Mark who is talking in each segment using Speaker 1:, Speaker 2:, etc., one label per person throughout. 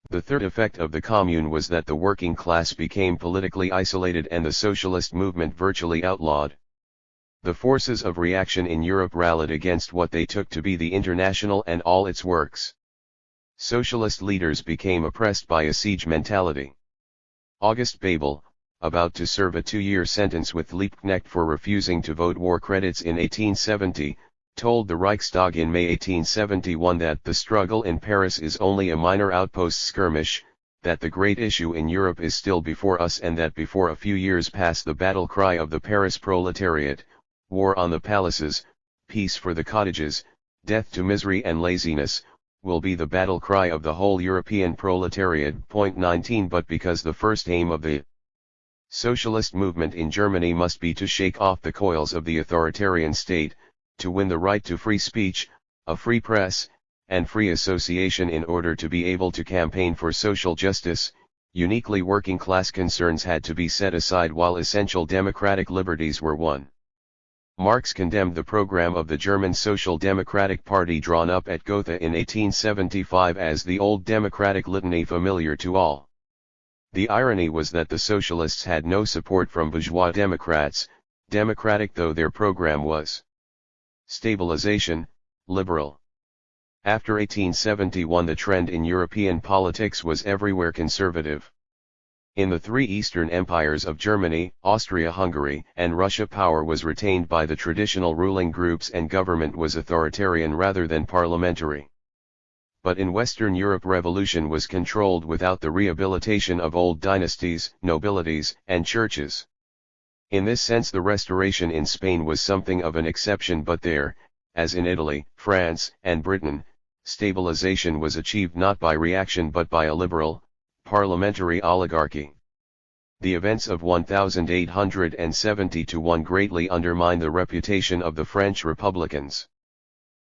Speaker 1: The third effect of the Commune was that the working class became politically isolated and the socialist movement virtually outlawed. The forces of reaction in Europe rallied against what they took to be the International and all its works. Socialist leaders became oppressed by a siege mentality. August Bebel, about to serve a 2-year sentence with Liebknecht for refusing to vote war credits in 1870, told the Reichstag in May 1871 that the struggle in Paris is only a minor outpost skirmish, that the great issue in Europe is still before us, and that before a few years pass the battle cry of the Paris proletariat, war on the palaces, peace for the cottages, death to misery and laziness, will be the battle cry of the whole European proletariat. Point 19 But because the first aim of the socialist movement in Germany must be to shake off the coils of the authoritarian state, to win the right to free speech, a free press, and free association in order to be able to campaign for social justice, uniquely working class concerns had to be set aside while essential democratic liberties were won. Marx condemned the program of the German Social Democratic Party drawn up at Gotha in 1875 as the old democratic litany familiar to all. The irony was that the socialists had no support from bourgeois Democrats, democratic though their program was. Stabilization, liberal. After 1871 the trend in European politics was everywhere conservative. In the three Eastern empires of Germany, Austria-Hungary, and Russia, power was retained by the traditional ruling groups and government was authoritarian rather than parliamentary. But in Western Europe revolution was controlled without the rehabilitation of old dynasties, nobilities, and churches. In this sense the Restoration in Spain was something of an exception, but there, as in Italy, France, and Britain, stabilization was achieved not by reaction but by a liberal, parliamentary oligarchy. The events of 1870-1 greatly undermined the reputation of the French Republicans.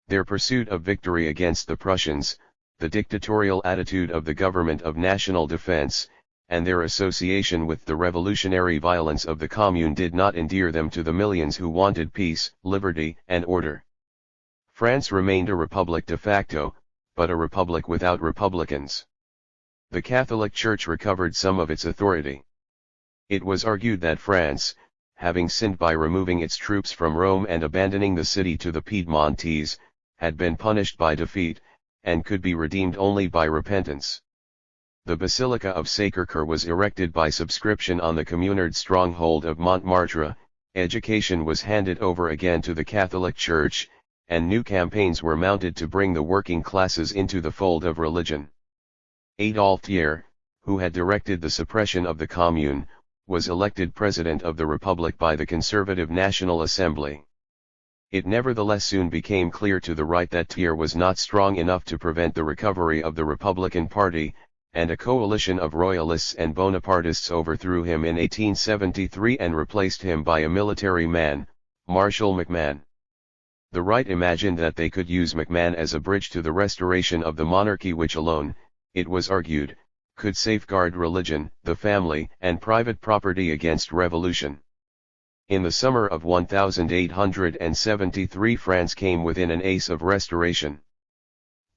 Speaker 1: Their pursuit of victory against the Prussians, the dictatorial attitude of the government of national defense, and their association with the revolutionary violence of the Commune did not endear them to the millions who wanted peace, liberty, and order. France remained a republic de facto, but a republic without republicans. The Catholic Church recovered some of its authority. It was argued that France, having sinned by removing its troops from Rome and abandoning the city to the Piedmontese, had been punished by defeat, and could be redeemed only by repentance. The Basilica of Sacré-Cœur was erected by subscription on the communard stronghold of Montmartre, education was handed over again to the Catholic Church, and new campaigns were mounted to bring the working classes into the fold of religion. Adolphe Thiers, who had directed the suppression of the Commune, was elected President of the Republic by the Conservative National Assembly. It nevertheless soon became clear to the right that Thiers was not strong enough to prevent the recovery of the Republican Party, and a coalition of royalists and Bonapartists overthrew him in 1873 and replaced him by a military man, Marshal MacMahon. The right imagined that they could use MacMahon as a bridge to the restoration of the monarchy which alone, it was argued, could safeguard religion, the family, and private property against revolution. In the summer of 1873 France came within an ace of restoration.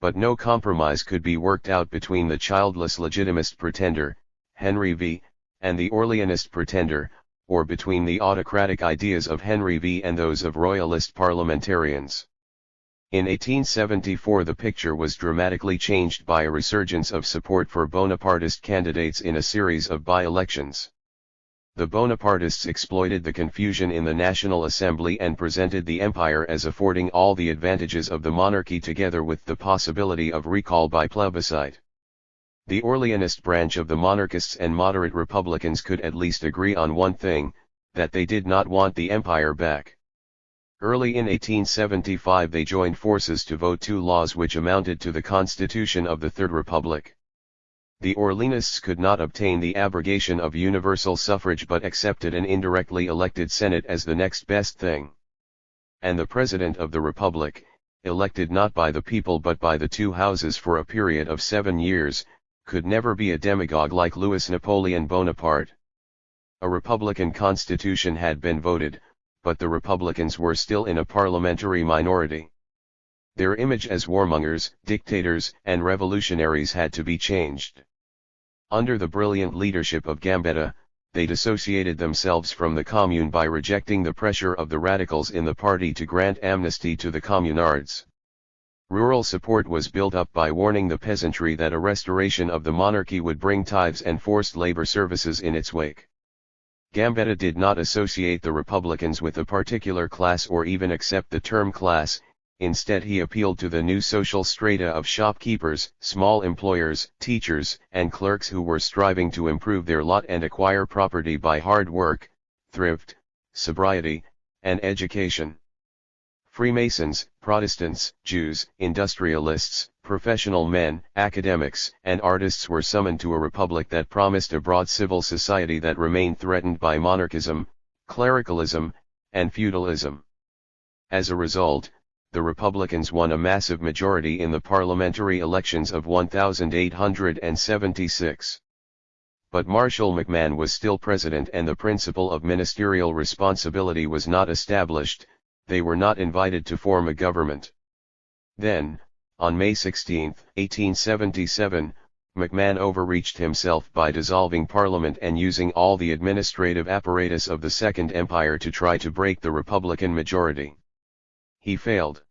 Speaker 1: But no compromise could be worked out between the childless legitimist pretender, Henry V., and the Orleanist pretender, or between the autocratic ideas of Henry V. and those of royalist parliamentarians. In 1874 the picture was dramatically changed by a resurgence of support for Bonapartist candidates in a series of by-elections. The Bonapartists exploited the confusion in the National Assembly and presented the empire as affording all the advantages of the monarchy together with the possibility of recall by plebiscite. The Orleanist branch of the monarchists and moderate republicans could at least agree on one thing, that they did not want the empire back. Early in 1875 they joined forces to vote two laws which amounted to the Constitution of the Third Republic. The Orleanists could not obtain the abrogation of universal suffrage but accepted an indirectly elected Senate as the next best thing. And the President of the Republic, elected not by the people but by the two houses for a period of 7 years, could never be a demagogue like Louis Napoleon Bonaparte. A Republican constitution had been voted, but the Republicans were still in a parliamentary minority. Their image as warmongers, dictators, and revolutionaries had to be changed. Under the brilliant leadership of Gambetta, they dissociated themselves from the Commune by rejecting the pressure of the radicals in the party to grant amnesty to the communards. Rural support was built up by warning the peasantry that a restoration of the monarchy would bring tithes and forced labor services in its wake. Gambetta did not associate the Republicans with a particular class or even accept the term class. Instead, he appealed to the new social strata of shopkeepers, small employers, teachers, and clerks who were striving to improve their lot and acquire property by hard work, thrift, sobriety, and education. Freemasons, Protestants, Jews, industrialists, professional men, academics, and artists were summoned to a republic that promised a broad civil society that remained threatened by monarchism, clericalism, and feudalism. As a result, the Republicans won a massive majority in the parliamentary elections of 1876. But Marshal MacMahon was still president and the principle of ministerial responsibility was not established. They were not invited to form a government. Then, on May 16, 1877, MacMahon overreached himself by dissolving Parliament and using all the administrative apparatus of the Second Empire to try to break the Republican majority. He failed.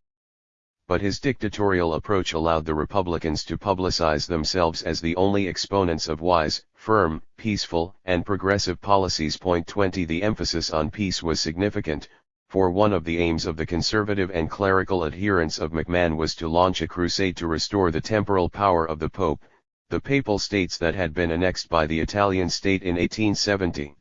Speaker 1: But his dictatorial approach allowed the Republicans to publicize themselves as the only exponents of wise, firm, peaceful, and progressive policies. 20 The emphasis on peace was significant, for one of the aims of the conservative and clerical adherents of MacMahon was to launch a crusade to restore the temporal power of the Pope, the Papal States that had been annexed by the Italian state in 1870.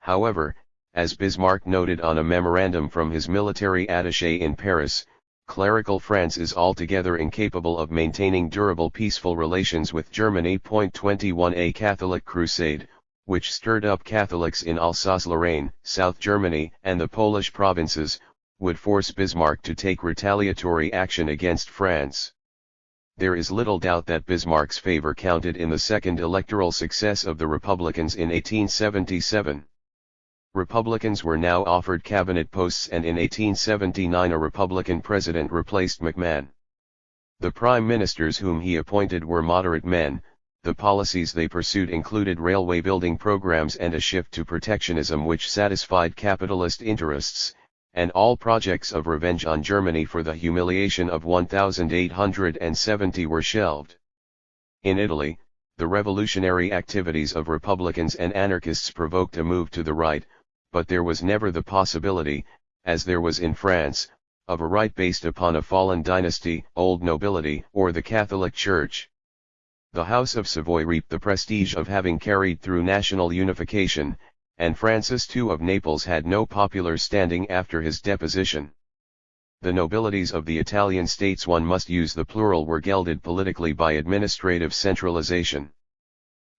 Speaker 1: However, as Bismarck noted on a memorandum from his military attaché in Paris, clerical France is altogether incapable of maintaining durable peaceful relations with Germany. 21 A Catholic crusade, which stirred up Catholics in Alsace-Lorraine, South Germany, and the Polish provinces, would force Bismarck to take retaliatory action against France. There is little doubt that Bismarck's favor counted in the second electoral success of the Republicans in 1877. Republicans were now offered cabinet posts and in 1879 a Republican president replaced MacMahon. The prime ministers whom he appointed were moderate men. The policies they pursued included railway building programs and a shift to protectionism which satisfied capitalist interests, and all projects of revenge on Germany for the humiliation of 1870 were shelved. In Italy, the revolutionary activities of Republicans and anarchists provoked a move to the right, but there was never the possibility, as there was in France, of a right based upon a fallen dynasty, old nobility, or the Catholic Church. The House of Savoy reaped the prestige of having carried through national unification, and Francis II of Naples had no popular standing after his deposition. The nobilities of the Italian states, one must use the plural, were gelded politically by administrative centralization.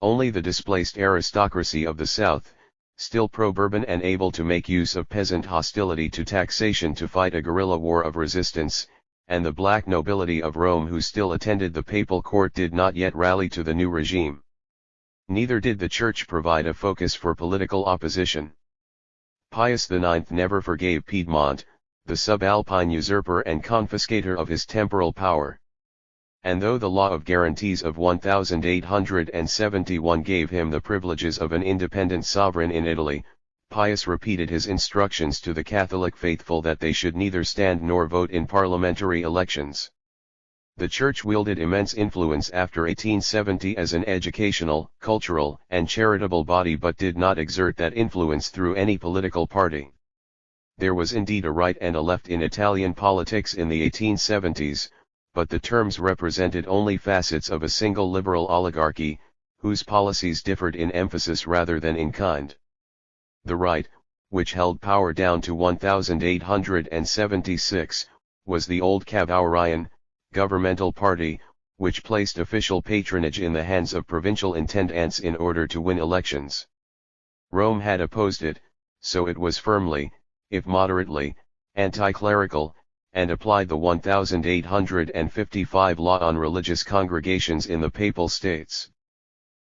Speaker 1: Only the displaced aristocracy of the South, still pro-Bourbon and able to make use of peasant hostility to taxation to fight a guerrilla war of resistance, and the black nobility of Rome who still attended the papal court did not yet rally to the new regime. Neither did the Church provide a focus for political opposition. Pius IX never forgave Piedmont, the subalpine usurper and confiscator of his temporal power. And though the law of guarantees of 1871 gave him the privileges of an independent sovereign in Italy, Pius repeated his instructions to the Catholic faithful that they should neither stand nor vote in parliamentary elections. The Church wielded immense influence after 1870 as an educational, cultural, and charitable body, but did not exert that influence through any political party. There was indeed a right and a left in Italian politics in the 1870s, but the terms represented only facets of a single liberal oligarchy, whose policies differed in emphasis rather than in kind. The right, which held power down to 1876, was the old Cavourian, governmental party, which placed official patronage in the hands of provincial intendants in order to win elections. Rome had opposed it, so it was firmly, if moderately, anti-clerical, and applied the 1855 law on religious congregations in the Papal States.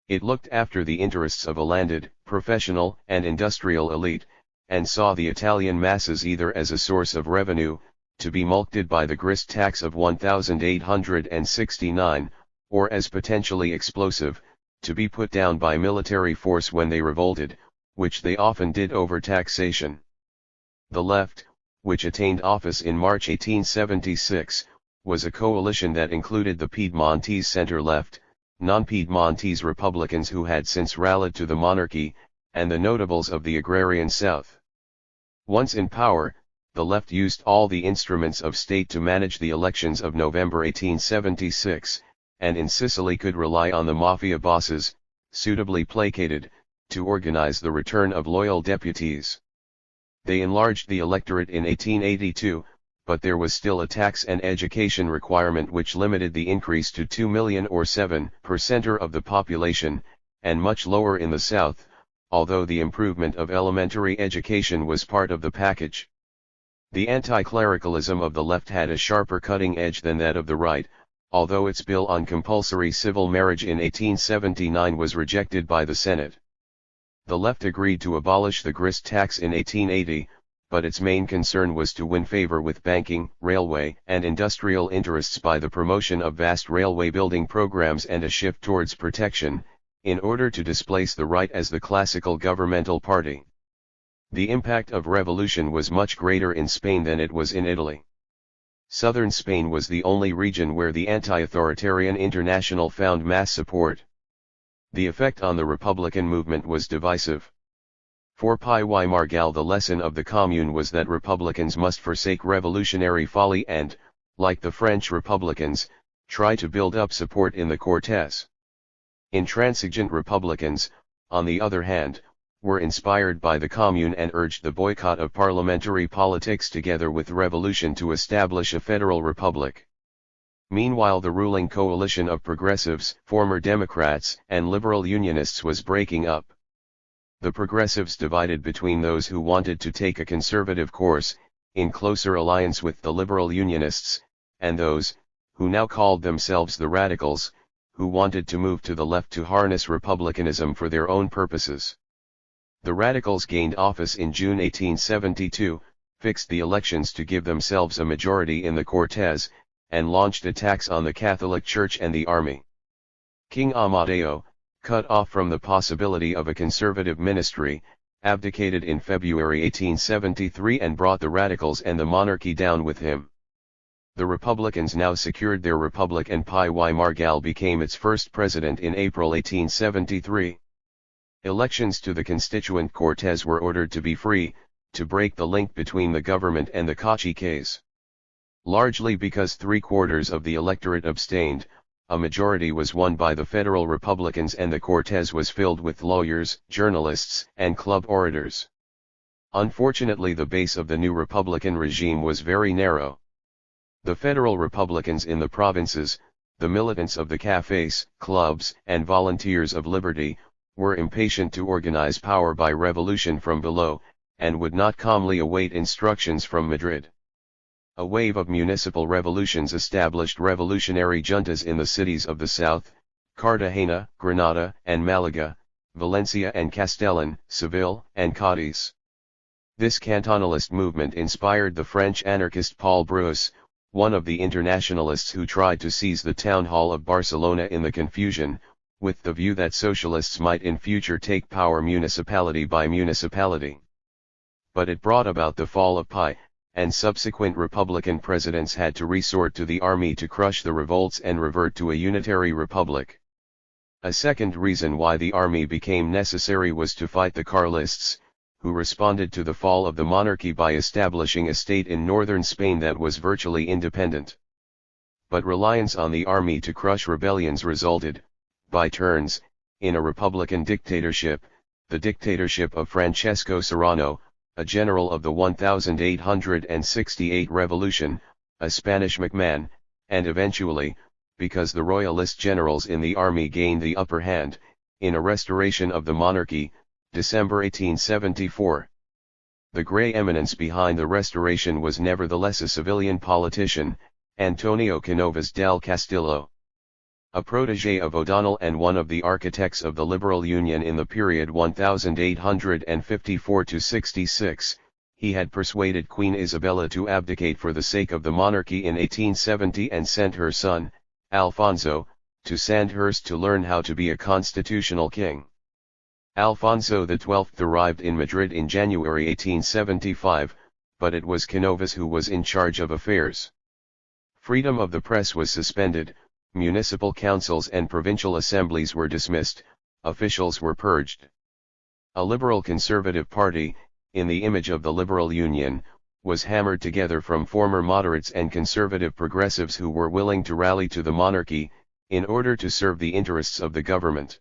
Speaker 1: It looked after the interests of a landed, professional, and industrial elite, and saw the Italian masses either as a source of revenue, to be mulcted by the grist tax of 1869, or as potentially explosive, to be put down by military force when they revolted, which they often did over taxation. The left, which attained office in March 1876, was a coalition that included the Piedmontese center-left, non-Piedmontese Republicans who had since rallied to the monarchy, and the notables of the agrarian South. Once in power, the left used all the instruments of state to manage the elections of November 1876, and in Sicily could rely on the mafia bosses, suitably placated, to organize the return of loyal deputies. They enlarged the electorate in 1882, but there was still a tax and education requirement which limited the increase to 2 million or 7% of the population, and much lower in the South, although the improvement of elementary education was part of the package. The anti-clericalism of the left had a sharper cutting edge than that of the right, although its bill on compulsory civil marriage in 1879 was rejected by the Senate. The left agreed to abolish the grist tax in 1880, but its main concern was to win favor with banking, railway, and industrial interests by the promotion of vast railway building programs and a shift towards protection, in order to displace the right as the classical governmental party. The impact of revolution was much greater in Spain than it was in Italy. Southern Spain was the only region where the anti-authoritarian International found mass support. The effect on the Republican movement was divisive. For Pi y Margall, the lesson of the Commune was that Republicans must forsake revolutionary folly and, like the French Republicans, try to build up support in the Cortes. Intransigent Republicans, on the other hand, were inspired by the Commune and urged the boycott of parliamentary politics together with revolution to establish a federal republic. Meanwhile, the ruling coalition of progressives, former Democrats, and liberal Unionists was breaking up. The progressives divided between those who wanted to take a conservative course, in closer alliance with the liberal Unionists, and those, who now called themselves the Radicals, who wanted to move to the left to harness republicanism for their own purposes. The Radicals gained office in June 1872, fixed the elections to give themselves a majority in the Cortes, and launched attacks on the Catholic Church and the army. King Amadeo, cut off from the possibility of a conservative ministry, abdicated in February 1873 and brought the Radicals and the monarchy down with him. The Republicans now secured their republic and Pi y Margall became its first president in April 1873. Elections to the constituent Cortes were ordered to be free, to break the link between the government and the caciques. Largely because 3/4 of the electorate abstained, a majority was won by the federal Republicans and the Cortes was filled with lawyers, journalists, and club orators. Unfortunately, the base of the new Republican regime was very narrow. The federal Republicans in the provinces, the militants of the cafes, clubs, and volunteers of liberty, were impatient to organize power by revolution from below, and would not calmly await instructions from Madrid. A wave of municipal revolutions established revolutionary juntas in the cities of the south, Cartagena, Granada, and Malaga, Valencia and Castellón, Seville, and Cádiz. This cantonalist movement inspired the French anarchist Paul Brousse, one of the internationalists who tried to seize the town hall of Barcelona in the confusion, with the view that socialists might in future take power municipality by municipality. But it brought about the fall of Pi, and subsequent Republican presidents had to resort to the army to crush the revolts and revert to a unitary republic. A second reason why the army became necessary was to fight the Carlists, who responded to the fall of the monarchy by establishing a state in northern Spain that was virtually independent. But reliance on the army to crush rebellions resulted, by turns, in a republican dictatorship, the dictatorship of Francesco Serrano, a general of the 1868 revolution, a Spanish McMahon, and eventually, because the royalist generals in the army gained the upper hand, in a restoration of the monarchy, December 1874. The grey eminence behind the restoration was nevertheless a civilian politician, Antonio Canovas del Castillo. A protégé of O'Donnell and one of the architects of the Liberal Union in the period 1854–66, he had persuaded Queen Isabella to abdicate for the sake of the monarchy in 1870 and sent her son, Alfonso, to Sandhurst to learn how to be a constitutional king. Alfonso XII arrived in Madrid in January 1875, but it was Canovas who was in charge of affairs. Freedom of the press was suspended, municipal councils and provincial assemblies were dismissed, officials were purged. A liberal conservative party, in the image of the Liberal Union, was hammered together from former moderates and conservative progressives who were willing to rally to the monarchy, in order to serve the interests of the government.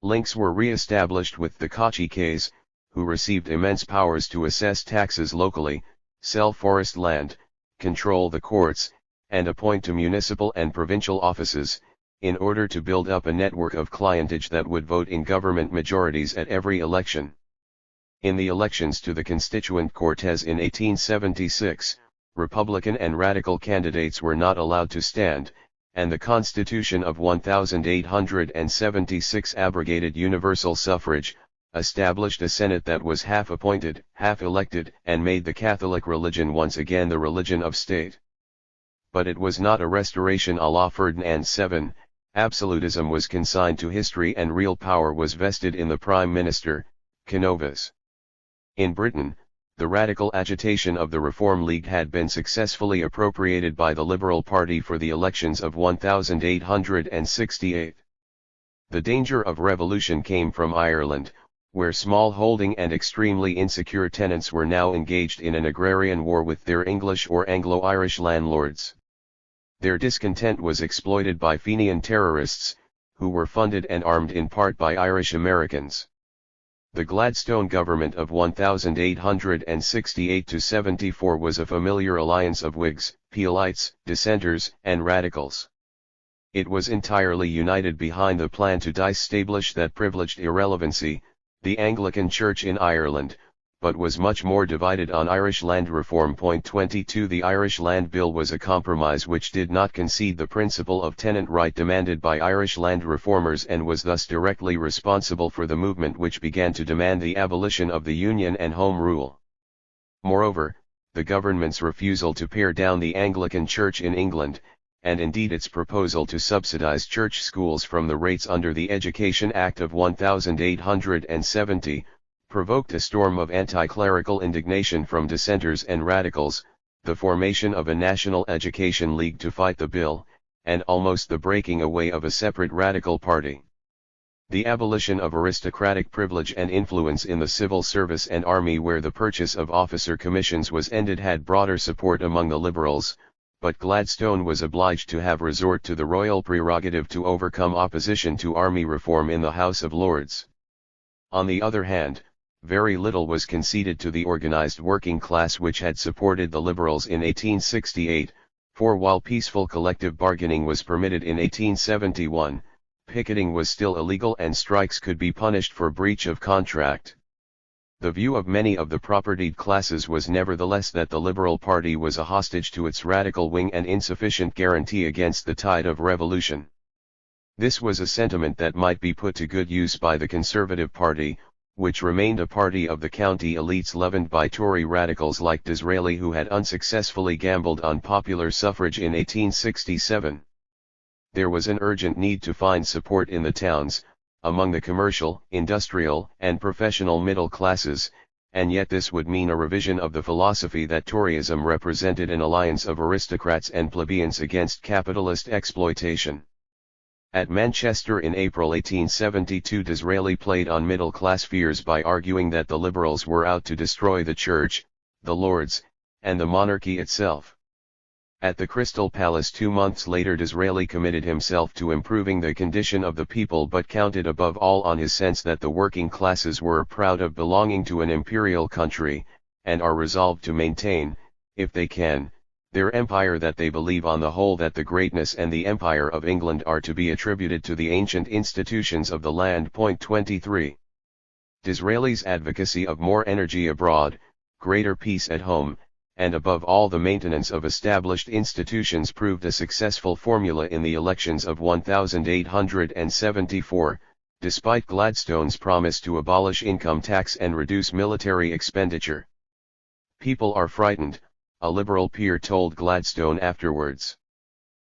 Speaker 1: Links were re-established with the caciques, who received immense powers to assess taxes locally, sell forest land, control the courts, and appoint to municipal and provincial offices, in order to build up a network of clientage that would vote in government majorities at every election. In the elections to the Constituent Cortes in 1876, Republican and Radical candidates were not allowed to stand, and the Constitution of 1876 abrogated universal suffrage, established a Senate that was half appointed, half elected, and made the Catholic religion once again the religion of state. But it was not a restoration à la Ferdinand VII, absolutism was consigned to history and real power was vested in the Prime Minister, Canovas. In Britain, the radical agitation of the Reform League had been successfully appropriated by the Liberal Party for the elections of 1868. The danger of revolution came from Ireland, where small-holding and extremely insecure tenants were now engaged in an agrarian war with their English or Anglo-Irish landlords. Their discontent was exploited by Fenian terrorists, who were funded and armed in part by Irish Americans. The Gladstone government of 1868–74 was a familiar alliance of Whigs, Peelites, Dissenters, and Radicals. It was entirely united behind the plan to disestablish that privileged irrelevancy, the Anglican Church in Ireland, but was much more divided on Irish land reform. 22 The Irish Land Bill was a compromise which did not concede the principle of tenant right demanded by Irish land reformers and was thus directly responsible for the movement which began to demand the abolition of the Union and Home Rule. Moreover, the government's refusal to pare down the Anglican Church in England, and indeed its proposal to subsidise church schools from the rates under the Education Act of 1870, provoked a storm of anti-clerical indignation from dissenters and radicals, the formation of a National Education League to fight the bill, and almost the breaking away of a separate radical party. The abolition of aristocratic privilege and influence in the civil service and army, where the purchase of officer commissions was ended, had broader support among the Liberals, but Gladstone was obliged to have resort to the royal prerogative to overcome opposition to army reform in the House of Lords. On the other hand, very little was conceded to the organized working class which had supported the Liberals in 1868, for while peaceful collective bargaining was permitted in 1871, picketing was still illegal and strikes could be punished for breach of contract. The view of many of the propertied classes was nevertheless that the Liberal Party was a hostage to its radical wing and insufficient guarantee against the tide of revolution. This was a sentiment that might be put to good use by the Conservative Party, which remained a party of the county elites leavened by Tory radicals like Disraeli, who had unsuccessfully gambled on popular suffrage in 1867. There was an urgent need to find support in the towns, among the commercial, industrial, and professional middle classes, and yet this would mean a revision of the philosophy that Toryism represented an alliance of aristocrats and plebeians against capitalist exploitation. At Manchester in April 1872, Disraeli played on middle-class fears by arguing that the Liberals were out to destroy the Church, the Lords, and the monarchy itself. At the Crystal Palace 2 months later, Disraeli committed himself to improving the condition of the people, but counted above all on his sense that the working classes were proud of belonging to an imperial country, and are resolved to maintain, if they can, their empire, that they believe on the whole that the greatness and the empire of England are to be attributed to the ancient institutions of the land. 23. Disraeli's advocacy of more energy abroad, greater peace at home, and above all the maintenance of established institutions proved a successful formula in the elections of 1874, despite Gladstone's promise to abolish income tax and reduce military expenditure. "People are frightened," a Liberal peer told Gladstone afterwards.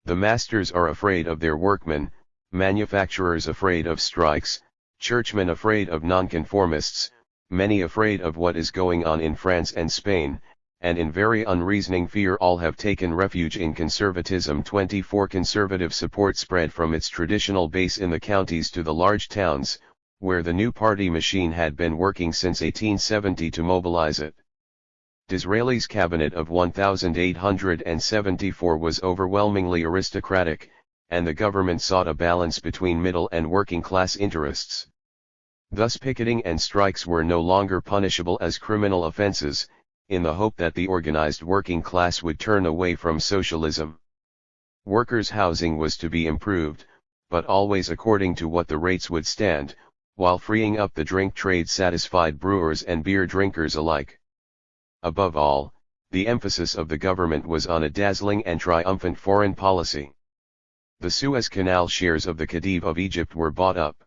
Speaker 1: The masters are afraid of their workmen, manufacturers afraid of strikes, churchmen afraid of nonconformists, many afraid of what is going on in France and Spain, and in very unreasoning fear all have taken refuge in conservatism. 24 Conservative support spread from its traditional base in the counties to the large towns, where the new party machine had been working since 1870 to mobilize it. Disraeli's cabinet of 1,874 was overwhelmingly aristocratic, and the government sought a balance between middle and working class interests. Thus picketing and strikes were no longer punishable as criminal offenses, in the hope that the organized working class would turn away from socialism. Workers' housing was to be improved, but always according to what the rates would stand, while freeing up the drink trade satisfied brewers and beer drinkers alike. Above all, the emphasis of the government was on a dazzling and triumphant foreign policy. The Suez Canal shares of the Khedive of Egypt were bought up.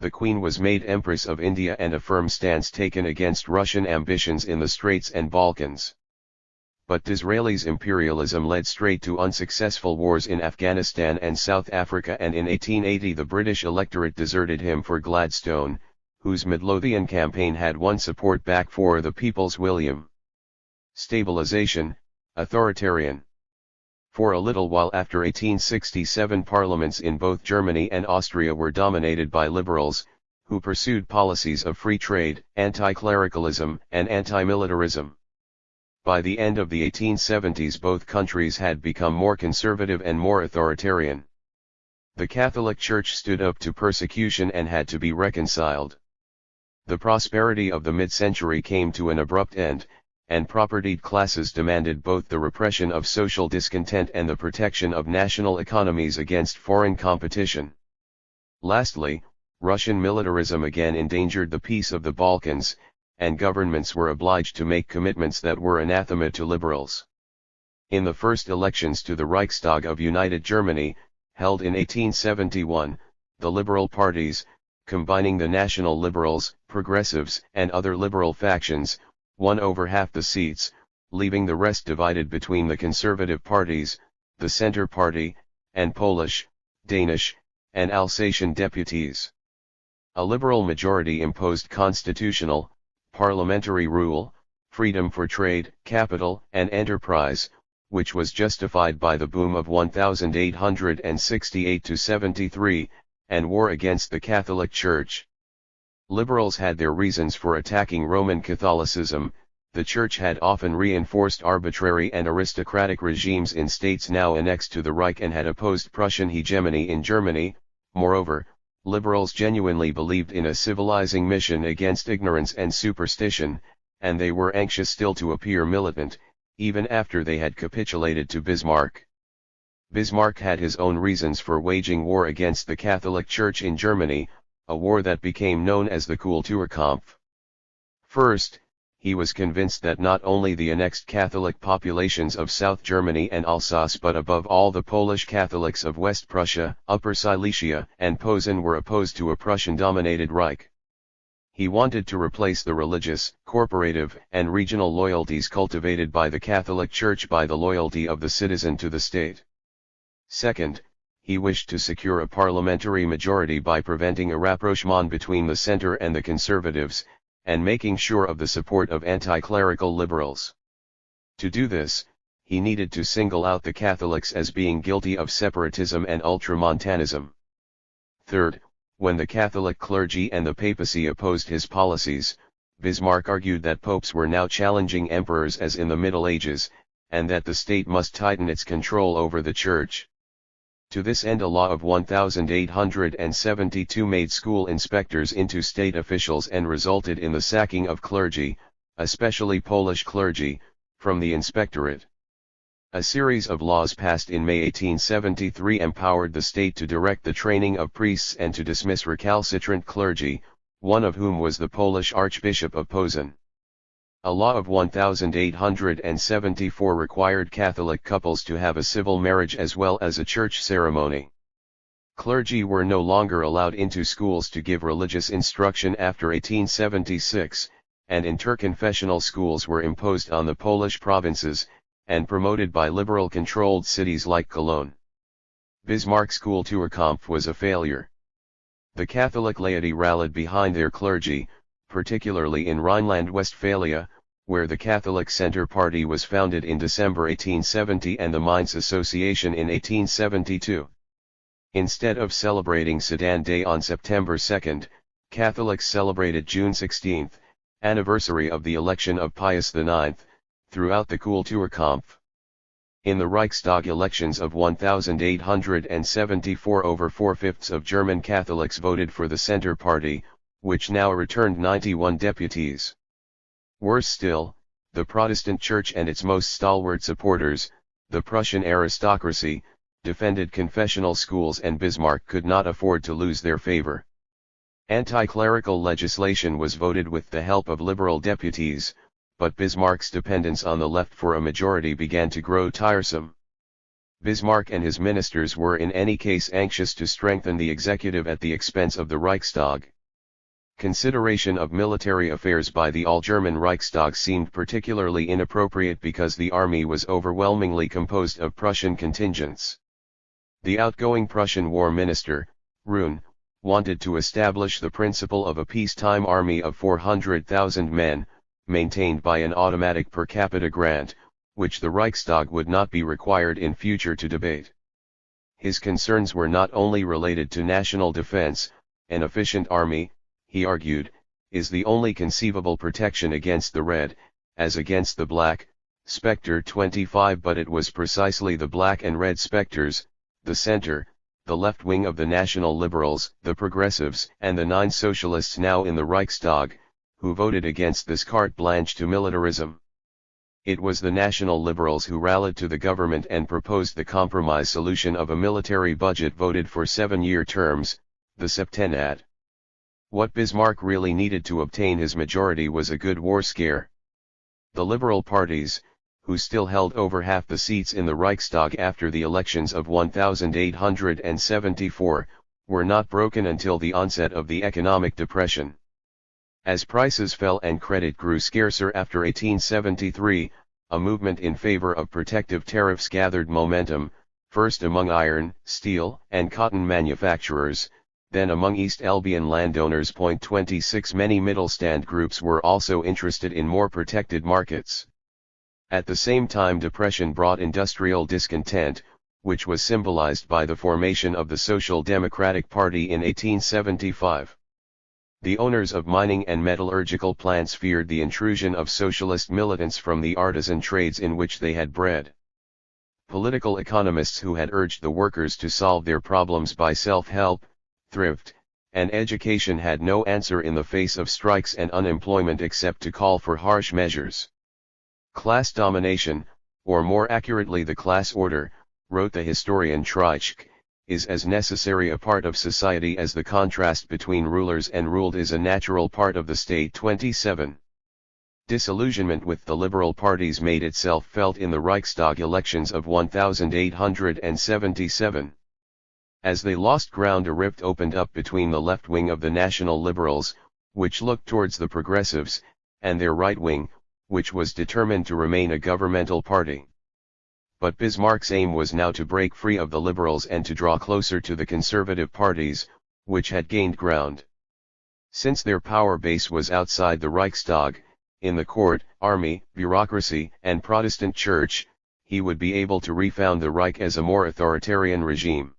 Speaker 1: The Queen was made Empress of India and a firm stance taken against Russian ambitions in the Straits and Balkans. But Disraeli's imperialism led straight to unsuccessful wars in Afghanistan and South Africa, and in 1880 the British electorate deserted him for Gladstone, whose Midlothian campaign had won support back for the People's William. Stabilization, authoritarian. For a little while after 1867 parliaments in both Germany and Austria were dominated by liberals, who pursued policies of free trade, anti-clericalism, and anti-militarism. By the end of the 1870s both countries had become more conservative and more authoritarian. The Catholic Church stood up to persecution and had to be reconciled. The prosperity of the mid-century came to an abrupt end, and propertied classes demanded both the repression of social discontent and the protection of national economies against foreign competition. Lastly, Russian militarism again endangered the peace of the Balkans, and governments were obliged to make commitments that were anathema to liberals. In the first elections to the Reichstag of United Germany, held in 1871, the liberal parties, combining the National Liberals, Progressives, and other liberal factions, won over half the seats, leaving the rest divided between the conservative parties, the Centre Party, and Polish, Danish, and Alsatian deputies. A liberal majority imposed constitutional, parliamentary rule, freedom for trade, capital, and enterprise, which was justified by the boom of 1868–73, and war against the Catholic Church. Liberals had their reasons for attacking Roman Catholicism. The Church had often reinforced arbitrary and aristocratic regimes in states now annexed to the Reich and had opposed Prussian hegemony in Germany. Moreover, liberals genuinely believed in a civilizing mission against ignorance and superstition, and they were anxious still to appear militant, even after they had capitulated to Bismarck. Bismarck had his own reasons for waging war against the Catholic Church in Germany, a war that became known as the Kulturkampf. First, he was convinced that not only the annexed Catholic populations of South Germany and Alsace but above all the Polish Catholics of West Prussia, Upper Silesia, and Posen were opposed to a Prussian-dominated Reich. He wanted to replace the religious, corporative, and regional loyalties cultivated by the Catholic Church by the loyalty of the citizen to the state. Second, he wished to secure a parliamentary majority by preventing a rapprochement between the center and the conservatives, and making sure of the support of anti-clerical liberals. To do this, he needed to single out the Catholics as being guilty of separatism and ultramontanism. Third, when the Catholic clergy and the papacy opposed his policies, Bismarck argued that popes were now challenging emperors as in the Middle Ages, and that the state must tighten its control over the Church. To this end a law of 1872 made school inspectors into state officials and resulted in the sacking of clergy, especially Polish clergy, from the inspectorate. A series of laws passed in May 1873 empowered the state to direct the training of priests and to dismiss recalcitrant clergy, one of whom was the Polish Archbishop of Posen. A law of 1874 required Catholic couples to have a civil marriage as well as a church ceremony. Clergy were no longer allowed into schools to give religious instruction after 1876, and interconfessional schools were imposed on the Polish provinces, and promoted by liberal-controlled cities like Cologne. Bismarck's Kulturkampf was a failure. The Catholic laity rallied behind their clergy, particularly in Rhineland-Westphalia, where the Catholic Centre Party was founded in December 1870 and the Mainz Association in 1872. Instead of celebrating Sedan Day on September 2, Catholics celebrated June 16, anniversary of the election of Pius IX, throughout the Kulturkampf. In the Reichstag elections of 1874, over 4/5 of German Catholics voted for the Centre Party, which now returned 91 deputies. Worse still, the Protestant Church and its most stalwart supporters, the Prussian aristocracy, defended confessional schools, and Bismarck could not afford to lose their favor. Anti-clerical legislation was voted with the help of liberal deputies, but Bismarck's dependence on the left for a majority began to grow tiresome. Bismarck and his ministers were in any case anxious to strengthen the executive at the expense of the Reichstag. Consideration of military affairs by the all-German Reichstag seemed particularly inappropriate because the army was overwhelmingly composed of Prussian contingents. The outgoing Prussian war minister, Roon, wanted to establish the principle of a peacetime army of 400,000 men, maintained by an automatic per capita grant, which the Reichstag would not be required in future to debate. His concerns were not only related to national defense. An efficient army, he argued, is the only conceivable protection against the red, as against the black, Spectre 25, but it was precisely the black and red spectres, the center, the left wing of the National Liberals, the Progressives, and the 9 Socialists now in the Reichstag, who voted against this carte blanche to militarism. It was the National Liberals who rallied to the government and proposed the compromise solution of a military budget voted for 7-year terms, the Septennat. What Bismarck really needed to obtain his majority was a good war scare. The liberal parties, who still held over half the seats in the Reichstag after the elections of 1874, were not broken until the onset of the economic depression. As prices fell and credit grew scarcer after 1873, a movement in favor of protective tariffs gathered momentum, first among iron, steel, and cotton manufacturers, then among East Albion landowners. 26 Many middle-stand groups were also interested in more protected markets. At the same time, depression brought industrial discontent, which was symbolized by the formation of the Social Democratic Party in 1875. The owners of mining and metallurgical plants feared the intrusion of socialist militants from the artisan trades in which they had bred. Political economists who had urged the workers to solve their problems by self-help, thrift, and education had no answer in the face of strikes and unemployment except to call for harsh measures. Class domination, or more accurately the class order, wrote the historian Treitschke, is as necessary a part of society as the contrast between rulers and ruled is a natural part of the state. 27. Disillusionment with the liberal parties made itself felt in the Reichstag elections of 1877. As they lost ground, a rift opened up between the left wing of the National Liberals, which looked towards the Progressives, and their right wing, which was determined to remain a governmental party. But Bismarck's aim was now to break free of the Liberals and to draw closer to the conservative parties, which had gained ground. Since their power base was outside the Reichstag, in the court, army, bureaucracy, and Protestant church, he would be able to refound the Reich as a more authoritarian regime.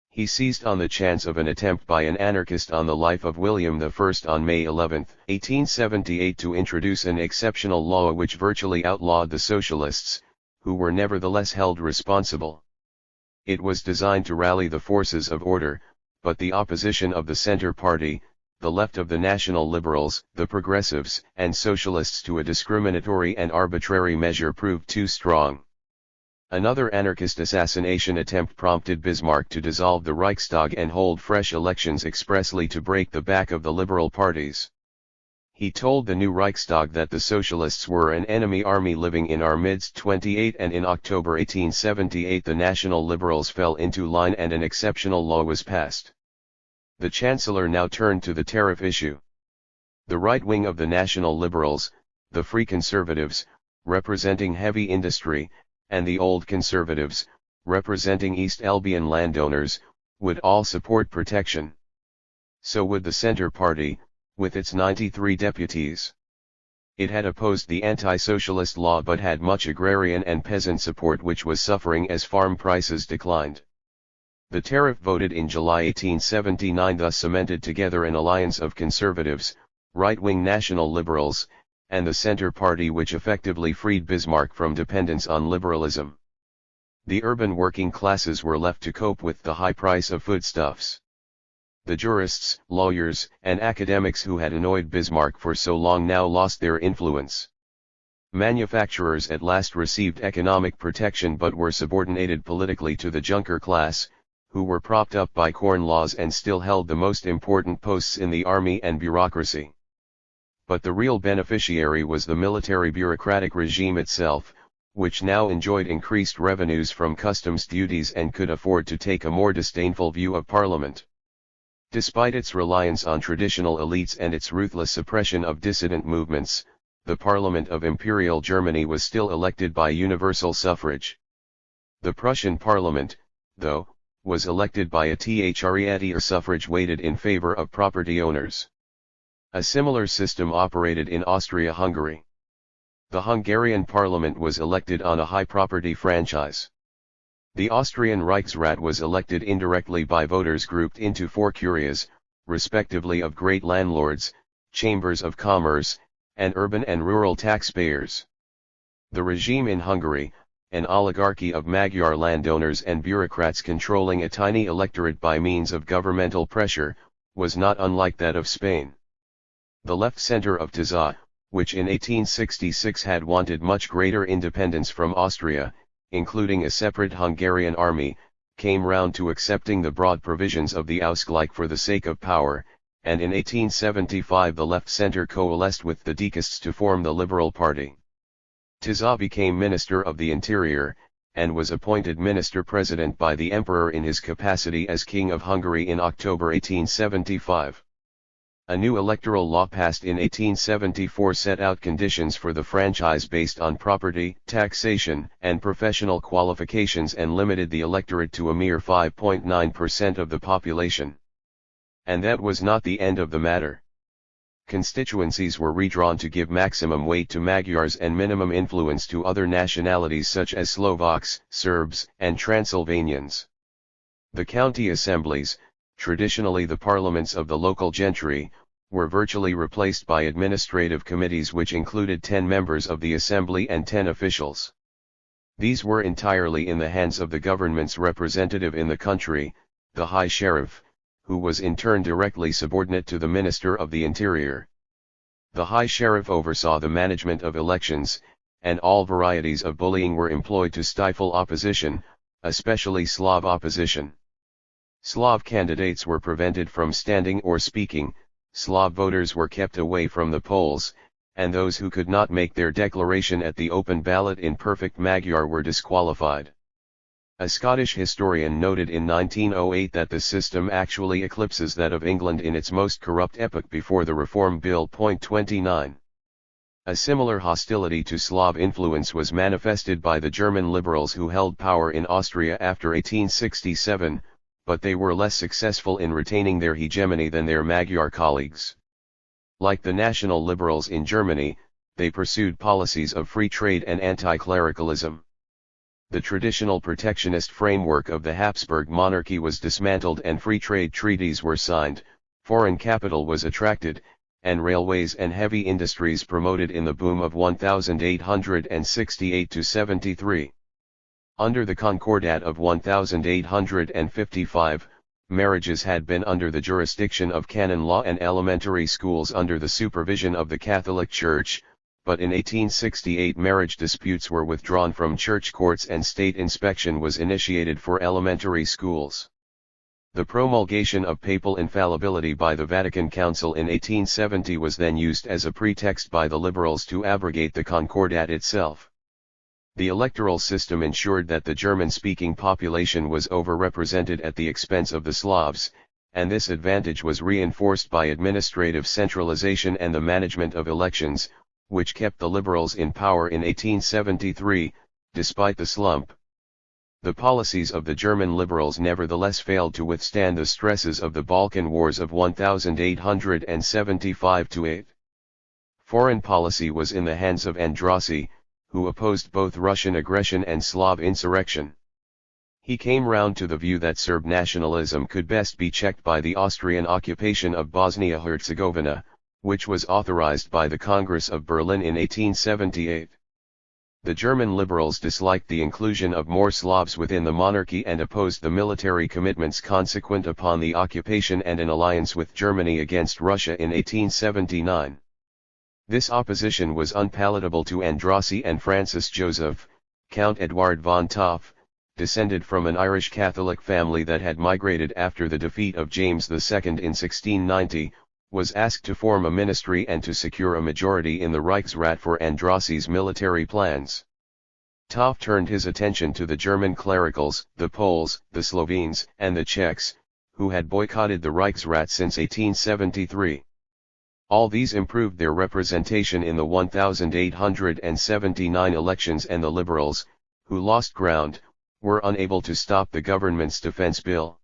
Speaker 1: He seized on the chance of an attempt by an anarchist on the life of William I on May 11, 1878 to introduce an exceptional law which virtually outlawed the socialists, who were nevertheless held responsible. It was designed to rally the forces of order, but the opposition of the Centre Party, the left of the National Liberals, the Progressives, and Socialists to a discriminatory and arbitrary measure proved too strong. Another anarchist assassination attempt prompted Bismarck to dissolve the Reichstag and hold fresh elections expressly to break the back of the liberal parties. He told the new Reichstag that the socialists were an enemy army living in our midst. 28 And in October 1878 the National Liberals fell into line and an exceptional law was passed. The Chancellor now turned to the tariff issue. The right wing of the National Liberals, the Free Conservatives, representing heavy industry, and the Old Conservatives, representing East Albion landowners, would all support protection. So would the Centre Party, with its 93 deputies. It had opposed the anti-socialist law but had much agrarian and peasant support which was suffering as farm prices declined. The tariff voted in July 1879 thus cemented together an alliance of conservatives, right-wing national liberals, and the Centre Party which effectively freed Bismarck from dependence on liberalism. The urban working classes were left to cope with the high price of foodstuffs. The jurists, lawyers, and academics who had annoyed Bismarck for so long now lost their influence. Manufacturers at last received economic protection but were subordinated politically to the Junker class, who were propped up by corn laws and still held the most important posts in the army and bureaucracy. But the real beneficiary was the military bureaucratic regime itself, which now enjoyed increased revenues from customs duties and could afford to take a more disdainful view of Parliament. Despite its reliance on traditional elites and its ruthless suppression of dissident movements, the Parliament of Imperial Germany was still elected by universal suffrage. The Prussian Parliament, though, was elected by a Threat or suffrage weighted in favor of property owners. A similar system operated in Austria-Hungary. The Hungarian Parliament was elected on a high property franchise. The Austrian Reichsrat was elected indirectly by voters grouped into 4 curias, respectively of great landlords, chambers of commerce, and urban and rural taxpayers. The regime in Hungary, an oligarchy of Magyar landowners and bureaucrats controlling a tiny electorate by means of governmental pressure, was not unlike that of Spain. The left center of Tisza, which in 1866 had wanted much greater independence from Austria, including a separate Hungarian army, came round to accepting the broad provisions of the Ausgleich for the sake of power, and in 1875 the left center coalesced with the Decaists to form the Liberal Party. Tisza became Minister of the Interior, and was appointed Minister-President by the Emperor in his capacity as King of Hungary in October 1875. A new electoral law passed in 1874 set out conditions for the franchise based on property, taxation, and professional qualifications and limited the electorate to a mere 5.9% of the population. And that was not the end of the matter. Constituencies were redrawn to give maximum weight to Magyars and minimum influence to other nationalities such as Slovaks, Serbs, and Transylvanians. The county assemblies, traditionally the parliaments of the local gentry, were virtually replaced by administrative committees which included 10 members of the assembly and 10 officials. These were entirely in the hands of the government's representative in the country, the High Sheriff, who was in turn directly subordinate to the Minister of the Interior. The High Sheriff oversaw the management of elections, and all varieties of bullying were employed to stifle opposition, especially Slav opposition. Slav candidates were prevented from standing or speaking, Slav voters were kept away from the polls, and those who could not make their declaration at the open ballot in perfect Magyar were disqualified. A Scottish historian noted in 1908 that the system actually eclipses that of England in its most corrupt epoch before the Reform Bill. 29. A similar hostility to Slav influence was manifested by the German liberals who held power in Austria after 1867, but they were less successful in retaining their hegemony than their Magyar colleagues. Like the national liberals in Germany, they pursued policies of free trade and anti-clericalism. The traditional protectionist framework of the Habsburg monarchy was dismantled and free trade treaties were signed, foreign capital was attracted, and railways and heavy industries promoted in the boom of 1868–73. Under the Concordat of 1855, marriages had been under the jurisdiction of canon law and elementary schools under the supervision of the Catholic Church, but in 1868 marriage disputes were withdrawn from church courts and state inspection was initiated for elementary schools. The promulgation of papal infallibility by the Vatican Council in 1870 was then used as a pretext by the liberals to abrogate the Concordat itself. The electoral system ensured that the German-speaking population was overrepresented at the expense of the Slavs, and this advantage was reinforced by administrative centralization and the management of elections, which kept the liberals in power in 1873, despite the slump. The policies of the German liberals nevertheless failed to withstand the stresses of the Balkan Wars of 1875-8. Foreign policy was in the hands of Andrassy, who opposed both Russian aggression and Slav insurrection. He came round to the view that Serb nationalism could best be checked by the Austrian occupation of Bosnia-Herzegovina, which was authorized by the Congress of Berlin in 1878. The German liberals disliked the inclusion of more Slavs within the monarchy and opposed the military commitments consequent upon the occupation and an alliance with Germany against Russia in 1879. This opposition was unpalatable to Andrassy and Francis Joseph. Count Eduard von Toff, descended from an Irish Catholic family that had migrated after the defeat of James II in 1690, was asked to form a ministry and to secure a majority in the Reichsrat for Andrassy's military plans. Toff turned his attention to the German clericals, the Poles, the Slovenes, and the Czechs, who had boycotted the Reichsrat since 1873. All these improved their representation in the 1879 elections, and the liberals, who lost ground, were unable to stop the government's defense bill.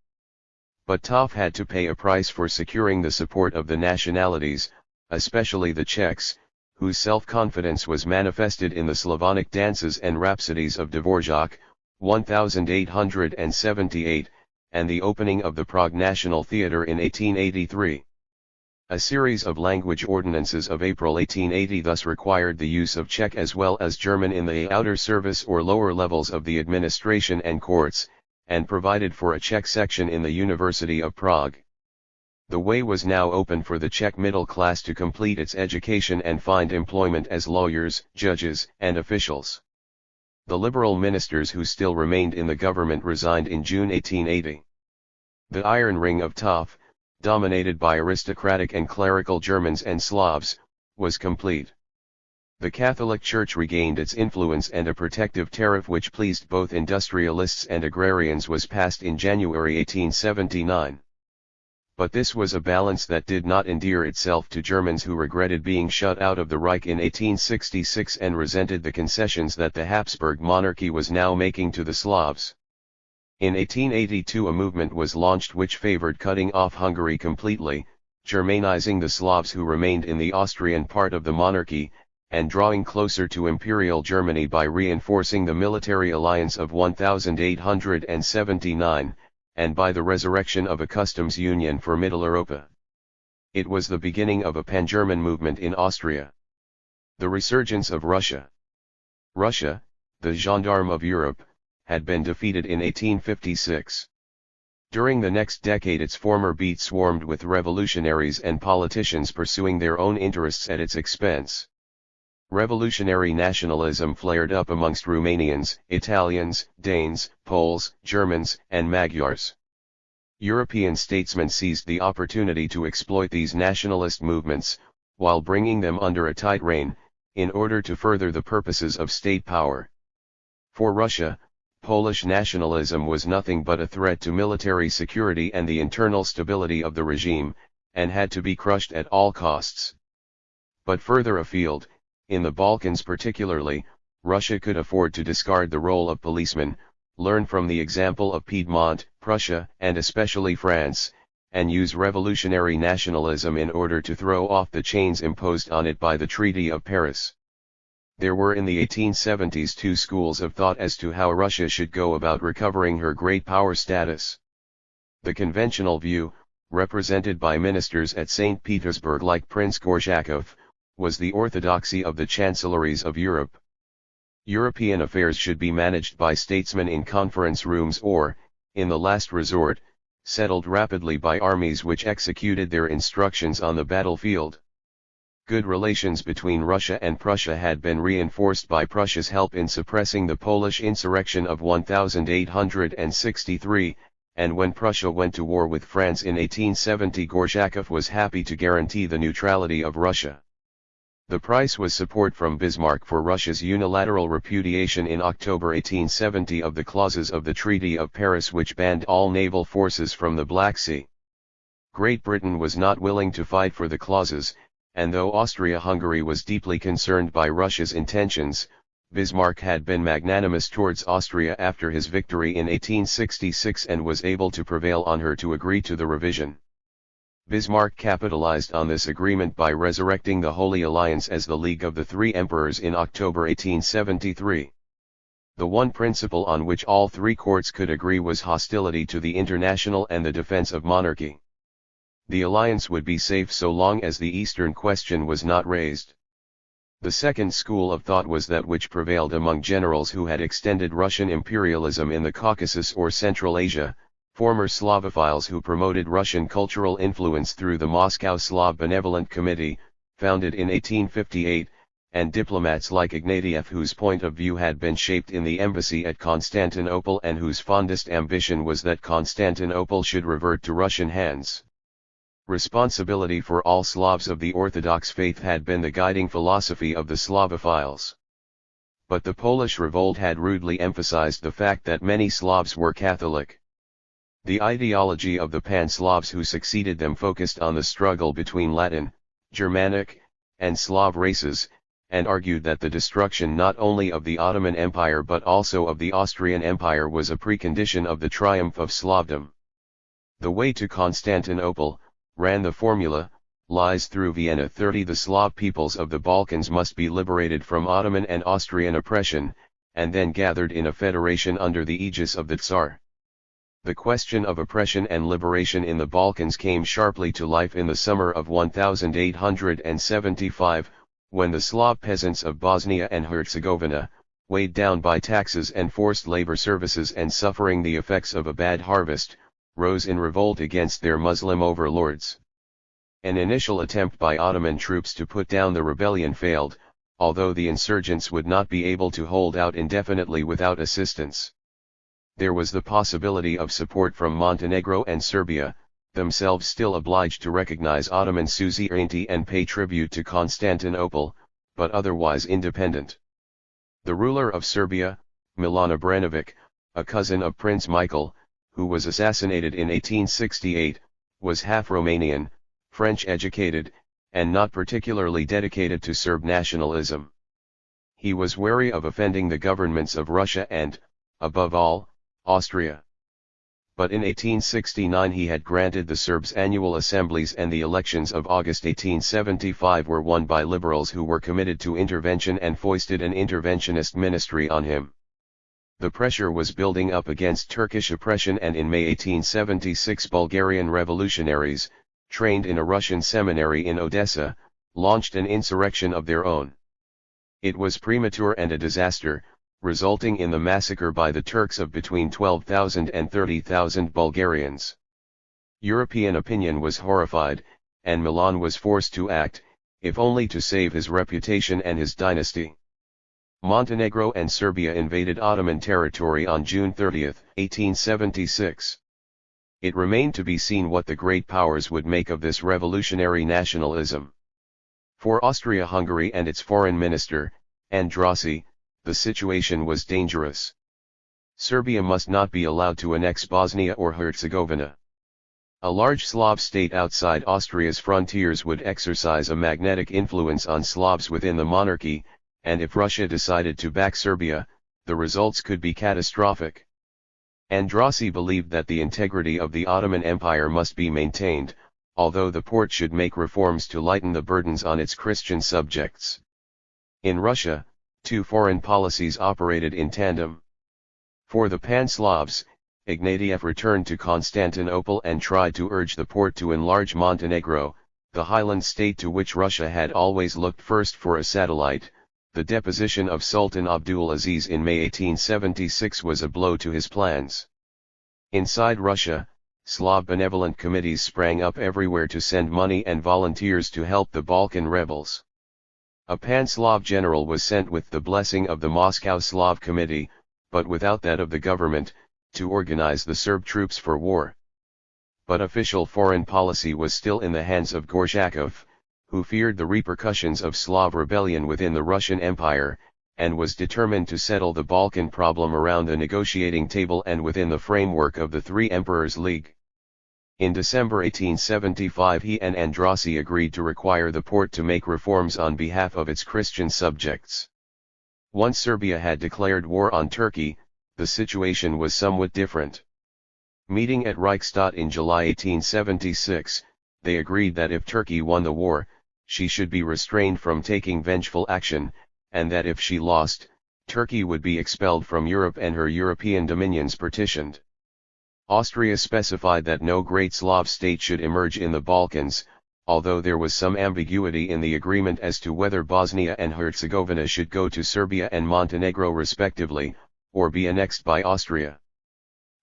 Speaker 1: But Toff had to pay a price for securing the support of the nationalities, especially the Czechs, whose self-confidence was manifested in the Slavonic dances and rhapsodies of Dvorak, 1878, and the opening of the Prague National Theatre in 1883. A series of language ordinances of April 1880 thus required the use of Czech as well as German in the outer service or lower levels of the administration and courts, and provided for a Czech section in the University of Prague. The way was now open for the Czech middle class to complete its education and find employment as lawyers, judges, and officials. The liberal ministers who still remained in the government resigned in June 1880. The iron ring of Toff, dominated by aristocratic and clerical Germans and Slavs, was complete. The Catholic Church regained its influence, and a protective tariff which pleased both industrialists and agrarians was passed in January 1879. But this was a balance that did not endear itself to Germans who regretted being shut out of the Reich in 1866 and resented the concessions that the Habsburg monarchy was now making to the Slavs. In 1882 a movement was launched which favored cutting off Hungary completely, Germanizing the Slavs who remained in the Austrian part of the monarchy, and drawing closer to Imperial Germany by reinforcing the military alliance of 1879, and by the resurrection of a customs union for Middle Europa. It was the beginning of a pan-German movement in Austria. The resurgence of Russia. Russia, the gendarme of Europe, had been defeated in 1856. During the next decade its former beat swarmed with revolutionaries and politicians pursuing their own interests at its expense. Revolutionary nationalism flared up amongst Romanians, Italians, Danes, Poles, Germans, and Magyars. European statesmen seized the opportunity to exploit these nationalist movements, while bringing them under a tight rein, in order to further the purposes of state power. For Russia, Polish nationalism was nothing but a threat to military security and the internal stability of the regime, and had to be crushed at all costs. But further afield, in the Balkans particularly, Russia could afford to discard the role of policeman, learn from the example of Piedmont, Prussia, and especially France, and use revolutionary nationalism in order to throw off the chains imposed on it by the Treaty of Paris. There were in the 1870s two schools of thought as to how Russia should go about recovering her great power status. The conventional view, represented by ministers at St. Petersburg like Prince Gorshakov, was the orthodoxy of the chancelleries of Europe. European affairs should be managed by statesmen in conference rooms or, in the last resort, settled rapidly by armies which executed their instructions on the battlefield. Good relations between Russia and Prussia had been reinforced by Prussia's help in suppressing the Polish insurrection of 1863, and when Prussia went to war with France in 1870, Gorshakov was happy to guarantee the neutrality of Russia. The price was support from Bismarck for Russia's unilateral repudiation in October 1870 of the clauses of the Treaty of Paris which banned all naval forces from the Black Sea. Great Britain was not willing to fight for the clauses, and though Austria-Hungary was deeply concerned by Russia's intentions, Bismarck had been magnanimous towards Austria after his victory in 1866 and was able to prevail on her to agree to the revision. Bismarck capitalized on this agreement by resurrecting the Holy Alliance as the League of the Three Emperors in October 1873. The one principle on which all three courts could agree was hostility to the international and the defense of monarchy. The alliance would be safe so long as the Eastern question was not raised. The second school of thought was that which prevailed among generals who had extended Russian imperialism in the Caucasus or Central Asia, former Slavophiles who promoted Russian cultural influence through the Moscow Slav Benevolent Committee, founded in 1858, and diplomats like Ignatieff whose point of view had been shaped in the embassy at Constantinople and whose fondest ambition was that Constantinople should revert to Russian hands. Responsibility for all Slavs of the Orthodox faith had been the guiding philosophy of the Slavophiles. But the Polish revolt had rudely emphasized the fact that many Slavs were Catholic. The ideology of the Pan-Slavs who succeeded them focused on the struggle between Latin, Germanic, and Slav races, and argued that the destruction not only of the Ottoman Empire but also of the Austrian Empire was a precondition of the triumph of Slavdom. The way to Constantinople, ran the formula, lies through Vienna. 30 The Slav peoples of the Balkans must be liberated from Ottoman and Austrian oppression, and then gathered in a federation under the aegis of the Tsar. The question of oppression and liberation in the Balkans came sharply to life in the summer of 1875, when the Slav peasants of Bosnia and Herzegovina, weighed down by taxes and forced labor services and suffering the effects of a bad harvest, rose in revolt against their Muslim overlords. An initial attempt by Ottoman troops to put down the rebellion failed, although the insurgents would not be able to hold out indefinitely without assistance. There was the possibility of support from Montenegro and Serbia, themselves still obliged to recognize Ottoman suzerainty and pay tribute to Constantinople, but otherwise independent. The ruler of Serbia, Milan Obrenović, a cousin of Prince Michael, who was assassinated in 1868, was half Romanian, French educated, and not particularly dedicated to Serb nationalism. He was wary of offending the governments of Russia and, above all, Austria. But in 1869 he had granted the Serbs annual assemblies and the elections of August 1875 were won by liberals who were committed to intervention and foisted an interventionist ministry on him. The pressure was building up against Turkish oppression, and in May 1876 Bulgarian revolutionaries, trained in a Russian seminary in Odessa, launched an insurrection of their own. It was premature and a disaster, resulting in the massacre by the Turks of between 12,000 and 30,000 Bulgarians. European opinion was horrified, and Milan was forced to act, if only to save his reputation and his dynasty. Montenegro and Serbia invaded Ottoman territory on June 30, 1876. It remained to be seen what the great powers would make of this revolutionary nationalism. For Austria-Hungary and its foreign minister, Andrassy, the situation was dangerous. Serbia must not be allowed to annex Bosnia or Herzegovina. A large Slav state outside Austria's frontiers would exercise a magnetic influence on Slavs within the monarchy, and if Russia decided to back Serbia, the results could be catastrophic. Andrassy believed that the integrity of the Ottoman Empire must be maintained, although the Porte should make reforms to lighten the burdens on its Christian subjects. In Russia, two foreign policies operated in tandem. For the Pan-Slavs, Ignatieff returned to Constantinople and tried to urge the Porte to enlarge Montenegro, the highland state to which Russia had always looked first for a satellite. The deposition of Sultan Abdul Aziz in May 1876 was a blow to his plans. Inside Russia, Slav benevolent committees sprang up everywhere to send money and volunteers to help the Balkan rebels. A Pan-Slav general was sent with the blessing of the Moscow Slav Committee, but without that of the government, to organize the Serb troops for war. But official foreign policy was still in the hands of Gorshakov, who feared the repercussions of Slav rebellion within the Russian Empire, and was determined to settle the Balkan problem around the negotiating table and within the framework of the Three Emperors League. In December 1875 he and Andrassy agreed to require the Porte to make reforms on behalf of its Christian subjects. Once Serbia had declared war on Turkey, the situation was somewhat different. Meeting at Reichstadt in July 1876, they agreed that if Turkey won the war, she should be restrained from taking vengeful action, and that if she lost, Turkey would be expelled from Europe and her European dominions partitioned. Austria specified that no great Slav state should emerge in the Balkans, although there was some ambiguity in the agreement as to whether Bosnia and Herzegovina should go to Serbia and Montenegro respectively, or be annexed by Austria.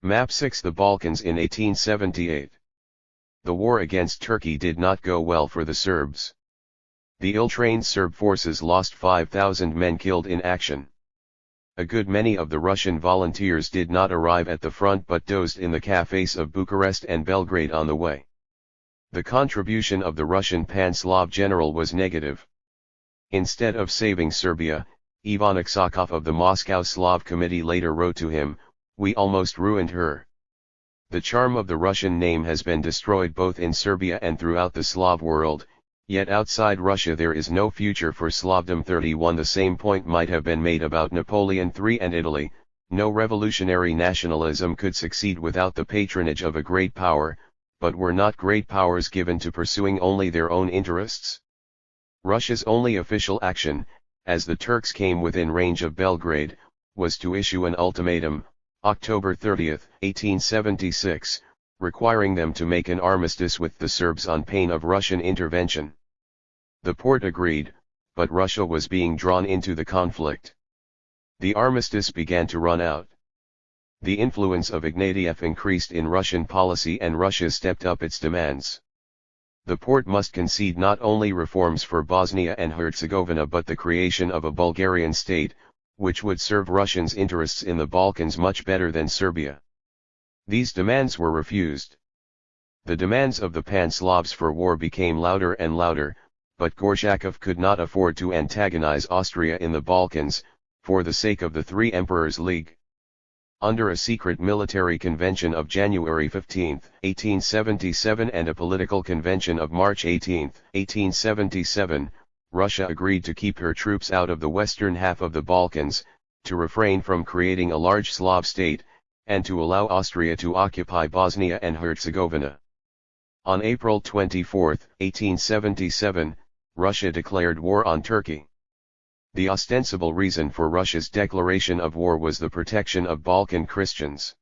Speaker 1: Map 6 The Balkans in 1878. The war against Turkey did not go well for the Serbs. The ill-trained Serb forces lost 5,000 men killed in action. A good many of the Russian volunteers did not arrive at the front but dozed in the cafes of Bucharest and Belgrade on the way. The contribution of the Russian Pan-Slav general was negative. Instead of saving Serbia, Ivan Aksakov of the Moscow Slav Committee later wrote to him, "We almost ruined her. The charm of the Russian name has been destroyed both in Serbia and throughout the Slav world, yet outside Russia there is no future for Slavdom." 31 The same point might have been made about Napoleon III and Italy. No revolutionary nationalism could succeed without the patronage of a great power, but were not great powers given to pursuing only their own interests? Russia's only official action, as the Turks came within range of Belgrade, was to issue an ultimatum, October 30, 1876, requiring them to make an armistice with the Serbs on pain of Russian intervention. The Porte agreed, but Russia was being drawn into the conflict. The armistice began to run out. The influence of Ignatieff increased in Russian policy and Russia stepped up its demands. The Porte must concede not only reforms for Bosnia and Herzegovina but the creation of a Bulgarian state, which would serve Russians' interests in the Balkans much better than Serbia. These demands were refused. The demands of the Pan-Slavs for war became louder and louder, but Gorshakov could not afford to antagonize Austria in the Balkans, for the sake of the Three Emperors League. Under a secret military convention of January 15, 1877 and a political convention of March 18, 1877, Russia agreed to keep her troops out of the western half of the Balkans, to refrain from creating a large Slav state, and to allow Austria to occupy Bosnia and Herzegovina. On April 24, 1877, Russia declared war on Turkey. The ostensible reason for Russia's declaration of war was the protection of Balkan Christians.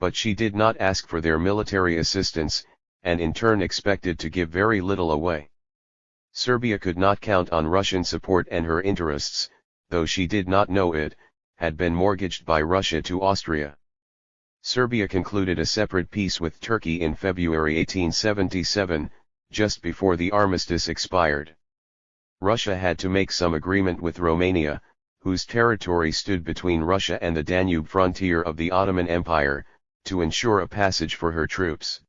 Speaker 1: But she did not ask for their military assistance, and in turn expected to give very little away. Serbia could not count on Russian support and her interests, though she did not know it, had been mortgaged by Russia to Austria. Serbia concluded a separate peace with Turkey in February 1877, just before the armistice expired. Russia had to make some agreement with Romania, whose territory stood between Russia and the Danube frontier of the Ottoman Empire, to ensure a passage for her troops.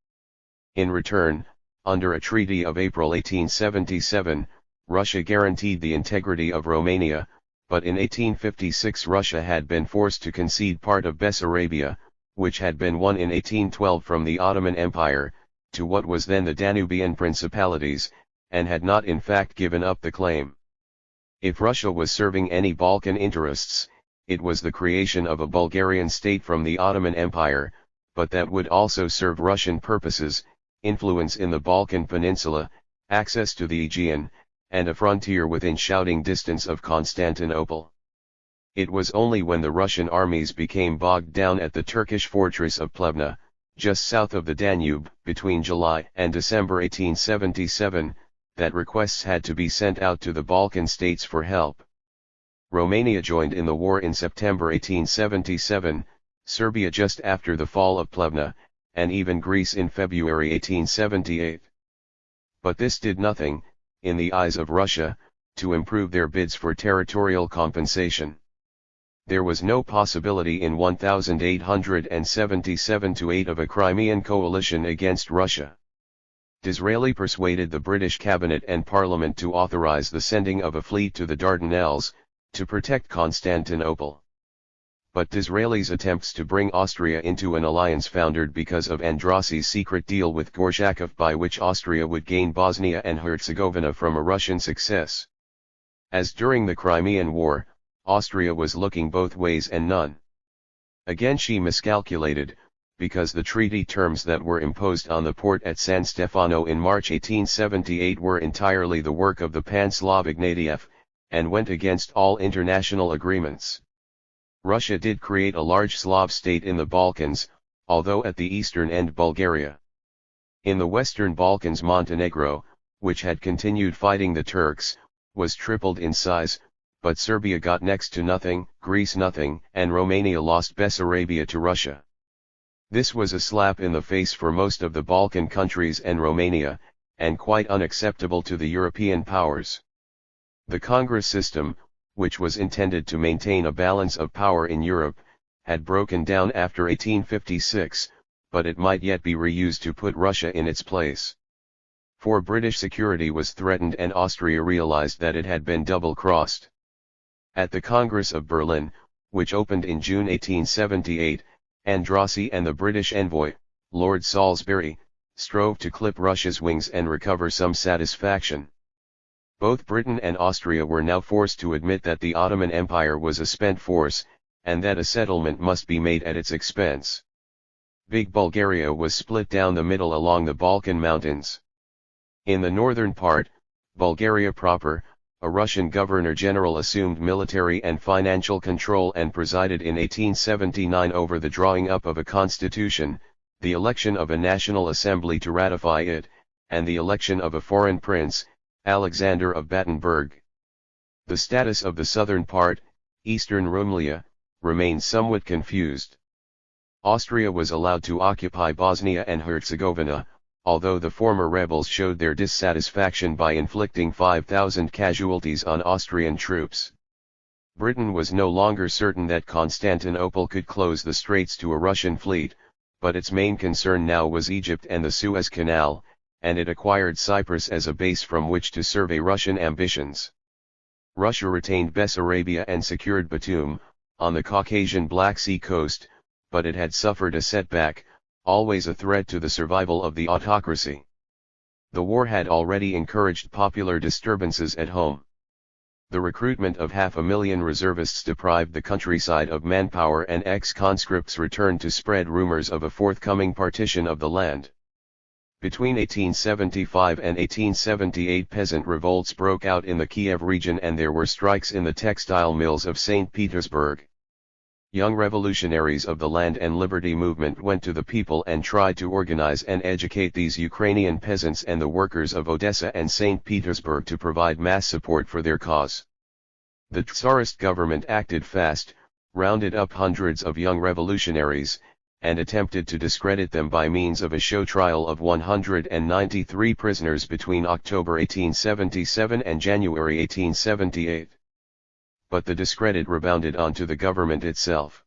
Speaker 1: In return, under a treaty of April 1877, Russia guaranteed the integrity of Romania, but in 1856 Russia had been forced to concede part of Bessarabia, which had been won in 1812 from the Ottoman Empire, to what was then the Danubian principalities, and had not in fact given up the claim. If Russia was serving any Balkan interests, it was the creation of a Bulgarian state from the Ottoman Empire, but that would also serve Russian purposes, influence in the Balkan Peninsula, access to the Aegean, and a frontier within shouting distance of Constantinople. It was only when the Russian armies became bogged down at the Turkish fortress of Plevna, just south of the Danube, between July and December 1877, that requests had to be sent out to the Balkan states for help. Romania joined in the war in September 1877, Serbia just after the fall of Plevna, and even Greece in February 1878. But this did nothing, in the eyes of Russia, to improve their bids for territorial compensation. There was no possibility in 1877 to 8 of a Crimean coalition against Russia. Disraeli persuaded the British cabinet and parliament to authorize the sending of a fleet to the Dardanelles, to protect Constantinople. But Disraeli's attempts to bring Austria into an alliance foundered because of Andrassi's secret deal with Gorshakov by which Austria would gain Bosnia and Herzegovina from a Russian success. As during the Crimean War, Austria was looking both ways and none. Again she miscalculated, because the treaty terms that were imposed on the port at San Stefano in March 1878 were entirely the work of the Pan-Slavic Natif, and went against all international agreements. Russia did create a large Slav state in the Balkans, although at the eastern end Bulgaria. In the Western Balkans Montenegro, which had continued fighting the Turks, was tripled in size, but Serbia got next to nothing, Greece nothing, and Romania lost Bessarabia to Russia. This was a slap in the face for most of the Balkan countries and Romania, and quite unacceptable to the European powers. The Congress system, which was intended to maintain a balance of power in Europe, had broken down after 1856, but it might yet be reused to put Russia in its place. For British security was threatened and Austria realized that it had been double-crossed. At the Congress of Berlin, which opened in June 1878, Andrassy and the British envoy, Lord Salisbury, strove to clip Russia's wings and recover some satisfaction. Both Britain and Austria were now forced to admit that the Ottoman Empire was a spent force, and that a settlement must be made at its expense. Big Bulgaria was split down the middle along the Balkan Mountains. In the northern part, Bulgaria proper, a Russian governor-general assumed military and financial control and presided in 1879 over the drawing up of a constitution, the election of a national assembly to ratify it, and the election of a foreign prince, Alexander of Battenberg. The status of the southern part, eastern Rumelia, remained somewhat confused. Austria was allowed to occupy Bosnia and Herzegovina, although the former rebels showed their dissatisfaction by inflicting 5,000 casualties on Austrian troops. Britain was no longer certain that Constantinople could close the straits to a Russian fleet, but its main concern now was Egypt and the Suez Canal, and it acquired Cyprus as a base from which to survey Russian ambitions. Russia retained Bessarabia and secured Batum, on the Caucasian Black Sea coast, but it had suffered a setback, always a threat to the survival of the autocracy. The war had already encouraged popular disturbances at home. The recruitment of 500,000 reservists deprived the countryside of manpower, and ex-conscripts returned to spread rumors of a forthcoming partition of the land. Between 1875 and 1878 peasant revolts broke out in the Kiev region and there were strikes in the textile mills of St. Petersburg. Young revolutionaries of the Land and Liberty movement went to the people and tried to organize and educate these Ukrainian peasants and the workers of Odessa and St. Petersburg to provide mass support for their cause. The Tsarist government acted fast, rounded up hundreds of young revolutionaries, and attempted to discredit them by means of a show trial of 193 prisoners between October 1877 and January 1878. But the discredit rebounded onto the government itself.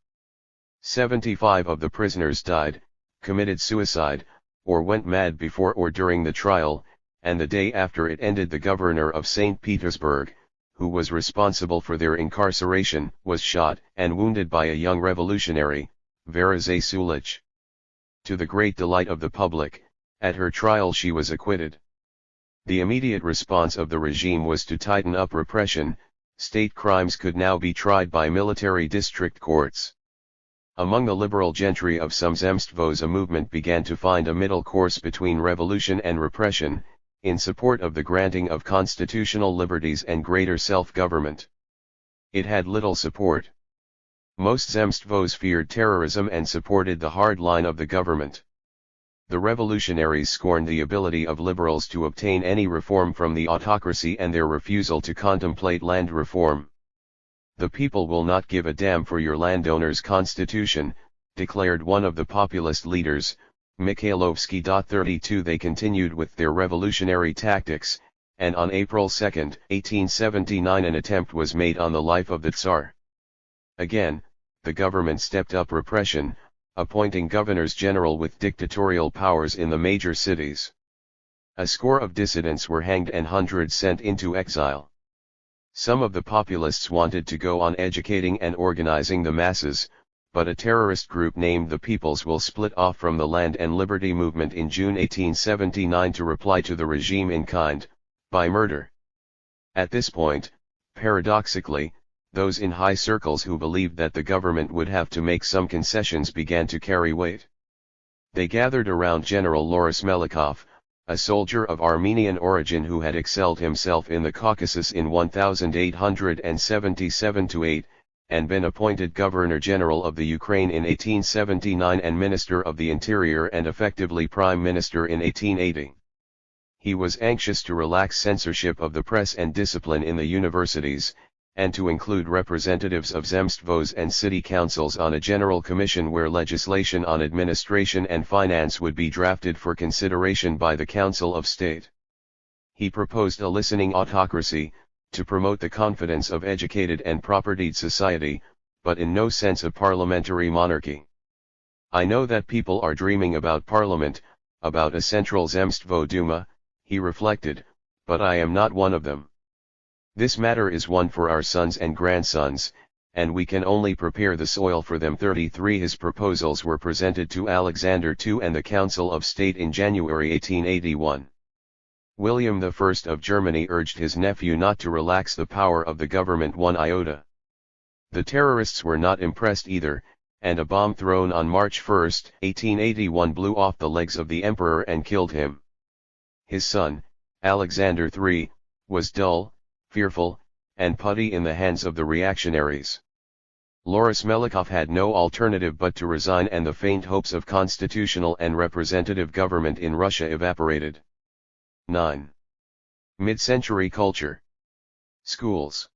Speaker 1: 75 of the prisoners died, committed suicide, or went mad before or during the trial, and the day after it ended the governor of St. Petersburg, who was responsible for their incarceration, was shot and wounded by a young revolutionary, Vera Zasulich. To the great delight of the public, at her trial she was acquitted. The immediate response of the regime was to tighten up repression. State crimes could now be tried by military district courts. Among the liberal gentry of some Zemstvos a movement began to find a middle course between revolution and repression, in support of the granting of constitutional liberties and greater self-government. It had little support. Most Zemstvos feared terrorism and supported the hard line of the government. The revolutionaries scorned the ability of liberals to obtain any reform from the autocracy and their refusal to contemplate land reform. "The people will not give a damn for your landowner's constitution," declared one of the populist leaders, Mikhailovsky. 32 They continued with their revolutionary tactics, and on April 2, 1879 an attempt was made on the life of the Tsar. Again, the government stepped up repression, appointing governors-general with dictatorial powers in the major cities. A score of dissidents were hanged and hundreds sent into exile. Some of the populists wanted to go on educating and organizing the masses, but a terrorist group named the People's Will split off from the Land and Liberty movement in June 1879 to reply to the regime in kind, by murder. At this point, paradoxically, those in high circles who believed that the government would have to make some concessions began to carry weight. They gathered around General Loris Melikov, a soldier of Armenian origin who had excelled himself in the Caucasus in 1877-8, and been appointed Governor-General of the Ukraine in 1879 and Minister of the Interior and effectively Prime Minister in 1880. He was anxious to relax censorship of the press and discipline in the universities, and to include representatives of zemstvos and city councils on a general commission where legislation on administration and finance would be drafted for consideration by the Council of State. He proposed a listening autocracy, to promote the confidence of educated and propertied society, but in no sense a parliamentary monarchy. I know that people are dreaming about parliament, about a central Zemstvo Duma, he reflected, but I am not one of them. This matter is one for our sons and grandsons, and we can only prepare the soil for them. 33 His proposals were presented to Alexander II and the Council of State in January 1881. William I of Germany urged his nephew not to relax the power of the government one iota. The terrorists were not impressed either, and a bomb thrown on March 1, 1881 blew off the legs of the emperor and killed him. His son, Alexander III, was dull, fearful, and putty in the hands of the reactionaries. Loris Melikov had no alternative but to resign, and the faint hopes of constitutional and representative government in Russia evaporated. 9. Mid-century culture. Schools.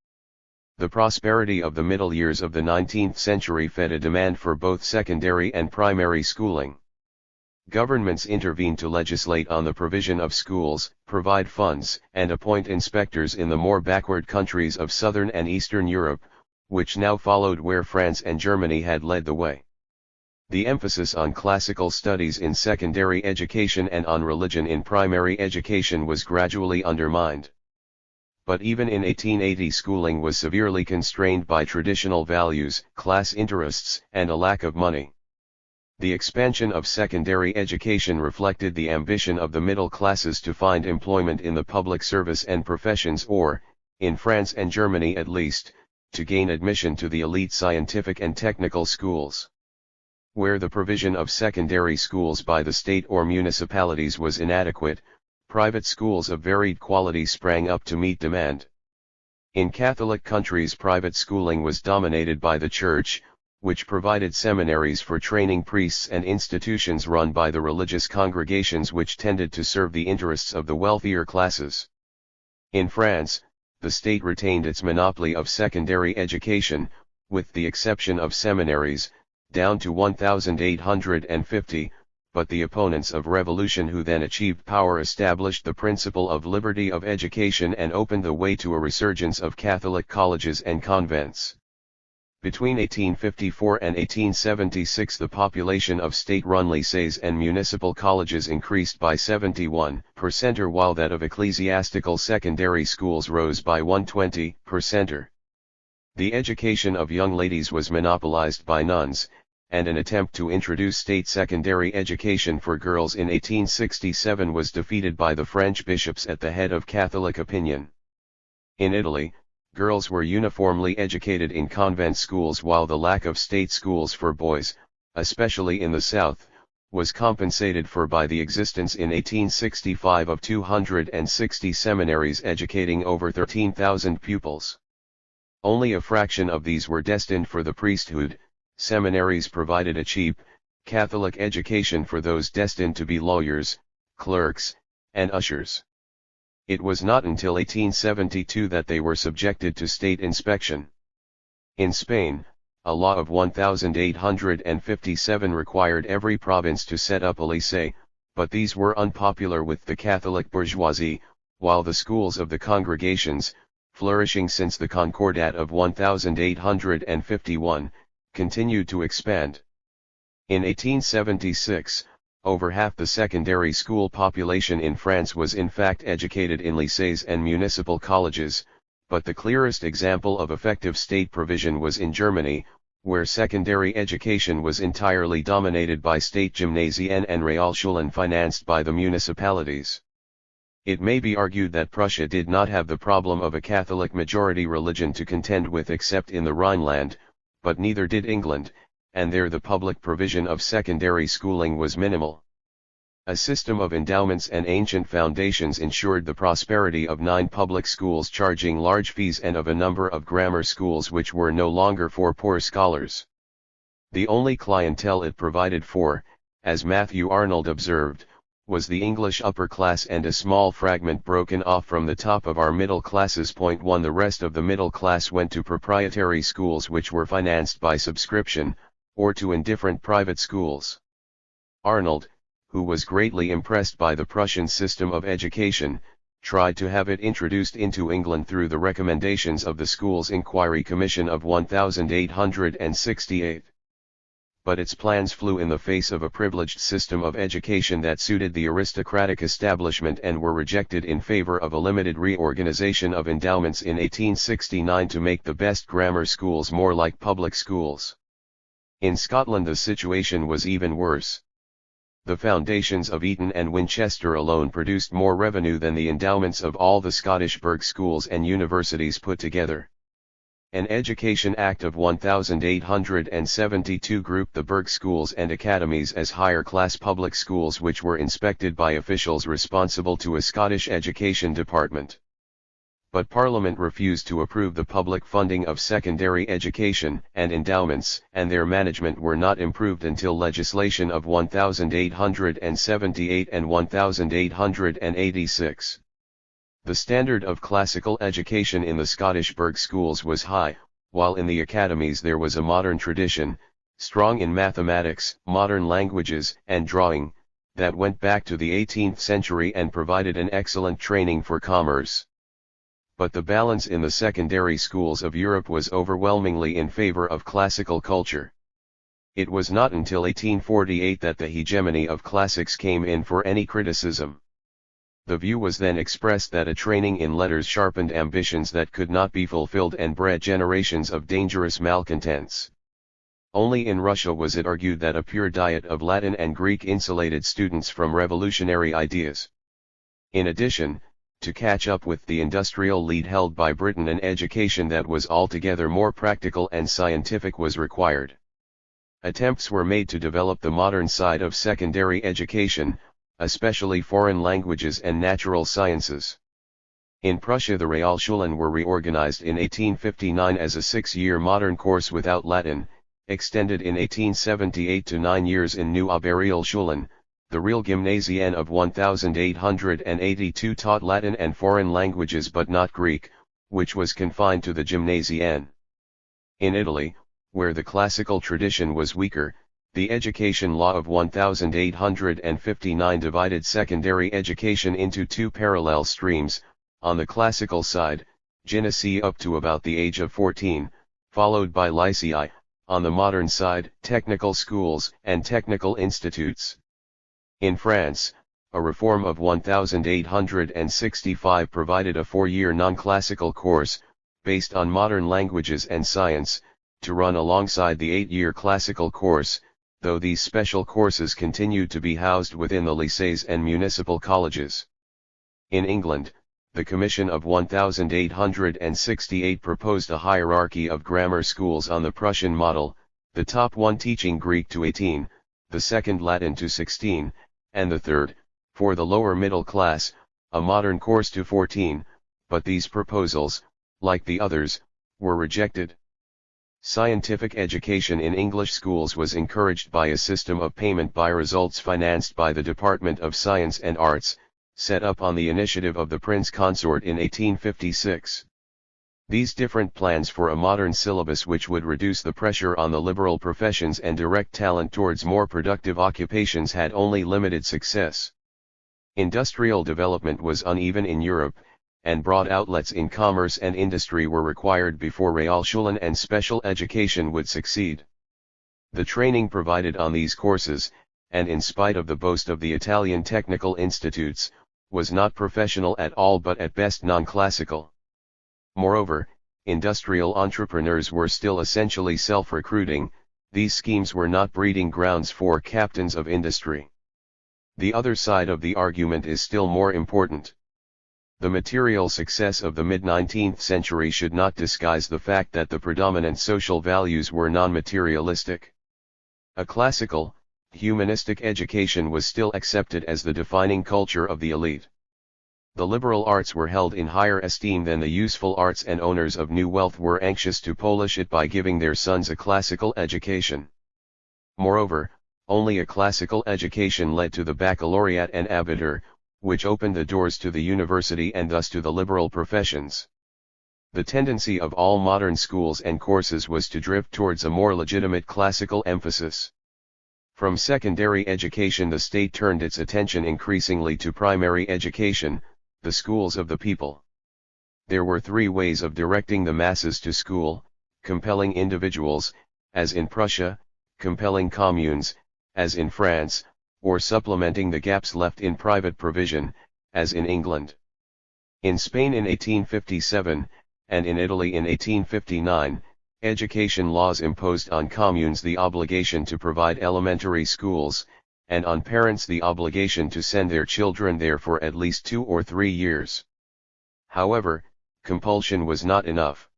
Speaker 1: The prosperity of the middle years of the 19th century fed a demand for both secondary and primary schooling. Governments intervened to legislate on the provision of schools, provide funds, and appoint inspectors in the more backward countries of Southern and Eastern Europe, which now followed where France and Germany had led the way. The emphasis on classical studies in secondary education and on religion in primary education was gradually undermined. But even in 1880 schooling was severely constrained by traditional values, class interests, and a lack of money. The expansion of secondary education reflected the ambition of the middle classes to find employment in the public service and professions, or, in France and Germany at least, to gain admission to the elite scientific and technical schools. Where the provision of secondary schools by the state or municipalities was inadequate, private schools of varied quality sprang up to meet demand. In Catholic countries, private schooling was dominated by the Church, which provided seminaries for training priests and institutions run by the religious congregations which tended to serve the interests of the wealthier classes. In France, the state retained its monopoly of secondary education, with the exception of seminaries, down to 1850, but the opponents of revolution who then achieved power established the principle of liberty of education and opened the way to a resurgence of Catholic colleges and convents. Between 1854 and 1876 the population of state-run lycées and municipal colleges increased by 71%, while that of ecclesiastical secondary schools rose by 120%. The education of young ladies was monopolized by nuns, and an attempt to introduce state secondary education for girls in 1867 was defeated by the French bishops at the head of Catholic opinion. In Italy, girls were uniformly educated in convent schools, while the lack of state schools for boys, especially in the south, was compensated for by the existence in 1865 of 260 seminaries educating over 13,000 pupils. Only a fraction of these were destined for the priesthood. Seminaries provided a cheap, Catholic education for those destined to be lawyers, clerks, and ushers. It was not until 1872 that they were subjected to state inspection. In Spain, a law of 1857 required every province to set up a lycée, but these were unpopular with the Catholic bourgeoisie, while the schools of the congregations, flourishing since the Concordat of 1851, continued to expand. In 1876, over half the secondary school population in France was in fact educated in lycées and municipal colleges, but the clearest example of effective state provision was in Germany, where secondary education was entirely dominated by state gymnasien and Realschulen financed by the municipalities. It may be argued that Prussia did not have the problem of a Catholic majority religion to contend with except in the Rhineland, but neither did England, and there the public provision of secondary schooling was minimal. A system of endowments and ancient foundations ensured the prosperity of 9 public schools charging large fees and of a number of grammar schools which were no longer for poor scholars. The only clientele it provided for, as Matthew Arnold observed, was the English upper class and a small fragment broken off from the top of our middle classes. 1 The rest of the middle class went to proprietary schools which were financed by subscription, or to indifferent private schools. Arnold, who was greatly impressed by the Prussian system of education, tried to have it introduced into England through the recommendations of the Schools Inquiry Commission of 1868. But its plans flew in the face of a privileged system of education that suited the aristocratic establishment and were rejected in favor of a limited reorganization of endowments in 1869 to make the best grammar schools more like public schools. In Scotland the situation was even worse. The foundations of Eton and Winchester alone produced more revenue than the endowments of all the Scottish burgh schools and universities put together. An Education Act of 1872 grouped the burgh schools and academies as higher-class public schools which were inspected by officials responsible to a Scottish education department. But Parliament refused to approve the public funding of secondary education and endowments, and their management were not improved until legislation of 1878 and 1886. The standard of classical education in the Scottish burgh schools was high, while in the academies there was a modern tradition, strong in mathematics, modern languages, and drawing, that went back to the 18th century and provided an excellent training for commerce. But the balance in the secondary schools of Europe was overwhelmingly in favor of classical culture. It was not until 1848 that the hegemony of classics came in for any criticism. The view was then expressed that a training in letters sharpened ambitions that could not be fulfilled and bred generations of dangerous malcontents. Only in Russia was it argued that a pure diet of Latin and Greek insulated students from revolutionary ideas. In addition, to catch up with the industrial lead held by Britain, an education that was altogether more practical and scientific was required. Attempts were made to develop the modern side of secondary education, especially foreign languages and natural sciences. In Prussia the Realschulen were reorganized in 1859 as a 6-year modern course without Latin, extended in 1878 to 9 years in New Oberrealschulen. The Realgymnasien of 1882 taught Latin and foreign languages but not Greek, which was confined to the Gymnasien. In Italy, where the classical tradition was weaker, the Education Law of 1859 divided secondary education into 2 parallel streams, on the classical side, gymnasie up to about the age of 14, followed by lycei, on the modern side, technical schools and technical institutes. In France, a reform of 1865 provided a 4-year non-classical course, based on modern languages and science, to run alongside the 8-year classical course, though these special courses continued to be housed within the lycées and municipal colleges. In England, the Commission of 1868 proposed a hierarchy of grammar schools on the Prussian model, the top one teaching Greek to 18, the second Latin to 16, and the third, for the lower middle class, a modern course to 14, but these proposals, like the others, were rejected. Scientific education in English schools was encouraged by a system of payment by results financed by the Department of Science and Arts, set up on the initiative of the Prince Consort in 1856. These different plans for a modern syllabus which would reduce the pressure on the liberal professions and direct talent towards more productive occupations had only limited success. Industrial development was uneven in Europe, and broad outlets in commerce and industry were required before Realschulen and special education would succeed. The training provided on these courses, and in spite of the boast of the Italian technical institutes, was not professional at all but at best non-classical. Moreover, industrial entrepreneurs were still essentially self-recruiting. These schemes were not breeding grounds for captains of industry. The other side of the argument is still more important. The material success of the mid-19th century should not disguise the fact that the predominant social values were non-materialistic. A classical, humanistic education was still accepted as the defining culture of the elite. The liberal arts were held in higher esteem than the useful arts, and owners of new wealth were anxious to polish it by giving their sons a classical education. Moreover, only a classical education led to the baccalaureate and abitur, which opened the doors to the university and thus to the liberal professions. The tendency of all modern schools and courses was to drift towards a more legitimate classical emphasis. From secondary education the state turned its attention increasingly to primary education, the schools of the people. There were three ways of directing the masses to school: compelling individuals, as in Prussia, compelling communes, as in France, or supplementing the gaps left in private provision, as in England. In Spain in 1857, and in Italy in 1859, education laws imposed on communes the obligation to provide elementary schools, and on parents the obligation to send their children there for at least 2 or 3 years. However, compulsion was not enough.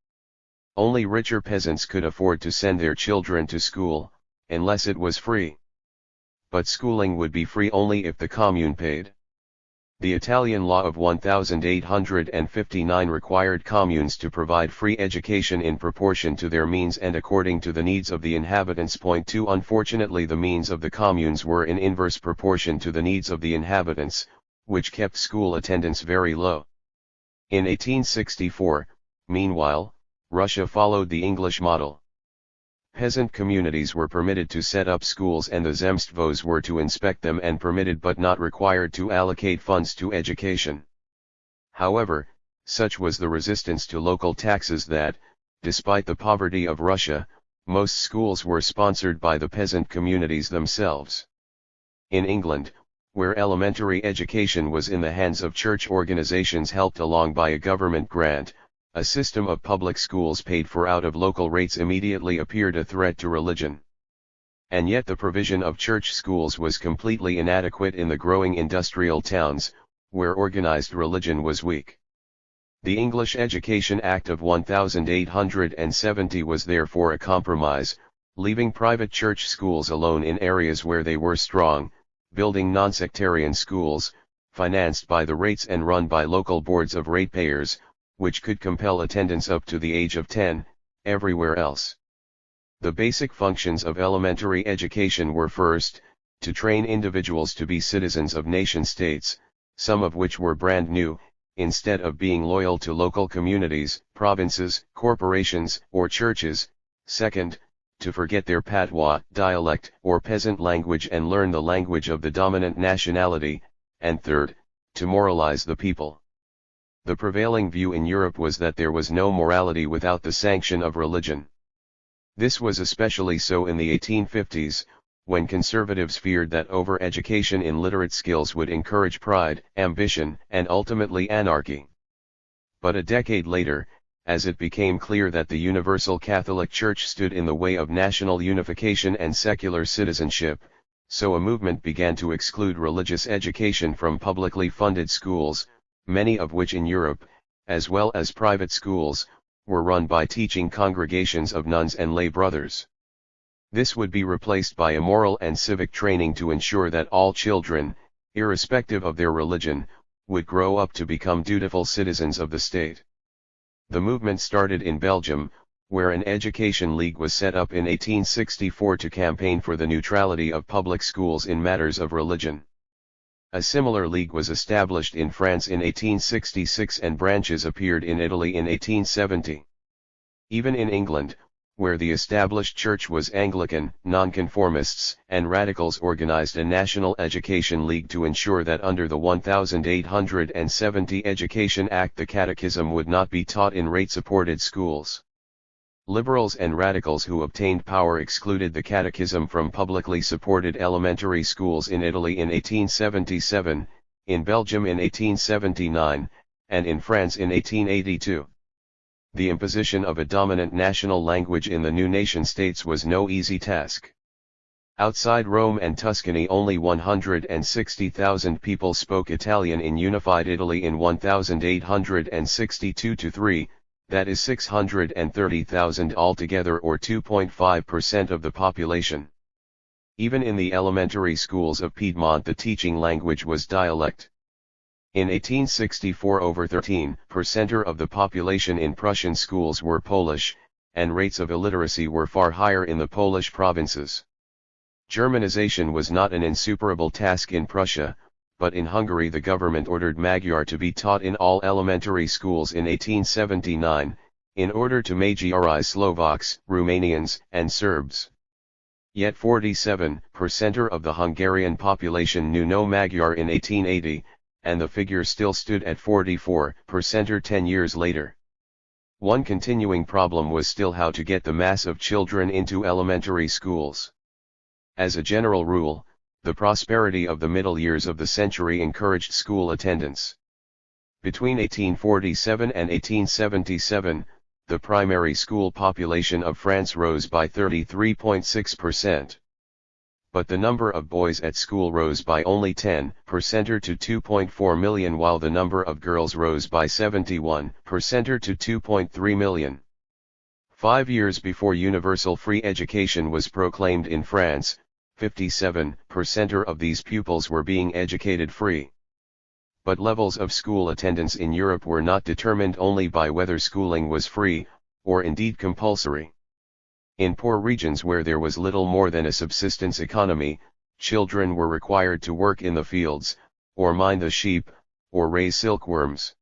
Speaker 1: Only richer peasants could afford to send their children to school, unless it was free. But schooling would be free only if the commune paid. The Italian law of 1859 required communes to provide free education in proportion to their means and according to the needs of the inhabitants. 2 Unfortunately, the means of the communes were in inverse proportion to the needs of the inhabitants, which kept school attendance very low. In 1864, meanwhile, Russia followed the English model. Peasant communities were permitted to set up schools and the zemstvos were to inspect them and permitted but not required to allocate funds to education. However, such was the resistance to local taxes that, despite the poverty of Russia, most schools were sponsored by the peasant communities themselves. In England, where elementary education was in the hands of church organizations helped along by a government grant, a system of public schools paid for out of local rates immediately appeared a threat to religion. And yet the provision of church schools was completely inadequate in the growing industrial towns, where organized religion was weak. The English Education Act of 1870 was therefore a compromise, leaving private church schools alone in areas where they were strong, building non-sectarian schools, financed by the rates and run by local boards of ratepayers, which could compel attendance up to the age of 10, everywhere else. The basic functions of elementary education were first, to train individuals to be citizens of nation-states, some of which were brand new, instead of being loyal to local communities, provinces, corporations, or churches; second, to forget their patois, dialect, or peasant language and learn the language of the dominant nationality; and third, to moralize the people. The prevailing view in Europe was that there was no morality without the sanction of religion. This was especially so in the 1850s, when conservatives feared that over-education in literate skills would encourage pride, ambition, and ultimately anarchy. But a decade later, as it became clear that the Universal Catholic Church stood in the way of national unification and secular citizenship, so a movement began to exclude religious education from publicly funded schools, many of which in Europe, as well as private schools, were run by teaching congregations of nuns and lay brothers. This would be replaced by a moral and civic training to ensure that all children, irrespective of their religion, would grow up to become dutiful citizens of the state. The movement started in Belgium, where an education league was set up in 1864 to campaign for the neutrality of public schools in matters of religion. A similar league was established in France in 1866 and branches appeared in Italy in 1870. Even in England, where the established church was Anglican, nonconformists and radicals organized a national education league to ensure that under the 1870 Education Act the catechism would not be taught in rate-supported schools. Liberals and radicals who obtained power excluded the catechism from publicly supported elementary schools in Italy in 1877, in Belgium in 1879, and in France in 1882. The imposition of a dominant national language in the new nation-states was no easy task. Outside Rome and Tuscany only 160,000 people spoke Italian in unified Italy in 1862-3, that is 630,000 altogether or 2.5% of the population. Even in the elementary schools of Piedmont the teaching language was dialect. In 1864 over 13% of the population in Prussian schools were Polish, and rates of illiteracy were far higher in the Polish provinces. Germanization was not an insuperable task in Prussia, but in Hungary the government ordered Magyar to be taught in all elementary schools in 1879, in order to Magyarize Slovaks, Romanians, and Serbs. Yet 47% of the Hungarian population knew no Magyar in 1880, and the figure still stood at 44% 10 years later. One continuing problem was still how to get the mass of children into elementary schools. As a general rule, the prosperity of the middle years of the century encouraged school attendance. Between 1847 and 1877, the primary school population of France rose by 33.6%. But the number of boys at school rose by only 10% to 2.4 million while the number of girls rose by 71% to 2.3 million. 5 years before universal free education was proclaimed in France, 57% of these pupils were being educated free. But levels of school attendance in Europe were not determined only by whether schooling was free, or indeed compulsory. In poor regions where there was little more than a subsistence economy, children were required to work in the fields, or mind the sheep, or raise silkworms.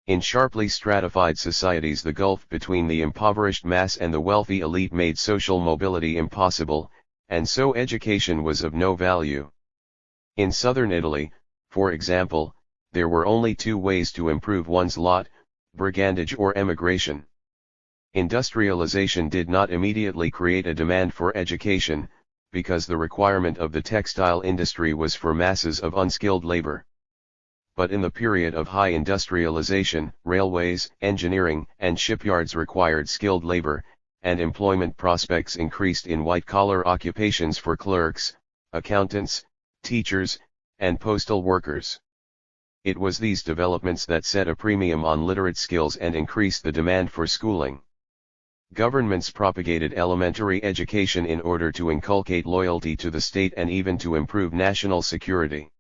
Speaker 1: In sharply stratified societies the gulf between the impoverished mass and the wealthy elite made social mobility impossible, and so education was of no value. In southern Italy, for example, there were only two ways to improve one's lot: brigandage or emigration. Industrialization did not immediately create a demand for education, because the requirement of the textile industry was for masses of unskilled labor. But in the period of high industrialization, railways, engineering, and shipyards required skilled labor, and employment prospects increased in white-collar occupations for clerks, accountants, teachers, and postal workers. It was these developments that set a premium on literate skills and increased the demand for schooling. Governments propagated elementary education in order to inculcate loyalty to the state and even to improve national security.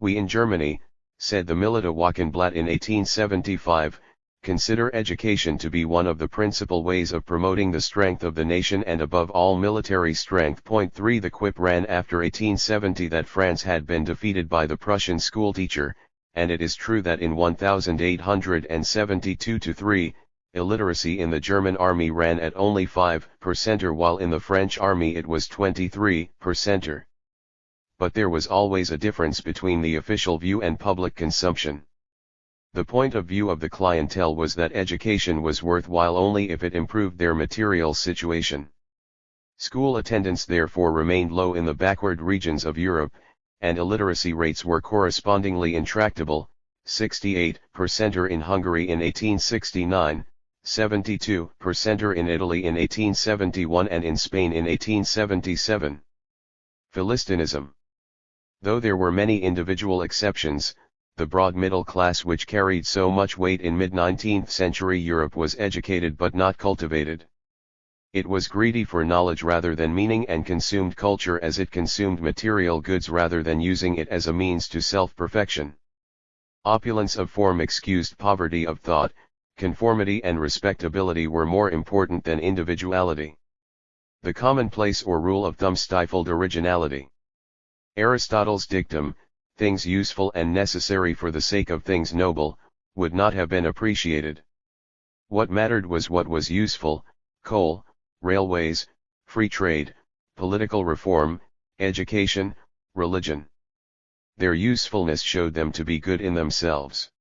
Speaker 1: We in Germany, said the Milita Wochenblatt in 1875, consider education to be one of the principal ways of promoting the strength of the nation and above all military strength. 3 The quip ran after 1870 that France had been defeated by the Prussian schoolteacher, and it is true that in 1872-3, illiteracy in the German army ran at only 5%, while in the French army it was 23%. But there was always a difference between the official view and public consumption. The point of view of the clientele was that education was worthwhile only if it improved their material situation. School attendance therefore remained low in the backward regions of Europe, and illiteracy rates were correspondingly intractable: 68% in Hungary in 1869, 72% in Italy in 1871 and in Spain in 1877. Philistinism. Though there were many individual exceptions, the broad middle class which carried so much weight in mid-19th century Europe was educated but not cultivated. It was greedy for knowledge rather than meaning and consumed culture as it consumed material goods rather than using it as a means to self-perfection. Opulence of form excused poverty of thought, conformity and respectability were more important than individuality. The commonplace or rule of thumb stifled originality. Aristotle's dictum, "Things useful and necessary for the sake of things noble," would not have been appreciated. What mattered was what was useful: coal, railways, free trade, political reform, education, religion. Their usefulness showed them to be good in themselves.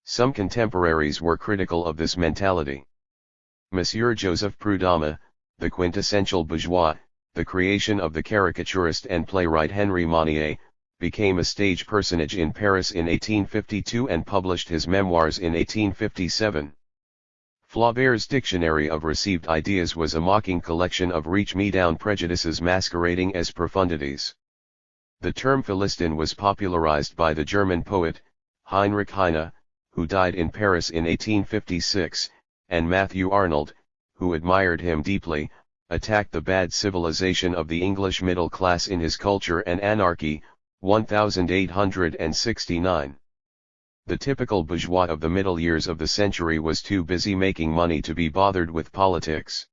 Speaker 1: Some contemporaries were critical of this mentality. Monsieur Joseph Prudhomme, the quintessential bourgeois, the creation of the caricaturist and playwright Henri Monnier, became a stage personage in Paris in 1852 and published his memoirs in 1857. Flaubert's Dictionary of Received Ideas was a mocking collection of reach-me-down prejudices masquerading as profundities. The term Philistine was popularized by the German poet, Heinrich Heine, who died in Paris in 1856, and Matthew Arnold, who admired him deeply, attacked the bad civilization of the English middle class in his Culture and Anarchy, 1869. The typical bourgeois of the middle years of the century was too busy making money to be bothered with politics.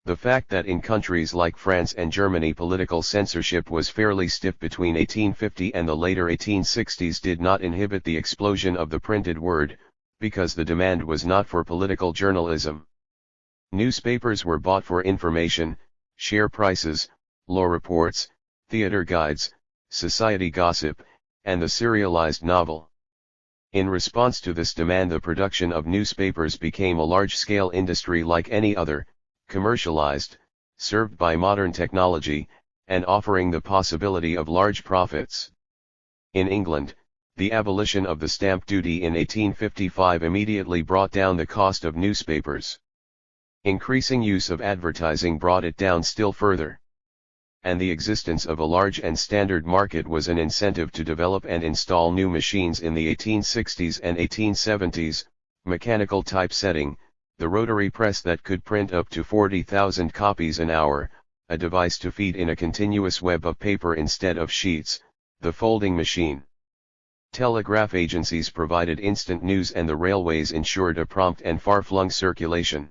Speaker 1: The fact that in countries like France and Germany political censorship was fairly stiff between 1850 and the later 1860s did not inhibit the explosion of the printed word, because the demand was not for political journalism. Newspapers were bought for information, share prices, law reports, theater guides, society gossip, and the serialized novel. In response to this demand, the production of newspapers became a large-scale industry like any other, commercialized, served by modern technology, and offering the possibility of large profits. In England, the abolition of the stamp duty in 1855 immediately brought down the cost of newspapers. Increasing use of advertising brought it down still further. And the existence of a large and standard market was an incentive to develop and install new machines in the 1860s and 1870s, mechanical typesetting, the rotary press that could print up to 40,000 copies an hour, a device to feed in a continuous web of paper instead of sheets, the folding machine. Telegraph agencies provided instant news and the railways ensured a prompt and far-flung circulation.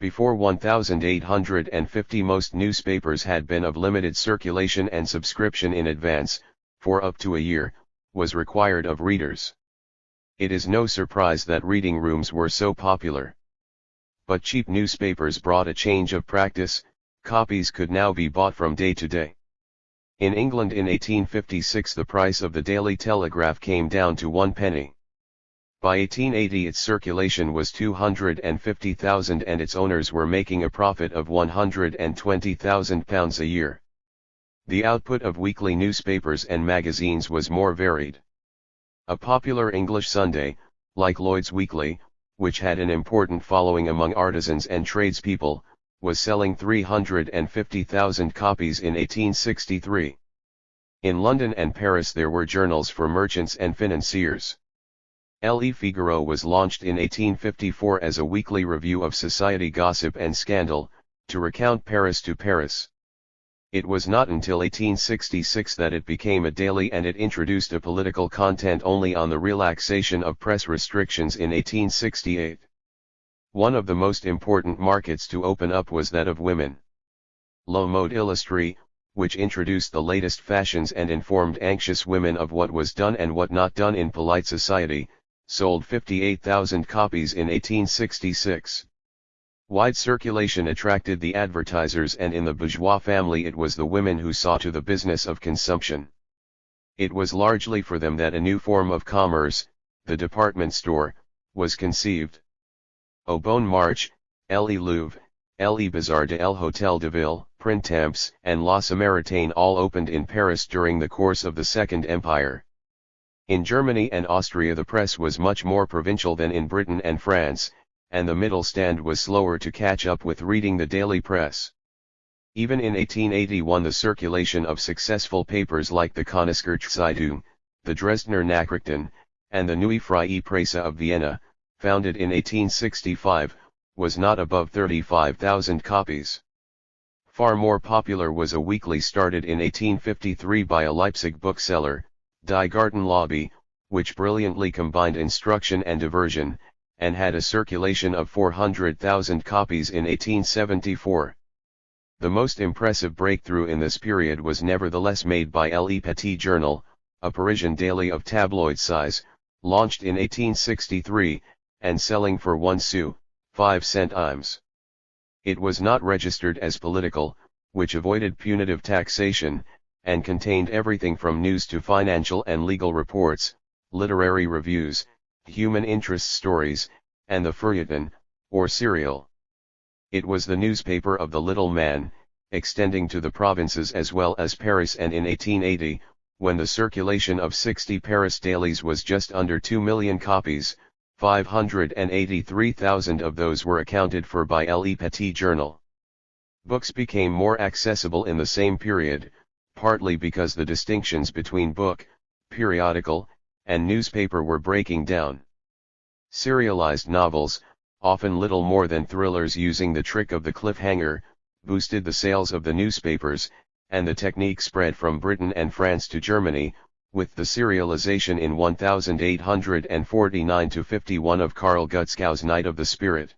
Speaker 1: Before 1850 most newspapers had been of limited circulation and subscription in advance, for up to a year, was required of readers. It is no surprise that reading rooms were so popular. But cheap newspapers brought a change of practice, copies could now be bought from day to day. In England in 1856 the price of the Daily Telegraph came down to 1 penny. By 1880 its circulation was 250,000 and its owners were making a profit of £120,000 a year. The output of weekly newspapers and magazines was more varied. A popular English Sunday, like Lloyd's Weekly, which had an important following among artisans and tradespeople, was selling 350,000 copies in 1863. In London and Paris there were journals for merchants and financiers. Le Figaro was launched in 1854 as a weekly review of society gossip and scandal, to recount Paris to Paris. It was not until 1866 that it became a daily, and it introduced a political content only on the relaxation of press restrictions in 1868. One of the most important markets to open up was that of women. La Mode Illustrée, which introduced the latest fashions and informed anxious women of what was done and what not done in polite society, sold 58,000 copies in 1866. Wide circulation attracted the advertisers, and in the bourgeois family it was the women who saw to the business of consumption. It was largely for them that a new form of commerce, the department store, was conceived. Au Bon Marché, Le Louvre, Le Bazar de l'Hôtel de Ville, Printemps, and La Samaritaine all opened in Paris during the course of the Second Empire. In Germany and Austria the press was much more provincial than in Britain and France, and the middle stand was slower to catch up with reading the daily press. Even in 1881 the circulation of successful papers like the Königliche Zeitung, the Dresdner Nachrichten, and the Neue Freie Presse of Vienna, founded in 1865, was not above 35,000 copies. Far more popular was a weekly started in 1853 by a Leipzig bookseller, Die Gartenlobby, which brilliantly combined instruction and diversion, and had a circulation of 400,000 copies in 1874. The most impressive breakthrough in this period was nevertheless made by Le Petit Journal, a Parisian daily of tabloid size, launched in 1863, and selling for 1 sou, 5 centimes. It was not registered as political, which avoided punitive taxation, and contained everything from news to financial and legal reports, literary reviews, human interest stories, and the feuilleton, or serial. It was the newspaper of the little man, extending to the provinces as well as Paris, and in 1880, when the circulation of 60 Paris dailies was just under 2 million copies, 583,000 of those were accounted for by Le Petit Journal. Books became more accessible in the same period, partly because the distinctions between book, periodical, and newspaper were breaking down. Serialized novels, often little more than thrillers using the trick of the cliffhanger, boosted the sales of the newspapers, and the technique spread from Britain and France to Germany, with the serialization in 1849-51 of Karl Gutzkau's Night of the Spirit.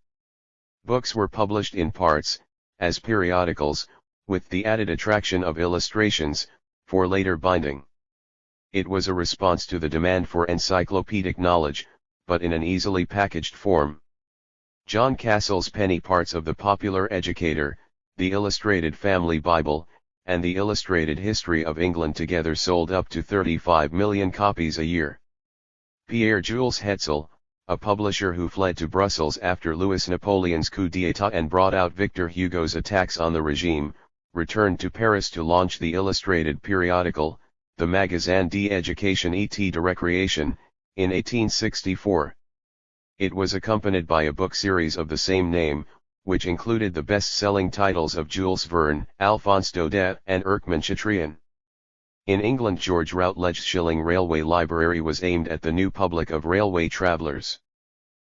Speaker 1: Books were published in parts, as periodicals, with the added attraction of illustrations, for later binding. It was a response to the demand for encyclopedic knowledge, but in an easily packaged form. John Cassell's Penny Parts of the Popular Educator, the Illustrated Family Bible, and the Illustrated History of England together sold up to 35 million copies a year. Pierre-Jules Hetzel, a publisher who fled to Brussels after Louis Napoleon's coup d'état and brought out Victor Hugo's attacks on the regime, returned to Paris to launch the illustrated periodical, the Magasin d'Éducation et de Récréation, in 1864. It was accompanied by a book series of the same name, which included the best-selling titles of Jules Verne, Alphonse Daudet, and Erckmann Chatrian. In England, George Routledge's Shilling Railway Library was aimed at the new public of railway travellers.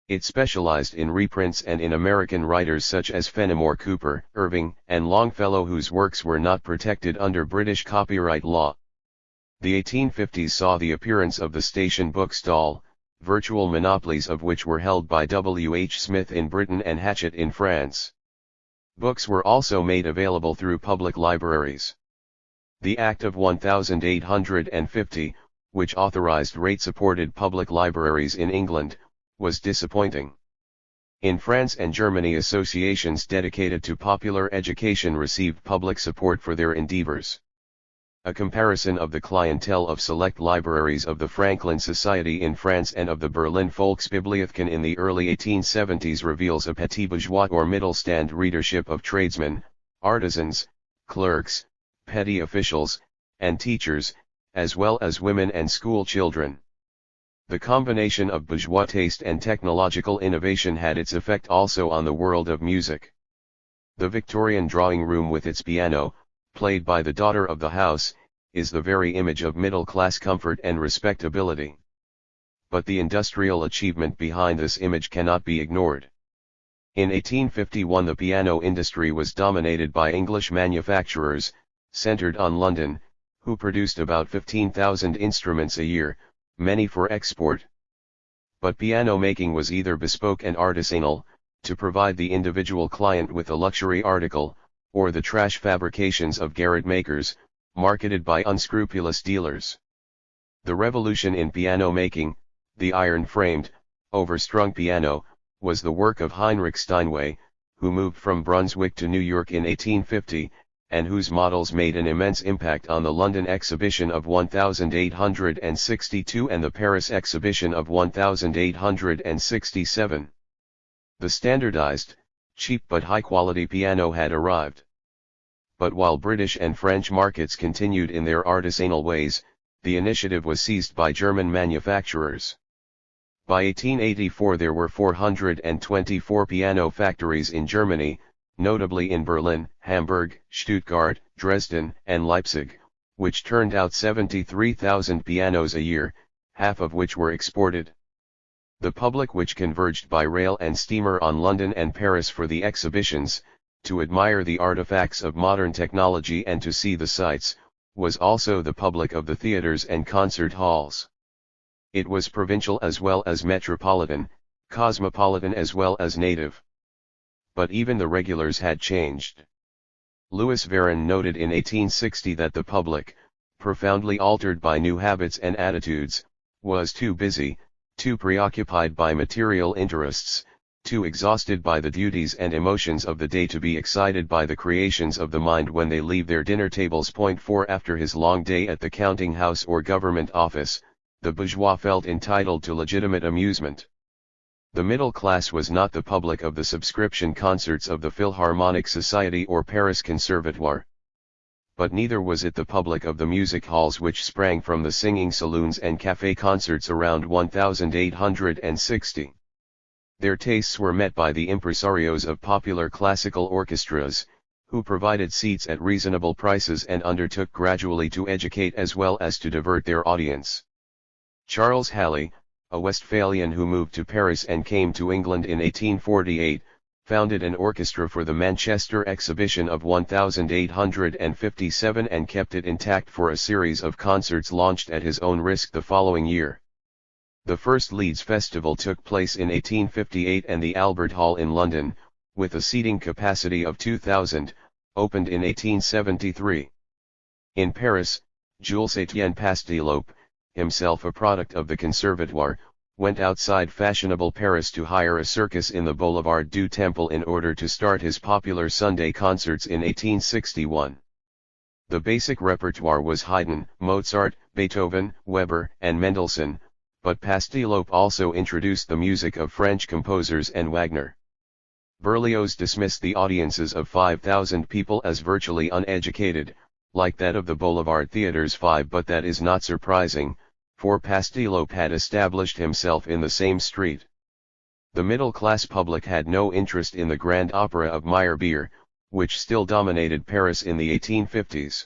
Speaker 1: It specialized in reprints and in American writers such as Fenimore Cooper, Irving, and Longfellow, whose works were not protected under British copyright law. The 1850s saw the appearance of the station bookstall, virtual monopolies of which were held by W. H. Smith in Britain and Hachette in France. Books were also made available through public libraries. The Act of 1850, which authorized rate-supported public libraries in England, was disappointing. In France and Germany, associations dedicated to popular education received public support for their endeavors. A comparison of the clientele of select libraries of the Franklin Society in France and of the Berlin Volksbibliotheken in the early 1870s reveals a petit bourgeois or middle-stand readership of tradesmen, artisans, clerks, petty officials, and teachers, as well as women and school children. The combination of bourgeois taste and technological innovation had its effect also on the world of music. The Victorian drawing room with its piano, played by the daughter of the house, is the very image of middle-class comfort and respectability. But the industrial achievement behind this image cannot be ignored. In 1851 the piano industry was dominated by English manufacturers, centered on London, who produced about 15,000 instruments a year, many for export. But piano making was either bespoke and artisanal, to provide the individual client with a luxury article, or the trash fabrications of garret makers, marketed by unscrupulous dealers. The revolution in piano making, the iron-framed, overstrung piano, was the work of Heinrich Steinway, who moved from Brunswick to New York in 1850, and whose models made an immense impact on the London exhibition of 1862 and the Paris exhibition of 1867. The standardized, cheap but high-quality piano had arrived. But while British and French markets continued in their artisanal ways, the initiative was seized by German manufacturers. By 1884 there were 424 piano factories in Germany, notably in Berlin, Hamburg, Stuttgart, Dresden, and Leipzig, which turned out 73,000 pianos a year, half of which were exported. The public, which converged by rail and steamer on London and Paris for the exhibitions, to admire the artifacts of modern technology and to see the sights, was also the public of the theaters and concert halls. It was provincial as well as metropolitan, cosmopolitan as well as native. But even the regulars had changed. Louis Varon noted in 1860 that the public, profoundly altered by new habits and attitudes, was too busy, too preoccupied by material interests, too exhausted by the duties and emotions of the day to be excited by the creations of the mind when they leave their dinner tables. 4 After his long day at the counting house or government office, the bourgeois felt entitled to legitimate amusement. The middle class was not the public of the subscription concerts of the Philharmonic Society or Paris Conservatoire. but neither was it the public of the music halls which sprang from the singing saloons and café concerts around 1860. Their tastes were met by the impresarios of popular classical orchestras, who provided seats at reasonable prices and undertook gradually to educate as well as to divert their audience. Charles Halley, a Westphalian who moved to Paris and came to England in 1848, founded an orchestra for the Manchester exhibition of 1857 and kept it intact for a series of concerts launched at his own risk the following year. The first Leeds Festival took place in 1858 and the Albert Hall in London, with a seating capacity of 2,000, opened in 1873. In Paris, Jules Etienne Pasdeloup, himself a product of the Conservatoire, went outside fashionable Paris to hire a circus in the Boulevard du Temple in order to start his popular Sunday concerts in 1861. The basic repertoire was Haydn, Mozart, Beethoven, Weber, and Mendelssohn, but Pasdeloup also introduced the music of French composers and Wagner. Berlioz dismissed the audiences of 5,000 people as virtually uneducated, like that of the Boulevard Theatre's 5, but that is not surprising, for Pasdeloup had established himself in the same street. The middle-class public had no interest in the grand opera of Meyerbeer, which still dominated Paris in the 1850s.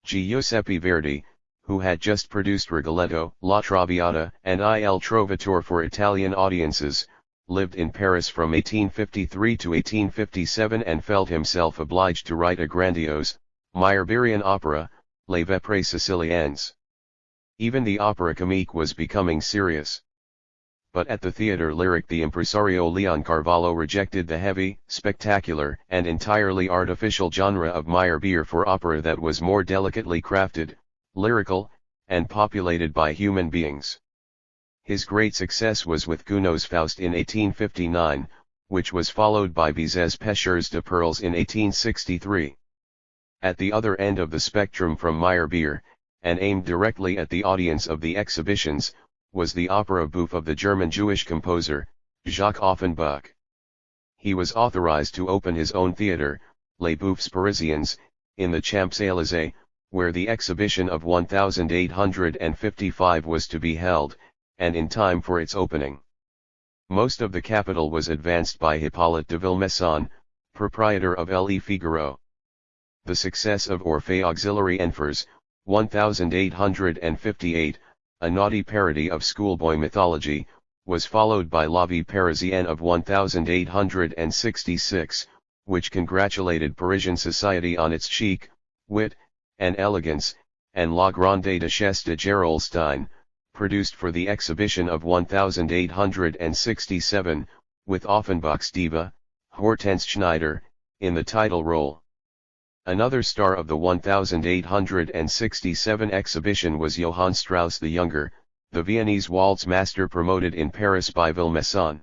Speaker 1: Giuseppe Verdi, who had just produced Rigoletto, La Traviata, and Il Trovatore for Italian audiences, lived in Paris from 1853 to 1857 and felt himself obliged to write a grandiose, Meyerbeerian opera, Les Vêpres Siciliennes. Even the opera comique was becoming serious. But at the theatre lyric the impresario Leon Carvalho rejected the heavy, spectacular, and entirely artificial genre of Meyerbeer for opera that was more delicately crafted, lyrical, and populated by human beings. His great success was with Gounod's Faust in 1859, which was followed by Bizet's Pêcheurs de Perles in 1863. At the other end of the spectrum from Meyerbeer, and aimed directly at the audience of the exhibitions, was the opera bouffe of the German Jewish composer, Jacques Offenbach. He was authorized to open his own theatre, Les Bouffes Parisiens, in the Champs-Élysées, where the exhibition of 1855 was to be held, and in time for its opening. Most of the capital was advanced by Hippolyte de Villemessant, proprietor of Le Figaro. The success of Orphée Auxiliary Enfers, 1858, a naughty parody of schoolboy mythology, was followed by La Vie Parisienne of 1866, which congratulated Parisian society on its chic, wit, and elegance, and La Grande Duchesse de Gerolstein, produced for the exhibition of 1867, with Offenbach's diva, Hortense Schneider, in the title role. Another star of the 1867 exhibition was Johann Strauss the Younger, the Viennese waltz master promoted in Paris by Villemessant.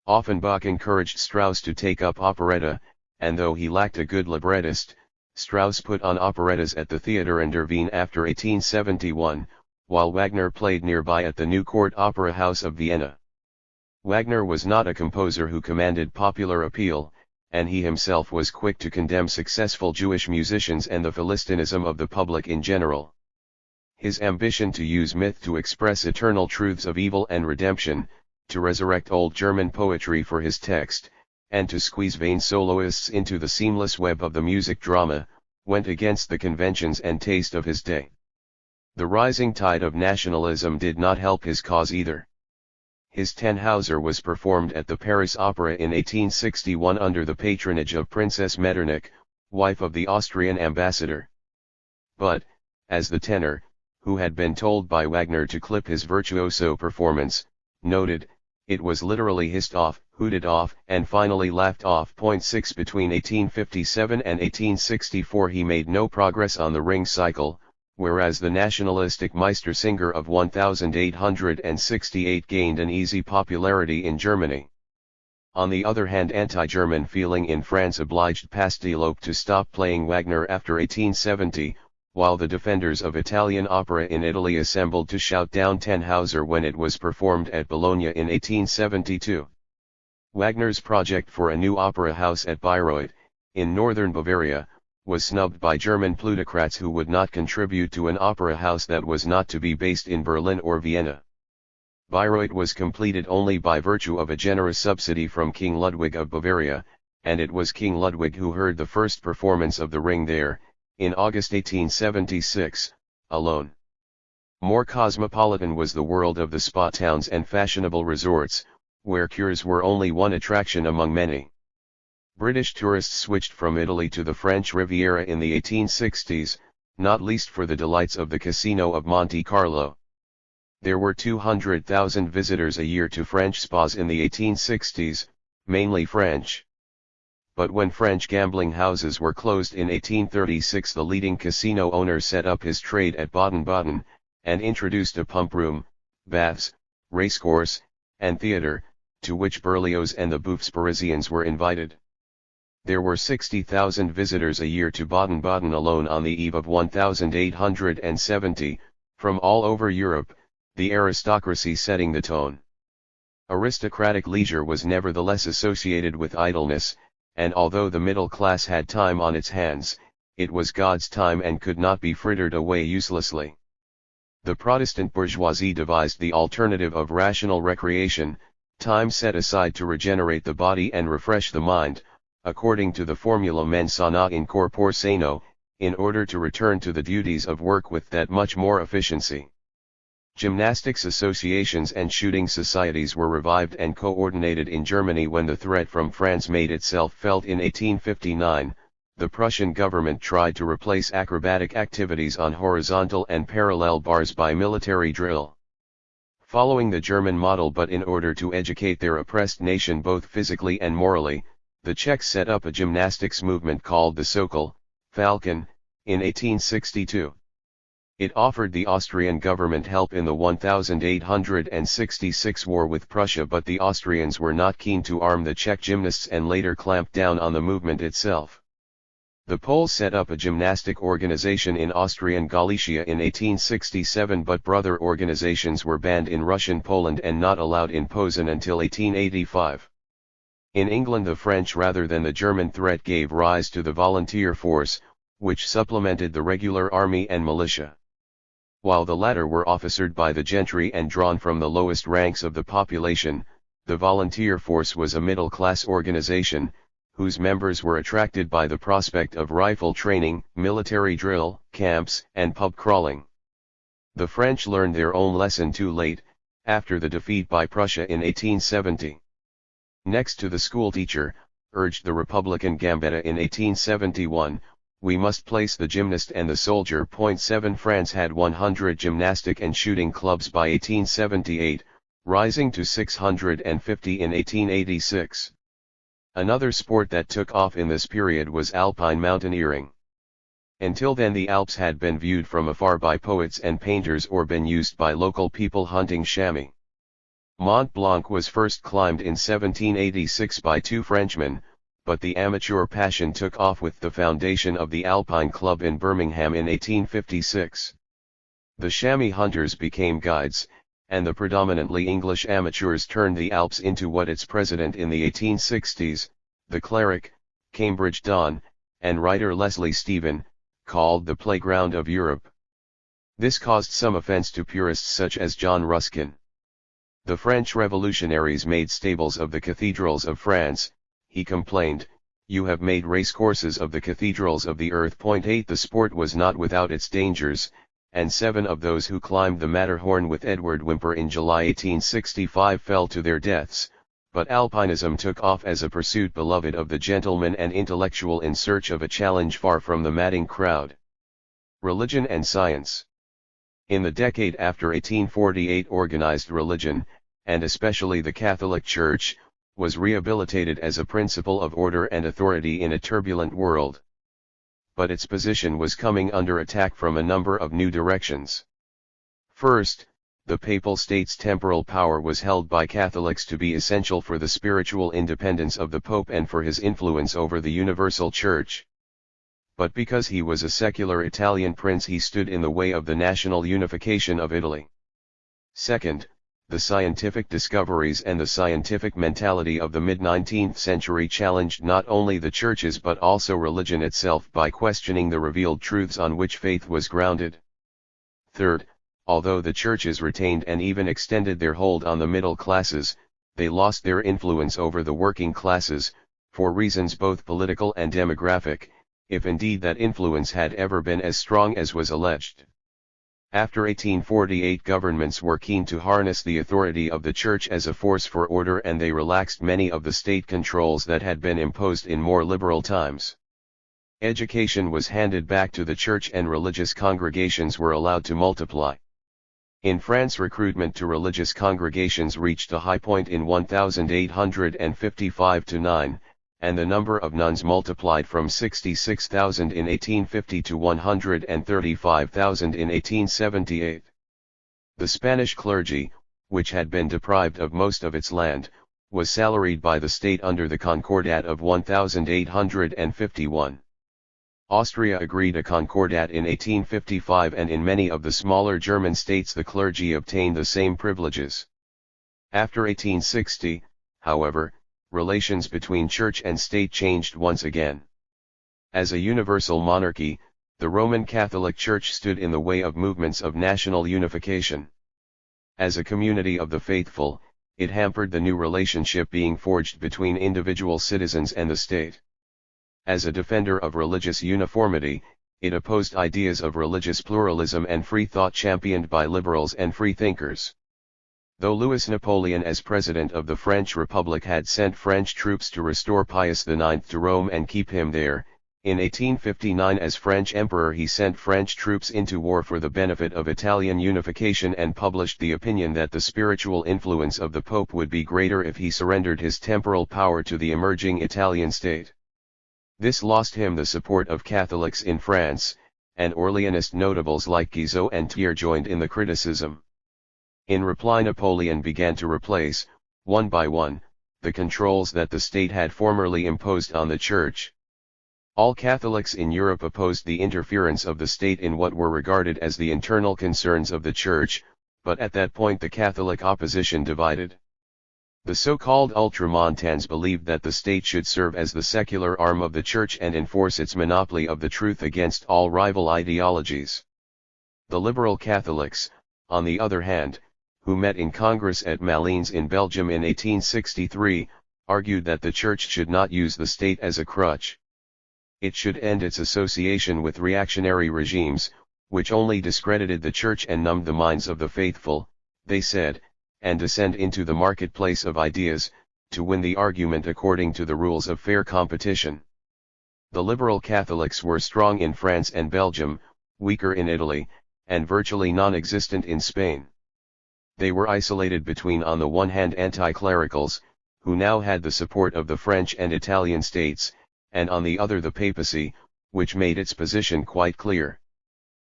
Speaker 1: Offenbach encouraged Strauss to take up operetta, and though he lacked a good librettist, Strauss put on operettas at the Theatre in der Wien after 1871, while Wagner played nearby at the New Court Opera House of Vienna. Wagner was not a composer who commanded popular appeal, and he himself was quick to condemn successful Jewish musicians and the Philistinism of the public in general. His ambition to use myth to express eternal truths of evil and redemption, to resurrect old German poetry for his text, and to squeeze vain soloists into the seamless web of the music drama, went against the conventions and taste of his day. The rising tide of nationalism did not help his cause either. His Tannhauser was performed at the Paris Opera in 1861 under the patronage of Princess Metternich, wife of the Austrian ambassador. But, as the tenor, who had been told by Wagner to clip his virtuoso performance, noted, it was literally hissed off, hooted off, and finally laughed off. 6 Between 1857 and 1864 he made no progress on the Ring cycle, whereas the nationalistic Meistersinger of 1868 gained an easy popularity in Germany. On the other hand, anti-German feeling in France obliged Pasdeloup to stop playing Wagner after 1870, while the defenders of Italian opera in Italy assembled to shout down Tannhauser when it was performed at Bologna in 1872. Wagner's project for a new opera house at Bayreuth, in northern Bavaria, was snubbed by German plutocrats who would not contribute to an opera house that was not to be based in Berlin or Vienna. Bayreuth was completed only by virtue of a generous subsidy from King Ludwig of Bavaria, and it was King Ludwig who heard the first performance of The Ring there, in August 1876, alone. More cosmopolitan was the world of the spa towns and fashionable resorts, where cures were only one attraction among many. British tourists switched from Italy to the French Riviera in the 1860s, not least for the delights of the Casino of Monte Carlo. There were 200,000 visitors a year to French spas in the 1860s, mainly French. But when French gambling houses were closed in 1836, the leading casino owner set up his trade at Baden-Baden, and introduced a pump room, baths, racecourse, and theatre, to which Berlioz and the Bouffes Parisians were invited. There were 60,000 visitors a year to Baden-Baden alone on the eve of 1870, from all over Europe, the aristocracy setting the tone. Aristocratic leisure was nevertheless associated with idleness, and although the middle class had time on its hands, it was God's time and could not be frittered away uselessly. The Protestant bourgeoisie devised the alternative of rational recreation, time set aside to regenerate the body and refresh the mind, according to the formula mens sana in corpore sano, in order to return to the duties of work with that much more efficiency. Gymnastics associations and shooting societies were revived and coordinated in Germany when the threat from France made itself felt in 1859. The Prussian government tried to replace acrobatic activities on horizontal and parallel bars by military drill. Following the German model but in order to educate their oppressed nation both physically and morally, the Czechs set up a gymnastics movement called the Sokol, Falcon, in 1862. It offered the Austrian government help in the 1866 war with Prussia, but the Austrians were not keen to arm the Czech gymnasts and later clamped down on the movement itself. The Poles set up a gymnastic organization in Austrian Galicia in 1867, but brother organizations were banned in Russian Poland and not allowed in Posen until 1885. In England, the French rather than the German threat gave rise to the volunteer force, which supplemented the regular army and militia. While the latter were officered by the gentry and drawn from the lowest ranks of the population, the volunteer force was a middle-class organization, whose members were attracted by the prospect of rifle training, military drill, camps, and pub crawling. The French learned their own lesson too late, after the defeat by Prussia in 1870. Next to the schoolteacher, urged the Republican Gambetta in 1871, we must place the gymnast and the soldier. 7 France had 100 gymnastic and shooting clubs by 1878, rising to 650 in 1886. Another sport that took off in this period was alpine mountaineering. Until then the Alps had been viewed from afar by poets and painters or been used by local people hunting chamois. Mont Blanc was first climbed in 1786 by 2 Frenchmen, but the amateur passion took off with the foundation of the Alpine Club in Birmingham in 1856. The chamois hunters became guides, and the predominantly English amateurs turned the Alps into what its president in the 1860s, the cleric, Cambridge Don, and writer Leslie Stephen, called the playground of Europe. This caused some offense to purists such as John Ruskin. The French revolutionaries made stables of the cathedrals of France, he complained, you have made racecourses of the cathedrals of the earth. 8 The sport was not without its dangers, and 7 of those who climbed the Matterhorn with Edward Whymper in July 1865 fell to their deaths, but alpinism took off as a pursuit beloved of the gentleman and intellectual in search of a challenge far from the madding crowd. Religion and science. In the decade after 1848, organized religion, and especially the Catholic Church, was rehabilitated as a principle of order and authority in a turbulent world. But its position was coming under attack from a number of new directions. First, the Papal State's temporal power was held by Catholics to be essential for the spiritual independence of the Pope and for his influence over the universal Church. But because he was a secular Italian prince, he stood in the way of the national unification of Italy. Second, the scientific discoveries and the scientific mentality of the mid-19th century challenged not only the churches but also religion itself by questioning the revealed truths on which faith was grounded. Third, although the churches retained and even extended their hold on the middle classes, they lost their influence over the working classes, for reasons both political and demographic, if indeed that influence had ever been as strong as was alleged. After 1848, governments were keen to harness the authority of the church as a force for order, and they relaxed many of the state controls that had been imposed in more liberal times. Education was handed back to the church and religious congregations were allowed to multiply. In France, recruitment to religious congregations reached a high point in 1855-9, and the number of nuns multiplied from 66,000 in 1850 to 135,000 in 1878. The Spanish clergy, which had been deprived of most of its land, was salaried by the state under the Concordat of 1851. Austria agreed a Concordat in 1855, and in many of the smaller German states the clergy obtained the same privileges. After 1860, however, relations between church and state changed once again. As a universal monarchy, the Roman Catholic Church stood in the way of movements of national unification. As a community of the faithful, it hampered the new relationship being forged between individual citizens and the state. As a defender of religious uniformity, it opposed ideas of religious pluralism and free thought championed by liberals and freethinkers. Though Louis Napoleon as President of the French Republic had sent French troops to restore Pius IX to Rome and keep him there, in 1859 as French Emperor he sent French troops into war for the benefit of Italian unification and published the opinion that the spiritual influence of the Pope would be greater if he surrendered his temporal power to the emerging Italian state. This lost him the support of Catholics in France, and Orleanist notables like Guizot and Thiers joined in the criticism. In reply, Napoleon began to replace, one by one, the controls that the state had formerly imposed on the church. All Catholics in Europe opposed the interference of the state in what were regarded as the internal concerns of the church, but at that point the Catholic opposition divided. The so-called Ultramontanes believed that the state should serve as the secular arm of the church and enforce its monopoly of the truth against all rival ideologies. The liberal Catholics, on the other hand, who met in Congress at Malines in Belgium in 1863, argued that the church should not use the state as a crutch. It should end its association with reactionary regimes, which only discredited the church and numbed the minds of the faithful, they said, and descend into the marketplace of ideas, to win the argument according to the rules of fair competition. The liberal Catholics were strong in France and Belgium, weaker in Italy, and virtually non-existent in Spain. They were isolated between on the one hand anti-clericals, who now had the support of the French and Italian states, and on the other the papacy, which made its position quite clear.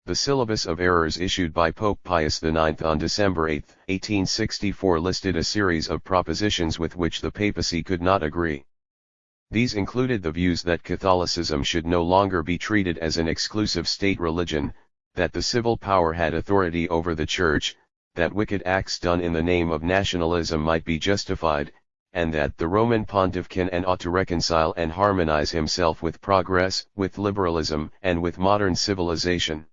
Speaker 1: The Syllabus of Errors issued by Pope Pius IX on December 8, 1864 listed a series of propositions with which the papacy could not agree. These included the views that Catholicism should no longer be treated as an exclusive state religion, that the civil power had authority over the church, that wicked acts done in the name of nationalism might be justified, and that the Roman Pontiff can and ought to reconcile and harmonize himself with progress, with liberalism, and with modern civilization.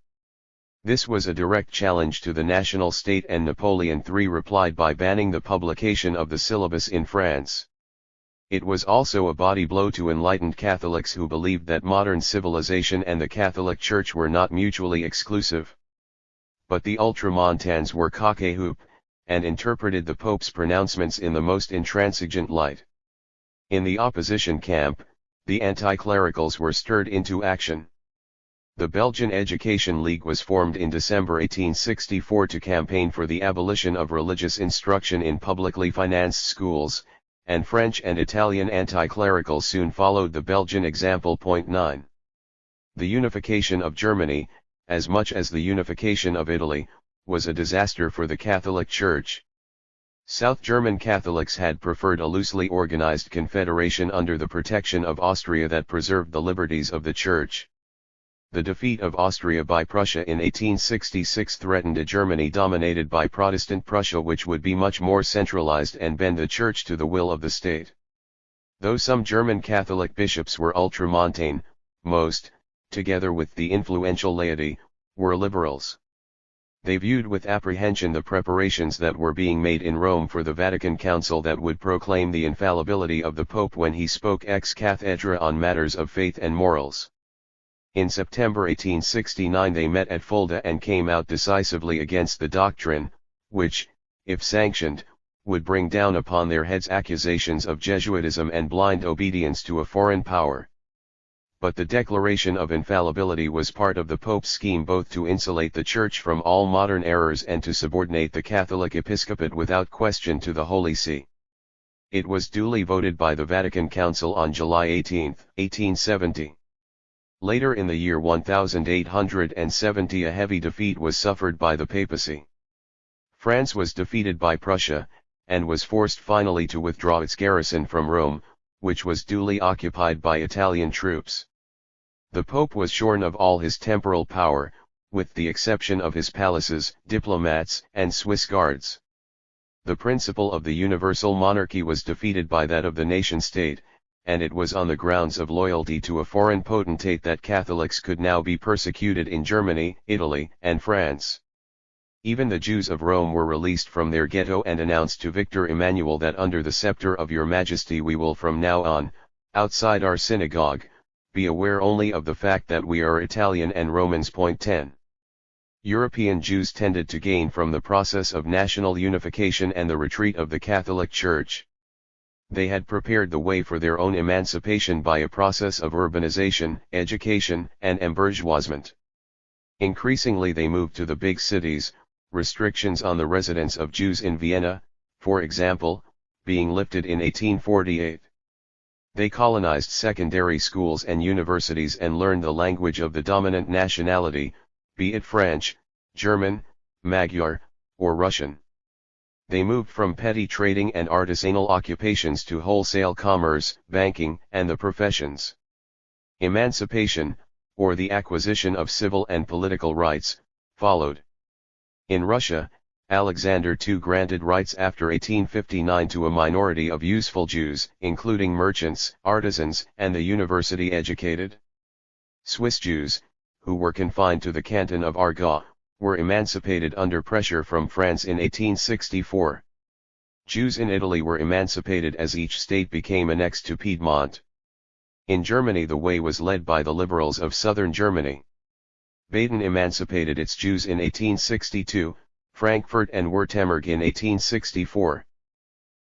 Speaker 1: This was a direct challenge to the national state, and Napoleon III replied by banning the publication of the syllabus in France. It was also a body blow to enlightened Catholics who believed that modern civilization and the Catholic Church were not mutually exclusive. But the Ultramontanes were cock-a-hoop, and interpreted the Pope's pronouncements in the most intransigent light. In the opposition camp, the anti-clericals were stirred into action. The Belgian Education League was formed in December 1864 to campaign for the abolition of religious instruction in publicly financed schools, and French and Italian anti-clericals soon followed the Belgian example. 9. The unification of Germany, as much as the unification of Italy, was a disaster for the Catholic Church. South German Catholics had preferred a loosely organized confederation under the protection of Austria that preserved the liberties of the Church. The defeat of Austria by Prussia in 1866 threatened a Germany dominated by Protestant Prussia, which would be much more centralized and bend the church to the will of the state. Though some German Catholic bishops were ultramontane, most, together with the influential laity, were liberals. They viewed with apprehension the preparations that were being made in Rome for the Vatican Council that would proclaim the infallibility of the Pope when he spoke ex cathedra on matters of faith and morals. In September 1869 they met at Fulda and came out decisively against the doctrine, which, if sanctioned, would bring down upon their heads accusations of Jesuitism and blind obedience to a foreign power. But the declaration of infallibility was part of the Pope's scheme both to insulate the Church from all modern errors and to subordinate the Catholic episcopate without question to the Holy See. It was duly voted by the Vatican Council on July 18, 1870. Later in the year 1870 a heavy defeat was suffered by the papacy. France was defeated by Prussia, and was forced finally to withdraw its garrison from Rome, which was duly occupied by Italian troops. The Pope was shorn of all his temporal power, with the exception of his palaces, diplomats, and Swiss guards. The principle of the universal monarchy was defeated by that of the nation-state, and it was on the grounds of loyalty to a foreign potentate that Catholics could now be persecuted in Germany, Italy, and France. Even the Jews of Rome were released from their ghetto and announced to Victor Emmanuel that under the scepter of your majesty we will from now on, outside our synagogue, be aware only of the fact that we are Italian and Romans. 10. European Jews tended to gain from the process of national unification and the retreat of the Catholic Church. They had prepared the way for their own emancipation by a process of urbanization, education, and embourgeoisement. Increasingly they moved to the big cities, restrictions on the residence of Jews in Vienna, for example, being lifted in 1848. They colonized secondary schools and universities and learned the language of the dominant nationality, be it French, German, Magyar, or Russian. They moved from petty trading and artisanal occupations to wholesale commerce, banking, and the professions. Emancipation, or the acquisition of civil and political rights, followed. In Russia, Alexander II granted rights after 1859 to a minority of useful Jews, including merchants, artisans, and the university-educated. Swiss Jews, who were confined to the canton of Argau, were emancipated under pressure from France in 1864. Jews in Italy were emancipated as each state became annexed to Piedmont. In Germany the way was led by the liberals of southern Germany. Baden emancipated its Jews in 1862, Frankfurt and Württemberg in 1864.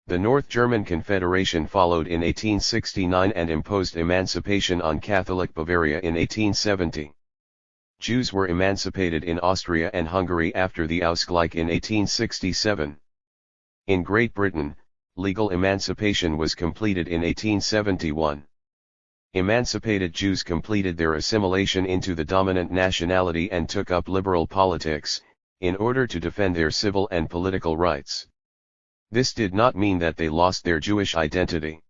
Speaker 1: The North German Confederation followed in 1869 and imposed emancipation on Catholic Bavaria in 1870. Jews were emancipated in Austria and Hungary after the Ausgleich in 1867. In Great Britain, legal emancipation was completed in 1871. Emancipated Jews completed their assimilation into the dominant nationality and took up liberal politics, in order to defend their civil and political rights. This did not mean that they lost their Jewish identity.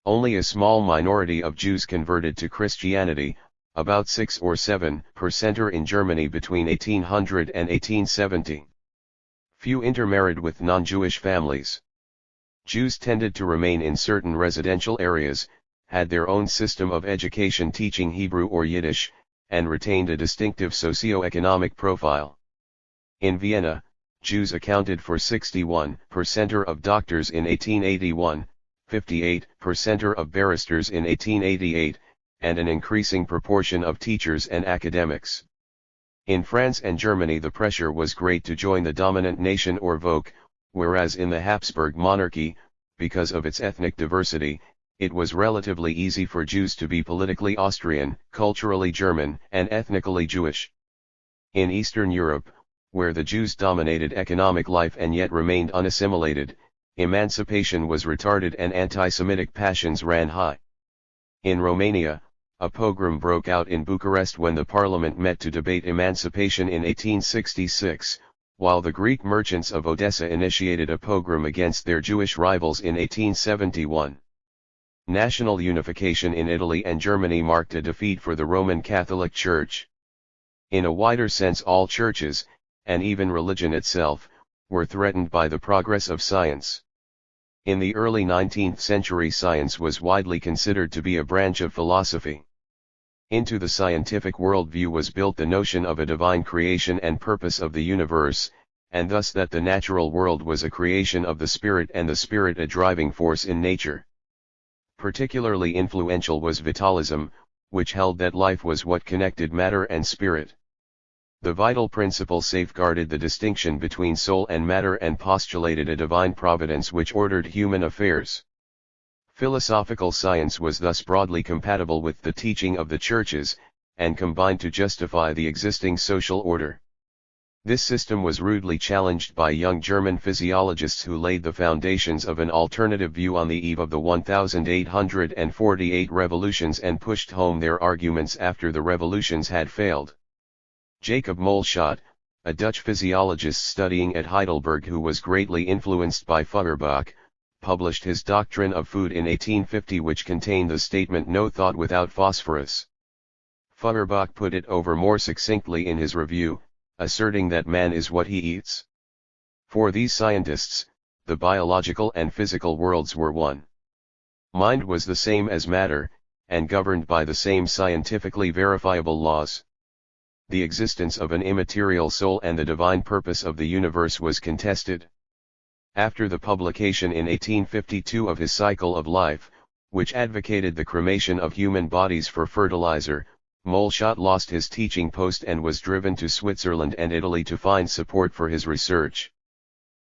Speaker 1: Only a small minority of Jews converted to Christianity, about 6 or 7% in Germany between 1800 and 1870. Few intermarried with non-Jewish families. Jews tended to remain in certain residential areas, had their own system of education teaching Hebrew or Yiddish, and retained a distinctive socio-economic profile. In Vienna, Jews accounted for 61% of doctors in 1881, 58% of barristers in 1888, and an increasing proportion of teachers and academics. In France and Germany the pressure was great to join the dominant nation or Volk, whereas in the Habsburg monarchy, because of its ethnic diversity, it was relatively easy for Jews to be politically Austrian, culturally German, and ethnically Jewish. In Eastern Europe, where the Jews dominated economic life and yet remained unassimilated, emancipation was retarded and anti-Semitic passions ran high. In Romania, a pogrom broke out in Bucharest when the parliament met to debate emancipation in 1866, while the Greek merchants of Odessa initiated a pogrom against their Jewish rivals in 1871. National unification in Italy and Germany marked a defeat for the Roman Catholic Church. In a wider sense, all churches, and even religion itself, were threatened by the progress of science. In the early 19th century, science was widely considered to be a branch of philosophy. Into the scientific worldview was built the notion of a divine creation and purpose of the universe, and thus that the natural world was a creation of the spirit and the spirit a driving force in nature. Particularly influential was vitalism, which held that life was what connected matter and spirit. The vital principle safeguarded the distinction between soul and matter and postulated a divine providence which ordered human affairs. Philosophical science was thus broadly compatible with the teaching of the churches, and combined to justify the existing social order. This system was rudely challenged by young German physiologists who laid the foundations of an alternative view on the eve of the 1848 revolutions and pushed home their arguments after the revolutions had failed. Jacob Moleschott, a Dutch physiologist studying at Heidelberg who was greatly influenced by Feuerbach, published his Doctrine of Food in 1850, which contained the statement "no thought without phosphorus." Feuerbach put it over more succinctly in his review, asserting that man is what he eats. For these scientists, the biological and physical worlds were one. Mind was the same as matter, and governed by the same scientifically verifiable laws. The existence of an immaterial soul and the divine purpose of the universe was contested. After the publication in 1852 of his Cycle of Life, which advocated the cremation of human bodies for fertilizer, Moleschott lost his teaching post and was driven to Switzerland and Italy to find support for his research.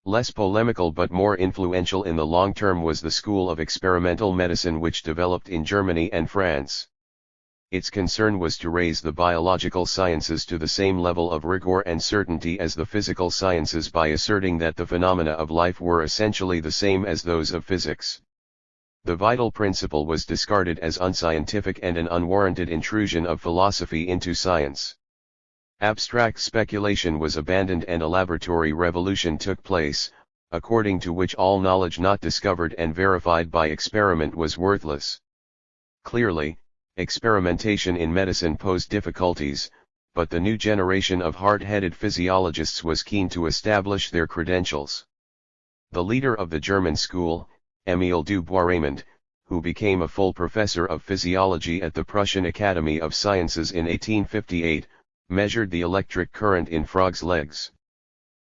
Speaker 1: Less polemical but more influential in the long term was the school of experimental medicine which developed in Germany and France. Its concern was to raise the biological sciences to the same level of rigor and certainty as the physical sciences by asserting that the phenomena of life were essentially the same as those of physics. The vital principle was discarded as unscientific and an unwarranted intrusion of philosophy into science. Abstract speculation was abandoned and a laboratory revolution took place, according to which all knowledge not discovered and verified by experiment was worthless. Clearly, experimentation in medicine posed difficulties, but the new generation of hard-headed physiologists was keen to establish their credentials. The leader of the German school, Émile du Bois-Reymond, who became a full professor of physiology at the Prussian Academy of Sciences in 1858, measured the electric current in frogs' legs.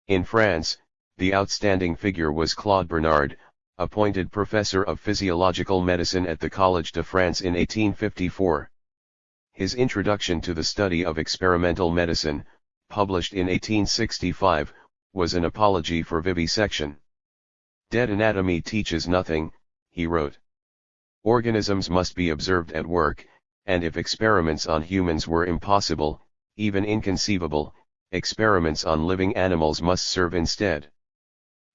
Speaker 1: In France, the outstanding figure was Claude Bernard, appointed professor of physiological medicine at the Collège de France in 1854. His Introduction to the Study of Experimental Medicine, published in 1865, was an apology for vivisection. "Dead anatomy teaches nothing," he wrote. "Organisms must be observed at work, and if experiments on humans were impossible, even inconceivable, experiments on living animals must serve instead.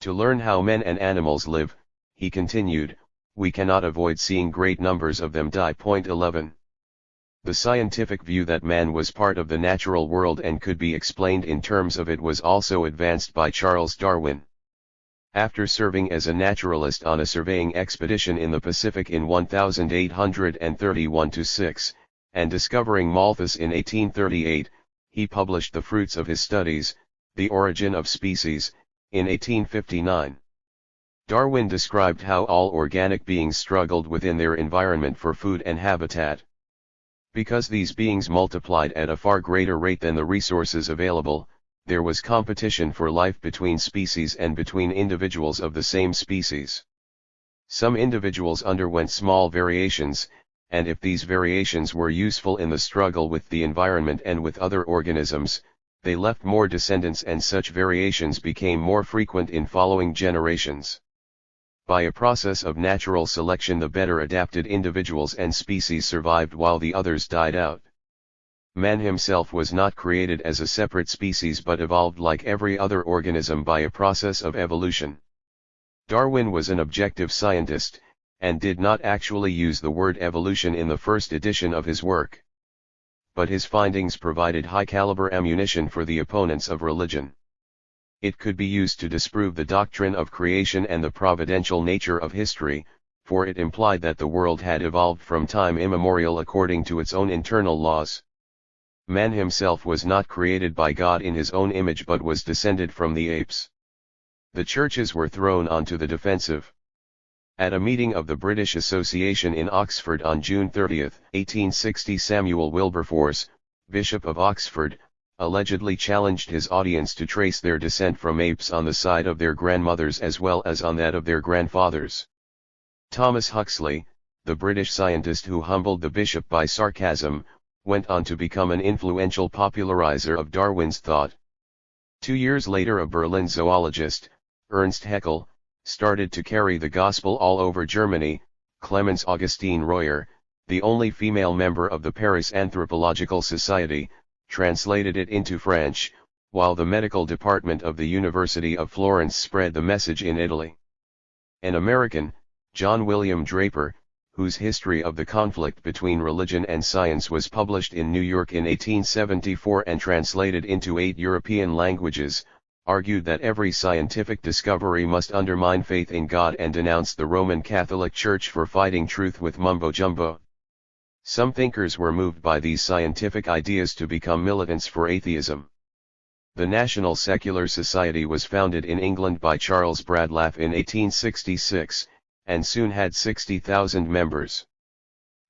Speaker 1: To learn how men and animals live," he continued, "we cannot avoid seeing great numbers of them die." 11. The scientific view that man was part of the natural world and could be explained in terms of it was also advanced by Charles Darwin. After serving as a naturalist on a surveying expedition in the Pacific in 1831-6, and discovering Malthus in 1838, he published the fruits of his studies, The Origin of Species, in 1859. Darwin described how all organic beings struggled within their environment for food and habitat. Because these beings multiplied at a far greater rate than the resources available, there was competition for life between species and between individuals of the same species. Some individuals underwent small variations, and if these variations were useful in the struggle with the environment and with other organisms, they left more descendants and such variations became more frequent in following generations. By a process of natural selection, the better adapted individuals and species survived while the others died out. Man himself was not created as a separate species but evolved like every other organism by a process of evolution. Darwin was an objective scientist, and did not actually use the word evolution in the first edition of his work. But his findings provided high-caliber ammunition for the opponents of religion. It could be used to disprove the doctrine of creation and the providential nature of history, for it implied that the world had evolved from time immemorial according to its own internal laws. Man himself was not created by God in his own image but was descended from the apes. The churches were thrown onto the defensive. At a meeting of the British Association in Oxford on June 30, 1860, Samuel Wilberforce, Bishop of Oxford, allegedly challenged his audience to trace their descent from apes on the side of their grandmothers as well as on that of their grandfathers. Thomas Huxley, the British scientist who humbled the bishop by sarcasm, went on to become an influential popularizer of Darwin's thought. 2 years later, a Berlin zoologist, Ernst Haeckel, started to carry the gospel all over Germany. Clemence Augustine Royer, the only female member of the Paris Anthropological Society, translated it into French, while the medical department of the University of Florence spread the message in Italy. An American, John William Draper, whose History of the Conflict Between Religion and Science was published in New York in 1874 and translated into 8 European languages, argued that every scientific discovery must undermine faith in God and denounced the Roman Catholic Church for fighting truth with mumbo-jumbo. Some thinkers were moved by these scientific ideas to become militants for atheism. The National Secular Society was founded in England by Charles Bradlaugh in 1866, and soon had 60,000 members.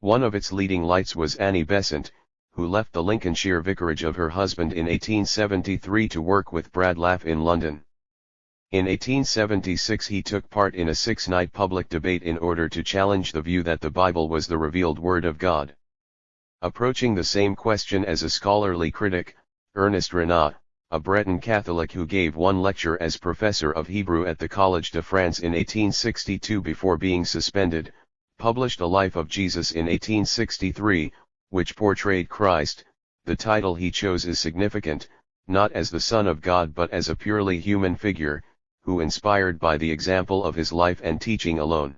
Speaker 1: One of its leading lights was Annie Besant, who left the Lincolnshire vicarage of her husband in 1873 to work with Bradlaugh in London. In 1876 he took part in a 6-night public debate in order to challenge the view that the Bible was the revealed Word of God. Approaching the same question as a scholarly critic, Ernest Renan, a Breton Catholic who gave one lecture as professor of Hebrew at the Collège de France in 1862 before being suspended, published a Life of Jesus in 1863, which portrayed Christ. The title he chose is significant, not as the Son of God but as a purely human figure, who inspired by the example of his life and teaching alone.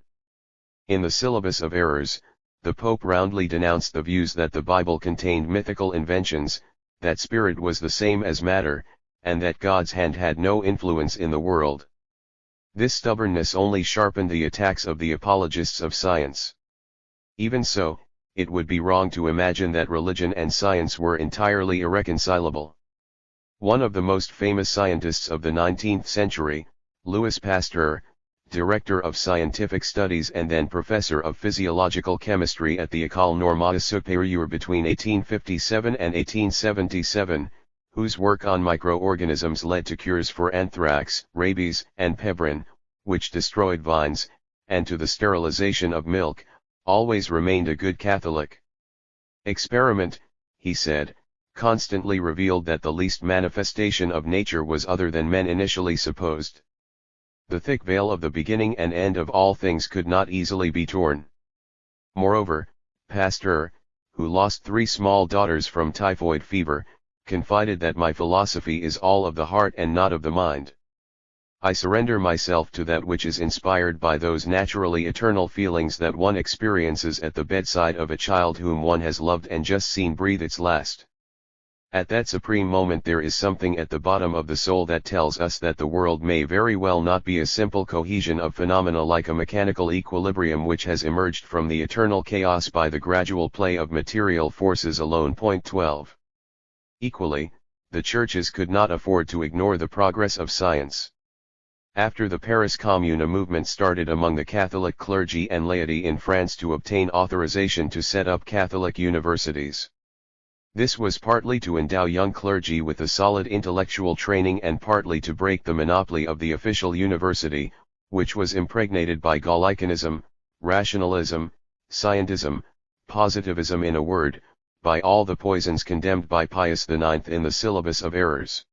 Speaker 1: In the Syllabus of Errors, the Pope roundly denounced the views that the Bible contained mythical inventions, that spirit was the same as matter, and that God's hand had no influence in the world. This stubbornness only sharpened the attacks of the apologists of science. Even so, it would be wrong to imagine that religion and science were entirely irreconcilable. One of the most famous scientists of the 19th century, Louis Pasteur, director of scientific studies and then professor of physiological chemistry at the École Normale Supérieure between 1857 and 1877, whose work on microorganisms led to cures for anthrax, rabies, and pebrine, which destroyed vines, and to the sterilization of milk, always remained a good Catholic. Experiment, he said, constantly revealed that the least manifestation of nature was other than men initially supposed. The thick veil of the beginning and end of all things could not easily be torn. Moreover, Pasteur, who lost 3 small daughters from typhoid fever, confided that my philosophy is all of the heart and not of the mind. I surrender myself to that which is inspired by those naturally eternal feelings that one experiences at the bedside of a child whom one has loved and just seen breathe its last. At that supreme moment there is something at the bottom of the soul that tells us that the world may very well not be a simple cohesion of phenomena like a mechanical equilibrium which has emerged from the eternal chaos by the gradual play of material forces alone. 12. Equally, the churches could not afford to ignore the progress of science. After the Paris Commune, a movement started among the Catholic clergy and laity in France to obtain authorization to set up Catholic universities. This was partly to endow young clergy with a solid intellectual training and partly to break the monopoly of the official university, which was impregnated by Gallicanism, rationalism, scientism, positivism, in a word, by all the poisons condemned by Pius IX in the Syllabus of Errors.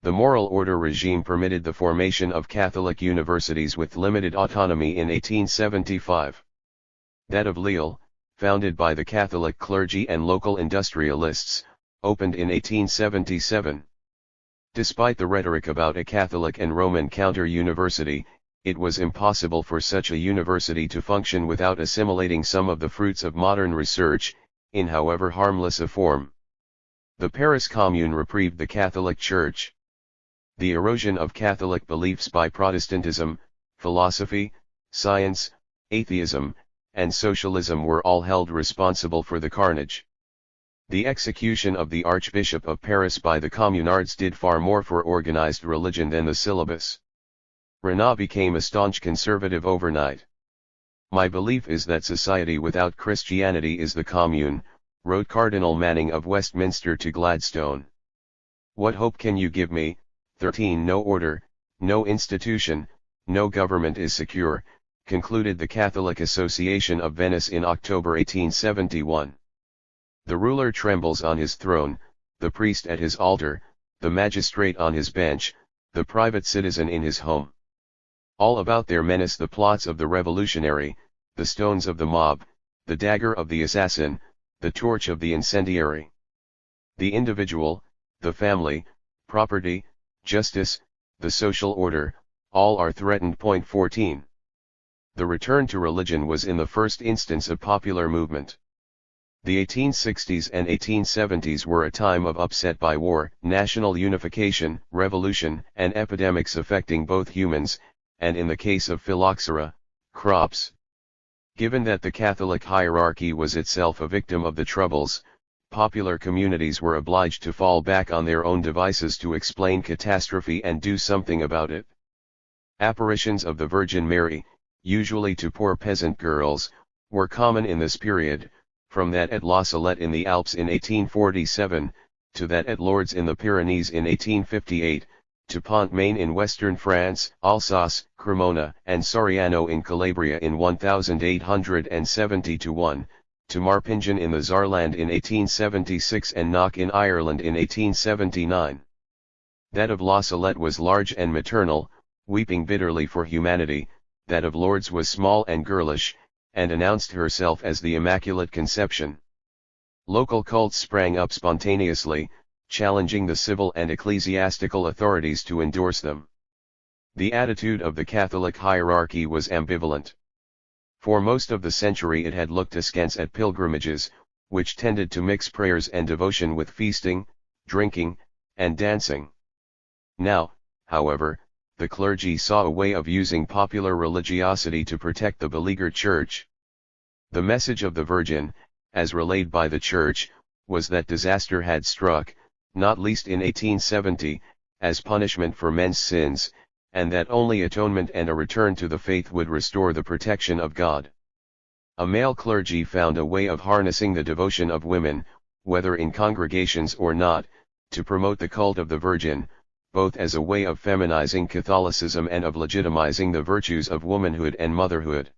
Speaker 1: The moral order regime permitted the formation of Catholic universities with limited autonomy in 1875. That of Lille, founded by the Catholic clergy and local industrialists, opened in 1877. Despite the rhetoric about a Catholic and Roman counter-university, it was impossible for such a university to function without assimilating some of the fruits of modern research, in however harmless a form. The Paris Commune reprieved the Catholic Church. The erosion of Catholic beliefs by Protestantism, philosophy, science, atheism, and socialism were all held responsible for the carnage. The execution of the Archbishop of Paris by the communards did far more for organized religion than the syllabus. Renan became a staunch conservative overnight. "My belief is that society without Christianity is the commune," wrote Cardinal Manning of Westminster to Gladstone. "What hope can you give me? 13 No order, no institution, no government is secure," concluded the Catholic Association of Venice in October 1871. "The ruler trembles on his throne, the priest at his altar, the magistrate on his bench, the private citizen in his home. All about there menace the plots of the revolutionary, the stones of the mob, the dagger of the assassin, the torch of the incendiary. The individual, the family, property, justice, the social order, all are threatened." 14. The return to religion was in the first instance a popular movement. The 1860s and 1870s were a time of upset by war, national unification, revolution, and epidemics affecting both humans, and in the case of phylloxera, crops. Given that the Catholic hierarchy was itself a victim of the Troubles, popular communities were obliged to fall back on their own devices to explain catastrophe and do something about it. Apparitions of the Virgin Mary, usually to poor peasant girls, were common in this period, from that at La Salette in the Alps in 1847, to that at Lourdes in the Pyrenees in 1858, to Pont-Main in western France, Alsace, Cremona, and Soriano in Calabria in 1870-1, to Marpingen in the Saarland in 1876 and Knock in Ireland in 1879. That of La Salette was large and maternal, weeping bitterly for humanity; that of Lourdes was small and girlish, and announced herself as the Immaculate Conception. Local cults sprang up spontaneously, challenging the civil and ecclesiastical authorities to endorse them. The attitude of the Catholic hierarchy was ambivalent. For most of the century it had looked askance at pilgrimages, which tended to mix prayers and devotion with feasting, drinking, and dancing. Now, however, the clergy saw a way of using popular religiosity to protect the beleaguered Church. The message of the Virgin, as relayed by the Church, was that disaster had struck, not least in 1870, as punishment for men's sins, and that only atonement and a return to the faith would restore the protection of God. A male clergy found a way of harnessing the devotion of women, whether in congregations or not, to promote the cult of the Virgin, both as a way of feminizing Catholicism and of legitimizing the virtues of womanhood and motherhood.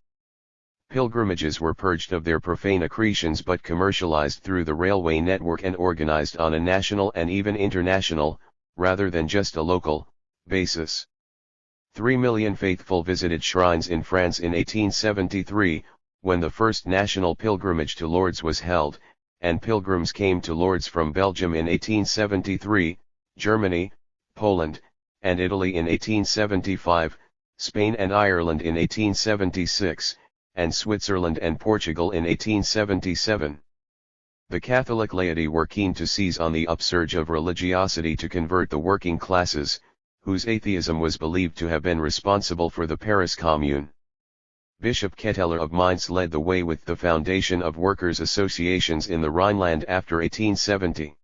Speaker 1: Pilgrimages were purged of their profane accretions but commercialized through the railway network and organized on a national and even international, rather than just a local, basis. 3 million faithful visited shrines in France in 1873, when the first national pilgrimage to Lourdes was held, and pilgrims came to Lourdes from Belgium in 1873, Germany, Poland, and Italy in 1875, Spain and Ireland in 1876, and Switzerland and Portugal in 1877. The Catholic laity were keen to seize on the upsurge of religiosity to convert the working classes, whose atheism was believed to have been responsible for the Paris Commune. Bishop Ketteler of Mainz led the way with the foundation of workers' associations in the Rhineland after 1870.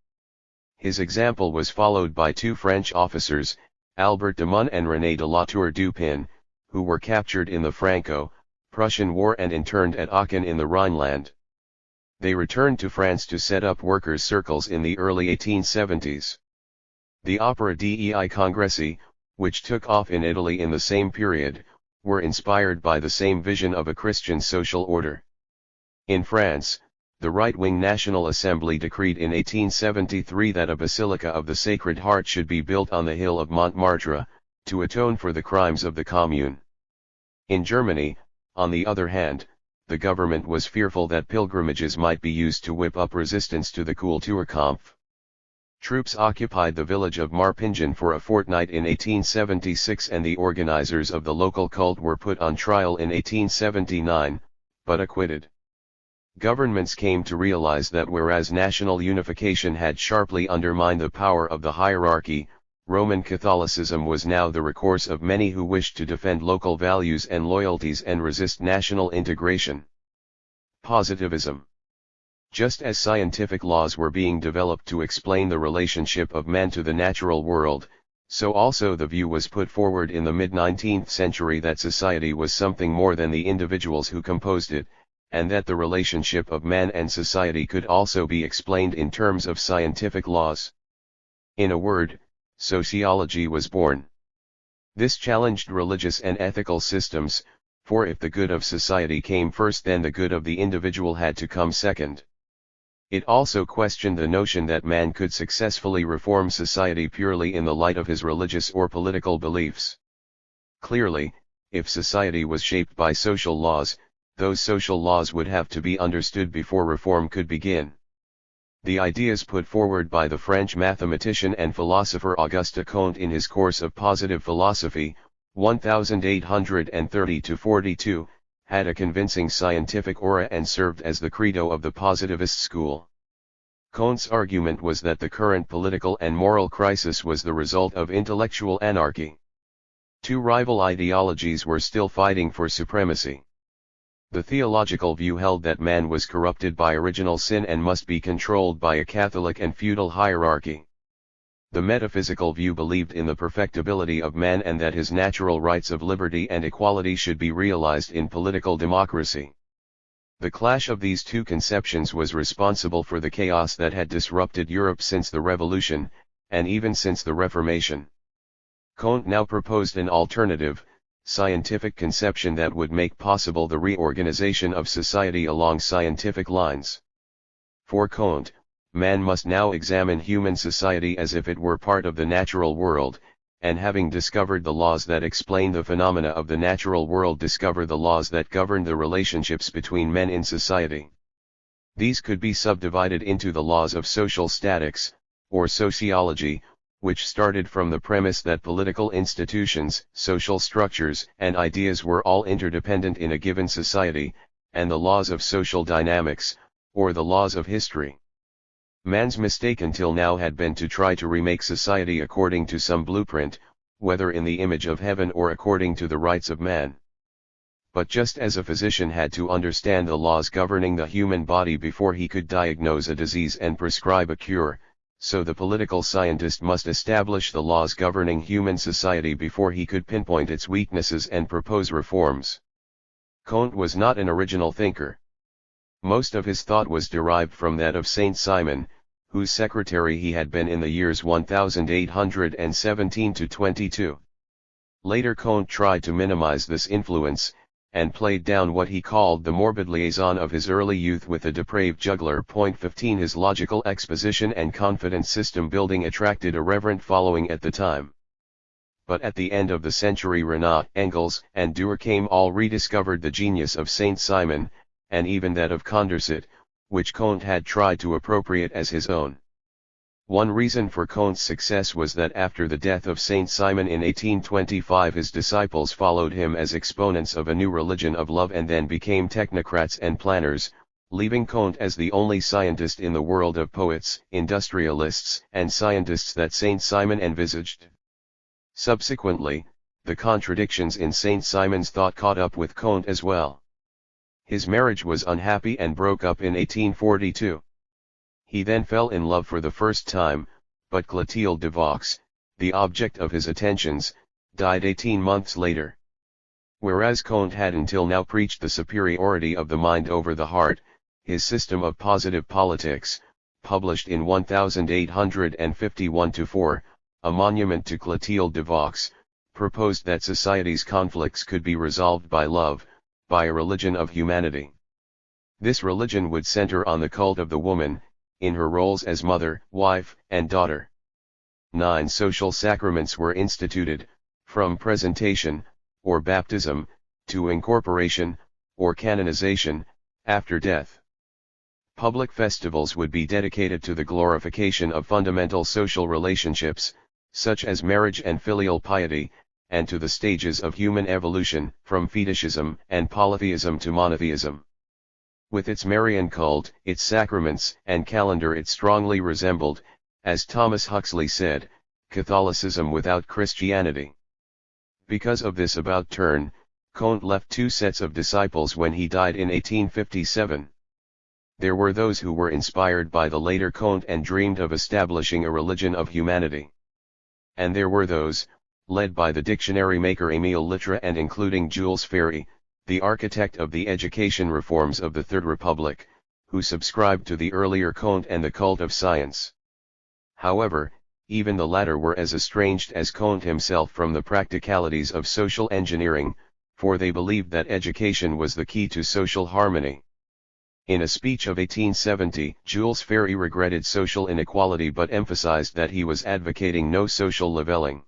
Speaker 1: His example was followed by two French officers, Albert de Mun and René de la Tour du Pin, who were captured in the Franco-Prussian War and interned at Aachen in the Rhineland. They returned to France to set up workers' circles in the early 1870s. The Opera dei Congressi, which took off in Italy in the same period, were inspired by the same vision of a Christian social order. In France, the right-wing National Assembly decreed in 1873 that a Basilica of the Sacred Heart should be built on the hill of Montmartre, to atone for the crimes of the Commune. In Germany, on the other hand, the government was fearful that pilgrimages might be used to whip up resistance to the Kulturkampf. Troops occupied the village of Marpingen for a fortnight in 1876 and the organizers of the local cult were put on trial in 1879, but acquitted. Governments came to realize that whereas national unification had sharply undermined the power of the hierarchy, Roman Catholicism was now the recourse of many who wished to defend local values and loyalties and resist national integration. Positivism. Just as scientific laws were being developed to explain the relationship of man to the natural world, so also the view was put forward in the mid-19th century that society was something more than the individuals who composed it, and that the relationship of man and society could also be explained in terms of scientific laws. In a word, sociology was born. This challenged religious and ethical systems, for if the good of society came first, then the good of the individual had to come second. It also questioned the notion that man could successfully reform society purely in the light of his religious or political beliefs. Clearly, if society was shaped by social laws, those social laws would have to be understood before reform could begin. The ideas put forward by the French mathematician and philosopher Auguste Comte in his course of Positive Philosophy, 1830-42, had a convincing scientific aura and served as the credo of the positivist school. Comte's argument was that the current political and moral crisis was the result of intellectual anarchy. Two rival ideologies were still fighting for supremacy. The theological view held that man was corrupted by original sin and must be controlled by a Catholic and feudal hierarchy. The metaphysical view believed in the perfectibility of man and that his natural rights of liberty and equality should be realized in political democracy. The clash of these two conceptions was responsible for the chaos that had disrupted Europe since the Revolution, and even since the Reformation. Comte now proposed an alternative, scientific conception that would make possible the reorganization of society along scientific lines. For Comte, man must now examine human society as if it were part of the natural world, and having discovered the laws that explain the phenomena of the natural world, discover the laws that govern the relationships between men in society. These could be subdivided into the laws of social statics, or sociology, which started from the premise that political institutions, social structures, and ideas were all interdependent in a given society, and the laws of social dynamics, or the laws of history. Man's mistake until now had been to try to remake society according to some blueprint, whether in the image of heaven or according to the rights of man. But just as a physician had to understand the laws governing the human body before he could diagnose a disease and prescribe a cure, so the political scientist must establish the laws governing human society before he could pinpoint its weaknesses and propose reforms. Comte was not an original thinker. Most of his thought was derived from that of Saint Simon, whose secretary he had been in the years 1817 to 22. Later Comte tried to minimize this influence, and played down what he called the morbid liaison of his early youth with a depraved juggler. 15 His logical exposition and confident system building attracted a reverent following at the time. But at the end of the century Renan, Engels, and Durkheim all rediscovered the genius of Saint Simon, and even that of Condorcet, which Comte had tried to appropriate as his own. One reason for Comte's success was that after the death of Saint Simon in 1825 his disciples followed him as exponents of a new religion of love and then became technocrats and planners, leaving Comte as the only scientist in the world of poets, industrialists, and scientists that Saint Simon envisaged. Subsequently, the contradictions in Saint Simon's thought caught up with Comte as well. His marriage was unhappy and broke up in 1842. He then fell in love for the first time, but Clotilde de Vaux, the object of his attentions, died 18 months later. Whereas Comte had until now preached the superiority of the mind over the heart, his system of positive politics, published in 1851-4, a monument to Clotilde de Vaux, proposed that society's conflicts could be resolved by love, by a religion of humanity. This religion would center on the cult of the woman, in her roles as mother, wife, and daughter. 9 social sacraments were instituted, from presentation, or baptism, to incorporation, or canonization, after death. Public festivals would be dedicated to the glorification of fundamental social relationships, such as marriage and filial piety, and to the stages of human evolution, from fetishism and polytheism to monotheism. With its Marian cult, its sacraments and calendar it strongly resembled, as Thomas Huxley said, Catholicism without Christianity. Because of this about turn, Comte left two sets of disciples when he died in 1857. There were those who were inspired by the later Comte and dreamed of establishing a religion of humanity. And there were those, led by the dictionary maker Émile Littre and including Jules Ferry, the architect of the education reforms of the Third Republic, who subscribed to the earlier Comte and the cult of science. However, even the latter were as estranged as Comte himself from the practicalities of social engineering, for they believed that education was the key to social harmony. In a speech of 1870, Jules Ferry regretted social inequality but emphasized that he was advocating no social leveling.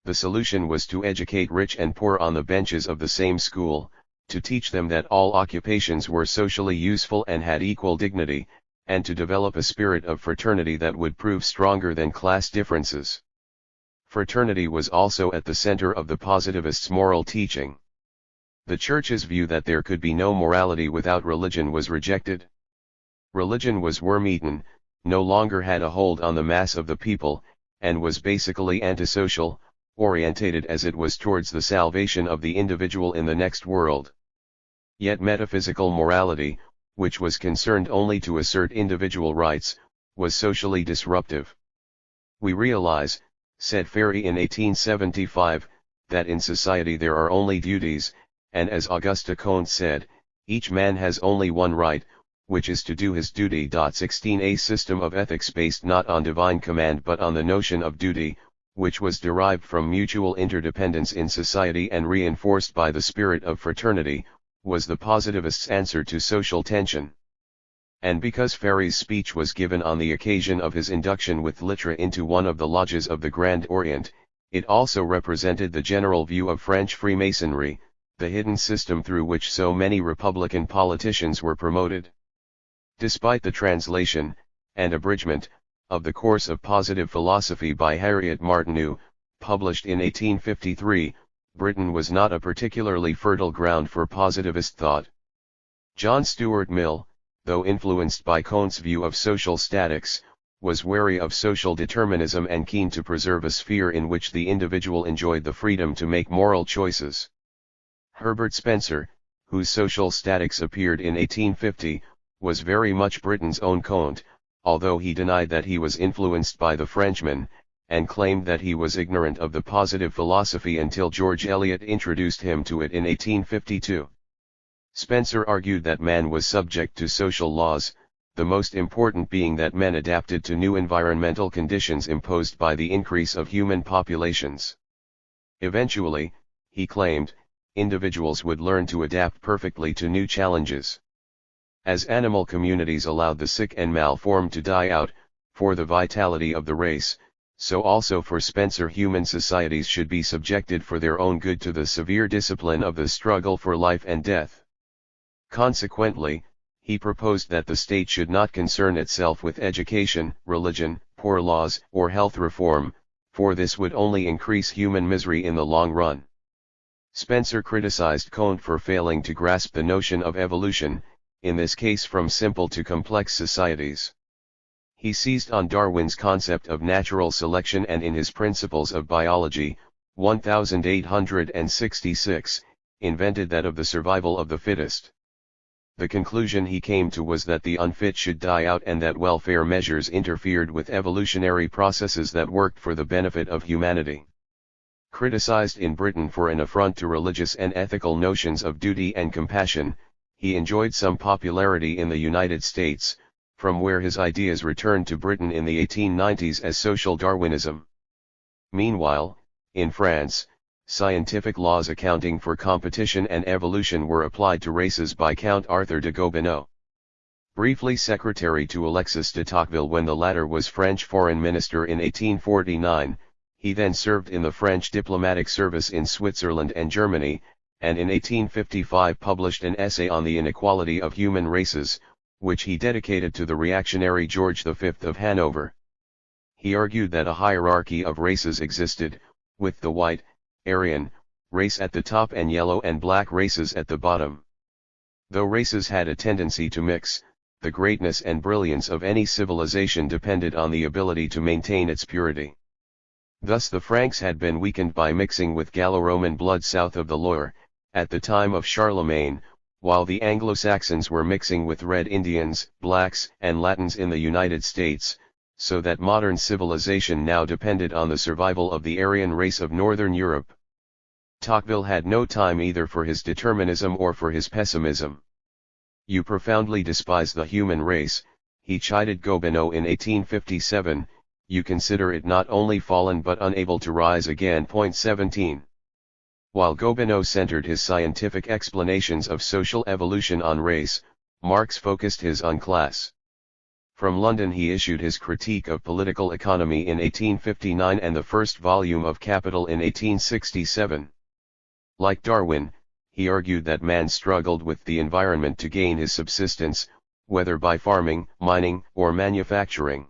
Speaker 1: The solution was to educate rich and poor on the benches of the same school, to teach them that all occupations were socially useful and had equal dignity, and to develop a spirit of fraternity that would prove stronger than class differences. Fraternity was also at the center of the positivists' moral teaching. The Church's view that there could be no morality without religion was rejected. Religion was worm-eaten, no longer had a hold on the mass of the people, and was basically antisocial, orientated as it was towards the salvation of the individual in the next world. Yet metaphysical morality, which was concerned only to assert individual rights, was socially disruptive. We realize, said Ferry in 1875, that in society there are only duties, and as Auguste Comte said, each man has only one right, which is to do his duty. 16 A system of ethics based not on divine command but on the notion of duty, which was derived from mutual interdependence in society and reinforced by the spirit of fraternity, was the positivists' answer to social tension. And because Ferry's speech was given on the occasion of his induction with Littre into one of the lodges of the Grand Orient, it also represented the general view of French Freemasonry, the hidden system through which so many Republican politicians were promoted. Despite the translation, and abridgment, of the Course of Positive Philosophy by Harriet Martineau, published in 1853, Britain was not a particularly fertile ground for positivist thought. John Stuart Mill, though influenced by Comte's view of social statics, was wary of social determinism and keen to preserve a sphere in which the individual enjoyed the freedom to make moral choices. Herbert Spencer, whose Social Statics appeared in 1850, was very much Britain's own Comte, although he denied that he was influenced by the Frenchman, and claimed that he was ignorant of the positive philosophy until George Eliot introduced him to it in 1852. Spencer argued that man was subject to social laws, the most important being that men adapted to new environmental conditions imposed by the increase of human populations. Eventually, he claimed, individuals would learn to adapt perfectly to new challenges. As animal communities allowed the sick and malformed to die out, for the vitality of the race, so also for Spencer human societies should be subjected for their own good to the severe discipline of the struggle for life and death. Consequently, he proposed that the state should not concern itself with education, religion, poor laws, or health reform, for this would only increase human misery in the long run. Spencer criticized Comte for failing to grasp the notion of evolution, in this case from simple to complex societies. He seized on Darwin's concept of natural selection and in his Principles of Biology, 1866, invented that of the survival of the fittest. The conclusion he came to was that the unfit should die out and that welfare measures interfered with evolutionary processes that worked for the benefit of humanity. Criticized in Britain for an affront to religious and ethical notions of duty and compassion, he enjoyed some popularity in the United States, from where his ideas returned to Britain in the 1890s as social Darwinism. Meanwhile, in France, scientific laws accounting for competition and evolution were applied to races by Count Arthur de Gobineau. Briefly secretary to Alexis de Tocqueville when the latter was French foreign minister in 1849, he then served in the French diplomatic service in Switzerland and Germany, and in 1855 published an essay on the inequality of human races, which he dedicated to the reactionary George V of Hanover. He argued that a hierarchy of races existed, with the white, Aryan, race at the top and yellow and black races at the bottom. Though races had a tendency to mix, the greatness and brilliance of any civilization depended on the ability to maintain its purity. Thus the Franks had been weakened by mixing with Gallo-Roman blood south of the Loire, at the time of Charlemagne, while the Anglo-Saxons were mixing with Red Indians, blacks, and Latins in the United States, so that modern civilization now depended on the survival of the Aryan race of Northern Europe. Tocqueville had no time either for his determinism or for his pessimism. "You profoundly despise the human race," he chided Gobineau in 1857, "you consider it not only fallen but unable to rise again." 17. While Gobineau centered his scientific explanations of social evolution on race, Marx focused his on class. From London he issued his Critique of Political Economy in 1859 and the first volume of Capital in 1867. Like Darwin, he argued that man struggled with the environment to gain his subsistence, whether by farming, mining, or manufacturing.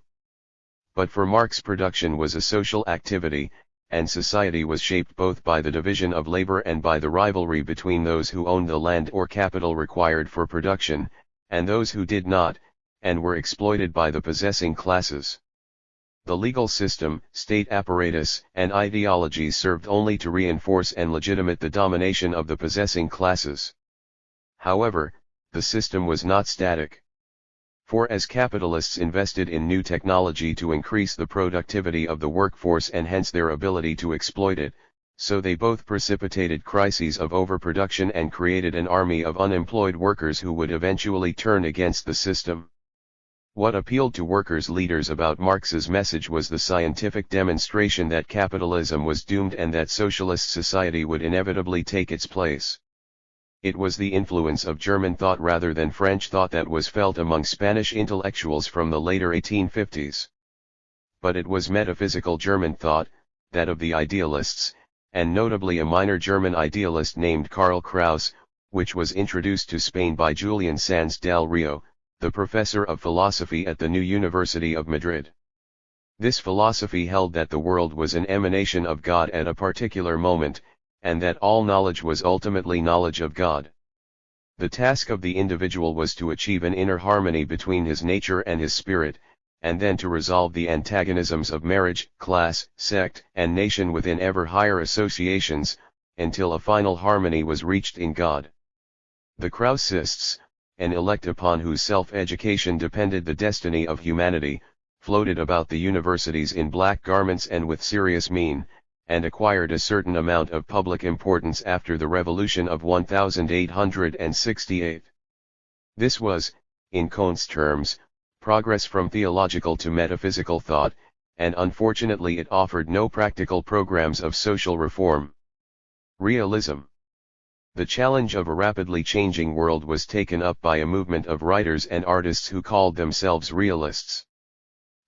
Speaker 1: But for Marx, production was a social activity, and society was shaped both by the division of labor and by the rivalry between those who owned the land or capital required for production, and those who did not, and were exploited by the possessing classes. The legal system, state apparatus, and ideology served only to reinforce and legitimate the domination of the possessing classes. However, the system was not static. For as capitalists invested in new technology to increase the productivity of the workforce and hence their ability to exploit it, so they both precipitated crises of overproduction and created an army of unemployed workers who would eventually turn against the system. What appealed to workers' leaders about Marx's message was the scientific demonstration that capitalism was doomed and that socialist society would inevitably take its place. It was the influence of German thought rather than French thought that was felt among Spanish intellectuals from the later 1850s. But it was metaphysical German thought, that of the idealists, and notably a minor German idealist named Karl Kraus, which was introduced to Spain by Julian Sanz del Rio, the professor of philosophy at the New University of Madrid. This philosophy held that the world was an emanation of God at a particular moment, and that all knowledge was ultimately knowledge of God. The task of the individual was to achieve an inner harmony between his nature and his spirit, and then to resolve the antagonisms of marriage, class, sect, and nation within ever higher associations, until a final harmony was reached in God. The Krausists, an elect upon whose self-education depended the destiny of humanity, floated about the universities in black garments and with serious mien, and acquired a certain amount of public importance after the Revolution of 1868. This was, in Kant's terms, progress from theological to metaphysical thought, and unfortunately it offered no practical programs of social reform. Realism. The challenge of a rapidly changing world was taken up by a movement of writers and artists who called themselves realists.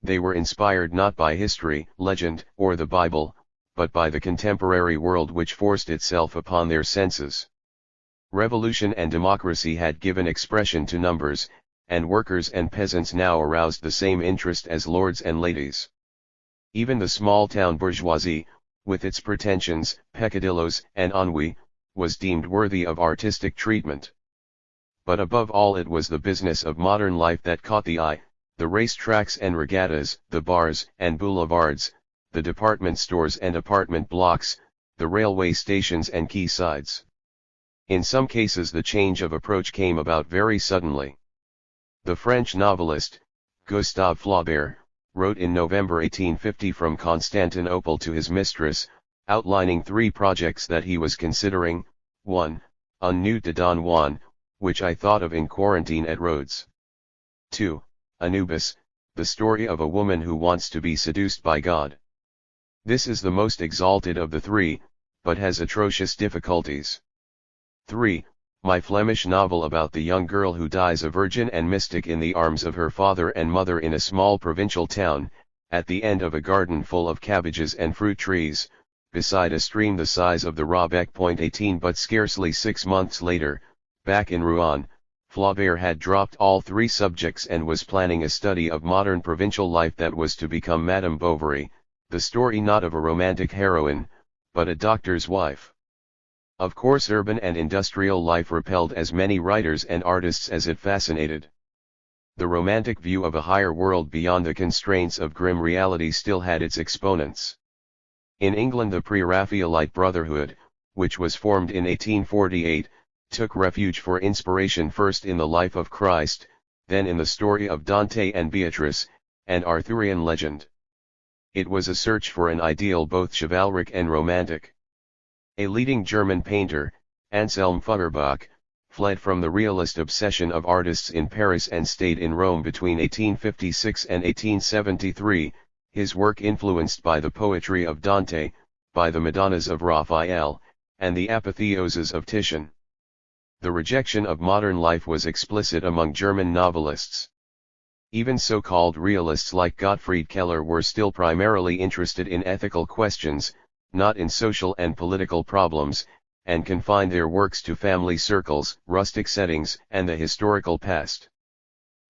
Speaker 1: They were inspired not by history, legend, or the Bible, but by the contemporary world which forced itself upon their senses. Revolution and democracy had given expression to numbers, and workers and peasants now aroused the same interest as lords and ladies. Even the small-town bourgeoisie, with its pretensions, peccadillos, and ennui, was deemed worthy of artistic treatment. But above all it was the business of modern life that caught the eye, the race tracks and regattas, the bars and boulevards, the department stores and apartment blocks, the railway stations and quaysides. In some cases the change of approach came about very suddenly. The French novelist, Gustave Flaubert, wrote in November 1850 from Constantinople to his mistress, outlining 3 projects that he was considering: 1. Un Nuit de Don Juan, which I thought of in quarantine at Rhodes. 2. Anubis, the story of a woman who wants to be seduced by God. This is the most exalted of the 3, but has atrocious difficulties. 3. My Flemish novel about the young girl who dies a virgin and mystic in the arms of her father and mother in a small provincial town, at the end of a garden full of cabbages and fruit trees, beside a stream the size of the Raubec. 18. But scarcely 6 months later, back in Rouen, Flaubert had dropped all 3 subjects and was planning a study of modern provincial life that was to become Madame Bovary, the story not of a romantic heroine, but a doctor's wife. Of course urban and industrial life repelled as many writers and artists as it fascinated. The romantic view of a higher world beyond the constraints of grim reality still had its exponents. In England the Pre-Raphaelite Brotherhood, which was formed in 1848, took refuge for inspiration first in the life of Christ, then in the story of Dante and Beatrice, and Arthurian legend. It was a search for an ideal both chivalric and romantic. A leading German painter, Anselm Feuerbach, fled from the realist obsession of artists in Paris and stayed in Rome between 1856 and 1873, his work influenced by the poetry of Dante, by the Madonnas of Raphael, and the apotheoses of Titian. The rejection of modern life was explicit among German novelists. Even so-called realists like Gottfried Keller were still primarily interested in ethical questions, not in social and political problems, and confined their works to family circles, rustic settings, and the historical past.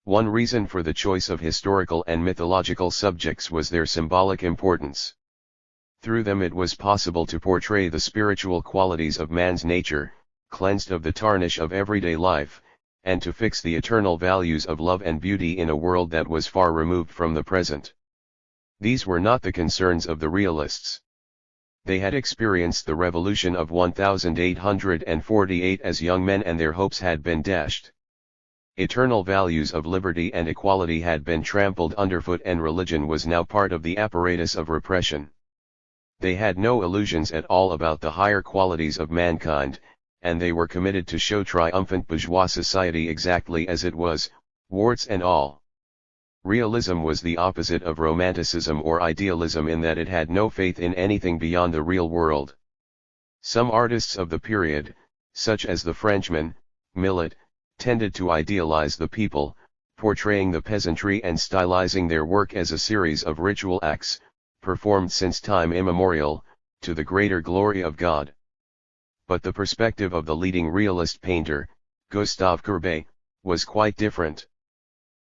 Speaker 1: One reason for the choice of historical and mythological subjects was their symbolic importance. Through them it was possible to portray the spiritual qualities of man's nature, cleansed of the tarnish of everyday life, and to fix the eternal values of love and beauty in a world that was far removed from the present. These were not the concerns of the realists. They had experienced the revolution of 1848 as young men and their hopes had been dashed. Eternal values of liberty and equality had been trampled underfoot and religion was now part of the apparatus of repression. They had no illusions at all about the higher qualities of mankind, and they were committed to show triumphant bourgeois society exactly as it was, warts and all. Realism was the opposite of romanticism or idealism in that it had no faith in anything beyond the real world. Some artists of the period, such as the Frenchman, Millet, tended to idealize the people, portraying the peasantry and stylizing their work as a series of ritual acts, performed since time immemorial, to the greater glory of God. But the perspective of the leading realist painter, Gustave Courbet, was quite different.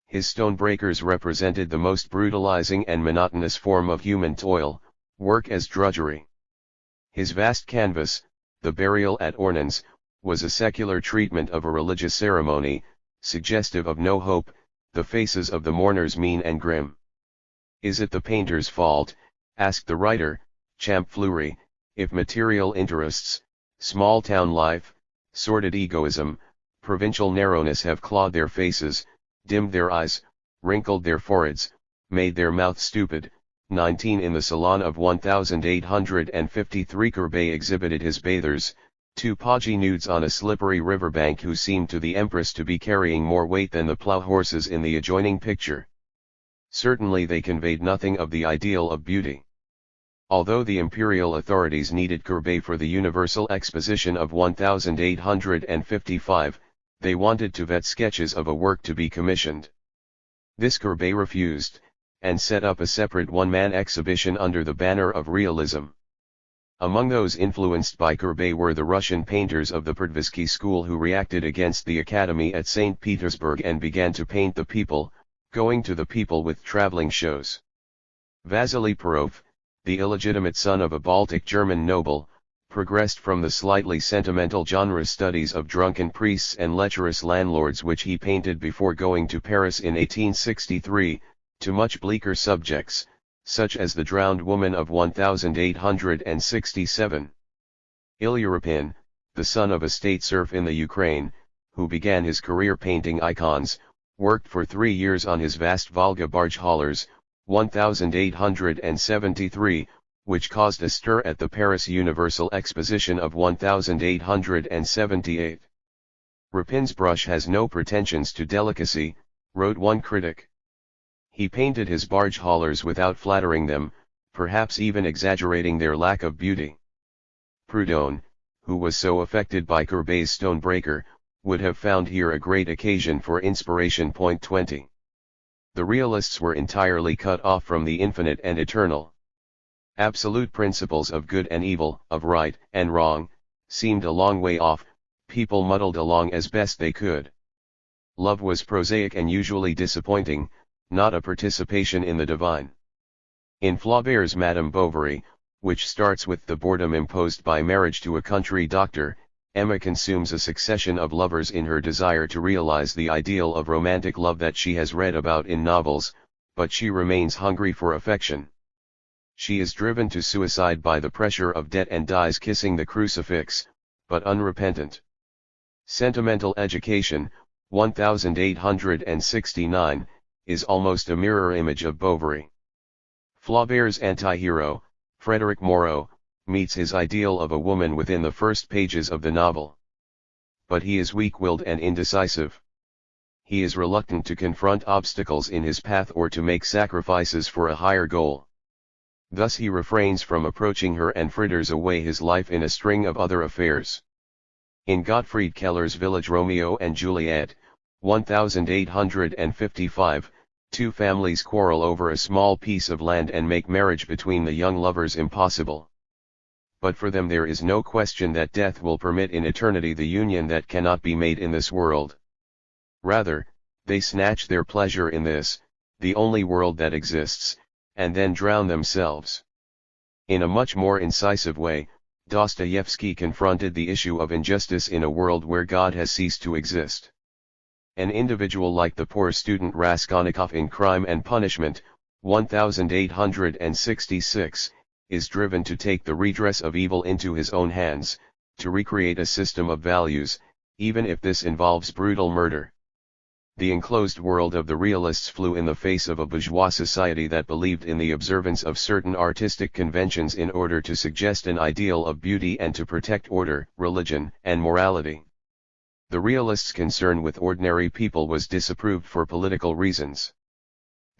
Speaker 1: His stonebreakers represented the most brutalizing and monotonous form of human toil, work as drudgery. His vast canvas, The Burial at Ornans, was a secular treatment of a religious ceremony, suggestive of no hope, the faces of the mourners mean and grim. Is it the painter's fault, asked the writer, Champ Fleury, if material interests, small-town life, sordid egoism, provincial narrowness have clawed their faces, dimmed their eyes, wrinkled their foreheads, made their mouths stupid? 19 In the Salon of 1853 Courbet exhibited his bathers, two podgy nudes on a slippery riverbank who seemed to the Empress to be carrying more weight than the plough horses in the adjoining picture. Certainly they conveyed nothing of the ideal of beauty. Although the imperial authorities needed Courbet for the Universal Exposition of 1855, they wanted to vet sketches of a work to be commissioned. This Courbet refused, and set up a separate one-man exhibition under the banner of realism. Among those influenced by Courbet were the Russian painters of the Perdvizky school who reacted against the academy at St. Petersburg and began to paint the people, going to the people with traveling shows. Vasily Perov, the illegitimate son of a Baltic German noble, progressed from the slightly sentimental genre studies of drunken priests and lecherous landlords which he painted before going to Paris in 1863, to much bleaker subjects, such as the drowned woman of 1867. Ilya Repin, the son of a state serf in the Ukraine, who began his career painting icons, worked for 3 years on his vast Volga barge haulers, 1873, which caused a stir at the Paris Universal Exposition of 1878. Repin's brush has no pretensions to delicacy, wrote one critic. He painted his barge haulers without flattering them, perhaps even exaggerating their lack of beauty. Proudhon, who was so affected by Courbet's Stonebreaker, would have found here a great occasion for inspiration. 20. The realists were entirely cut off from the infinite and eternal. Absolute principles of good and evil, of right and wrong, seemed a long way off, people muddled along as best they could. Love was prosaic and usually disappointing, not a participation in the divine. In Flaubert's Madame Bovary, which starts with the boredom imposed by marriage to a country doctor, Emma consumes a succession of lovers in her desire to realize the ideal of romantic love that she has read about in novels, but she remains hungry for affection. She is driven to suicide by the pressure of debt and dies kissing the crucifix, but unrepentant. Sentimental Education, 1869, is almost a mirror image of Bovary. Flaubert's anti-hero, Frédéric Moreau, meets his ideal of a woman within the first pages of the novel. But he is weak-willed and indecisive. He is reluctant to confront obstacles in his path or to make sacrifices for a higher goal. Thus he refrains from approaching her and fritters away his life in a string of other affairs. In Gottfried Keller's Village Romeo and Juliet, 1855, two families quarrel over a small piece of land and make marriage between the young lovers impossible. But for them there is no question that death will permit in eternity the union that cannot be made in this world. Rather, they snatch their pleasure in this, the only world that exists, and then drown themselves. In a much more incisive way, Dostoevsky confronted the issue of injustice in a world where God has ceased to exist. An individual like the poor student Raskolnikov in Crime and Punishment, 1866, is driven to take the redress of evil into his own hands, to recreate a system of values, even if this involves brutal murder. The enclosed world of the realists flew in the face of a bourgeois society that believed in the observance of certain artistic conventions in order to suggest an ideal of beauty and to protect order, religion, and morality. The realists' concern with ordinary people was disapproved for political reasons.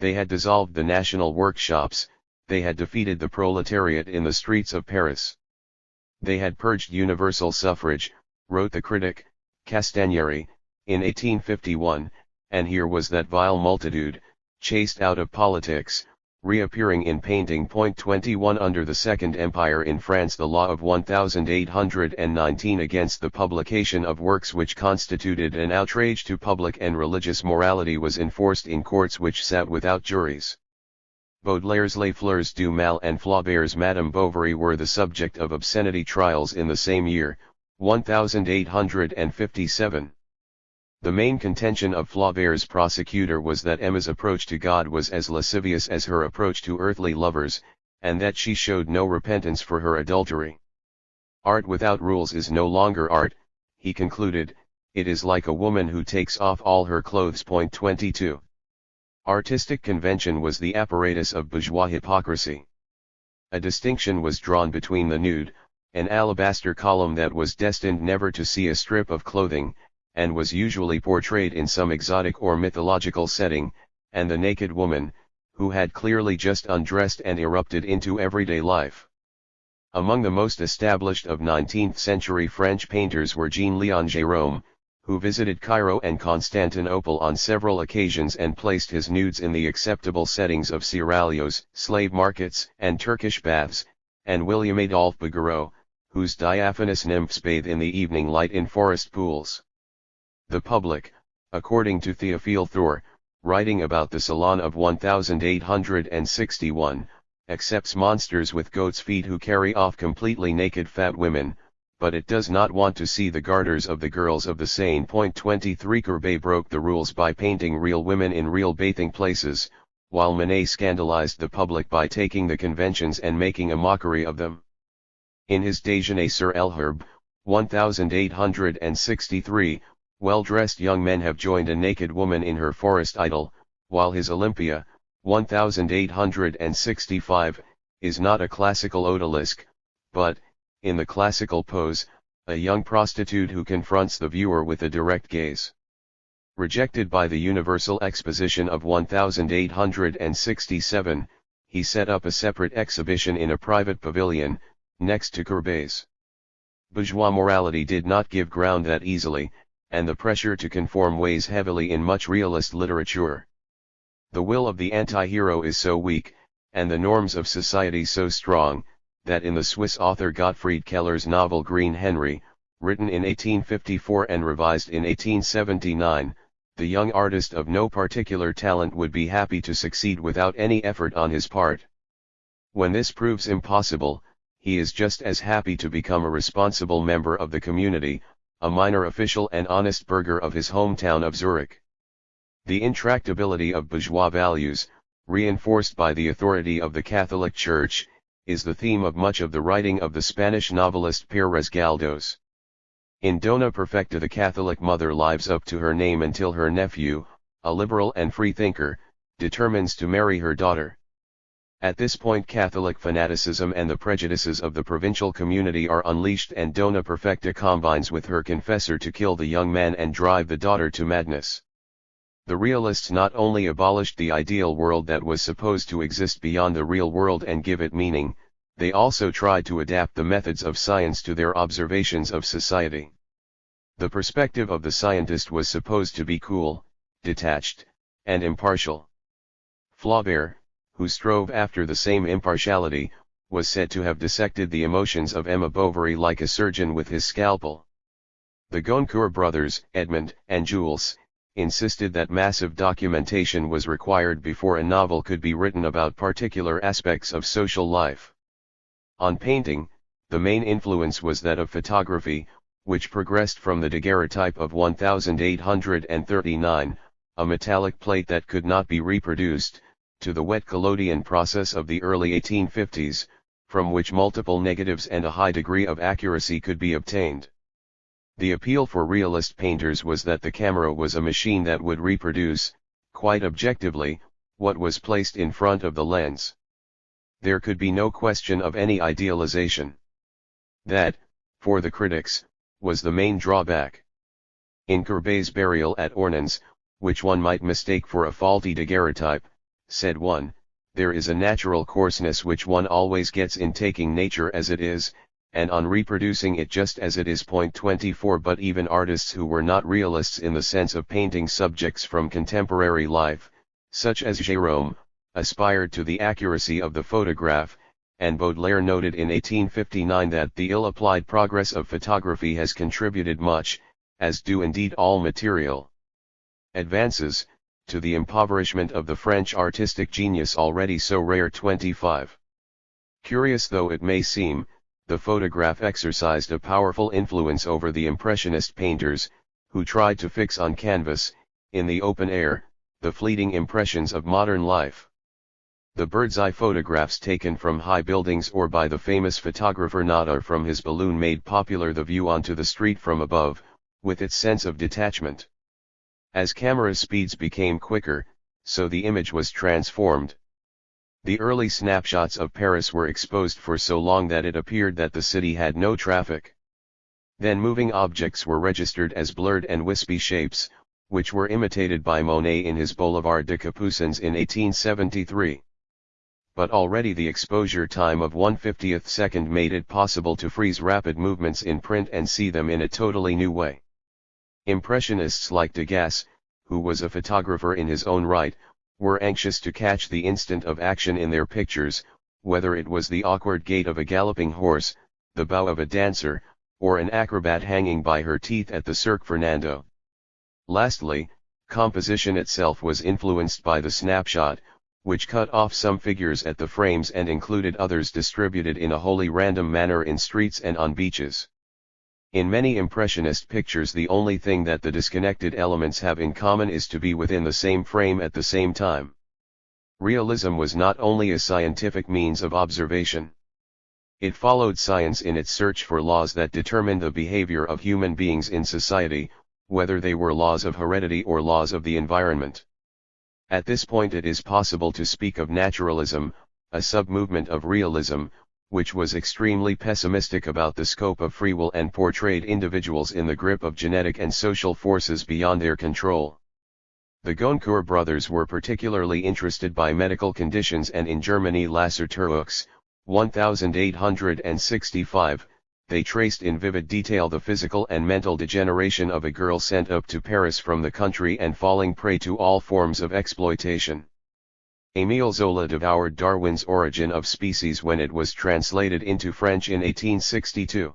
Speaker 1: They had dissolved the national workshops, they had defeated the proletariat in the streets of Paris. They had purged universal suffrage, wrote the critic, Castagneri, in 1851, and here was that vile multitude, chased out of politics, reappearing in painting. 21 Under the Second Empire in France, the law of 1819 against the publication of works which constituted an outrage to public and religious morality was enforced in courts which sat without juries. Baudelaire's Les Fleurs du Mal and Flaubert's Madame Bovary were the subject of obscenity trials in the same year, 1857. The main contention of Flaubert's prosecutor was that Emma's approach to God was as lascivious as her approach to earthly lovers, and that she showed no repentance for her adultery. Art without rules is no longer art, he concluded, it is like a woman who takes off all her clothes. 22. Artistic convention was the apparatus of bourgeois hypocrisy. A distinction was drawn between the nude, an alabaster column that was destined never to see a strip of clothing, and was usually portrayed in some exotic or mythological setting, and the naked woman, who had clearly just undressed and erupted into everyday life. Among the most established of 19th-century French painters were Jean-Léon Gérôme, who visited Cairo and Constantinople on several occasions and placed his nudes in the acceptable settings of seraglios, slave markets, and Turkish baths, and William Adolphe Bouguereau, whose diaphanous nymphs bathe in the evening light in forest pools. The public, according to Théophile Thor, writing about the Salon of 1861, accepts monsters with goat's feet who carry off completely naked fat women, but it does not want to see the garters of the girls of the Seine. 23 Courbet broke the rules by painting real women in real bathing places, while Manet scandalized the public by taking the conventions and making a mockery of them. In his Déjeuner sur l'herbe, 1863, well-dressed young men have joined a naked woman in her forest idyll, while his Olympia, 1865, is not a classical odalisque, but, in the classical pose, a young prostitute who confronts the viewer with a direct gaze. Rejected by the Universal Exposition of 1867, he set up a separate exhibition in a private pavilion, next to Courbet's. Bourgeois morality did not give ground that easily, and the pressure to conform weighs heavily in much realist literature. The will of the anti-hero is so weak, and the norms of society so strong, that in the Swiss author Gottfried Keller's novel Green Henry, written in 1854 and revised in 1879, the young artist of no particular talent would be happy to succeed without any effort on his part. When this proves impossible, he is just as happy to become a responsible member of the community, a minor official and honest burgher of his hometown of Zurich. The intractability of bourgeois values, reinforced by the authority of the Catholic Church, is the theme of much of the writing of the Spanish novelist Pérez Galdós. In Dona Perfecta, the Catholic mother lives up to her name until her nephew, a liberal and free thinker, determines to marry her daughter. At this point Catholic fanaticism and the prejudices of the provincial community are unleashed, and Dona Perfecta combines with her confessor to kill the young man and drive the daughter to madness. The realists not only abolished the ideal world that was supposed to exist beyond the real world and give it meaning, they also tried to adapt the methods of science to their observations of society. The perspective of the scientist was supposed to be cool, detached, and impartial. Flaubert, who strove after the same impartiality, was said to have dissected the emotions of Emma Bovary like a surgeon with his scalpel. The Goncourt brothers, Edmond and Jules, insisted that massive documentation was required before a novel could be written about particular aspects of social life. On painting, the main influence was that of photography, which progressed from the daguerreotype of 1839, a metallic plate that could not be reproduced, to the wet collodion process of the early 1850s, from which multiple negatives and a high degree of accuracy could be obtained. The appeal for realist painters was that the camera was a machine that would reproduce, quite objectively, what was placed in front of the lens. There could be no question of any idealization. That, for the critics, was the main drawback. In Courbet's Burial at Ornans, which one might mistake for a faulty daguerreotype, said one, there is a natural coarseness which one always gets in taking nature as it is, and on reproducing it just as it is. 24 But even artists who were not realists in the sense of painting subjects from contemporary life, such as Gérôme, aspired to the accuracy of the photograph, and Baudelaire noted in 1859 that the ill-applied progress of photography has contributed much, as do indeed all material advances, to the impoverishment of the French artistic genius already so rare. 25. Curious though it may seem, the photograph exercised a powerful influence over the Impressionist painters, who tried to fix on canvas, in the open air, the fleeting impressions of modern life. The bird's-eye photographs taken from high buildings or by the famous photographer Nadar from his balloon made popular the view onto the street from above, with its sense of detachment. As camera speeds became quicker, so the image was transformed. The early snapshots of Paris were exposed for so long that it appeared that the city had no traffic. Then moving objects were registered as blurred and wispy shapes, which were imitated by Monet in his Boulevard de Capucines in 1873. But already the exposure time of 1/50th second made it possible to freeze rapid movements in print and see them in a totally new way. Impressionists like Degas, who was a photographer in his own right, were anxious to catch the instant of action in their pictures, whether it was the awkward gait of a galloping horse, the bow of a dancer, or an acrobat hanging by her teeth at the Cirque Fernando. Lastly, composition itself was influenced by the snapshot, which cut off some figures at the frames and included others distributed in a wholly random manner in streets and on beaches. In many Impressionist pictures the only thing that the disconnected elements have in common is to be within the same frame at the same time. Realism was not only a scientific means of observation. It followed science in its search for laws that determined the behavior of human beings in society, whether they were laws of heredity or laws of the environment. At this point it is possible to speak of naturalism, a sub-movement of realism, which was extremely pessimistic about the scope of free will and portrayed individuals in the grip of genetic and social forces beyond their control. The Goncourt brothers were particularly interested by medical conditions, and in Germany Lasserturux, 1865, they traced in vivid detail the physical and mental degeneration of a girl sent up to Paris from the country and falling prey to all forms of exploitation. Émile Zola devoured Darwin's Origin of Species when it was translated into French in 1862.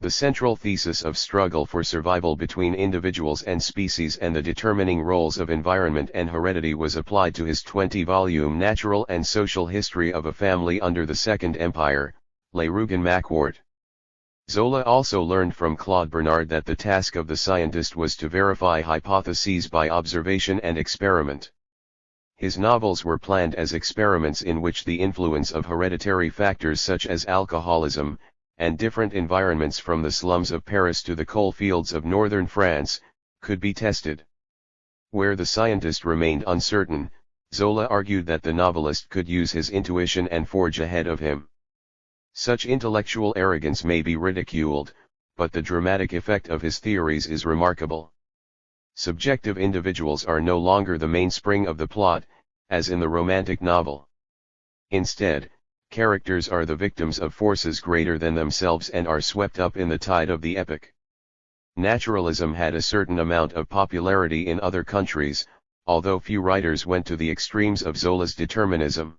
Speaker 1: The central thesis of struggle for survival between individuals and species and the determining roles of environment and heredity was applied to his 20-volume Natural and Social History of a Family under the Second Empire, Le Rougon-Macquart. Zola also learned from Claude Bernard that the task of the scientist was to verify hypotheses by observation and experiment. His novels were planned as experiments in which the influence of hereditary factors such as alcoholism, and different environments from the slums of Paris to the coal fields of northern France, could be tested. Where the scientist remained uncertain, Zola argued that the novelist could use his intuition and forge ahead of him. Such intellectual arrogance may be ridiculed, but the dramatic effect of his theories is remarkable. Subjective individuals are no longer the mainspring of the plot, as in the romantic novel. Instead, characters are the victims of forces greater than themselves and are swept up in the tide of the epic. Naturalism had a certain amount of popularity in other countries, although few writers went to the extremes of Zola's determinism.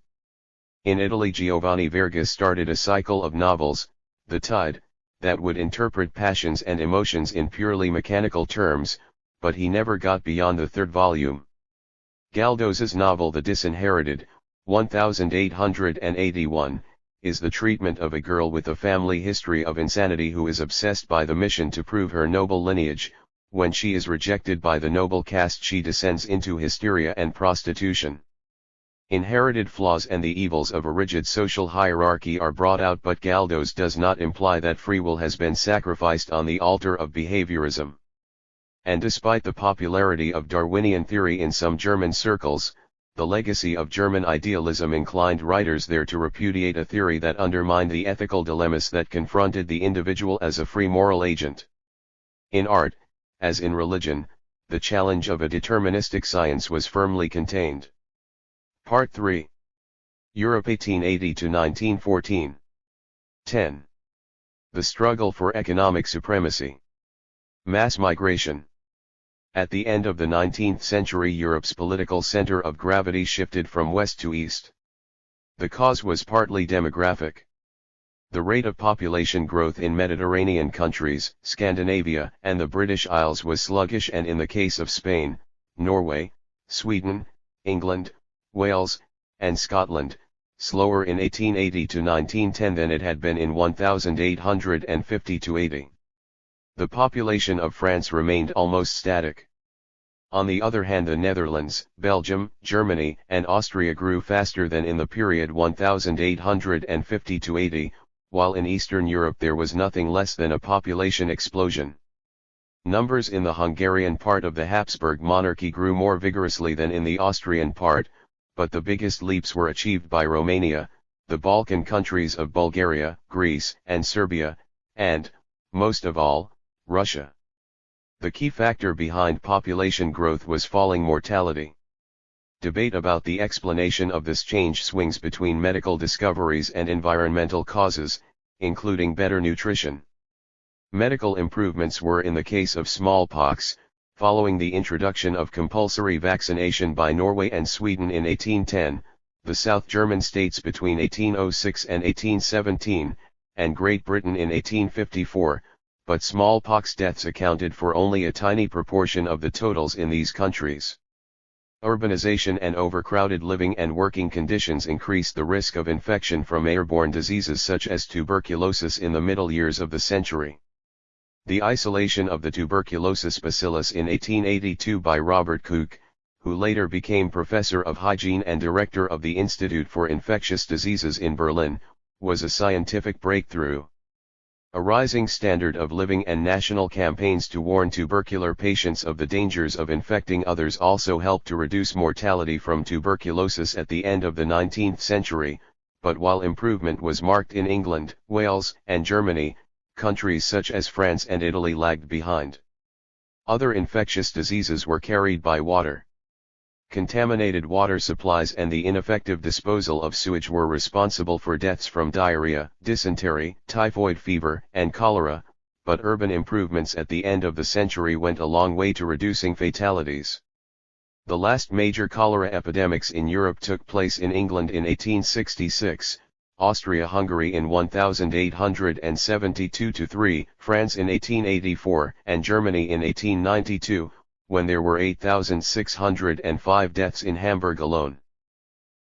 Speaker 1: In Italy, Giovanni Verga started a cycle of novels, The Tide, that would interpret passions and emotions in purely mechanical terms, but he never got beyond the third volume. Galdosa's novel The Disinherited, 1881, is the treatment of a girl with a family history of insanity who is obsessed by the mission to prove her noble lineage. When she is rejected by the noble caste, she descends into hysteria and prostitution. Inherited flaws and the evils of a rigid social hierarchy are brought out, but Galdos does not imply that free will has been sacrificed on the altar of behaviorism. And despite the popularity of Darwinian theory in some German circles, the legacy of German idealism inclined writers there to repudiate a theory that undermined the ethical dilemmas that confronted the individual as a free moral agent. In art, as in religion, the challenge of a deterministic science was firmly contained. Part 3. Europe 1880 to 1914. 10. The struggle for economic supremacy. Mass migration. At the end of the 19th century, Europe's political center of gravity shifted from west to east. The cause was partly demographic. The rate of population growth in Mediterranean countries, Scandinavia, and the British Isles was sluggish, and in the case of Spain, Norway, Sweden, England, Wales, and Scotland, slower in 1880 to 1910 than it had been in 1850 to 80. The population of France remained almost static. On the other hand, the Netherlands, Belgium, Germany, and Austria grew faster than in the period 1850 to 80, while in Eastern Europe there was nothing less than a population explosion. Numbers in the Hungarian part of the Habsburg monarchy grew more vigorously than in the Austrian part, but the biggest leaps were achieved by Romania, the Balkan countries of Bulgaria, Greece, and Serbia, and, most of all, Russia. The key factor behind population growth was falling mortality. Debate about the explanation of this change swings between medical discoveries and environmental causes, including better nutrition. Medical improvements were in the case of smallpox, following the introduction of compulsory vaccination by Norway and Sweden in 1810, the South German states between 1806 and 1817, and Great Britain in 1854. But smallpox deaths accounted for only a tiny proportion of the totals in these countries. Urbanization and overcrowded living and working conditions increased the risk of infection from airborne diseases such as tuberculosis in the middle years of the century. The isolation of the tuberculosis bacillus in 1882 by Robert Koch, who later became professor of hygiene and director of the Institute for Infectious Diseases in Berlin, was a scientific breakthrough. A rising standard of living and national campaigns to warn tubercular patients of the dangers of infecting others also helped to reduce mortality from tuberculosis at the end of the 19th century, but while improvement was marked in England, Wales, and Germany, countries such as France and Italy lagged behind. Other infectious diseases were carried by water. Contaminated water supplies and the ineffective disposal of sewage were responsible for deaths from diarrhea, dysentery, typhoid fever, and cholera, but urban improvements at the end of the century went a long way to reducing fatalities. The last major cholera epidemics in Europe took place in England in 1866, Austria-Hungary in 1872-3, France in 1884, and Germany in 1892, when there were 8,605 deaths in Hamburg alone.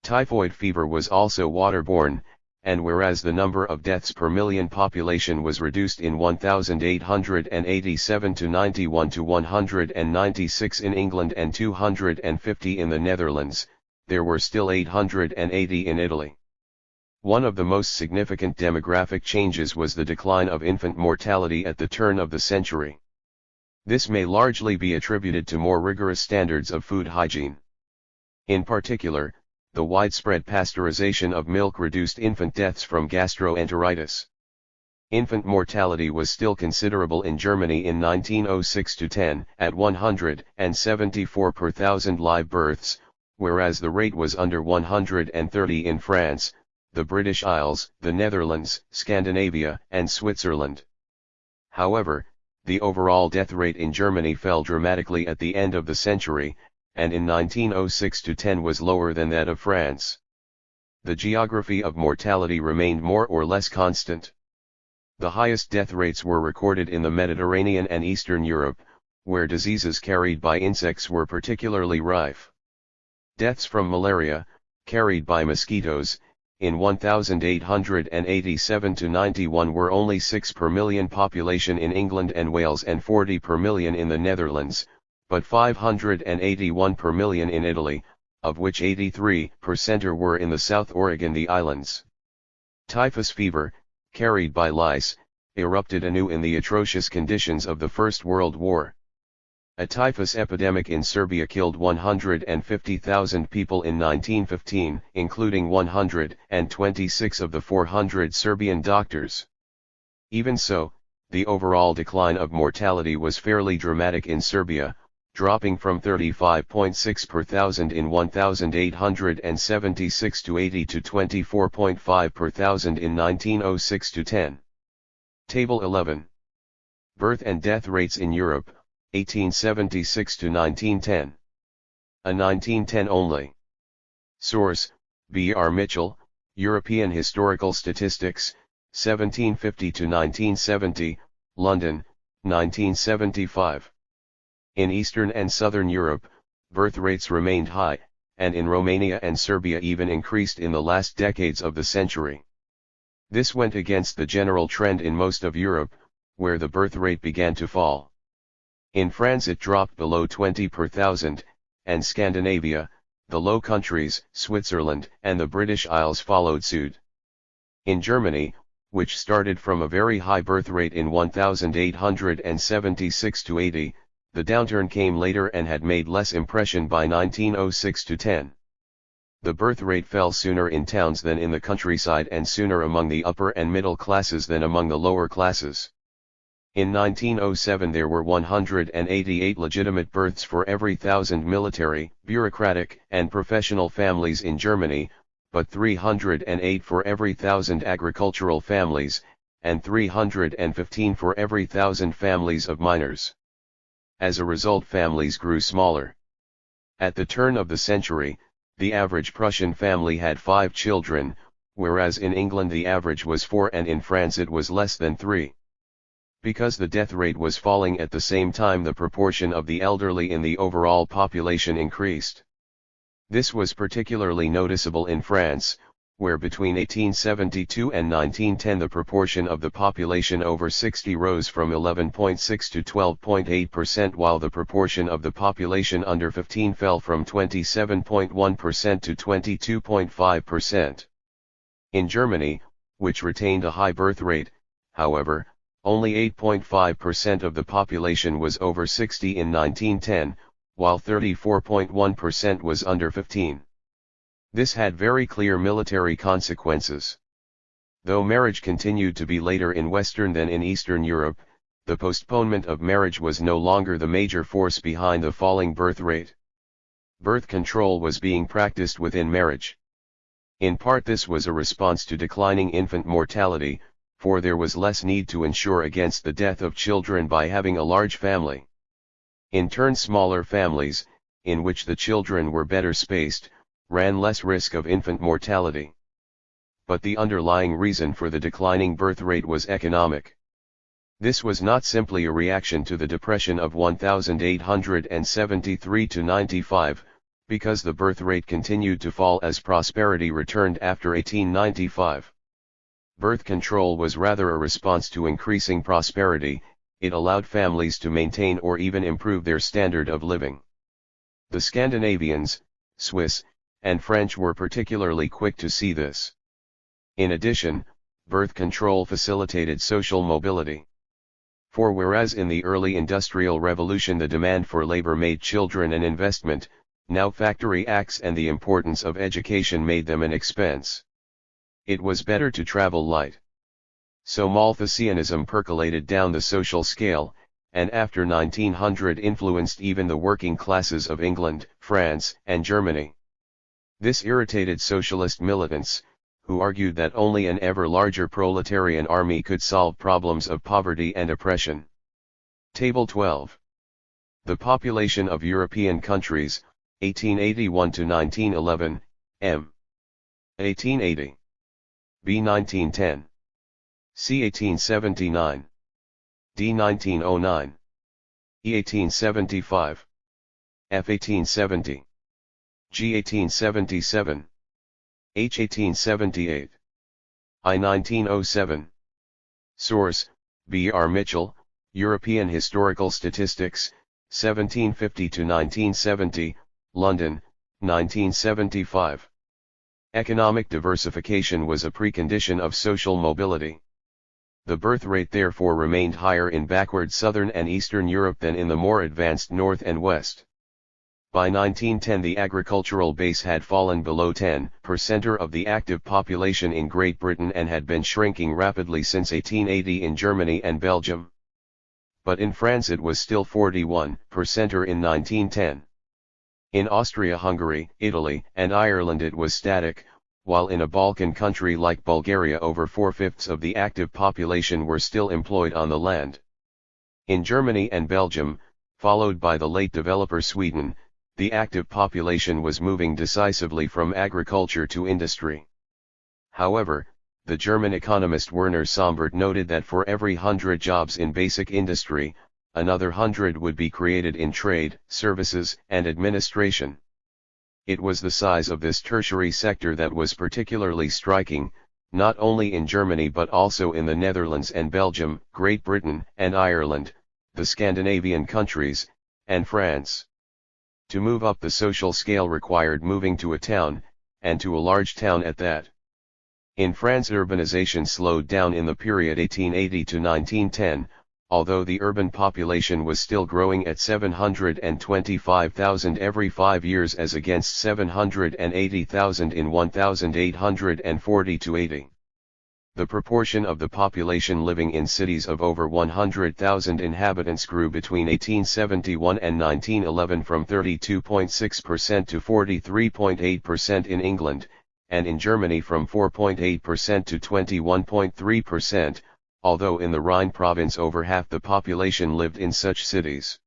Speaker 1: Typhoid fever was also waterborne, and whereas the number of deaths per million population was reduced in 1887 to 91 to 196 in England and 250 in the Netherlands, there were still 880 in Italy. One of the most significant demographic changes was the decline of infant mortality at the turn of the century. This may largely be attributed to more rigorous standards of food hygiene. In particular, the widespread pasteurization of milk reduced infant deaths from gastroenteritis. Infant mortality was still considerable in Germany in 1906-10, at 174 per thousand live births, whereas the rate was under 130 in France, the British Isles, the Netherlands, Scandinavia, and Switzerland. However, the overall death rate in Germany fell dramatically at the end of the century, and in 1906-10 was lower than that of France. The geography of mortality remained more or less constant. The highest death rates were recorded in the Mediterranean and Eastern Europe, where diseases carried by insects were particularly rife. Deaths from malaria, carried by mosquitoes, in 1887-91 were only 6 per million population in England and Wales and 40 per million in the Netherlands, but 581 per million in Italy, of which 83% were in the South Oregon the islands. Typhus fever, carried by lice, erupted anew in the atrocious conditions of the First World War. A typhus epidemic in Serbia killed 150,000 people in 1915, including 126 of the 400 Serbian doctors. Even so, the overall decline of mortality was fairly dramatic in Serbia, dropping from 35.6 per thousand in 1876 to 80 to 24.5 per thousand in 1906-10. Table 11. Birth and death rates in Europe, 1876 to 1910. A 1910 only. Source, B. R. Mitchell, European Historical Statistics, 1750 to 1970, London, 1975. In Eastern and Southern Europe, birth rates remained high, and in Romania and Serbia even increased in the last decades of the century. This went against the general trend in most of Europe, where the birth rate began to fall. In France it dropped below 20 per thousand, and Scandinavia, the Low Countries, Switzerland, and the British Isles followed suit. In Germany, which started from a very high birth rate in 1876-80, the downturn came later and had made less impression by 1906-10. The birth rate fell sooner in towns than in the countryside and sooner among the upper and middle classes than among the lower classes. In 1907 there were 188 legitimate births for every 1,000 military, bureaucratic, and professional families in Germany, but 308 for every 1,000 agricultural families, and 315 for every 1,000 families of miners. As a result, families grew smaller. At the turn of the century, the average Prussian family had 5 children, whereas in England the average was 4 and in France it was less than 3. Because the death rate was falling at the same time, the proportion of the elderly in the overall population increased. This was particularly noticeable in France, where between 1872 and 1910 the proportion of the population over 60 rose from 11.6 to 12.8%, while the proportion of the population under 15 fell from 27.1% to 22.5%. In Germany, which retained a high birth rate, however, only 8.5% of the population was over 60 in 1910, while 34.1% was under 15. This had very clear military consequences. Though marriage continued to be later in Western than in Eastern Europe, the postponement of marriage was no longer the major force behind the falling birth rate. Birth control was being practiced within marriage. In part this was a response to declining infant mortality, for there was less need to ensure against the death of children by having a large family. In turn, smaller families, in which the children were better spaced, ran less risk of infant mortality. But the underlying reason for the declining birth rate was economic. This was not simply a reaction to the depression of 1873-95, because the birth rate continued to fall as prosperity returned after 1895. Birth control was rather a response to increasing prosperity. It allowed families to maintain or even improve their standard of living. The Scandinavians, Swiss, and French were particularly quick to see this. In addition, birth control facilitated social mobility. For whereas in the early Industrial Revolution the demand for labor made children an investment, now factory acts and the importance of education made them an expense. It was better to travel light. So Malthusianism percolated down the social scale, and after 1900 influenced even the working classes of England, France, and Germany. This irritated socialist militants, who argued that only an ever larger proletarian army could solve problems of poverty and oppression. Table 12. The population of European countries, 1881 to 1911, M. 1880. B. 1910. C. 1879. D. 1909. E. 1875. F. 1870. G. 1877. H. 1878. I. 1907. Source: B. R. Mitchell, European Historical Statistics, 1750 to 1970, London, 1975. Economic diversification was a precondition of social mobility. The birth rate therefore remained higher in backward southern and eastern Europe than in the more advanced north and west. By 1910 the agricultural base had fallen below 10% of the active population in Great Britain and had been shrinking rapidly since 1880 in Germany and Belgium. But in France it was still 41% in 1910. In Austria-Hungary, Italy, and Ireland it was static, while in a Balkan country like Bulgaria over 4/5 of the active population were still employed on the land. In Germany and Belgium, followed by the late developer Sweden, the active population was moving decisively from agriculture to industry. However, the German economist Werner Sombart noted that for every 100 jobs in basic industry, another 100 would be created in trade, services, and administration. It was the size of this tertiary sector that was particularly striking, not only in Germany but also in the Netherlands and Belgium, Great Britain and Ireland, the Scandinavian countries, and France. To move up the social scale required moving to a town, and to a large town at that. In France urbanization slowed down in the period 1880 to 1910, although the urban population was still growing at 725,000 every 5 years as against 780,000 in 1840 to 80. The proportion of the population living in cities of over 100,000 inhabitants grew between 1871 and 1911 from 32.6% to 43.8% in England, and in Germany from 4.8% to 21.3%, although in the Rhine province over half the population lived in such cities.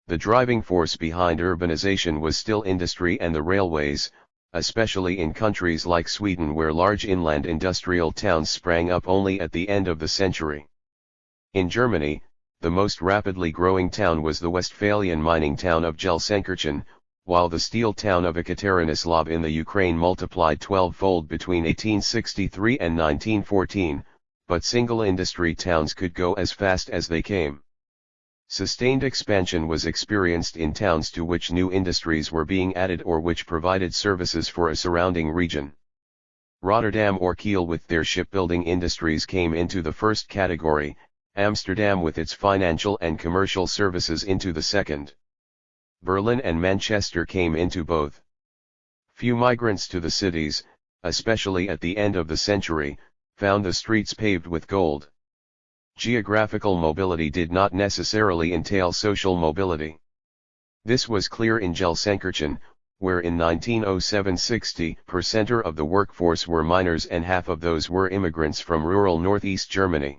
Speaker 1: The driving force behind urbanization was still industry and the railways, especially in countries like Sweden where large inland industrial towns sprang up only at the end of the century. In Germany, the most rapidly growing town was the Westphalian mining town of Gelsenkirchen, while the steel town of Ekaterinoslav in the Ukraine multiplied 12-fold between 1863 and 1914, but single industry towns could go as fast as they came. Sustained expansion was experienced in towns to which new industries were being added or which provided services for a surrounding region. Rotterdam or Kiel with their shipbuilding industries came into the first category, Amsterdam with its financial and commercial services into the second. Berlin and Manchester came into both. Few migrants to the cities, especially at the end of the century, found the streets paved with gold. Geographical mobility did not necessarily entail social mobility. This was clear in Gelsenkirchen, where in 1907 60% of the workforce were miners and half of those were immigrants from rural northeast Germany.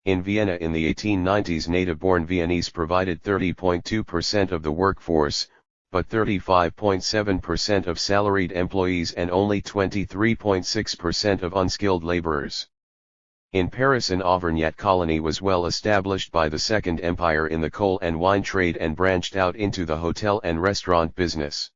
Speaker 1: In Vienna in the 1890s native-born Viennese provided 30.2% of the workforce, but 35.7% of salaried employees and only 23.6% of unskilled laborers. In Paris an Auvergnat colony was well established by the Second Empire in the coal and wine trade and branched out into the hotel and restaurant business.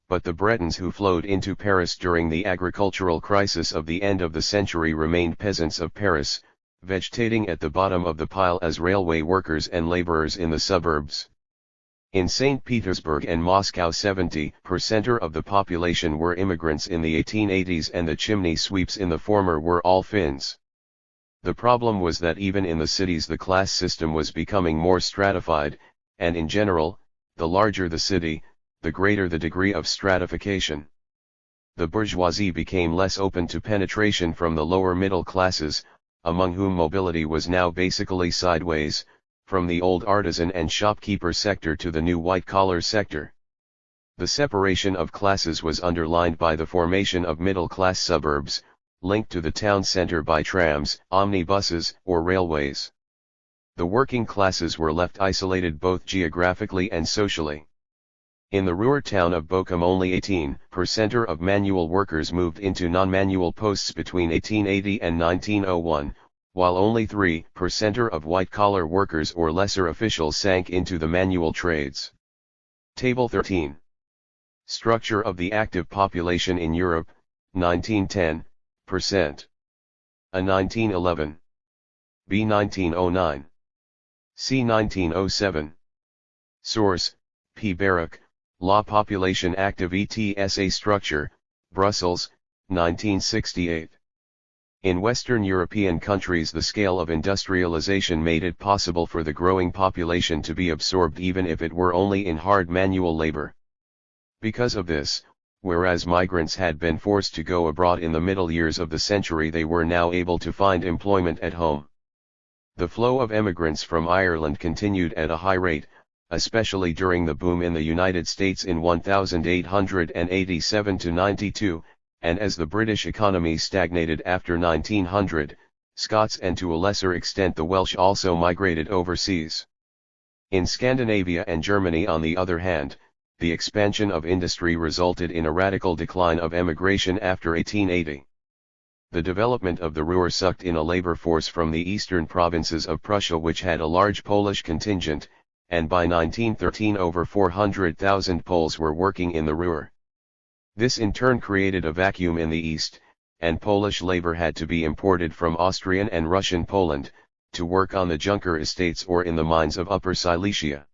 Speaker 1: But the Bretons who flowed into Paris during the agricultural crisis of the end of the century remained peasants of Paris, vegetating at the bottom of the pile as railway workers and laborers in the suburbs. In St. Petersburg and Moscow 70% of the population were immigrants in the 1880s, and the chimney sweeps in the former were all Finns. The problem was that even in the cities the class system was becoming more stratified, and in general, the larger the city, the greater the degree of stratification. The bourgeoisie became less open to penetration from the lower middle classes, among whom mobility was now basically sideways, from the old artisan and shopkeeper sector to the new white-collar sector. The separation of classes was underlined by the formation of middle-class suburbs, linked to the town center by trams, omnibuses, or railways. The working classes were left isolated both geographically and socially. In the Ruhr town of Bochum only 18% of manual workers moved into non-manual posts between 1880 and 1901, while only 3% of white-collar workers or lesser officials sank into the manual trades. Table 13. Structure of the active population in Europe, 1910, percent. A 1911. B 1909. C 1907. Source, P. Baruch, La Population Active ETSA Structure, Brussels, 1968. In Western European countries the scale of industrialization made it possible for the growing population to be absorbed even if it were only in hard manual labor. Because of this, whereas migrants had been forced to go abroad in the middle years of the century, they were now able to find employment at home. The flow of emigrants from Ireland continued at a high rate, especially during the boom in the United States in 1887 to 92, and as the British economy stagnated after 1900, Scots and to a lesser extent the Welsh also migrated overseas. In Scandinavia and Germany, on the other hand, the expansion of industry resulted in a radical decline of emigration after 1880. The development of the Ruhr sucked in a labor force from the eastern provinces of Prussia, which had a large Polish contingent, and by 1913 over 400,000 Poles were working in the Ruhr. This in turn created a vacuum in the east, and Polish labor had to be imported from Austrian and Russian Poland, to work on the Junker estates or in the mines of Upper Silesia.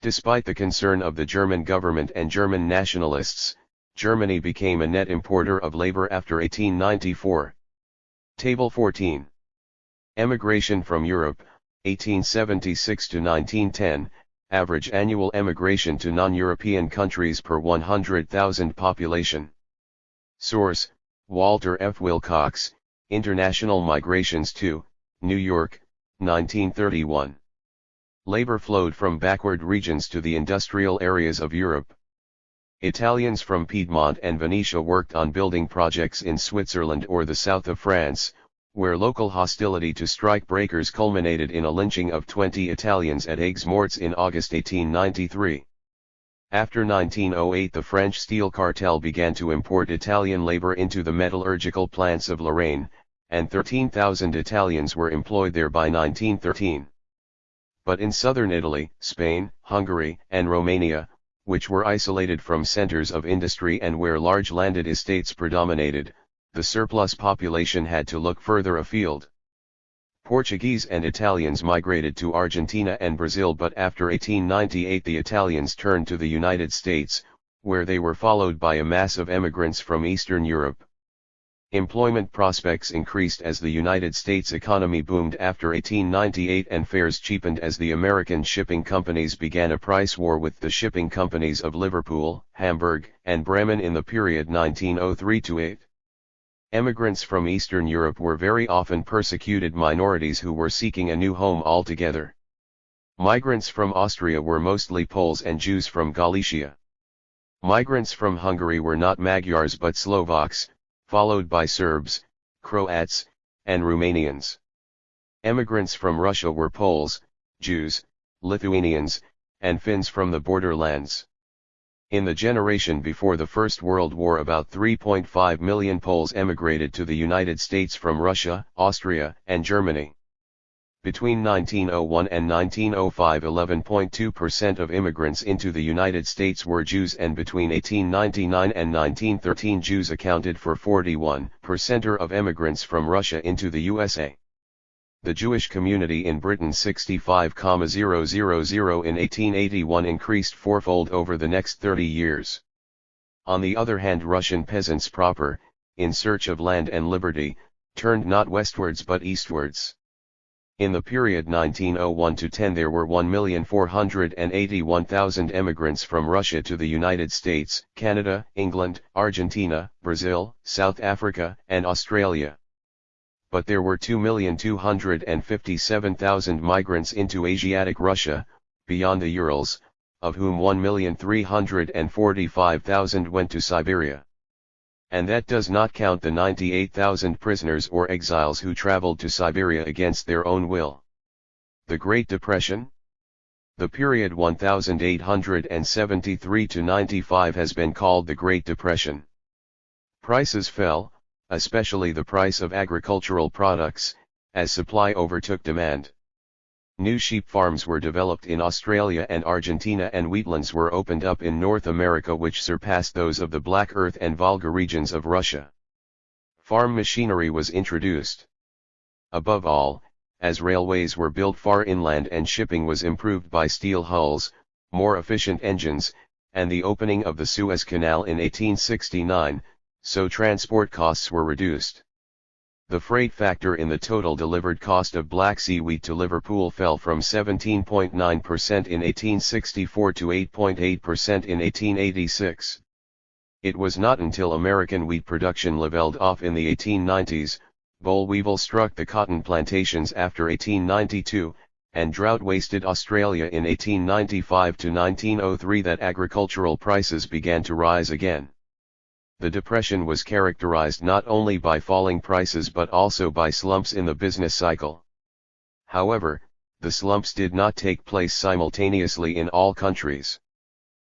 Speaker 1: Despite the concern of the German government and German nationalists, Germany became a net importer of labor after 1894. Table 14. Emigration from Europe, 1876 to 1910, average annual emigration to non-European countries per 100,000 population. Source, Walter F. Wilcox, International Migrations to, New York, 1931. Labor flowed from backward regions to the industrial areas of Europe. Italians from Piedmont and Venetia worked on building projects in Switzerland or the south of France, where local hostility to strike breakers culminated in a lynching of 20 Italians at Aigues-Mortes in August 1893. After 1908 the French steel cartel began to import Italian labor into the metallurgical plants of Lorraine, and 13,000 Italians were employed there by 1913. But in southern Italy, Spain, Hungary, and Romania, which were isolated from centers of industry and where large landed estates predominated, the surplus population had to look further afield. Portuguese and Italians migrated to Argentina and Brazil, but after 1898 the Italians turned to the United States, where they were followed by a mass of emigrants from Eastern Europe. Employment prospects increased as the United States economy boomed after 1898 and fares cheapened as the American shipping companies began a price war with the shipping companies of Liverpool, Hamburg, and Bremen in the period 1903-8. Emigrants from Eastern Europe were very often persecuted minorities who were seeking a new home altogether. Migrants from Austria were mostly Poles and Jews from Galicia. Migrants from Hungary were not Magyars but Slovaks, followed by Serbs, Croats, and Romanians. Emigrants from Russia were Poles, Jews, Lithuanians, and Finns from the borderlands. In the generation before the First World War about 3.5 million Poles emigrated to the United States from Russia, Austria, and Germany. Between 1901 and 1905 11.2% of immigrants into the United States were Jews, and between 1899 and 1913 Jews accounted for 41% of immigrants from Russia into the USA. The Jewish community in Britain 65,000 in 1881 increased fourfold over the next 30 years. On the other hand, Russian peasants proper, in search of land and liberty, turned not westwards but eastwards. In the period 1901 to 10 there were 1,481,000 emigrants from Russia to the United States, Canada, England, Argentina, Brazil, South Africa, and Australia. But there were 2,257,000 migrants into Asiatic Russia, beyond the Urals, of whom 1,345,000 went to Siberia. And that does not count the 98,000 prisoners or exiles who traveled to Siberia against their own will. The Great Depression? The period 1873 to 95 has been called the Great Depression. Prices fell, especially the price of agricultural products, as supply overtook demand. New sheep farms were developed in Australia and Argentina, and wheatlands were opened up in North America which surpassed those of the Black Earth and Volga regions of Russia. Farm machinery was introduced. Above all, as railways were built far inland and shipping was improved by steel hulls, more efficient engines, and the opening of the Suez Canal in 1869, so transport costs were reduced. The freight factor in the total delivered cost of Black Sea wheat to Liverpool fell from 17.9% in 1864 to 8.8% in 1886. It was not until American wheat production leveled off in the 1890s, boll weevil struck the cotton plantations after 1892, and drought wasted Australia in 1895 to 1903 that agricultural prices began to rise again. The Depression was characterized not only by falling prices but also by slumps in the business cycle. However, the slumps did not take place simultaneously in all countries.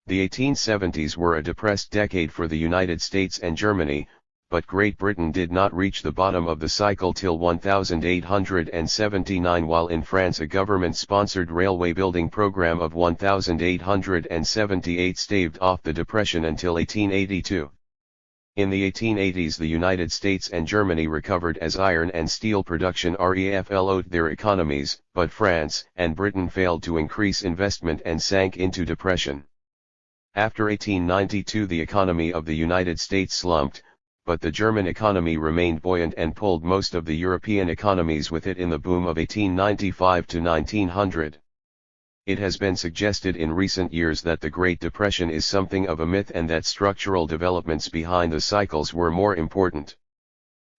Speaker 1: The 1870s were a depressed decade for the United States and Germany, but Great Britain did not reach the bottom of the cycle till 1879, while in France a government-sponsored railway building program of 1878 staved off the Depression until 1882. In the 1880s the United States and Germany recovered as iron and steel production reflowed their economies, but France and Britain failed to increase investment and sank into depression. After 1892 the economy of the United States slumped, but the German economy remained buoyant and pulled most of the European economies with it in the boom of 1895 to 1900. It has been suggested in recent years that the Great Depression is something of a myth and that structural developments behind the cycles were more important.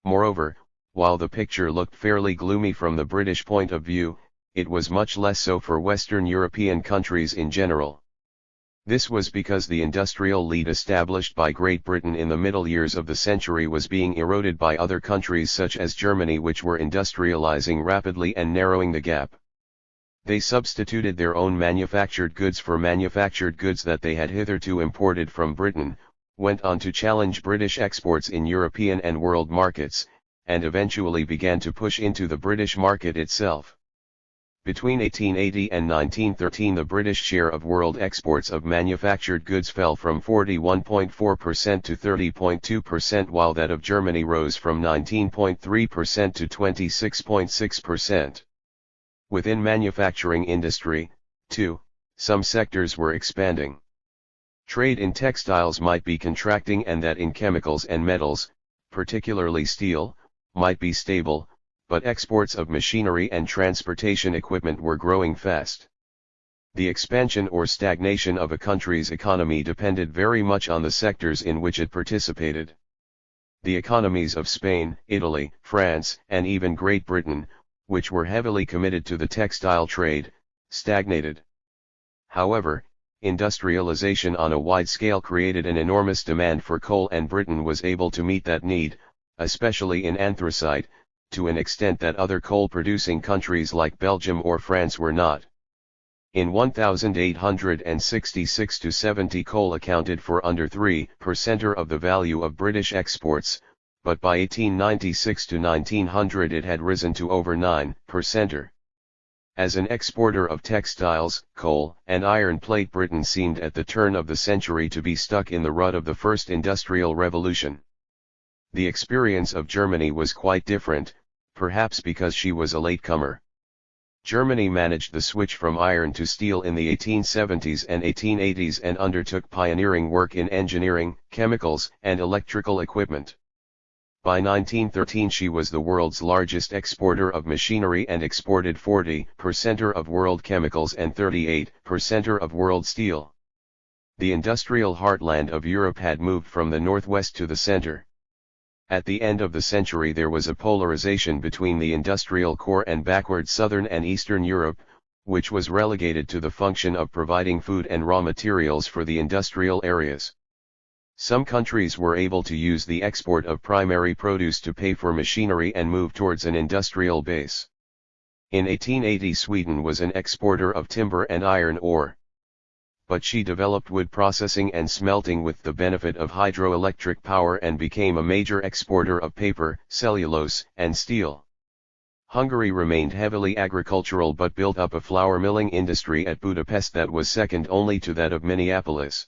Speaker 1: Moreover, while the picture looked fairly gloomy from the British point of view, it was much less so for Western European countries in general. This was because the industrial lead established by Great Britain in the middle years of the century was being eroded by other countries such as Germany, which were industrializing rapidly and narrowing the gap. They substituted their own manufactured goods for manufactured goods that they had hitherto imported from Britain, went on to challenge British exports in European and world markets, and eventually began to push into the British market itself. Between 1880 and 1913 the British share of world exports of manufactured goods fell from 41.4% to 30.2%, while that of Germany rose from 19.3% to 26.6%. Within manufacturing industry, too, some sectors were expanding. Trade in textiles might be contracting, and that in chemicals and metals, particularly steel, might be stable, but exports of machinery and transportation equipment were growing fast. The expansion or stagnation of a country's economy depended very much on the sectors in which it participated. The economies of Spain, Italy, France, and even Great Britain, which were heavily committed to the textile trade, stagnated. However, industrialization on a wide scale created an enormous demand for coal, and Britain was able to meet that need, especially in anthracite, to an extent that other coal-producing countries like Belgium or France were not. In 1866 to 70 coal accounted for under 3% of the value of British exports, but by 1896 to 1900 it had risen to over 9%. As an exporter of textiles, coal, and iron plate, Britain seemed at the turn of the century to be stuck in the rut of the first industrial revolution. The experience of Germany was quite different, perhaps because she was a latecomer. Germany managed the switch from iron to steel in the 1870s and 1880s and undertook pioneering work in engineering, chemicals, and electrical equipment. By 1913 she was the world's largest exporter of machinery and exported 40% of world chemicals and 38% of world steel. The industrial heartland of Europe had moved from the northwest to the center. At the end of the century there was a polarization between the industrial core and backward southern and eastern Europe, which was relegated to the function of providing food and raw materials for the industrial areas. Some countries were able to use the export of primary produce to pay for machinery and move towards an industrial base. In 1880 Sweden was an exporter of timber and iron ore. But she developed wood processing and smelting with the benefit of hydroelectric power and became a major exporter of paper, cellulose, and steel. Hungary remained heavily agricultural but built up a flour milling industry at Budapest that was second only to that of Minneapolis.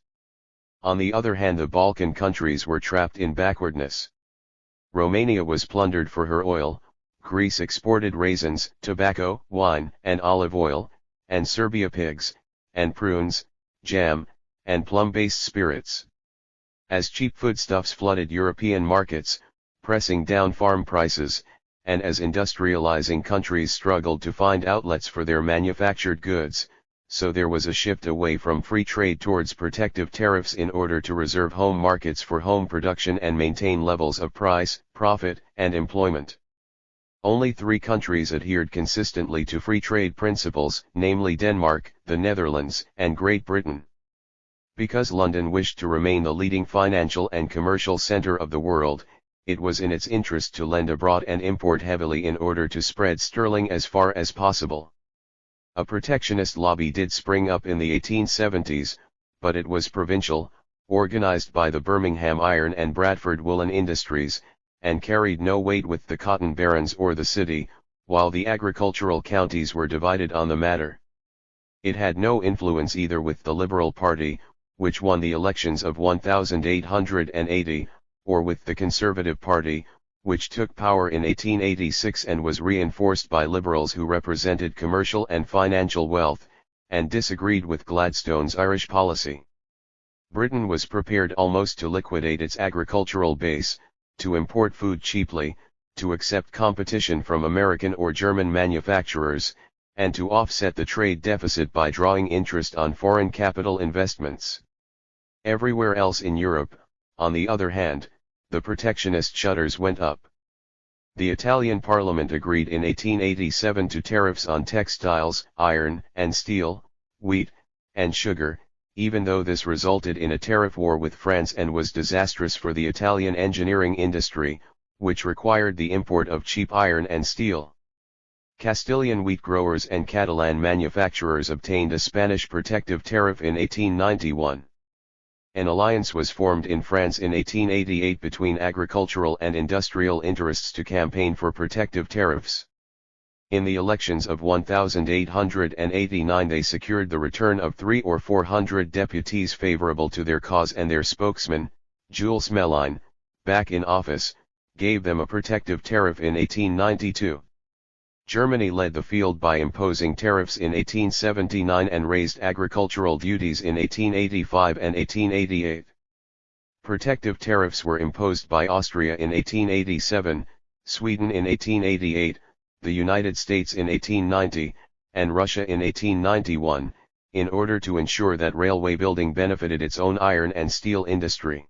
Speaker 1: On the other hand, the Balkan countries were trapped in backwardness. Romania was plundered for her oil, Greece exported raisins, tobacco, wine, and olive oil, and Serbia pigs, and prunes, jam, and plum-based spirits. As cheap foodstuffs flooded European markets, pressing down farm prices, and as industrializing countries struggled to find outlets for their manufactured goods, so there was a shift away from free trade towards protective tariffs in order to reserve home markets for home production and maintain levels of price, profit, and employment. Only 3 countries adhered consistently to free trade principles, namely Denmark, the Netherlands, and Great Britain. Because London wished to remain the leading financial and commercial center of the world, it was in its interest to lend abroad and import heavily in order to spread sterling as far as possible. A protectionist lobby did spring up in the 1870s, but it was provincial, organized by the Birmingham Iron and Bradford Woolen Industries, and carried no weight with the cotton barons or the city, while the agricultural counties were divided on the matter. It had no influence either with the Liberal Party, which won the elections of 1880, or with the Conservative Party, which took power in 1886 and was reinforced by liberals who represented commercial and financial wealth, and disagreed with Gladstone's Irish policy. Britain was prepared almost to liquidate its agricultural base, to import food cheaply, to accept competition from American or German manufacturers, and to offset the trade deficit by drawing interest on foreign capital investments. Everywhere else in Europe, on the other hand, the protectionist shutters went up. The Italian Parliament agreed in 1887 to tariffs on textiles, iron and steel, wheat, and sugar, even though this resulted in a tariff war with France and was disastrous for the Italian engineering industry, which required the import of cheap iron and steel. Castilian wheat growers and Catalan manufacturers obtained a Spanish protective tariff in 1891. An alliance was formed in France in 1888 between agricultural and industrial interests to campaign for protective tariffs. In the elections of 1889 they secured the return of 300 or 400 deputies favorable to their cause, and their spokesman, Jules Méline, back in office, gave them a protective tariff in 1892. Germany led the field by imposing tariffs in 1879 and raised agricultural duties in 1885 and 1888. Protective tariffs were imposed by Austria in 1887, Sweden in 1888, the United States in 1890, and Russia in 1891, in order to ensure that railway building benefited its own iron and steel industry.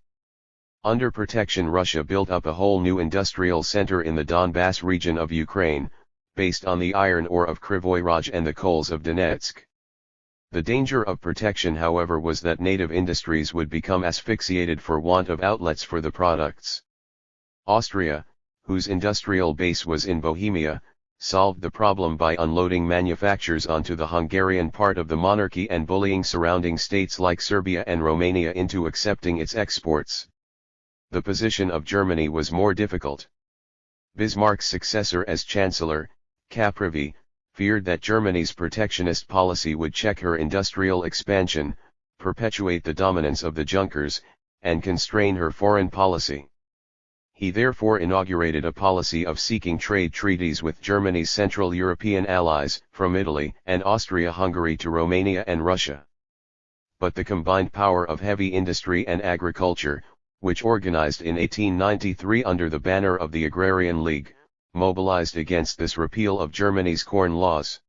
Speaker 1: Under protection, Russia built up a whole new industrial center in the Donbass region of Ukraine, based on the iron ore of Krivoy Rog and the coals of Donetsk. The danger of protection, however, was that native industries would become asphyxiated for want of outlets for the products. Austria, whose industrial base was in Bohemia, solved the problem by unloading manufactures onto the Hungarian part of the monarchy and bullying surrounding states like Serbia and Romania into accepting its exports. The position of Germany was more difficult. Bismarck's successor as Chancellor, Caprivi, feared that Germany's protectionist policy would check her industrial expansion, perpetuate the dominance of the Junkers, and constrain her foreign policy. He therefore inaugurated a policy of seeking trade treaties with Germany's Central European allies, from Italy and Austria-Hungary to Romania and Russia. But the combined power of heavy industry and agriculture, which organized in 1893 under the banner of the Agrarian League, mobilized against this repeal of Germany's corn laws.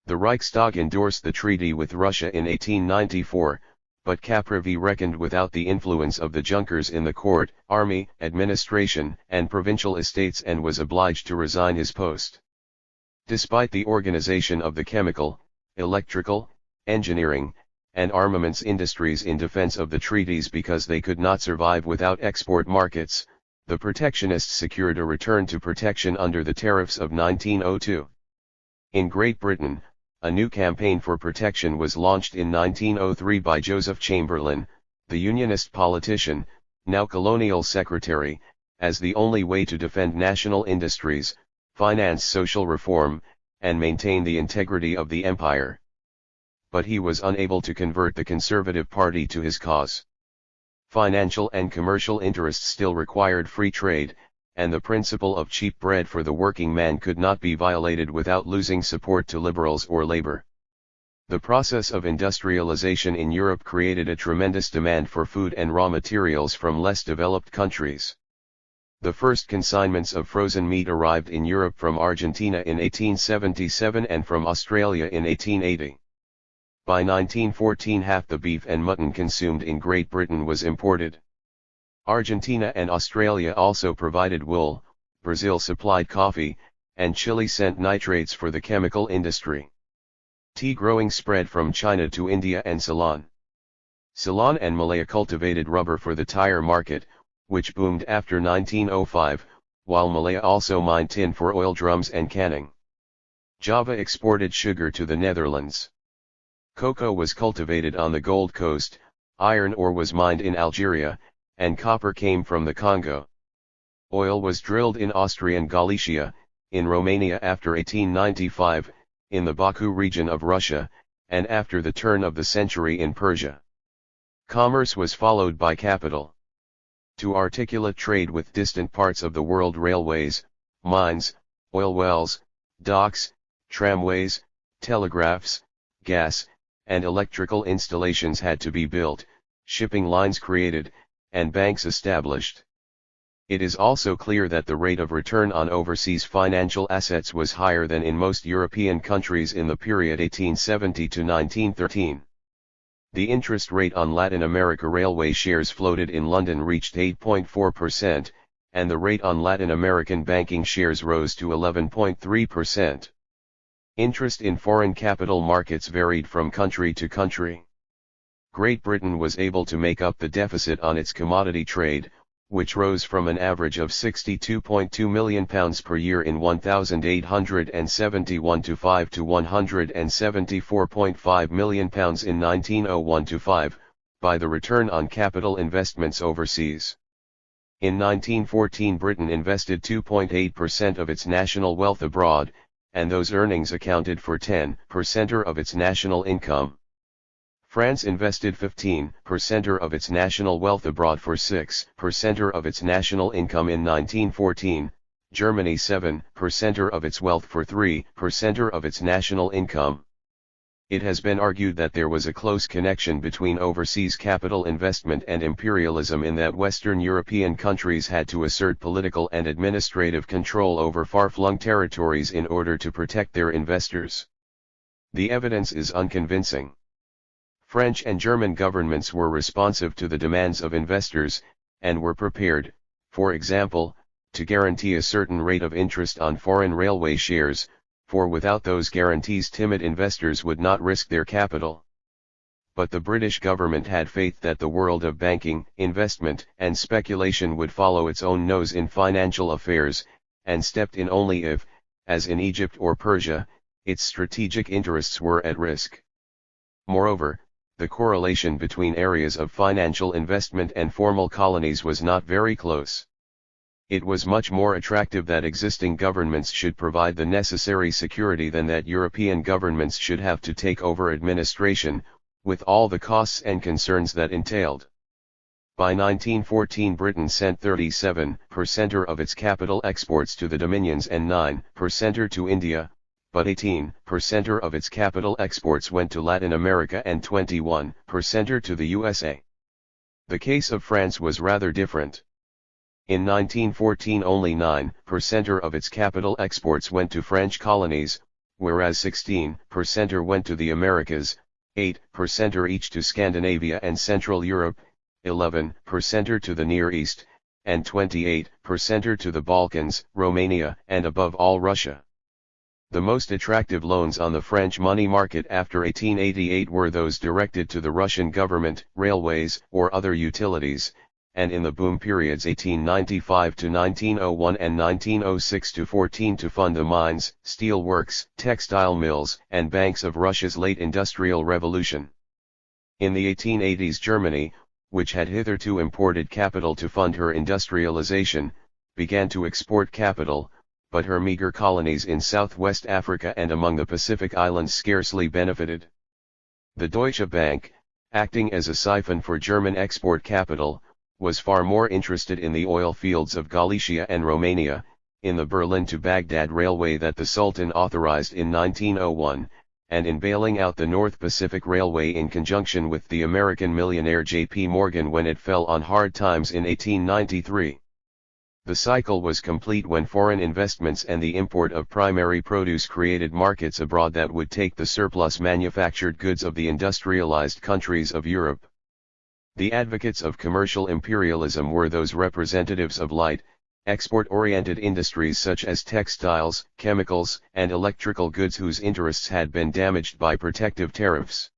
Speaker 1: The Reichstag endorsed the treaty with Russia in 1894, but Caprivi reckoned without the influence of the Junkers in the court, army, administration, and provincial estates and was obliged to resign his post. Despite the organization of the chemical, electrical, engineering, and armaments industries in defense of the treaties because they could not survive without export markets, the protectionists secured a return to protection under the tariffs of 1902. In Great Britain, a new campaign for protection was launched in 1903 by Joseph Chamberlain, the Unionist politician, now colonial secretary, as the only way to defend national industries, finance social reform, and maintain the integrity of the empire. But he was unable to convert the Conservative Party to his cause. Financial and commercial interests still required free trade, and the principle of cheap bread for the working man could not be violated without losing support to liberals or labor. The process of industrialization in Europe created a tremendous demand for food and raw materials from less developed countries. The first consignments of frozen meat arrived in Europe from Argentina in 1877 and from Australia in 1880. By 1914 half the beef and mutton consumed in Great Britain was imported. Argentina and Australia also provided wool, Brazil supplied coffee, and Chile sent nitrates for the chemical industry. Tea growing spread from China to India and Ceylon. Ceylon and Malaya cultivated rubber for the tire market, which boomed after 1905, while Malaya also mined tin for oil drums and canning. Java exported sugar to the Netherlands. Cocoa was cultivated on the Gold Coast, iron ore was mined in Algeria, and copper came from the Congo. Oil was drilled in Austrian Galicia, in Romania after 1895, in the Baku region of Russia, and after the turn of the century in Persia. Commerce was followed by capital. To articulate trade with distant parts of the world, railways, mines, oil wells, docks, tramways, telegraphs, gas, and electrical installations had to be built, shipping lines created, and banks established. It is also clear that the rate of return on overseas financial assets was higher than in most European countries in the period 1870 to 1913. The interest rate on Latin America railway shares floated in London reached 8.4%, and the rate on Latin American banking shares rose to 11.3%. Interest in foreign capital markets varied from country to country. Great Britain was able to make up the deficit on its commodity trade, which rose from an average of £62.2 million per year in 1871-5 to £174.5 million in 1901-5, by the return on capital investments overseas. In 1914 Britain invested 2.8% of its national wealth abroad, and those earnings accounted for 10% of its national income. France invested 15% of its national wealth abroad for 6% of its national income in 1914, Germany 7% of its wealth for 3% of its national income. It has been argued that there was a close connection between overseas capital investment and imperialism in that Western European countries had to assert political and administrative control over far-flung territories in order to protect their investors. The evidence is unconvincing. French and German governments were responsive to the demands of investors, and were prepared, for example, to guarantee a certain rate of interest on foreign railway shares, for without those guarantees timid investors would not risk their capital. But the British government had faith that the world of banking, investment, and speculation would follow its own nose in financial affairs, and stepped in only if, as in Egypt or Persia, its strategic interests were at risk. Moreover, the correlation between areas of financial investment and formal colonies was not very close. It was much more attractive that existing governments should provide the necessary security than that European governments should have to take over administration, with all the costs and concerns that entailed. By 1914 Britain sent 37% of its capital exports to the Dominions and 9% to India, but 18% of its capital exports went to Latin America and 21% to the USA. The case of France was rather different. In 1914 only 9% of its capital exports went to French colonies, whereas 16% went to the Americas, 8% each to Scandinavia and Central Europe, 11% to the Near East, and 28% to the Balkans, Romania, and above all Russia. The most attractive loans on the French money market after 1888 were those directed to the Russian government, railways, or other utilities, and in the boom periods 1895 to 1901 and 1906 to 14 to fund the mines, steel works, textile mills, and banks of Russia's late industrial revolution. In the 1880s Germany, which had hitherto imported capital to fund her industrialization, began to export capital, but her meager colonies in southwest Africa and among the Pacific Islands scarcely benefited. The Deutsche Bank, acting as a siphon for German export capital, was far more interested in the oil fields of Galicia and Romania, in the Berlin to Baghdad railway that the Sultan authorized in 1901, and in bailing out the North Pacific Railway in conjunction with the American millionaire J.P. Morgan when it fell on hard times in 1893. The cycle was complete when foreign investments and the import of primary produce created markets abroad that would take the surplus manufactured goods of the industrialized countries of Europe. The advocates of commercial imperialism were those representatives of light, export-oriented industries such as textiles, chemicals, and electrical goods whose interests had been damaged by protective tariffs.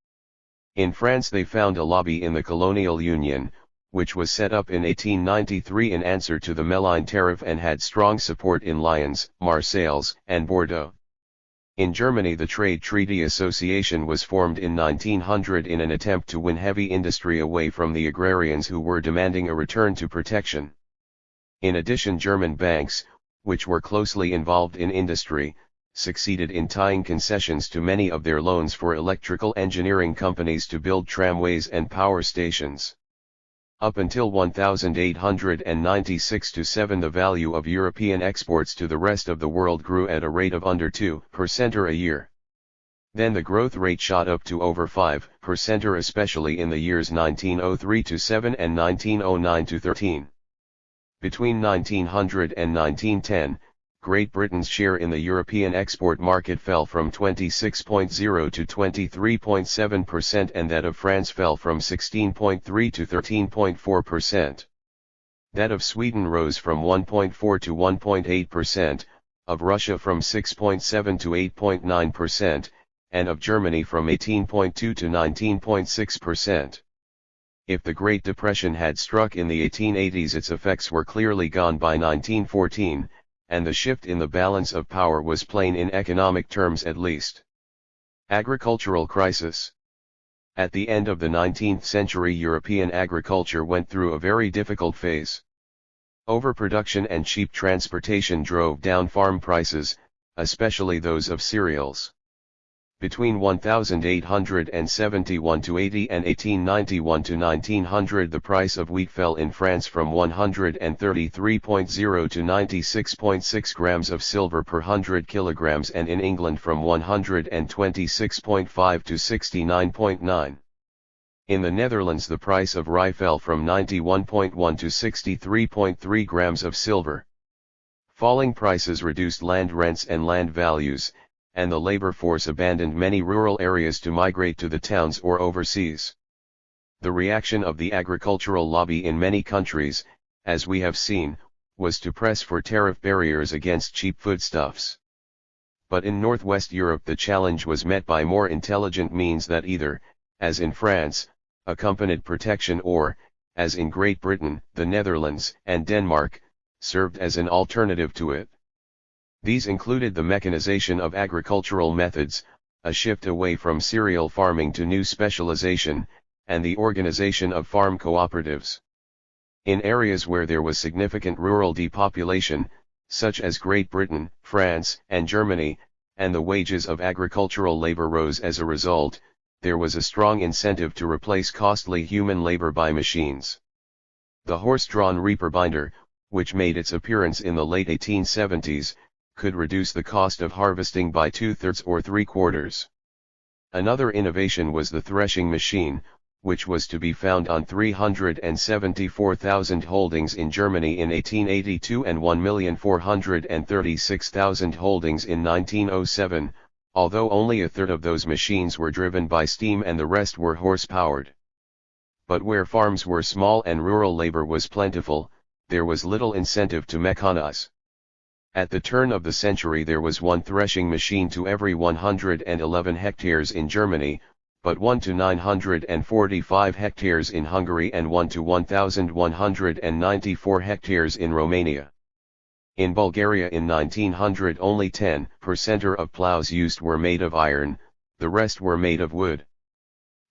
Speaker 1: In France they found a lobby in the Colonial Union, which was set up in 1893 in answer to the Méline tariff and had strong support in Lyons, Marseilles, and Bordeaux. In Germany the Trade Treaty Association was formed in 1900 in an attempt to win heavy industry away from the agrarians who were demanding a return to protection. In addition German banks, which were closely involved in industry, succeeded in tying concessions to many of their loans for electrical engineering companies to build tramways and power stations. Up until 1896-7 the value of European exports to the rest of the world grew at a rate of under 2% a year. Then the growth rate shot up to over 5% especially in the years 1903-7 and 1909-13. Between 1900 and 1910, Great Britain's share in the European export market fell from 26.0% to 23.7% and that of France fell from 16.3% to 13.4%. That of Sweden rose from 1.4% to 1.8%, of Russia from 6.7% to 8.9%, and of Germany from 18.2% to 19.6%. If the Great Depression had struck in the 1880s its effects were clearly gone by 1914, and the shift in the balance of power was plain in economic terms at least. Agricultural crisis. At the end of the 19th century European agriculture went through a very difficult phase. Overproduction and cheap transportation drove down farm prices, especially those of cereals. Between 1871 to 80 and 1891 to 1900 the price of wheat fell in France from 133.0 to 96.6 grams of silver per 100 kilograms and in England from 126.5 to 69.9. In the Netherlands the price of rye fell from 91.1 to 63.3 grams of silver. Falling prices reduced land rents and land values, and the labor force abandoned many rural areas to migrate to the towns or overseas. The reaction of the agricultural lobby in many countries, as we have seen, was to press for tariff barriers against cheap foodstuffs. But in Northwest Europe the challenge was met by more intelligent means that either, as in France, accompanied protection or, as in Great Britain, the Netherlands, and Denmark, served as an alternative to it. These included the mechanization of agricultural methods, a shift away from cereal farming to new specialization, and the organization of farm cooperatives. In areas where there was significant rural depopulation, such as Great Britain, France, and Germany, and the wages of agricultural labor rose as a result, there was a strong incentive to replace costly human labor by machines. The horse-drawn reaper binder, which made its appearance in the late 1870s, could reduce the cost of harvesting by 2/3 or 3/4. Another innovation was the threshing machine, which was to be found on 374,000 holdings in Germany in 1882 and 1,436,000 holdings in 1907, although only a third of those machines were driven by steam and the rest were horse-powered. But where farms were small and rural labor was plentiful, there was little incentive to mechanize. At the turn of the century there was one threshing machine to every 111 hectares in Germany, but 1 to 945 hectares in Hungary and 1 to 1,194 hectares in Romania. In Bulgaria in 1900 only 10% of plows used were made of iron, the rest were made of wood.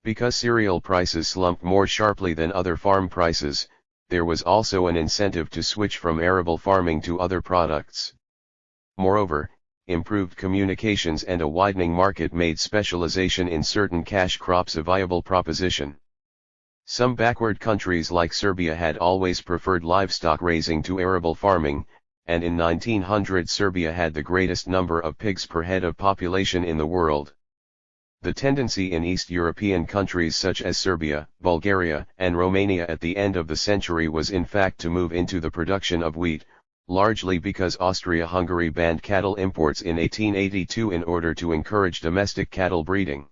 Speaker 1: Because cereal prices slumped more sharply than other farm prices, there was also an incentive to switch from arable farming to other products. Moreover, improved communications and a widening market made specialization in certain cash crops a viable proposition. Some backward countries like Serbia had always preferred livestock raising to arable farming, and in 1900 Serbia had the greatest number of pigs per head of population in the world. The tendency in East European countries such as Serbia, Bulgaria, and Romania at the end of the century was in fact to move into the production of wheat, largely because Austria-Hungary banned cattle imports in 1882 in order to encourage domestic cattle breeding.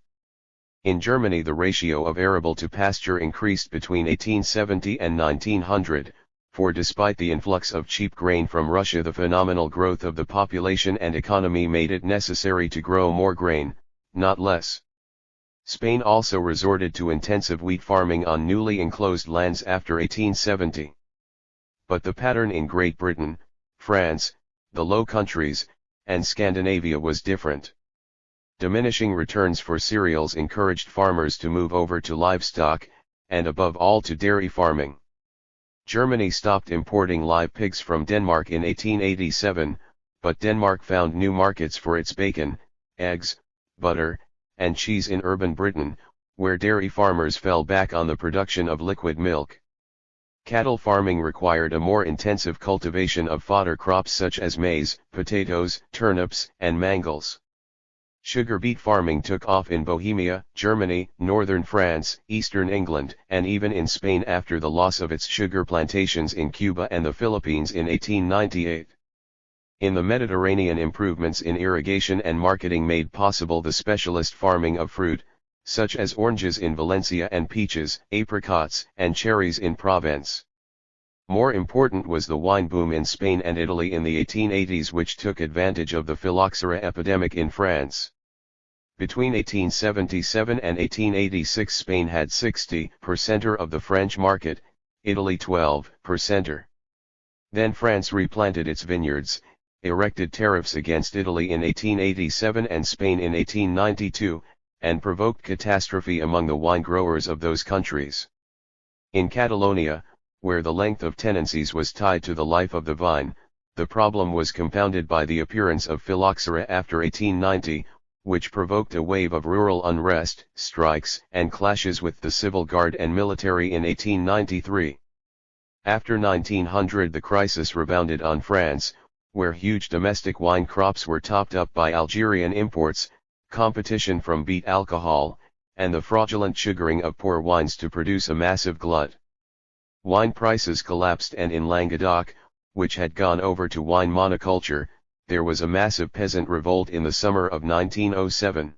Speaker 1: In Germany the ratio of arable to pasture increased between 1870 and 1900, for despite the influx of cheap grain from Russia the phenomenal growth of the population and economy made it necessary to grow more grain, not less. Spain also resorted to intensive wheat farming on newly enclosed lands after 1870. But the pattern in Great Britain, France, the Low Countries, and Scandinavia was different. Diminishing returns for cereals encouraged farmers to move over to livestock, and above all to dairy farming. Germany stopped importing live pigs from Denmark in 1887, but Denmark found new markets for its bacon, eggs, butter, and cheese in urban Britain, where dairy farmers fell back on the production of liquid milk. Cattle farming required a more intensive cultivation of fodder crops such as maize, potatoes, turnips, and mangels. Sugar beet farming took off in Bohemia, Germany, northern France, eastern England, and even in Spain after the loss of its sugar plantations in Cuba and the Philippines in 1898. In the Mediterranean, improvements in irrigation and marketing made possible the specialist farming of fruit, such as oranges in Valencia and peaches, apricots, and cherries in Provence. More important was the wine boom in Spain and Italy in the 1880s, which took advantage of the phylloxera epidemic in France. Between 1877 and 1886 Spain had 60% of the French market, Italy 12%. Then France replanted its vineyards, erected tariffs against Italy in 1887 and Spain in 1892, and provoked catastrophe among the wine growers of those countries. In Catalonia, where the length of tenancies was tied to the life of the vine, the problem was compounded by the appearance of phylloxera after 1890, which provoked a wave of rural unrest, strikes, and clashes with the civil guard and military in 1893. After 1900 the crisis rebounded on France, where huge domestic wine crops were topped up by Algerian imports, competition from beet alcohol, and the fraudulent sugaring of poor wines to produce a massive glut. Wine prices collapsed, and in Languedoc, which had gone over to wine monoculture, there was a massive peasant revolt in the summer of 1907.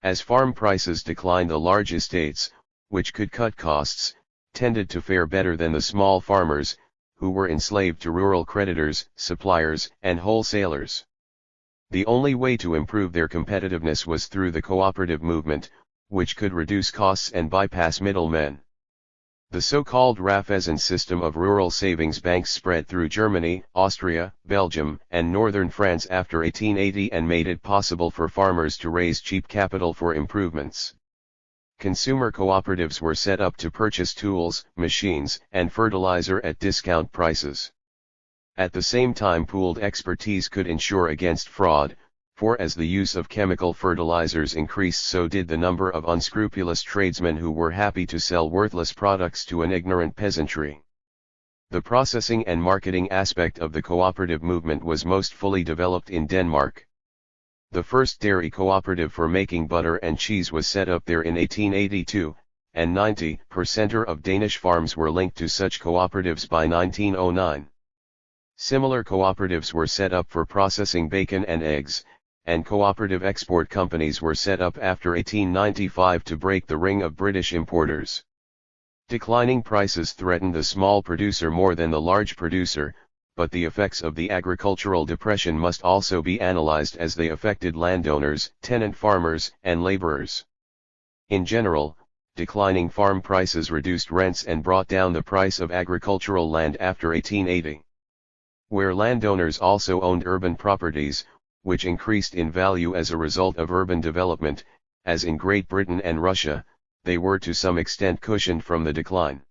Speaker 1: As farm prices declined, the large estates, which could cut costs, tended to fare better than the small farmers, who were enslaved to rural creditors, suppliers, and wholesalers. The only way to improve their competitiveness was through the cooperative movement, which could reduce costs and bypass middlemen. The so-called Raiffeisen system of rural savings banks spread through Germany, Austria, Belgium, and northern France after 1880 and made it possible for farmers to raise cheap capital for improvements. Consumer cooperatives were set up to purchase tools, machines, and fertilizer at discount prices. At the same time, pooled expertise could ensure against fraud, for as the use of chemical fertilizers increased, so did the number of unscrupulous tradesmen who were happy to sell worthless products to an ignorant peasantry. The processing and marketing aspect of the cooperative movement was most fully developed in Denmark. The first dairy cooperative for making butter and cheese was set up there in 1882, and 90% of Danish farms were linked to such cooperatives by 1909. Similar cooperatives were set up for processing bacon and eggs, and cooperative export companies were set up after 1895 to break the ring of British importers. Declining prices threatened the small producer more than the large producer, but the effects of the agricultural depression must also be analyzed as they affected landowners, tenant farmers, and laborers. In general, declining farm prices reduced rents and brought down the price of agricultural land after 1880. Where landowners also owned urban properties, which increased in value as a result of urban development, as in Great Britain and Russia, they were to some extent cushioned from the decline.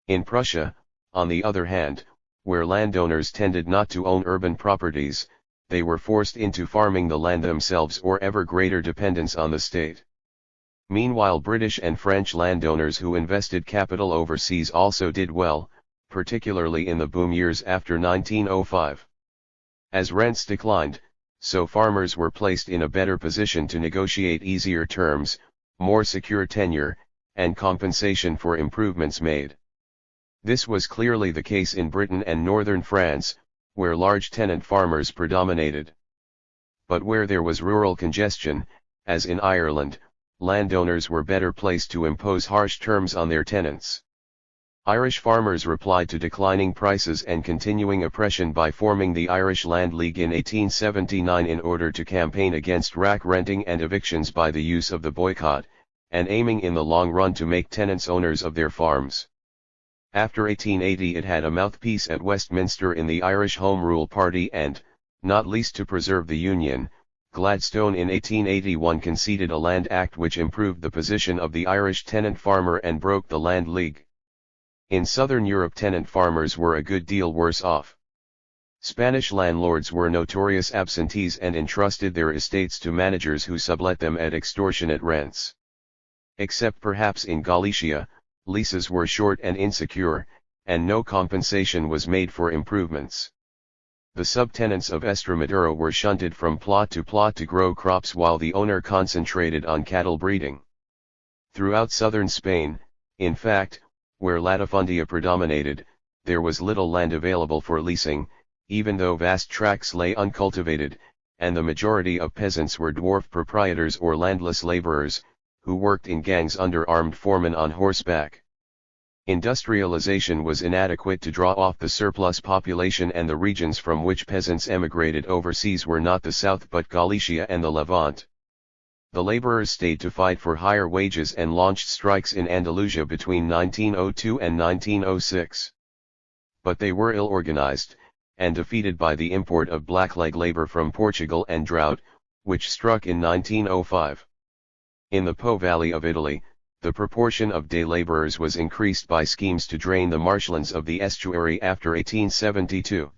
Speaker 1: In Prussia, on the other hand, where landowners tended not to own urban properties, they were forced into farming the land themselves or ever greater dependence on the state. Meanwhile, British and French landowners who invested capital overseas also did well, particularly in the boom years after 1905. As rents declined, so farmers were placed in a better position to negotiate easier terms, more secure tenure, and compensation for improvements made. This was clearly the case in Britain and northern France, where large tenant farmers predominated. But where there was rural congestion, as in Ireland, landowners were better placed to impose harsh terms on their tenants. Irish farmers replied to declining prices and continuing oppression by forming the Irish Land League in 1879 in order to campaign against rack renting and evictions by the use of the boycott, and aiming in the long run to make tenants owners of their farms. After 1880 it had a mouthpiece at Westminster in the Irish Home Rule Party and, not least to preserve the Union, Gladstone in 1881 conceded a Land Act which improved the position of the Irish tenant farmer and broke the Land League. In southern Europe tenant farmers were a good deal worse off. Spanish landlords were notorious absentees and entrusted their estates to managers who sublet them at extortionate rents. Except perhaps in Galicia, leases were short and insecure, and no compensation was made for improvements. The subtenants of Estremadura were shunted from plot to grow crops while the owner concentrated on cattle breeding. Throughout southern Spain, in fact, where latifundia predominated, there was little land available for leasing, even though vast tracts lay uncultivated, and the majority of peasants were dwarf proprietors or landless laborers, who worked in gangs under armed foremen on horseback. Industrialization was inadequate to draw off the surplus population, and the regions from which peasants emigrated overseas were not the south but Galicia and the Levant. The laborers stayed to fight for higher wages and launched strikes in Andalusia between 1902 and 1906. But they were ill-organized, and defeated by the import of blackleg labor from Portugal and drought, which struck in 1905. In the Po Valley of Italy, the proportion of day laborers was increased by schemes to drain the marshlands of the estuary after 1872.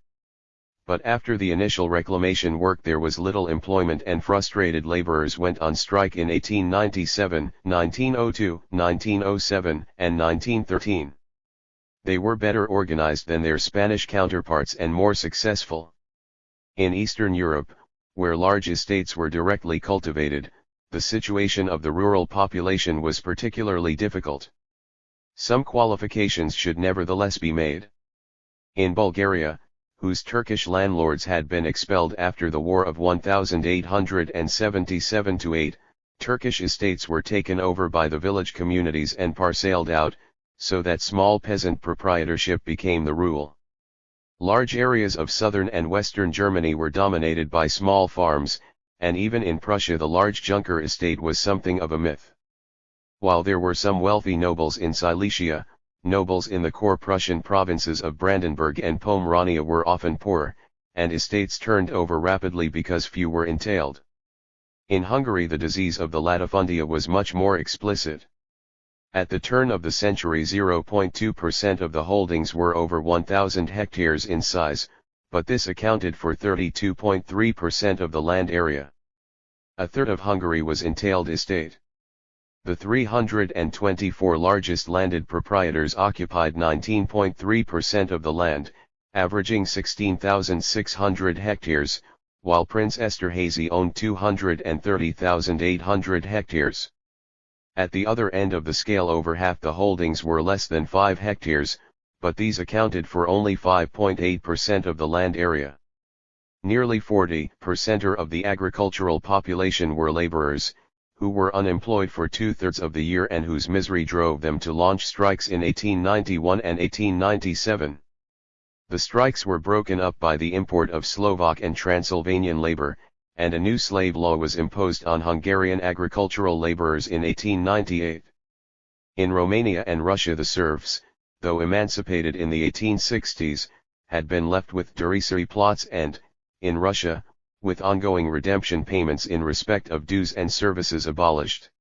Speaker 1: But after the initial reclamation work there was little employment, and frustrated laborers went on strike in 1897, 1902, 1907, and 1913. They were better organized than their Spanish counterparts and more successful. In Eastern Europe, where large estates were directly cultivated, the situation of the rural population was particularly difficult. Some qualifications should nevertheless be made. In Bulgaria, whose Turkish landlords had been expelled after the War of 1877-8, Turkish estates were taken over by the village communities and parceled out, so that small peasant proprietorship became the rule. Large areas of southern and western Germany were dominated by small farms, and even in Prussia the large Junker estate was something of a myth. While there were some wealthy nobles in Silesia, nobles in the core Prussian provinces of Brandenburg and Pomerania were often poor, and estates turned over rapidly because few were entailed. In Hungary the disease of the latifundia was much more explicit. At the turn of the century 0.2% of the holdings were over 1,000 hectares in size, but this accounted for 32.3% of the land area. A third of Hungary was entailed estate. The 324 largest landed proprietors occupied 19.3% of the land, averaging 16,600 hectares, while Prince Esterhazy owned 230,800 hectares. At the other end of the scale, over half the holdings were less than 5 hectares, but these accounted for only 5.8% of the land area. Nearly 40% of the agricultural population were laborers, who were unemployed for 2/3 of the year and whose misery drove them to launch strikes in 1891 and 1897. The strikes were broken up by the import of Slovak and Transylvanian labor, and a new slave law was imposed on Hungarian agricultural laborers in 1898. In Romania and Russia, the serfs, though emancipated in the 1860s, had been left with derisory plots and, in Russia, with ongoing redemption payments in respect of dues and services abolished.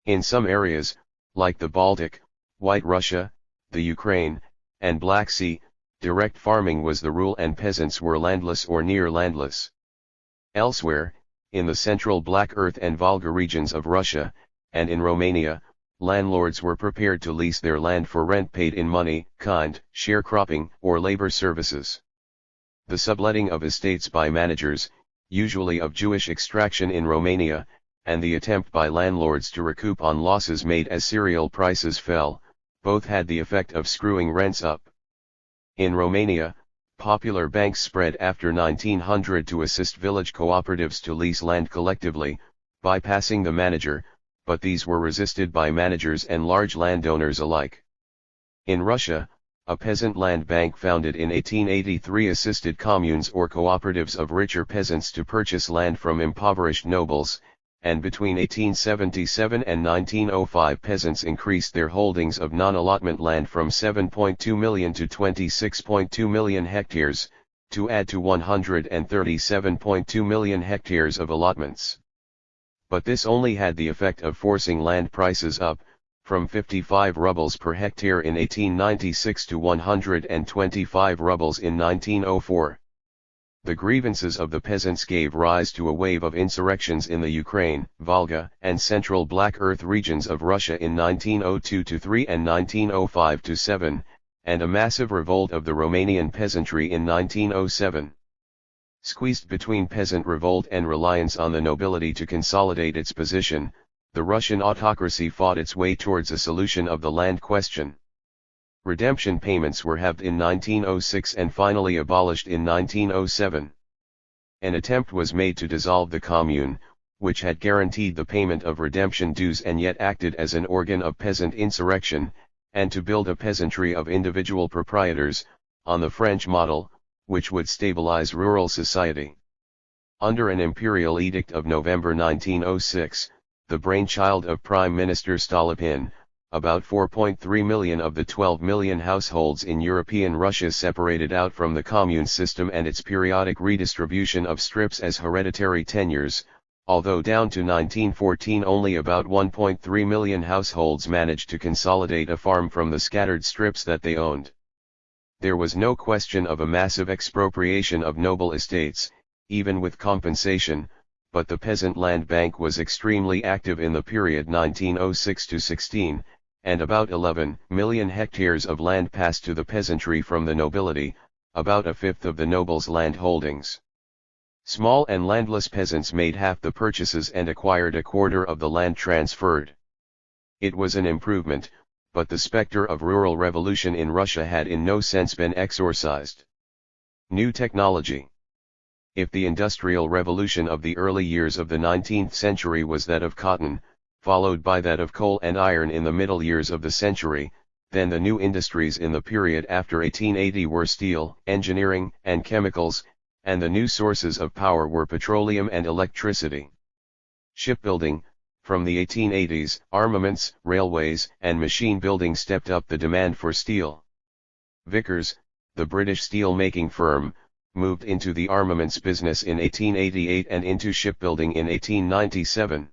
Speaker 1: In some areas, like the Baltic, White Russia, the Ukraine, and Black Sea, direct farming was the rule and peasants were landless or near landless. Elsewhere, in the central Black Earth and Volga regions of Russia, and in Romania, landlords were prepared to lease their land for rent paid in money, kind, sharecropping, or labor services. The subletting of estates by managers, usually of Jewish extraction in Romania, and the attempt by landlords to recoup on losses made as cereal prices fell, both had the effect of screwing rents up. In Romania, popular banks spread after 1900 to assist village cooperatives to lease land collectively, bypassing the manager, but these were resisted by managers and large landowners alike. In Russia, a peasant land bank founded in 1883 assisted communes or cooperatives of richer peasants to purchase land from impoverished nobles, and between 1877 and 1905 peasants increased their holdings of non-allotment land from 7.2 million to 26.2 million hectares, to add to 137.2 million hectares of allotments. But this only had the effect of forcing land prices up, from 55 rubles per hectare in 1896 to 125 rubles in 1904. The grievances of the peasants gave rise to a wave of insurrections in the Ukraine, Volga, and central Black Earth regions of Russia in 1902-3 and 1905-7, and a massive revolt of the Romanian peasantry in 1907. Squeezed between peasant revolt and reliance on the nobility to consolidate its position, the Russian autocracy fought its way towards a solution of the land question. Redemption payments were halved in 1906 and finally abolished in 1907. An attempt was made to dissolve the commune, which had guaranteed the payment of redemption dues and yet acted as an organ of peasant insurrection, and to build a peasantry of individual proprietors, on the French model, which would stabilize rural society. Under an imperial edict of November 1906, the brainchild of Prime Minister Stolypin, about 4.3 million of the 12 million households in European Russia separated out from the commune system and its periodic redistribution of strips as hereditary tenures, although down to 1914 only about 1.3 million households managed to consolidate a farm from the scattered strips that they owned. There was no question of a massive expropriation of noble estates, even with compensation, but the Peasant Land Bank was extremely active in the period 1906-16, and about 11 million hectares of land passed to the peasantry from the nobility, about a fifth of the nobles' land holdings. Small and landless peasants made half the purchases and acquired a quarter of the land transferred. It was an improvement, but the specter of rural revolution in Russia had in no sense been exorcised. New technology. If the industrial revolution of the early years of the 19th century was that of cotton, followed by that of coal and iron in the middle years of the century, then the new industries in the period after 1880 were steel, engineering, and chemicals, and the new sources of power were petroleum and electricity. Shipbuilding, from the 1880s, armaments, railways, and machine building stepped up the demand for steel. Vickers, the British steel-making firm, moved into the armaments business in 1888 and into shipbuilding in 1897.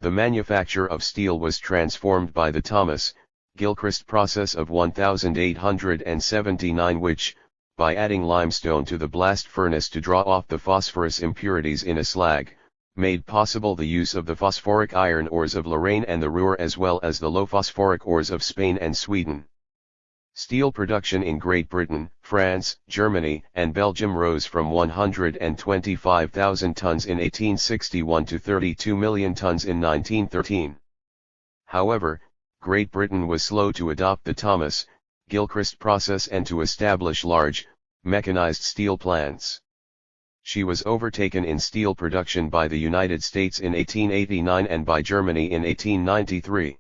Speaker 1: The manufacture of steel was transformed by the Thomas Gilchrist process of 1879, which, by adding limestone to the blast furnace to draw off the phosphorus impurities in a slag, made possible the use of the phosphoric iron ores of Lorraine and the Ruhr as well as the low phosphoric ores of Spain and Sweden. Steel production in Great Britain, France, Germany, and Belgium rose from 125,000 tons in 1861 to 32 million tons in 1913. However, Great Britain was slow to adopt the Thomas Gilchrist process and to establish large, mechanized steel plants. She was overtaken in steel production by the United States in 1889 and by Germany in 1893.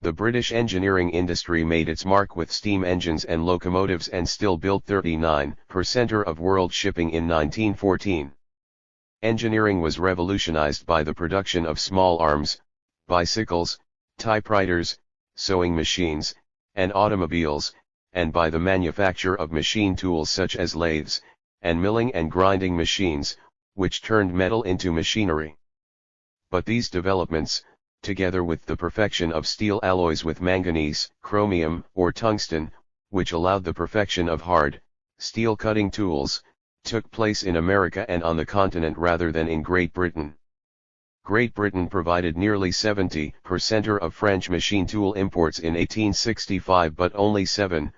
Speaker 1: The British engineering industry made its mark with steam engines and locomotives and still built 39% of world shipping in 1914. Engineering was revolutionized by the production of small arms, bicycles, typewriters, sewing machines, and automobiles, and by the manufacture of machine tools such as lathes, and milling and grinding machines, which turned metal into machinery. But these developments, together with the perfection of steel alloys with manganese, chromium, or tungsten, which allowed the perfection of hard, steel cutting tools, took place in America and on the continent rather than in Great Britain. Great Britain provided nearly 70% of French machine tool imports in 1865 but only 7%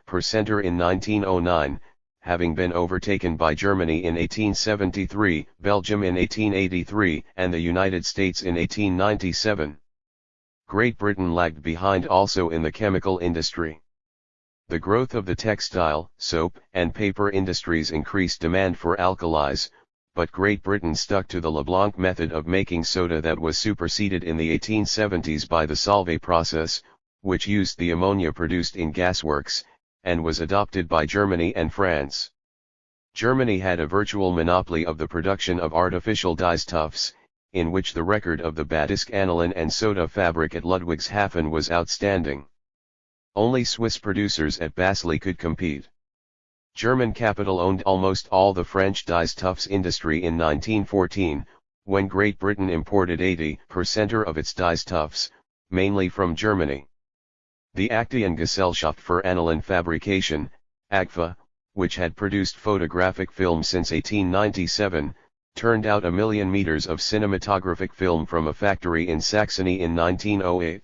Speaker 1: in 1909, having been overtaken by Germany in 1873, Belgium in 1883, and the United States in 1897. Great Britain lagged behind also in the chemical industry. The growth of the textile, soap, and paper industries increased demand for alkalis, but Great Britain stuck to the Leblanc method of making soda that was superseded in the 1870s by the Solvay process, which used the ammonia produced in gasworks, and was adopted by Germany and France. Germany had a virtual monopoly of the production of artificial dyestuffs, in which the record of the Badisk aniline and soda fabric at Ludwigshafen was outstanding. Only Swiss producers at Basel could compete. German capital owned almost all the French dyestuffs industry in 1914, when Great Britain imported 80% of its dyestuffs, mainly from Germany. The Aktiengesellschaft für Aniline Fabrication, AGFA, which had produced photographic film since 1897, turned out 1 million meters of cinematographic film from a factory in Saxony in 1908.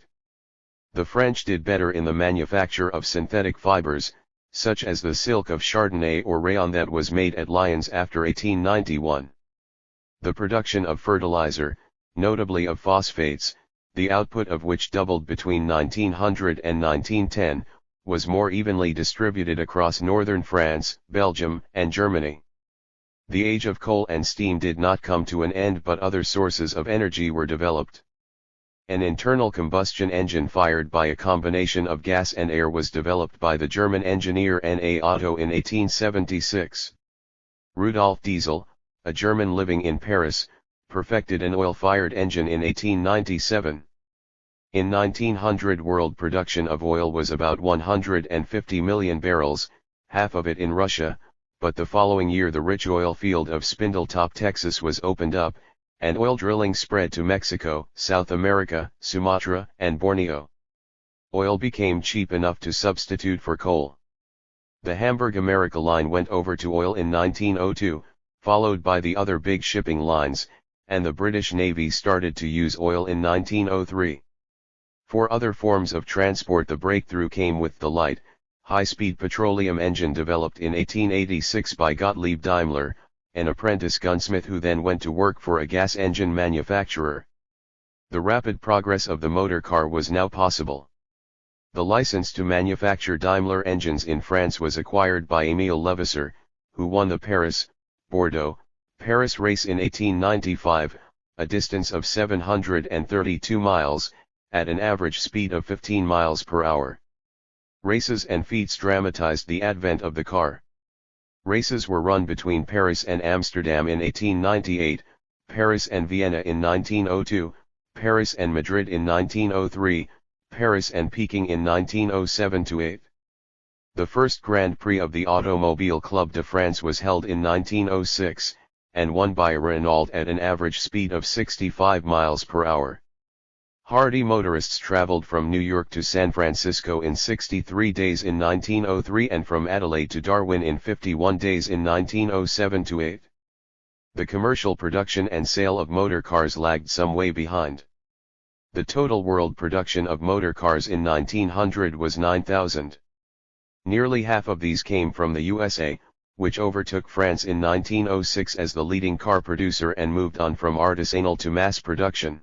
Speaker 1: The French did better in the manufacture of synthetic fibers, such as the silk of Chardonnay or rayon that was made at Lyons after 1891. The production of fertilizer, notably of phosphates, the output of which doubled between 1900 and 1910, was more evenly distributed across northern France, Belgium, and Germany. The age of coal and steam did not come to an end but other sources of energy were developed. An internal combustion engine fired by a combination of gas and air was developed by the German engineer N.A. Otto in 1876. Rudolf Diesel, a German living in Paris, perfected an oil-fired engine in 1897. In 1900 world production of oil was about 150 million barrels, half of it in Russia, but the following year the rich oil field of Spindletop, Texas was opened up, and oil drilling spread to Mexico, South America, Sumatra, and Borneo. Oil became cheap enough to substitute for coal. The Hamburg-America line went over to oil in 1902, followed by the other big shipping lines, and the British Navy started to use oil in 1903. For other forms of transport the breakthrough came with the light, high-speed petroleum engine developed in 1886 by Gottlieb Daimler, an apprentice gunsmith who then went to work for a gas engine manufacturer. The rapid progress of the motor car was now possible. The license to manufacture Daimler engines in France was acquired by Émile Levasseur, who won the Paris race in 1895, a distance of 732 miles, at an average speed of 15 miles per hour. Races and feats dramatized the advent of the car. Races were run between Paris and Amsterdam in 1898, Paris and Vienna in 1902, Paris and Madrid in 1903, Paris and Peking in 1907-8. The first Grand Prix of the Automobile Club de France was held in 1906, and won by Renault at an average speed of 65 miles per hour. Hardy motorists traveled from New York to San Francisco in 63 days in 1903 and from Adelaide to Darwin in 51 days in 1907-8. The commercial production and sale of motor cars lagged some way behind. The total world production of motor cars in 1900 was 9,000. Nearly half of these came from the USA, which overtook France in 1906 as the leading car producer and moved on from artisanal to mass production.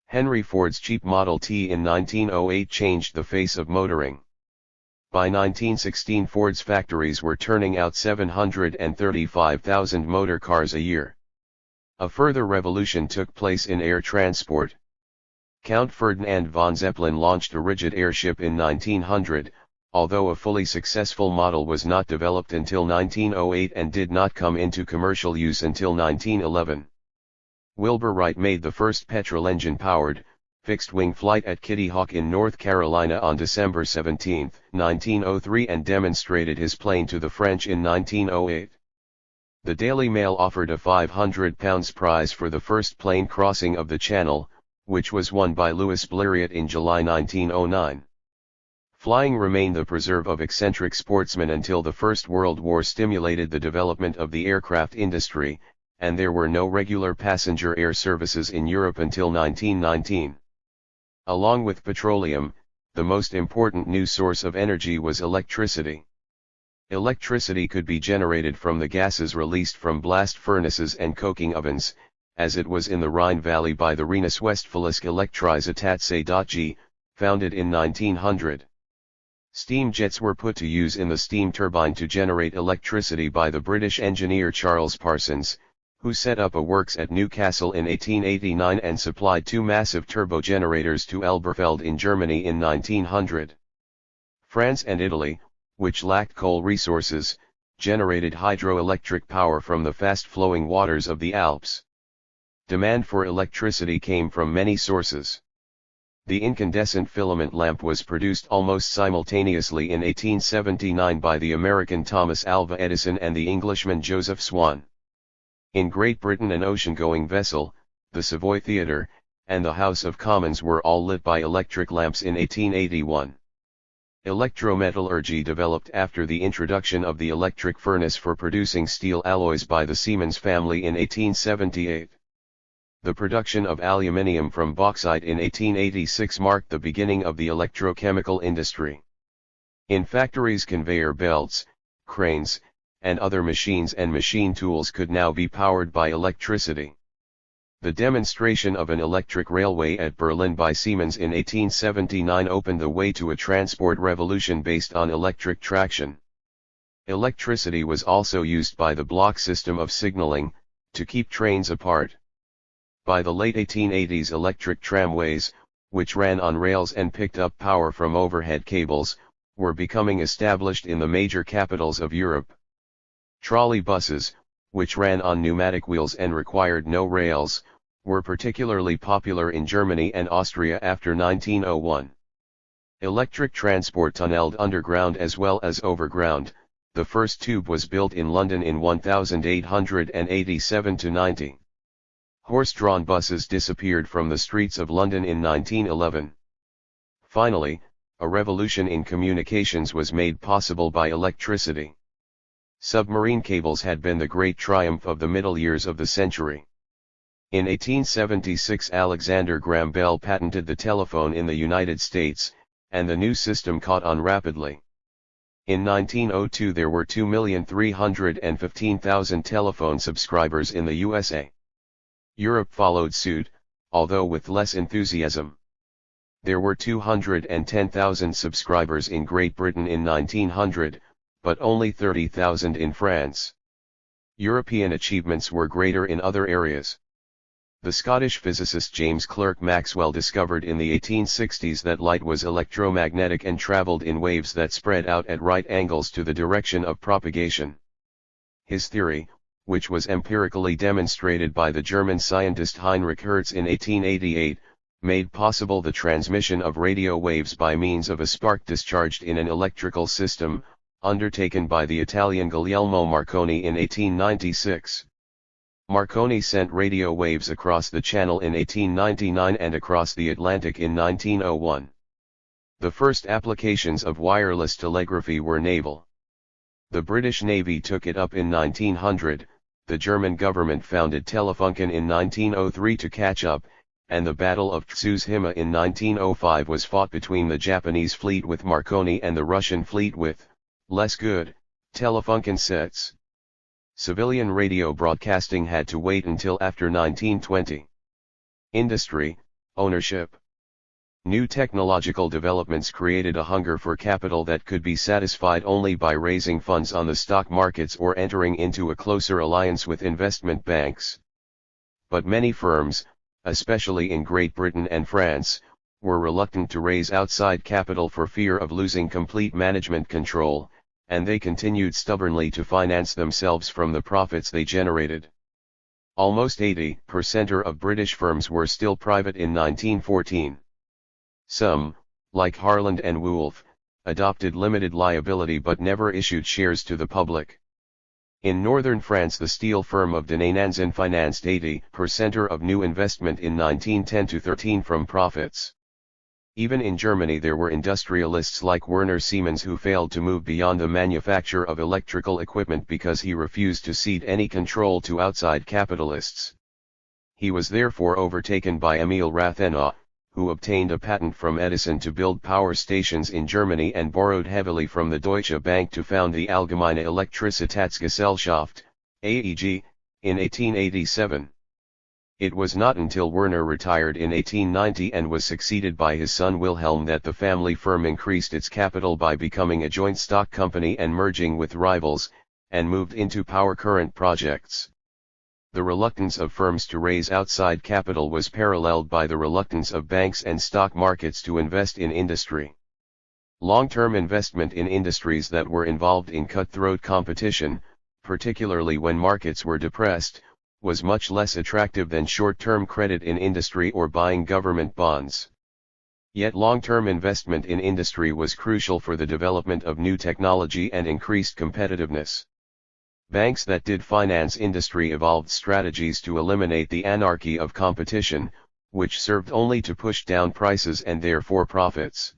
Speaker 1: Henry Ford's cheap Model T in 1908 changed the face of motoring. By 1916 Ford's factories were turning out 735,000 motor cars a year. A further revolution took place in air transport. Count Ferdinand von Zeppelin launched a rigid airship in 1900, although a fully successful model was not developed until 1908 and did not come into commercial use until 1911. Wilbur Wright made the first petrol engine-powered, fixed-wing flight at Kitty Hawk in North Carolina on December 17, 1903 and demonstrated his plane to the French in 1908. The Daily Mail offered a £500 prize for the first plane crossing of the Channel, which was won by Louis Blériot in July 1909. Flying remained the preserve of eccentric sportsmen until the First World War stimulated the development of the aircraft industry, and there were no regular passenger air services in Europe until 1919. Along with petroleum, the most important new source of energy was electricity. Electricity could be generated from the gases released from blast furnaces and coking ovens, as it was in the Rhine Valley by the Rhenus-Westfaliske Elektrisität G, founded in 1900. Steam jets were put to use in the steam turbine to generate electricity by the British engineer Charles Parsons, who set up a works at Newcastle in 1889 and supplied two massive turbo-generators to Elberfeld in Germany in 1900. France and Italy, which lacked coal resources, generated hydroelectric power from the fast-flowing waters of the Alps. Demand for electricity came from many sources. The incandescent filament lamp was produced almost simultaneously in 1879 by the American Thomas Alva Edison and the Englishman Joseph Swan. In Great Britain an ocean-going vessel, the Savoy Theatre, and the House of Commons were all lit by electric lamps in 1881. Electrometallurgy developed after the introduction of the electric furnace for producing steel alloys by the Siemens family in 1878. The production of aluminium from bauxite in 1886 marked the beginning of the electrochemical industry. In factories conveyor belts, cranes, and other machines and machine tools could now be powered by electricity. The demonstration of an electric railway at Berlin by Siemens in 1879 opened the way to a transport revolution based on electric traction. Electricity was also used by the block system of signaling, to keep trains apart. By the late 1880s electric tramways, which ran on rails and picked up power from overhead cables, were becoming established in the major capitals of Europe. Trolley buses, which ran on pneumatic wheels and required no rails, were particularly popular in Germany and Austria after 1901. Electric transport tunneled underground as well as overground. The first tube was built in London in 1887–90. Horse-drawn buses disappeared from the streets of London in 1911. Finally, a revolution in communications was made possible by electricity. Submarine cables had been the great triumph of the middle years of the century. In 1876 Alexander Graham Bell patented the telephone in the United States, and the new system caught on rapidly. In 1902 there were 2,315,000 telephone subscribers in the USA. Europe followed suit, although with less enthusiasm. There were 210,000 subscribers in Great Britain in 1900, but only 30,000 in France. European achievements were greater in other areas. The Scottish physicist James Clerk Maxwell discovered in the 1860s that light was electromagnetic and traveled in waves that spread out at right angles to the direction of propagation. His theory, which was empirically demonstrated by the German scientist Heinrich Hertz in 1888, made possible the transmission of radio waves by means of a spark discharged in an electrical system, undertaken by the Italian Guglielmo Marconi in 1896. Marconi sent radio waves across the Channel in 1899 and across the Atlantic in 1901. The first applications of wireless telegraphy were naval. The British Navy took it up in 1900, the German government founded Telefunken in 1903 to catch up, and the Battle of Tsushima in 1905 was fought between the Japanese fleet with Marconi and the Russian fleet with, less good, Telefunken sets. Civilian radio broadcasting had to wait until after 1920. Industry, ownership. New technological developments created a hunger for capital that could be satisfied only by raising funds on the stock markets or entering into a closer alliance with investment banks. But many firms, especially in Great Britain and France, were reluctant to raise outside capital for fear of losing complete management control, and they continued stubbornly to finance themselves from the profits they generated. Almost 80% of British firms were still private in 1914. Some, like Harland and Wolff, adopted limited liability but never issued shares to the public. In northern France, the steel firm of Denay-Nanzan financed 80% of new investment in 1910-13 from profits. Even in Germany there were industrialists like Werner Siemens who failed to move beyond the manufacture of electrical equipment because he refused to cede any control to outside capitalists. He was therefore overtaken by Emil Rathenau, who obtained a patent from Edison to build power stations in Germany and borrowed heavily from the Deutsche Bank to found the Allgemeine Elektrizitätsgesellschaft, AEG, in 1887. It was not until Werner retired in 1890 and was succeeded by his son Wilhelm that the family firm increased its capital by becoming a joint stock company and merging with rivals, and moved into power current projects. The reluctance of firms to raise outside capital was paralleled by the reluctance of banks and stock markets to invest in industry. Long-term investment in industries that were involved in cutthroat competition, particularly when markets were depressed, was much less attractive than short-term credit in industry or buying government bonds. Yet long-term investment in industry was crucial for the development of new technology and increased competitiveness. Banks that did finance industry evolved strategies to eliminate the anarchy of competition, which served only to push down prices and therefore profits.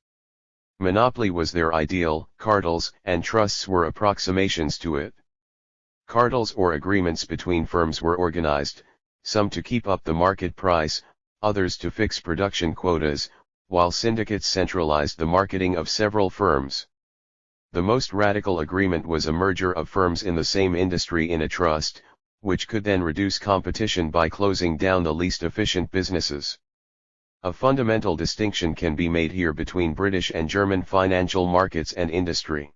Speaker 1: Monopoly was their ideal, cartels and trusts were approximations to it. Cartels or agreements between firms were organized, some to keep up the market price, others to fix production quotas, while syndicates centralized the marketing of several firms. The most radical agreement was a merger of firms in the same industry in a trust, which could then reduce competition by closing down the least efficient businesses. A fundamental distinction can be made here between British and German financial markets and industry.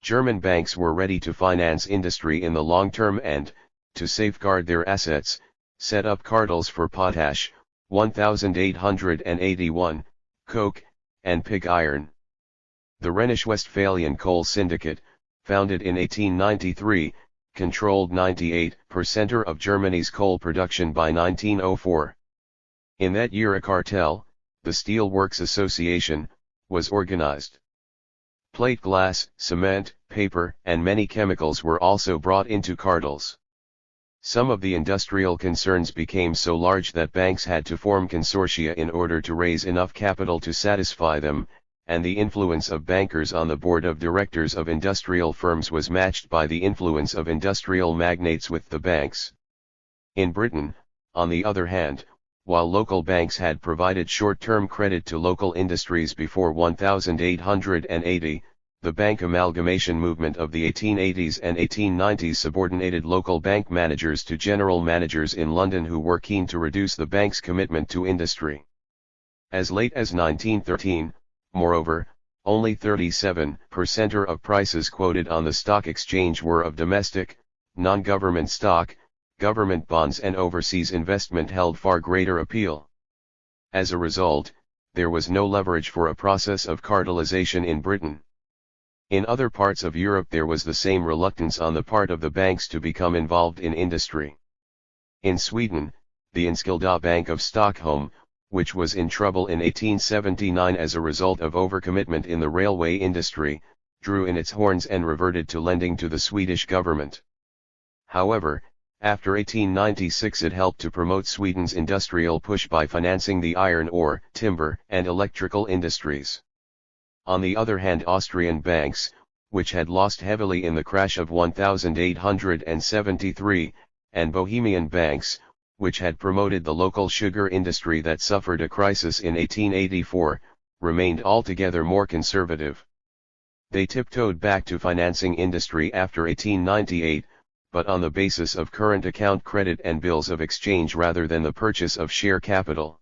Speaker 1: German banks were ready to finance industry in the long term and, to safeguard their assets, set up cartels for potash, 1881, coke, and pig iron. The Rhenish-Westphalian Coal Syndicate, founded in 1893, controlled 98% of Germany's coal production by 1904. In that year a cartel, the Steel Works Association, was organized. Plate glass, cement, paper, and many chemicals were also brought into cartels. Some of the industrial concerns became so large that banks had to form consortia in order to raise enough capital to satisfy them, and the influence of bankers on the board of directors of industrial firms was matched by the influence of industrial magnates with the banks. In Britain, on the other hand, while local banks had provided short-term credit to local industries before 1880, the bank amalgamation movement of the 1880s and 1890s subordinated local bank managers to general managers in London who were keen to reduce the bank's commitment to industry. As late as 1913, moreover, only 37% of prices quoted on the stock exchange were of domestic, non-government stock. Government bonds and overseas investment held far greater appeal. As a result, there was no leverage for a process of cartelization in Britain. In other parts of Europe there was the same reluctance on the part of the banks to become involved in industry. In Sweden, the Enskilda Bank of Stockholm, which was in trouble in 1879 as a result of overcommitment in the railway industry, drew in its horns and reverted to lending to the Swedish government. However, after 1896 it helped to promote Sweden's industrial push by financing the iron ore, timber, and electrical industries. On the other hand, Austrian banks, which had lost heavily in the crash of 1873, and Bohemian banks, which had promoted the local sugar industry that suffered a crisis in 1884, remained altogether more conservative. They tiptoed back to financing industry after 1898, but on the basis of current account credit and bills of exchange rather than the purchase of share capital.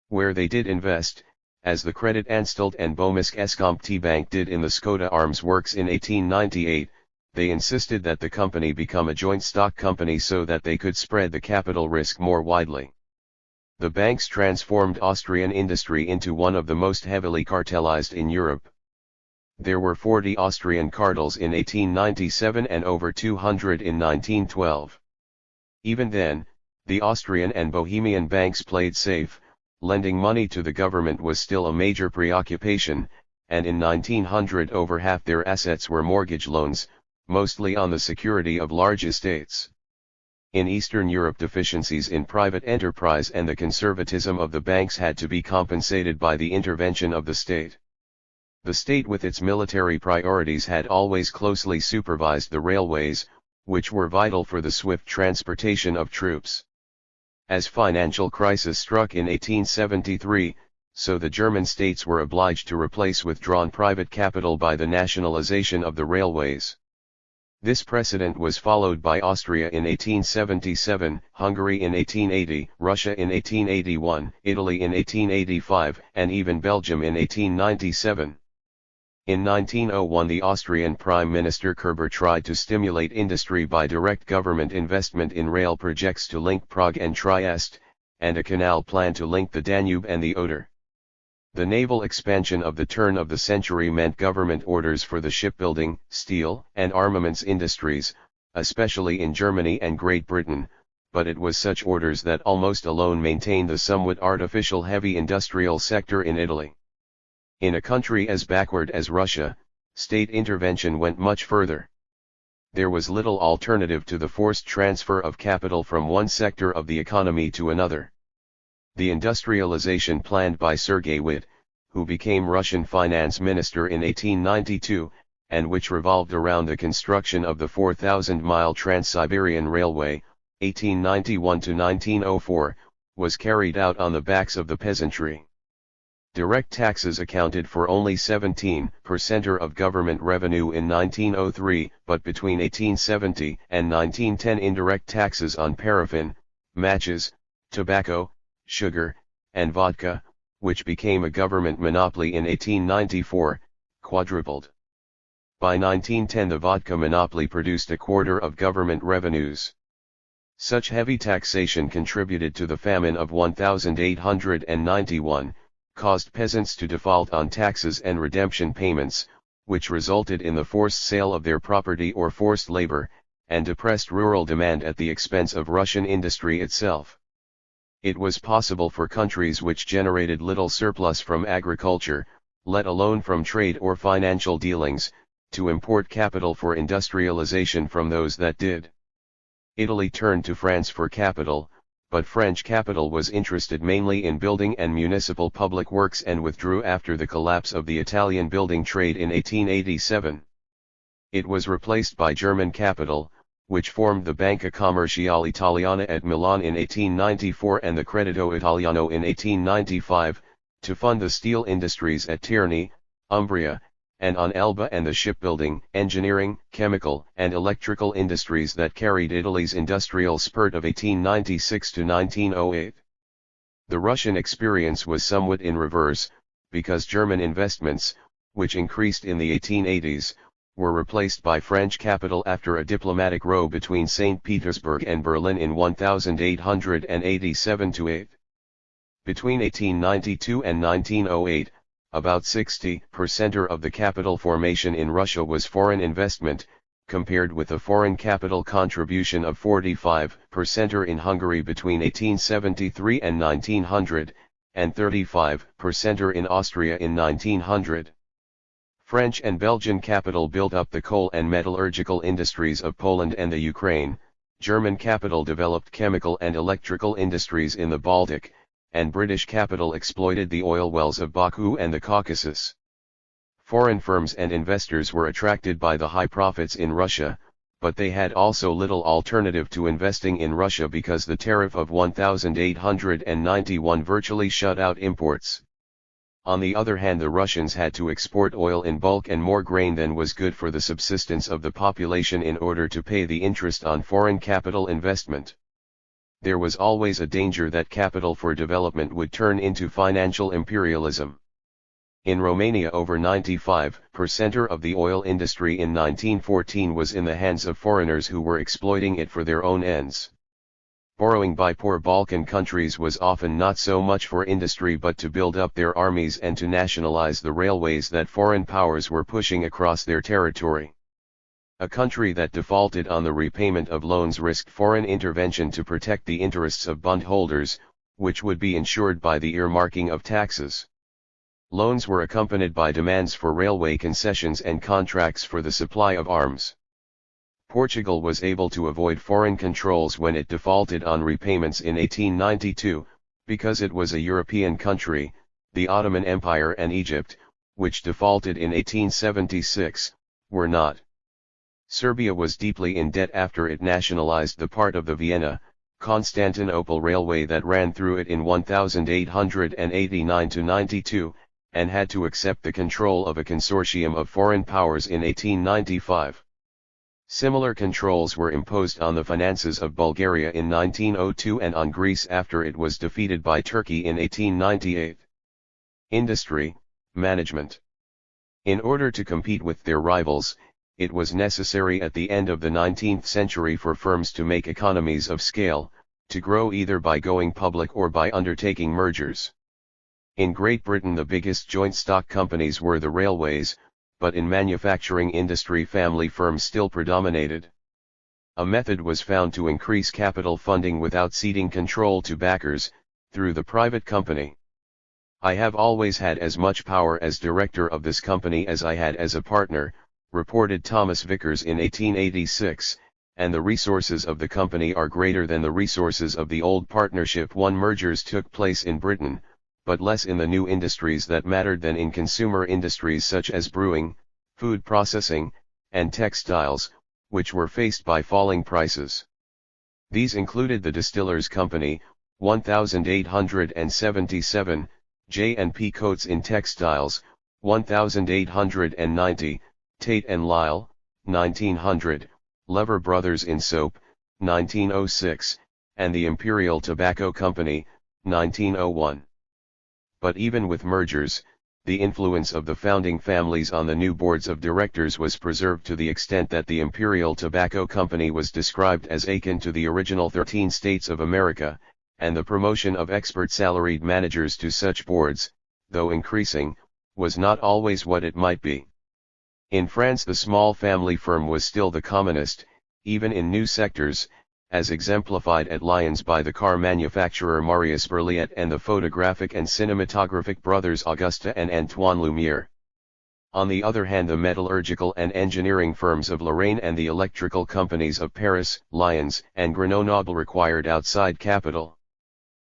Speaker 1: Where they did invest, as the Credit Anstalt and Bomisk Eskomte Bank did in the Skoda Arms Works in 1898, they insisted that the company become a joint stock company so that they could spread the capital risk more widely. The banks transformed Austrian industry into one of the most heavily cartelized in Europe. There were 40 Austrian cartels in 1897 and over 200 in 1912. Even then, the Austrian and Bohemian banks played safe. Lending money to the government was still a major preoccupation, and in 1900 over half their assets were mortgage loans, mostly on the security of large estates. In Eastern Europe, deficiencies in private enterprise and the conservatism of the banks had to be compensated by the intervention of the state. The state with its military priorities had always closely supervised the railways, which were vital for the swift transportation of troops. As financial crisis struck in 1873, so the German states were obliged to replace withdrawn private capital by the nationalization of the railways. This precedent was followed by Austria in 1877, Hungary in 1880, Russia in 1881, Italy in 1885, and even Belgium in 1897. In 1901 the Austrian Prime Minister Kerber tried to stimulate industry by direct government investment in rail projects to link Prague and Trieste, and a canal plan to link the Danube and the Oder. The naval expansion of the turn of the century meant government orders for the shipbuilding, steel, and armaments industries, especially in Germany and Great Britain, but it was such orders that almost alone maintained the somewhat artificial heavy industrial sector in Italy. In a country as backward as Russia, state intervention went much further. There was little alternative to the forced transfer of capital from one sector of the economy to another. The industrialization planned by Sergei Witte, who became Russian finance minister in 1892, and which revolved around the construction of the 4,000-mile Trans-Siberian Railway, 1891 to 1904, was carried out on the backs of the peasantry. Direct taxes accounted for only 17% of government revenue in 1903, but between 1870 and 1910 indirect taxes on paraffin, matches, tobacco, sugar, and vodka, which became a government monopoly in 1894, quadrupled. By 1910 the vodka monopoly produced a quarter of government revenues. Such heavy taxation contributed to the famine of 1891, caused peasants to default on taxes and redemption payments, which resulted in the forced sale of their property or forced labor, and depressed rural demand at the expense of Russian industry itself. It was possible for countries which generated little surplus from agriculture, let alone from trade or financial dealings, to import capital for industrialization from those that did. Italy turned to France for capital, but French capital was interested mainly in building and municipal public works and withdrew after the collapse of the Italian building trade in 1887. It was replaced by German capital, which formed the Banca Commerciale Italiana at Milan in 1894 and the Credito Italiano in 1895, to fund the steel industries at Terni, Umbria, and on Elba, and the shipbuilding, engineering, chemical, and electrical industries that carried Italy's industrial spurt of 1896 to 1908. The Russian experience was somewhat in reverse, because German investments, which increased in the 1880s, were replaced by French capital after a diplomatic row between St. Petersburg and Berlin in 1887-8. Between 1892 and 1908, about 60% of the capital formation in Russia was foreign investment, compared with a foreign capital contribution of 45% in Hungary between 1873 and 1900, and 35% in Austria in 1900. French and Belgian capital built up the coal and metallurgical industries of Poland and the Ukraine, German capital developed chemical and electrical industries in the Baltic, and British capital exploited the oil wells of Baku and the Caucasus. Foreign firms and investors were attracted by the high profits in Russia, but they had also little alternative to investing in Russia because the tariff of 1891 virtually shut out imports. On the other hand, the Russians had to export oil in bulk and more grain than was good for the subsistence of the population in order to pay the interest on foreign capital investment. There was always a danger that capital for development would turn into financial imperialism. In Romania, over 95% of the oil industry in 1914 was in the hands of foreigners who were exploiting it for their own ends. Borrowing by poor Balkan countries was often not so much for industry but to build up their armies and to nationalize the railways that foreign powers were pushing across their territory. A country that defaulted on the repayment of loans risked foreign intervention to protect the interests of bondholders, which would be ensured by the earmarking of taxes. Loans were accompanied by demands for railway concessions and contracts for the supply of arms. Portugal was able to avoid foreign controls when it defaulted on repayments in 1892, because it was a European country. The Ottoman Empire and Egypt, which defaulted in 1876, were not. Serbia was deeply in debt after it nationalized the part of the Vienna-Constantinople railway that ran through it in 1889–92, and had to accept the control of a consortium of foreign powers in 1895. Similar controls were imposed on the finances of Bulgaria in 1902 and on Greece after it was defeated by Turkey in 1898. Industry, management. In order to compete with their rivals, it was necessary at the end of the 19th century for firms to make economies of scale, to grow either by going public or by undertaking mergers. In Great Britain, the biggest joint stock companies were the railways, but in manufacturing industry family firms still predominated. A method was found to increase capital funding without ceding control to backers, through the private company. "I have always had as much power as director of this company as I had as a partner," reported Thomas Vickers in 1886, "and the resources of the company are greater than the resources of the old partnership." Mergers took place in Britain, but less in the new industries that mattered than in consumer industries such as brewing, food processing, and textiles, which were faced by falling prices. These included the Distillers Company, 1877, J&P Coats in textiles, 1890, Tate & Lyle, 1900, Lever Brothers in soap, 1906, and the Imperial Tobacco Company, 1901. But even with mergers, the influence of the founding families on the new boards of directors was preserved to the extent that the Imperial Tobacco Company was described as akin to the original 13 states of America, and the promotion of expert salaried managers to such boards, though increasing, was not always what it might be. In France, the small family firm was still the commonest, even in new sectors, as exemplified at Lyons by the car manufacturer Marius Berliet and the photographic and cinematographic brothers Auguste and Antoine Lumière. On the other hand, the metallurgical and engineering firms of Lorraine and the electrical companies of Paris, Lyons, and Grenoble required outside capital.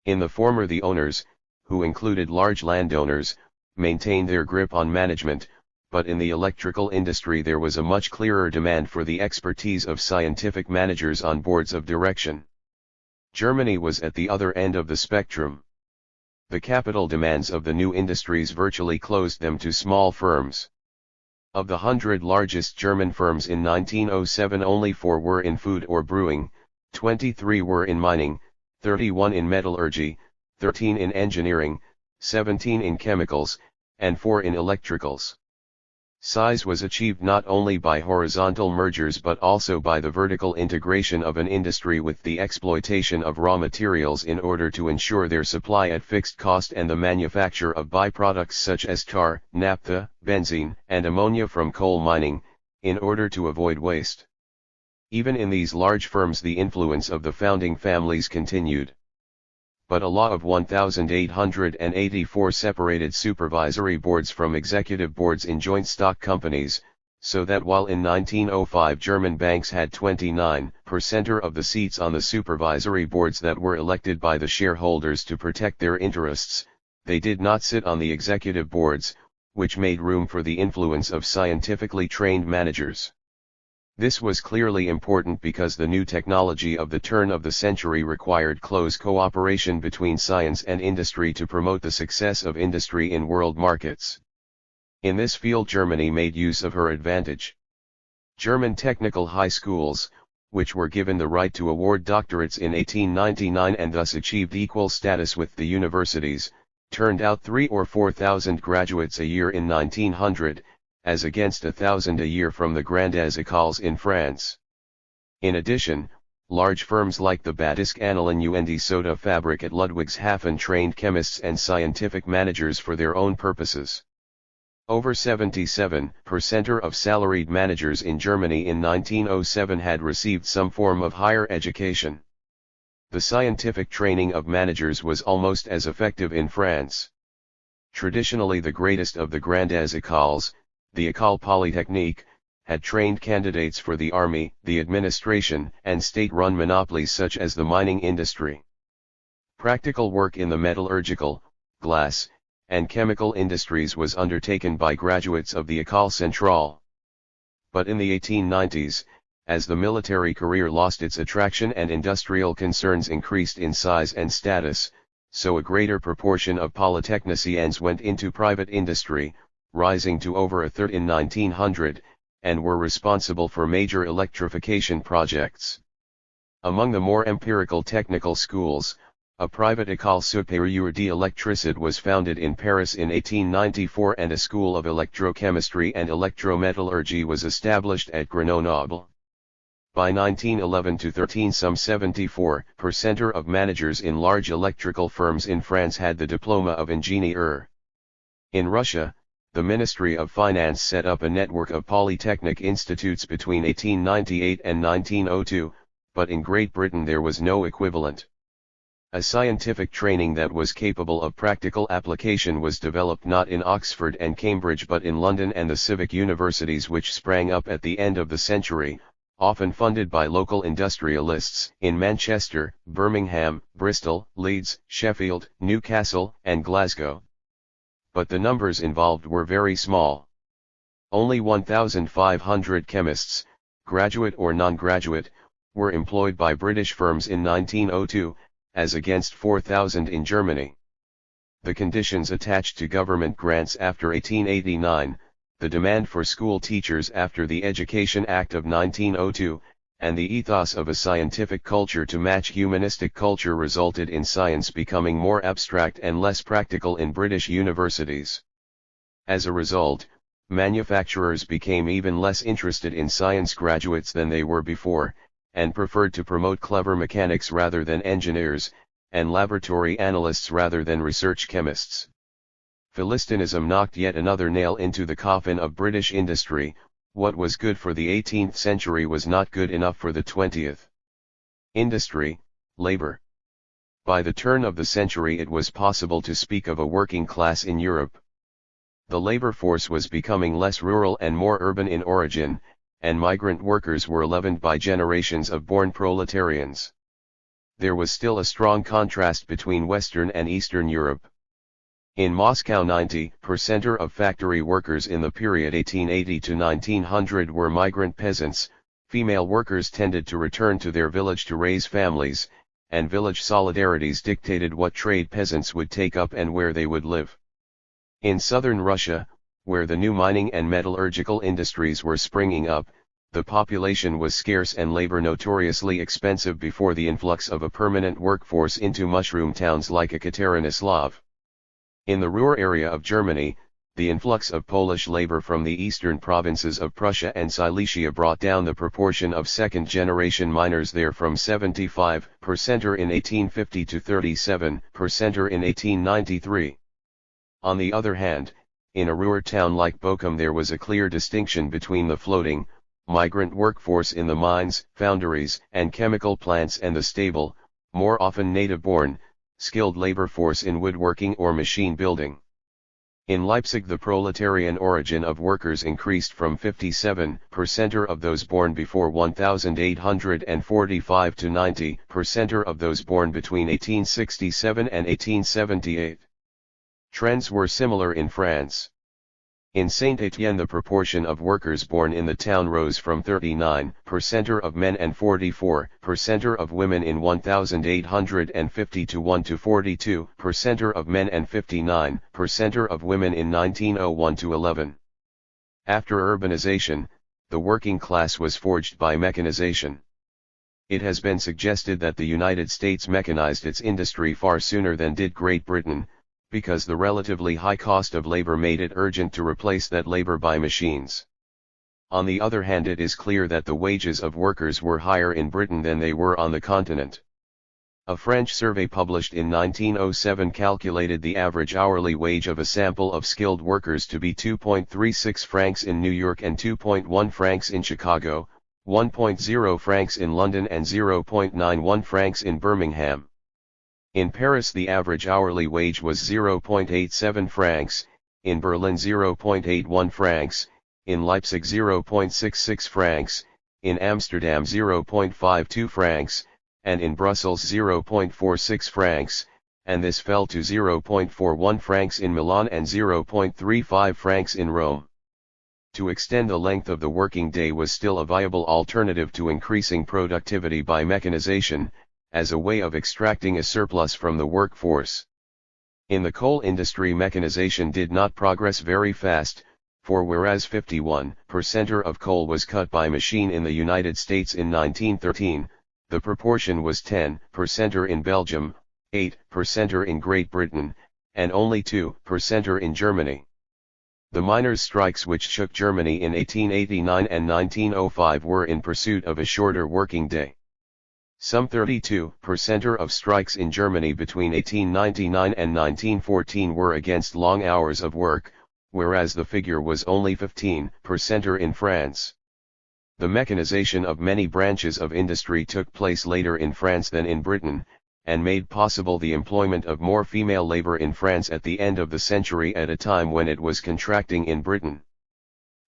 Speaker 1: In the former, the owners, who included large landowners, maintained their grip on management, but in the electrical industry there was a much clearer demand for the expertise of scientific managers on boards of direction. Germany was at the other end of the spectrum. The capital demands of the new industries virtually closed them to small firms. Of the 100 largest German firms in 1907, only 4 were in food or brewing, 23 were in mining, 31 in metallurgy, 13 in engineering, 17 in chemicals, and 4 in electricals. Size was achieved not only by horizontal mergers but also by the vertical integration of an industry with the exploitation of raw materials in order to ensure their supply at fixed cost and the manufacture of byproducts such as tar, naphtha, benzene, and ammonia from coal mining, in order to avoid waste. Even in these large firms the influence of the founding families continued. But a law of 1884 separated supervisory boards from executive boards in joint stock companies, so that while in 1905 German banks had 29% of the seats on the supervisory boards that were elected by the shareholders to protect their interests, they did not sit on the executive boards, which made room for the influence of scientifically trained managers. This was clearly important because the new technology of the turn of the century required close cooperation between science and industry to promote the success of industry in world markets. In this field Germany made use of her advantage. German technical high schools, which were given the right to award doctorates in 1899 and thus achieved equal status with the universities, turned out 3,000 or 4,000 graduates a year in 1900, as against 1,000 a year from the grandes écoles in France. In addition, large firms like the Badische Anilin und Soda Fabrik at Ludwigshafen trained chemists and scientific managers for their own purposes. Over 77% of salaried managers in Germany in 1907 had received some form of higher education. The scientific training of managers was almost as effective in France. Traditionally the greatest of the grandes écoles, the École Polytechnique, had trained candidates for the army, the administration, and state-run monopolies such as the mining industry. Practical work in the metallurgical, glass, and chemical industries was undertaken by graduates of the École Centrale. But in the 1890s, as the military career lost its attraction and industrial concerns increased in size and status, so a greater proportion of polytechnicians went into private industry, rising to over a third in 1900, and were responsible for major electrification projects. Among the more empirical technical schools, a private École Supérieure d'Électricité was founded in Paris in 1894 and a school of electrochemistry and electrometallurgy was established at Grenoble. By 1911-13 some 74% of managers in large electrical firms in France had the diploma of ingénieur. In Russia, the Ministry of Finance set up a network of polytechnic institutes between 1898 and 1902, but in Great Britain there was no equivalent. A scientific training that was capable of practical application was developed not in Oxford and Cambridge but in London and the civic universities which sprang up at the end of the century, often funded by local industrialists, in Manchester, Birmingham, Bristol, Leeds, Sheffield, Newcastle, and Glasgow. But the numbers involved were very small. Only 1,500 chemists, graduate or non-graduate, were employed by British firms in 1902, as against 4,000 in Germany. The conditions attached to government grants after 1889, the demand for school teachers after the Education Act of 1902, and the ethos of a scientific culture to match humanistic culture resulted in science becoming more abstract and less practical in British universities. As a result, manufacturers became even less interested in science graduates than they were before, and preferred to promote clever mechanics rather than engineers, and laboratory analysts rather than research chemists. Philistinism knocked yet another nail into the coffin of British industry. What was good for the 18th century was not good enough for the 20th. Industry, labor. By the turn of the century it was possible to speak of a working class in Europe. The labor force was becoming less rural and more urban in origin, and migrant workers were leavened by generations of born proletarians. There was still a strong contrast between Western and Eastern Europe. In Moscow 90% of factory workers in the period 1880 to 1900 were migrant peasants, female workers tended to return to their village to raise families, and village solidarities dictated what trade peasants would take up and where they would live. In southern Russia, where the new mining and metallurgical industries were springing up, the population was scarce and labor notoriously expensive before the influx of a permanent workforce into mushroom towns like Ekaterinslav. In the Ruhr area of Germany, the influx of Polish labor from the eastern provinces of Prussia and Silesia brought down the proportion of second-generation miners there from 75% in 1850 to 37% in 1893. On the other hand, in a Ruhr town like Bochum there was a clear distinction between the floating, migrant workforce in the mines, foundries, and chemical plants and the stable, more often native-born, skilled labor force in woodworking or machine building. In Leipzig the proletarian origin of workers increased from 57% of those born before 1845 to 90% of those born between 1867 and 1878. Trends were similar in France. In Saint-Étienne the proportion of workers born in the town rose from 39% of men and 44% of women in 1850 to 1 to 42% of men and 59% of women in 1901 to 11. After urbanization, the working class was forged by mechanization. It has been suggested that the United States mechanized its industry far sooner than did Great Britain, because the relatively high cost of labor made it urgent to replace that labor by machines. On the other hand, it is clear that the wages of workers were higher in Britain than they were on the continent. A French survey published in 1907 calculated the average hourly wage of a sample of skilled workers to be 2.36 francs in New York and 2.1 francs in Chicago, 1.0 francs in London and 0.91 francs in Birmingham. In Paris the average hourly wage was 0.87 francs, in Berlin 0.81 francs, in Leipzig 0.66 francs, in Amsterdam 0.52 francs, and in Brussels 0.46 francs, and this fell to 0.41 francs in Milan and 0.35 francs in Rome. To extend the length of the working day was still a viable alternative to increasing productivity by mechanization, as a way of extracting a surplus from the workforce. In the coal industry mechanization did not progress very fast, for whereas 51% of coal was cut by machine in the United States in 1913, the proportion was 10% in Belgium, 8% in Great Britain, and only 2% in Germany. The miners' strikes which shook Germany in 1889 and 1905 were in pursuit of a shorter working day. Some 32% of strikes in Germany between 1899 and 1914 were against long hours of work, whereas the figure was only 15% in France. The mechanization of many branches of industry took place later in France than in Britain, and made possible the employment of more female labor in France at the end of the century at a time when it was contracting in Britain.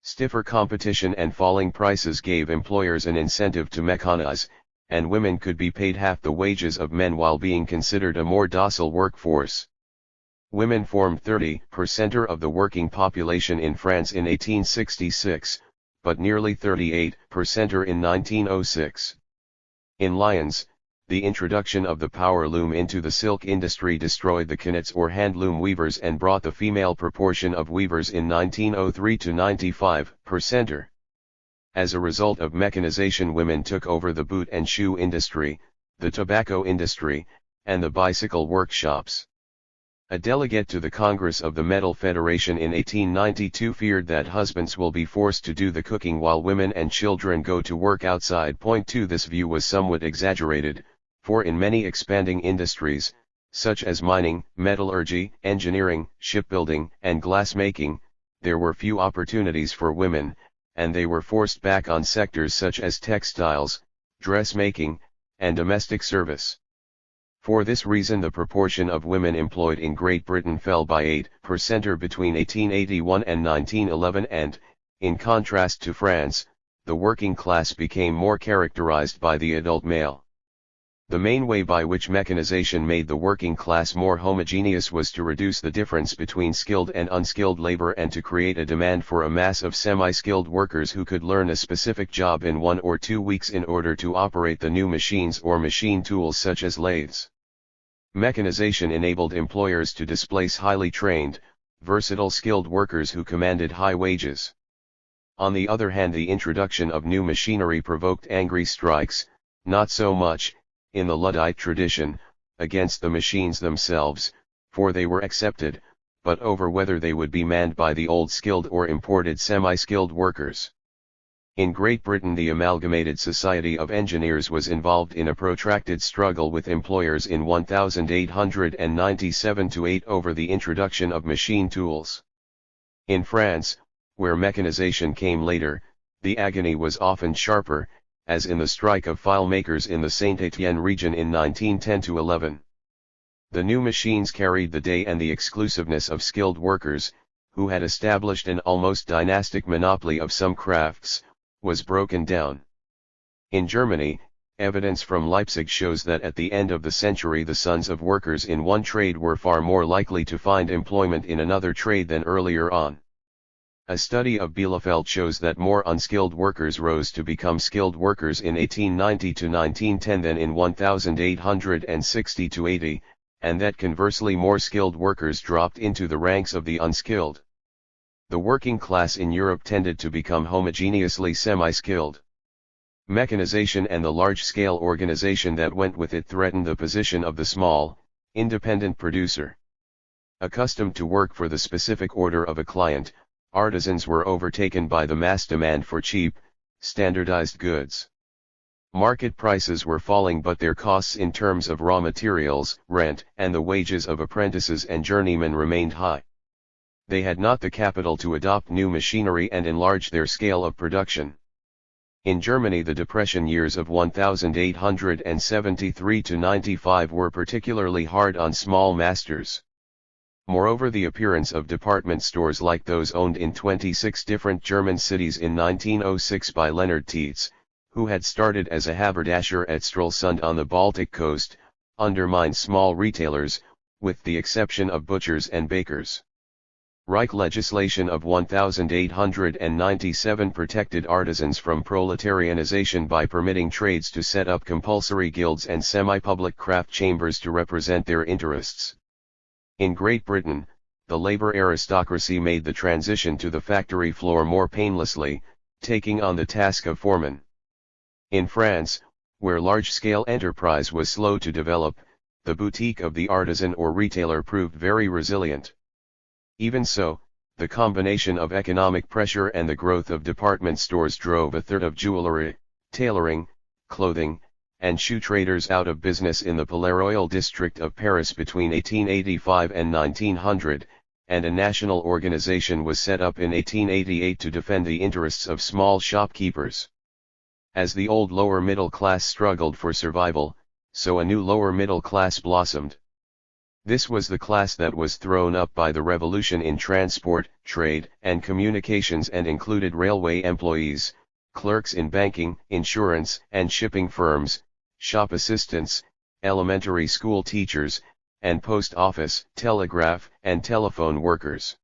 Speaker 1: Stiffer competition and falling prices gave employers an incentive to mechanize, and women could be paid half the wages of men while being considered a more docile workforce. Women formed 30% of the working population in France in 1866, but nearly 38% in 1906. In Lyons, the introduction of the power loom into the silk industry destroyed the knits or handloom weavers and brought the female proportion of weavers in 1903 to 95%. As a result of mechanization, women took over the boot and shoe industry, the tobacco industry, and the bicycle workshops. A delegate to the Congress of the Metal Federation in 1892 feared that husbands will be forced to do the cooking while women and children go to work outside. Point 2 This view was somewhat exaggerated, for in many expanding industries, such as mining, metallurgy, engineering, shipbuilding, and glassmaking, there were few opportunities for women, and they were forced back on sectors such as textiles, dressmaking, and domestic service. For this reason the proportion of women employed in Great Britain fell by 8% between 1881 and 1911 and, in contrast to France, the working class became more characterized by the adult male. The main way by which mechanization made the working class more homogeneous was to reduce the difference between skilled and unskilled labor and to create a demand for a mass of semi-skilled workers who could learn a specific job in 1 or 2 weeks in order to operate the new machines or machine tools such as lathes. Mechanization enabled employers to displace highly trained, versatile skilled workers who commanded high wages. On the other hand, the introduction of new machinery provoked angry strikes, not so much, in the Luddite tradition, against the machines themselves, for they were accepted, but over whether they would be manned by the old skilled or imported semi-skilled workers. In Great Britain the Amalgamated Society of Engineers was involved in a protracted struggle with employers in 1897-8 over the introduction of machine tools. In France, where mechanization came later, the agony was often sharper, as in the strike of file makers in the Saint-Étienne region in 1910-11. The new machines carried the day, and the exclusiveness of skilled workers, who had established an almost dynastic monopoly of some crafts, was broken down. In Germany, evidence from Leipzig shows that at the end of the century the sons of workers in one trade were far more likely to find employment in another trade than earlier on. A study of Bielefeld shows that more unskilled workers rose to become skilled workers in 1890 to 1910 than in 1860 to 80, and that conversely more skilled workers dropped into the ranks of the unskilled. The working class in Europe tended to become homogeneously semi-skilled. Mechanization and the large-scale organization that went with it threatened the position of the small, independent producer. Accustomed to work for the specific order of a client, artisans were overtaken by the mass demand for cheap, standardized goods. Market prices were falling, but their costs in terms of raw materials, rent, and the wages of apprentices and journeymen remained high. They had not the capital to adopt new machinery and enlarge their scale of production. In Germany, the Depression years of 1873 to 95 were particularly hard on small masters. Moreover, the appearance of department stores like those owned in 26 different German cities in 1906 by Leonard Tietz, who had started as a haberdasher at Stralsund on the Baltic coast, undermined small retailers, with the exception of butchers and bakers. Reich legislation of 1897 protected artisans from proletarianization by permitting trades to set up compulsory guilds and semi-public craft chambers to represent their interests. In Great Britain, the labor aristocracy made the transition to the factory floor more painlessly, taking on the task of foreman. In France, where large-scale enterprise was slow to develop, the boutique of the artisan or retailer proved very resilient. Even so, the combination of economic pressure and the growth of department stores drove a third of jewelry, tailoring, clothing, and shoe traders out of business in the Palais-Royal district of Paris between 1885 and 1900, and a national organization was set up in 1888 to defend the interests of small shopkeepers. As the old lower middle class struggled for survival, so a new lower middle class blossomed. This was the class that was thrown up by the revolution in transport, trade, and communications, and included railway employees, clerks in banking, insurance, and shipping firms, shop assistants, elementary school teachers, and post office, telegraph, and telephone workers.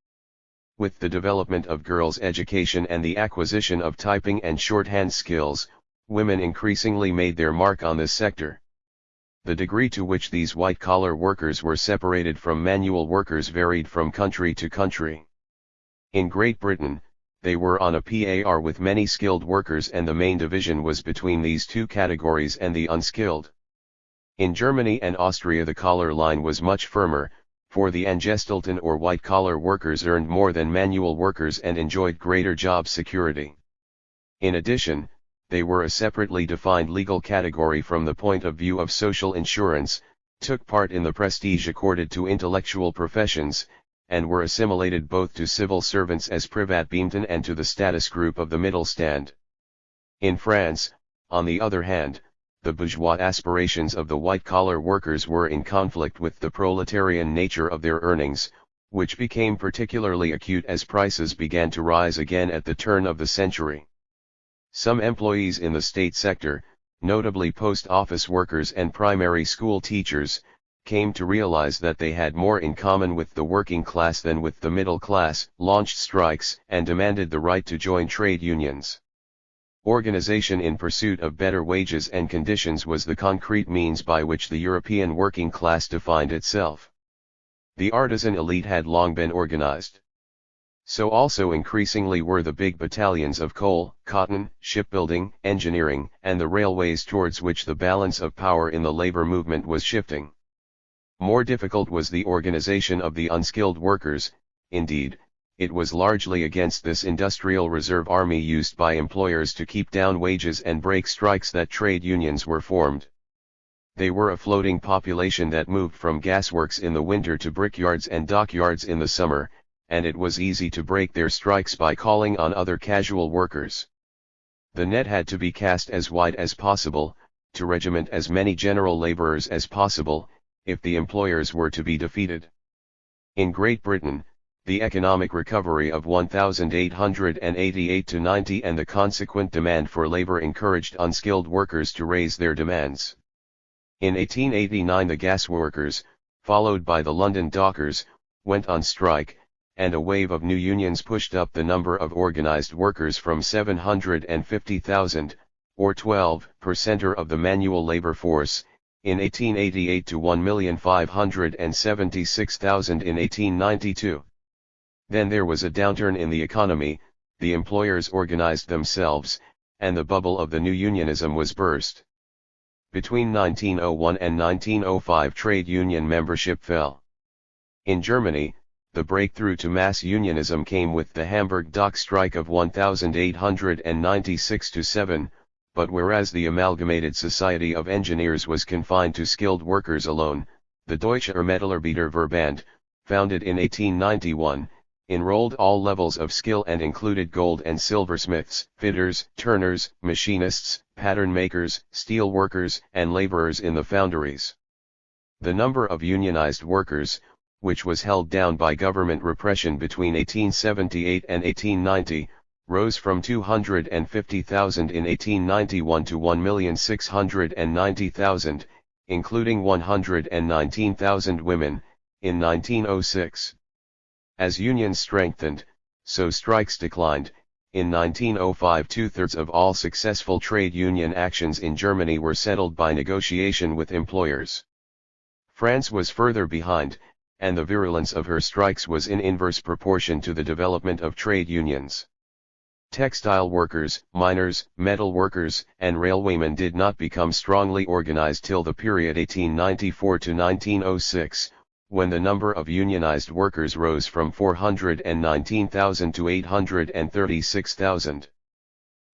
Speaker 1: With the development of girls' education and the acquisition of typing and shorthand skills, women increasingly made their mark on this sector. The degree to which these white-collar workers were separated from manual workers varied from country to country. In Great Britain, they were on a par with many skilled workers, and the main division was between these two categories and the unskilled. In Germany and Austria the collar line was much firmer, for the Angestellten or white-collar workers earned more than manual workers and enjoyed greater job security. In addition, they were a separately defined legal category from the point of view of social insurance, took part in the prestige accorded to intellectual professions, and were assimilated both to civil servants as privatbeamten and to the status group of the middle stand. In France, on the other hand, the bourgeois aspirations of the white-collar workers were in conflict with the proletarian nature of their earnings, which became particularly acute as prices began to rise again at the turn of the century. Some employees in the state sector, notably post office workers and primary school teachers, came to realize that they had more in common with the working class than with the middle class, launched strikes, and demanded the right to join trade unions. Organization in pursuit of better wages and conditions was the concrete means by which the European working class defined itself. The artisan elite had long been organized. So also increasingly were the big battalions of coal, cotton, shipbuilding, engineering, and the railways towards which the balance of power in the labor movement was shifting. More difficult was the organization of the unskilled workers. Indeed, it was largely against this industrial reserve army used by employers to keep down wages and break strikes that trade unions were formed. They were a floating population that moved from gasworks in the winter to brickyards and dockyards in the summer, and it was easy to break their strikes by calling on other casual workers. The net had to be cast as wide as possible, to regiment as many general laborers as possible, if the employers were to be defeated. In Great Britain, the economic recovery of 1888 to 90 and the consequent demand for labor encouraged unskilled workers to raise their demands. In 1889 the gasworkers, followed by the London dockers, went on strike, and a wave of new unions pushed up the number of organized workers from 750,000, or 12% of the manual labor force, in 1888 to 1,576,000 in 1892. Then there was a downturn in the economy, the employers organized themselves, and the bubble of the new unionism was burst. Between 1901 and 1905 trade union membership fell. In Germany, the breakthrough to mass unionism came with the Hamburg dock strike of 1896-7, but whereas the Amalgamated Society of Engineers was confined to skilled workers alone, the Deutsche Metallarbeiterverband, founded in 1891, enrolled all levels of skill and included gold and silversmiths, fitters, turners, machinists, pattern makers, steel workers, and laborers in the foundries. The number of unionized workers, which was held down by government repression between 1878 and 1890, rose from 250,000 in 1891 to 1,690,000, including 119,000 women, in 1906. As unions strengthened, so strikes declined. In 1905 two-thirds of all successful trade union actions in Germany were settled by negotiation with employers. France was further behind, and the virulence of her strikes was in inverse proportion to the development of trade unions. Textile workers, miners, metal workers, and railwaymen did not become strongly organized till the period 1894 to 1906, when the number of unionized workers rose from 419,000 to 836,000.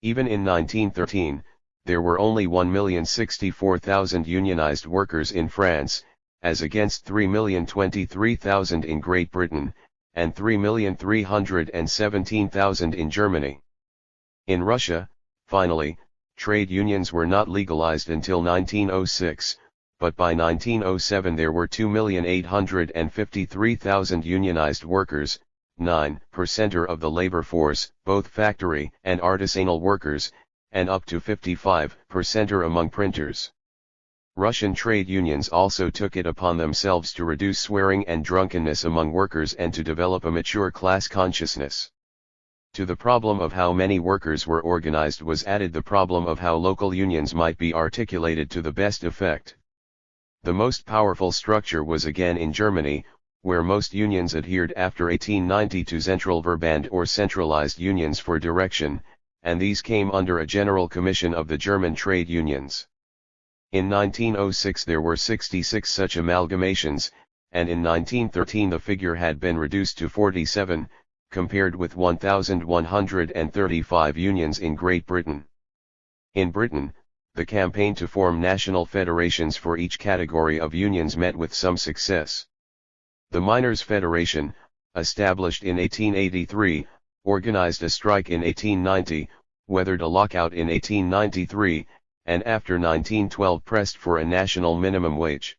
Speaker 1: Even in 1913, there were only 1,064,000 unionized workers in France, as against 3,023,000 in Great Britain, and 3,317,000 in Germany. In Russia, finally, trade unions were not legalized until 1906, but by 1907 there were 2,853,000 unionized workers, 9% of the labor force, both factory and artisanal workers, and up to 55% among printers. Russian trade unions also took it upon themselves to reduce swearing and drunkenness among workers and to develop a mature class consciousness. To the problem of how many workers were organized was added the problem of how local unions might be articulated to the best effect. The most powerful structure was again in Germany, where most unions adhered after 1890 to Zentralverband or centralized unions for direction, and these came under a general commission of the German trade unions. In 1906 there were 66 such amalgamations, and in 1913 the figure had been reduced to 47, compared with 1,135 unions in Great Britain. In Britain, the campaign to form national federations for each category of unions met with some success. The Miners' Federation, established in 1883, organized a strike in 1890, weathered a lockout in 1893, and after 1912 pressed for a national minimum wage.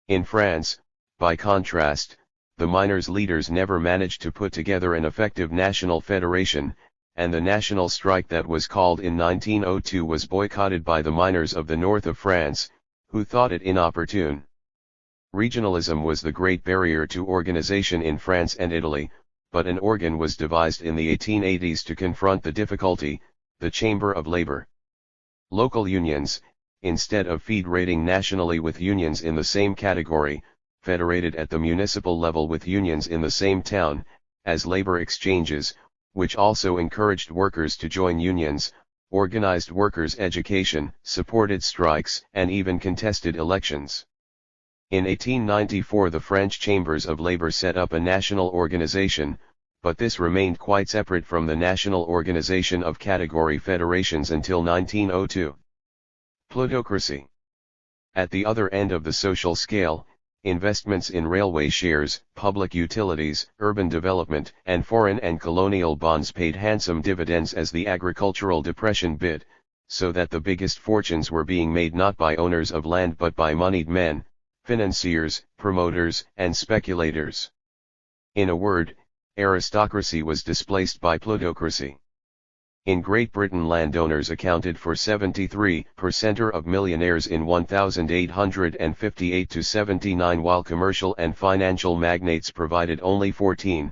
Speaker 1: In France, by contrast, the miners' leaders never managed to put together an effective national federation, and the national strike that was called in 1902 was boycotted by the miners of the north of France, who thought it inopportune. Regionalism was the great barrier to organization in France and Italy, but an organ was devised in the 1880s to confront the difficulty, the Chamber of Labor. Local unions, instead of federating nationally with unions in the same category, federated at the municipal level with unions in the same town, as labor exchanges, which also encouraged workers to join unions, organized workers' education, supported strikes, and even contested elections. In 1894 the French Chambers of Labor set up a national organization, but this remained quite separate from the national organization of category federations until 1902. Plutocracy. At the other end of the social scale, investments in railway shares, public utilities, urban development, and foreign and colonial bonds paid handsome dividends as the agricultural depression bit, so that the biggest fortunes were being made not by owners of land but by moneyed men, financiers, promoters, and speculators. In a word, aristocracy was displaced by plutocracy. In Great Britain, landowners accounted for 73% of millionaires in 1858 to 79, while commercial and financial magnates provided only 14%.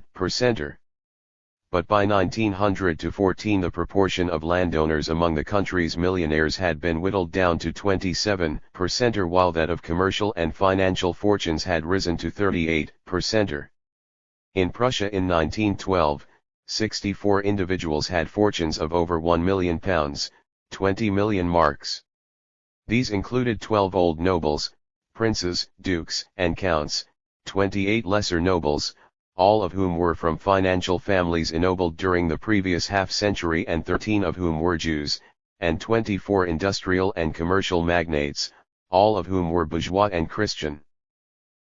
Speaker 1: But by 1900 to 14, the proportion of landowners among the country's millionaires had been whittled down to 27%, while that of commercial and financial fortunes had risen to 38%. In Prussia in 1912, 64 individuals had fortunes of over £1 million, 20 million marks. These included 12 old nobles, princes, dukes, and counts, 28 lesser nobles, all of whom were from financial families ennobled during the previous half-century, and 13 of whom were Jews, and 24 industrial and commercial magnates, all of whom were bourgeois and Christian.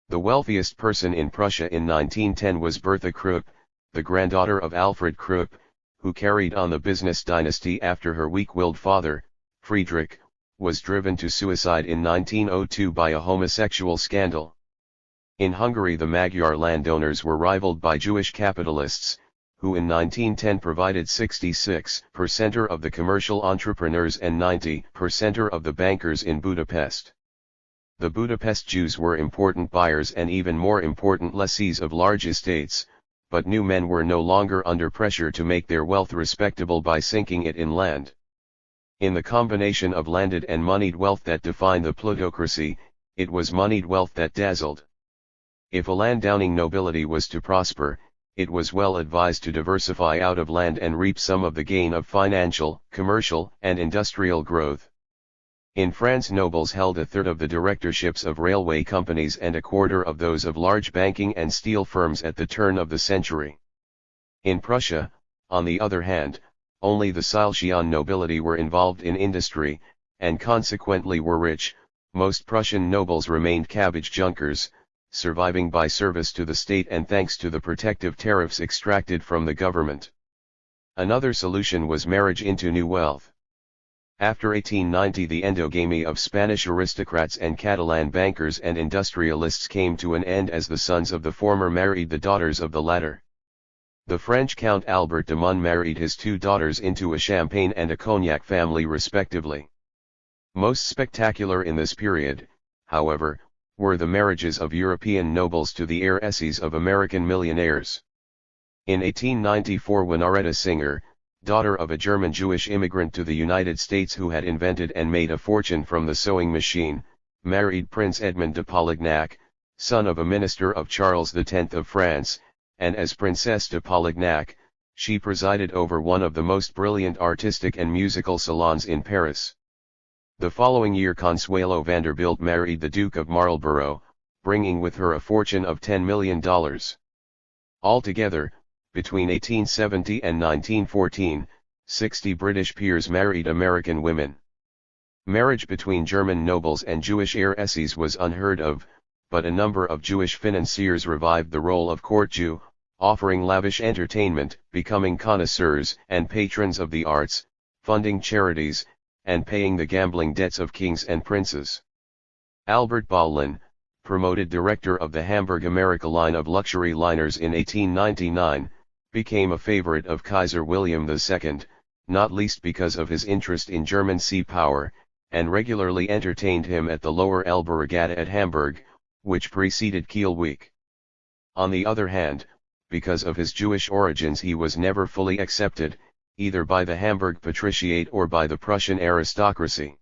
Speaker 1: The wealthiest person in Prussia in 1910 was Bertha Krupp, the granddaughter of Alfred Krupp, who carried on the business dynasty after her weak-willed father, Friedrich, was driven to suicide in 1902 by a homosexual scandal. In Hungary, the Magyar landowners were rivaled by Jewish capitalists, who in 1910 provided 66% of the commercial entrepreneurs and 90% of the bankers in Budapest. The Budapest Jews were important buyers and even more important lessees of large estates, but new men were no longer under pressure to make their wealth respectable by sinking it in land. In the combination of landed and moneyed wealth that defined the plutocracy, it was moneyed wealth that dazzled. If a landowning nobility was to prosper, it was well advised to diversify out of land and reap some of the gain of financial, commercial, and industrial growth. In France, nobles held a third of the directorships of railway companies and a quarter of those of large banking and steel firms at the turn of the century. In Prussia, on the other hand, only the Silesian nobility were involved in industry, and consequently were rich. Most Prussian nobles remained cabbage junkers, surviving by service to the state and thanks to the protective tariffs extracted from the government. Another solution was marriage into new wealth. After 1890, the endogamy of Spanish aristocrats and Catalan bankers and industrialists came to an end as the sons of the former married the daughters of the latter. The French Count Albert de Mun married his two daughters into a Champagne and a Cognac family respectively. Most spectacular in this period, however, were the marriages of European nobles to the heiresses of American millionaires. In 1894, Winaretta Singer, daughter of a German Jewish immigrant to the United States who had invented and made a fortune from the sewing machine, married Prince Edmond de Polignac, son of a minister of Charles X of France, and as Princess de Polignac, she presided over one of the most brilliant artistic and musical salons in Paris. The following year, Consuelo Vanderbilt married the Duke of Marlborough, bringing with her a fortune of $10 million. Altogether, between 1870 and 1914, 60 British peers married American women. Marriage between German nobles and Jewish heiresses was unheard of, but a number of Jewish financiers revived the role of court Jew, offering lavish entertainment, becoming connoisseurs and patrons of the arts, funding charities, and paying the gambling debts of kings and princes. Albert Bollin, promoted director of the Hamburg America line of luxury liners in 1899, became a favorite of Kaiser William II, not least because of his interest in German sea power, and regularly entertained him at the Lower Elbe Regatta at Hamburg, which preceded Kiel Week. On the other hand, because of his Jewish origins, he was never fully accepted, either by the Hamburg patriciate or by the Prussian aristocracy.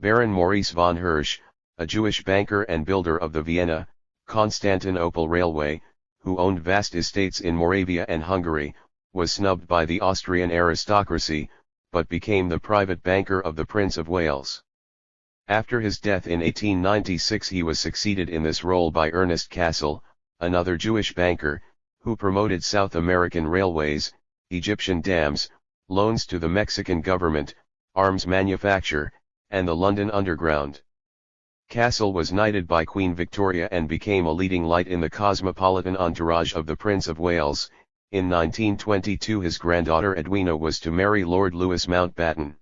Speaker 1: Baron Maurice von Hirsch, a Jewish banker and builder of the Vienna, Constantinople Railway, who owned vast estates in Moravia and Hungary, was snubbed by the Austrian aristocracy, but became the private banker of the Prince of Wales. After his death in 1896, he was succeeded in this role by Ernest Cassel, another Jewish banker, who promoted South American railways, Egyptian dams, loans to the Mexican government, arms manufacture, and the London Underground. Cassel was knighted by Queen Victoria and became a leading light in the cosmopolitan entourage of the Prince of Wales. In 1922, his granddaughter Edwina was to marry Lord Louis Mountbatten.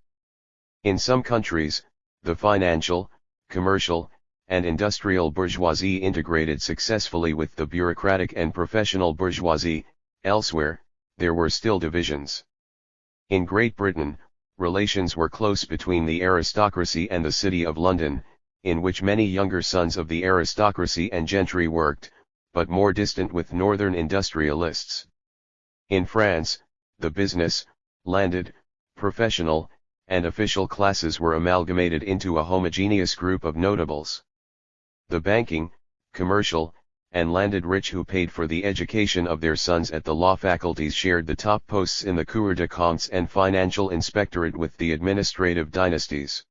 Speaker 1: In some countries, the financial, commercial, and industrial bourgeoisie integrated successfully with the bureaucratic and professional bourgeoisie. Elsewhere, there were still divisions. In Great Britain, relations were close between the aristocracy and the City of London, in which many younger sons of the aristocracy and gentry worked, but more distant with northern industrialists. In France, the business, landed, professional, and official classes were amalgamated into a homogeneous group of notables. The banking, commercial, and landed rich who paid for the education of their sons at the law faculties shared the top posts in the Cour des Comptes and financial inspectorate with the administrative dynasties.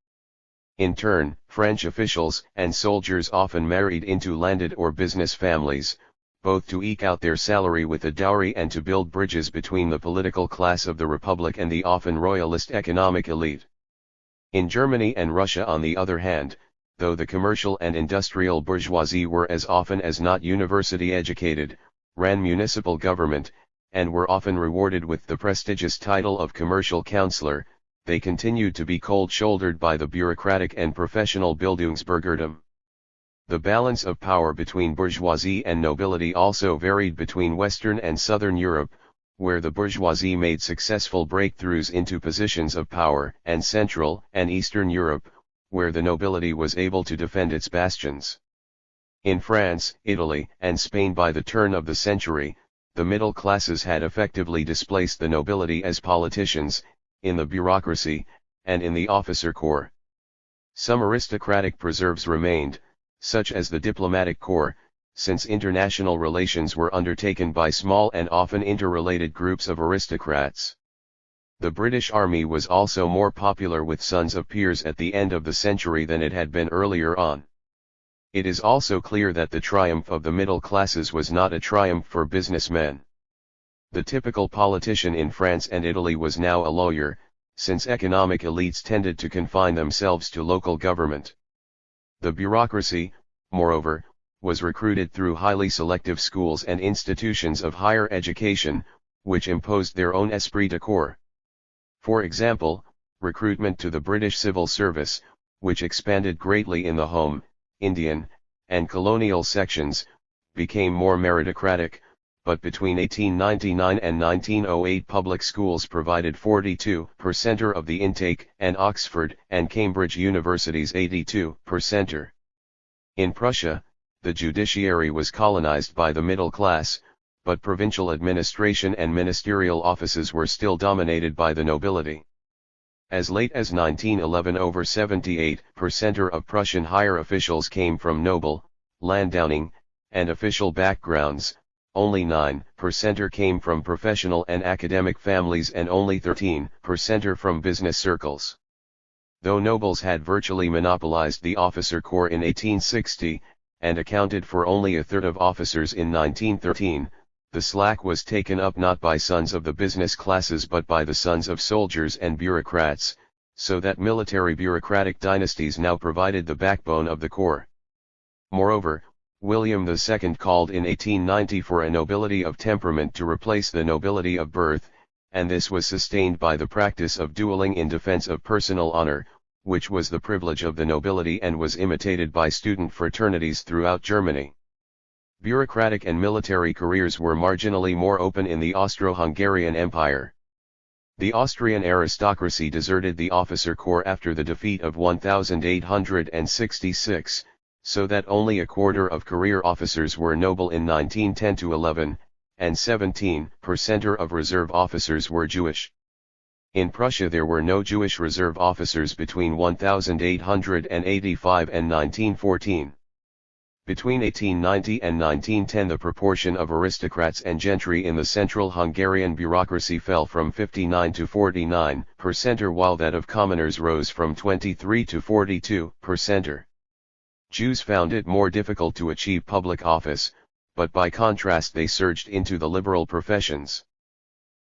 Speaker 1: In turn, French officials and soldiers often married into landed or business families, both to eke out their salary with a dowry and to build bridges between the political class of the Republic and the often royalist economic elite. In Germany and Russia, on the other hand, though the commercial and industrial bourgeoisie were as often as not university educated, ran municipal government, and were often rewarded with the prestigious title of commercial councillor, they continued to be cold-shouldered by the bureaucratic and professional Bildungsbürgertum. The balance of power between bourgeoisie and nobility also varied between Western and Southern Europe, where the bourgeoisie made successful breakthroughs into positions of power, and Central and Eastern Europe, where the nobility was able to defend its bastions. In France, Italy, and Spain by the turn of the century, the middle classes had effectively displaced the nobility as politicians, in the bureaucracy, and in the officer corps. Some aristocratic preserves remained, such as the diplomatic corps, since international relations were undertaken by small and often interrelated groups of aristocrats. The British Army was also more popular with sons of peers at the end of the century than it had been earlier on. It is also clear that the triumph of the middle classes was not a triumph for businessmen. The typical politician in France and Italy was now a lawyer, since economic elites tended to confine themselves to local government. The bureaucracy, moreover, was recruited through highly selective schools and institutions of higher education, which imposed their own esprit de corps. For example, recruitment to the British civil service, which expanded greatly in the Home, Indian, and colonial sections, became more meritocratic, but between 1899 and 1908 public schools provided 42% of the intake, and Oxford and Cambridge universities 82%. In Prussia, the judiciary was colonized by the middle class, but provincial administration and ministerial offices were still dominated by the nobility. As late as 1911 over 78% of Prussian higher officials came from noble, landowning, and official backgrounds, only 9% came from professional and academic families and only 13% from business circles. Though nobles had virtually monopolized the officer corps in 1860, and accounted for only a third of officers in 1913, the slack was taken up not by sons of the business classes but by the sons of soldiers and bureaucrats, so that military bureaucratic dynasties now provided the backbone of the corps. Moreover, William II called in 1890 for a nobility of temperament to replace the nobility of birth, and this was sustained by the practice of dueling in defense of personal honor, which was the privilege of the nobility and was imitated by student fraternities throughout Germany. Bureaucratic and military careers were marginally more open in the Austro-Hungarian Empire. The Austrian aristocracy deserted the officer corps after the defeat of 1866, so that only a quarter of career officers were noble in 1910-11, and 17% of reserve officers were Jewish. In Prussia there were no Jewish reserve officers between 1885 and 1914. Between 1890 and 1910 the proportion of aristocrats and gentry in the central Hungarian bureaucracy fell from 59 to 49%, while that of commoners rose from 23 to 42%. Jews found it more difficult to achieve public office, but by contrast they surged into the liberal professions.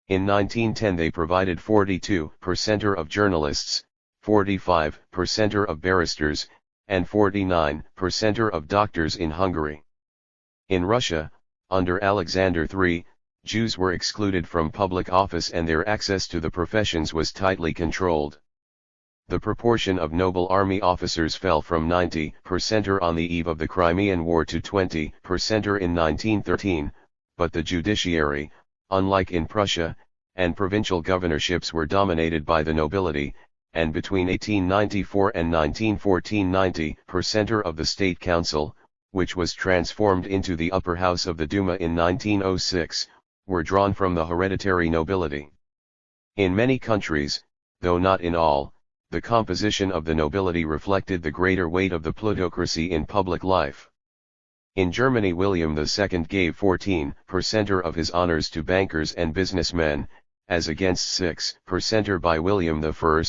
Speaker 1: In 1910 they provided 42% of journalists, 45% of barristers, and 49% of doctors in Hungary. In Russia, under Alexander III, Jews were excluded from public office and their access to the professions was tightly controlled. The proportion of noble army officers fell from 90% on the eve of the Crimean War to 20% in 1913, but the judiciary, unlike in Prussia, and provincial governorships were dominated by the nobility, and between 1894 and 1914-90% of the State Council, which was transformed into the upper house of the Duma in 1906, were drawn from the hereditary nobility. In many countries, though not in all, the composition of the nobility reflected the greater weight of the plutocracy in public life. In Germany, William II gave 14% of his honors to bankers and businessmen, as against 6% by William I,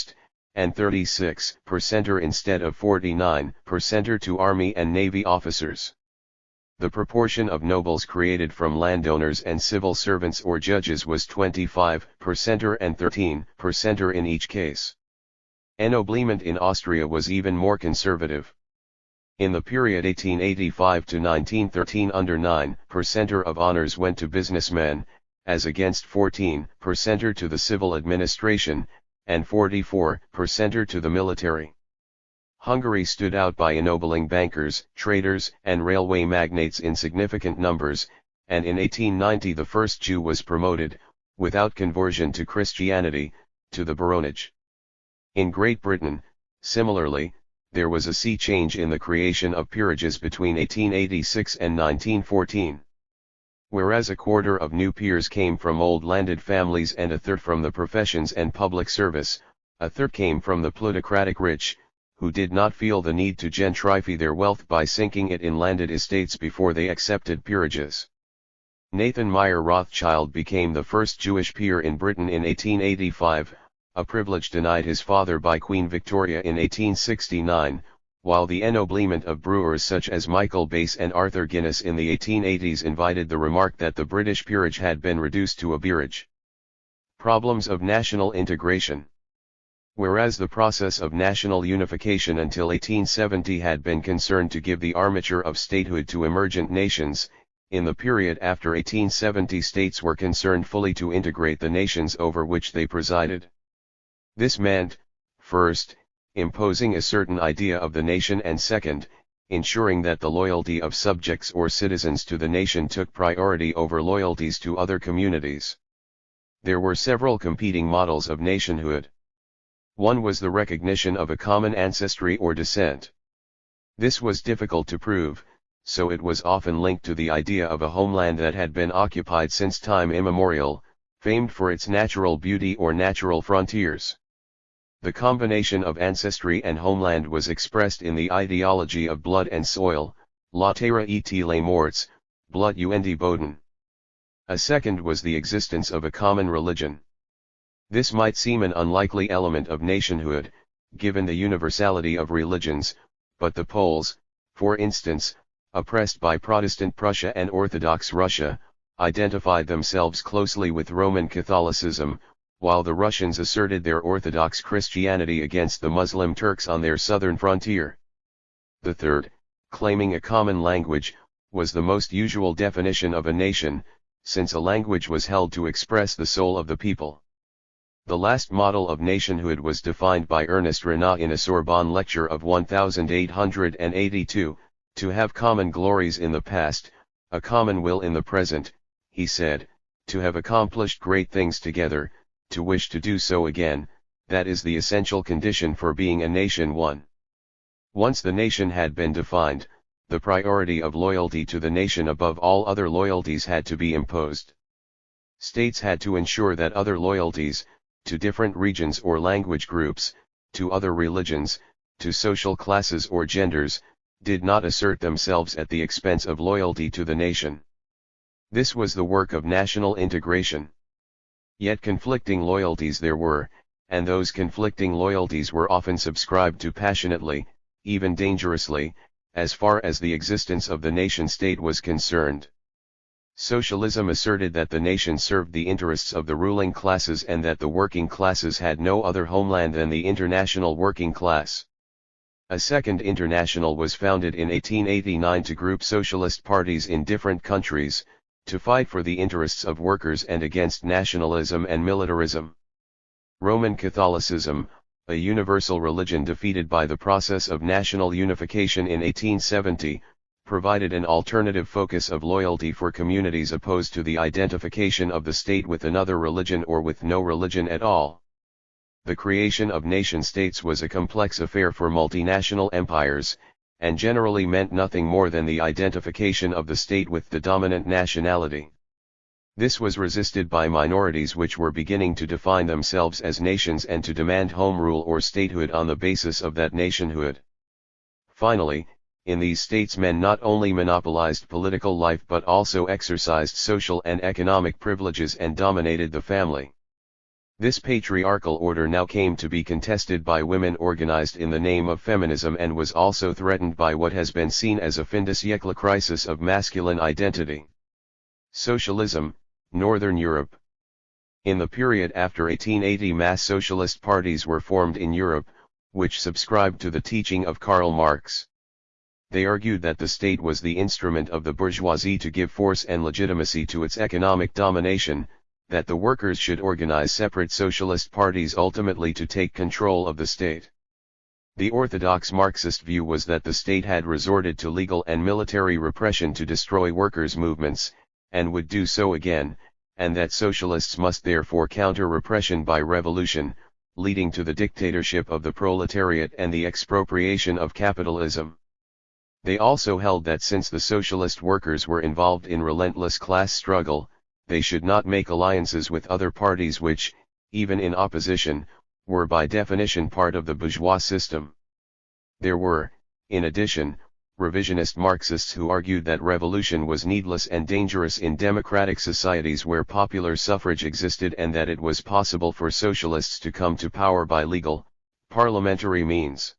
Speaker 1: and 36% instead of 49% to army and navy officers. The proportion of nobles created from landowners and civil servants or judges was 25% and 13% in each case. Ennoblement in Austria was even more conservative. In the period 1885 to 1913, under 9% of honors went to businessmen, as against 14% to the civil administration, and 44% to the military. Hungary stood out by ennobling bankers, traders, and railway magnates in significant numbers, and in 1890 the first Jew was promoted, without conversion to Christianity, to the baronage. In Great Britain, similarly, there was a sea change in the creation of peerages between 1886 and 1914. Whereas a quarter of new peers came from old landed families and a third from the professions and public service, a third came from the plutocratic rich, who did not feel the need to gentrify their wealth by sinking it in landed estates before they accepted peerages. Nathan Meyer Rothschild became the first Jewish peer in Britain in 1885, a privilege denied his father by Queen Victoria in 1869, while the ennoblement of brewers such as Michael Bass and Arthur Guinness in the 1880s invited the remark that the British peerage had been reduced to a beerage. Problems of national integration. Whereas the process of national unification until 1870 had been concerned to give the armature of statehood to emergent nations, in the period after 1870 states were concerned fully to integrate the nations over which they presided. This meant, first, imposing a certain idea of the nation, and second, ensuring that the loyalty of subjects or citizens to the nation took priority over loyalties to other communities. There were several competing models of nationhood. One was the recognition of a common ancestry or descent. This was difficult to prove, so it was often linked to the idea of a homeland that had been occupied since time immemorial, famed for its natural beauty or natural frontiers. The combination of ancestry and homeland was expressed in the ideology of blood and soil, la terre et les morts, blood und Boden. A second was the existence of a common religion. This might seem an unlikely element of nationhood, given the universality of religions, but the Poles, for instance, oppressed by Protestant Prussia and Orthodox Russia, identified themselves closely with Roman Catholicism, while the Russians asserted their Orthodox Christianity against the Muslim Turks on their southern frontier. The third, claiming a common language, was the most usual definition of a nation, since a language was held to express the soul of the people. The last model of nationhood was defined by Ernest Renan in a Sorbonne lecture of 1882, to have common glories in the past, a common will in the present, he said, to have accomplished great things together, to wish to do so again, that is the essential condition for being a nation. 1. Once the nation had been defined, the priority of loyalty to the nation above all other loyalties had to be imposed. States had to ensure that other loyalties, to different regions or language groups, to other religions, to social classes or genders, did not assert themselves at the expense of loyalty to the nation. This was the work of national integration. Yet conflicting loyalties there were, and those conflicting loyalties were often subscribed to passionately, even dangerously, as far as the existence of the nation-state was concerned. Socialism asserted that the nation served the interests of the ruling classes and that the working classes had no other homeland than the international working class. A second international was founded in 1889 to group socialist parties in different countries, to fight for the interests of workers and against nationalism and militarism. Roman Catholicism, a universal religion defeated by the process of national unification in 1870, provided an alternative focus of loyalty for communities opposed to the identification of the state with another religion or with no religion at all. The creation of nation-states was a complex affair for multinational empires, and generally meant nothing more than the identification of the state with the dominant nationality. This was resisted by minorities which were beginning to define themselves as nations and to demand home rule or statehood on the basis of that nationhood. Finally, in these states men not only monopolized political life but also exercised social and economic privileges and dominated the family. This patriarchal order now came to be contested by women organized in the name of feminism and was also threatened by what has been seen as a fin de siècle crisis of masculine identity. Socialism, Northern Europe. In the period after 1880 mass socialist parties were formed in Europe, which subscribed to the teaching of Karl Marx. They argued that the state was the instrument of the bourgeoisie to give force and legitimacy to its economic domination, that the workers should organize separate socialist parties ultimately to take control of the state. The orthodox Marxist view was that the state had resorted to legal and military repression to destroy workers' movements, and would do so again, and that socialists must therefore counter repression by revolution, leading to the dictatorship of the proletariat and the expropriation of capitalism. They also held that since the socialist workers were involved in relentless class struggle, they should not make alliances with other parties which, even in opposition, were by definition part of the bourgeois system. There were, in addition, revisionist Marxists who argued that revolution was needless and dangerous in democratic societies where popular suffrage existed and that it was possible for socialists to come to power by legal, parliamentary means.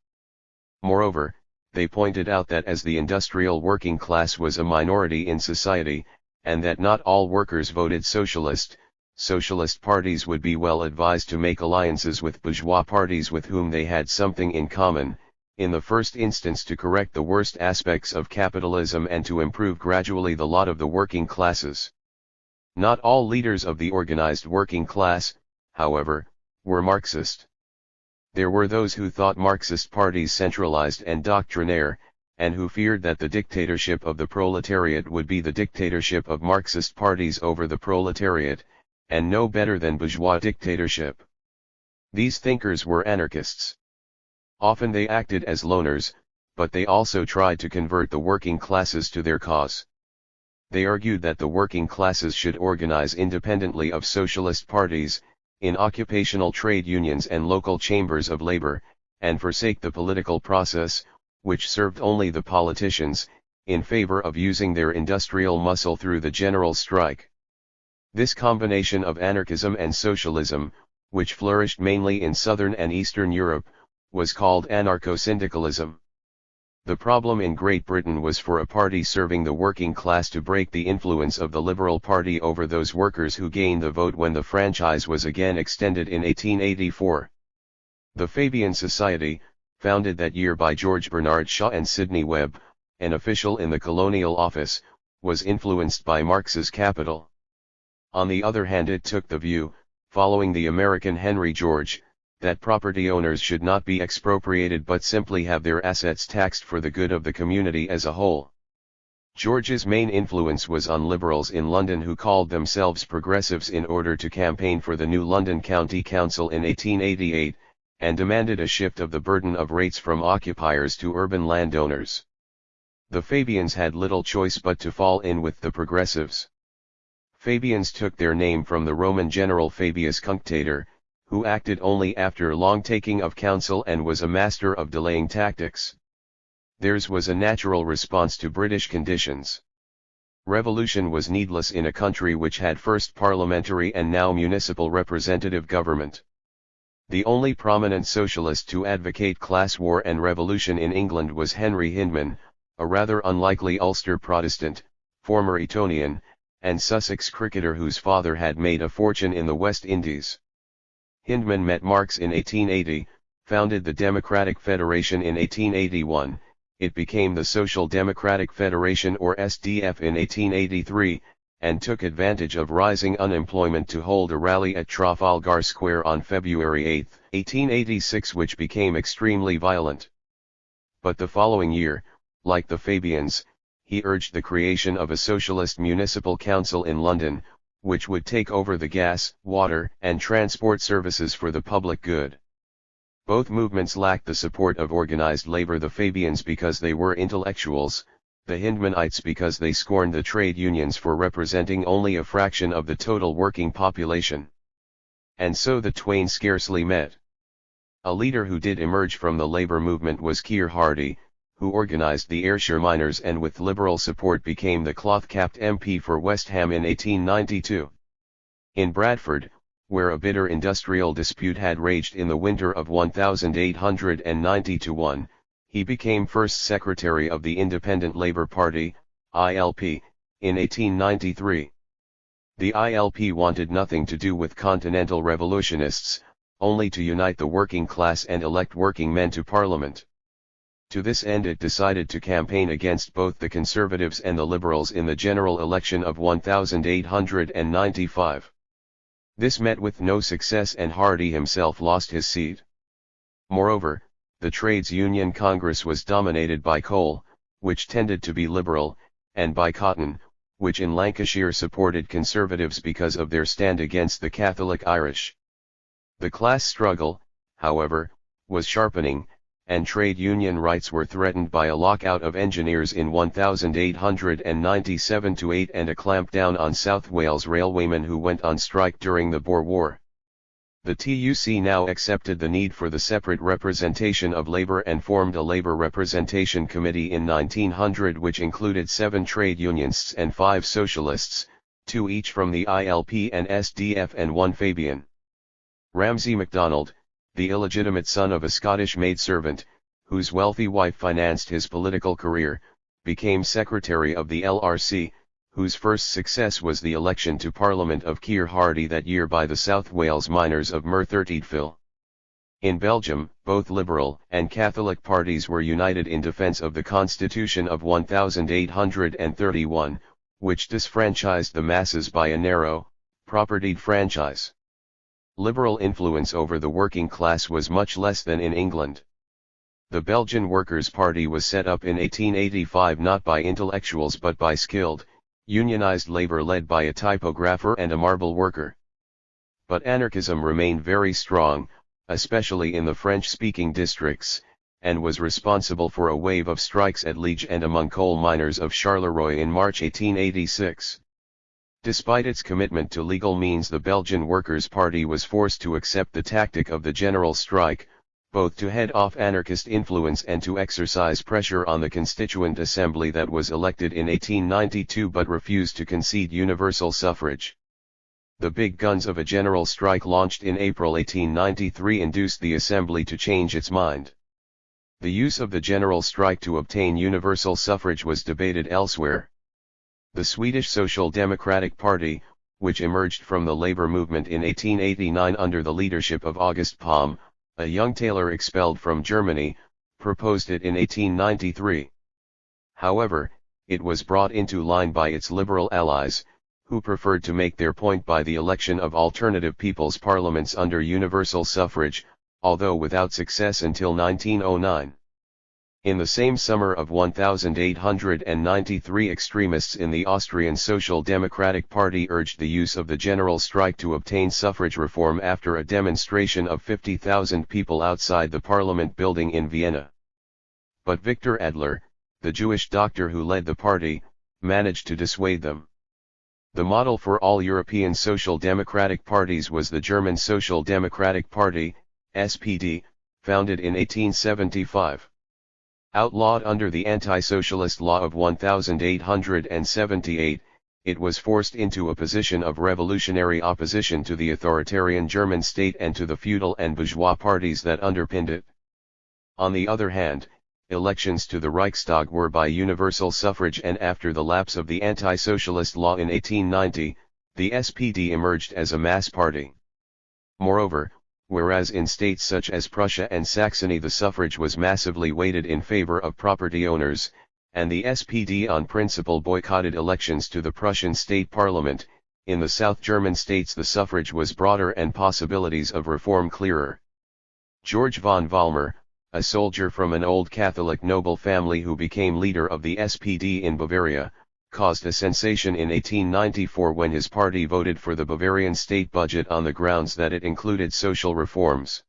Speaker 1: Moreover, they pointed out that as the industrial working class was a minority in society, and that not all workers voted socialist, socialist parties would be well advised to make alliances with bourgeois parties with whom they had something in common, in the first instance to correct the worst aspects of capitalism and to improve gradually the lot of the working classes. Not all leaders of the organized working class, however, were Marxist. There were those who thought Marxist parties centralized and doctrinaire, and who feared that the dictatorship of the proletariat would be the dictatorship of Marxist parties over the proletariat, and no better than bourgeois dictatorship. These thinkers were anarchists. Often they acted as loners, but they also tried to convert the working classes to their cause. They argued that the working classes should organize independently of socialist parties, in occupational trade unions and local chambers of labor, and forsake the political process, which served only the politicians, in favor of using their industrial muscle through the general strike. This combination of anarchism and socialism, which flourished mainly in southern and eastern Europe, was called anarcho-syndicalism. The problem in Great Britain was for a party serving the working class to break the influence of the Liberal Party over those workers who gained the vote when the franchise was again extended in 1884. The Fabian Society, founded that year by George Bernard Shaw and Sidney Webb, an official in the Colonial Office, was influenced by Marx's Capital. On the other hand, it took the view, following the American Henry George, that property owners should not be expropriated but simply have their assets taxed for the good of the community as a whole. George's main influence was on liberals in London who called themselves progressives in order to campaign for the new London County Council in 1888, and demanded a shift of the burden of rates from occupiers to urban landowners. The Fabians had little choice but to fall in with the progressives. Fabians took their name from the Roman general Fabius Cunctator, who acted only after long taking of counsel and was a master of delaying tactics. Theirs was a natural response to British conditions. Revolution was needless in a country which had first parliamentary and now municipal representative government. The only prominent socialist to advocate class war and revolution in England was Henry Hyndman, a rather unlikely Ulster Protestant, former Etonian, and Sussex cricketer whose father had made a fortune in the West Indies. Hyndman met Marx in 1880, founded the Democratic Federation in 1881, it became the Social Democratic Federation or SDF in 1883, and took advantage of rising unemployment to hold a rally at Trafalgar Square on February 8, 1886, which became extremely violent. But the following year, like the Fabians, he urged the creation of a socialist municipal council in London, which would take over the gas, water, and transport services for the public good. Both movements lacked the support of organized labor: the Fabians because they were intellectuals, the Hindmanites because they scorned the trade unions for representing only a fraction of the total working population. And so the twain scarcely met. A leader who did emerge from the labor movement was Keir Hardie, who organized the Ayrshire miners and with liberal support became the cloth-capped MP for West Ham in 1892. In Bradford, where a bitter industrial dispute had raged in the winter of 1890-1, he became first secretary of the Independent Labour Party, ILP, in 1893. The ILP wanted nothing to do with continental revolutionists, only to unite the working class and elect working men to Parliament. To this end it decided to campaign against both the Conservatives and the Liberals in the general election of 1895. This met with no success and Hardie himself lost his seat. Moreover, the Trades Union Congress was dominated by coal, which tended to be liberal, and by cotton, which in Lancashire supported Conservatives because of their stand against the Catholic Irish. The class struggle, however, was sharpening, and trade union rights were threatened by a lockout of engineers in 1897-8 and a clampdown on South Wales railwaymen who went on strike during the Boer War. The TUC now accepted the need for the separate representation of labour and formed a Labour Representation Committee in 1900 which included 7 trade unionists and 5 socialists, 2 each from the ILP and SDF and 1 Fabian. Ramsay MacDonald, the illegitimate son of a Scottish maidservant, whose wealthy wife financed his political career, became secretary of the LRC, whose first success was the election to Parliament of Keir Hardie that year by the South Wales miners of Merthyr Tydfil. In Belgium, both Liberal and Catholic parties were united in defence of the Constitution of 1831, which disfranchised the masses by a narrow, propertied franchise. Liberal influence over the working class was much less than in England. The Belgian Workers' Party was set up in 1885 not by intellectuals but by skilled, unionized labor led by a typographer and a marble worker. But anarchism remained very strong, especially in the French-speaking districts, and was responsible for a wave of strikes at Liège and among coal miners of Charleroi in March 1886. Despite its commitment to legal means, the Belgian Workers' Party was forced to accept the tactic of the general strike, both to head off anarchist influence and to exercise pressure on the Constituent Assembly that was elected in 1892 but refused to concede universal suffrage. The big guns of a general strike launched in April 1893 induced the Assembly to change its mind. The use of the general strike to obtain universal suffrage was debated elsewhere. The Swedish Social Democratic Party, which emerged from the labor movement in 1889 under the leadership of August Palm, a young tailor expelled from Germany, proposed it in 1893. However, it was brought into line by its liberal allies, who preferred to make their point by the election of alternative people's parliaments under universal suffrage, although without success until 1909. In the same summer of 1893, extremists in the Austrian Social Democratic Party urged the use of the general strike to obtain suffrage reform after a demonstration of 50,000 people outside the Parliament building in Vienna. But Victor Adler, the Jewish doctor who led the party, managed to dissuade them. The model for all European social democratic parties was the German Social Democratic Party, SPD, founded in 1875. Outlawed under the anti-socialist law of 1878, it was forced into a position of revolutionary opposition to the authoritarian German state and to the feudal and bourgeois parties that underpinned it. On the other hand, elections to the Reichstag were by universal suffrage, and after the lapse of the anti-socialist law in 1890, the SPD emerged as a mass party. Moreover, whereas in states such as Prussia and Saxony the suffrage was massively weighted in favor of property owners, and the SPD on principle boycotted elections to the Prussian state parliament, in the South German states the suffrage was broader and possibilities of reform clearer. George von Vollmer, a soldier from an old Catholic noble family who became leader of the SPD in Bavaria, caused a sensation in 1894 when his party voted for the Bavarian state budget on the grounds that it included social reforms.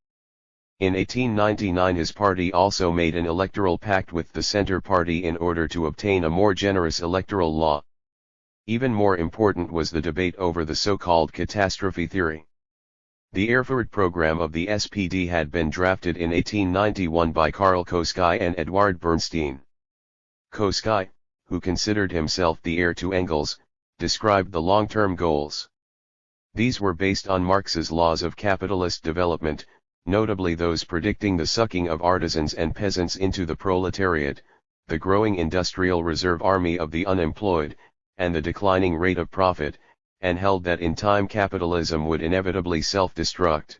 Speaker 1: In 1899 his party also made an electoral pact with the Centre Party in order to obtain a more generous electoral law. Even more important was the debate over the so-called catastrophe theory. The Erfurt program of the SPD had been drafted in 1891 by Karl Koskai and Eduard Bernstein. Koskai, who considered himself the heir to Engels, described the long-term goals. These were based on Marx's laws of capitalist development, notably those predicting the sucking of artisans and peasants into the proletariat, the growing industrial reserve army of the unemployed, and the declining rate of profit, and held that in time capitalism would inevitably self-destruct.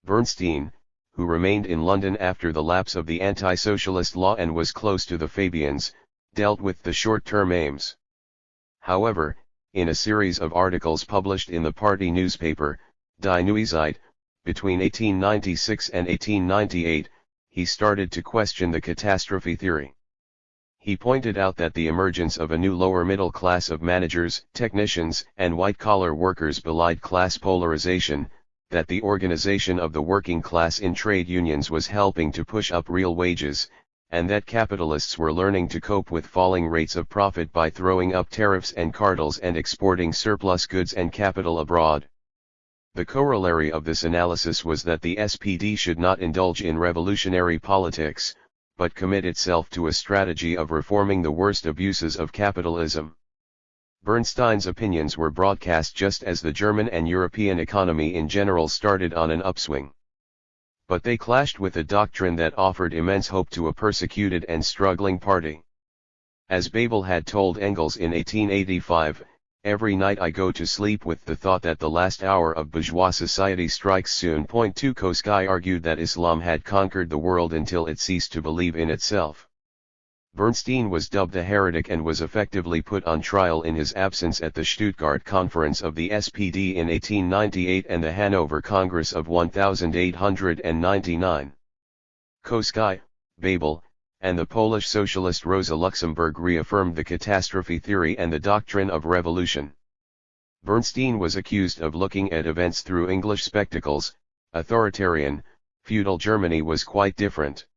Speaker 1: Bernstein, who remained in London after the lapse of the anti-socialist law and was close to the Fabians, dealt with the short-term aims. However, in a series of articles published in the party newspaper, Die Neue Zeit, between 1896 and 1898, he started to question the catastrophe theory. He pointed out that the emergence of a new lower middle class of managers, technicians, and white-collar workers belied class polarization, that the organization of the working class in trade unions was helping to push up real wages, and that capitalists were learning to cope with falling rates of profit by throwing up tariffs and cartels and exporting surplus goods and capital abroad. The corollary of this analysis was that the SPD should not indulge in revolutionary politics, but commit itself to a strategy of reforming the worst abuses of capitalism. Bernstein's opinions were broadcast just as the German and European economy in general started on an upswing. But they clashed with a doctrine that offered immense hope to a persecuted and struggling party. As Babel had told Engels in 1885, "Every night I go to sleep with the thought that the last hour of bourgeois society strikes soon." Point 2 Koskai argued that Islam had conquered the world until it ceased to believe in itself. Bernstein was dubbed a heretic and was effectively put on trial in his absence at the Stuttgart Conference of the SPD in 1898 and the Hanover Congress of 1899. Koskai, Babel, and the Polish socialist Rosa Luxemburg reaffirmed the catastrophe theory and the doctrine of revolution. Bernstein was accused of looking at events through English spectacles. Authoritarian, feudal Germany was quite different.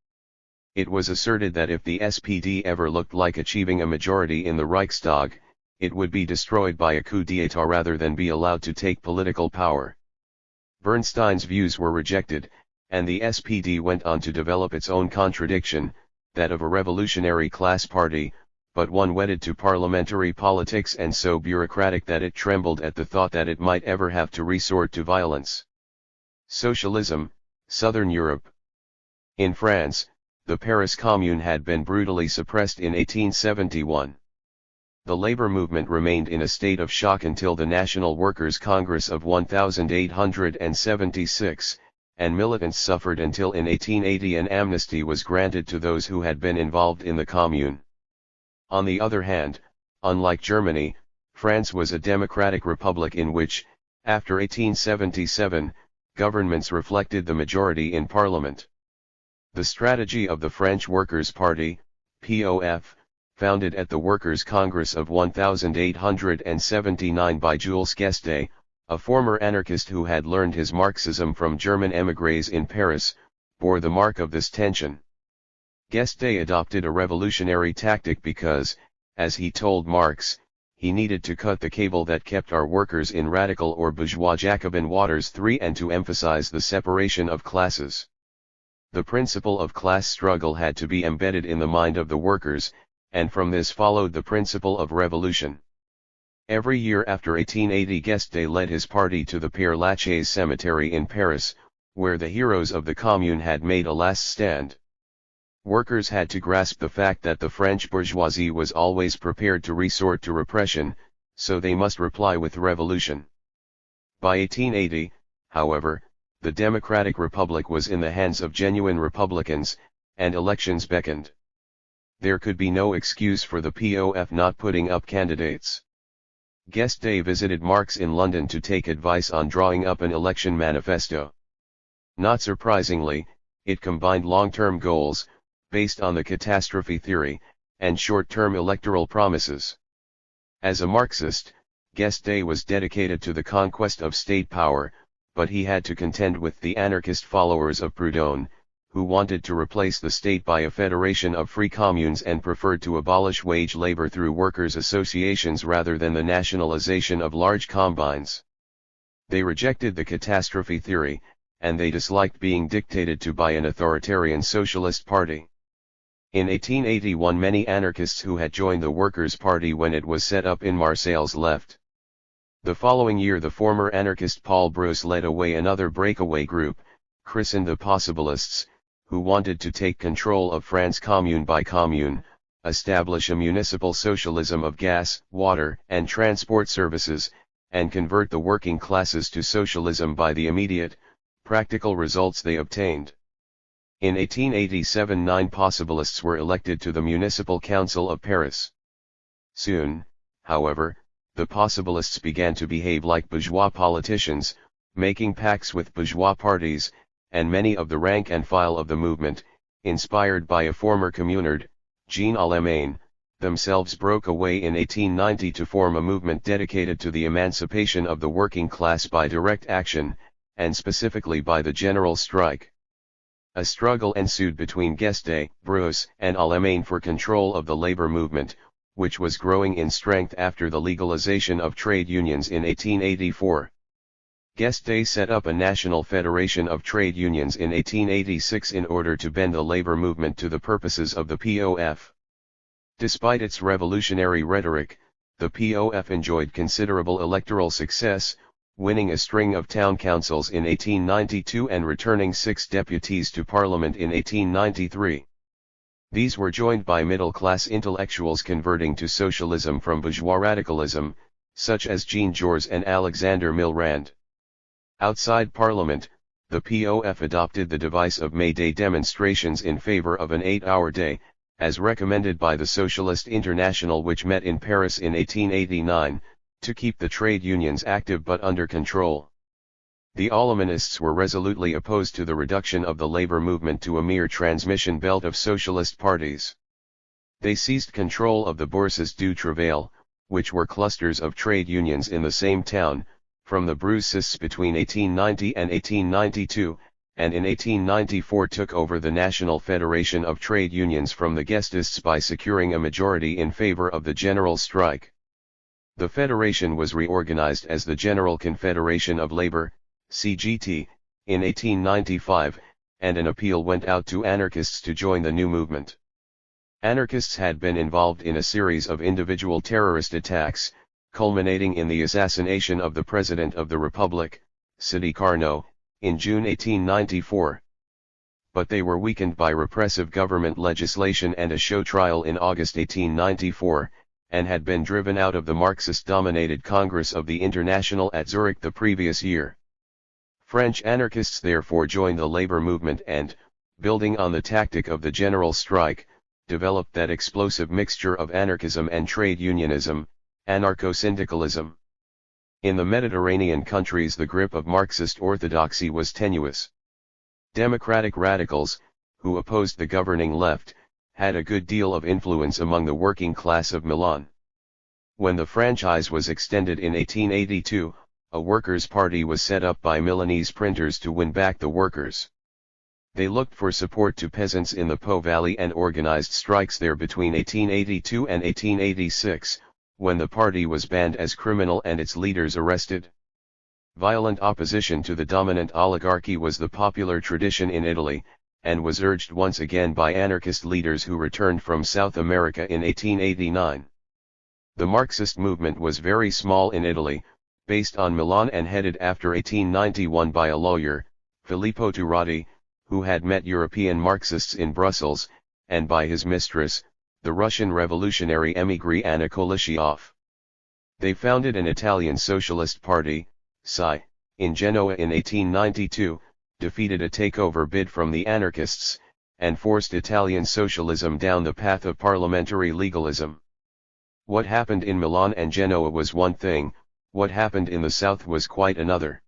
Speaker 1: It was asserted that if the SPD ever looked like achieving a majority in the Reichstag, it would be destroyed by a coup d'état rather than be allowed to take political power. Bernstein's views were rejected, and the SPD went on to develop its own contradiction, that of a revolutionary class party, but one wedded to parliamentary politics and so bureaucratic that it trembled at the thought that it might ever have to resort to violence. Socialism, Southern Europe. In France, the Paris Commune had been brutally suppressed in 1871. The labor movement remained in a state of shock until the National Workers' Congress of 1876, and militants suffered until in 1880 an amnesty was granted to those who had been involved in the Commune. On the other hand, unlike Germany, France was a democratic republic in which, after 1877, governments reflected the majority in parliament. The strategy of the French Workers' Party, POF, founded at the Workers' Congress of 1879 by Jules Gildea, a former anarchist who had learned his Marxism from German émigrés in Paris, bore the mark of this tension. Gildea adopted a revolutionary tactic because, as he told Marx, he needed to cut the cable that kept our workers in radical or bourgeois Jacobin waters 3 and to emphasize the separation of classes. The principle of class struggle had to be embedded in the mind of the workers, and from this followed the principle of revolution. Every year after 1880 Gildea led his party to the Père Lachaise cemetery in Paris, where the heroes of the Commune had made a last stand. Workers had to grasp the fact that the French bourgeoisie was always prepared to resort to repression, so they must reply with revolution. By 1880, however, the Democratic Republic was in the hands of genuine Republicans, and elections beckoned. There could be no excuse for the POF not putting up candidates. Gildea visited Marx in London to take advice on drawing up an election manifesto. Not surprisingly, it combined long-term goals, based on the catastrophe theory, and short-term electoral promises. As a Marxist, Gildea was dedicated to the conquest of state power, but he had to contend with the anarchist followers of Proudhon, who wanted to replace the state by a federation of free communes and preferred to abolish wage labor through workers' associations rather than the nationalization of large combines. They rejected the catastrophe theory, and they disliked being dictated to by an authoritarian socialist party. In 1881 many anarchists who had joined the Workers' Party when it was set up in Marseilles left. The following year the former anarchist Paul Brousse led away another breakaway group, christened the Possibilists, who wanted to take control of France commune by commune, establish a municipal socialism of gas, water, and transport services, and convert the working classes to socialism by the immediate, practical results they obtained. In 1887 9 Possibilists were elected to the Municipal Council of Paris. Soon, however, the Possibilists began to behave like bourgeois politicians, making pacts with bourgeois parties, and many of the rank and file of the movement, inspired by a former communard, Jean Allemagne, themselves broke away in 1890 to form a movement dedicated to the emancipation of the working class by direct action, and specifically by the general strike. A struggle ensued between Gildea, Brousse, and Allemagne for control of the labor movement, which was growing in strength after the legalization of trade unions in 1884. Gildea set up a national federation of trade unions in 1886 in order to bend the labor movement to the purposes of the POF. Despite its revolutionary rhetoric, the POF enjoyed considerable electoral success, winning a string of town councils in 1892 and returning 6 deputies to parliament in 1893. These were joined by middle-class intellectuals converting to socialism from bourgeois radicalism, such as Jean Jaurès and Alexander Milrand. Outside Parliament, the POF adopted the device of May Day demonstrations in favor of an 8-hour day, as recommended by the Socialist International, which met in Paris in 1889, to keep the trade unions active but under control. The Allemanists were resolutely opposed to the reduction of the labor movement to a mere transmission belt of socialist parties. They seized control of the Bourses du Travail, which were clusters of trade unions in the same town, from the Broussists between 1890 and 1892, and in 1894 took over the National Federation of Trade Unions from the Gildists by securing a majority in favor of the general strike. The federation was reorganized as the General Confederation of Labor, CGT, in 1895, and an appeal went out to anarchists to join the new movement. Anarchists had been involved in a series of individual terrorist attacks, culminating in the assassination of the President of the Republic, Sidi Carnot, in June 1894. But they were weakened by repressive government legislation and a show trial in August 1894, and had been driven out of the Marxist-dominated Congress of the International at Zurich the previous year. French anarchists therefore joined the labor movement and, building on the tactic of the general strike, developed that explosive mixture of anarchism and trade unionism, anarcho-syndicalism. In the Mediterranean countries the grip of Marxist orthodoxy was tenuous. Democratic radicals, who opposed the governing left, had a good deal of influence among the working class of Milan. When the franchise was extended in 1882, a workers' party was set up by Milanese printers to win back the workers. They looked for support to peasants in the Po Valley and organized strikes there between 1882 and 1886, when the party was banned as criminal and its leaders arrested. Violent opposition to the dominant oligarchy was the popular tradition in Italy, and was urged once again by anarchist leaders who returned from South America in 1889. The Marxist movement was very small in Italy, based on Milan and headed after 1891 by a lawyer, Filippo Turati, who had met European Marxists in Brussels, and by his mistress, the Russian revolutionary émigré Anna Kolyshiev. They founded an Italian Socialist Party, SI, in Genoa in 1892, defeated a takeover bid from the anarchists, and forced Italian socialism down the path of parliamentary legalism. What happened in Milan and Genoa was one thing, what happened in the south was quite another.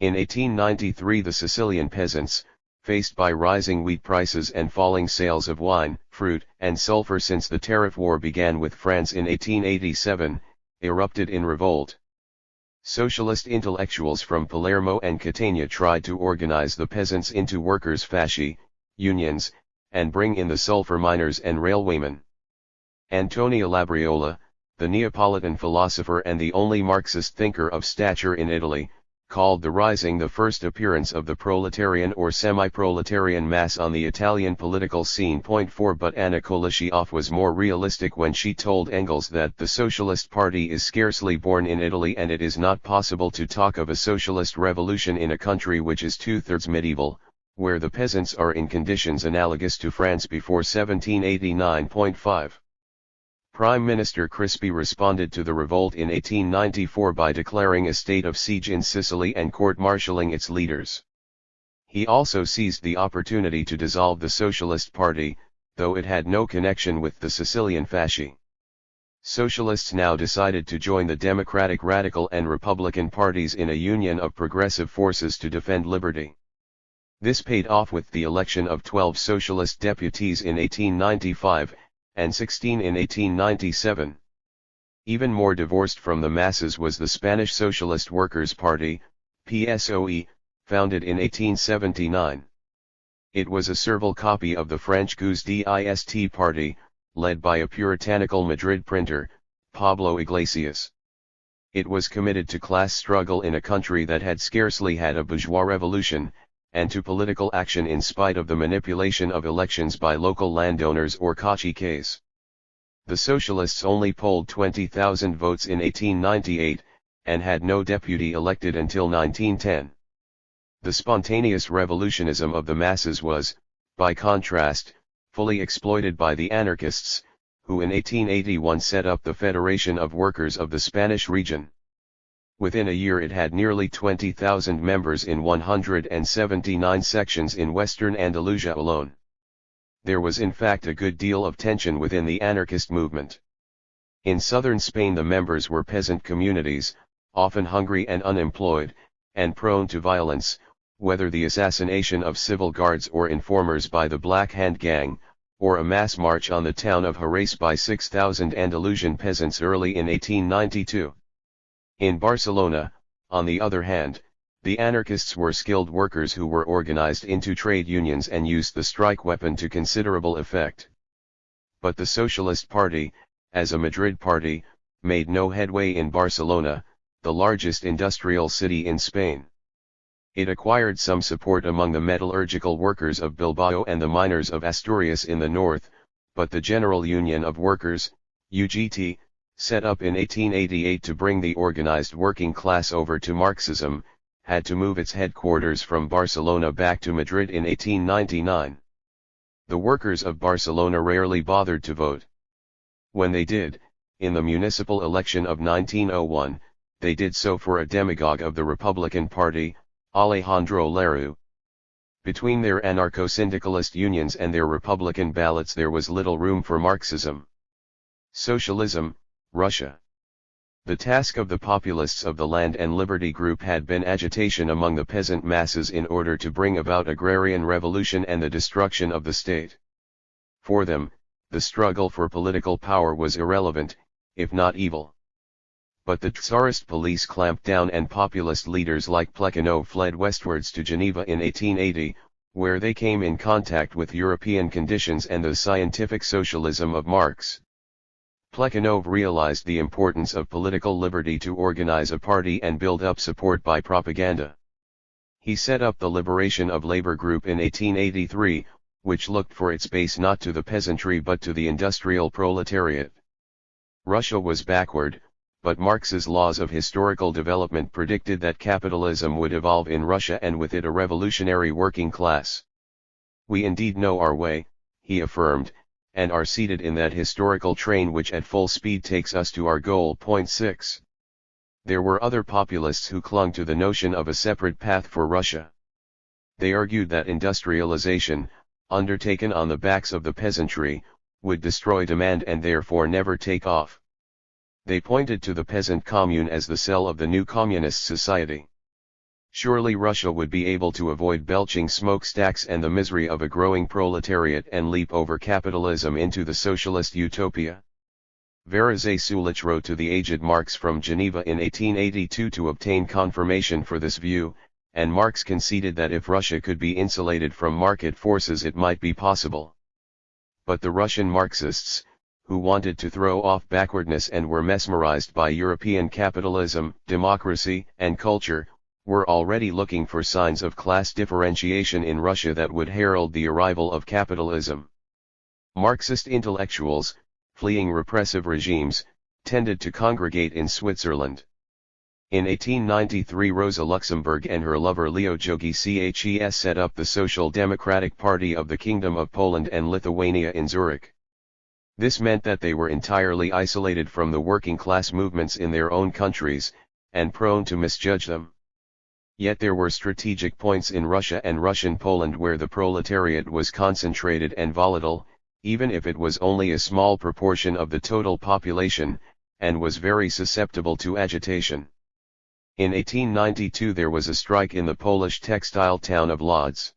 Speaker 1: In 1893 the Sicilian peasants, faced by rising wheat prices and falling sales of wine, fruit, and sulfur since the tariff war began with France in 1887, erupted in revolt. Socialist intellectuals from Palermo and Catania tried to organize the peasants into workers' fasci, unions, and bring in the sulfur miners and railwaymen. Antonio Labriola, the Neapolitan philosopher and the only Marxist thinker of stature in Italy, called the Rising the first appearance of the proletarian or semi-proletarian mass on the Italian political scene. 4 But Anna Koleschioff was more realistic when she told Engels that the Socialist Party is scarcely born in Italy and it is not possible to talk of a socialist revolution in a country which is two-thirds medieval, where the peasants are in conditions analogous to France before 1789. 5 Prime Minister Crispi responded to the revolt in 1894 by declaring a state of siege in Sicily and court-martialing its leaders. He also seized the opportunity to dissolve the Socialist Party, though it had no connection with the Sicilian fasci. Socialists now decided to join the Democratic Radical and Republican parties in a union of progressive forces to defend liberty. This paid off with the election of 12 socialist deputies in 1895, and 16 in 1897. Even more divorced from the masses was the Spanish Socialist Workers' Party, PSOE, founded in 1879. It was a servile copy of the French Gildea party, led by a puritanical Madrid printer, Pablo Iglesias. It was committed to class struggle in a country that had scarcely had a bourgeois revolution, and to political action in spite of the manipulation of elections by local landowners or caciques. The Socialists only polled 20,000 votes in 1898, and had no deputy elected until 1910. The spontaneous revolutionism of the masses was, by contrast, fully exploited by the anarchists, who in 1881 set up the Federation of Workers of the Spanish region. Within a year it had nearly 20,000 members in 179 sections in western Andalusia alone. There was in fact a good deal of tension within the anarchist movement. In southern Spain the members were peasant communities, often hungry and unemployed, and prone to violence, whether the assassination of civil guards or informers by the Black Hand Gang, or a mass march on the town of Jerez by 6,000 Andalusian peasants early in 1892. In Barcelona, on the other hand, the anarchists were skilled workers who were organized into trade unions and used the strike weapon to considerable effect. But the Socialist Party, as a Madrid party, made no headway in Barcelona, the largest industrial city in Spain. It acquired some support among the metallurgical workers of Bilbao and the miners of Asturias in the north, but the General Union of Workers, UGT, set up in 1888 to bring the organized working class over to Marxism, had to move its headquarters from Barcelona back to Madrid in 1899. The workers of Barcelona rarely bothered to vote. When they did, in the municipal election of 1901, they did so for a demagogue of the Republican Party, Alejandro Lerroux. Between their anarcho-syndicalist unions and their Republican ballots there was little room for Marxism. Socialism, Russia. The task of the populists of the Land and Liberty Group had been agitation among the peasant masses in order to bring about agrarian revolution and the destruction of the state. For them, the struggle for political power was irrelevant, if not evil. But the Tsarist police clamped down and populist leaders like Plekhanov fled westwards to Geneva in 1880, where they came in contact with European conditions and the scientific socialism of Marx. Plekhanov realized the importance of political liberty to organize a party and build up support by propaganda. He set up the Liberation of Labor Group in 1883, which looked for its base not to the peasantry but to the industrial proletariat. Russia was backward, but Marx's laws of historical development predicted that capitalism would evolve in Russia and with it a revolutionary working class. We indeed know our way, he affirmed, and are seated in that historical train which at full speed takes us to our goal. 6. There were other populists who clung to the notion of a separate path for Russia. They argued that industrialization, undertaken on the backs of the peasantry, would destroy demand and therefore never take off. They pointed to the peasant commune as the cell of the new communist society. Surely Russia would be able to avoid belching smokestacks and the misery of a growing proletariat and leap over capitalism into the socialist utopia. Varazay Sulich wrote to the aged Marx from Geneva in 1882 to obtain confirmation for this view, and Marx conceded that if Russia could be insulated from market forces it might be possible. But the Russian Marxists, who wanted to throw off backwardness and were mesmerized by European capitalism, democracy, and culture, were already looking for signs of class differentiation in Russia that would herald the arrival of capitalism. Marxist intellectuals, fleeing repressive regimes, tended to congregate in Switzerland. In 1893 Rosa Luxemburg and her lover Leo Jogi set up the Social Democratic Party of the Kingdom of Poland and Lithuania in Zurich. This meant that they were entirely isolated from the working class movements in their own countries, and prone to misjudge them. Yet there were strategic points in Russia and Russian Poland where the proletariat was concentrated and volatile, even if it was only a small proportion of the total population, and was very susceptible to agitation. In 1892 there was a strike in the Polish textile town of Lodz.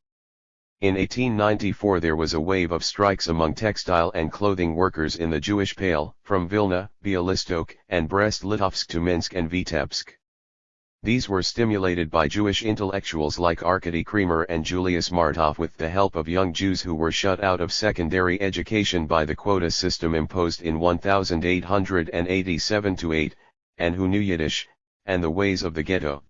Speaker 1: In 1894 there was a wave of strikes among textile and clothing workers in the Jewish Pale, from Vilna, Bialystok, and Brest-Litovsk to Minsk and Vitebsk. These were stimulated by Jewish intellectuals like Arkady Kremer and Julius Martov with the help of young Jews who were shut out of secondary education by the quota system imposed in 1887-8, and who knew Yiddish, and the ways of the ghetto.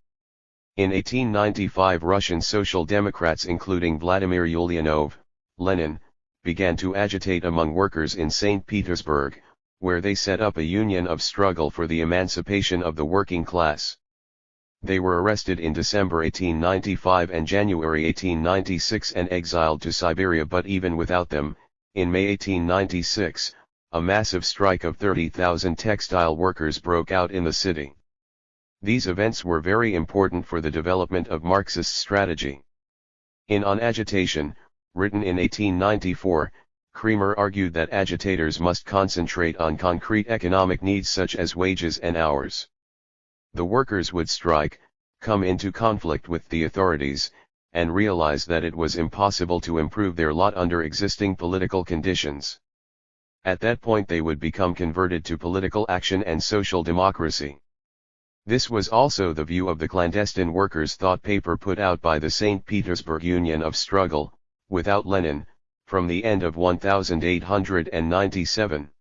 Speaker 1: In 1895 Russian Social Democrats including Vladimir Ulyanov, Lenin, began to agitate among workers in St. Petersburg, where they set up a union of struggle for the emancipation of the working class. They were arrested in December 1895 and January 1896 and exiled to Siberia, but even without them, in May 1896, a massive strike of 30,000 textile workers broke out in the city. These events were very important for the development of Marxist strategy. In On Agitation, written in 1894, Kremer argued that agitators must concentrate on concrete economic needs such as wages and hours. The workers would strike, come into conflict with the authorities, and realize that it was impossible to improve their lot under existing political conditions. At that point they would become converted to political action and social democracy. This was also the view of the clandestine workers' thought paper put out by the St. Petersburg Union of Struggle, without Lenin, from the end of 1897.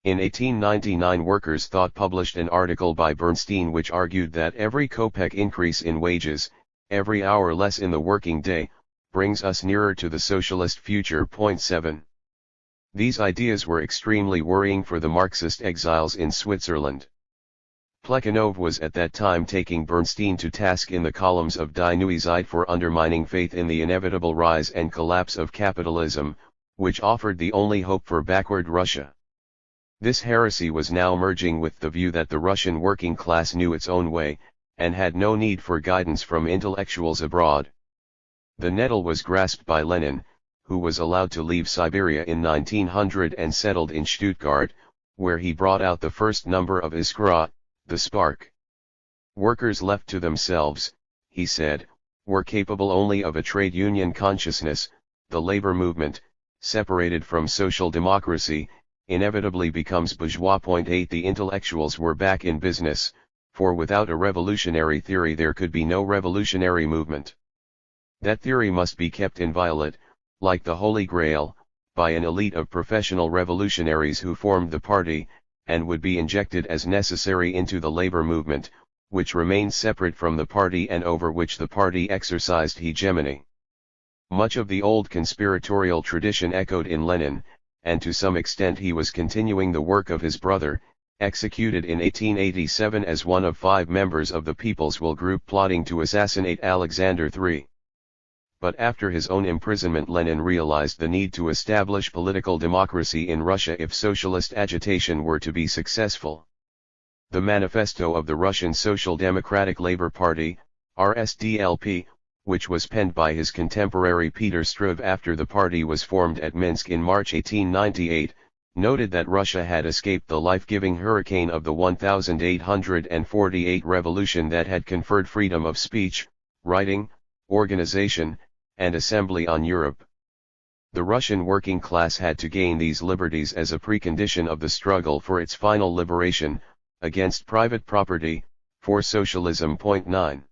Speaker 1: In 1899 Workers' Thought published an article by Bernstein which argued that every kopeck increase in wages, every hour less in the working day, brings us nearer to the socialist future. 7. These ideas were extremely worrying for the Marxist exiles in Switzerland. Plekhanov was at that time taking Bernstein to task in the columns of Die Neue Zeit for undermining faith in the inevitable rise and collapse of capitalism, which offered the only hope for backward Russia. This heresy was now merging with the view that the Russian working class knew its own way, and had no need for guidance from intellectuals abroad. The nettle was grasped by Lenin, who was allowed to leave Siberia in 1900 and settled in Stuttgart, where he brought out the first number of Iskra, the Spark. Workers left to themselves, he said, were capable only of a trade union consciousness. The labor movement, separated from social democracy, inevitably becomes bourgeois. 8 The intellectuals were back in business, for without a revolutionary theory there could be no revolutionary movement. That theory must be kept inviolate, like the Holy Grail, by an elite of professional revolutionaries who formed the party, and would be injected as necessary into the labor movement, which remained separate from the party and over which the party exercised hegemony. Much of the old conspiratorial tradition echoed in Lenin, and to some extent he was continuing the work of his brother, executed in 1887 as one of 5 members of the People's Will group plotting to assassinate Alexander III. But after his own imprisonment Lenin realized the need to establish political democracy in Russia if socialist agitation were to be successful. The manifesto of the Russian Social Democratic Labor Party, RSDLP, which was penned by his contemporary Peter Struve after the party was formed at Minsk in March 1898, noted that Russia had escaped the life-giving hurricane of the 1848 revolution that had conferred freedom of speech, writing, organization, and assembly on Europe. The Russian working class had to gain these liberties as a precondition of the struggle for its final liberation, against private property, for socialism. 9.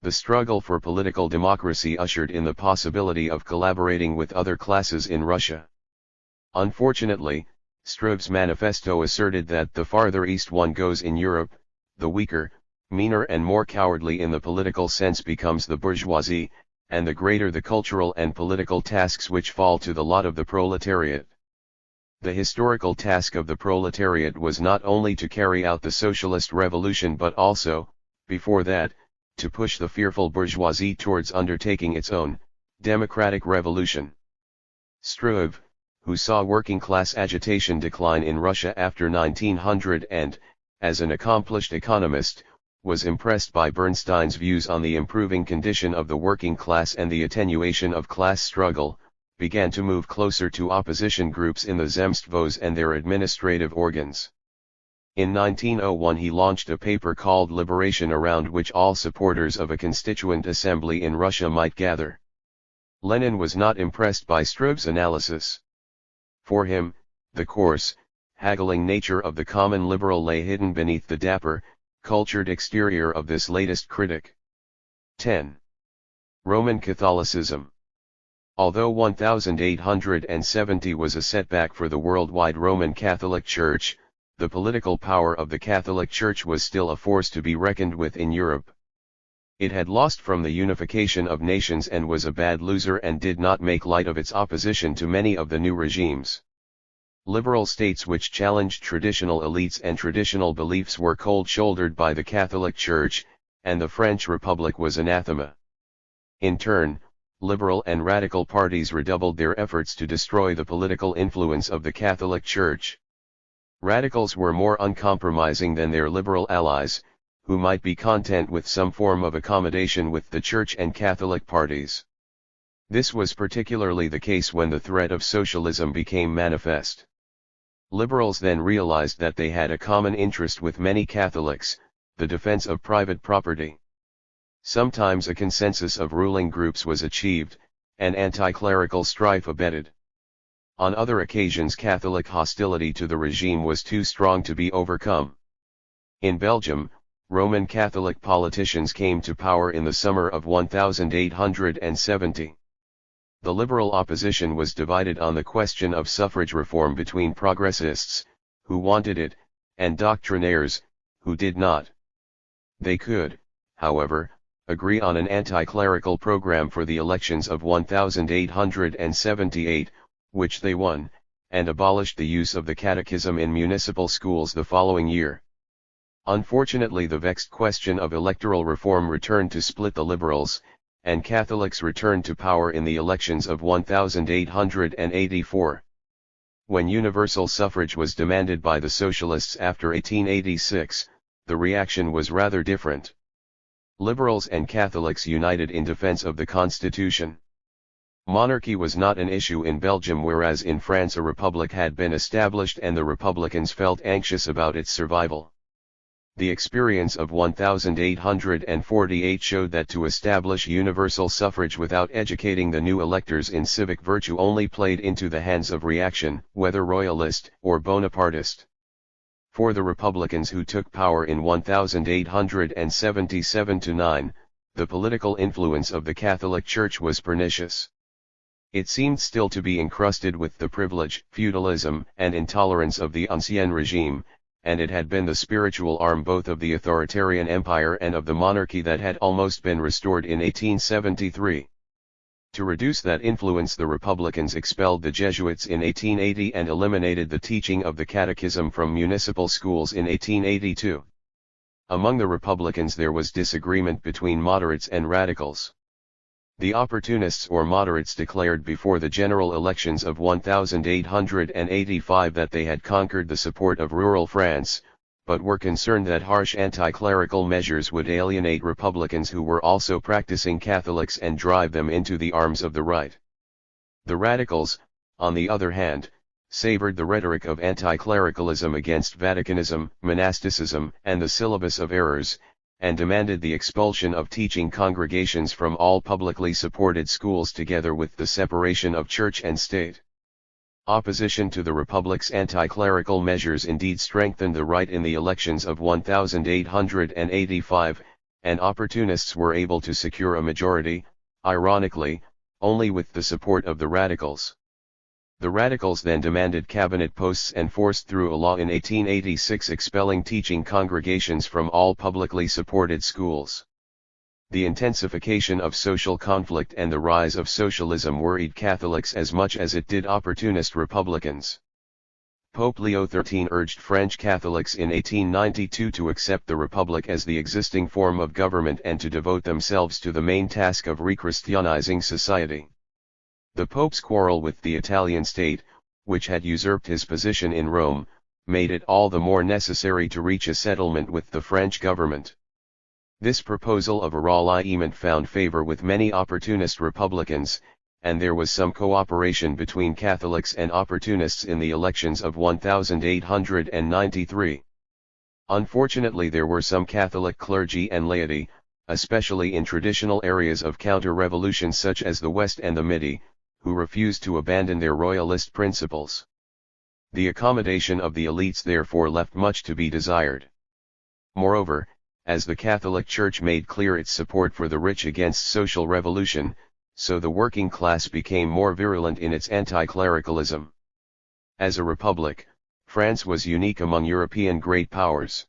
Speaker 1: The struggle for political democracy ushered in the possibility of collaborating with other classes in Russia. Unfortunately, Struve's manifesto asserted that the farther east one goes in Europe, the weaker, meaner and more cowardly in the political sense becomes the bourgeoisie, and the greater the cultural and political tasks which fall to the lot of the proletariat. The historical task of the proletariat was not only to carry out the socialist revolution but also, before that, to push the fearful bourgeoisie towards undertaking its own, democratic revolution. Struve, who saw working-class agitation decline in Russia after 1900 and, as an accomplished economist, was impressed by Bernstein's views on the improving condition of the working class and the attenuation of class struggle, began to move closer to opposition groups in the Zemstvos and their administrative organs. In 1901 he launched a paper called Liberation, around which all supporters of a constituent assembly in Russia might gather. Lenin was not impressed by Struve's analysis. For him, the coarse, haggling nature of the common liberal lay hidden beneath the dapper, cultured exterior of this latest critic. 10. Roman Catholicism. Although 1870 was a setback for the worldwide Roman Catholic Church, the political power of the Catholic Church was still a force to be reckoned with in Europe. It had lost from the unification of nations and was a bad loser and did not make light of its opposition to many of the new regimes. Liberal states which challenged traditional elites and traditional beliefs were cold-shouldered by the Catholic Church, and the French Republic was anathema. In turn, liberal and radical parties redoubled their efforts to destroy the political influence of the Catholic Church. Radicals were more uncompromising than their liberal allies, who might be content with some form of accommodation with the Church and Catholic parties. This was particularly the case when the threat of socialism became manifest. Liberals then realized that they had a common interest with many Catholics, the defense of private property. Sometimes a consensus of ruling groups was achieved, and anti-clerical strife abated. On other occasions Catholic hostility to the regime was too strong to be overcome. In Belgium, Roman Catholic politicians came to power in the summer of 1870. The liberal opposition was divided on the question of suffrage reform between progressists, who wanted it, and doctrinaires, who did not. They could, however, agree on an anti-clerical program for the elections of 1878, which they won, and abolished the use of the catechism in municipal schools the following year. Unfortunately, the vexed question of electoral reform returned to split the liberals, and Catholics returned to power in the elections of 1884. When universal suffrage was demanded by the socialists after 1886, the reaction was rather different. Liberals and Catholics united in defense of the Constitution. Monarchy was not an issue in Belgium, whereas in France a republic had been established and the Republicans felt anxious about its survival. The experience of 1848 showed that to establish universal suffrage without educating the new electors in civic virtue only played into the hands of reaction, whether royalist or Bonapartist. For the Republicans who took power in 1877–9, the political influence of the Catholic Church was pernicious. It seemed still to be encrusted with the privilege, feudalism, and intolerance of the ancien regime, and it had been the spiritual arm both of the authoritarian empire and of the monarchy that had almost been restored in 1873. To reduce that influence, the Republicans expelled the Jesuits in 1880 and eliminated the teaching of the catechism from municipal schools in 1882. Among the Republicans there was disagreement between moderates and radicals. The opportunists or moderates declared before the general elections of 1885 that they had conquered the support of rural France, but were concerned that harsh anti-clerical measures would alienate Republicans who were also practicing Catholics and drive them into the arms of the right. The radicals, on the other hand, savored the rhetoric of anti-clericalism against Vaticanism, monasticism, and the syllabus of errors, and demanded the expulsion of teaching congregations from all publicly supported schools together with the separation of church and state. Opposition to the Republic's anti-clerical measures indeed strengthened the right in the elections of 1885, and opportunists were able to secure a majority, ironically, only with the support of the radicals. The radicals then demanded cabinet posts and forced through a law in 1886 expelling teaching congregations from all publicly supported schools. The intensification of social conflict and the rise of socialism worried Catholics as much as it did opportunist Republicans. Pope Leo XIII urged French Catholics in 1892 to accept the Republic as the existing form of government and to devote themselves to the main task of rechristianizing society. The Pope's quarrel with the Italian state, which had usurped his position in Rome, made it all the more necessary to reach a settlement with the French government. This proposal of a ralliement found favor with many opportunist Republicans, and there was some cooperation between Catholics and opportunists in the elections of 1893. Unfortunately, there were some Catholic clergy and laity, especially in traditional areas of counter-revolution such as the West and the Midi, who refused to abandon their royalist principles. The accommodation of the elites therefore left much to be desired. Moreover, as the Catholic Church made clear its support for the rich against social revolution, so the working class became more virulent in its anti-clericalism. As a republic, France was unique among European great powers.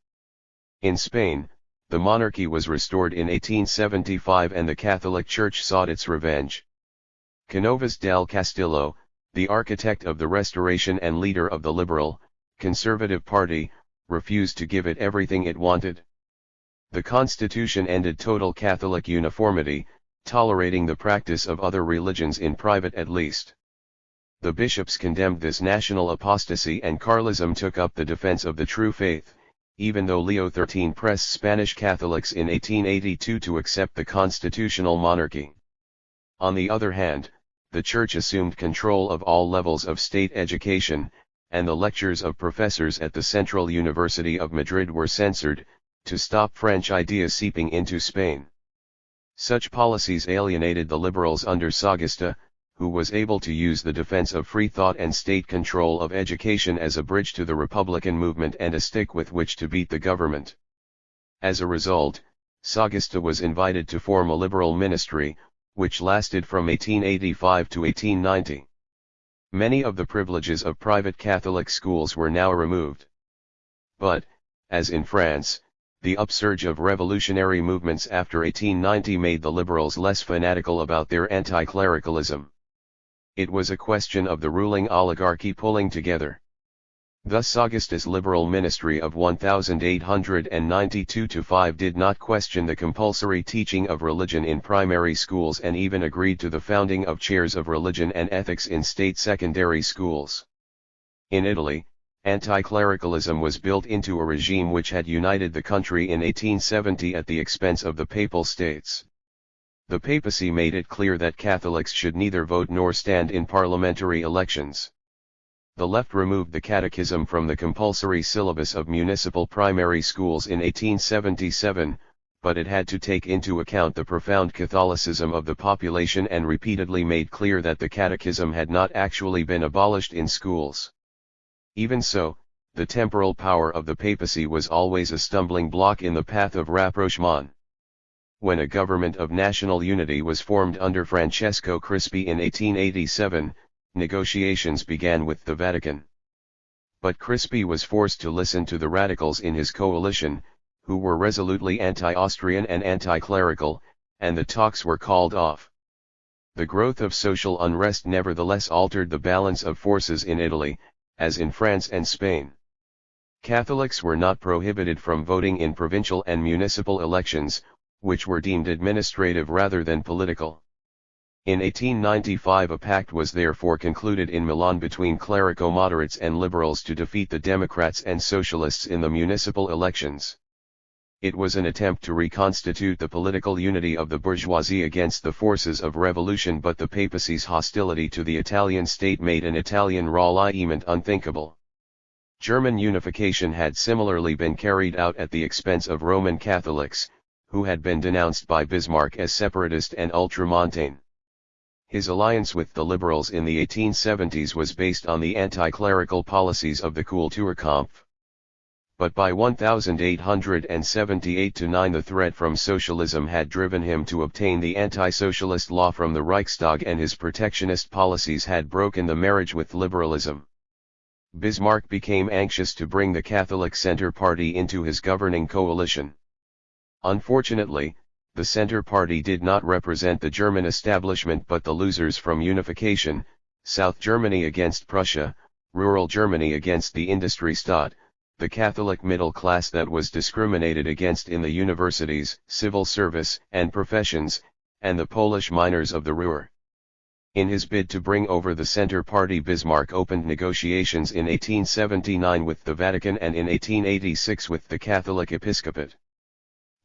Speaker 1: In Spain, the monarchy was restored in 1875 and the Catholic Church sought its revenge. Cánovas del Castillo, the architect of the Restoration and leader of the liberal, conservative party, refused to give it everything it wanted. The constitution ended total Catholic uniformity, tolerating the practice of other religions in private at least. The bishops condemned this national apostasy and Carlism took up the defense of the true faith, even though Leo XIII pressed Spanish Catholics in 1882 to accept the constitutional monarchy. On the other hand, the Church assumed control of all levels of state education, and the lectures of professors at the Central University of Madrid were censored, to stop French ideas seeping into Spain. Such policies alienated the liberals under Sagasta, who was able to use the defense of free thought and state control of education as a bridge to the Republican movement and a stick with which to beat the government. As a result, Sagasta was invited to form a liberal ministry, which lasted from 1885 to 1890. Many of the privileges of private Catholic schools were now removed. But, as in France, the upsurge of revolutionary movements after 1890 made the liberals less fanatical about their anti-clericalism. It was a question of the ruling oligarchy pulling together. Thus Sagasta's liberal ministry of 1892-5 did not question the compulsory teaching of religion in primary schools and even agreed to the founding of chairs of religion and ethics in state secondary schools. In Italy, anti-clericalism was built into a regime which had united the country in 1870 at the expense of the Papal States. The papacy made it clear that Catholics should neither vote nor stand in parliamentary elections. The left removed the catechism from the compulsory syllabus of municipal primary schools in 1877, but it had to take into account the profound Catholicism of the population and repeatedly made clear that the catechism had not actually been abolished in schools. Even so, the temporal power of the papacy was always a stumbling block in the path of rapprochement. When a government of national unity was formed under Francesco Crispi in 1887, negotiations began with the Vatican. But Crispi was forced to listen to the radicals in his coalition, who were resolutely anti-Austrian and anti-clerical, and the talks were called off. The growth of social unrest nevertheless altered the balance of forces in Italy, as in France and Spain. Catholics were not prohibited from voting in provincial and municipal elections, which were deemed administrative rather than political. In 1895 a pact was therefore concluded in Milan between clerico-moderates and liberals to defeat the Democrats and Socialists in the municipal elections. It was an attempt to reconstitute the political unity of the bourgeoisie against the forces of revolution, but the papacy's hostility to the Italian state made an Italian ralliement unthinkable. German unification had similarly been carried out at the expense of Roman Catholics, who had been denounced by Bismarck as separatist and ultramontane. His alliance with the liberals in the 1870s was based on the anti-clerical policies of the Kulturkampf. But by 1878-9 the threat from socialism had driven him to obtain the anti-socialist law from the Reichstag, and his protectionist policies had broken the marriage with liberalism. Bismarck became anxious to bring the Catholic Centre Party into his governing coalition. Unfortunately, the Centre Party did not represent the German establishment but the losers from unification: South Germany against Prussia, rural Germany against the Industriestaat, the Catholic middle class that was discriminated against in the universities, civil service, and professions, and the Polish miners of the Ruhr. In his bid to bring over the Centre Party, Bismarck opened negotiations in 1879 with the Vatican and in 1886 with the Catholic Episcopate.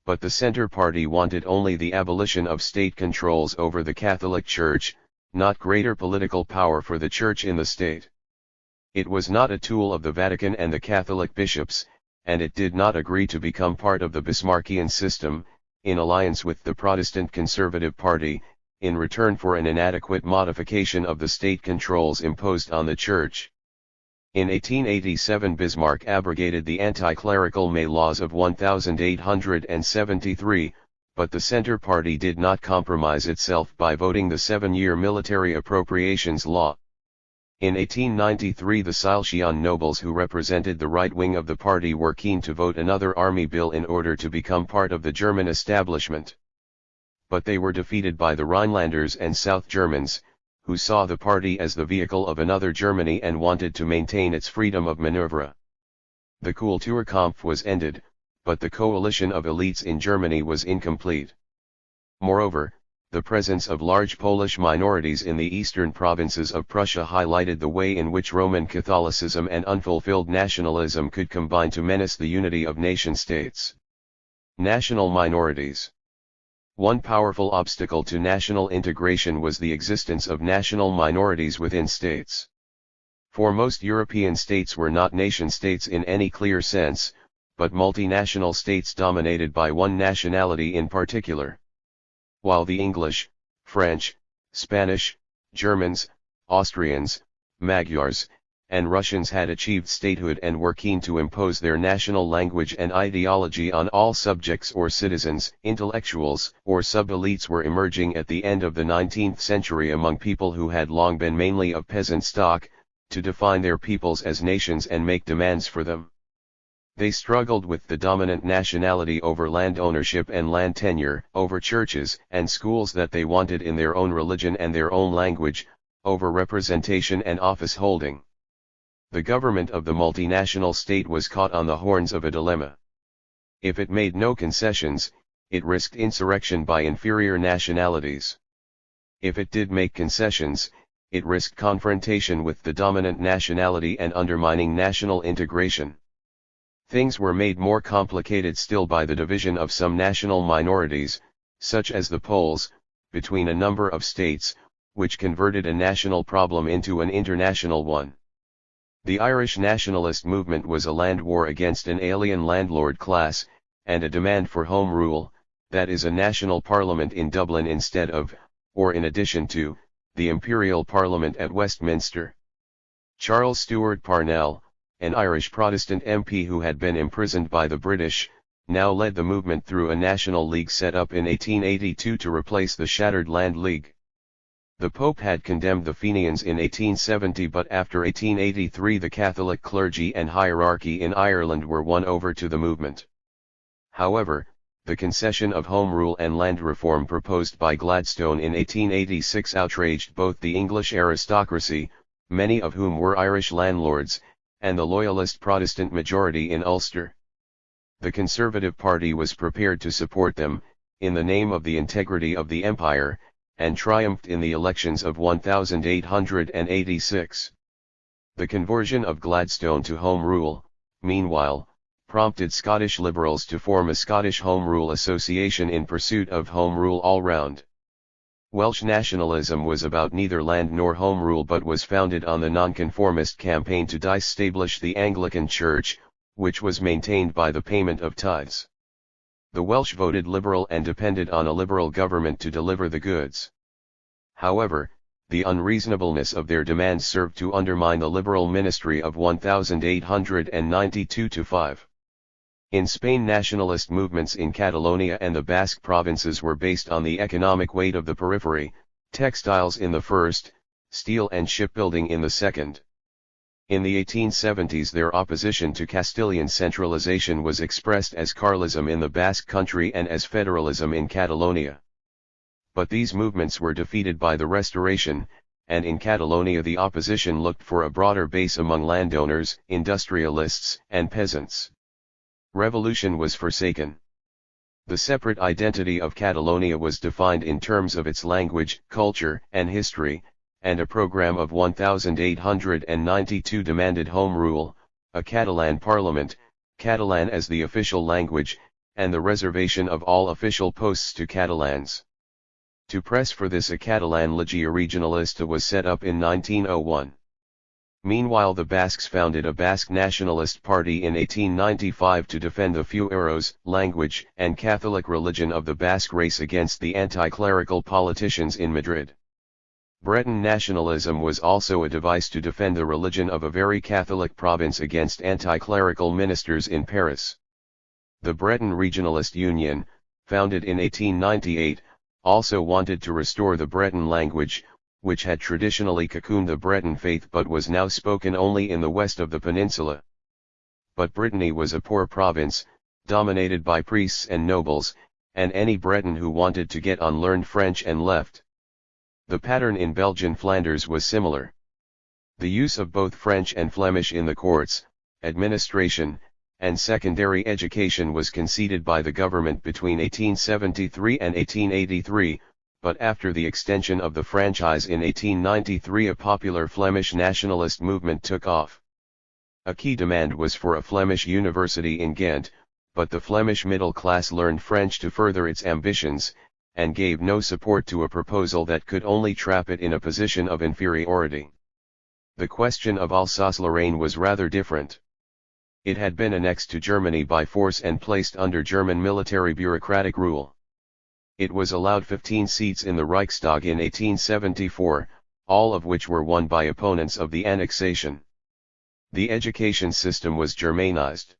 Speaker 1: But the Centre Party wanted only the abolition of state controls over the Catholic Church, not greater political power for the Church in the state. It was not a tool of the Vatican and the Catholic bishops, and it did not agree to become part of the Bismarckian system, in alliance with the Protestant Conservative Party, in return for an inadequate modification of the state controls imposed on the Church. In 1887 Bismarck abrogated the anti-clerical May laws of 1873, but the Centre Party did not compromise itself by voting the 7-year military appropriations law. In 1893 the Silesian nobles who represented the right wing of the party were keen to vote another army bill in order to become part of the German establishment. But they were defeated by the Rhinelanders and South Germans, who saw the party as the vehicle of another Germany and wanted to maintain its freedom of maneuver. The Kulturkampf was ended, but the coalition of elites in Germany was incomplete. Moreover, the presence of large Polish minorities in the eastern provinces of Prussia highlighted the way in which Roman Catholicism and unfulfilled nationalism could combine to menace the unity of nation-states. National minorities. One powerful obstacle to national integration was the existence of national minorities within states. For most European states were not nation-states in any clear sense, but multinational states dominated by one nationality in particular. While the English, French, Spanish, Germans, Austrians, Magyars, and Russians had achieved statehood and were keen to impose their national language and ideology on all subjects or citizens, intellectuals or sub-elites were emerging at the end of the 19th century among people who had long been mainly of peasant stock, to define their peoples as nations and make demands for them. They struggled with the dominant nationality over land ownership and land tenure, over churches and schools that they wanted in their own religion and their own language, over representation and office holding. The government of the multinational state was caught on the horns of a dilemma. If it made no concessions, it risked insurrection by inferior nationalities. If it did make concessions, it risked confrontation with the dominant nationality and undermining national integration. Things were made more complicated still by the division of some national minorities, such as the Poles, between a number of states, which converted a national problem into an international one. The Irish nationalist movement was a land war against an alien landlord class, and a demand for Home Rule, that is a national parliament in Dublin instead of, or in addition to, the imperial parliament at Westminster. Charles Stewart Parnell, an Irish Protestant MP who had been imprisoned by the British, now led the movement through a national league set up in 1882 to replace the shattered Land League. The Pope had condemned the Fenians in 1870, but after 1883 the Catholic clergy and hierarchy in Ireland were won over to the movement. However, the concession of Home Rule and land reform proposed by Gladstone in 1886 outraged both the English aristocracy, many of whom were Irish landlords, and the loyalist Protestant majority in Ulster. The Conservative Party was prepared to support them, in the name of the integrity of the empire, and triumphed in the elections of 1886. The conversion of Gladstone to Home Rule, meanwhile, prompted Scottish Liberals to form a Scottish Home Rule Association in pursuit of Home Rule all round. Welsh nationalism was about neither land nor Home Rule but was founded on the nonconformist campaign to disestablish the Anglican Church, which was maintained by the payment of tithes. The Welsh voted Liberal and depended on a Liberal government to deliver the goods. However, the unreasonableness of their demands served to undermine the Liberal ministry of 1892-5. In Spain, nationalist movements in Catalonia and the Basque provinces were based on the economic weight of the periphery, textiles in the first, steel and shipbuilding in the second. In the 1870s, their opposition to Castilian centralization was expressed as Carlism in the Basque country and as federalism in Catalonia. But these movements were defeated by the Restoration, and in Catalonia the opposition looked for a broader base among landowners, industrialists, and peasants. Revolution was forsaken. The separate identity of Catalonia was defined in terms of its language, culture, and history, and a program of 1892 demanded home rule, a Catalan parliament, Catalan as the official language, and the reservation of all official posts to Catalans. To press for this, a Catalan Liga Regionalista was set up in 1901. Meanwhile, the Basques founded a Basque nationalist party in 1895 to defend the fueros, language, and Catholic religion of the Basque race against the anti-clerical politicians in Madrid. Breton nationalism was also a device to defend the religion of a very Catholic province against anti-clerical ministers in Paris. The Breton Regionalist Union, founded in 1898, also wanted to restore the Breton language, which had traditionally cocooned the Breton faith but was now spoken only in the west of the peninsula. But Brittany was a poor province, dominated by priests and nobles, and any Breton who wanted to get on learned French and left. The pattern in Belgian Flanders was similar. The use of both French and Flemish in the courts, administration, and secondary education was conceded by the government between 1873 and 1883, but after the extension of the franchise in 1893, a popular Flemish nationalist movement took off. A key demand was for a Flemish university in Ghent, but the Flemish middle class learned French to further its ambitions, and gave no support to a proposal that could only trap it in a position of inferiority. The question of Alsace-Lorraine was rather different. It had been annexed to Germany by force and placed under German military bureaucratic rule. It was allowed 15 seats in the Reichstag in 1874, all of which were won by opponents of the annexation. The education system was Germanized.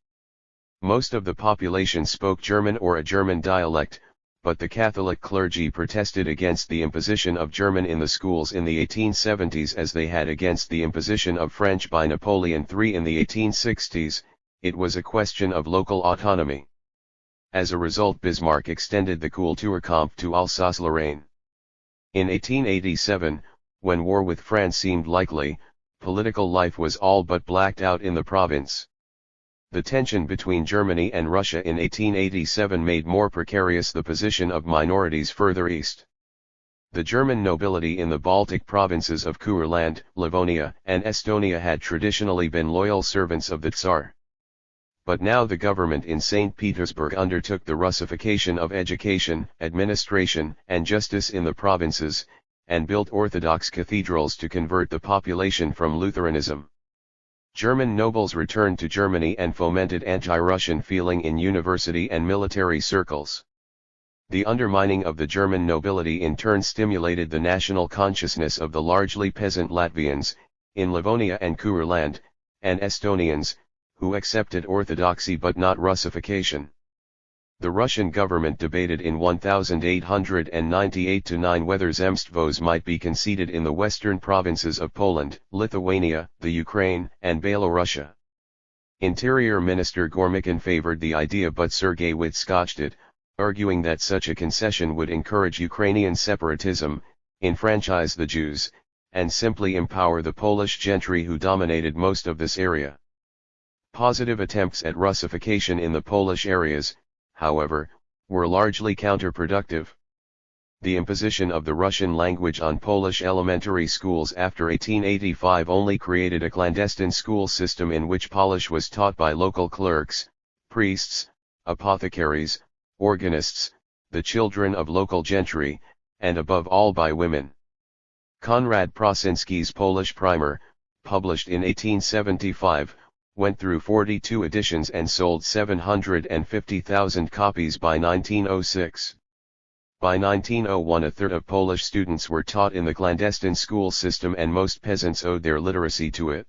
Speaker 1: Most of the population spoke German or a German dialect, but the Catholic clergy protested against the imposition of German in the schools in the 1870s as they had against the imposition of French by Napoleon III in the 1860s. It was a question of local autonomy. As a result, Bismarck extended the Kulturkampf to Alsace-Lorraine. In 1887, when war with France seemed likely, political life was all but blacked out in the province. The tension between Germany and Russia in 1887 made more precarious the position of minorities further east. The German nobility in the Baltic provinces of Courland, Livonia, and Estonia had traditionally been loyal servants of the Tsar. But now the government in St. Petersburg undertook the Russification of education, administration, and justice in the provinces, and built Orthodox cathedrals to convert the population from Lutheranism. German nobles returned to Germany and fomented anti-Russian feeling in university and military circles. The undermining of the German nobility in turn stimulated the national consciousness of the largely peasant Latvians, in Livonia and Courland, and Estonians, who accepted orthodoxy but not Russification. The Russian government debated in 1898-9 whether Zemstvos might be conceded in the western provinces of Poland, Lithuania, the Ukraine, and Belorussia. Interior Minister Gormican favored the idea, but Sergeyevich scotched it, arguing that such a concession would encourage Ukrainian separatism, enfranchise the Jews, and simply empower the Polish gentry who dominated most of this area. Positive attempts at Russification in the Polish areas, however, were largely counterproductive. The imposition of the Russian language on Polish elementary schools after 1885 only created a clandestine school system in which Polish was taught by local clerks, priests, apothecaries, organists, the children of local gentry, and above all by women. Konrad Prosinski's Polish Primer, published in 1875, went through 42 editions and sold 750,000 copies by 1906. By 1901 a third of Polish students were taught in the clandestine school system and most peasants owed their literacy to it.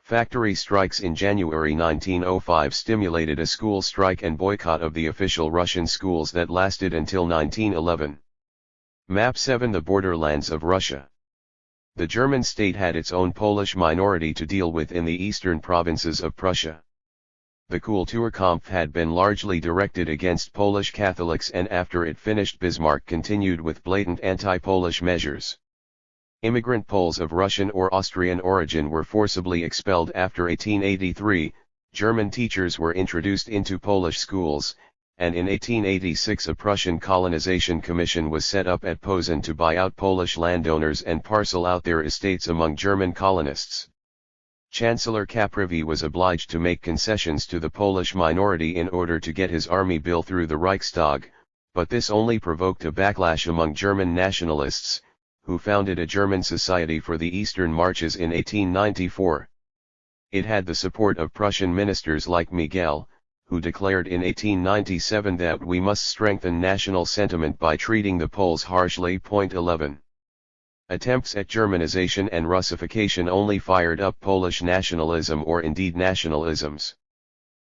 Speaker 1: Factory strikes in January 1905 stimulated a school strike and boycott of the official Russian schools that lasted until 1911. Map 7 The borderlands of Russia. The German state had its own Polish minority to deal with in the eastern provinces of Prussia. The Kulturkampf had been largely directed against Polish Catholics, and after it finished Bismarck continued with blatant anti-Polish measures. Immigrant Poles of Russian or Austrian origin were forcibly expelled after 1883, German teachers were introduced into Polish schools, and in 1886 a Prussian colonization commission was set up at Posen to buy out Polish landowners and parcel out their estates among German colonists. Chancellor Caprivi was obliged to make concessions to the Polish minority in order to get his army bill through the Reichstag, but this only provoked a backlash among German nationalists, who founded a German Society for the Eastern Marches in 1894. It had the support of Prussian ministers like Miguel, who declared in 1897 that we must strengthen national sentiment by treating the Poles harshly. 11. Attempts at Germanization and Russification only fired up Polish nationalism, or indeed nationalisms.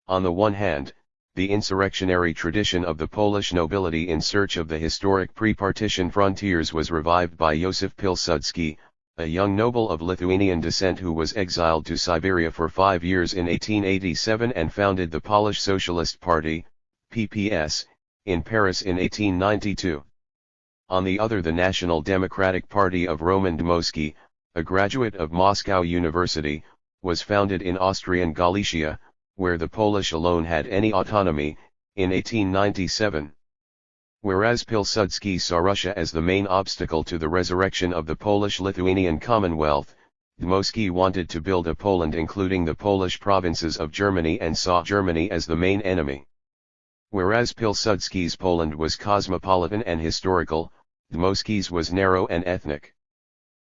Speaker 1: On the one hand, the insurrectionary tradition of the Polish nobility in search of the historic pre-partition frontiers was revived by Józef Pilsudski, a young noble of Lithuanian descent who was exiled to Siberia for 5 years in 1887 and founded the Polish Socialist Party, PPS, in Paris in 1892. On the other, the National Democratic Party of Roman Dmowski, a graduate of Moscow University, was founded in Austrian Galicia, where the Polish alone had any autonomy, in 1897. Whereas Pilsudski saw Russia as the main obstacle to the resurrection of the Polish-Lithuanian Commonwealth, Dmowski wanted to build a Poland including the Polish provinces of Germany and saw Germany as the main enemy. Whereas Pilsudski's Poland was cosmopolitan and historical, Dmowski's was narrow and ethnic.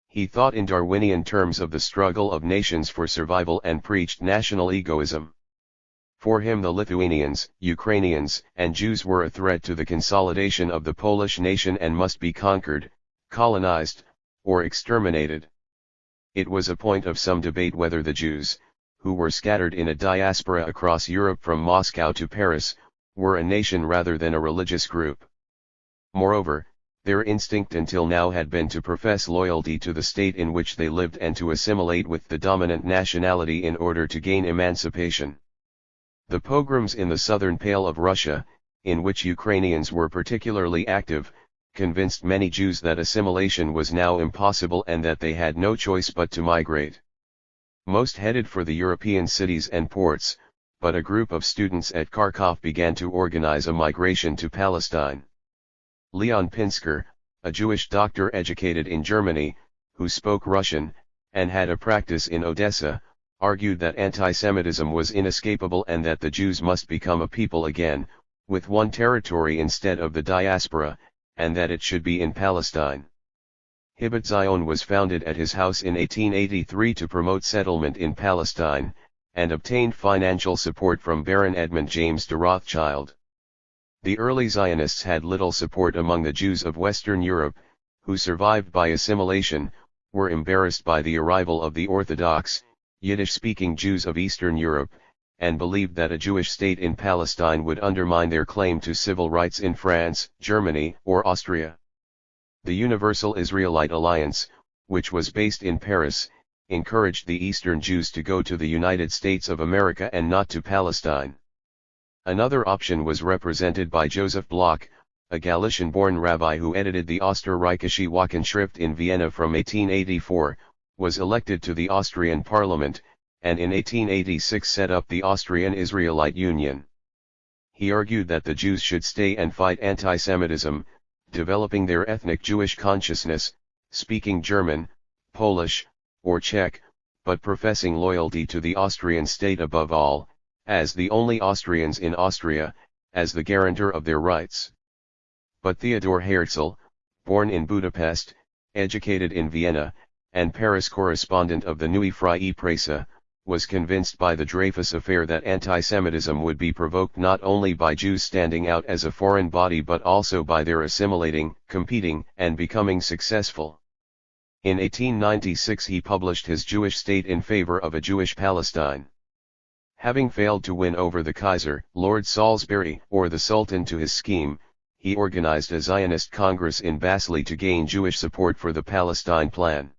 Speaker 1: He thought in Darwinian terms of the struggle of nations for survival and preached national egoism. For him the Lithuanians, Ukrainians, and Jews were a threat to the consolidation of the Polish nation and must be conquered, colonized, or exterminated. It was a point of some debate whether the Jews, who were scattered in a diaspora across Europe from Moscow to Paris, were a nation rather than a religious group. Moreover, their instinct until now had been to profess loyalty to the state in which they lived and to assimilate with the dominant nationality in order to gain emancipation. The pogroms in the southern Pale of Russia, in which Ukrainians were particularly active, convinced many Jews that assimilation was now impossible and that they had no choice but to migrate. Most headed for the European cities and ports, but a group of students at Kharkov began to organize a migration to Palestine. Leon Pinsker, a Jewish doctor educated in Germany, who spoke Russian, and had a practice in Odessa, argued that anti-Semitism was inescapable and that the Jews must become a people again, with one territory instead of the diaspora, and that it should be in Palestine. Hibbat Zion was founded at his house in 1883 to promote settlement in Palestine, and obtained financial support from Baron Edmund James de Rothschild. The early Zionists had little support among the Jews of Western Europe, who survived by assimilation, were embarrassed by the arrival of the Orthodox, Yiddish-speaking Jews of Eastern Europe, and believed that a Jewish state in Palestine would undermine their claim to civil rights in France, Germany, or Austria. The Universal Israelite Alliance, which was based in Paris, encouraged the Eastern Jews to go to the United States of America and not to Palestine. Another option was represented by Joseph Bloch, a Galician-born rabbi who edited the Österreichische Wochenschrift in Vienna from 1884, was elected to the Austrian parliament, and in 1886 set up the Austrian Israelite Union. He argued that the Jews should stay and fight anti-Semitism, developing their ethnic Jewish consciousness, speaking German, Polish, or Czech, but professing loyalty to the Austrian state above all, as the only Austrians in Austria, as the guarantor of their rights. But Theodor Herzl, born in Budapest, educated in Vienna, and Paris correspondent of the Neue Freie Presse, was convinced by the Dreyfus affair that anti-Semitism would be provoked not only by Jews standing out as a foreign body but also by their assimilating, competing, and becoming successful. In 1896 he published his Jewish State in favor of a Jewish Palestine. Having failed to win over the Kaiser, Lord Salisbury, or the Sultan to his scheme, he organized a Zionist Congress in Basel to gain Jewish support for the Palestine plan.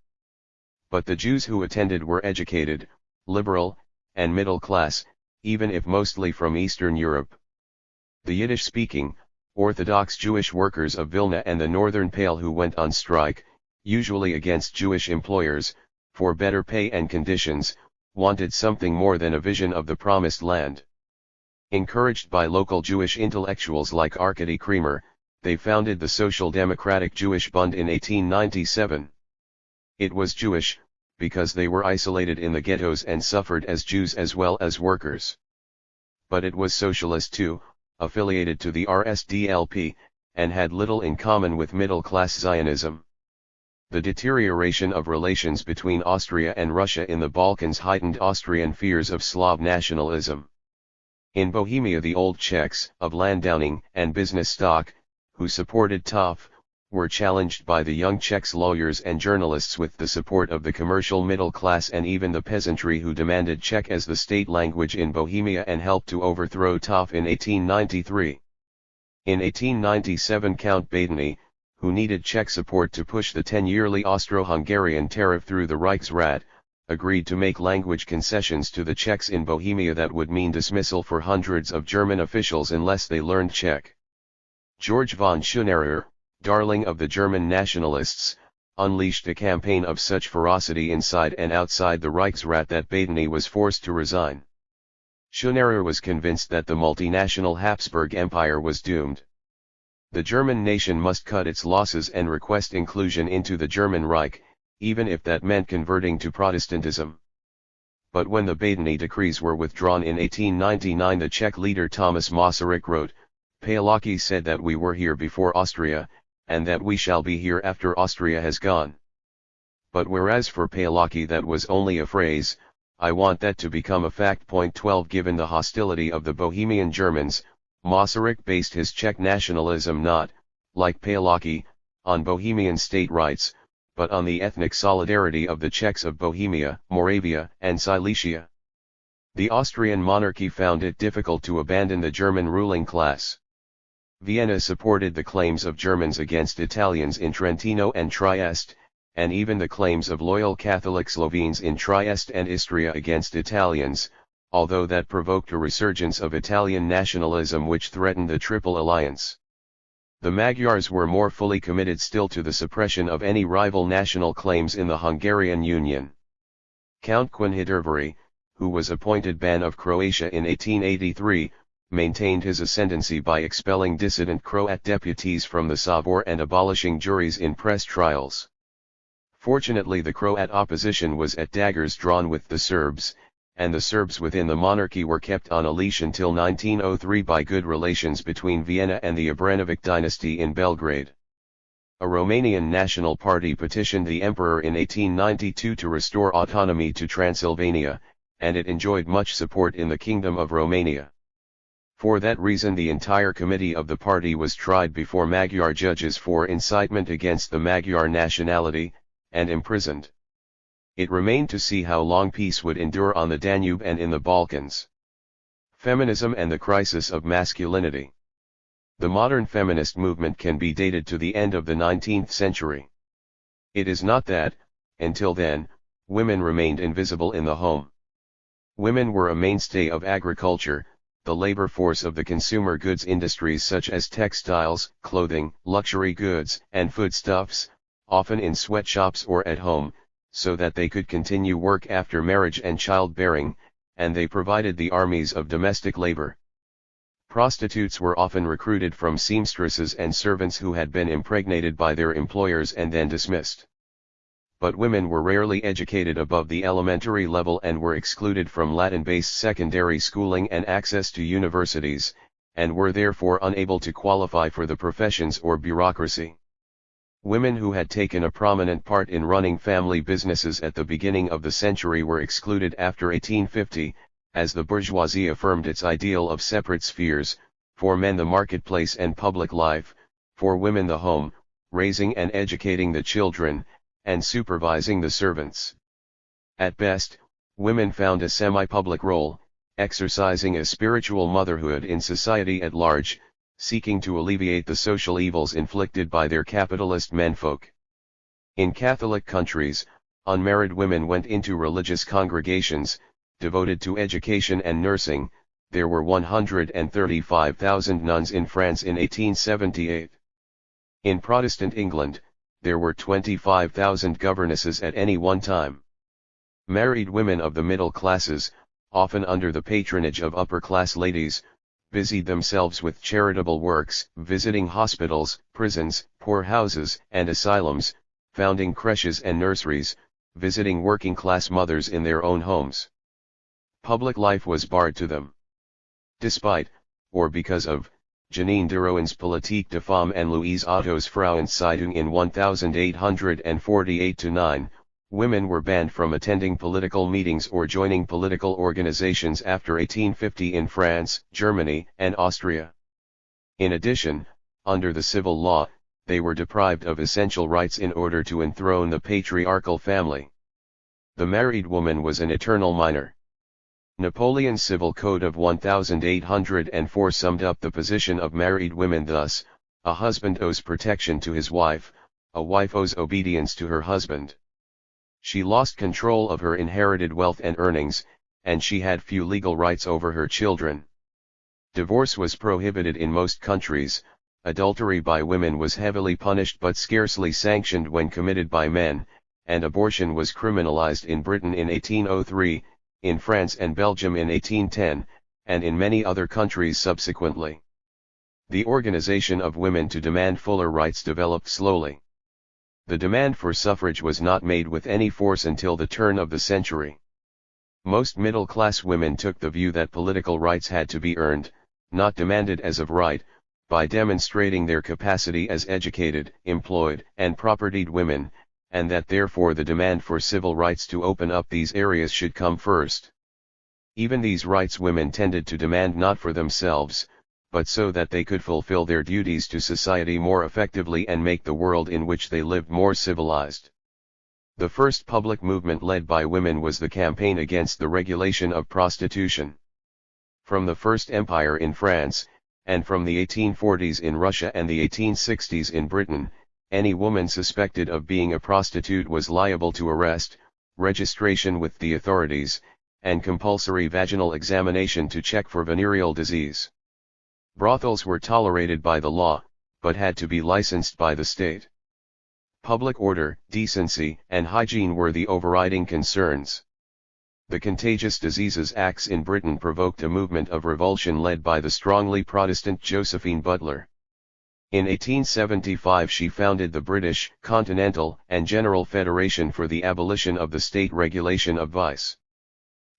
Speaker 1: But the Jews who attended were educated, liberal, and middle class, even if mostly from Eastern Europe. The Yiddish-speaking, Orthodox Jewish workers of Vilna and the Northern Pale who went on strike, usually against Jewish employers, for better pay and conditions, wanted something more than a vision of the Promised Land. Encouraged by local Jewish intellectuals like Arkady Kremer, they founded the Social Democratic Jewish Bund in 1897. It was Jewish, because they were isolated in the ghettos and suffered as Jews as well as workers. But it was socialist too, affiliated to the RSDLP, and had little in common with middle-class Zionism. The deterioration of relations between Austria and Russia in the Balkans heightened Austrian fears of Slav nationalism. In Bohemia the old Czechs, of landowning and business stock, who supported Toff, were challenged by the young Czechs lawyers and journalists with the support of the commercial middle class and even the peasantry who demanded Czech as the state language in Bohemia and helped to overthrow Toff in 1893. In 1897 Count Badeny, who needed Czech support to push the 10-yearly Austro-Hungarian tariff through the Reichsrat, agreed to make language concessions to the Czechs in Bohemia that would mean dismissal for hundreds of German officials unless they learned Czech. George von Schönerer, darling of the German nationalists, unleashed a campaign of such ferocity inside and outside the Reichsrat that Badeny was forced to resign. Schönerer was convinced that the multinational Habsburg Empire was doomed. The German nation must cut its losses and request inclusion into the German Reich, even if that meant converting to Protestantism. But when the Badeny decrees were withdrawn in 1899, the Czech leader Thomas Masaryk wrote, "Pálaki said that we were here before Austria, and that we shall be here after Austria has gone." But whereas for Pálaki that was only a phrase, I want that to become a fact. 12 Given the hostility of the Bohemian Germans, Masaryk based his Czech nationalism not, like Pálaki, on Bohemian state rights, but on the ethnic solidarity of the Czechs of Bohemia, Moravia, and Silesia. The Austrian monarchy found it difficult to abandon the German ruling class. Vienna supported the claims of Germans against Italians in Trentino and Trieste, and even the claims of loyal Catholic Slovenes in Trieste and Istria against Italians, although that provoked a resurgence of Italian nationalism which threatened the Triple Alliance. The Magyars were more fully committed still to the suppression of any rival national claims in the Hungarian Union. Count Könhidérváry, who was appointed Ban of Croatia in 1883, maintained his ascendancy by expelling dissident Croat deputies from the Sabor and abolishing juries in press trials. Fortunately, the Croat opposition was at daggers drawn with the Serbs, and the Serbs within the monarchy were kept on a leash until 1903 by good relations between Vienna and the Obrenović dynasty in Belgrade. A Romanian National Party petitioned the emperor in 1892 to restore autonomy to Transylvania, and it enjoyed much support in the Kingdom of Romania. For that reason the entire committee of the party was tried before Magyar judges for incitement against the Magyar nationality, and imprisoned. It remained to see how long peace would endure on the Danube and in the Balkans. Feminism and the crisis of masculinity. The modern feminist movement can be dated to the end of the 19th century. It is not that, until then, women remained invisible in the home. Women were a mainstay of agriculture, the labor force of the consumer goods industries such as textiles, clothing, luxury goods, and foodstuffs, often in sweatshops or at home, so that they could continue work after marriage and childbearing, and they provided the armies of domestic labor. Prostitutes were often recruited from seamstresses and servants who had been impregnated by their employers and then dismissed. But women were rarely educated above the elementary level and were excluded from Latin-based secondary schooling and access to universities, and were therefore unable to qualify for the professions or bureaucracy. Women who had taken a prominent part in running family businesses at the beginning of the century were excluded after 1850, as the bourgeoisie affirmed its ideal of separate spheres, for men the marketplace and public life, for women the home, raising and educating the children, and supervising the servants. At best, women found a semi-public role, exercising a spiritual motherhood in society at large, seeking to alleviate the social evils inflicted by their capitalist menfolk. In Catholic countries, unmarried women went into religious congregations, devoted to education and nursing. There were 135,000 nuns in France in 1878. In Protestant England, there were 25,000 governesses at any one time. Married women of the middle classes, often under the patronage of upper-class ladies, busied themselves with charitable works, visiting hospitals, prisons, poorhouses, and asylums, founding creches and nurseries, visiting working-class mothers in their own homes. Public life was barred to them. Despite, or because of, Janine Derouin's Politique de Femme and Louise Otto's Frauenzeitung in 1848-9, women were banned from attending political meetings or joining political organizations after 1850 in France, Germany, and Austria. In addition, under the civil law, they were deprived of essential rights in order to enthrone the patriarchal family. The married woman was an eternal minor. Napoleon's Civil Code of 1804 summed up the position of married women thus: a husband owes protection to his wife, a wife owes obedience to her husband. She lost control of her inherited wealth and earnings, and she had few legal rights over her children. Divorce was prohibited in most countries, adultery by women was heavily punished but scarcely sanctioned when committed by men, and abortion was criminalized in Britain in 1803, in France and Belgium in 1810, and in many other countries subsequently. The organization of women to demand fuller rights developed slowly. The demand for suffrage was not made with any force until the turn of the century. Most middle-class women took the view that political rights had to be earned, not demanded as of right, by demonstrating their capacity as educated, employed, and propertied women, and that therefore the demand for civil rights to open up these areas should come first. Even these rights women tended to demand not for themselves, but so that they could fulfill their duties to society more effectively and make the world in which they lived more civilized. The first public movement led by women was the campaign against the regulation of prostitution. From the First Empire in France, and from the 1840s in Russia and the 1860s in Britain, any woman suspected of being a prostitute was liable to arrest, registration with the authorities, and compulsory vaginal examination to check for venereal disease. Brothels were tolerated by the law, but had to be licensed by the state. Public order, decency, and hygiene were the overriding concerns. The Contagious Diseases Acts in Britain provoked a movement of revulsion led by the strongly Protestant Josephine Butler. In 1875 she founded the British, Continental, and General Federation for the Abolition of the State Regulation of Vice.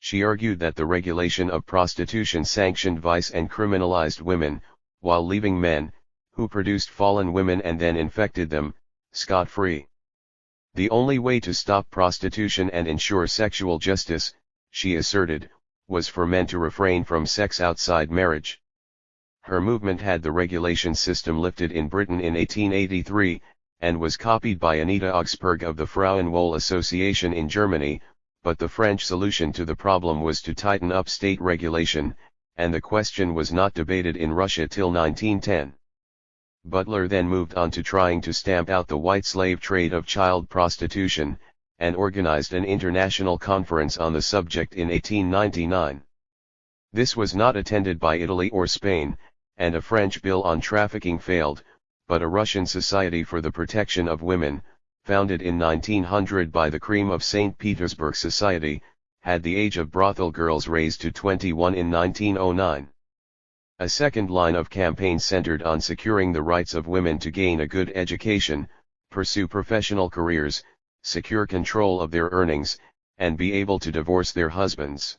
Speaker 1: She argued that the regulation of prostitution sanctioned vice and criminalized women, while leaving men, who produced fallen women and then infected them, scot-free. The only way to stop prostitution and ensure sexual justice, she asserted, was for men to refrain from sex outside marriage. Her movement had the regulation system lifted in Britain in 1883, and was copied by Anita Augsburg of the Frauenwohl Association in Germany, but the French solution to the problem was to tighten up state regulation, and the question was not debated in Russia till 1910. Butler then moved on to trying to stamp out the white slave trade of child prostitution, and organized an international conference on the subject in 1899. This was not attended by Italy or Spain, and a French bill on trafficking failed, but a Russian Society for the Protection of Women, founded in 1900 by the cream of St. Petersburg society, had the age of brothel girls raised to 21 in 1909. A second line of campaign centered on securing the rights of women to gain a good education, pursue professional careers, secure control of their earnings, and be able to divorce their husbands.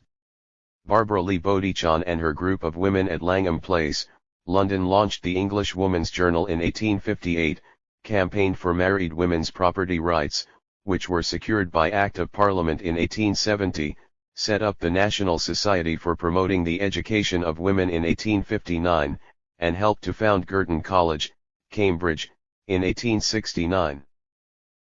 Speaker 1: Barbara Lee Bodichon and her group of women at Langham Place, London launched the English Woman's Journal in 1858, campaigned for married women's property rights, which were secured by Act of Parliament in 1870, set up the National Society for Promoting the Education of Women in 1859, and helped to found Girton College, Cambridge, in 1869.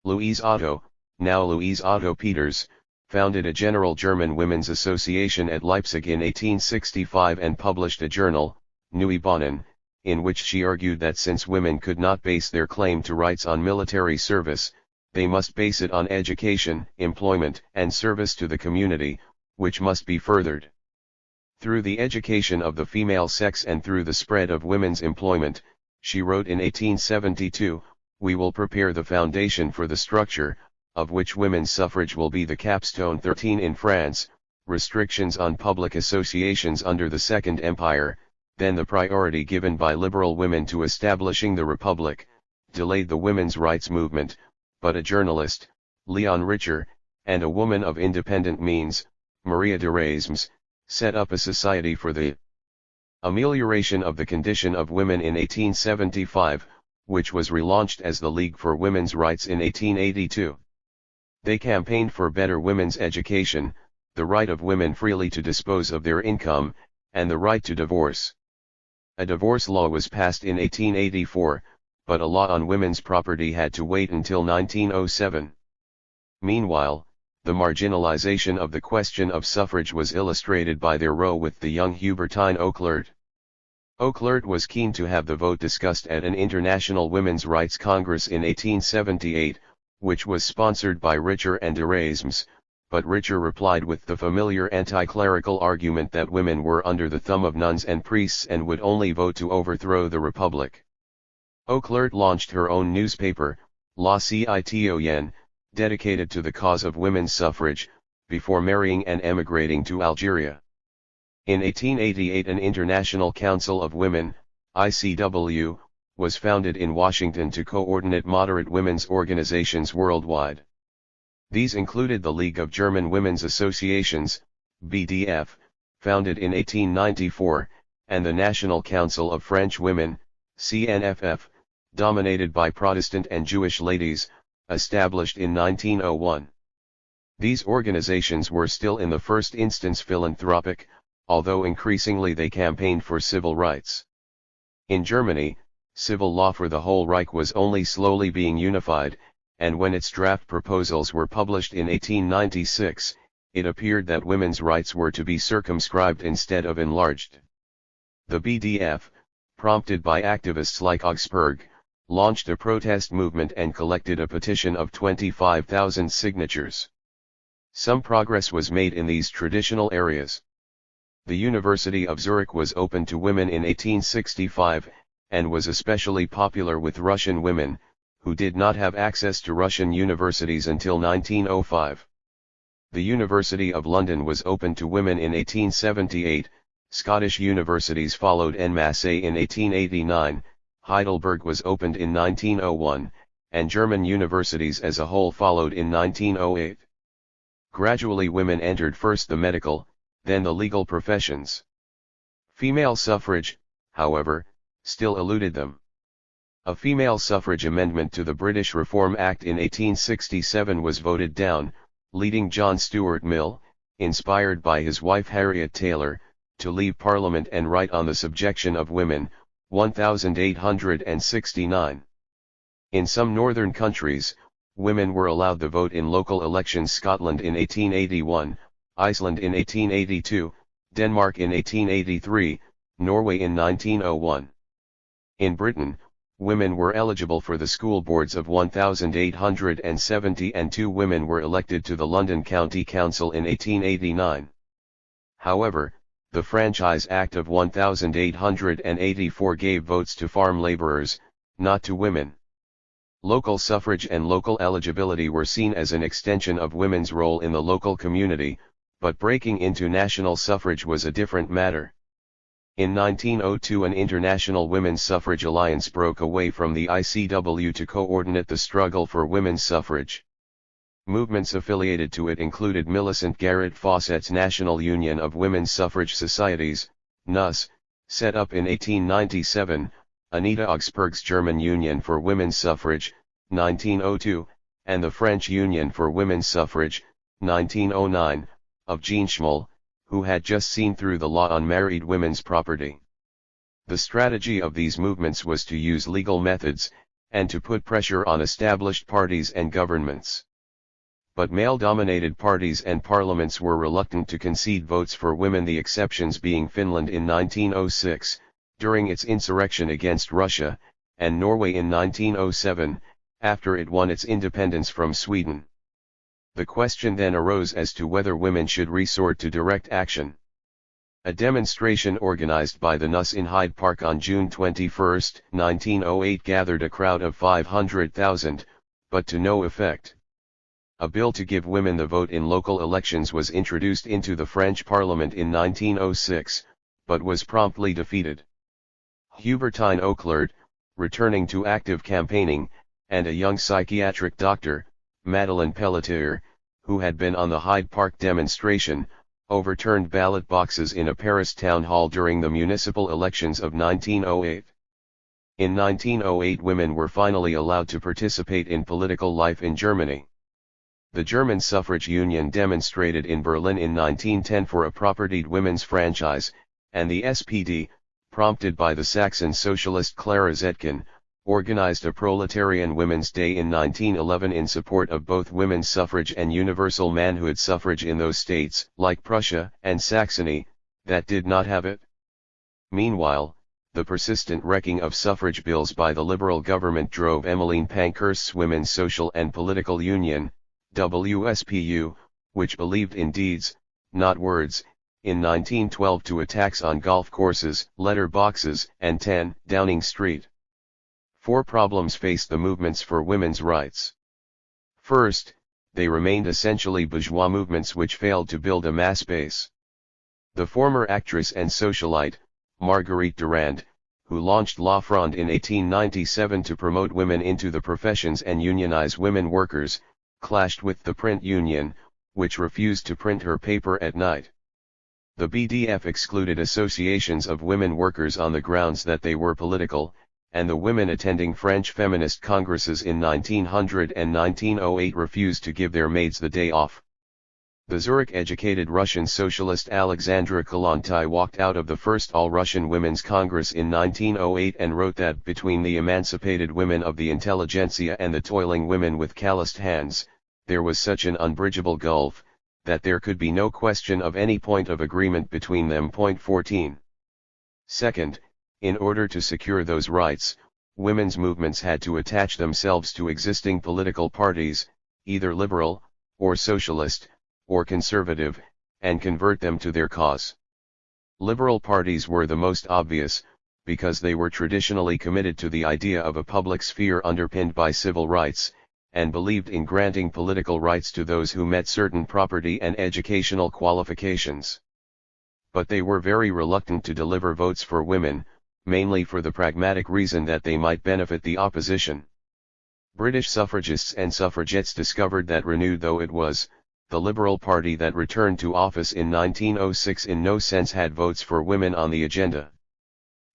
Speaker 1: Louise Otto, now Louise Otto Peters, founded a General German Women's Association at Leipzig in 1865 and published a journal, Neue Bohnen, in which she argued that since women could not base their claim to rights on military service, they must base it on education, employment, and service to the community, which must be furthered. Through the education of the female sex and through the spread of women's employment, she wrote in 1872, we will prepare the foundation for the structure, of which women's suffrage will be the capstone. 13 In France, restrictions on public associations under the Second Empire, then the priority given by liberal women to establishing the Republic, delayed the women's rights movement, but a journalist, Leon Richer, and a woman of independent means, Maria de Raismes, set up a society for the amelioration of the condition of women in 1875, which was relaunched as the League for Women's Rights in 1882. They campaigned for better women's education, the right of women freely to dispose of their income, and the right to divorce. A divorce law was passed in 1884, but a law on women's property had to wait until 1907. Meanwhile, the marginalization of the question of suffrage was illustrated by their row with the young Hubertine Auclert. Auclert was keen to have the vote discussed at an International Women's Rights Congress in 1878, which was sponsored by Richer and de Raismes, but Richer replied with the familiar anti-clerical argument that women were under the thumb of nuns and priests and would only vote to overthrow the Republic. Auclert launched her own newspaper, La Citoyenne, dedicated to the cause of women's suffrage, before marrying and emigrating to Algeria. In 1888 an International Council of Women, ICW, was founded in Washington to coordinate moderate women's organizations worldwide. These included the League of German Women's Associations, BDF, founded in 1894, and the National Council of French Women, CNFF, dominated by Protestant and Jewish ladies, established in 1901. These organizations were still in the first instance philanthropic, although increasingly they campaigned for civil rights. In Germany, civil law for the whole Reich was only slowly being unified, and when its draft proposals were published in 1896, it appeared that women's rights were to be circumscribed instead of enlarged. The BDF, prompted by activists like Augsburg, launched a protest movement and collected a petition of 25,000 signatures. Some progress was made in these traditional areas. The University of Zurich was open to women in 1865, and was especially popular with Russian women, who did not have access to Russian universities until 1905. The University of London was open to women in 1878, Scottish universities followed en masse in 1889, Heidelberg was opened in 1901, and German universities as a whole followed in 1908. Gradually women entered first the medical, then the legal professions. Female suffrage, however, still eluded them. A female suffrage amendment to the British Reform Act in 1867 was voted down, leading John Stuart Mill, inspired by his wife Harriet Taylor, to leave Parliament and write on the subjection of women, 1869. In some northern countries, women were allowed the vote in local elections. Scotland in 1881, Iceland in 1882, Denmark in 1883, Norway in 1901. In Britain, women were eligible for the school boards of 1870 and 2 women were elected to the London County Council in 1889. However, the Franchise Act of 1884 gave votes to farm labourers, not to women. Local suffrage and local eligibility were seen as an extension of women's role in the local community, but breaking into national suffrage was a different matter. In 1902 an International Women's Suffrage Alliance broke away from the ICW to coordinate the struggle for women's suffrage. Movements affiliated to it included Millicent Garrett Fawcett's National Union of Women's Suffrage Societies, NUS, set up in 1897, Anita Augsburg's German Union for Women's Suffrage, 1902, and the French Union for Women's Suffrage, 1909, of Jean Schmoll, who had just seen through the law on married women's property. The strategy of these movements was to use legal methods, and to put pressure on established parties and governments. But male-dominated parties and parliaments were reluctant to concede votes for women, the exceptions being Finland in 1906, during its insurrection against Russia, and Norway in 1907, after it won its independence from Sweden. The question then arose as to whether women should resort to direct action. A demonstration organized by the NUS in Hyde Park on June 21, 1908 gathered a crowd of 500,000, but to no effect. A bill to give women the vote in local elections was introduced into the French Parliament in 1906, but was promptly defeated. Hubertine Auclert, returning to active campaigning, and a young psychiatric doctor, Madeleine Pelletier, who had been on the Hyde Park demonstration, overturned ballot boxes in a Paris town hall during the municipal elections of 1908. In 1908 women were finally allowed to participate in political life in Germany. The German Suffrage Union demonstrated in Berlin in 1910 for a propertied women's franchise, and the SPD, prompted by the Saxon socialist Clara Zetkin, organized a Proletarian Women's Day in 1911 in support of both women's suffrage and universal manhood suffrage in those states, like Prussia and Saxony, that did not have it. Meanwhile, the persistent wrecking of suffrage bills by the Liberal government drove Emmeline Pankhurst's Women's Social and Political Union, WSPU, which believed in deeds, not words, in 1912 to attacks on golf courses, letter boxes, and 10 Downing Street. 4 problems faced the movements for women's rights. First, they remained essentially bourgeois movements which failed to build a mass base. The former actress and socialite, Marguerite Durand, who launched La Fronde in 1897 to promote women into the professions and unionize women workers, clashed with the print union, which refused to print her paper at night. The BDF excluded associations of women workers on the grounds that they were political, and the women attending French feminist congresses in 1900 and 1908 refused to give their maids the day off. The Zurich-educated Russian socialist Alexandra Kollontai walked out of the first All-Russian Women's Congress in 1908 and wrote that between the emancipated women of the intelligentsia and the toiling women with calloused hands, there was such an unbridgeable gulf, that there could be no question of any point of agreement between them. Point 14. Second, in order to secure those rights, women's movements had to attach themselves to existing political parties, either liberal, or socialist, or conservative, and convert them to their cause. Liberal parties were the most obvious, because they were traditionally committed to the idea of a public sphere underpinned by civil rights, and believed in granting political rights to those who met certain property and educational qualifications. But they were very reluctant to deliver votes for women, mainly for the pragmatic reason that they might benefit the opposition. British suffragists and suffragettes discovered that, renewed though it was, the Liberal Party that returned to office in 1906 in no sense had votes for women on the agenda.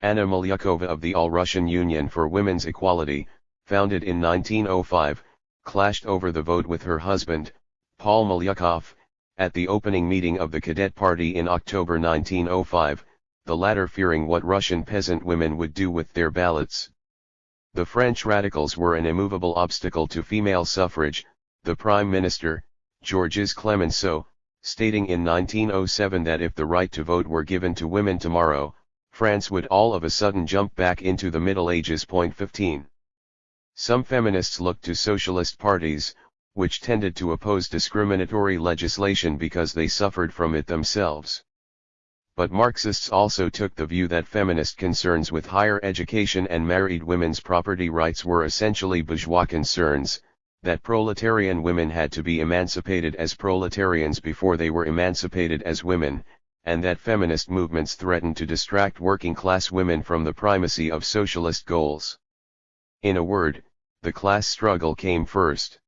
Speaker 1: Anna Milyukova of the All-Russian Union for Women's Equality, founded in 1905, clashed over the vote with her husband, Paul Milyukov, at the opening meeting of the Cadet Party in October 1905, the latter fearing what Russian peasant women would do with their ballots. The French radicals were an immovable obstacle to female suffrage, the Prime Minister, Georges Clemenceau, stating in 1907 that if the right to vote were given to women tomorrow, France would all of a sudden jump back into the Middle Ages. Point 15. Some feminists looked to socialist parties, which tended to oppose discriminatory legislation because they suffered from it themselves. But Marxists also took the view that feminist concerns with higher education and married women's property rights were essentially bourgeois concerns, that proletarian women had to be emancipated as proletarians before they were emancipated as women, and that feminist movements threatened to distract working-class women from the primacy of socialist goals. In a word, the class struggle came first.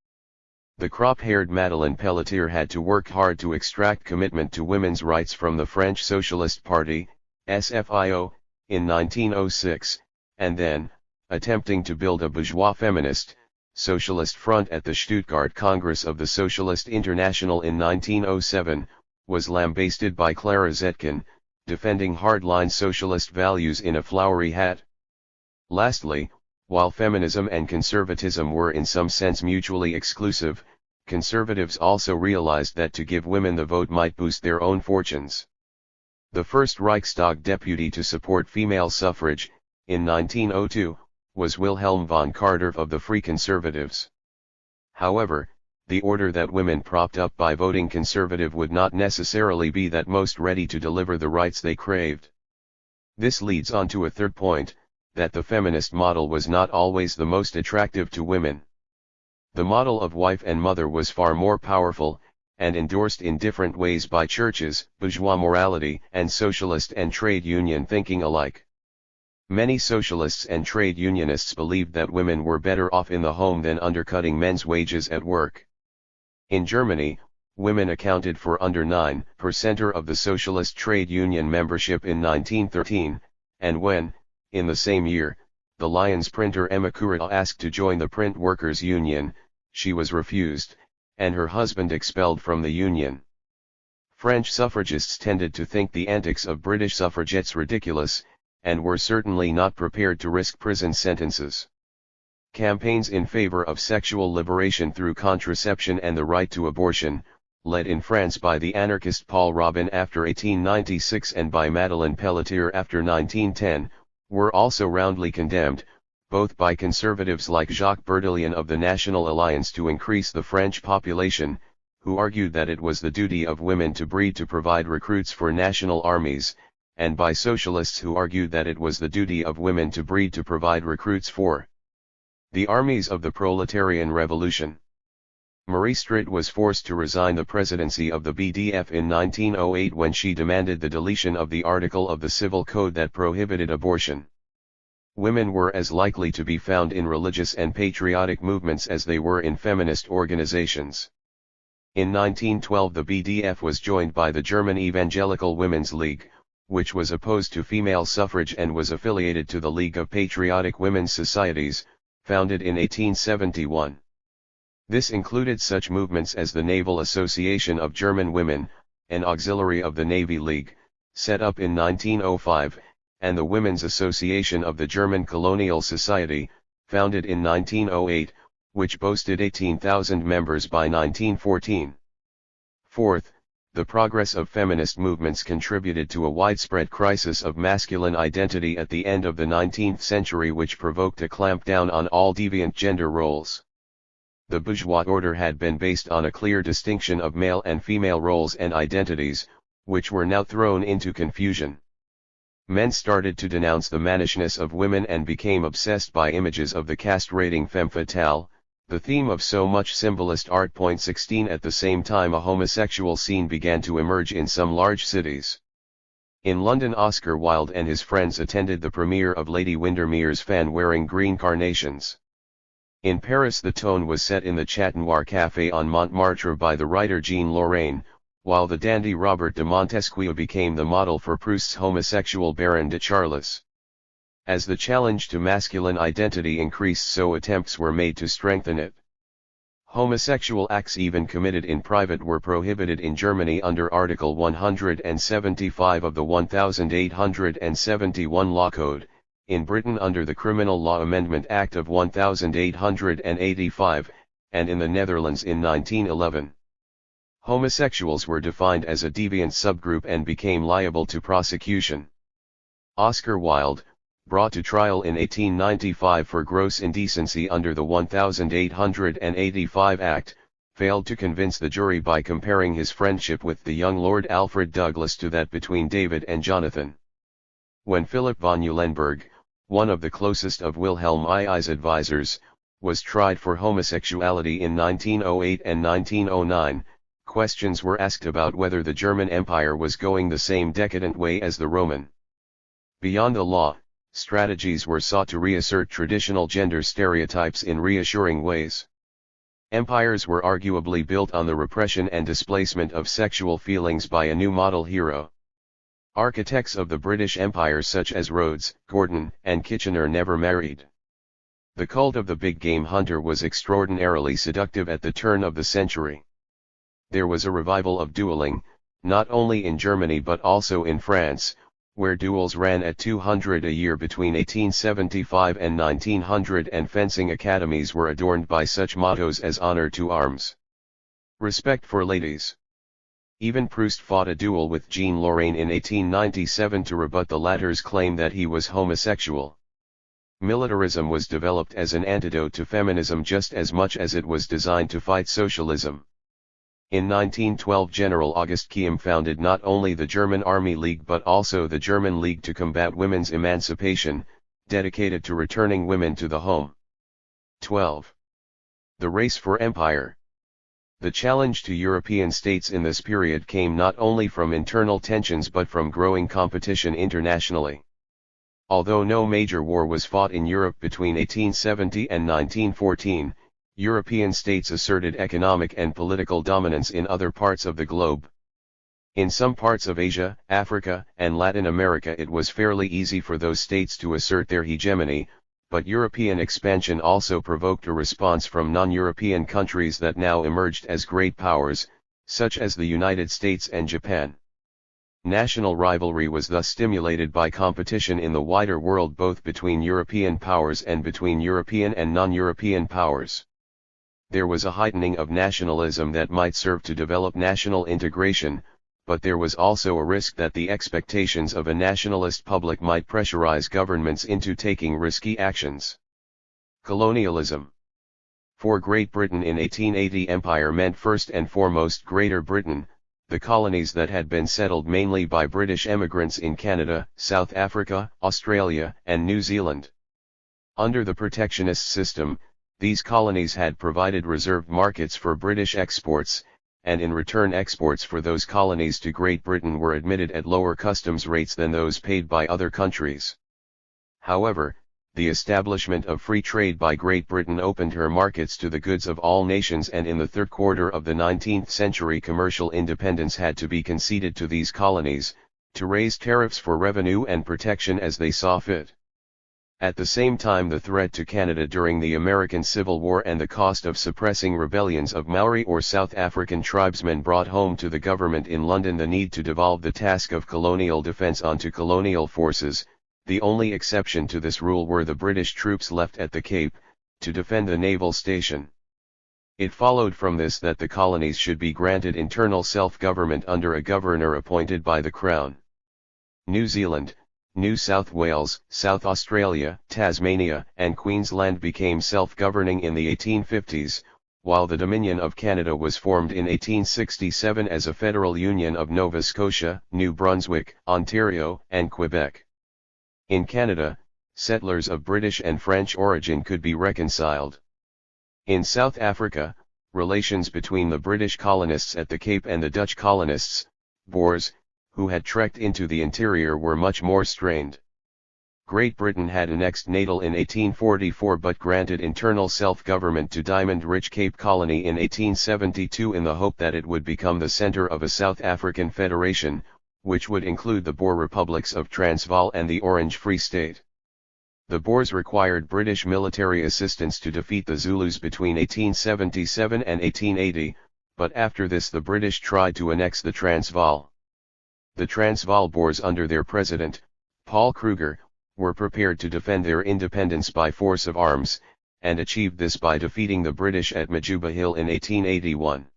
Speaker 1: The crop-haired Madeleine Pelletier had to work hard to extract commitment to women's rights from the French Socialist Party, SFIO, in 1906, and then, attempting to build a bourgeois feminist, socialist front at the Stuttgart Congress of the Socialist International in 1907, was lambasted by Clara Zetkin, defending hardline socialist values in a flowery hat. Lastly, while feminism and conservatism were in some sense mutually exclusive, conservatives also realized that to give women the vote might boost their own fortunes. The first Reichstag deputy to support female suffrage, in 1902, was Wilhelm von Carterf of the Free Conservatives. However, the order that women propped up by voting conservative would not necessarily be that most ready to deliver the rights they craved. This leads on to a third point, that the feminist model was not always the most attractive to women. The model of wife and mother was far more powerful, and endorsed in different ways by churches, bourgeois morality, and socialist and trade union thinking alike. Many socialists and trade unionists believed that women were better off in the home than undercutting men's wages at work. In Germany, women accounted for under 9% of the socialist trade union membership in 1913, and when, in the same year, the Lyons printer Emma Kurita asked to join the Print Workers' Union, she was refused, and her husband expelled from the union. French suffragists tended to think the antics of British suffragettes ridiculous, and were certainly not prepared to risk prison sentences. Campaigns in favor of sexual liberation through contraception and the right to abortion, led in France by the anarchist Paul Robin after 1896 and by Madeleine Pelletier after 1910, were also roundly condemned, both by conservatives like Jacques Bertillon of the National Alliance to increase the French population, who argued that it was the duty of women to breed to provide recruits for national armies, and by socialists who argued that it was the duty of women to breed to provide recruits for the armies of the proletarian revolution. Marie Stritt was forced to resign the presidency of the BDF in 1908 when she demanded the deletion of the article of the Civil Code that prohibited abortion. Women were as likely to be found in religious and patriotic movements as they were in feminist organizations. In 1912 the BDF was joined by the German Evangelical Women's League, which was opposed to female suffrage and was affiliated to the League of Patriotic Women's Societies, founded in 1871. This included such movements as the Naval Association of German Women, an auxiliary of the Navy League, set up in 1905, and the Women's Association of the German Colonial Society, founded in 1908, which boasted 18,000 members by 1914. Fourth, the progress of feminist movements contributed to a widespread crisis of masculine identity at the end of the 19th century which provoked a clampdown on all deviant gender roles. The bourgeois order had been based on a clear distinction of male and female roles and identities, which were now thrown into confusion. Men started to denounce the mannishness of women and became obsessed by images of the castrating femme fatale, the theme of so much symbolist art. 16 At the same time a homosexual scene began to emerge in some large cities. In London Oscar Wilde and his friends attended the premiere of Lady Windermere's Fan Wearing Green Carnations. In Paris the tone was set in the Chat Noir Café on Montmartre by the writer Jean Lorraine, while the dandy Robert de Montesquieu became the model for Proust's homosexual Baron de Charlis. As the challenge to masculine identity increased, so attempts were made to strengthen it. Homosexual acts even committed in private were prohibited in Germany under Article 175 of the 1871 Law Code, in Britain under the Criminal Law Amendment Act of 1885, and in the Netherlands in 1911. Homosexuals were defined as a deviant subgroup and became liable to prosecution. Oscar Wilde, brought to trial in 1895 for gross indecency under the 1885 Act, failed to convince the jury by comparing his friendship with the young Lord Alfred Douglas to that between David and Jonathan. When Philip von Eulenburg, one of the closest of Wilhelm II's advisors, was tried for homosexuality in 1908 and 1909, questions were asked about whether the German Empire was going the same decadent way as the Roman. Beyond the law, strategies were sought to reassert traditional gender stereotypes in reassuring ways. Empires were arguably built on the repression and displacement of sexual feelings by a new model hero. Architects of the British Empire such as Rhodes, Gordon, and Kitchener never married. The cult of the big game hunter was extraordinarily seductive at the turn of the century. There was a revival of dueling, not only in Germany but also in France, where duels ran at 200 a year between 1875 and 1900, and fencing academies were adorned by such mottos as honor to arms, respect for ladies. Even Proust fought a duel with Jean Lorraine in 1897 to rebut the latter's claim that he was homosexual. Militarism was developed as an antidote to feminism just as much as it was designed to fight socialism. In 1912 General August Kiem founded not only the German Army League but also the German League to combat women's emancipation, dedicated to returning women to the home. 12. The race for empire. The challenge to European states in this period came not only from internal tensions but from growing competition internationally. Although no major war was fought in Europe between 1870 and 1914, European states asserted economic and political dominance in other parts of the globe. In some parts of Asia, Africa, and Latin America it was fairly easy for those states to assert their hegemony, but European expansion also provoked a response from non-European countries that now emerged as great powers, such as the United States and Japan. National rivalry was thus stimulated by competition in the wider world, both between European powers and between European and non-European powers. There was a heightening of nationalism that might serve to develop national integration, but there was also a risk that the expectations of a nationalist public might pressurize governments into taking risky actions. Colonialism. For Great Britain in 1880, empire meant first and foremost Greater Britain, the colonies that had been settled mainly by British emigrants in Canada, South Africa, Australia, and New Zealand. Under the protectionist system, these colonies had provided reserved markets for British exports, and in return exports for those colonies to Great Britain were admitted at lower customs rates than those paid by other countries. However, the establishment of free trade by Great Britain opened her markets to the goods of all nations, and in the third quarter of the 19th century commercial independence had to be conceded to these colonies, to raise tariffs for revenue and protection as they saw fit. At the same time, the threat to Canada during the American Civil War and the cost of suppressing rebellions of Maori or South African tribesmen brought home to the government in London the need to devolve the task of colonial defence onto colonial forces. The only exception to this rule were the British troops left at the Cape, to defend the naval station. It followed from this that the colonies should be granted internal self-government under a governor appointed by the Crown. New Zealand, New South Wales, South Australia, Tasmania, and Queensland became self-governing in the 1850s, while the Dominion of Canada was formed in 1867 as a federal union of Nova Scotia, New Brunswick, Ontario, and Quebec. In Canada, settlers of British and French origin could be reconciled. In South Africa, relations between the British colonists at the Cape and the Dutch colonists, Boers, who had trekked into the interior were much more strained. Great Britain had annexed Natal in 1844 but granted internal self-government to diamond-rich Cape Colony in 1872 in the hope that it would become the centre of a South African federation, which would include the Boer republics of Transvaal and the Orange Free State. The Boers required British military assistance to defeat the Zulus between 1877 and 1880, but after this the British tried to annex the Transvaal. The Transvaal Boers under their president, Paul Kruger, were prepared to defend their independence by force of arms, and achieved this by defeating the British at Majuba Hill in 1881.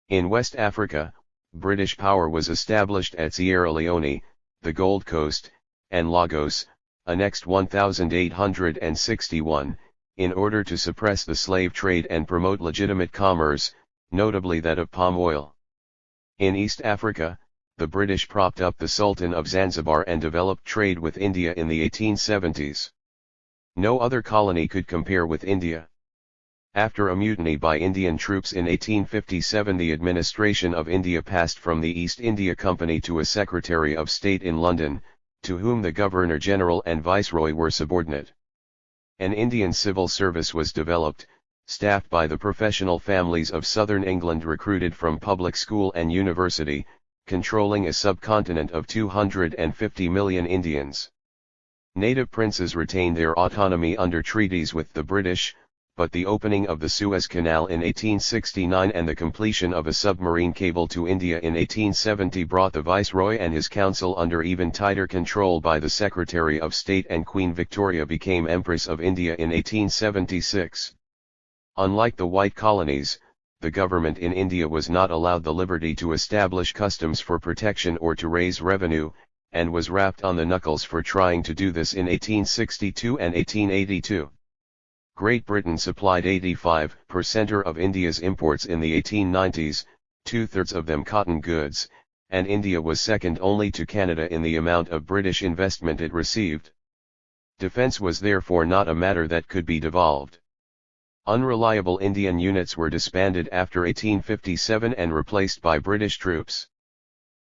Speaker 1: In West Africa, British power was established at Sierra Leone, the Gold Coast, and Lagos, annexed 1861, in order to suppress the slave trade and promote legitimate commerce, notably that of palm oil. In East Africa, the British propped up the Sultan of Zanzibar and developed trade with India in the 1870s. No other colony could compare with India. After a mutiny by Indian troops in 1857, the administration of India passed from the East India Company to a Secretary of State in London, to whom the Governor-General and Viceroy were subordinate. An Indian civil service was developed, staffed by the professional families of southern England recruited from public school and university, controlling a subcontinent of 250 million Indians. Native princes retained their autonomy under treaties with the British, but the opening of the Suez Canal in 1869 and the completion of a submarine cable to India in 1870 brought the Viceroy and his council under even tighter control by the Secretary of State, and Queen Victoria became Empress of India in 1876. Unlike the white colonies, the government in India was not allowed the liberty to establish customs for protection or to raise revenue, and was rapped on the knuckles for trying to do this in 1862 and 1882. Great Britain supplied 85% of India's imports in the 1890s, two-thirds of them cotton goods, and India was second only to Canada in the amount of British investment it received. Defence was therefore not a matter that could be devolved. Unreliable Indian units were disbanded after 1857 and replaced by British troops.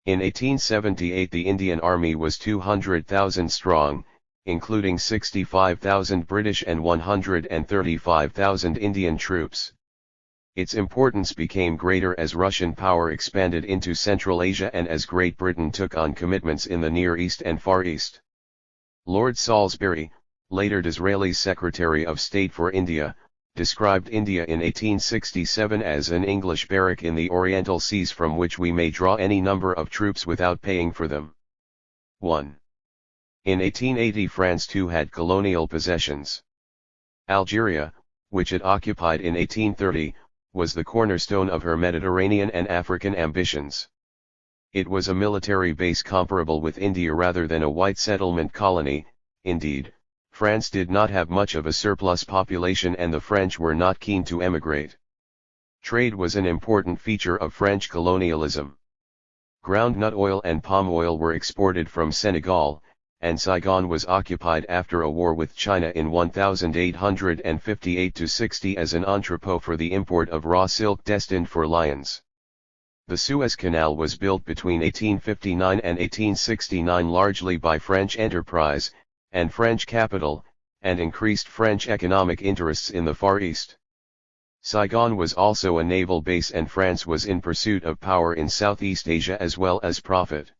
Speaker 1: In 1878 the Indian Army was 200,000 strong, including 65,000 British and 135,000 Indian troops. Its importance became greater as Russian power expanded into Central Asia and as Great Britain took on commitments in the Near East and Far East. Lord Salisbury, later Disraeli's Secretary of State for India, described India in 1867 as an English barrack in the Oriental Seas from which we may draw any number of troops without paying for them. 1. In 1880 France too had colonial possessions. Algeria, which it occupied in 1830, was the cornerstone of her Mediterranean and African ambitions. It was a military base comparable with India rather than a white settlement colony. Indeed, France did not have much of a surplus population and the French were not keen to emigrate. Trade was an important feature of French colonialism. Groundnut oil and palm oil were exported from Senegal, and Saigon was occupied after a war with China in 1858-60 as an entrepot for the import of raw silk destined for lions. The Suez Canal was built between 1859 and 1869 largely by French enterprise, and French capital, and increased French economic interests in the Far East. Saigon was also a naval base and France was in pursuit of power in Southeast Asia as well as profit.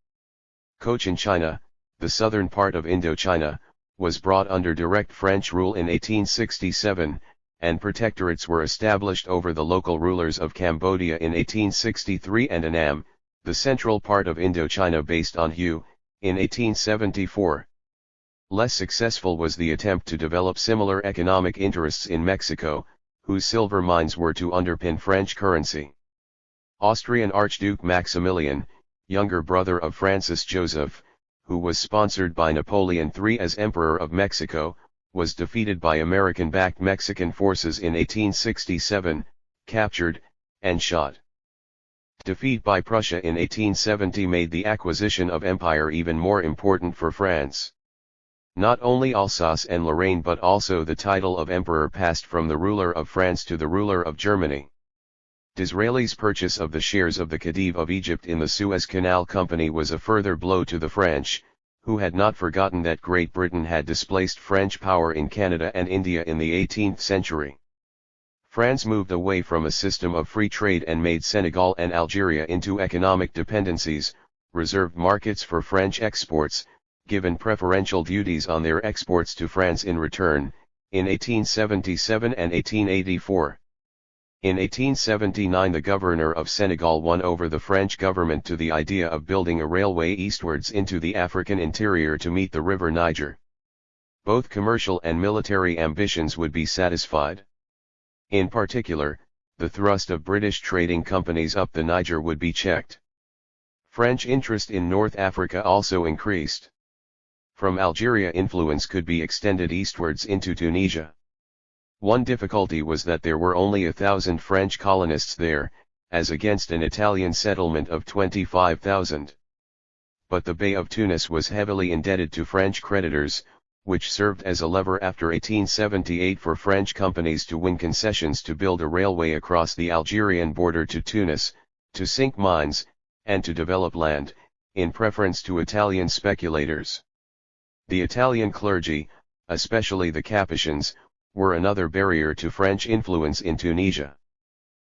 Speaker 1: Cochin China, the southern part of Indochina, was brought under direct French rule in 1867, and protectorates were established over the local rulers of Cambodia in 1863 and Annam, the central part of Indochina based on Hue, in 1874. Less successful was the attempt to develop similar economic interests in Mexico, whose silver mines were to underpin French currency. Austrian Archduke Maximilian, younger brother of Francis Joseph, who was sponsored by Napoleon III as Emperor of Mexico, was defeated by American-backed Mexican forces in 1867, captured, and shot. Defeat by Prussia in 1870 made the acquisition of empire even more important for France. Not only Alsace and Lorraine but also the title of emperor passed from the ruler of France to the ruler of Germany. Disraeli's purchase of the shares of the Khedive of Egypt in the Suez Canal Company was a further blow to the French, who had not forgotten that Great Britain had displaced French power in Canada and India in the 18th century. France moved away from a system of free trade and made Senegal and Algeria into economic dependencies, reserved markets for French exports, given preferential duties on their exports to France in return, in 1877 and 1884. In 1879 the governor of Senegal won over the French government to the idea of building a railway eastwards into the African interior to meet the river Niger. Both commercial and military ambitions would be satisfied. In particular, the thrust of British trading companies up the Niger would be checked. French interest in North Africa also increased. From Algeria influence could be extended eastwards into Tunisia. One difficulty was that there were only 1,000 French colonists there, as against an Italian settlement of 25,000. But the Bey of Tunis was heavily indebted to French creditors, which served as a lever after 1878 for French companies to win concessions to build a railway across the Algerian border to Tunis, to sink mines, and to develop land, in preference to Italian speculators. The Italian clergy, especially the Capuchins, were another barrier to French influence in Tunisia.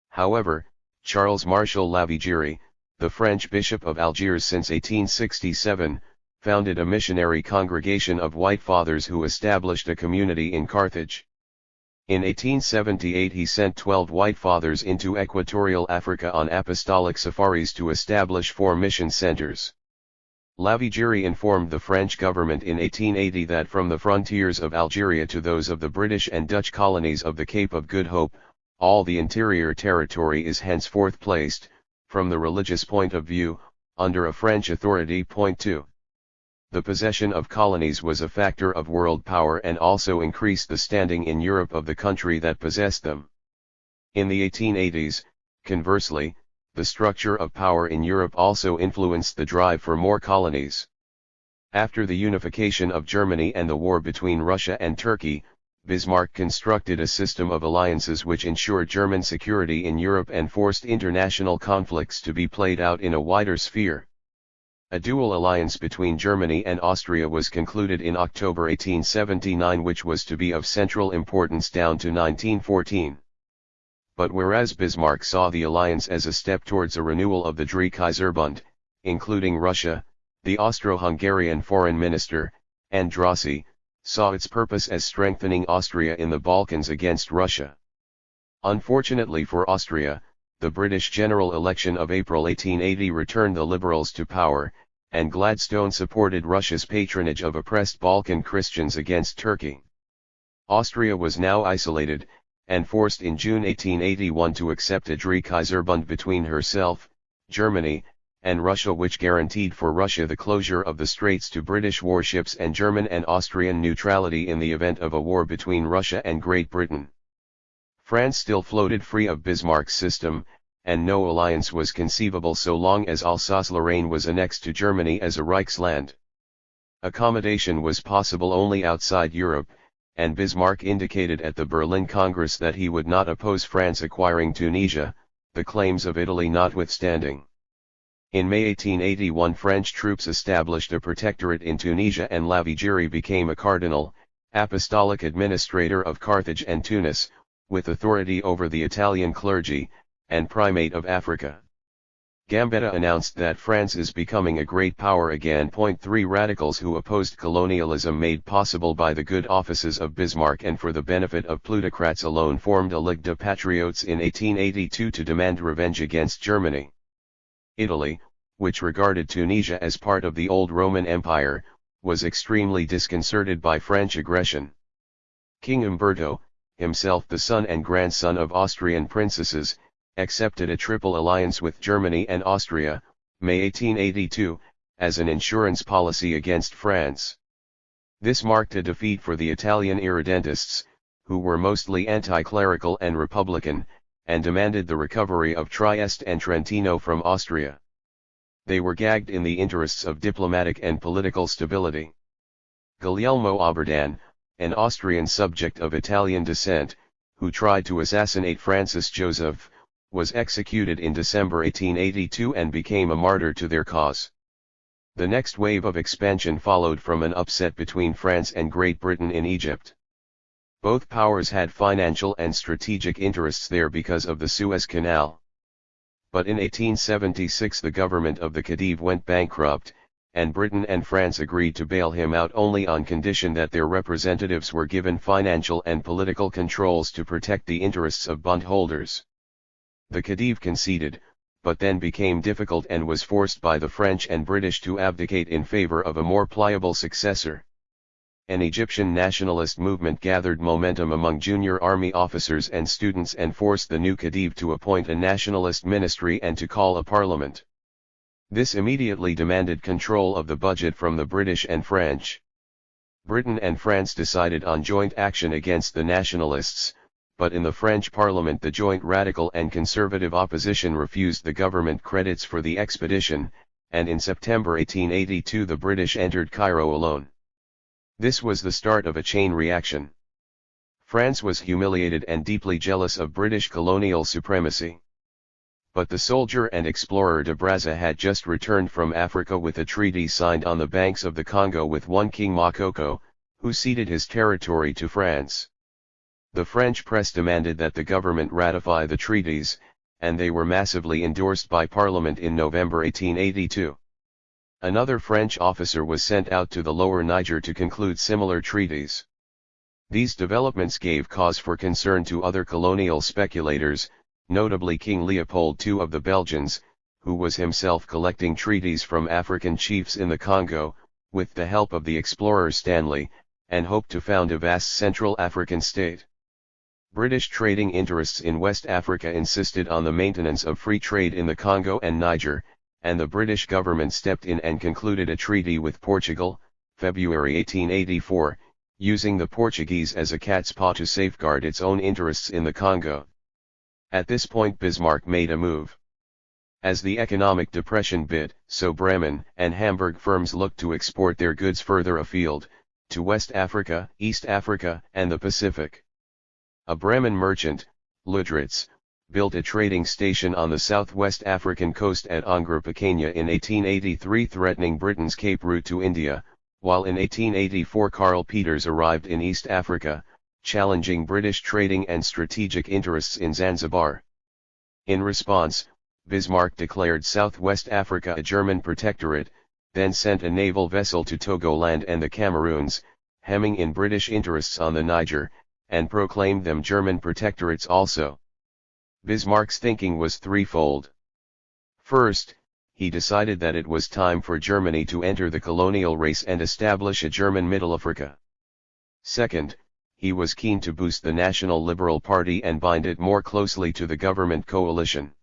Speaker 1: However, Charles Marshal Lavigeri, the French Bishop of Algiers since 1867, founded a missionary congregation of white fathers who established a community in Carthage. In 1878 he sent 12 white fathers into Equatorial Africa on apostolic safaris to establish 4 mission centers. Lavigeri informed the French government in 1880 that from the frontiers of Algeria to those of the British and Dutch colonies of the Cape of Good Hope, all the interior territory is henceforth placed, from the religious point of view, under a French authority. 2. The possession of colonies was a factor of world power and also increased the standing in Europe of the country that possessed them. In the 1880s, conversely, the structure of power in Europe also influenced the drive for more colonies. After the unification of Germany and the war between Russia and Turkey, Bismarck constructed a system of alliances which ensured German security in Europe and forced international conflicts to be played out in a wider sphere. A dual alliance between Germany and Austria was concluded in October 1879, which was to be of central importance down to 1914. But whereas Bismarck saw the alliance as a step towards a renewal of the Dreikaiserbund, including Russia, the Austro-Hungarian foreign minister, Andrassy, saw its purpose as strengthening Austria in the Balkans against Russia. Unfortunately for Austria, the British general election of April 1880 returned the Liberals to power, and Gladstone supported Russia's patronage of oppressed Balkan Christians against Turkey. Austria was now isolated, and forced in June 1881 to accept a Dreikaiserbund between herself, Germany, and Russia, which guaranteed for Russia the closure of the straits to British warships and German and Austrian neutrality in the event of a war between Russia and Great Britain. France still floated free of Bismarck's system, and no alliance was conceivable so long as Alsace-Lorraine was annexed to Germany as a Reichsland. Accommodation was possible only outside Europe, and Bismarck indicated at the Berlin Congress that he would not oppose France acquiring Tunisia, the claims of Italy notwithstanding. In May 1881 French troops established a protectorate in Tunisia and Lavigeri became a cardinal, apostolic administrator of Carthage and Tunis, with authority over the Italian clergy, and primate of Africa. Gambetta announced that France is becoming a great power again. 3 Radicals who opposed colonialism made possible by the good offices of Bismarck and for the benefit of plutocrats alone formed a Ligue de Patriotes in 1882 to demand revenge against Germany. Italy, which regarded Tunisia as part of the old Roman Empire, was extremely disconcerted by French aggression. King Umberto, himself the son and grandson of Austrian princesses, accepted a triple alliance with Germany and Austria, May 1882, as an insurance policy against France. This marked a defeat for the Italian irredentists, who were mostly anti-clerical and republican, and demanded the recovery of Trieste and Trentino from Austria. They were gagged in the interests of diplomatic and political stability. Guglielmo Aberdan, an Austrian subject of Italian descent, who tried to assassinate Francis Joseph, was executed in December 1882 and became a martyr to their cause. The next wave of expansion followed from an upset between France and Great Britain in Egypt. Both powers had financial and strategic interests there because of the Suez Canal. But in 1876 the government of the Khedive went bankrupt, and Britain and France agreed to bail him out only on condition that their representatives were given financial and political controls to protect the interests of bondholders. The Khedive conceded, but then became difficult and was forced by the French and British to abdicate in favor of a more pliable successor. An Egyptian nationalist movement gathered momentum among junior army officers and students and forced the new Khedive to appoint a nationalist ministry and to call a parliament. This immediately demanded control of the budget from the British and French. Britain and France decided on joint action against the nationalists, but in the French Parliament the joint radical and conservative opposition refused the government credits for the expedition, and in September 1882 the British entered Cairo alone. This was the start of a chain reaction. France was humiliated and deeply jealous of British colonial supremacy. But the soldier and explorer de Brazza had just returned from Africa with a treaty signed on the banks of the Congo with one King Makoko, who ceded his territory to France. The French press demanded that the government ratify the treaties, and they were massively endorsed by Parliament in November 1882. Another French officer was sent out to the Lower Niger to conclude similar treaties. These developments gave cause for concern to other colonial speculators, notably King Leopold II of the Belgians, who was himself collecting treaties from African chiefs in the Congo, with the help of the explorer Stanley, and hoped to found a vast Central African state. British trading interests in West Africa insisted on the maintenance of free trade in the Congo and Niger, and the British government stepped in and concluded a treaty with Portugal, February 1884, using the Portuguese as a cat's paw to safeguard its own interests in the Congo. At this point Bismarck made a move. As the economic depression bit, so Bremen and Hamburg firms looked to export their goods further afield, to West Africa, East Africa, and the Pacific. A Bremen merchant, Ludritz, built a trading station on the southwest African coast at Angra Pequena in 1883, threatening Britain's Cape route to India, while in 1884 Karl Peters arrived in East Africa, challenging British trading and strategic interests in Zanzibar. In response, Bismarck declared Southwest Africa a German protectorate, then sent a naval vessel to Togoland and the Cameroons, hemming in British interests on the Niger, and proclaimed them German protectorates also. Bismarck's thinking was threefold. First, he decided that it was time for Germany to enter the colonial race and establish a German Middle Africa. Second, he was keen to boost the National Liberal Party and bind it more closely to the government coalition.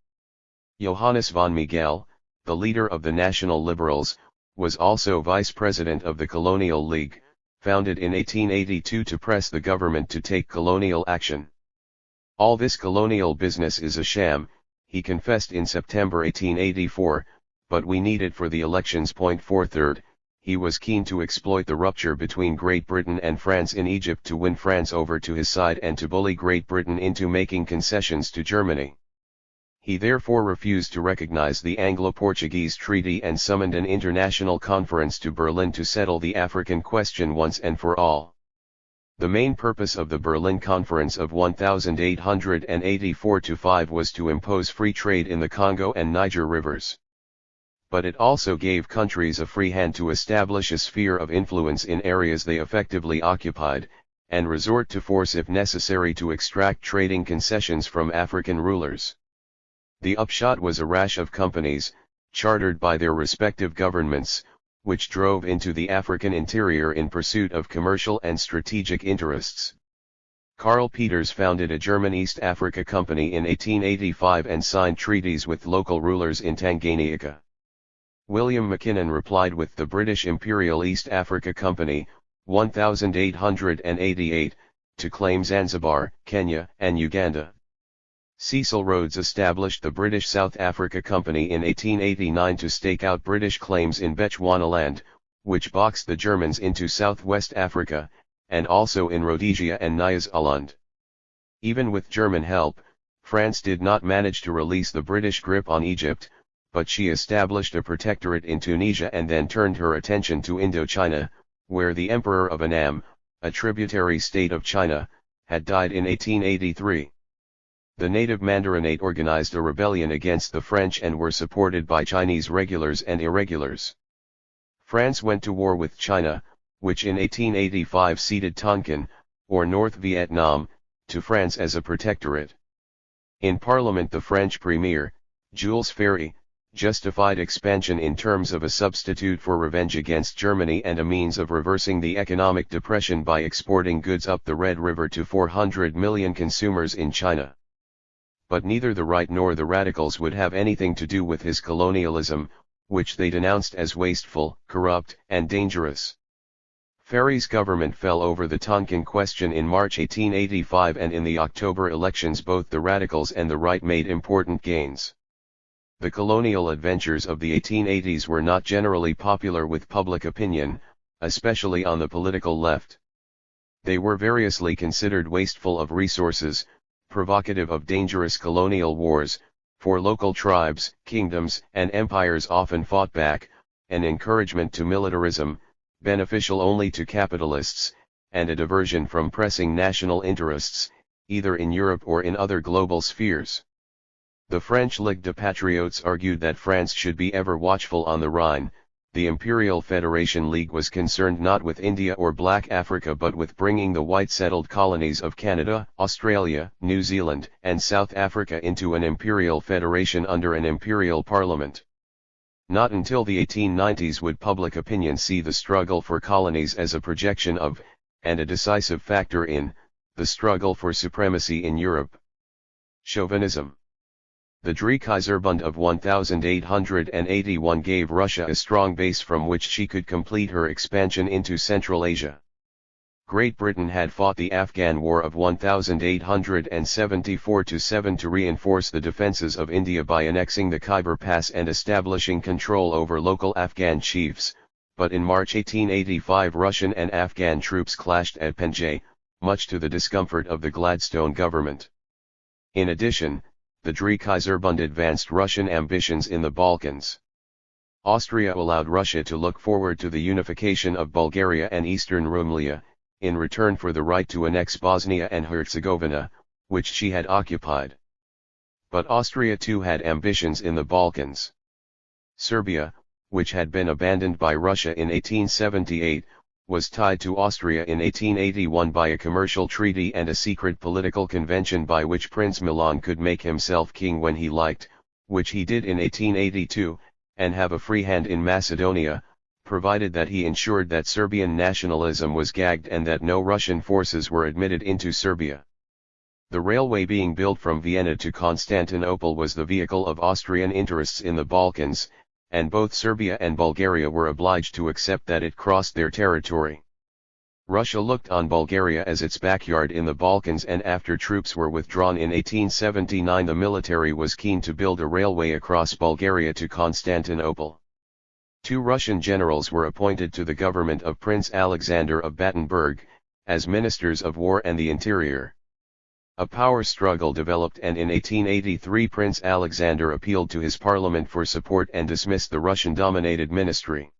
Speaker 1: Johannes von Miguel, the leader of the National Liberals, was also vice president of the Colonial League, founded in 1882 to press the government to take colonial action. "All this colonial business is a sham," he confessed in September 1884, "but we need it for the elections." Third, he was keen to exploit the rupture between Great Britain and France in Egypt to win France over to his side and to bully Great Britain into making concessions to Germany. He therefore refused to recognize the Anglo-Portuguese Treaty and summoned an international conference to Berlin to settle the African question once and for all. The main purpose of the Berlin Conference of 1884-5 was to impose free trade in the Congo and Niger rivers. But it also gave countries a free hand to establish a sphere of influence in areas they effectively occupied, and resort to force if necessary to extract trading concessions from African rulers. The upshot was a rash of companies, chartered by their respective governments, which drove into the African interior in pursuit of commercial and strategic interests. Karl Peters founded a German East Africa Company in 1885 and signed treaties with local rulers in Tanganyika. William Mackinnon replied with the British Imperial East Africa Company, 1888, to claim Zanzibar, Kenya, and Uganda. Cecil Rhodes established the British South Africa Company in 1889 to stake out British claims in Bechuanaland, which boxed the Germans into southwest Africa, and also in Rhodesia and Nyasaland. Even with German help, France did not manage to release the British grip on Egypt, but she established a protectorate in Tunisia and then turned her attention to Indochina, where the Emperor of Annam, a tributary state of China, had died in 1883. The native Mandarinate organized a rebellion against the French and were supported by Chinese regulars and irregulars. France went to war with China, which in 1885 ceded Tonkin, or North Vietnam, to France as a protectorate. In Parliament the French Premier, Jules Ferry, justified expansion in terms of a substitute for revenge against Germany and a means of reversing the economic depression by exporting goods up the Red River to 400 million consumers in China. But neither the right nor the radicals would have anything to do with his colonialism, which they denounced as wasteful, corrupt, and dangerous. Ferry's government fell over the Tonkin question in March 1885, and in the October elections both the radicals and the right made important gains. The colonial adventures of the 1880s were not generally popular with public opinion, especially on the political left. They were variously considered wasteful of resources, provocative of dangerous colonial wars, for local tribes, kingdoms, and empires often fought back, an encouragement to militarism, beneficial only to capitalists, and a diversion from pressing national interests, either in Europe or in other global spheres. The French Ligue des Patriotes argued that France should be ever watchful on the Rhine. The Imperial Federation League was concerned not with India or Black Africa but with bringing the white settled colonies of Canada, Australia, New Zealand, and South Africa into an imperial federation under an imperial parliament. Not until the 1890s would public opinion see the struggle for colonies as a projection of, and a decisive factor in, the struggle for supremacy in Europe. Chauvinism. The Dreikaiserbund of 1881 gave Russia a strong base from which she could complete her expansion into Central Asia. Great Britain had fought the Afghan War of 1874-7 to reinforce the defences of India by annexing the Khyber Pass and establishing control over local Afghan chiefs, but in March 1885 Russian and Afghan troops clashed at Panjshir, much to the discomfort of the Gladstone government. In addition, the Dreikaiserbund advanced Russian ambitions in the Balkans. Austria allowed Russia to look forward to the unification of Bulgaria and Eastern Rumelia, in return for the right to annex Bosnia and Herzegovina, which she had occupied. But Austria too had ambitions in the Balkans. Serbia, which had been abandoned by Russia in 1878, was tied to Austria in 1881 by a commercial treaty and a secret political convention by which Prince Milan could make himself king when he liked, which he did in 1882, and have a free hand in Macedonia, provided that he ensured that Serbian nationalism was gagged and that no Russian forces were admitted into Serbia. The railway being built from Vienna to Constantinople was the vehicle of Austrian interests in the Balkans, and both Serbia and Bulgaria were obliged to accept that it crossed their territory. Russia looked on Bulgaria as its backyard in the Balkans, and after troops were withdrawn in 1879 the military was keen to build a railway across Bulgaria to Constantinople. 2 Russian generals were appointed to the government of Prince Alexander of Battenberg, as ministers of war and the interior. A power struggle developed, and in 1883 Prince Alexander appealed to his parliament for support and dismissed the Russian-dominated ministry.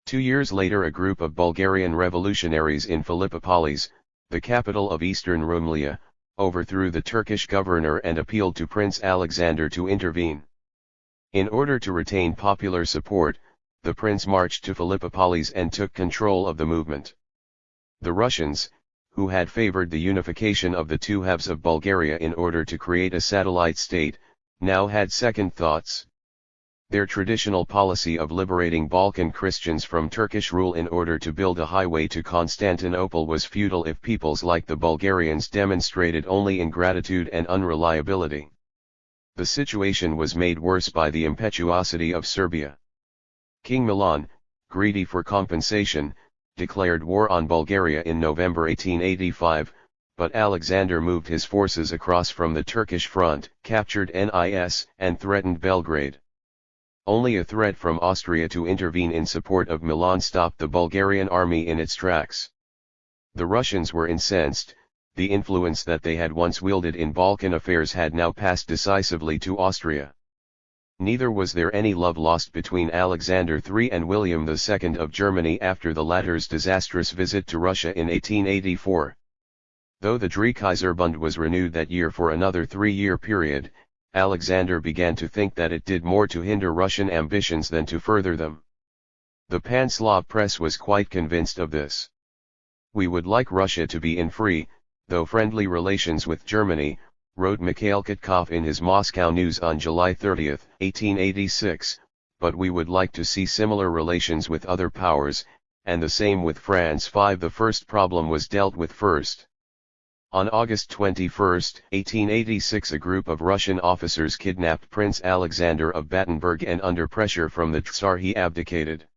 Speaker 1: 2 years later a group of Bulgarian revolutionaries in Philippopolis, the capital of Eastern Rumelia, overthrew the Turkish governor and appealed to Prince Alexander to intervene. In order to retain popular support, the prince marched to Philippopolis and took control of the movement. The Russians, who had favored the unification of the 2 halves of Bulgaria in order to create a satellite state, now had second thoughts. Their traditional policy of liberating Balkan Christians from Turkish rule in order to build a highway to Constantinople was futile if peoples like the Bulgarians demonstrated only ingratitude and unreliability. The situation was made worse by the impetuosity of Serbia. King Milan, greedy for compensation, declared war on Bulgaria in November 1885, but Alexander moved his forces across from the Turkish front, captured Nis, and threatened Belgrade. Only a threat from Austria to intervene in support of Milan stopped the Bulgarian army in its tracks. The Russians were incensed. The influence that they had once wielded in Balkan affairs had now passed decisively to Austria. Neither was there any love lost between Alexander III and William II of Germany after the latter's disastrous visit to Russia in 1884. Though the Dreikaiserbund was renewed that year for another 3-year period, Alexander began to think that it did more to hinder Russian ambitions than to further them. The Pan-Slav press was quite convinced of this. "We would like Russia to be in free, though friendly relations with Germany," wrote Mikhail Katkov in his Moscow News on July 30, 1886, "but we would like to see similar relations with other powers, and the same with France." 5. The first problem was dealt with first. On August 21, 1886 a group of Russian officers kidnapped Prince Alexander of Battenberg, and under pressure from the Tsar he abdicated.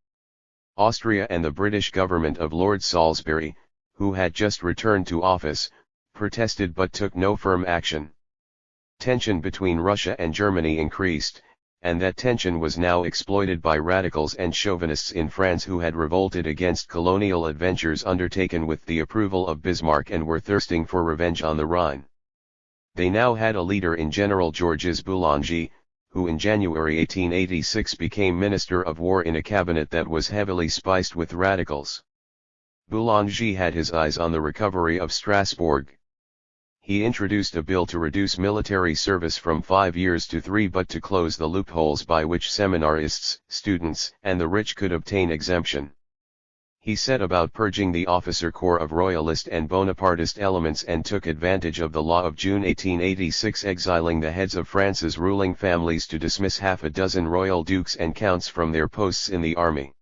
Speaker 1: Austria and the British government of Lord Salisbury, who had just returned to office, protested but took no firm action. Tension between Russia and Germany increased, and that tension was now exploited by radicals and chauvinists in France who had revolted against colonial adventures undertaken with the approval of Bismarck and were thirsting for revenge on the Rhine. They now had a leader in General Georges Boulanger, who in January 1886 became Minister of War in a cabinet that was heavily spiced with radicals. Boulanger had his eyes on the recovery of Strasbourg. He introduced a bill to reduce military service from 5 years to 3 but to close the loopholes by which seminarists, students, and the rich could obtain exemption. He set about purging the officer corps of royalist and Bonapartist elements and took advantage of the law of June 1886 exiling the heads of France's ruling families to dismiss half a dozen royal dukes and counts from their posts in the army.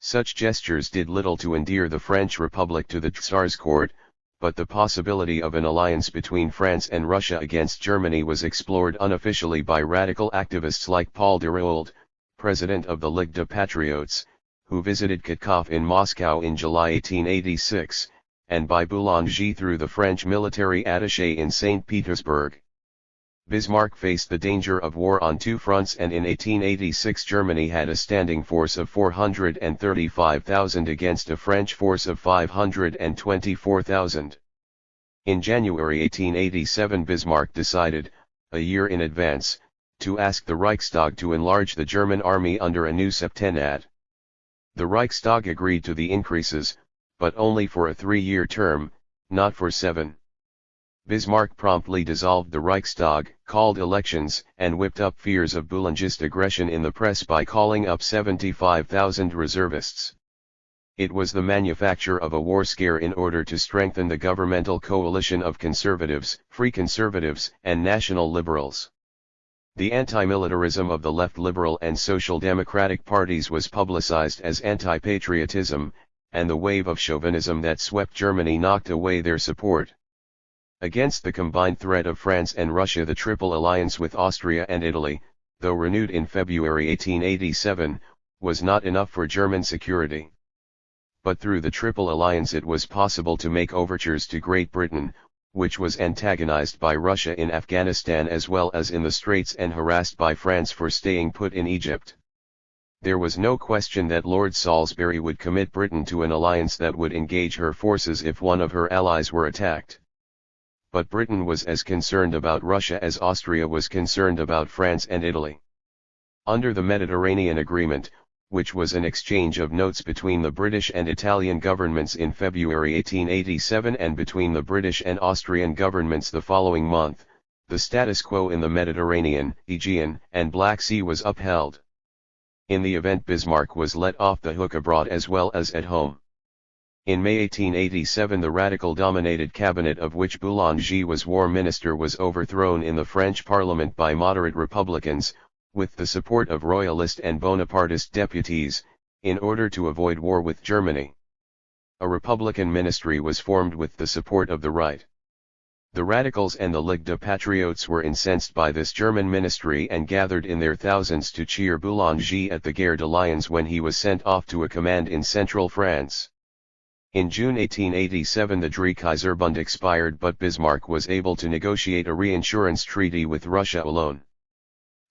Speaker 1: Such gestures did little to endear the French Republic to the Tsar's court, but the possibility of an alliance between France and Russia against Germany was explored unofficially by radical activists like Paul Déroulde, president of the Ligue des Patriotes, who visited Katkov in Moscow in July 1886, and by Boulanger through the French military attaché in St. Petersburg. Bismarck faced the danger of war on two fronts, and in 1886 Germany had a standing force of 435,000 against a French force of 524,000. In January 1887 Bismarck decided, a year in advance, to ask the Reichstag to enlarge the German army under a new septennat. The Reichstag agreed to the increases, but only for a 3-year term, not for 7. Bismarck promptly dissolved the Reichstag, called elections, and whipped up fears of Boulangist aggression in the press by calling up 75,000 reservists. It was the manufacture of a war scare in order to strengthen the governmental coalition of conservatives, free conservatives, and national liberals. The anti-militarism of the left liberal and social democratic parties was publicized as anti-patriotism, and the wave of chauvinism that swept Germany knocked away their support. Against the combined threat of France and Russia, the Triple Alliance with Austria and Italy, though renewed in February 1887, was not enough for German security. But through the Triple Alliance it was possible to make overtures to Great Britain, which was antagonized by Russia in Afghanistan as well as in the Straits and harassed by France for staying put in Egypt. There was no question that Lord Salisbury would commit Britain to an alliance that would engage her forces if one of her allies were attacked. But Britain was as concerned about Russia as Austria was concerned about France and Italy. Under the Mediterranean Agreement, which was an exchange of notes between the British and Italian governments in February 1887 and between the British and Austrian governments the following month, the status quo in the Mediterranean, Aegean, and Black Sea was upheld. In the event, Bismarck was let off the hook abroad as well as at home. In May 1887 the radical-dominated cabinet of which Boulanger was war minister was overthrown in the French parliament by moderate Republicans, with the support of Royalist and Bonapartist deputies, in order to avoid war with Germany. A Republican ministry was formed with the support of the right. The radicals and the Ligue des Patriotes were incensed by this German ministry and gathered in their thousands to cheer Boulanger at the Gare de Lyons when he was sent off to a command in central France. In June 1887 the Dreikaiserbund expired, but Bismarck was able to negotiate a reinsurance treaty with Russia alone.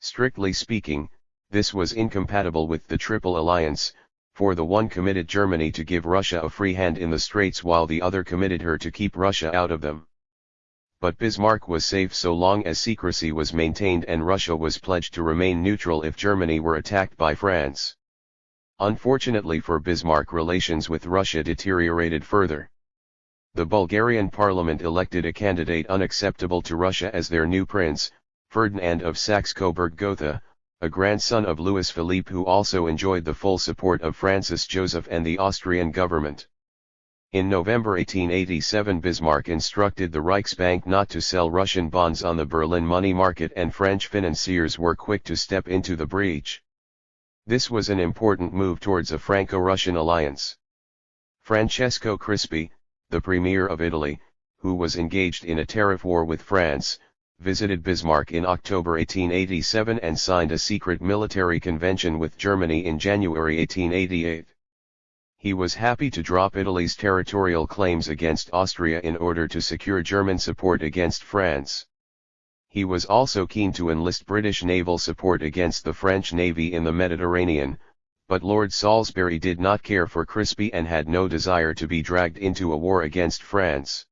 Speaker 1: Strictly speaking, this was incompatible with the Triple Alliance, for the one committed Germany to give Russia a free hand in the Straits while the other committed her to keep Russia out of them. But Bismarck was safe so long as secrecy was maintained and Russia was pledged to remain neutral if Germany were attacked by France. Unfortunately for Bismarck, relations with Russia deteriorated further. The Bulgarian parliament elected a candidate unacceptable to Russia as their new prince, Ferdinand of Saxe-Coburg-Gotha, a grandson of Louis Philippe, who also enjoyed the full support of Francis Joseph and the Austrian government. In November 1887 Bismarck instructed the Reichsbank not to sell Russian bonds on the Berlin money market, and French financiers were quick to step into the breach. This was an important move towards a Franco-Russian alliance. Francesco Crispi, the Premier of Italy, who was engaged in a tariff war with France, visited Bismarck in October 1887 and signed a secret military convention with Germany in January 1888. He was happy to drop Italy's territorial claims against Austria in order to secure German support against France. He was also keen to enlist British naval support against the French Navy in the Mediterranean, but Lord Salisbury did not care for Crispi and had no desire to be dragged into a war against France.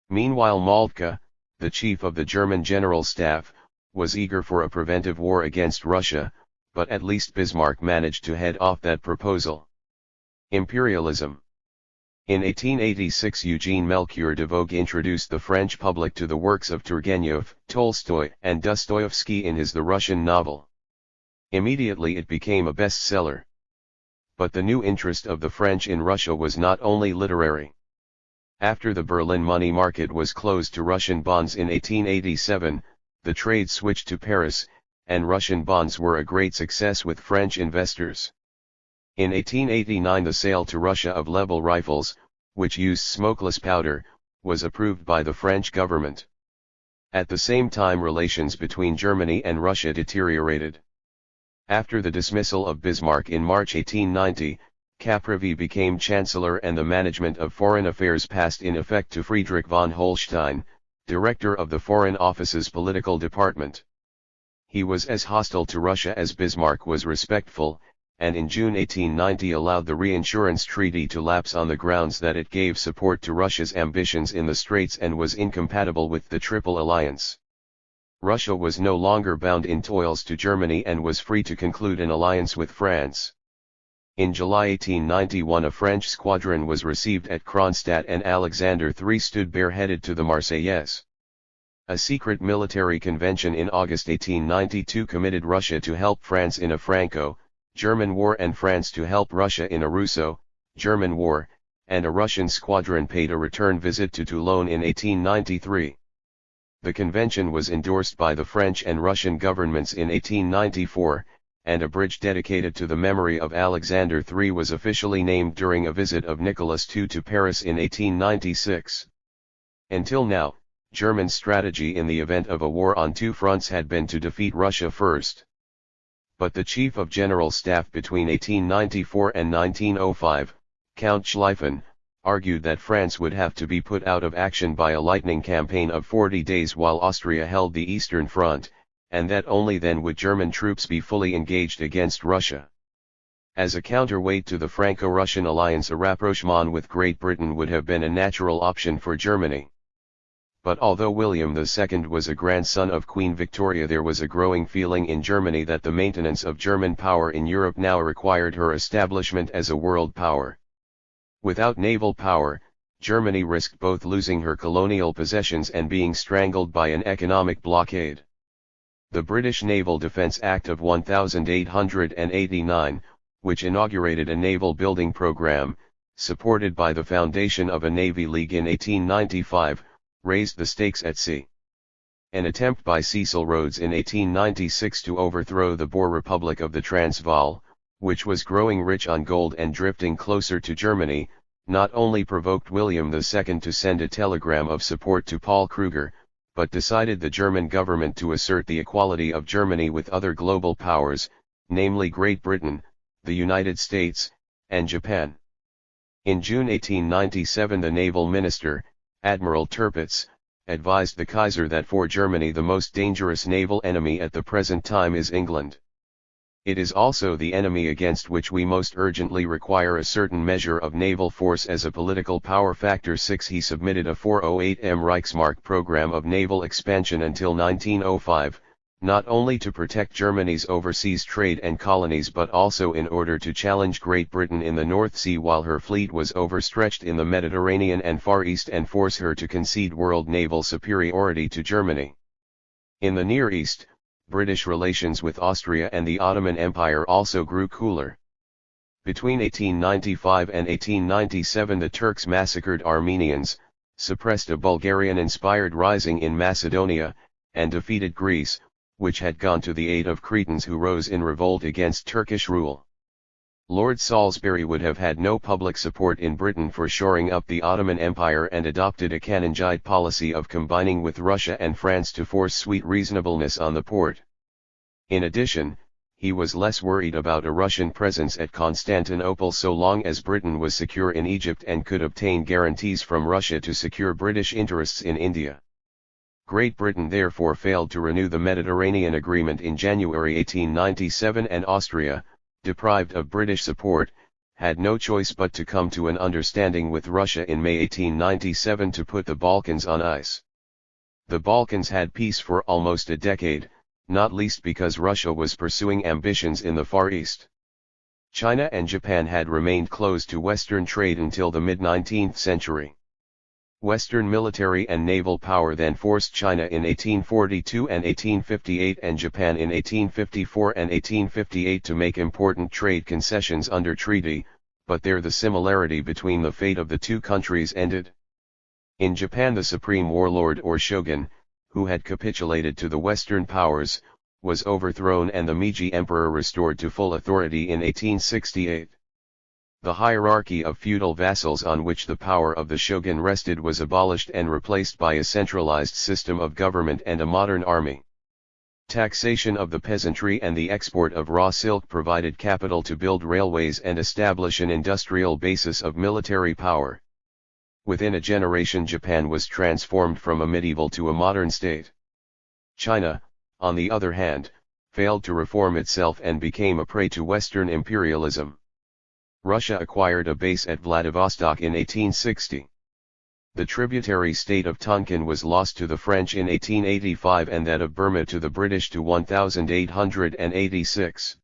Speaker 1: Meanwhile Moltke, the chief of the German General Staff, was eager for a preventive war against Russia, but at least Bismarck managed to head off that proposal. Imperialism. In 1886 Eugene Melchior de Vogue introduced the French public to the works of Turgenev, Tolstoy, and Dostoevsky in his The Russian novel. Immediately it became a bestseller. But the new interest of the French in Russia was not only literary. After the Berlin money market was closed to Russian bonds in 1887, the trade switched to Paris, and Russian bonds were a great success with French investors. In 1889 the sale to Russia of Lebel rifles, which used smokeless powder, was approved by the French government. At the same time relations between Germany and Russia deteriorated. After the dismissal of Bismarck in March 1890, Caprivi became Chancellor and the management of foreign affairs passed in effect to Friedrich von Holstein, director of the Foreign Office's political department. He was as hostile to Russia as Bismarck was respectful, and in June 1890 allowed the reinsurance treaty to lapse on the grounds that it gave support to Russia's ambitions in the Straits and was incompatible with the Triple Alliance. Russia was no longer bound in toils to Germany and was free to conclude an alliance with France. In July 1891 a French squadron was received at Kronstadt and Alexander III stood bareheaded to the Marseillaise. A secret military convention in August 1892 committed Russia to help France in a Franco-German war and France to help Russia in a Russo-German war, and a Russian squadron paid a return visit to Toulon in 1893. The convention was endorsed by the French and Russian governments in 1894, and a bridge dedicated to the memory of Alexander III was officially named during a visit of Nicholas II to Paris in 1896. Until now, German strategy in the event of a war on two fronts had been to defeat Russia first. But the Chief of General Staff between 1894 and 1905, Count Schlieffen, argued that France would have to be put out of action by a lightning campaign of 40 days while Austria held the Eastern Front, and that only then would German troops be fully engaged against Russia. As a counterweight to the Franco-Russian alliance, a rapprochement with Great Britain would have been a natural option for Germany. But although William II was a grandson of Queen Victoria, there was a growing feeling in Germany that the maintenance of German power in Europe now required her establishment as a world power. Without naval power, Germany risked both losing her colonial possessions and being strangled by an economic blockade. The British Naval Defence Act of 1889, which inaugurated a naval building program, supported by the foundation of a Navy League in 1895, raised the stakes at sea. An attempt by Cecil Rhodes in 1896 to overthrow the Boer Republic of the Transvaal, which was growing rich on gold and drifting closer to Germany, not only provoked William II to send a telegram of support to Paul Kruger, but decided the German government to assert the equality of Germany with other global powers, namely Great Britain, the United States, and Japan. In June 1897 the naval minister, Admiral Tirpitz, advised the Kaiser that for Germany the most dangerous naval enemy at the present time is England. It is also the enemy against which we most urgently require a certain measure of naval force as a political power factor. 6. He submitted a 408 Reichsmark program of naval expansion until 1905, not only to protect Germany's overseas trade and colonies but also in order to challenge Great Britain in the North Sea while her fleet was overstretched in the Mediterranean and Far East and force her to concede world naval superiority to Germany. In the Near East, British relations with Austria and the Ottoman Empire also grew cooler. Between 1895 and 1897 the Turks massacred Armenians, suppressed a Bulgarian-inspired rising in Macedonia, and defeated Greece, which had gone to the aid of Cretans who rose in revolt against Turkish rule. Lord Salisbury would have had no public support in Britain for shoring up the Ottoman Empire and adopted a Canongite policy of combining with Russia and France to force sweet reasonableness on the Porte. In addition, he was less worried about a Russian presence at Constantinople so long as Britain was secure in Egypt and could obtain guarantees from Russia to secure British interests in India. Great Britain therefore failed to renew the Mediterranean Agreement in January 1897 and Austria, deprived of British support, had no choice but to come to an understanding with Russia in May 1897 to put the Balkans on ice. The Balkans had peace for almost a decade, not least because Russia was pursuing ambitions in the Far East. China and Japan had remained closed to Western trade until the mid-19th century. Western military and naval power then forced China in 1842 and 1858 and Japan in 1854 and 1858 to make important trade concessions under treaty, but there the similarity between the fate of the two countries ended. In Japan the supreme warlord or shogun, who had capitulated to the Western powers, was overthrown and the Meiji Emperor restored to full authority in 1868. The hierarchy of feudal vassals on which the power of the shogun rested was abolished and replaced by a centralized system of government and a modern army. Taxation of the peasantry and the export of raw silk provided capital to build railways and establish an industrial basis of military power. Within a generation Japan was transformed from a medieval to a modern state. China, on the other hand, failed to reform itself and became a prey to Western imperialism. Russia acquired a base at Vladivostok in 1860. The tributary state of Tonkin was lost to the French in 1885 and that of Burma to the British to 1886.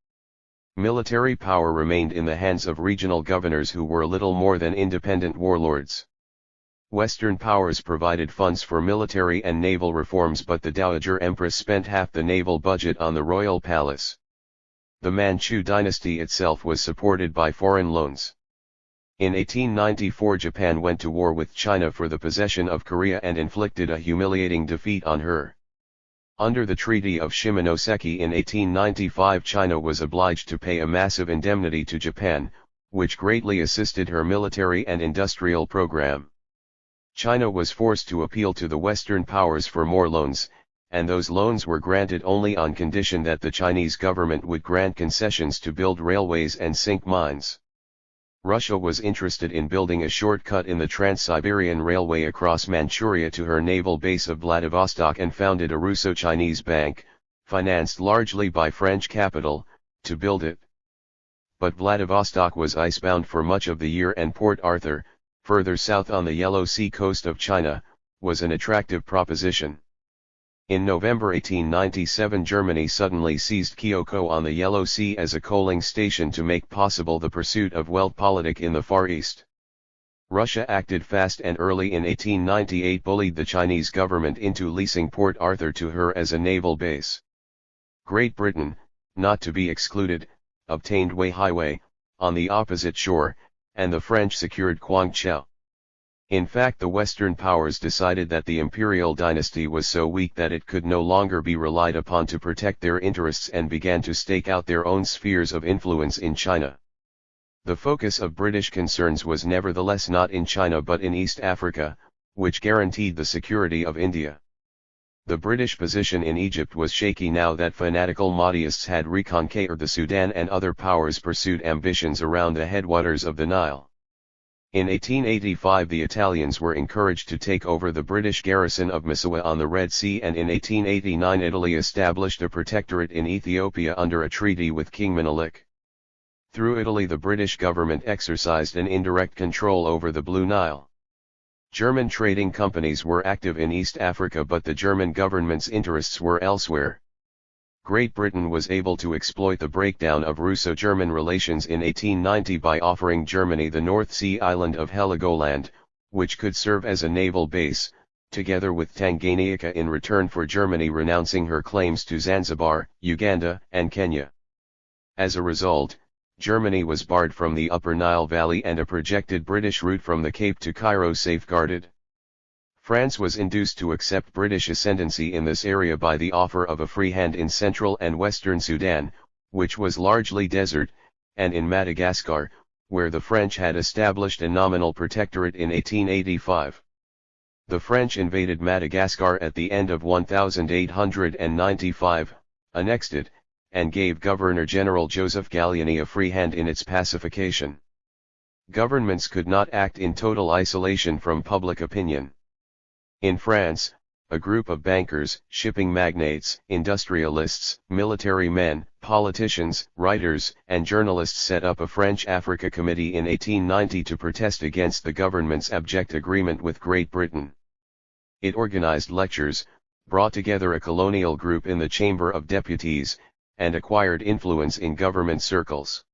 Speaker 1: Military power remained in the hands of regional governors who were little more than independent warlords. Western powers provided funds for military and naval reforms, but the Dowager Empress spent half the naval budget on the royal palace. The Manchu dynasty itself was supported by foreign loans. In 1894 Japan went to war with China for the possession of Korea and inflicted a humiliating defeat on her. Under the Treaty of Shimonoseki in 1895 China was obliged to pay a massive indemnity to Japan, which greatly assisted her military and industrial program. China was forced to appeal to the Western powers for more loans, and those loans were granted only on condition that the Chinese government would grant concessions to build railways and sink mines. Russia was interested in building a shortcut in the Trans-Siberian Railway across Manchuria to her naval base of Vladivostok and founded a Russo-Chinese bank, financed largely by French capital, to build it. But Vladivostok was icebound for much of the year and Port Arthur, further south on the Yellow Sea coast of China, was an attractive proposition. In November 1897 Germany suddenly seized Kyoko on the Yellow Sea as a coaling station to make possible the pursuit of Weltpolitik in the Far East. Russia acted fast and early in 1898 bullied the Chinese government into leasing Port Arthur to her as a naval base. Great Britain, not to be excluded, obtained Weihaiwei, on the opposite shore, and the French secured Guangzhou. In fact, the Western powers decided that the imperial dynasty was so weak that it could no longer be relied upon to protect their interests and began to stake out their own spheres of influence in China. The focus of British concerns was nevertheless not in China but in East Africa, which guaranteed the security of India. The British position in Egypt was shaky now that fanatical Mahdaists had reconquered the Sudan and other powers pursued ambitions around the headwaters of the Nile. In 1885 the Italians were encouraged to take over the British garrison of Massawa on the Red Sea, and in 1889 Italy established a protectorate in Ethiopia under a treaty with King Menelik. Through Italy the British government exercised an indirect control over the Blue Nile. German trading companies were active in East Africa, but the German government's interests were elsewhere. Great Britain was able to exploit the breakdown of Russo-German relations in 1890 by offering Germany the North Sea island of Heligoland, which could serve as a naval base, together with Tanganyika in return for Germany renouncing her claims to Zanzibar, Uganda, and Kenya. As a result, Germany was barred from the Upper Nile Valley and a projected British route from the Cape to Cairo safeguarded. France was induced to accept British ascendancy in this area by the offer of a free hand in central and western Sudan, which was largely desert, and in Madagascar, where the French had established a nominal protectorate in 1885. The French invaded Madagascar at the end of 1895, annexed it, and gave Governor-General Joseph Gallieni a free hand in its pacification. Governments could not act in total isolation from public opinion. In France, a group of bankers, shipping magnates, industrialists, military men, politicians, writers, and journalists set up a French Africa Committee in 1890 to protest against the government's abject agreement with Great Britain. It organized lectures, brought together a colonial group in the Chamber of Deputies, and acquired influence in government circles.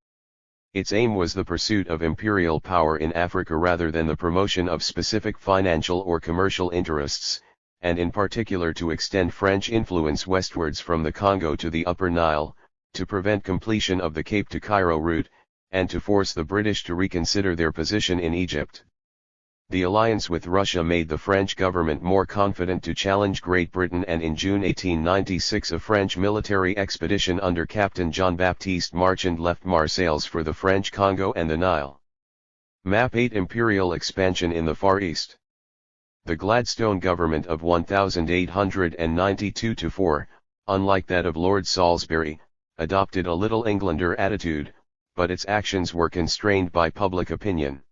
Speaker 1: Its aim was the pursuit of imperial power in Africa rather than the promotion of specific financial or commercial interests, and in particular to extend French influence westwards from the Congo to the Upper Nile, to prevent completion of the Cape to Cairo route, and to force the British to reconsider their position in Egypt. The alliance with Russia made the French government more confident to challenge Great Britain, and in June 1896 a French military expedition under Captain Jean-Baptiste Marchand left Marseilles for the French Congo and the Nile. Map 8 Imperial expansion in the Far East. The Gladstone government of 1892-4, unlike that of Lord Salisbury, adopted a Little Englander attitude, but its actions were constrained by public opinion.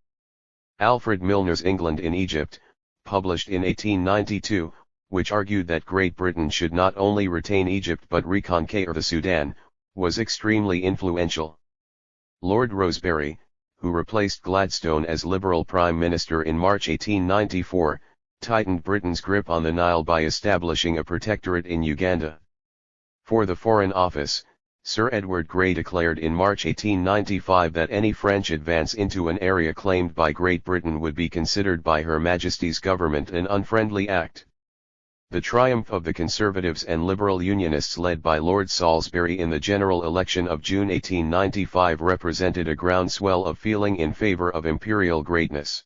Speaker 1: Alfred Milner's England in Egypt, published in 1892, which argued that Great Britain should not only retain Egypt but reconquer the Sudan, was extremely influential. Lord Rosebery, who replaced Gladstone as Liberal Prime Minister in March 1894, tightened Britain's grip on the Nile by establishing a protectorate in Uganda. For the Foreign Office, Sir Edward Grey declared in March 1895 that any French advance into an area claimed by Great Britain would be considered by Her Majesty's government an unfriendly act. The triumph of the Conservatives and Liberal Unionists led by Lord Salisbury in the general election of June 1895 represented a groundswell of feeling in favour of imperial greatness.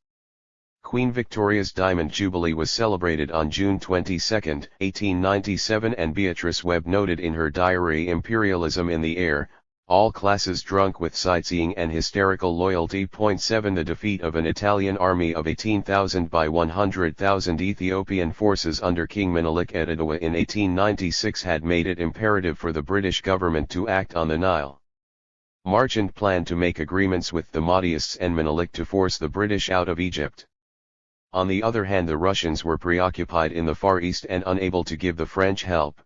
Speaker 1: Queen Victoria's Diamond Jubilee was celebrated on June 22, 1897, and Beatrice Webb noted in her diary "Imperialism in the air, all classes drunk with sightseeing and hysterical loyalty." 7 The defeat of an Italian army of 18,000 by 100,000 Ethiopian forces under King Menelik at Adwa in 1896 had made it imperative for the British government to act on the Nile. Marchand planned to make agreements with the Mahdaists and Menelik to force the British out of Egypt. On the other hand, the Russians were preoccupied in the Far East and unable to give the French help.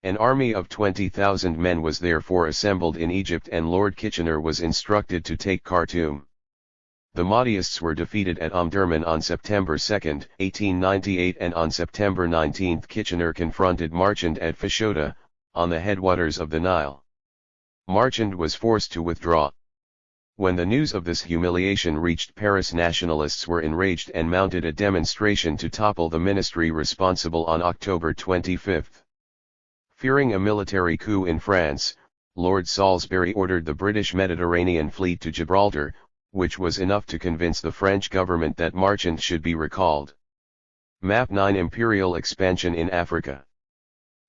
Speaker 1: An army of 20,000 men was therefore assembled in Egypt, and Lord Kitchener was instructed to take Khartoum. The Mahdaists were defeated at Omdurman on September 2, 1898, and on September 19 Kitchener confronted Marchand at Fashoda, on the headwaters of the Nile. Marchand was forced to withdraw. When the news of this humiliation reached Paris, nationalists were enraged and mounted a demonstration to topple the ministry responsible on October 25. Fearing a military coup in France, Lord Salisbury ordered the British Mediterranean fleet to Gibraltar, which was enough to convince the French government that Marchand should be recalled. Map 9 Imperial expansion in Africa.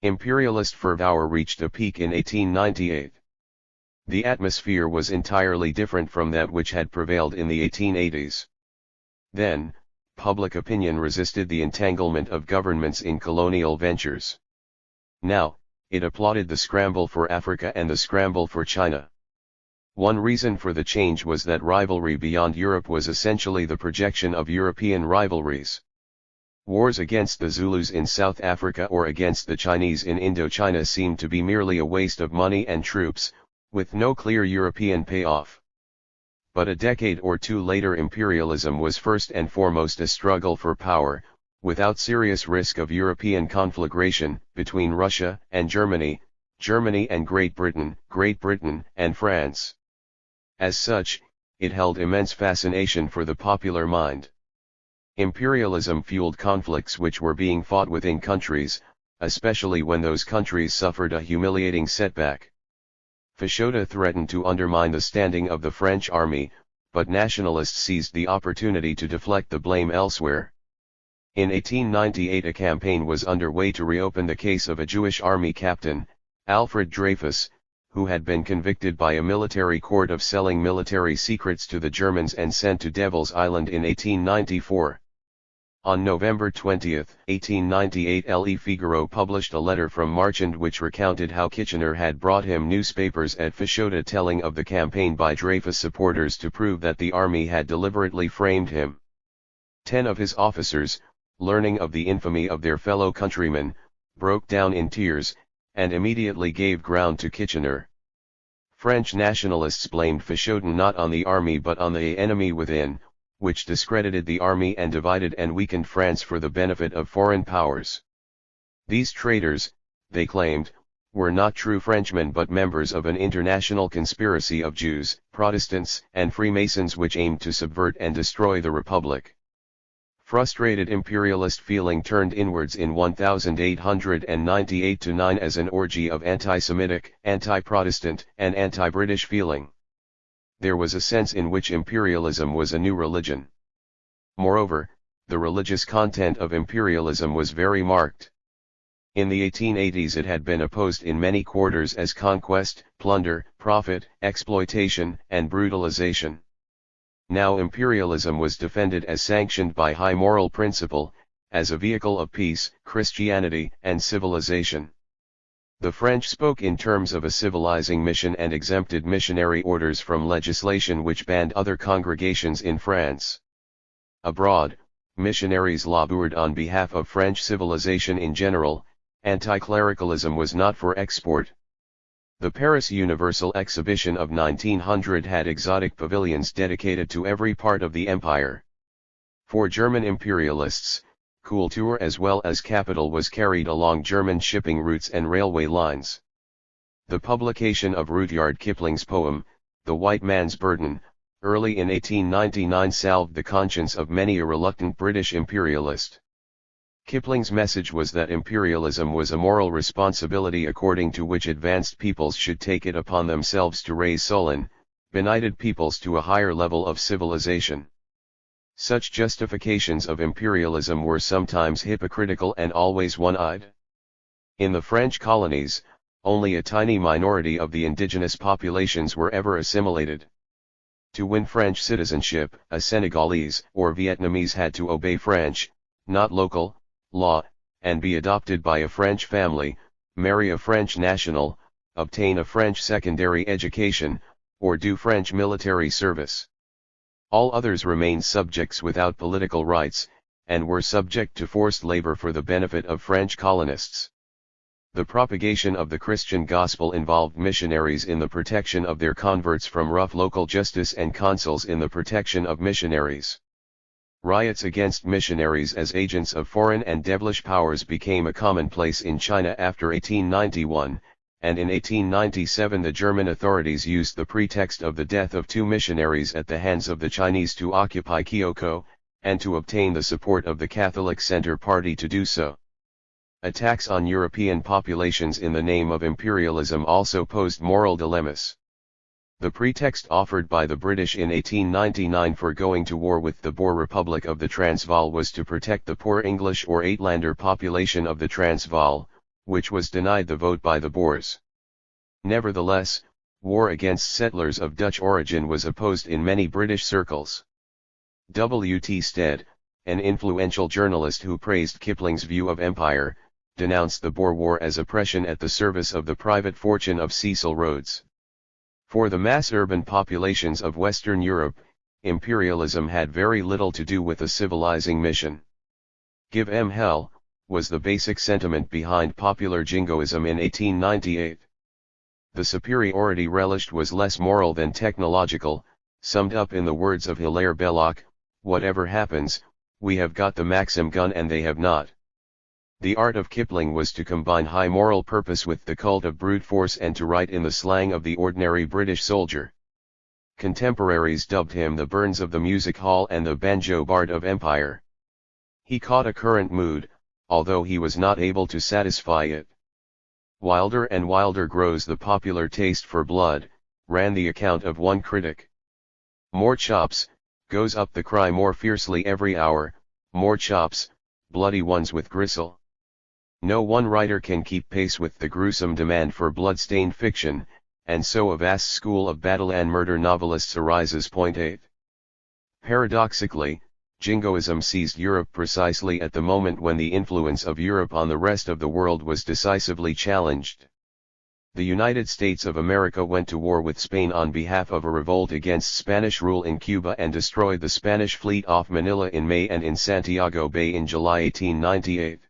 Speaker 1: Imperialist fervour reached a peak in 1898. The atmosphere was entirely different from that which had prevailed in the 1880s. Then, public opinion resisted the entanglement of governments in colonial ventures. Now, it applauded the scramble for Africa and the scramble for China. One reason for the change was that rivalry beyond Europe was essentially the projection of European rivalries. Wars against the Zulus in South Africa or against the Chinese in Indochina seemed to be merely a waste of money and troops, with no clear European payoff. But a decade or two later, imperialism was first and foremost a struggle for power, without serious risk of European conflagration, between Russia and Germany, Germany and Great Britain and France. As such, it held immense fascination for the popular mind. Imperialism fueled conflicts which were being fought within countries, especially when those countries suffered a humiliating setback. Fashoda threatened to undermine the standing of the French army, but nationalists seized the opportunity to deflect the blame elsewhere. In 1898 a campaign was underway to reopen the case of a Jewish army captain, Alfred Dreyfus, who had been convicted by a military court of selling military secrets to the Germans and sent to Devil's Island in 1894. On November 20, 1898, Le Figaro published a letter from Marchand which recounted how Kitchener had brought him newspapers at Fashoda telling of the campaign by Dreyfus supporters to prove that the army had deliberately framed him. 10 of his officers, learning of the infamy of their fellow countrymen, broke down in tears, and immediately gave ground to Kitchener. French nationalists blamed Fashoda not on the army but on the enemy within, which discredited the army and divided and weakened France for the benefit of foreign powers. These traitors, they claimed, were not true Frenchmen but members of an international conspiracy of Jews, Protestants, and Freemasons which aimed to subvert and destroy the Republic. Frustrated imperialist feeling turned inwards in 1898-9 as an orgy of anti-Semitic, anti-Protestant, and anti-British feeling. There was a sense in which imperialism was a new religion. Moreover, the religious content of imperialism was very marked. In the 1880s it had been opposed in many quarters as conquest, plunder, profit, exploitation, and brutalization. Now imperialism was defended as sanctioned by high moral principle, as a vehicle of peace, Christianity, and civilization. The French spoke in terms of a civilizing mission and exempted missionary orders from legislation which banned other congregations in France. Abroad, missionaries labored on behalf of French civilization in general. Anti-clericalism was not for export. The Paris Universal Exhibition of 1900 had exotic pavilions dedicated to every part of the empire. For German imperialists, culture as well as capital was carried along German shipping routes and railway lines. The publication of Rudyard Kipling's poem, The White Man's Burden, early in 1899 salved the conscience of many a reluctant British imperialist. Kipling's message was that imperialism was a moral responsibility according to which advanced peoples should take it upon themselves to raise sullen, benighted peoples to a higher level of civilization. Such justifications of imperialism were sometimes hypocritical and always one-eyed. In the French colonies, only a tiny minority of the indigenous populations were ever assimilated. To win French citizenship, a Senegalese or Vietnamese had to obey French, not local, law, and be adopted by a French family, marry a French national, obtain a French secondary education, or do French military service. All others remained subjects without political rights, and were subject to forced labor for the benefit of French colonists. The propagation of the Christian gospel involved missionaries in the protection of their converts from rough local justice and consuls in the protection of missionaries. Riots against missionaries as agents of foreign and devilish powers became a commonplace in China after 1891, and in 1897 the German authorities used the pretext of the death of 2 missionaries at the hands of the Chinese to occupy Kyoko, and to obtain the support of the Catholic Center Party to do so. Attacks on European populations in the name of imperialism also posed moral dilemmas. The pretext offered by the British in 1899 for going to war with the Boer Republic of the Transvaal was to protect the poor English or Uitlander population of the Transvaal, which was denied the vote by the Boers. Nevertheless, war against settlers of Dutch origin was opposed in many British circles. W. T. Stead, an influential journalist who praised Kipling's view of empire, denounced the Boer War as oppression at the service of the private fortune of Cecil Rhodes. For the mass urban populations of Western Europe, imperialism had very little to do with a civilizing mission. Give 'em hell, was the basic sentiment behind popular jingoism in 1898. The superiority relished was less moral than technological, summed up in the words of Hilaire Belloc, "Whatever happens, we have got the Maxim gun and they have not." The art of Kipling was to combine high moral purpose with the cult of brute force and to write in the slang of the ordinary British soldier. Contemporaries dubbed him the Burns of the music hall and the banjo bard of empire. He caught a current mood, although he was not able to satisfy it. "Wilder and wilder grows the popular taste for blood," ran the account of one critic. "More chops," goes up the cry more fiercely every hour, "more chops, bloody ones with gristle." No one writer can keep pace with the gruesome demand for blood-stained fiction, and so a vast school of battle and murder novelists arises. Point 8. Paradoxically, jingoism seized Europe precisely at the moment when the influence of Europe on the rest of the world was decisively challenged. The United States of America went to war with Spain on behalf of a revolt against Spanish rule in Cuba and destroyed the Spanish fleet off Manila in May and in Santiago Bay in July 1898.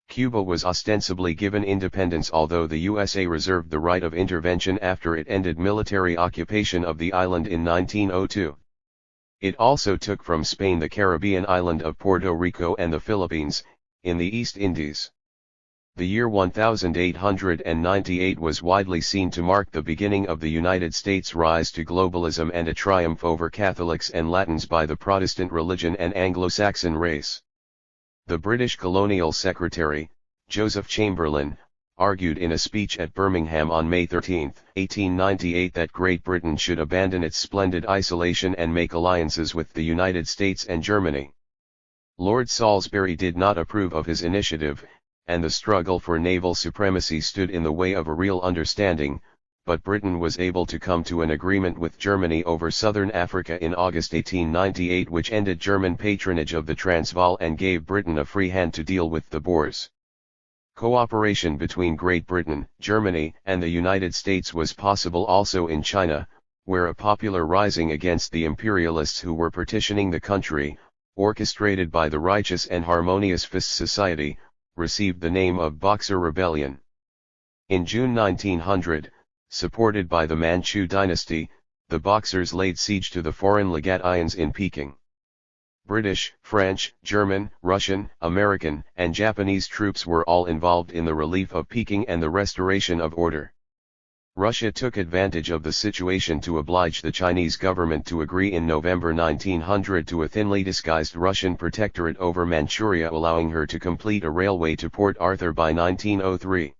Speaker 1: Cuba was ostensibly given independence, although the USA reserved the right of intervention after it ended military occupation of the island in 1902. It also took from Spain the Caribbean island of Puerto Rico and the Philippines, in the East Indies. The year 1898 was widely seen to mark the beginning of the United States' rise to globalism and a triumph over Catholics and Latins by the Protestant religion and Anglo-Saxon race. The British colonial secretary, Joseph Chamberlain, argued in a speech at Birmingham on May 13, 1898 that Great Britain should abandon its splendid isolation and make alliances with the United States and Germany. Lord Salisbury did not approve of his initiative, and the struggle for naval supremacy stood in the way of a real understanding, but Britain was able to come to an agreement with Germany over southern Africa in August 1898, which ended German patronage of the Transvaal and gave Britain a free hand to deal with the Boers. Cooperation between Great Britain, Germany, and the United States was possible also in China, where a popular rising against the imperialists who were partitioning the country, orchestrated by the Righteous and Harmonious Fist Society, received the name of Boxer Rebellion. In June 1900, supported by the Manchu dynasty, the Boxers laid siege to the foreign legatians in Peking. British, French, German, Russian, American, and Japanese troops were all involved in the relief of Peking and the restoration of order. Russia took advantage of the situation to oblige the Chinese government to agree in November 1900 to a thinly disguised Russian protectorate over Manchuria, allowing her to complete a railway to Port Arthur by 1903.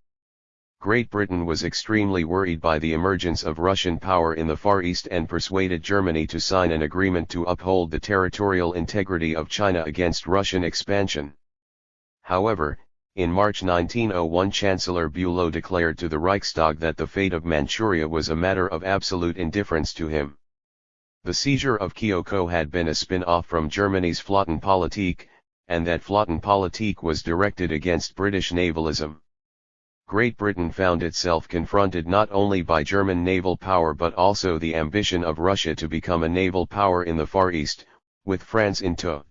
Speaker 1: Great Britain was extremely worried by the emergence of Russian power in the Far East and persuaded Germany to sign an agreement to uphold the territorial integrity of China against Russian expansion. However, in March 1901 Chancellor Bülow declared to the Reichstag that the fate of Manchuria was a matter of absolute indifference to him. The seizure of Kyoko had been a spin-off from Germany's Flottenpolitik, and that Flottenpolitik was directed against British navalism. Great Britain found itself confronted not only by German naval power but also the ambition of Russia to become a naval power in the Far East, with France in tow.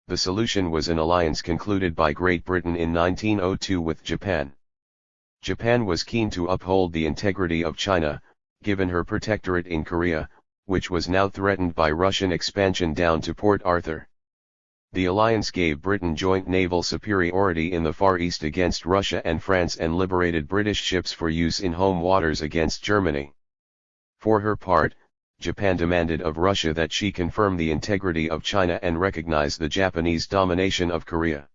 Speaker 1: The solution was an alliance concluded by Great Britain in 1902 with Japan. Japan was keen to uphold the integrity of China, given her protectorate in Korea, which was now threatened by Russian expansion down to Port Arthur. The alliance gave Britain joint naval superiority in the Far East against Russia and France and liberated British ships for use in home waters against Germany. For her part, Japan demanded of Russia that she confirm the integrity of China and recognize the Japanese domination of Korea.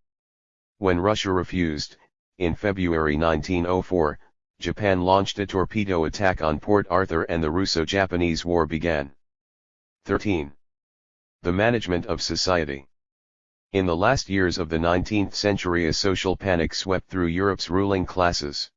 Speaker 1: When Russia refused, in February 1904, Japan launched a torpedo attack on Port Arthur and the Russo-Japanese War began. 13. The management of society. In the last years of the 19th century, a social panic swept through Europe's ruling classes.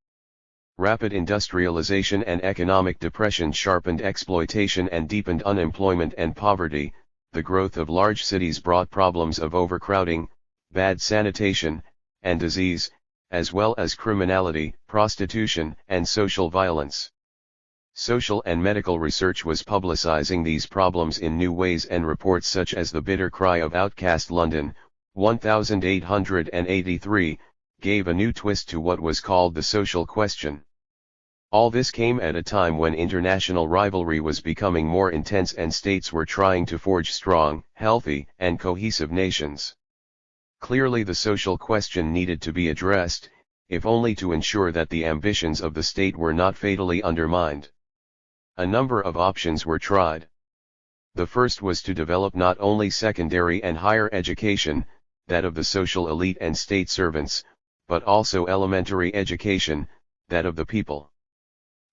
Speaker 1: Rapid industrialization and economic depression sharpened exploitation and deepened unemployment and poverty. The growth of large cities brought problems of overcrowding, bad sanitation, and disease, as well as criminality, prostitution, and social violence. Social and medical research was publicizing these problems in new ways, and reports such as The Bitter Cry of Outcast London, 1883, gave a new twist to what was called the social question. All this came at a time when international rivalry was becoming more intense and states were trying to forge strong, healthy, and cohesive nations. Clearly the social question needed to be addressed, if only to ensure that the ambitions of the state were not fatally undermined. A number of options were tried. The first was to develop not only secondary and higher education, that of the social elite and state servants, but also elementary education, that of the people.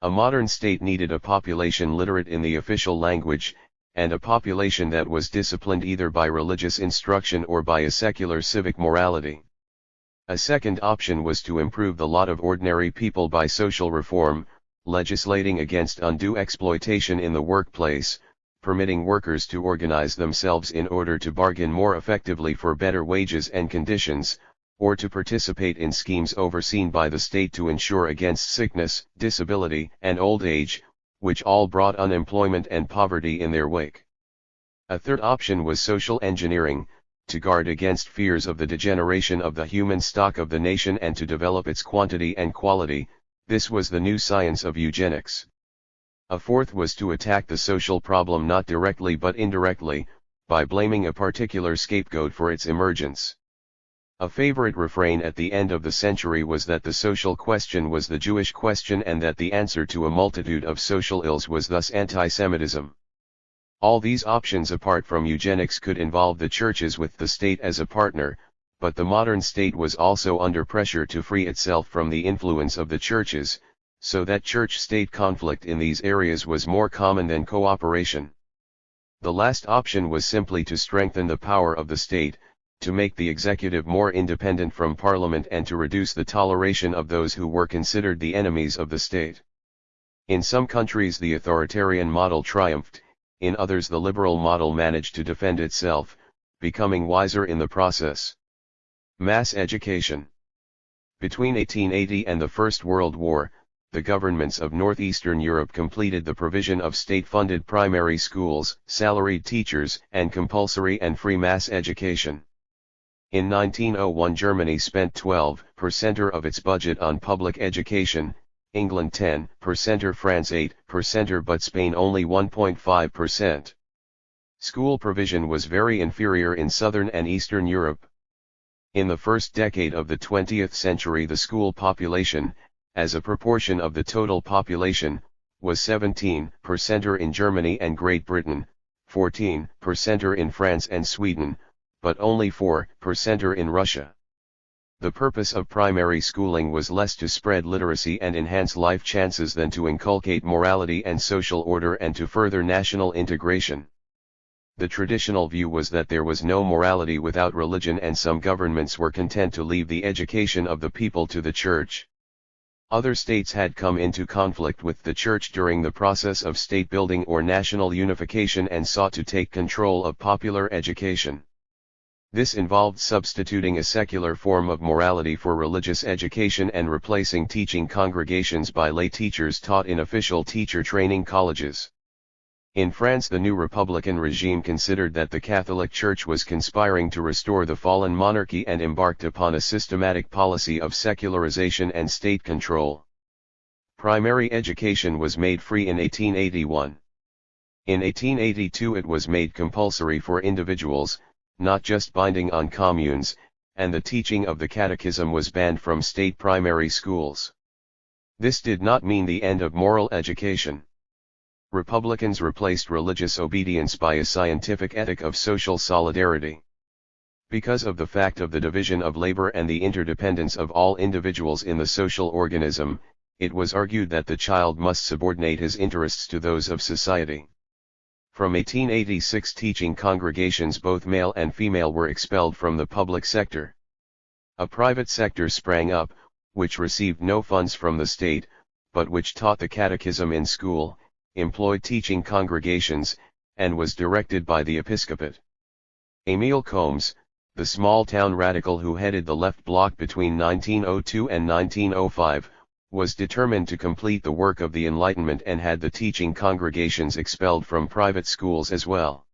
Speaker 1: A modern state needed a population literate in the official language, and a population that was disciplined either by religious instruction or by a secular civic morality. A second option was to improve the lot of ordinary people by social reform, legislating against undue exploitation in the workplace, permitting workers to organize themselves in order to bargain more effectively for better wages and conditions, or to participate in schemes overseen by the state to ensure against sickness, disability, and old age, which all brought unemployment and poverty in their wake. A third option was social engineering, to guard against fears of the degeneration of the human stock of the nation and to develop its quantity and quality. This was the new science of eugenics. A fourth was to attack the social problem not directly but indirectly, by blaming a particular scapegoat for its emergence. A favorite refrain at the end of the century was that the social question was the Jewish question and that the answer to a multitude of social ills was thus anti-Semitism. All these options apart from eugenics could involve the churches with the state as a partner, but the modern state was also under pressure to free itself from the influence of the churches, so that church-state conflict in these areas was more common than cooperation. The last option was simply to strengthen the power of the state, to make the executive more independent from parliament and to reduce the toleration of those who were considered the enemies of the state. In some countries the authoritarian model triumphed, in others the liberal model managed to defend itself, becoming wiser in the process. Mass education. Between 1880 and the First World War, the governments of northeastern Europe completed the provision of state-funded primary schools, salaried teachers, and compulsory and free mass education. In 1901 Germany spent 12% of its budget on public education, England 10%, France 8%, but Spain only 1.5%. School provision was very inferior in southern and eastern Europe. In the first decade of the 20th century the school population, as a proportion of the total population, was 17% in Germany and Great Britain, 14% in France and Sweden, but only 4% in Russia. The purpose of primary schooling was less to spread literacy and enhance life chances than to inculcate morality and social order and to further national integration. The traditional view was that there was no morality without religion and some governments were content to leave the education of the people to the church. Other states had come into conflict with the church during the process of state building or national unification and sought to take control of popular education. This involved substituting a secular form of morality for religious education and replacing teaching congregations by lay teachers taught in official teacher training colleges. In France the new republican regime considered that the Catholic Church was conspiring to restore the fallen monarchy and embarked upon a systematic policy of secularization and state control. Primary education was made free in 1881. In 1882 it was made compulsory for individuals, not just binding on communes, and the teaching of the catechism was banned from state primary schools. This did not mean the end of moral education. Republicans replaced religious obedience by a scientific ethic of social solidarity. Because of the fact of the division of labor and the interdependence of all individuals in the social organism, it was argued that the child must subordinate his interests to those of society. From 1886 teaching congregations both male and female were expelled from the public sector. A private sector sprang up, which received no funds from the state, but which taught the catechism in school, employed teaching congregations, and was directed by the episcopate. Emile Combes, the small-town radical who headed the left bloc between 1902 and 1905, was determined to complete the work of the Enlightenment and had the teaching congregations expelled from private schools as well.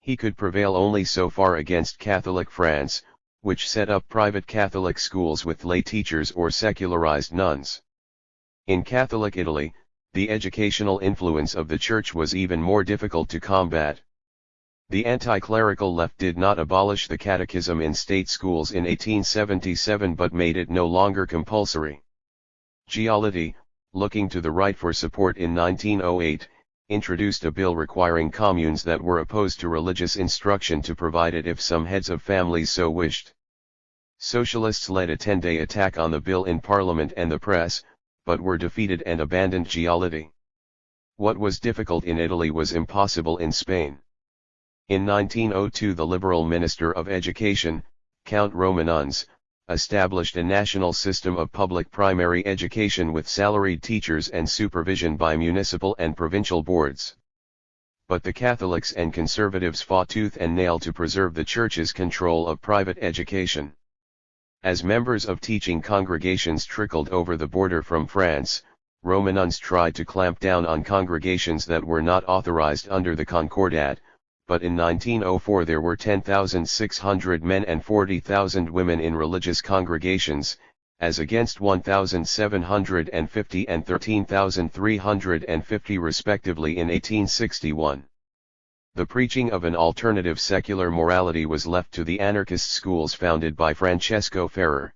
Speaker 1: He could prevail only so far against Catholic France, which set up private Catholic schools with lay teachers or secularized nuns. In Catholic Italy, the educational influence of the Church was even more difficult to combat. The anti-clerical left did not abolish the catechism in state schools in 1877 but made it no longer compulsory. Gildea, looking to the right for support in 1908, introduced a bill requiring communes that were opposed to religious instruction to provide it if some heads of families so wished. Socialists led a 10-day attack on the bill in Parliament and the press, but were defeated and abandoned Gildea. What was difficult in Italy was impossible in Spain. In 1902 the Liberal Minister of Education, Count Romanons, established a national system of public primary education with salaried teachers and supervision by municipal and provincial boards. But the Catholics and conservatives fought tooth and nail to preserve the Church's control of private education. As members of teaching congregations trickled over the border from France, Romanons tried to clamp down on congregations that were not authorized under the Concordat, but in 1904 there were 10,600 men and 40,000 women in religious congregations, as against 1,750 and 13,350 respectively in 1861. The preaching of an alternative secular morality was left to the anarchist schools founded by Francesco Ferrer.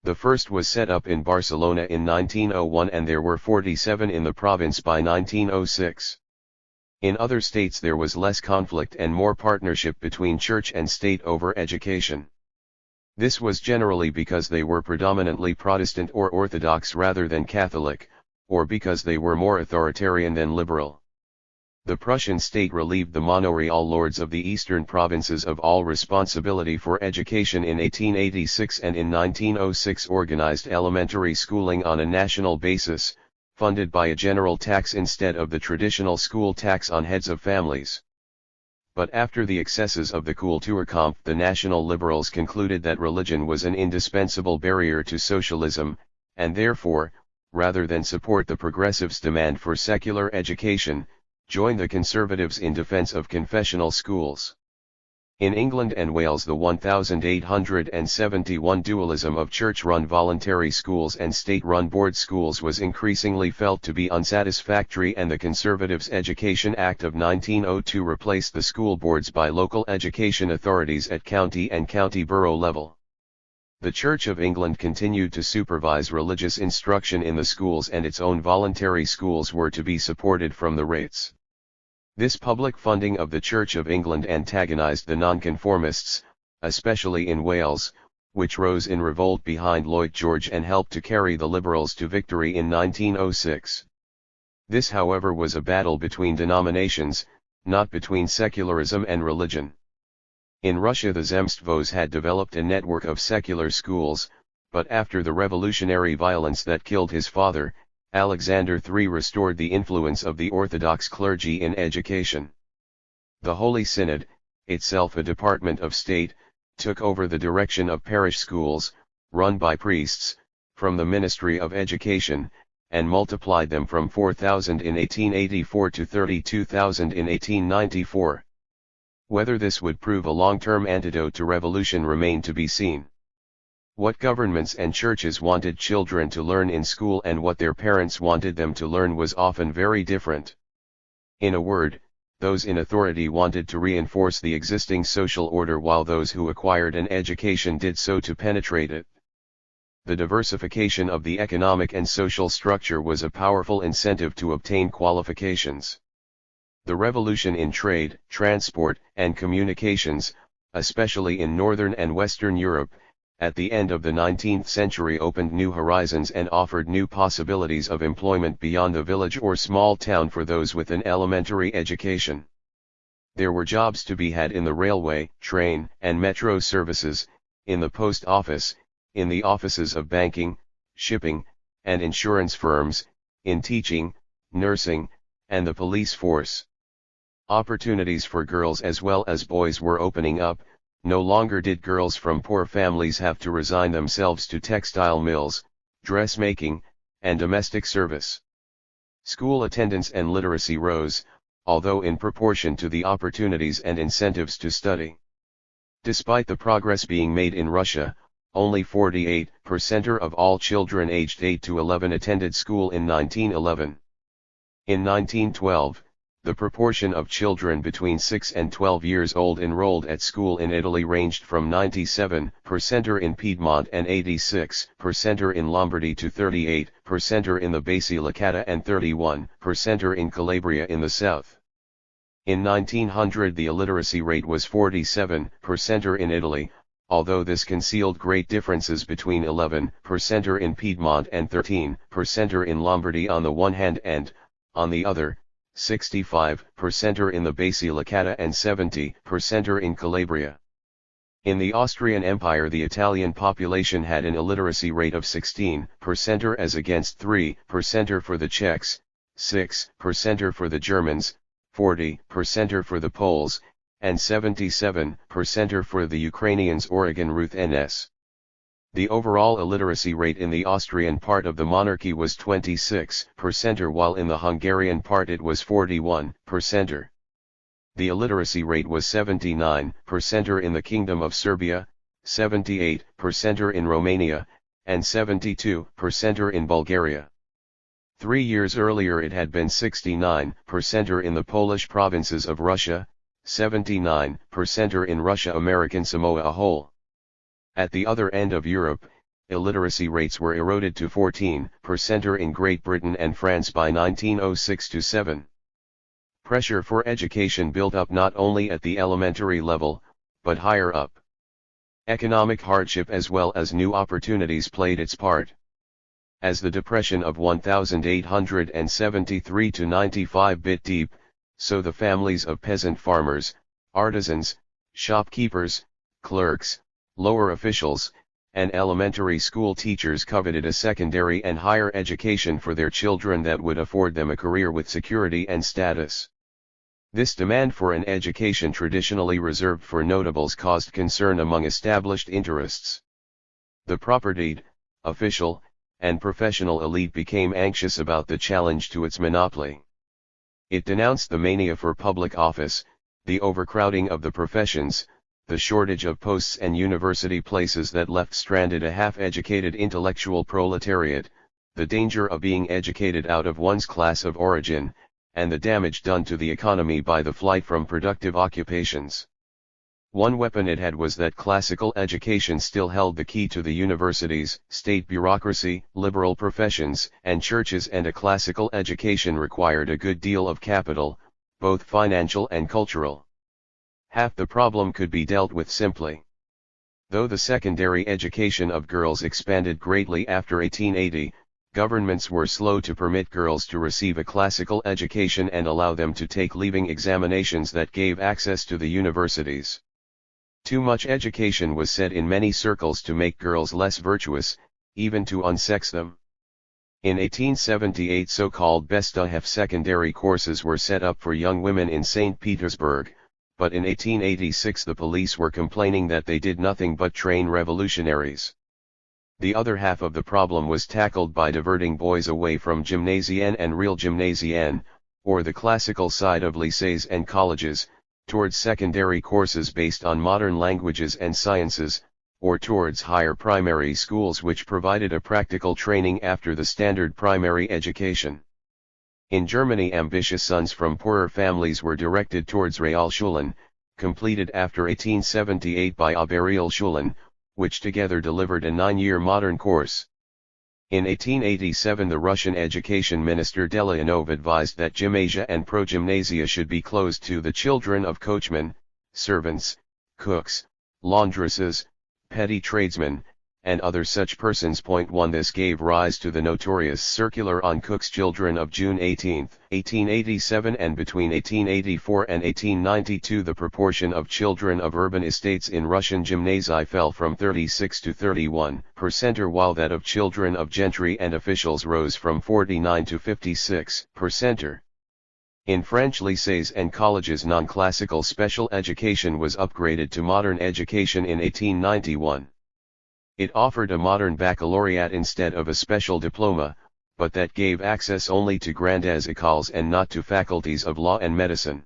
Speaker 1: The first was set up in Barcelona in 1901 and there were 47 in the province by 1906. In other states there was less conflict and more partnership between church and state over education. This was generally because they were predominantly Protestant or Orthodox rather than Catholic, or because they were more authoritarian than liberal. The Prussian state relieved the manorial lords of the eastern provinces of all responsibility for education in 1886 and in 1906 organized elementary schooling on a national basis, funded by a general tax instead of the traditional school tax on heads of families. But after the excesses of the Kulturkampf, the national liberals concluded that religion was an indispensable barrier to socialism, and therefore, rather than support the progressives' demand for secular education, joined the conservatives in defense of confessional schools. In England and Wales the 1871 dualism of church-run voluntary schools and state-run board schools was increasingly felt to be unsatisfactory and the Conservatives' Education Act of 1902 replaced the school boards by local education authorities at county and county borough level. The Church of England continued to supervise religious instruction in the schools and its own voluntary schools were to be supported from the rates. This public funding of the Church of England antagonized the nonconformists, especially in Wales, which rose in revolt behind Lloyd George and helped to carry the Liberals to victory in 1906. This however was a battle between denominations, not between secularism and religion. In Russia the Zemstvos had developed a network of secular schools, but after the revolutionary violence that killed his father, Alexander III restored the influence of the Orthodox clergy in education. The Holy Synod, itself a department of state, took over the direction of parish schools, run by priests, from the Ministry of Education, and multiplied them from 4,000 in 1884 to 32,000 in 1894. Whether this would prove a long-term antidote to revolution remained to be seen. What governments and churches wanted children to learn in school and what their parents wanted them to learn was often very different. In a word, those in authority wanted to reinforce the existing social order while those who acquired an education did so to penetrate it. The diversification of the economic and social structure was a powerful incentive to obtain qualifications. The revolution in trade, transport, and communications, especially in Northern and Western Europe, at the end of the 19th century opened new horizons and offered new possibilities of employment beyond the village or small town for those with an elementary education. There were jobs to be had in the railway, train, and metro services, in the post office, in the offices of banking, shipping, and insurance firms, in teaching, nursing, and the police force. Opportunities for girls as well as boys were opening up. No longer did girls from poor families have to resign themselves to textile mills, dressmaking, and domestic service. School attendance and literacy rose, although in proportion to the opportunities and incentives to study. Despite the progress being made in Russia, only 48% of all children aged 8 to 11 attended school in 1911. In 1912, the proportion of children between 6 and 12 years old enrolled at school in Italy ranged from 97% in Piedmont and 86% in Lombardy to 38% in the Basilicata and 31% in Calabria in the south. In 1900 the illiteracy rate was 47% in Italy, although this concealed great differences between 11% in Piedmont and 13% in Lombardy on the one hand and, on the other, 65% in the Basilicata and 70% in Calabria. In the Austrian Empire the Italian population had an illiteracy rate of 16% as against 3% for the Czechs, 6% for the Germans, 40% for the Poles, and 77% for the Ukrainians. Oregon Ruth N.S. The overall illiteracy rate in the Austrian part of the monarchy was 26%, while in the Hungarian part it was 41%. The illiteracy rate was 79% in the Kingdom of Serbia, 78% in Romania, and 72% in Bulgaria. 3 years earlier it had been 69% in the Polish provinces of Russia, 79% in Russia-American Samoa a whole. At the other end of Europe, illiteracy rates were eroded to 14% in Great Britain and France by 1906-7. Pressure for education built up not only at the elementary level, but higher up. Economic hardship as well as new opportunities played its part. As the Depression of 1873-95 bit deep, so the families of peasant farmers, artisans, shopkeepers, clerks, lower officials, and elementary school teachers coveted a secondary and higher education for their children that would afford them a career with security and status. This demand for an education traditionally reserved for notables caused concern among established interests. The propertied, official, and professional elite became anxious about the challenge to its monopoly. It denounced the mania for public office, the overcrowding of the professions, the shortage of posts and university places that left stranded a half-educated intellectual proletariat, the danger of being educated out of one's class of origin, and the damage done to the economy by the flight from productive occupations. One weapon it had was that classical education still held the key to the universities, state bureaucracy, liberal professions, and churches, and a classical education required a good deal of capital, both financial and cultural. Half the problem could be dealt with simply. Though the secondary education of girls expanded greatly after 1880, governments were slow to permit girls to receive a classical education and allow them to take leaving examinations that gave access to the universities. Too much education was said in many circles to make girls less virtuous, even to unsex them. In 1878 so-called Bestuhev secondary courses were set up for young women in St. Petersburg, but in 1886 the police were complaining that they did nothing but train revolutionaries. The other half of the problem was tackled by diverting boys away from gymnasium and real gymnasium, or the classical side of lycées and colleges, towards secondary courses based on modern languages and sciences, or towards higher primary schools which provided a practical training after the standard primary education. In Germany, ambitious sons from poorer families were directed towards Realschulen, completed after 1878 by Oberrealschulen, which together delivered a 9-year modern course. In 1887 the Russian education minister Delianov advised that gymnasia and progymnasia should be closed to the children of coachmen, servants, cooks, laundresses, petty tradesmen, and other such persons. 1 This gave rise to the notorious Circular on Cook's Children of June 18, 1887, and between 1884 and 1892 the proportion of children of urban estates in Russian gymnasia fell from 36 to 31%, while that of children of gentry and officials rose from 49 to 56%. In French lycées and colleges non-classical special education was upgraded to modern education in 1891. It offered a modern baccalaureate instead of a special diploma, but that gave access only to grandes écoles and not to faculties of law and medicine.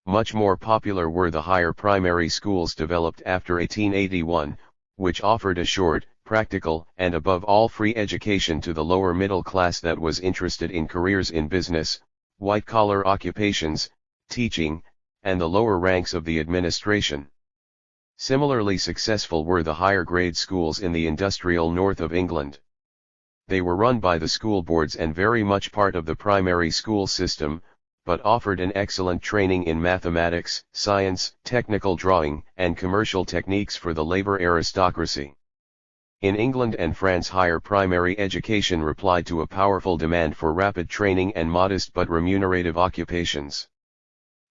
Speaker 1: Much more popular were the higher primary schools developed after 1881, which offered a short, practical, and above all free education to the lower middle class that was interested in careers in business, white-collar occupations, teaching, and the lower ranks of the administration. Similarly successful were the higher grade schools in the industrial north of England. They were run by the school boards and very much part of the primary school system, but offered an excellent training in mathematics, science, technical drawing, and commercial techniques for the labor aristocracy. In England and France higher primary education replied to a powerful demand for rapid training and modest but remunerative occupations.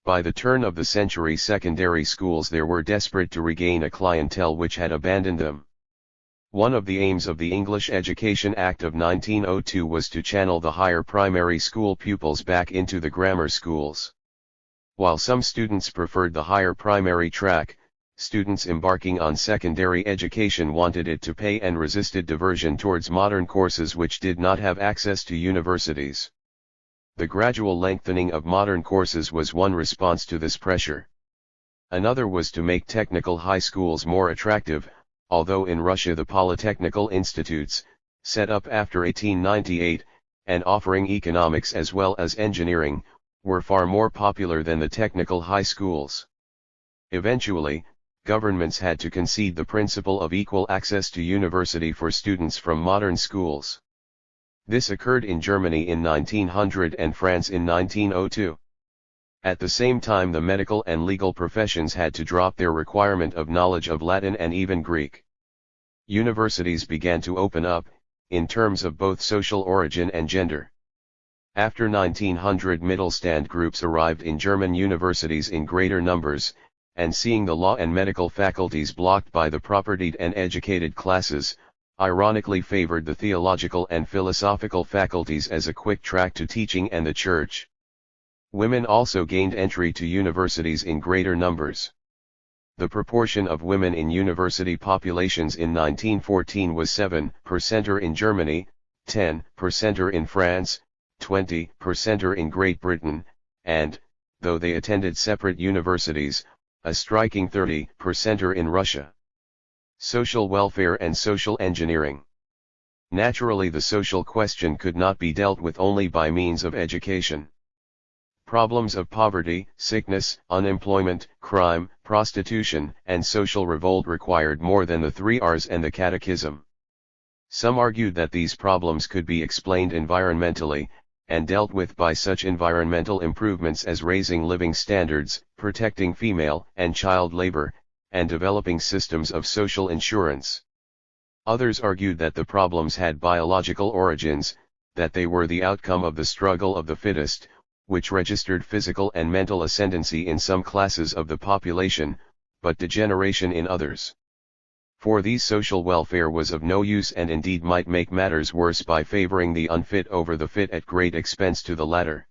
Speaker 1: By the turn of the century secondary schools there were desperate to regain a clientele which had abandoned them. One of the aims of the English Education Act of 1902 was to channel the higher primary school pupils back into the grammar schools. While some students preferred the higher primary track, students embarking on secondary education wanted it to pay and resisted diversion towards modern courses which did not have access to universities. The gradual lengthening of modern courses was one response to this pressure. Another was to make technical high schools more attractive, although in Russia the polytechnical institutes, set up after 1898, and offering economics as well as engineering, were far more popular than the technical high schools. Eventually, governments had to concede the principle of equal access to university for students from modern schools. This occurred in Germany in 1900 and France in 1902. At the same time, the medical and legal professions had to drop their requirement of knowledge of Latin and even Greek. Universities began to open up, in terms of both social origin and gender. After 1900, Mittelstand groups arrived in German universities in greater numbers, and seeing the law and medical faculties blocked by the propertied and educated classes, ironically favored the theological and philosophical faculties as a quick track to teaching and the church. Women also gained entry to universities in greater numbers. The proportion of women in university populations in 1914 was 7% in Germany, 10% in France, 20% in Great Britain, and, though they attended separate universities, a striking 30% in Russia. Social welfare and social engineering. Naturally, the social question could not be dealt with only by means of education. Problems of poverty, sickness, unemployment, crime, prostitution, and social revolt required more than the 3 R's and the Catechism. Some argued that these problems could be explained environmentally, and dealt with by such environmental improvements as raising living standards, protecting female and child labor, and developing systems of social insurance. Others argued that the problems had biological origins, that they were the outcome of the struggle of the fittest, which registered physical and mental ascendancy in some classes of the population, but degeneration in others. For these social welfare was of no use and indeed might make matters worse by favoring the unfit over the fit at great expense to the latter.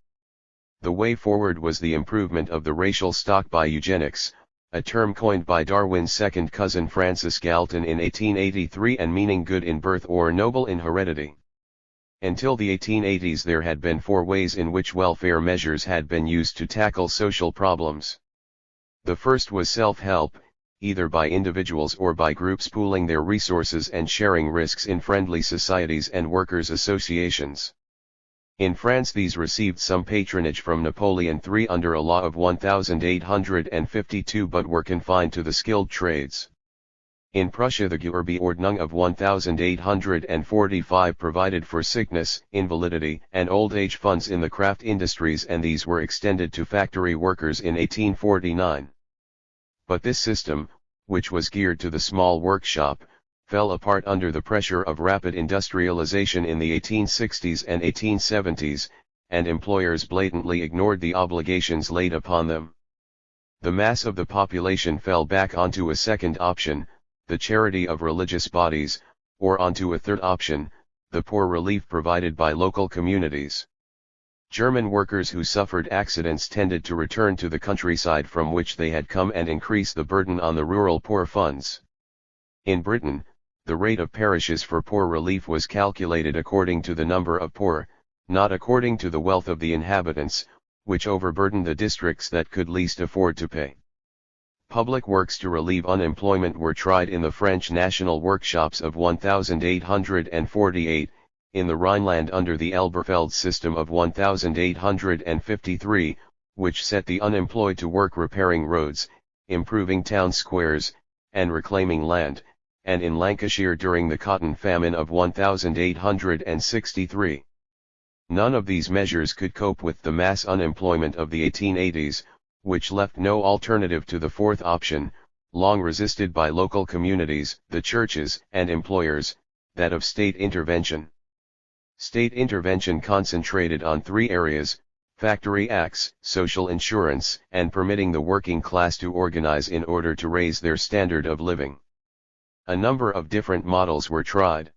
Speaker 1: The way forward was the improvement of the racial stock by eugenics, a term coined by Darwin's second cousin Francis Galton in 1883 and meaning good in birth or noble in heredity. Until the 1880s there had been 4 ways in which welfare measures had been used to tackle social problems. The first was self-help, either by individuals or by groups pooling their resources and sharing risks in friendly societies and workers' associations. In France these received some patronage from Napoleon III under a law of 1852 but were confined to the skilled trades. In Prussia the Gewerbeordnung of 1845 provided for sickness, invalidity, and old age funds in the craft industries, and these were extended to factory workers in 1849. But this system, which was geared to the small workshop, fell apart under the pressure of rapid industrialization in the 1860s and 1870s, and employers blatantly ignored the obligations laid upon them. The mass of the population fell back onto a second option, the charity of religious bodies, or onto a third option, the poor relief provided by local communities. German workers who suffered accidents tended to return to the countryside from which they had come and increase the burden on the rural poor funds. In Britain, the rate of parishes for poor relief was calculated according to the number of poor, not according to the wealth of the inhabitants, which overburdened the districts that could least afford to pay. Public works to relieve unemployment were tried in the French national workshops of 1848, in the Rhineland under the Elberfeld system of 1853, which set the unemployed to work repairing roads, improving town squares, and reclaiming land, and in Lancashire during the cotton famine of 1863. None of these measures could cope with the mass unemployment of the 1880s, which left no alternative to the fourth option, long resisted by local communities, the churches, and employers, that of state intervention. State intervention concentrated on 3 areas: factory acts, social insurance, and permitting the working class to organize in order to raise their standard of living. A number of different models were tried.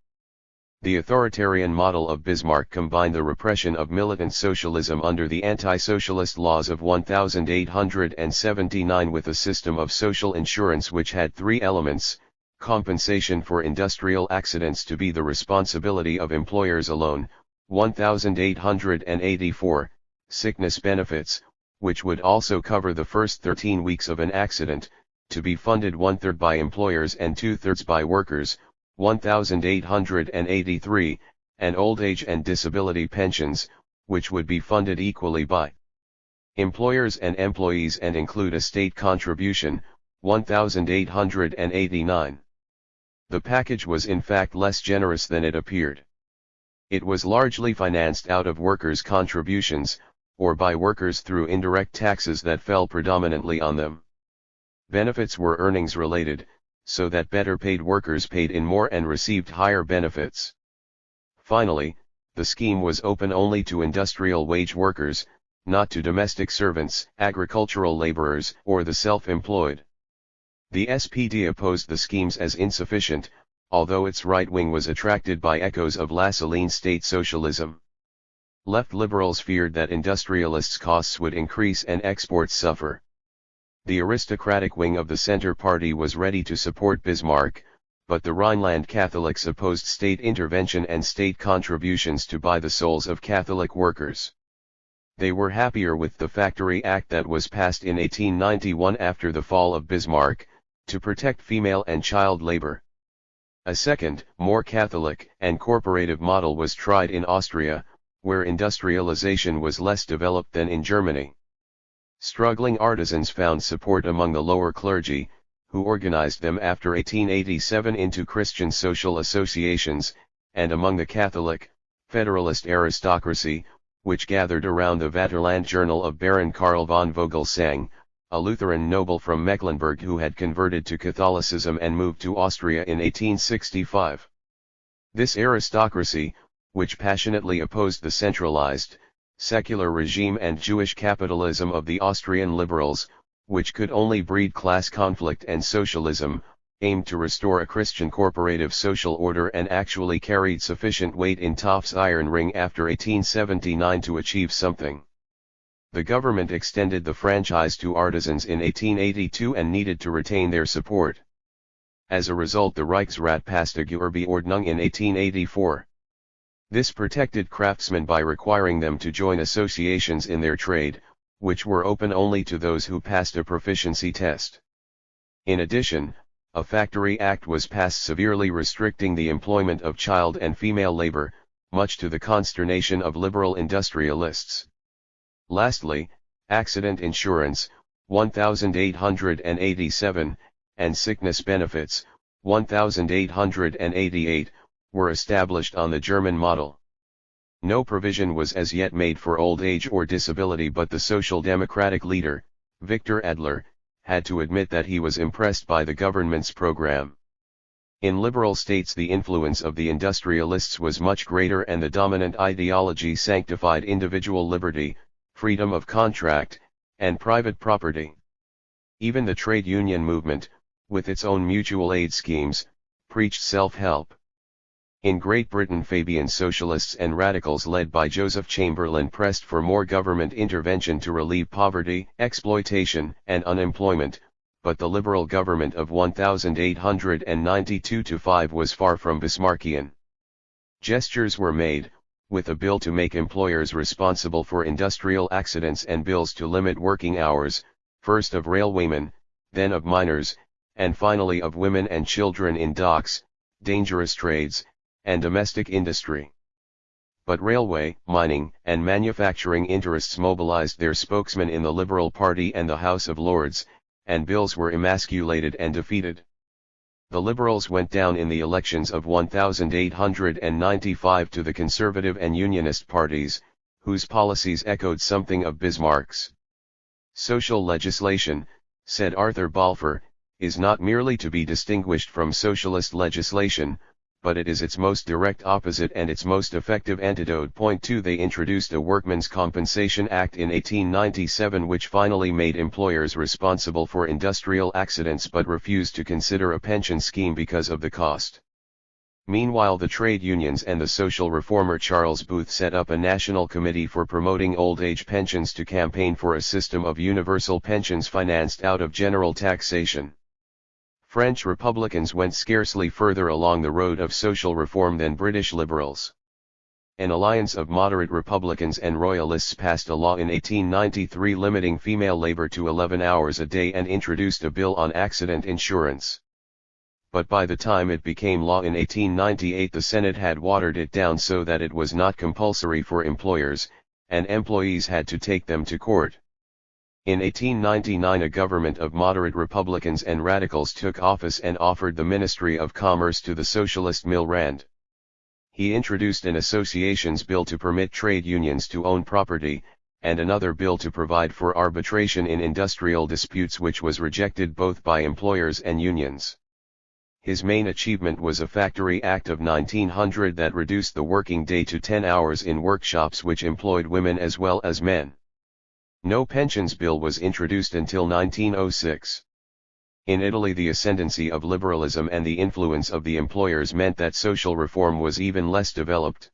Speaker 1: The authoritarian model of Bismarck combined the repression of militant socialism under the anti-socialist laws of 1879 with a system of social insurance which had 3 elements: compensation for industrial accidents to be the responsibility of employers alone, 1884, sickness benefits, which would also cover the first 13 weeks of an accident, to be funded 1/3 by employers and 2/3 by workers, 1883, and old age and disability pensions, which would be funded equally by employers and employees and include a state contribution, 1,889. The package was in fact less generous than it appeared. It was largely financed out of workers' contributions, or by workers through indirect taxes that fell predominantly on them. Benefits were earnings related, so that better paid workers paid in more and received higher benefits. Finally, the scheme was open only to industrial wage workers, not to domestic servants, agricultural laborers, or the self-employed. The SPD opposed the schemes as insufficient, although its right wing was attracted by echoes of Lassaline state socialism. Left liberals feared that industrialists' costs would increase and exports suffer. The aristocratic wing of the Center Party was ready to support Bismarck, but the Rhineland Catholics opposed state intervention and state contributions to buy the souls of Catholic workers. They were happier with the Factory Act that was passed in 1891 after the fall of Bismarck, to protect female and child labor. A second, more Catholic and corporative model was tried in Austria, where industrialization was less developed than in Germany. Struggling artisans found support among the lower clergy, who organized them after 1887 into Christian social associations, and among the Catholic, federalist aristocracy, which gathered around the Vaterland Journal of Baron Karl von Vogelsang, a Lutheran noble from Mecklenburg who had converted to Catholicism and moved to Austria in 1865. This aristocracy, which passionately opposed the centralized, secular regime and Jewish capitalism of the Austrian liberals, which could only breed class conflict and socialism, aimed to restore a Christian corporative social order and actually carried sufficient weight in Toft's iron ring after 1879 to achieve something. The government extended the franchise to artisans in 1882 and needed to retain their support. As a result, the Reichsrat passed a Gewerbeordnung in 1884. This protected craftsmen by requiring them to join associations in their trade, which were open only to those who passed a proficiency test. In addition, a Factory Act was passed severely restricting the employment of child and female labor, much to the consternation of liberal industrialists. Lastly, accident insurance, 1,887, and sickness benefits, 1,888, were established on the German model. No provision was as yet made for old age or disability, but the Social Democratic leader, Victor Adler, had to admit that he was impressed by the government's program. In liberal states the influence of the industrialists was much greater and the dominant ideology sanctified individual liberty, freedom of contract, and private property. Even the trade union movement, with its own mutual aid schemes, preached self-help. In Great Britain, Fabian socialists and radicals led by Joseph Chamberlain pressed for more government intervention to relieve poverty, exploitation, and unemployment, but the liberal government of 1892-5 was far from Bismarckian. Gestures were made, with a bill to make employers responsible for industrial accidents and bills to limit working hours, first of railwaymen, then of miners, and finally of women and children in docks, dangerous trades, and domestic industry. But railway, mining, and manufacturing interests mobilized their spokesmen in the Liberal Party and the House of Lords, and bills were emasculated and defeated. The Liberals went down in the elections of 1895 to the Conservative and Unionist parties, whose policies echoed something of Bismarck's. Social legislation, said Arthur Balfour, is not merely to be distinguished from socialist legislation, but it is its most direct opposite and its most effective antidote. Point 2. They introduced a Workmen's Compensation Act in 1897 which finally made employers responsible for industrial accidents but refused to consider a pension scheme because of the cost. Meanwhile, the trade unions and the social reformer Charles Booth set up a national committee for promoting old age pensions to campaign for a system of universal pensions financed out of general taxation. French Republicans went scarcely further along the road of social reform than British liberals. An alliance of moderate Republicans and Royalists passed a law in 1893 limiting female labor to 11 hours a day and introduced a bill on accident insurance. but by the time it became law in 1898 the Senate had watered it down so that it was not compulsory for employers, and employees had to take them to court. In 1899 a government of moderate Republicans and Radicals took office and offered the Ministry of Commerce to the socialist Milrand. He introduced an associations bill to permit trade unions to own property, and another bill to provide for arbitration in industrial disputes, which was rejected both by employers and unions. His main achievement was a Factory Act of 1900 that reduced the working day to 10 hours in workshops which employed women as well as men. No pensions bill was introduced until 1906. In Italy the ascendancy of liberalism and the influence of the employers meant that social reform was even less developed.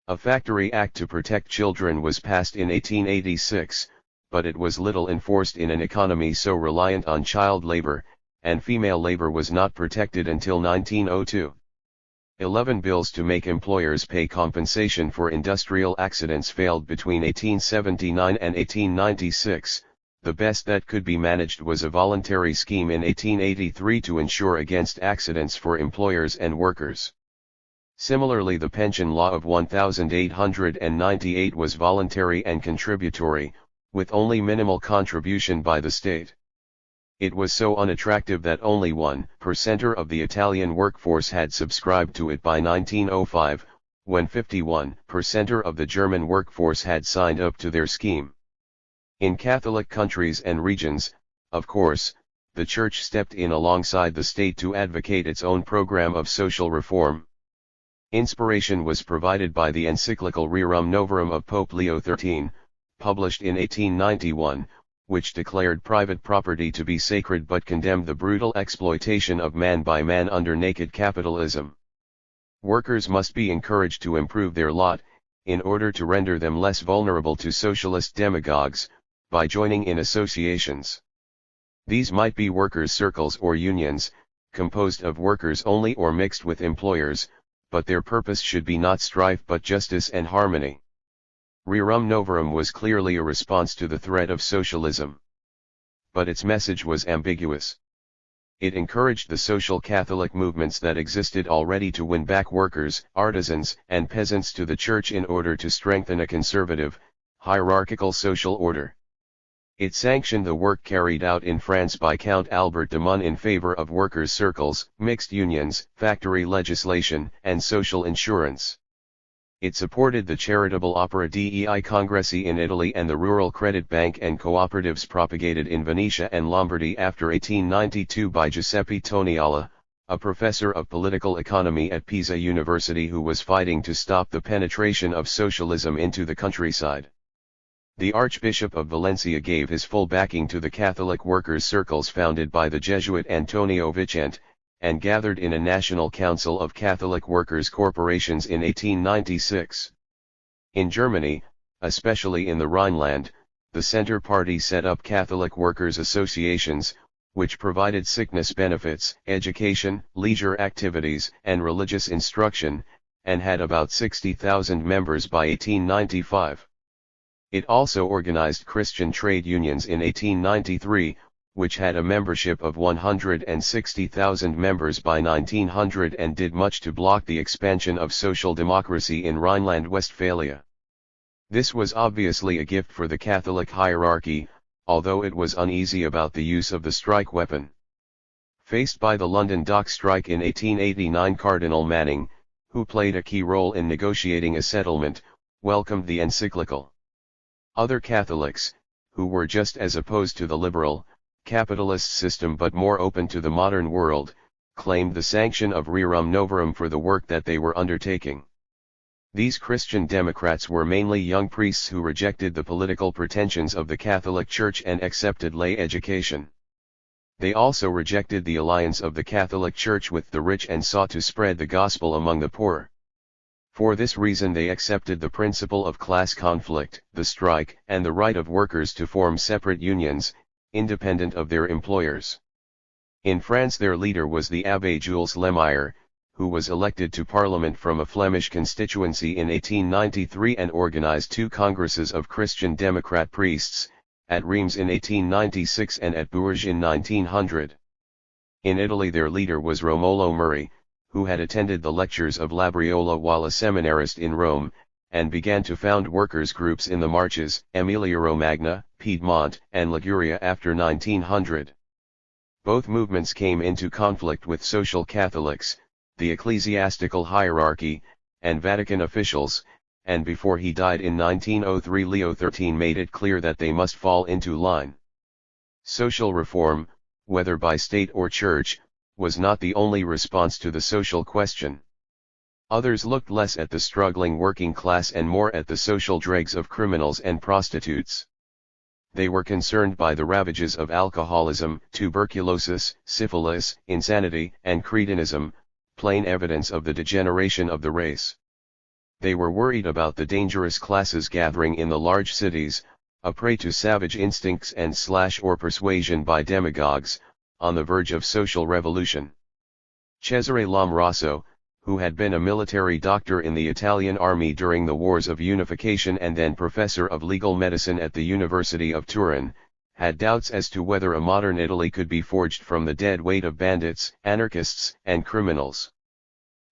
Speaker 1: A Factory Act to protect children was passed in 1886, but it was little enforced in an economy so reliant on child labor, and female labor was not protected until 1902. 11 bills to make employers pay compensation for industrial accidents failed between 1879 and 1896. The best that could be managed was a voluntary scheme in 1883 to ensure against accidents for employers and workers. Similarly, the pension law of 1898 was voluntary and contributory, with only minimal contribution by the state. It was so unattractive that only 1% of the Italian workforce had subscribed to it by 1905, when 51% of the German workforce had signed up to their scheme. In Catholic countries and regions, of course, the Church stepped in alongside the state to advocate its own program of social reform. Inspiration was provided by the encyclical Rerum Novarum of Pope Leo XIII, published in 1891, which declared private property to be sacred but condemned the brutal exploitation of man by man under naked capitalism. Workers must be encouraged to improve their lot, in order to render them less vulnerable to socialist demagogues, by joining in associations. These might be workers' circles or unions, composed of workers only or mixed with employers, but their purpose should be not strife but justice and harmony. Rerum Novarum was clearly a response to the threat of socialism. But its message was ambiguous. It encouraged the social Catholic movements that existed already to win back workers, artisans, and peasants to the Church in order to strengthen a conservative, hierarchical social order. It sanctioned the work carried out in France by Count Albert de Mun in favor of workers' circles, mixed unions, factory legislation, and social insurance. It supported the charitable Opera dei Congressi in Italy and the Rural Credit Bank and cooperatives propagated in Venetia and Lombardy after 1892 by Giuseppe Toniala, a professor of political economy at Pisa University who was fighting to stop the penetration of socialism into the countryside. The Archbishop of Valencia gave his full backing to the Catholic workers' circles founded by the Jesuit Antonio Vicente, and gathered in a National Council of Catholic Workers' Corporations in 1896. In Germany, especially in the Rhineland, the Centre Party set up Catholic workers' associations, which provided sickness benefits, education, leisure activities, and religious instruction, and had about 60,000 members by 1895. It also organized Christian trade unions in 1893, which had a membership of 160,000 members by 1900 and did much to block the expansion of social democracy in Rhineland-Westphalia. This was obviously a gift for the Catholic hierarchy, although it was uneasy about the use of the strike weapon. Faced by the London dock strike in 1889, Cardinal Manning, who played a key role in negotiating a settlement, welcomed the encyclical. Other Catholics, who were just as opposed to the liberal, capitalist system but more open to the modern world, claimed the sanction of Rerum Novarum for the work that they were undertaking. These Christian Democrats were mainly young priests who rejected the political pretensions of the Catholic Church and accepted lay education. They also rejected the alliance of the Catholic Church with the rich and sought to spread the gospel among the poor. For this reason they accepted the principle of class conflict, the strike, and the right of workers to form separate unions, independent of their employers. In France their leader was the Abbé Jules Lemire, who was elected to parliament from a Flemish constituency in 1893 and organized two congresses of Christian Democrat priests, at Reims in 1896 and at Bourges in 1900. In Italy their leader was Romolo Murri, who had attended the lectures of Labriola while a seminarist in Rome, and began to found workers' groups in the Marches, Emilia-Romagna, Piedmont, and Liguria after 1900. Both movements came into conflict with social Catholics, the ecclesiastical hierarchy, and Vatican officials, and before he died in 1903 Leo XIII made it clear that they must fall into line. Social reform, whether by state or church, was not the only response to the social question. Others looked less at the struggling working class and more at the social dregs of criminals and prostitutes. They were concerned by the ravages of alcoholism, tuberculosis, syphilis, insanity, and cretinism, plain evidence of the degeneration of the race. They were worried about the dangerous classes gathering in the large cities, a prey to savage instincts and or persuasion by demagogues, on the verge of social revolution. Cesare Lombroso, who had been a military doctor in the Italian army during the Wars of Unification and then professor of legal medicine at the University of Turin, had doubts as to whether a modern Italy could be forged from the dead weight of bandits, anarchists, and criminals.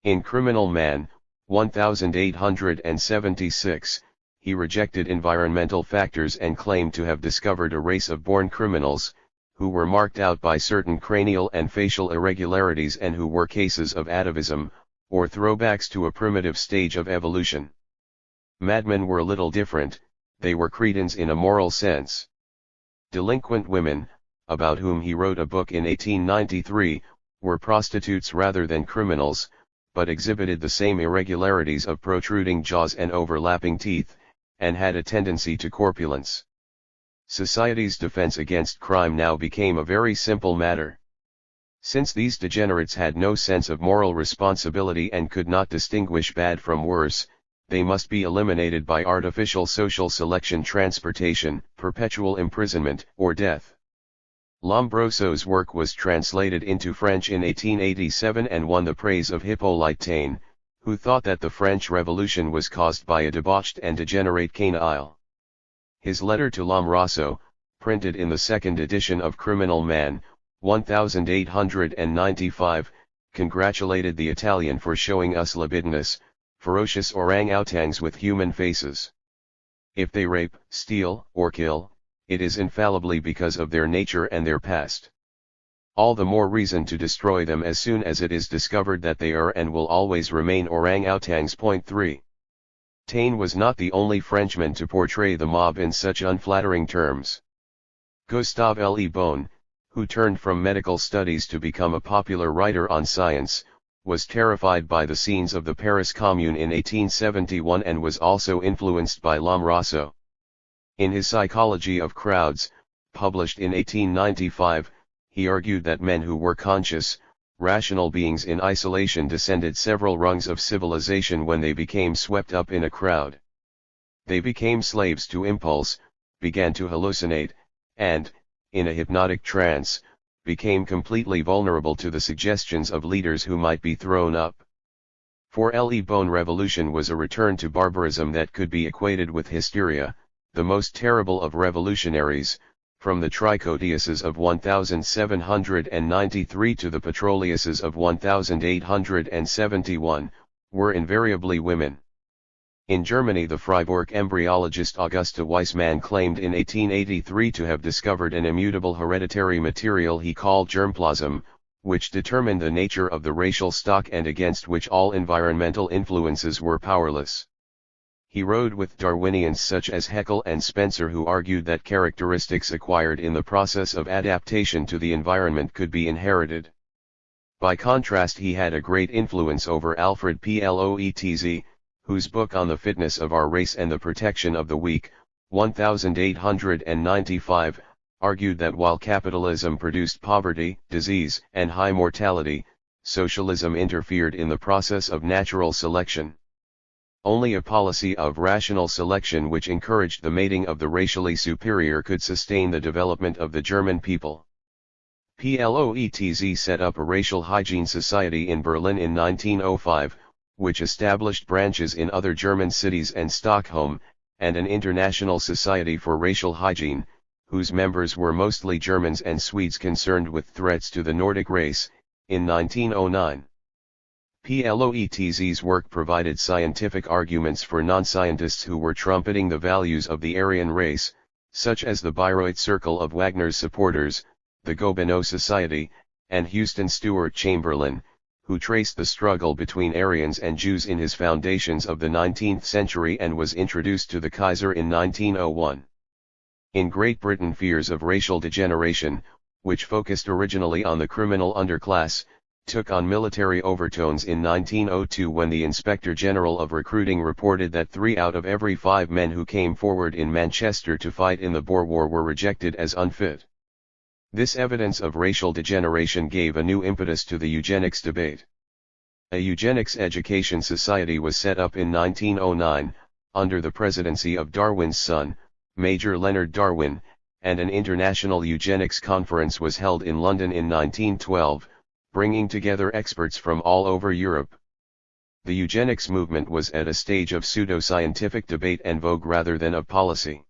Speaker 1: In Criminal Man, 1876, he rejected environmental factors and claimed to have discovered a race of born criminals, who were marked out by certain cranial and facial irregularities and who were cases of atavism, or throwbacks to a primitive stage of evolution. Madmen were little different, they were cretins in a moral sense. Delinquent women, about whom he wrote a book in 1893, were prostitutes rather than criminals, but exhibited the same irregularities of protruding jaws and overlapping teeth, and had a tendency to corpulence. Society's defense against crime now became a very simple matter. Since these degenerates had no sense of moral responsibility and could not distinguish bad from worse, they must be eliminated by artificial social selection, transportation, perpetual imprisonment, or death. Lombroso's work was translated into French in 1887 and won the praise of Hippolyte Taine, who thought that the French Revolution was caused by a debauched and degenerate Canaille. His letter to Lombroso, printed in the second edition of Criminal Man, 1895, congratulated the Italian for showing us libidinous, ferocious orang-outans with human faces. If they rape, steal, or kill, it is infallibly because of their nature and their past. All the more reason to destroy them as soon as it is discovered that they are and will always remain orang-outans. 3. Taine was not the only Frenchman to portray the mob in such unflattering terms. Gustave Le Bon, who turned from medical studies to become a popular writer on science, was terrified by the scenes of the Paris Commune in 1871 and was also influenced by Lombroso. In his Psychology of Crowds, published in 1895, he argued that men who were conscious, rational beings in isolation descended several rungs of civilization when they became swept up in a crowd. They became slaves to impulse, began to hallucinate, and, in a hypnotic trance, became completely vulnerable to the suggestions of leaders who might be thrown up. For Le Bon, revolution was a return to barbarism that could be equated with hysteria, the most terrible of revolutionaries, from the Trichotiuses of 1793 to the Petroliuses of 1871, were invariably women. In Germany, the Freiburg embryologist Augusta Weissmann claimed in 1883 to have discovered an immutable hereditary material he called germplasm, which determined the nature of the racial stock and against which all environmental influences were powerless. He rode with Darwinians such as Haeckel and Spencer, who argued that characteristics acquired in the process of adaptation to the environment could be inherited. By contrast, he had a great influence over Alfred Ploetz, whose book On the Fitness of Our Race and the Protection of the Weak, 1895, argued that while capitalism produced poverty, disease, and high mortality, socialism interfered in the process of natural selection. Only a policy of rational selection which encouraged the mating of the racially superior could sustain the development of the German people. Ploetz set up a racial hygiene society in Berlin in 1905, which established branches in other German cities and Stockholm, and an international society for racial hygiene, whose members were mostly Germans and Swedes concerned with threats to the Nordic race, in 1909. Ploetz's work provided scientific arguments for non-scientists who were trumpeting the values of the Aryan race, such as the Bayreuth Circle of Wagner's supporters, the Gobineau Society, and Houston Stewart Chamberlain, who traced the struggle between Aryans and Jews in his Foundations of the 19th Century and was introduced to the Kaiser in 1901. In Great Britain, fears of racial degeneration, which focused originally on the criminal underclass, took on military overtones in 1902 when the Inspector General of Recruiting reported that 3 out of every 5 men who came forward in Manchester to fight in the Boer War were rejected as unfit. This evidence of racial degeneration gave a new impetus to the eugenics debate. A eugenics education society was set up in 1909, under the presidency of Darwin's son, Major Leonard Darwin, and an international eugenics conference was held in London in 1912, bringing together experts from all over Europe. The eugenics movement was at a stage of pseudo-scientific debate and vogue rather than of policy.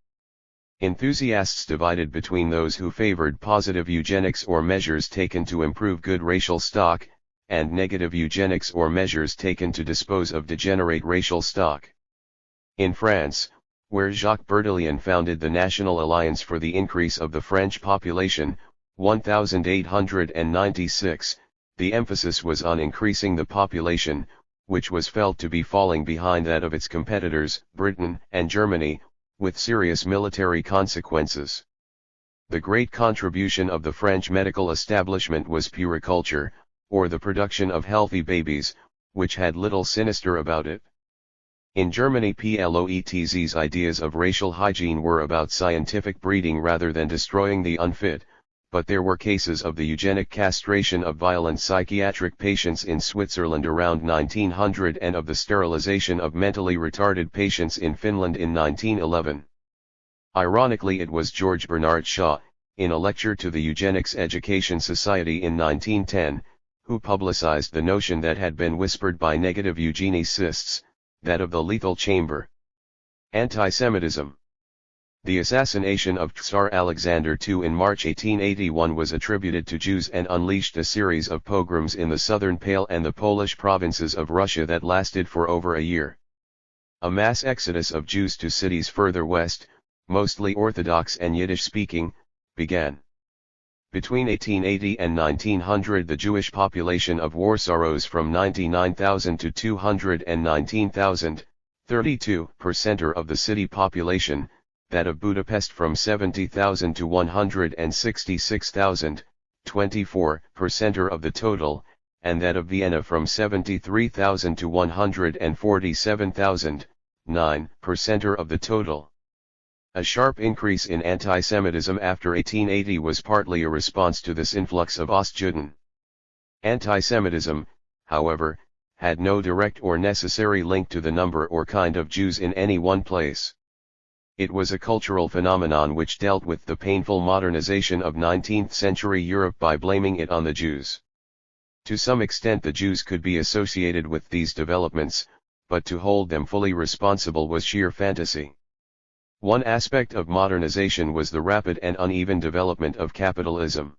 Speaker 1: Enthusiasts divided between those who favored positive eugenics or measures taken to improve good racial stock, and negative eugenics or measures taken to dispose of degenerate racial stock. In France, where Jacques Bertillon founded the National Alliance for the Increase of the French Population, 1896, the emphasis was on increasing the population, which was felt to be falling behind that of its competitors, Britain and Germany, with serious military consequences. The great contribution of the French medical establishment was puericulture, or the production of healthy babies, which had little sinister about it. In Germany, Ploetz's ideas of racial hygiene were about scientific breeding rather than destroying the unfit, but there were cases of the eugenic castration of violent psychiatric patients in Switzerland around 1900 and of the sterilization of mentally retarded patients in Finland in 1911. Ironically, it was George Bernard Shaw, in a lecture to the Eugenics Education Society in 1910, who publicized the notion that had been whispered by negative eugenicists, that of the lethal chamber. Antisemitism. The assassination of Tsar Alexander II in March 1881 was attributed to Jews and unleashed a series of pogroms in the southern Pale and the Polish provinces of Russia that lasted for over a year. A mass exodus of Jews to cities further west, mostly Orthodox and Yiddish-speaking, began. Between 1880 and 1900 the Jewish population of Warsaw rose from 99,000 to 219,000, 32% of the city population, that of Budapest from 70,000 to 166,000, 24% of the total, and that of Vienna from 73,000 to 147,000, 9% of the total. A sharp increase in anti-Semitism after 1880 was partly a response to this influx of Ostjuden. Anti-Semitism, however, had no direct or necessary link to the number or kind of Jews in any one place. It was a cultural phenomenon which dealt with the painful modernization of 19th-century Europe by blaming it on the Jews. To some extent the Jews could be associated with these developments, but to hold them fully responsible was sheer fantasy. One aspect of modernization was the rapid and uneven development of capitalism.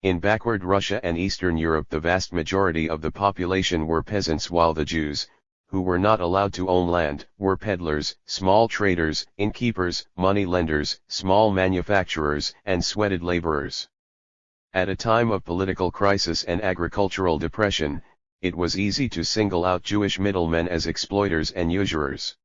Speaker 1: In backward Russia and Eastern Europe the vast majority of the population were peasants, while the Jews, who were not allowed to own land, were peddlers, small traders, innkeepers, money lenders, small manufacturers, and sweated laborers. At a time of political crisis and agricultural depression, it was easy to single out Jewish middlemen as exploiters and usurers.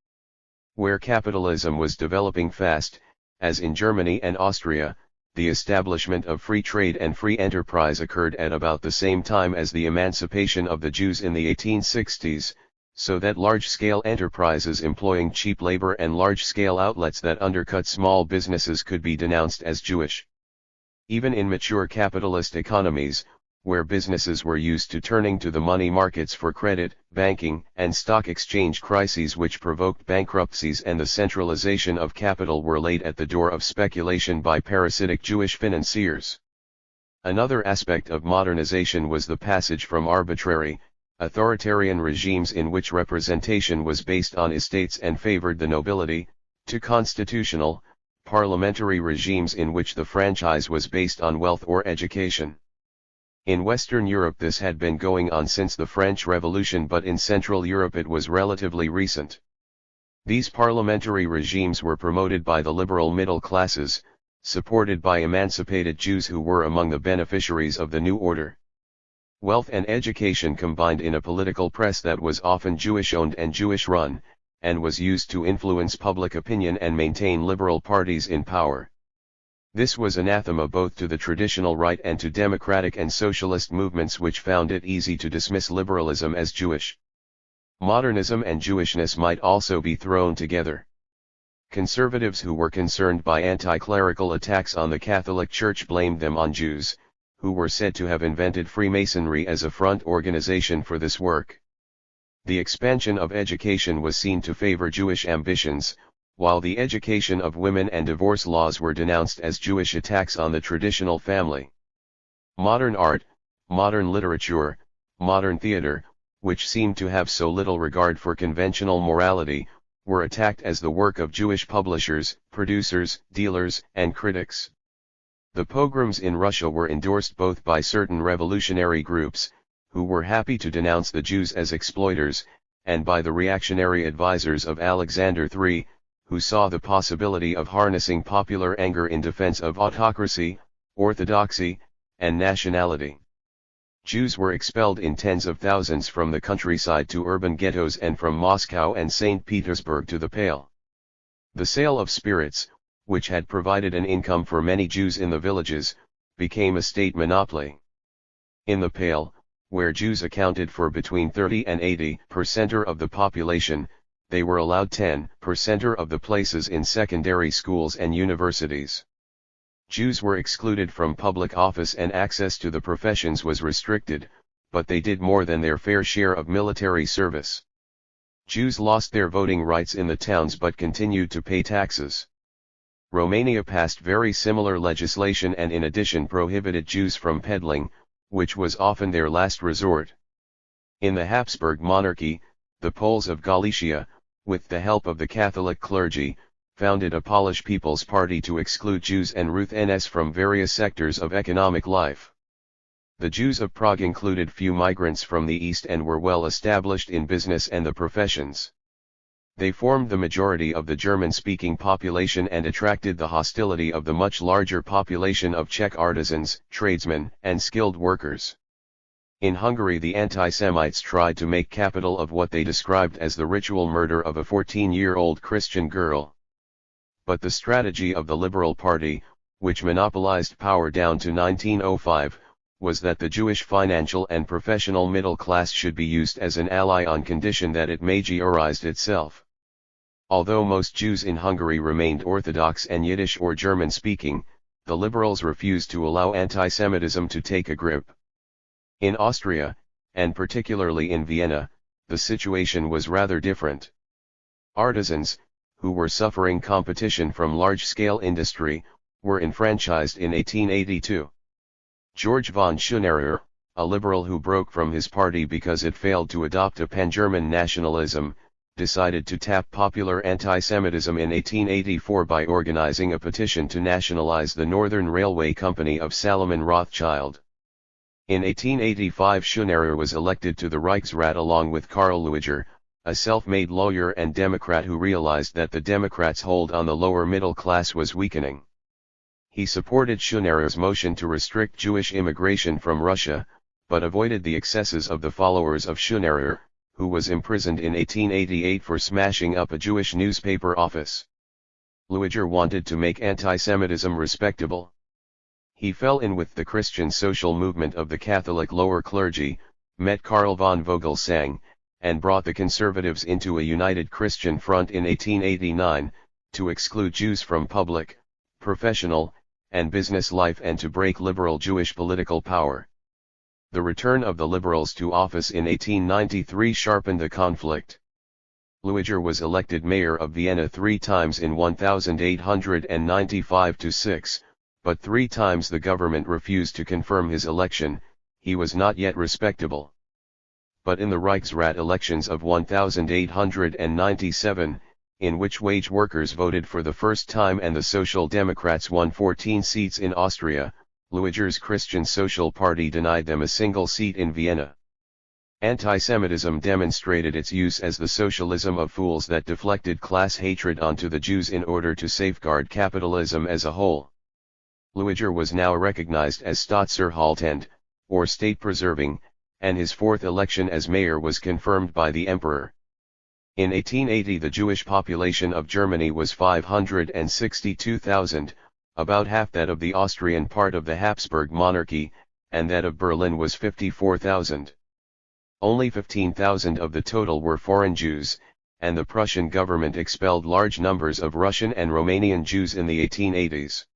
Speaker 1: Where capitalism was developing fast, as in Germany and Austria, the establishment of free trade and free enterprise occurred at about the same time as the emancipation of the Jews in the 1860s, so that large-scale enterprises employing cheap labor and large-scale outlets that undercut small businesses could be denounced as Jewish. Even in mature capitalist economies, where businesses were used to turning to the money markets for credit, banking, and stock exchange, crises which provoked bankruptcies and the centralization of capital were laid at the door of speculation by parasitic Jewish financiers. Another aspect of modernization was the passage from arbitrary, authoritarian regimes in which representation was based on estates and favored the nobility, to constitutional, parliamentary regimes in which the franchise was based on wealth or education. In Western Europe this had been going on since the French Revolution, but in Central Europe it was relatively recent. These parliamentary regimes were promoted by the liberal middle classes, supported by emancipated Jews who were among the beneficiaries of the new order. Wealth and education combined in a political press that was often Jewish-owned and Jewish-run, and was used to influence public opinion and maintain liberal parties in power. This was anathema both to the traditional right and to democratic and socialist movements which found it easy to dismiss liberalism as Jewish. Modernism and Jewishness might also be thrown together. Conservatives who were concerned by anti-clerical attacks on the Catholic Church blamed them on Jews, who were said to have invented Freemasonry as a front organization for this work. The expansion of education was seen to favor Jewish ambitions, while the education of women and divorce laws were denounced as Jewish attacks on the traditional family. Modern art, modern literature, modern theater, which seemed to have so little regard for conventional morality, were attacked as the work of Jewish publishers, producers, dealers, and critics. The pogroms in Russia were endorsed both by certain revolutionary groups, who were happy to denounce the Jews as exploiters, and by the reactionary advisors of Alexander III, who saw the possibility of harnessing popular anger in defense of autocracy, orthodoxy, and nationality. Jews were expelled in tens of thousands from the countryside to urban ghettos and from Moscow and St. Petersburg to the Pale. The sale of spirits, which had provided an income for many Jews in the villages, became a state monopoly. In the Pale, where Jews accounted for between 30 and 80% of the population, they were allowed 10% of the places in secondary schools and universities. Jews were excluded from public office and access to the professions was restricted, but they did more than their fair share of military service. Jews lost their voting rights in the towns but continued to pay taxes. Romania passed very similar legislation and in addition prohibited Jews from peddling, which was often their last resort. In the Habsburg monarchy, the Poles of Galicia, with the help of the Catholic clergy, founded a Polish People's Party to exclude Jews and Ruthenians from various sectors of economic life. The Jews of Prague included few migrants from the East and were well established in business and the professions. They formed the majority of the German-speaking population and attracted the hostility of the much larger population of Czech artisans, tradesmen, and skilled workers. In Hungary the anti-Semites tried to make capital of what they described as the ritual murder of a 14-year-old Christian girl. But the strategy of the Liberal Party, which monopolized power down to 1905, was that the Jewish financial and professional middle class should be used as an ally on condition that it majorized itself. Although most Jews in Hungary remained Orthodox and Yiddish or German-speaking, the liberals refused to allow anti-Semitism to take a grip. In Austria, and particularly in Vienna, the situation was rather different. Artisans, who were suffering competition from large-scale industry, were enfranchised in 1882. George von Schönerer, a liberal who broke from his party because it failed to adopt a pan-German nationalism, decided to tap popular anti-Semitism in 1884 by organizing a petition to nationalize the Northern Railway Company of Salomon Rothschild. In 1885 Schönerer was elected to the Reichsrat along with Karl Lueger, a self-made lawyer and Democrat who realized that the Democrats' hold on the lower middle class was weakening. He supported Schönerer's motion to restrict Jewish immigration from Russia, but avoided the excesses of the followers of Schönerer, who was imprisoned in 1888 for smashing up a Jewish newspaper office. Lueger wanted to make anti-Semitism respectable. He fell in with the Christian social movement of the Catholic lower clergy, met Karl von Vogelsang, and brought the conservatives into a united Christian front in 1889, to exclude Jews from public, professional, and business life and to break liberal Jewish political power. The return of the liberals to office in 1893 sharpened the conflict. Lueger was elected mayor of Vienna 3 times in 1895-6, but 3 times the government refused to confirm his election. He was not yet respectable. But in the Reichsrat elections of 1897, in which wage workers voted for the first time and the Social Democrats won 14 seats in Austria, Luiger's Christian Social Party denied them a single seat in Vienna. Antisemitism demonstrated its use as the socialism of fools that deflected class hatred onto the Jews in order to safeguard capitalism as a whole. Luiger was now recognized as Staatserhaltend, or state-preserving, and his fourth election as mayor was confirmed by the emperor. In 1880 the Jewish population of Germany was 562,000, about half that of the Austrian part of the Habsburg monarchy, and that of Berlin was 54,000. Only 15,000 of the total were foreign Jews, and the Prussian government expelled large numbers of Russian and Romanian Jews in the 1880s.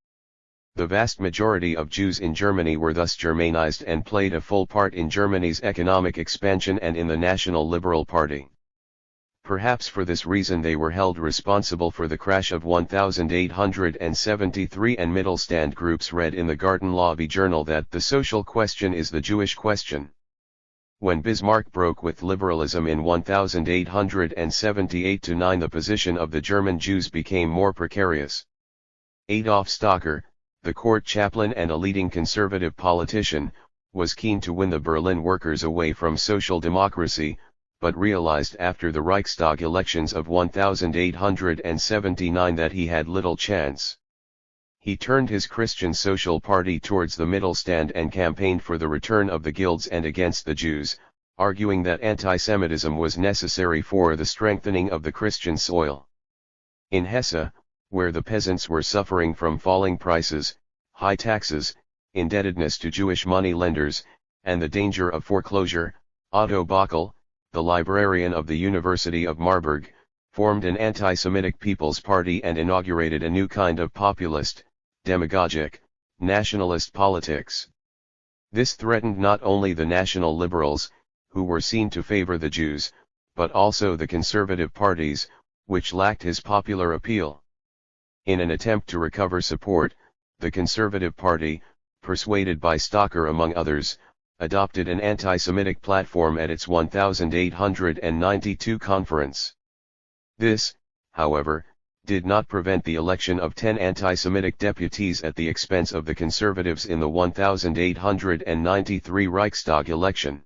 Speaker 1: The vast majority of Jews in Germany were thus Germanized and played a full part in Germany's economic expansion and in the National Liberal Party. Perhaps for this reason they were held responsible for the crash of 1873, and Mittelstand groups read in the Garten Lobby journal that the social question is the Jewish question. When Bismarck broke with liberalism in 1878-9, the position of the German Jews became more precarious. Adolf Stocker, the court chaplain and a leading conservative politician, was keen to win the Berlin workers away from social democracy, but realized after the Reichstag elections of 1879 that he had little chance. He turned his Christian Social Party towards the Mittelstand and campaigned for the return of the guilds and against the Jews, arguing that antisemitism was necessary for the strengthening of the Christian soil. In Hesse, where the peasants were suffering from falling prices, high taxes, indebtedness to Jewish money lenders, and the danger of foreclosure, Otto Bockel, the librarian of the University of Marburg, formed an anti-Semitic People's Party and inaugurated a new kind of populist, demagogic, nationalist politics. This threatened not only the national liberals, who were seen to favor the Jews, but also the conservative parties, which lacked his popular appeal. In an attempt to recover support, the Conservative Party, persuaded by Stocker among others, adopted an anti-Semitic platform at its 1892 conference. This, however, did not prevent the election of 10 anti-Semitic deputies at the expense of the conservatives in the 1893 Reichstag election.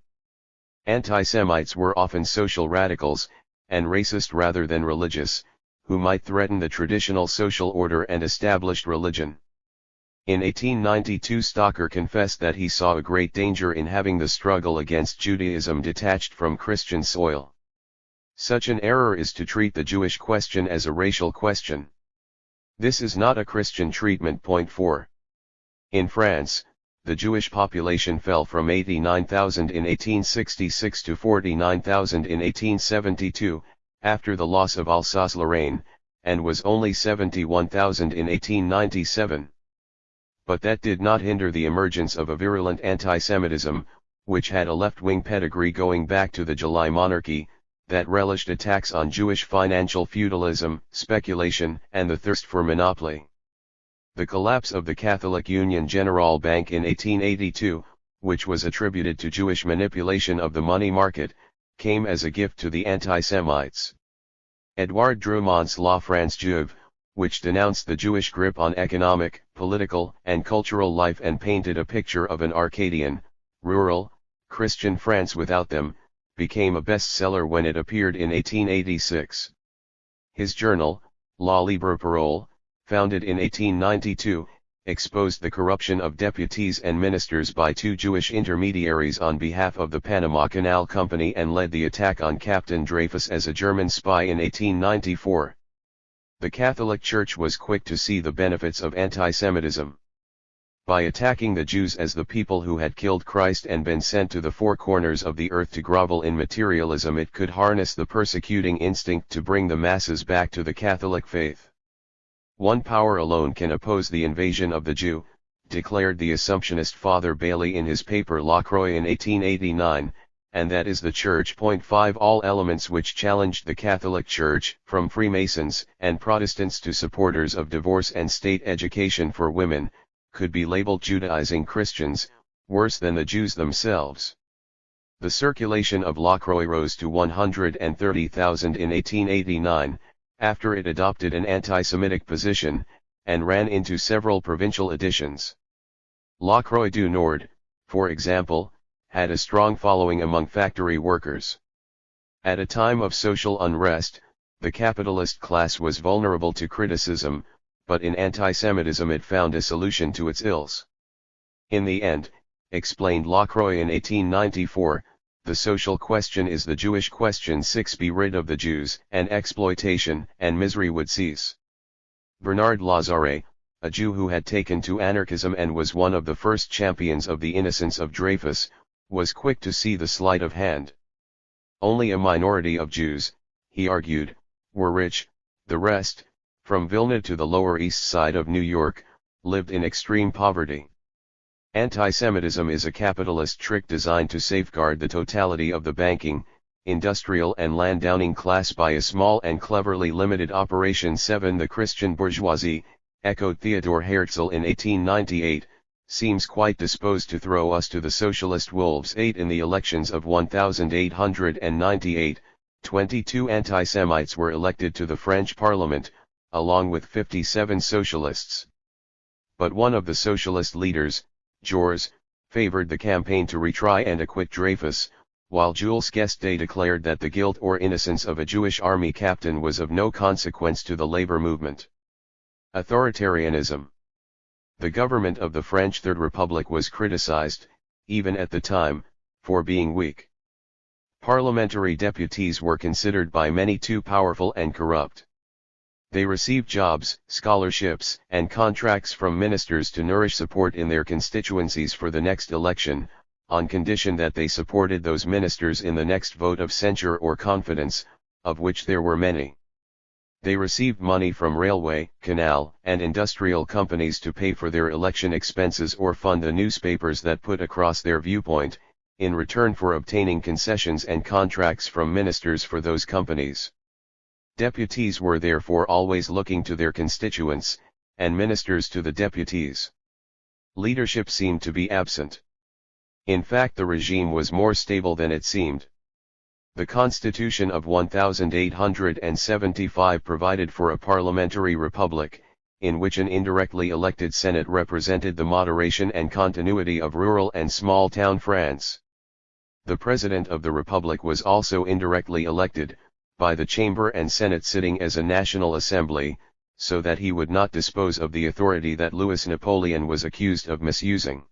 Speaker 1: Anti-Semites were often social radicals, and racist rather than religious, who might threaten the traditional social order and established religion. In 1892 Stocker confessed that he saw a great danger in having the struggle against Judaism detached from Christian soil. Such an error is to treat the Jewish question as a racial question. This is not a Christian treatment. Point 4. In France, the Jewish population fell from 89,000 in 1866 to 49,000 in 1872, after the loss of Alsace-Lorraine, and was only 71,000 in 1897. But that did not hinder the emergence of a virulent anti-Semitism, which had a left-wing pedigree going back to the July monarchy, that relished attacks on Jewish financial feudalism, speculation, and the thirst for monopoly. The collapse of the Catholic Union General Bank in 1882, which was attributed to Jewish manipulation of the money market, came as a gift to the anti-Semites. Edouard Drumont's La France Juive, which denounced the Jewish grip on economic, political, and cultural life and painted a picture of an Arcadian, rural, Christian France without them, became a bestseller when it appeared in 1886. His journal, La Libre Parole, founded in 1892, exposed the corruption of deputies and ministers by two Jewish intermediaries on behalf of the Panama Canal Company and led the attack on Captain Dreyfus as a German spy in 1894. The Catholic Church was quick to see the benefits of anti-Semitism. By attacking the Jews as the people who had killed Christ and been sent to the four corners of the earth to grovel in materialism, it could harness the persecuting instinct to bring the masses back to the Catholic faith. One power alone can oppose the invasion of the Jew, declared the Assumptionist Father Bailey in his paper La Croix in 1889, and that is the Church. 5 All elements which challenged the Catholic Church, from Freemasons and Protestants to supporters of divorce and state education for women, could be labeled Judaizing Christians, worse than the Jews themselves. The circulation of La Croix rose to 130,000 in 1889, after it adopted an anti-Semitic position, and ran into several provincial editions. La Croix du Nord, for example, had a strong following among factory workers. At a time of social unrest, the capitalist class was vulnerable to criticism, but in anti-Semitism it found a solution to its ills. In the end, explained La Croix in 1894, the social question is the Jewish question. 6 Be rid of the Jews, and exploitation and misery would cease. Bernard Lazare, a Jew who had taken to anarchism and was one of the first champions of the innocence of Dreyfus, was quick to see the sleight of hand. Only a minority of Jews, he argued, were rich; the rest, from Vilna to the Lower East Side of New York, lived in extreme poverty. Anti-Semitism is a capitalist trick designed to safeguard the totality of the banking, industrial and landowning class by a small and cleverly limited operation. 7 The Christian bourgeoisie, echoed Theodor Herzl in 1898, seems quite disposed to throw us to the socialist wolves. 8 In the elections of 1898, 22 anti-Semites were elected to the French Parliament, along with 57 socialists. But one of the socialist leaders, Jors, favored the campaign to retry and acquit Dreyfus, while Jules Guesde declared that the guilt or innocence of a Jewish army captain was of no consequence to the labor movement. Authoritarianism. The government of the French Third Republic was criticized, even at the time, for being weak. Parliamentary deputies were considered by many too powerful and corrupt. They received jobs, scholarships, and contracts from ministers to nourish support in their constituencies for the next election, on condition that they supported those ministers in the next vote of censure or confidence, of which there were many. They received money from railway, canal, and industrial companies to pay for their election expenses or fund the newspapers that put across their viewpoint, in return for obtaining concessions and contracts from ministers for those companies. Deputies were therefore always looking to their constituents, and ministers to the deputies. Leadership seemed to be absent. In fact, the regime was more stable than it seemed. The Constitution of 1875 provided for a parliamentary republic, in which an indirectly elected Senate represented the moderation and continuity of rural and small-town France. The President of the Republic was also indirectly elected, by the Chamber and Senate sitting as a National Assembly, so that he would not dispose of the authority that Louis Napoleon was accused of misusing.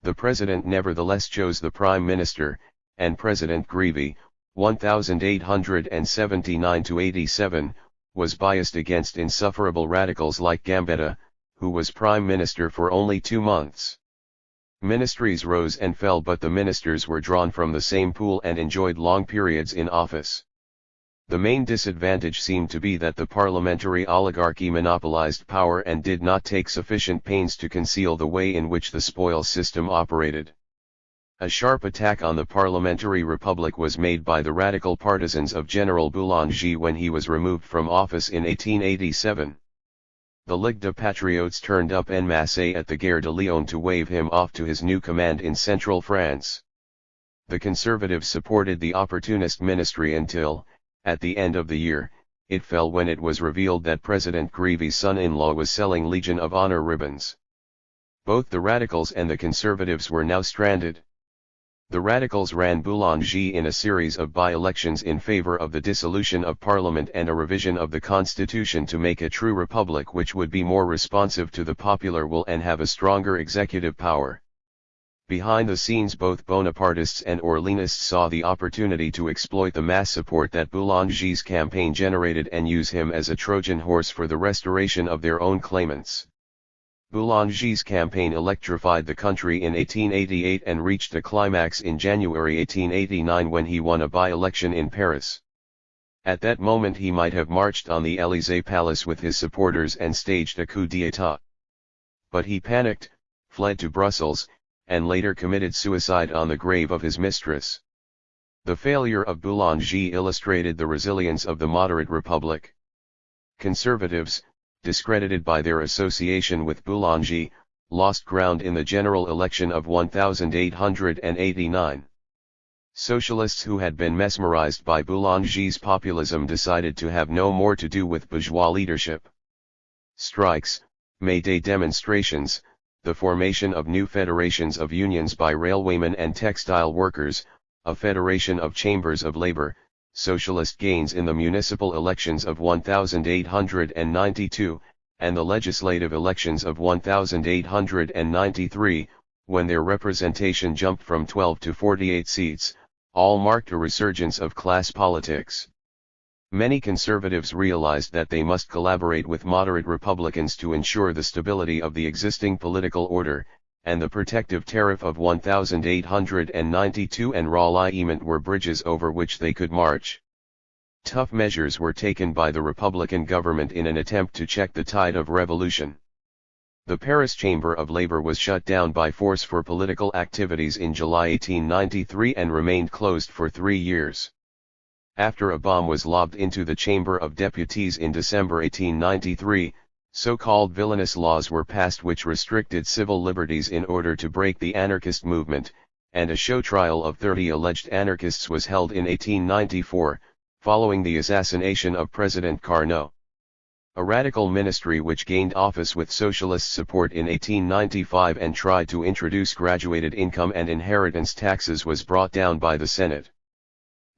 Speaker 1: The President nevertheless chose the Prime Minister, and President Grevy, 1879–87, was biased against insufferable radicals like Gambetta, who was Prime Minister for only 2 months. Ministries rose and fell, but the ministers were drawn from the same pool and enjoyed long periods in office. The main disadvantage seemed to be that the parliamentary oligarchy monopolized power and did not take sufficient pains to conceal the way in which the spoils system operated. A sharp attack on the parliamentary republic was made by the radical partisans of General Boulanger when he was removed from office in 1887. The Ligue des Patriotes turned up en masse at the Gare de Lyon to wave him off to his new command in central France. The conservatives supported the opportunist ministry until, at the end of the year, it fell when it was revealed that President Grevy's son-in-law was selling Legion of Honor ribbons. Both the radicals and the conservatives were now stranded. The radicals ran Boulanger in a series of by-elections in favor of the dissolution of Parliament and a revision of the Constitution to make a true republic which would be more responsive to the popular will and have a stronger executive power. Behind the scenes, both Bonapartists and Orleanists saw the opportunity to exploit the mass support that Boulanger's campaign generated and use him as a Trojan horse for the restoration of their own claimants. Boulanger's campaign electrified the country in 1888 and reached a climax in January 1889 when he won a by-election in Paris. At that moment he might have marched on the Élysée Palace with his supporters and staged a coup d'état. But he panicked, fled to Brussels, and later committed suicide on the grave of his mistress. The failure of Boulanger illustrated the resilience of the moderate republic. Conservatives, discredited by their association with Boulanger, lost ground in the general election of 1889. Socialists who had been mesmerized by Boulanger's populism decided to have no more to do with bourgeois leadership. Strikes, May Day demonstrations, the formation of new federations of unions by railwaymen and textile workers, a federation of chambers of labor, socialist gains in the municipal elections of 1892, and the legislative elections of 1893, when their representation jumped from 12 to 48 seats, all marked a resurgence of class politics. Many conservatives realized that they must collaborate with moderate Republicans to ensure the stability of the existing political order, and the protective tariff of 1892 and ralliement were bridges over which they could march. Tough measures were taken by the Republican government in an attempt to check the tide of revolution. The Paris Chamber of Labor was shut down by force for political activities in July 1893 and remained closed for 3 years. After a bomb was lobbed into the Chamber of Deputies in December 1893, so-called villainous laws were passed which restricted civil liberties in order to break the anarchist movement, and a show trial of 30 alleged anarchists was held in 1894, following the assassination of President Carnot. A radical ministry which gained office with socialist support in 1895 and tried to introduce graduated income and inheritance taxes was brought down by the Senate.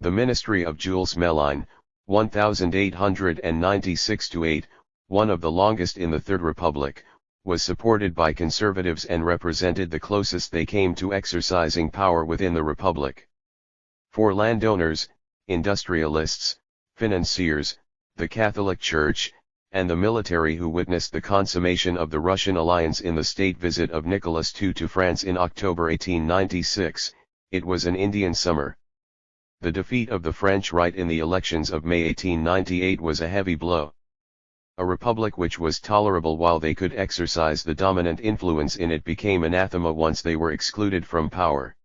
Speaker 1: The ministry of Jules Mélin, 1896–8, one of the longest in the Third Republic, was supported by conservatives and represented the closest they came to exercising power within the Republic. For landowners, industrialists, financiers, the Catholic Church, and the military who witnessed the consummation of the Russian alliance in the state visit of Nicholas II to France in October 1896, it was an Indian summer. The defeat of the French right in the elections of May 1898 was a heavy blow. A republic which was tolerable while they could exercise the dominant influence in it became anathema once they were excluded from power.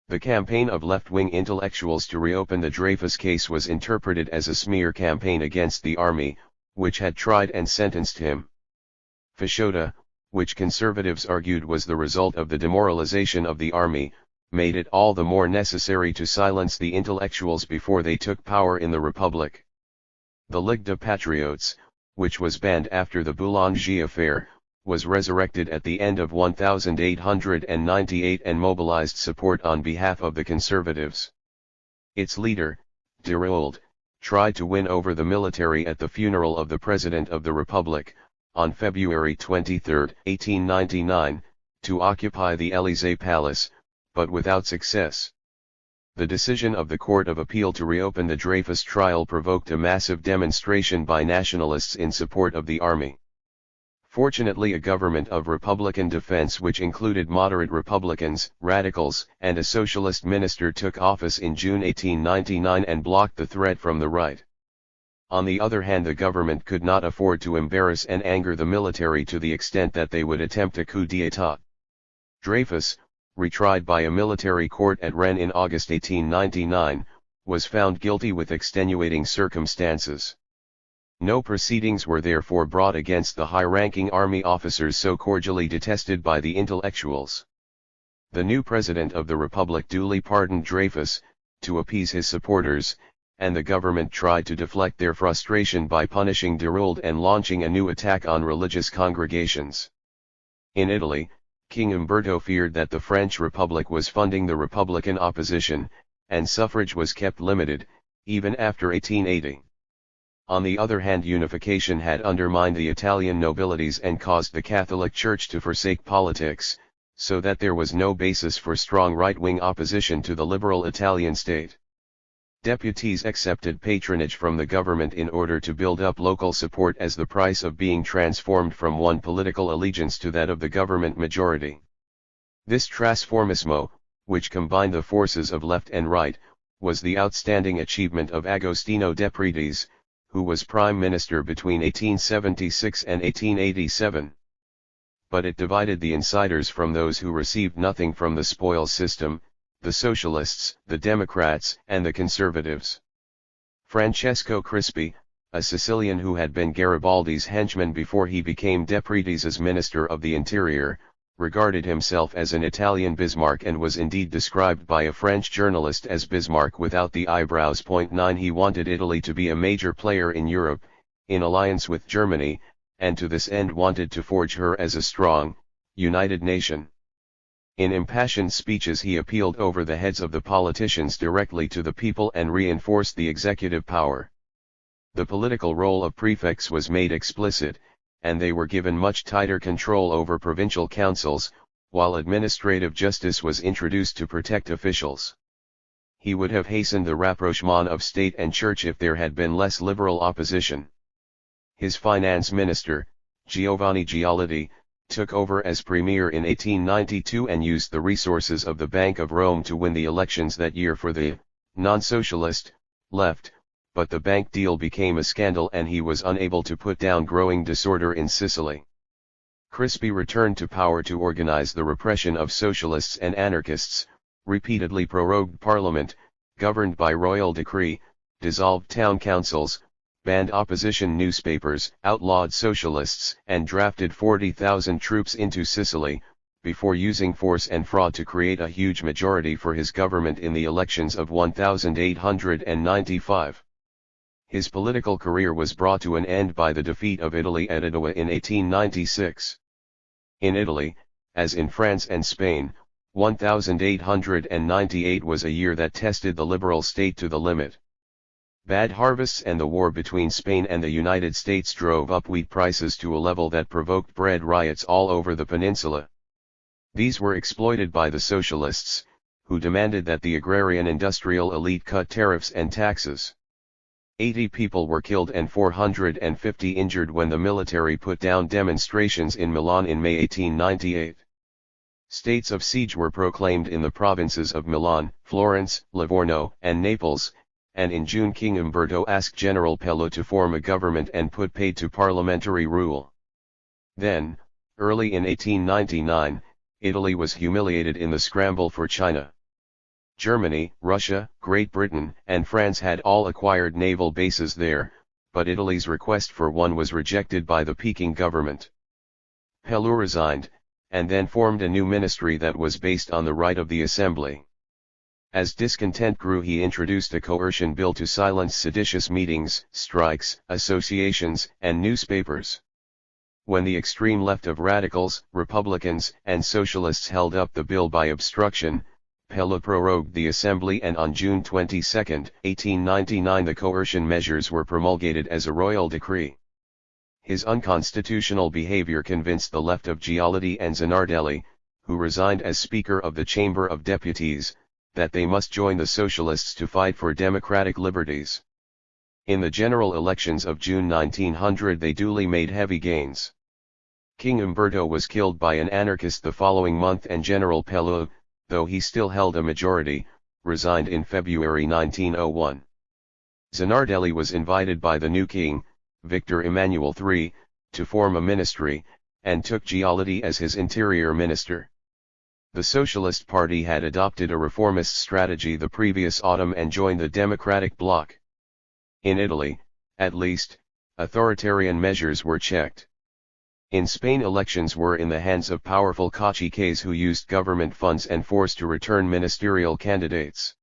Speaker 1: The campaign of left-wing intellectuals to reopen the Dreyfus case was interpreted as a smear campaign against the army, which had tried and sentenced him. Fasciosa, which conservatives argued was the result of the demoralization of the army, made it all the more necessary to silence the intellectuals before they took power in the Republic. The Ligue des Patriotes, which was banned after the Boulanger affair, was resurrected at the end of 1898 and mobilized support on behalf of the conservatives. Its leader, Déroulde, tried to win over the military at the funeral of the President of the Republic, on February 23, 1899, to occupy the Élysée Palace, but without success. The decision of the Court of Appeal to reopen the Dreyfus trial provoked a massive demonstration by nationalists in support of the army. Fortunately, a government of Republican defense which included moderate Republicans, radicals, and a socialist minister took office in June 1899 and blocked the threat from the right. On the other hand, the government could not afford to embarrass and anger the military to the extent that they would attempt a coup d'état. Dreyfus, retried by a military court at Rennes in August 1899, was found guilty with extenuating circumstances. No proceedings were therefore brought against the high-ranking army officers so cordially detested by the intellectuals. The new president of the Republic duly pardoned Dreyfus, to appease his supporters, and the government tried to deflect their frustration by punishing Déroulde and launching a new attack on religious congregations. In Italy, King Umberto feared that the French Republic was funding the Republican opposition, and suffrage was kept limited, even after 1880. On the other hand, unification had undermined the Italian nobilities and caused the Catholic Church to forsake politics, so that there was no basis for strong right-wing opposition to the liberal Italian state. Deputies accepted patronage from the government in order to build up local support as the price of being transformed from one political allegiance to that of the government majority. This trasformismo, which combined the forces of left and right, was the outstanding achievement of Agostino Depretis, who was prime minister between 1876 and 1887. But it divided the insiders from those who received nothing from the spoils system, the socialists, the Democrats, and the conservatives. Francesco Crispi, a Sicilian who had been Garibaldi's henchman before he became Depretis's Minister of the Interior, regarded himself as an Italian Bismarck and was indeed described by a French journalist as Bismarck without the eyebrows. 9 He wanted Italy to be a major player in Europe, in alliance with Germany, and to this end wanted to forge her as a strong, united nation. In impassioned speeches he appealed over the heads of the politicians directly to the people and reinforced the executive power. The political role of prefects was made explicit, and they were given much tighter control over provincial councils, while administrative justice was introduced to protect officials. He would have hastened the rapprochement of state and church if there had been less liberal opposition. His finance minister, Giovanni Giolitti, took over as premier in 1892 and used the resources of the Bank of Rome to win the elections that year for the non-socialist left, but the bank deal became a scandal and he was unable to put down growing disorder in Sicily. Crispi returned to power to organize the repression of socialists and anarchists, repeatedly prorogued parliament, governed by royal decree, dissolved town councils, banned opposition newspapers, outlawed socialists, and drafted 40,000 troops into Sicily, before using force and fraud to create a huge majority for his government in the elections of 1895. His political career was brought to an end by the defeat of Italy at Ottawa in 1896. In Italy, as in France and Spain, 1898 was a year that tested the liberal state to the limit. Bad harvests and the war between Spain and the United States drove up wheat prices to a level that provoked bread riots all over the peninsula. These were exploited by the socialists, who demanded that the agrarian industrial elite cut tariffs and taxes. 80 people were killed and 450 injured when the military put down demonstrations in Milan in May 1898. States of siege were proclaimed in the provinces of Milan, Florence, Livorno, and Naples, and in June King Umberto asked General Pellew to form a government and put paid to parliamentary rule. Then, early in 1899, Italy was humiliated in the scramble for China. Germany, Russia, Great Britain, and France had all acquired naval bases there, but Italy's request for one was rejected by the Peking government. Pellew resigned, and then formed a new ministry that was based on the right of the assembly. As discontent grew, he introduced a coercion bill to silence seditious meetings, strikes, associations, and newspapers. When the extreme left of radicals, Republicans, and Socialists held up the bill by obstruction, Pellew prorogued the assembly and on June 22, 1899 the coercion measures were promulgated as a royal decree. His unconstitutional behavior convinced the left of Giolitti and Zanardelli, who resigned as Speaker of the Chamber of Deputies, that they must join the Socialists to fight for democratic liberties. In the general elections of June 1900 they duly made heavy gains. King Umberto was killed by an anarchist the following month and General Pellew, though he still held a majority, resigned in February 1901. Zanardelli was invited by the new king, Victor Emmanuel III, to form a ministry, and took Giolitti as his interior minister. The Socialist Party had adopted a reformist strategy the previous autumn and joined the Democratic bloc. In Italy, at least, authoritarian measures were checked. In Spain, elections were in the hands of powerful caciques who used government funds and force to return ministerial candidates.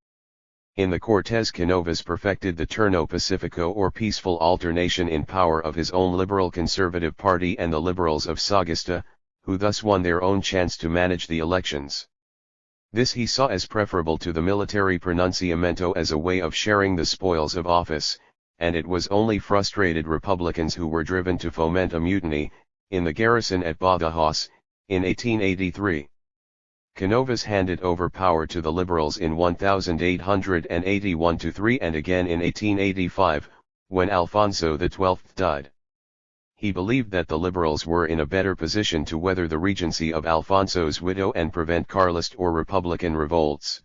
Speaker 1: In the Cortes Canovas perfected the turno pacifico or peaceful alternation in power of his own liberal conservative party and the liberals of Sagasta, who thus won their own chance to manage the elections. This he saw as preferable to the military pronunciamento as a way of sharing the spoils of office, and it was only frustrated Republicans who were driven to foment a mutiny, in the garrison at Badajoz, in 1883. Canovas handed over power to the liberals in 1881-3 and again in 1885, when Alfonso XII died. He believed that the liberals were in a better position to weather the regency of Alfonso's widow and prevent Carlist or Republican revolts.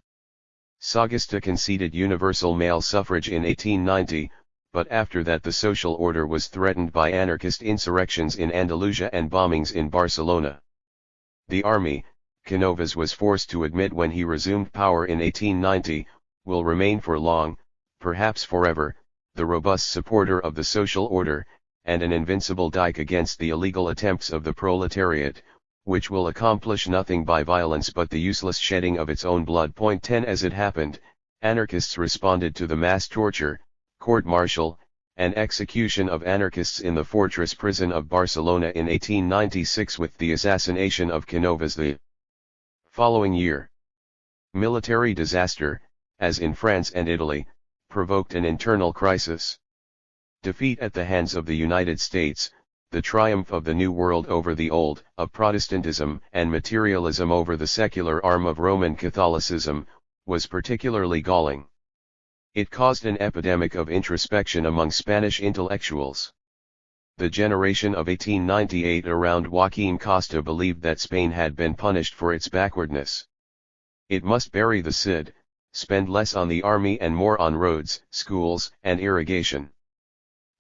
Speaker 1: Sagasta conceded universal male suffrage in 1890, but after that the social order was threatened by anarchist insurrections in Andalusia and bombings in Barcelona. The army, Canovas was forced to admit when he resumed power in 1890, will remain for long, perhaps forever, the robust supporter of the social order, and an invincible dike against the illegal attempts of the proletariat, which will accomplish nothing by violence but the useless shedding of its own blood. 10 As it happened, anarchists responded to the mass torture, court-martial, and execution of anarchists in the fortress prison of Barcelona in 1896 with the assassination of Canovas the following year. Military disaster, as in France and Italy, provoked an internal crisis. Defeat at the hands of the United States, the triumph of the New World over the Old, of Protestantism and materialism over the secular arm of Roman Catholicism, was particularly galling. It caused an epidemic of introspection among Spanish intellectuals. The generation of 1898 around Joaquín Costa believed that Spain had been punished for its backwardness. It must bury the Cid, spend less on the army and more on roads, schools, and irrigation.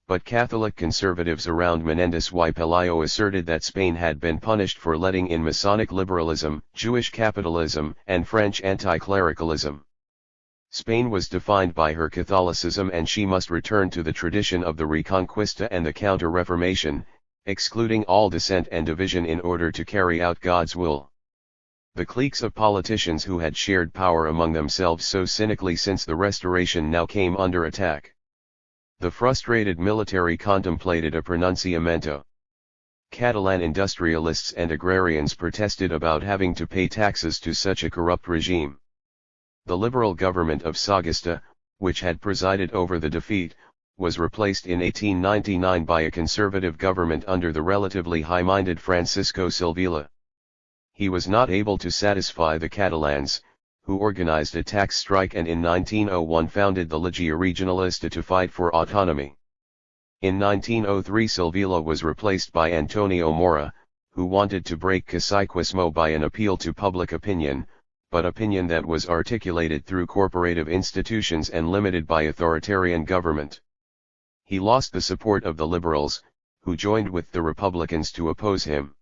Speaker 1: But Catholic conservatives around Menéndez y Pelayo asserted that Spain had been punished for letting in Masonic liberalism, Jewish capitalism, and French anti-clericalism. Spain was defined by her Catholicism and she must return to the tradition of the Reconquista and the Counter-Reformation, excluding all dissent and division in order to carry out God's will. The cliques of politicians who had shared power among themselves so cynically since the Restoration now came under attack. The frustrated military contemplated a pronunciamiento. Catalan industrialists and agrarians protested about having to pay taxes to such a corrupt regime. The liberal government of Sagasta, which had presided over the defeat, was replaced in 1899 by a conservative government under the relatively high-minded Francisco Silvila. He was not able to satisfy the Catalans, who organized a tax strike and in 1901 founded the Ligia Regionalista to fight for autonomy. In 1903 Silvila was replaced by Antonio Mora, who wanted to break caciquismo by an appeal to public opinion, but opinion that was articulated through corporative institutions and limited by authoritarian government. He lost the support of the liberals, who joined with the Republicans to oppose him.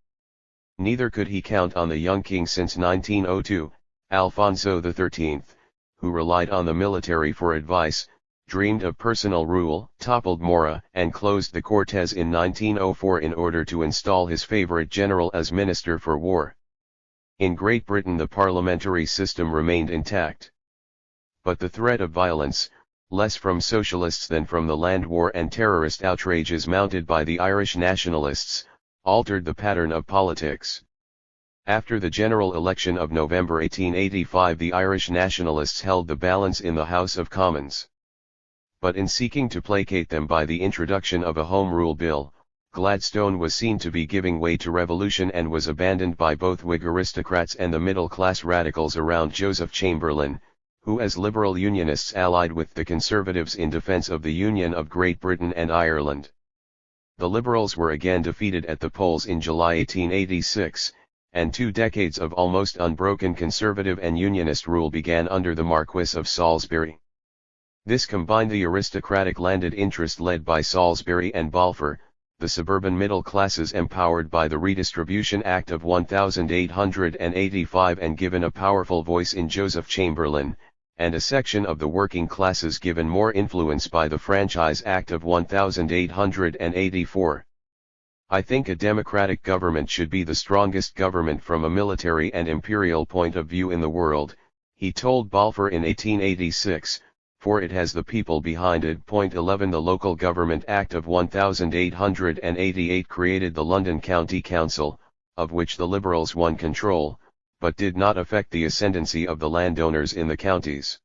Speaker 1: Neither could he count on the young king since 1902, Alfonso XIII, who relied on the military for advice, dreamed of personal rule, toppled Mora, and closed the Cortes in 1904 in order to install his favorite general as Minister for War. In Great Britain the parliamentary system remained intact. But the threat of violence, less from socialists than from the land war and terrorist outrages mounted by the Irish nationalists, altered the pattern of politics. After the general election of November 1885 the Irish nationalists held the balance in the House of Commons. But in seeking to placate them by the introduction of a Home Rule Bill, Gladstone was seen to be giving way to revolution and was abandoned by both Whig aristocrats and the middle-class radicals around Joseph Chamberlain, who as liberal unionists allied with the Conservatives in defense of the Union of Great Britain and Ireland. The Liberals were again defeated at the polls in July 1886, and 2 decades of almost unbroken Conservative and Unionist rule began under the Marquess of Salisbury. This combined the aristocratic landed interest led by Salisbury and Balfour, the suburban middle classes empowered by the Redistribution Act of 1885 and given a powerful voice in Joseph Chamberlain, and a section of the working classes given more influence by the Franchise Act of 1884. I think a democratic government should be the strongest government from a military and imperial point of view in the world, he told Balfour in 1886, for it has the people behind it. 11 The Local Government Act of 1888 created the London County Council, of which the Liberals won control, but did not affect the ascendancy of the landowners in the counties.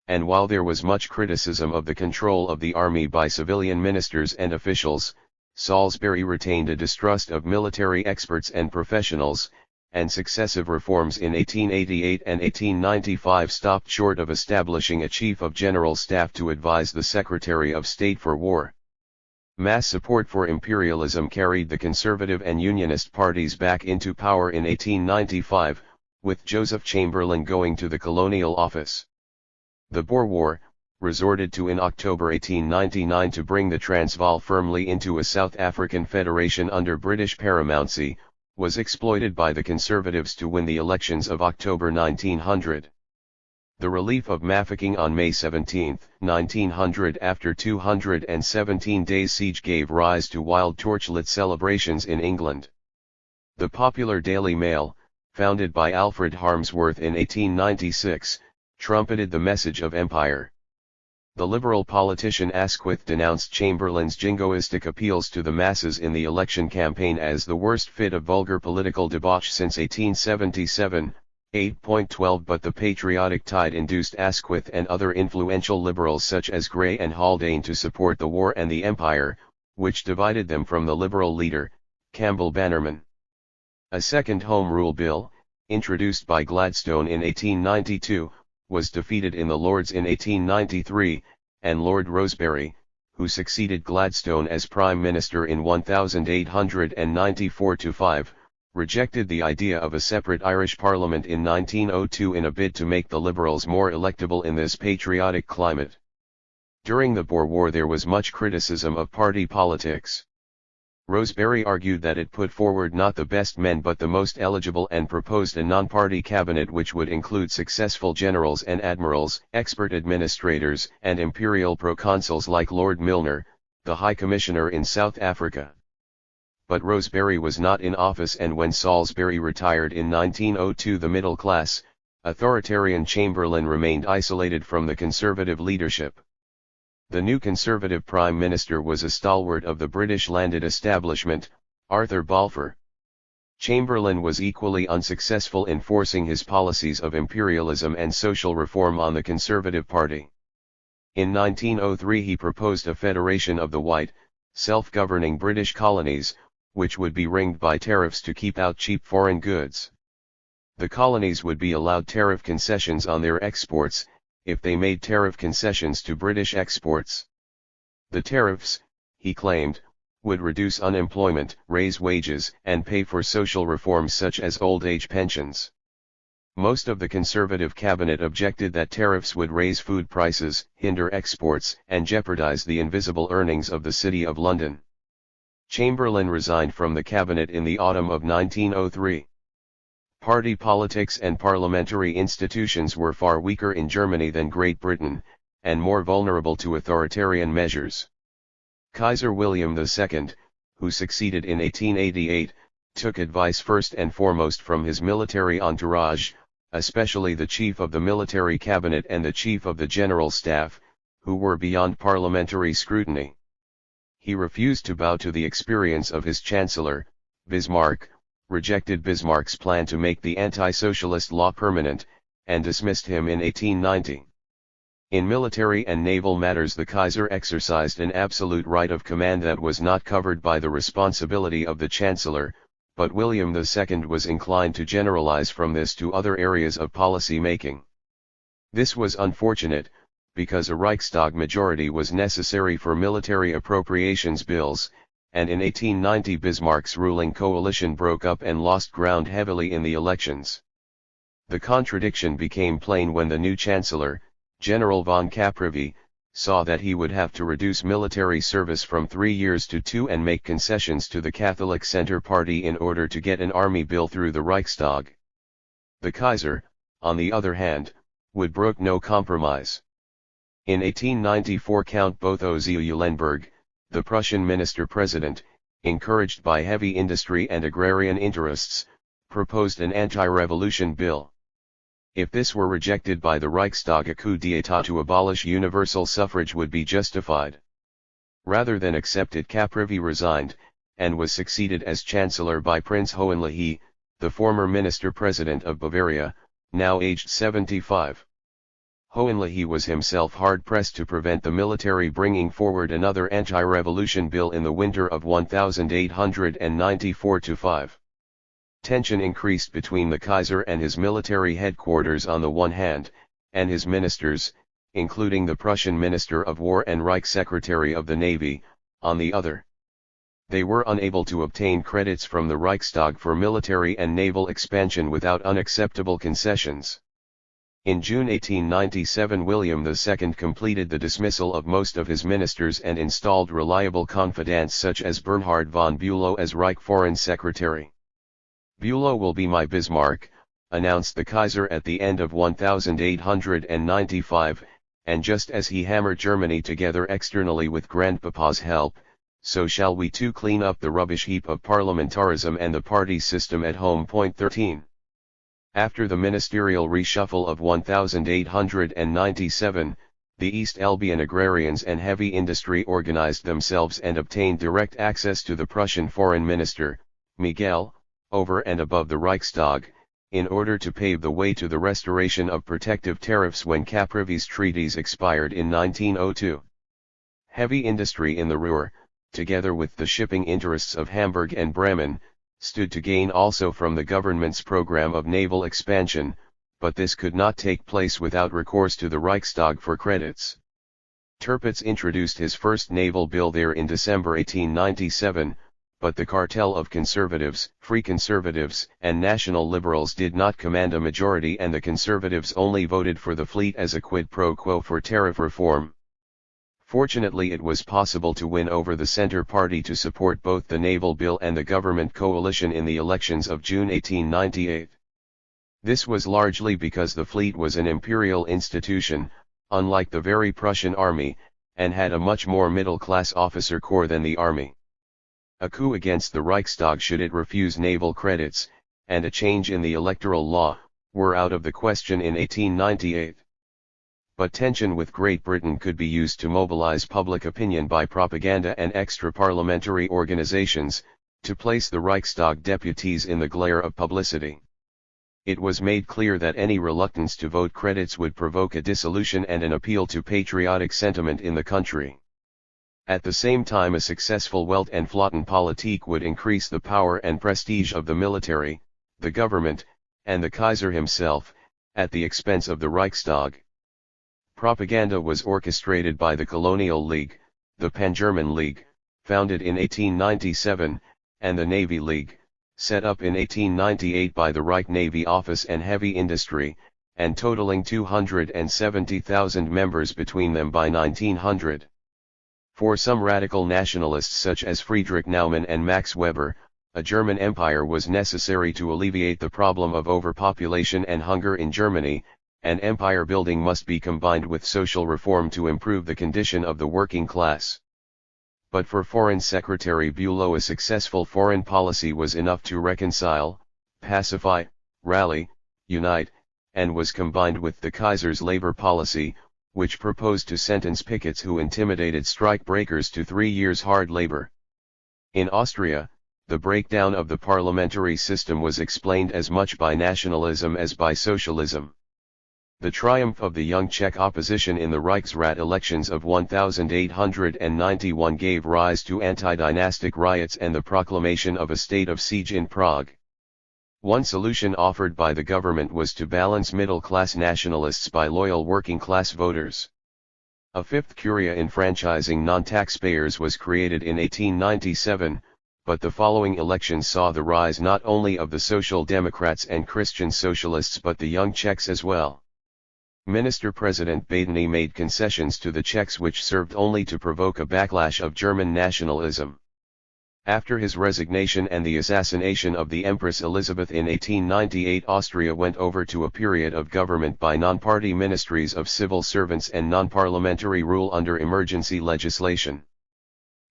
Speaker 1: And while there was much criticism of the control of the army by civilian ministers and officials, Salisbury retained a distrust of military experts and professionals, and successive reforms in 1888 and 1895 stopped short of establishing a Chief of General Staff to advise the Secretary of State for War. Mass support for imperialism carried the Conservative and Unionist parties back into power in 1895, with Joseph Chamberlain going to the Colonial Office. The Boer War, resorted to in October 1899 to bring the Transvaal firmly into a South African federation under British paramountcy, was exploited by the Conservatives to win the elections of October 1900. The relief of Mafeking on May 17, 1900 after 217 days siege gave rise to wild torchlit celebrations in England. The Popular Daily Mail, founded by Alfred Harmsworth in 1896, trumpeted the message of empire. The liberal politician Asquith denounced Chamberlain's jingoistic appeals to the masses in the election campaign as the worst fit of vulgar political debauch since 1877, 8.12. But the patriotic tide induced Asquith and other influential liberals such as Grey and Haldane to support the war and the empire, which divided them from the liberal leader, Campbell Bannerman. A second Home Rule Bill, introduced by Gladstone in 1892, was defeated in the Lords in 1893, and Lord Rosebery, who succeeded Gladstone as Prime Minister in 1894-5, rejected the idea of a separate Irish Parliament in 1902 in a bid to make the Liberals more electable in this patriotic climate. During the Boer War there was much criticism of party politics. Rosebery argued that it put forward not the best men but the most eligible and proposed a non-party cabinet which would include successful generals and admirals, expert administrators and imperial proconsuls like Lord Milner, the High Commissioner in South Africa. But Rosebery was not in office, and when Salisbury retired in 1902 the middle class, authoritarian Chamberlain remained isolated from the Conservative leadership. The new Conservative Prime Minister was a stalwart of the British landed establishment, Arthur Balfour. Chamberlain was equally unsuccessful in forcing his policies of imperialism and social reform on the Conservative Party. In 1903 he proposed a federation of the white, self-governing British colonies, which would be ringed by tariffs to keep out cheap foreign goods. The colonies would be allowed tariff concessions on their exports, if they made tariff concessions to British exports. The tariffs, he claimed, would reduce unemployment, raise wages, and pay for social reforms such as old age pensions. Most of the Conservative cabinet objected that tariffs would raise food prices, hinder exports, and jeopardize the invisible earnings of the City of London. Chamberlain resigned from the cabinet in the autumn of 1903. Party politics and parliamentary institutions were far weaker in Germany than Great Britain, and more vulnerable to authoritarian measures. Kaiser William II, who succeeded in 1888, took advice first and foremost from his military entourage, especially the Chief of the Military Cabinet and the Chief of the General Staff, who were beyond parliamentary scrutiny. He refused to bow to the experience of his Chancellor, Bismarck, rejected Bismarck's plan to make the anti-socialist law permanent, and dismissed him in 1890. In military and naval matters the Kaiser exercised an absolute right of command that was not covered by the responsibility of the Chancellor, but William II was inclined to generalize from this to other areas of policy making. This was unfortunate, because a Reichstag majority was necessary for military appropriations bills, and in 1890 Bismarck's ruling coalition broke up and lost ground heavily in the elections. The contradiction became plain when the new Chancellor, General von Caprivi, saw that he would have to reduce military service from 3 years to 2 and make concessions to the Catholic Centre Party in order to get an army bill through the Reichstag. The Kaiser, on the other hand, would brook no compromise. In 1894 Count Botho zu Eulenburg, the Prussian minister-president, encouraged by heavy industry and agrarian interests, proposed an anti-revolution bill. If this were rejected by the Reichstag, a coup d'état to abolish universal suffrage would be justified. Rather than accept it, Caprivi resigned, and was succeeded as Chancellor by Prince Hohenlohe, the former minister-president of Bavaria, now aged 75. Hohenlohe was himself hard-pressed to prevent the military bringing forward another anti-revolution bill in the winter of 1894-5. Tension increased between the Kaiser and his military headquarters on the one hand, and his ministers, including the Prussian Minister of War and Reich Secretary of the Navy, on the other. They were unable to obtain credits from the Reichstag for military and naval expansion without unacceptable concessions. In June 1897 William II completed the dismissal of most of his ministers and installed reliable confidants such as Bernhard von Bülow as Reich Foreign Secretary. "Bülow will be my Bismarck," announced the Kaiser at the end of 1895, and just as he hammered Germany together externally with Grandpapa's help, so shall we too clean up the rubbish heap of parliamentarism and the party system at home. 13. After the ministerial reshuffle of 1897, the East Albion agrarians and heavy industry organized themselves and obtained direct access to the Prussian foreign minister, Miguel, over and above the Reichstag, in order to pave the way to the restoration of protective tariffs when Caprivi's treaties expired in 1902. Heavy industry in the Ruhr, together with the shipping interests of Hamburg and Bremen, stood to gain also from the government's program of naval expansion, but this could not take place without recourse to the Reichstag for credits. Tirpitz introduced his first naval bill there in December 1897, but the cartel of conservatives, free conservatives, and national liberals did not command a majority, and the conservatives only voted for the fleet as a quid pro quo for tariff reform. Fortunately, it was possible to win over the Centre Party to support both the naval bill and the government coalition in the elections of June 1898. This was largely because the fleet was an imperial institution, unlike the very Prussian army, and had a much more middle-class officer corps than the army. A coup against the Reichstag should it refuse naval credits, and a change in the electoral law, were out of the question in 1898. But tension with Great Britain could be used to mobilize public opinion by propaganda and extra-parliamentary organizations, to place the Reichstag deputies in the glare of publicity. It was made clear that any reluctance to vote credits would provoke a dissolution and an appeal to patriotic sentiment in the country. At the same time, a successful Welt- and Flottenpolitik would increase the power and prestige of the military, the government, and the Kaiser himself, at the expense of the Reichstag. Propaganda was orchestrated by the Colonial League, the Pan-German League, founded in 1897, and the Navy League, set up in 1898 by the Reich Navy Office and Heavy Industry, and totaling 270,000 members between them by 1900. For some radical nationalists such as Friedrich Naumann and Max Weber, a German empire was necessary to alleviate the problem of overpopulation and hunger in Germany, and empire building must be combined with social reform to improve the condition of the working class. But for Foreign Secretary Bülow, a successful foreign policy was enough to reconcile, pacify, rally, unite, and was combined with the Kaiser's labor policy, which proposed to sentence pickets who intimidated strike breakers to 3 years hard labor. In Austria, the breakdown of the parliamentary system was explained as much by nationalism as by socialism. The triumph of the young Czech opposition in the Reichsrat elections of 1891 gave rise to anti-dynastic riots and the proclamation of a state of siege in Prague. One solution offered by the government was to balance middle-class nationalists by loyal working-class voters. A fifth curia enfranchising non-taxpayers was created in 1897, but the following elections saw the rise not only of the Social Democrats and Christian Socialists but the Young Czechs as well. Minister-President Badeny made concessions to the Czechs which served only to provoke a backlash of German nationalism. After his resignation and the assassination of the Empress Elizabeth in 1898, Austria went over to a period of government by non-party ministries of civil servants and non-parliamentary rule under emergency legislation.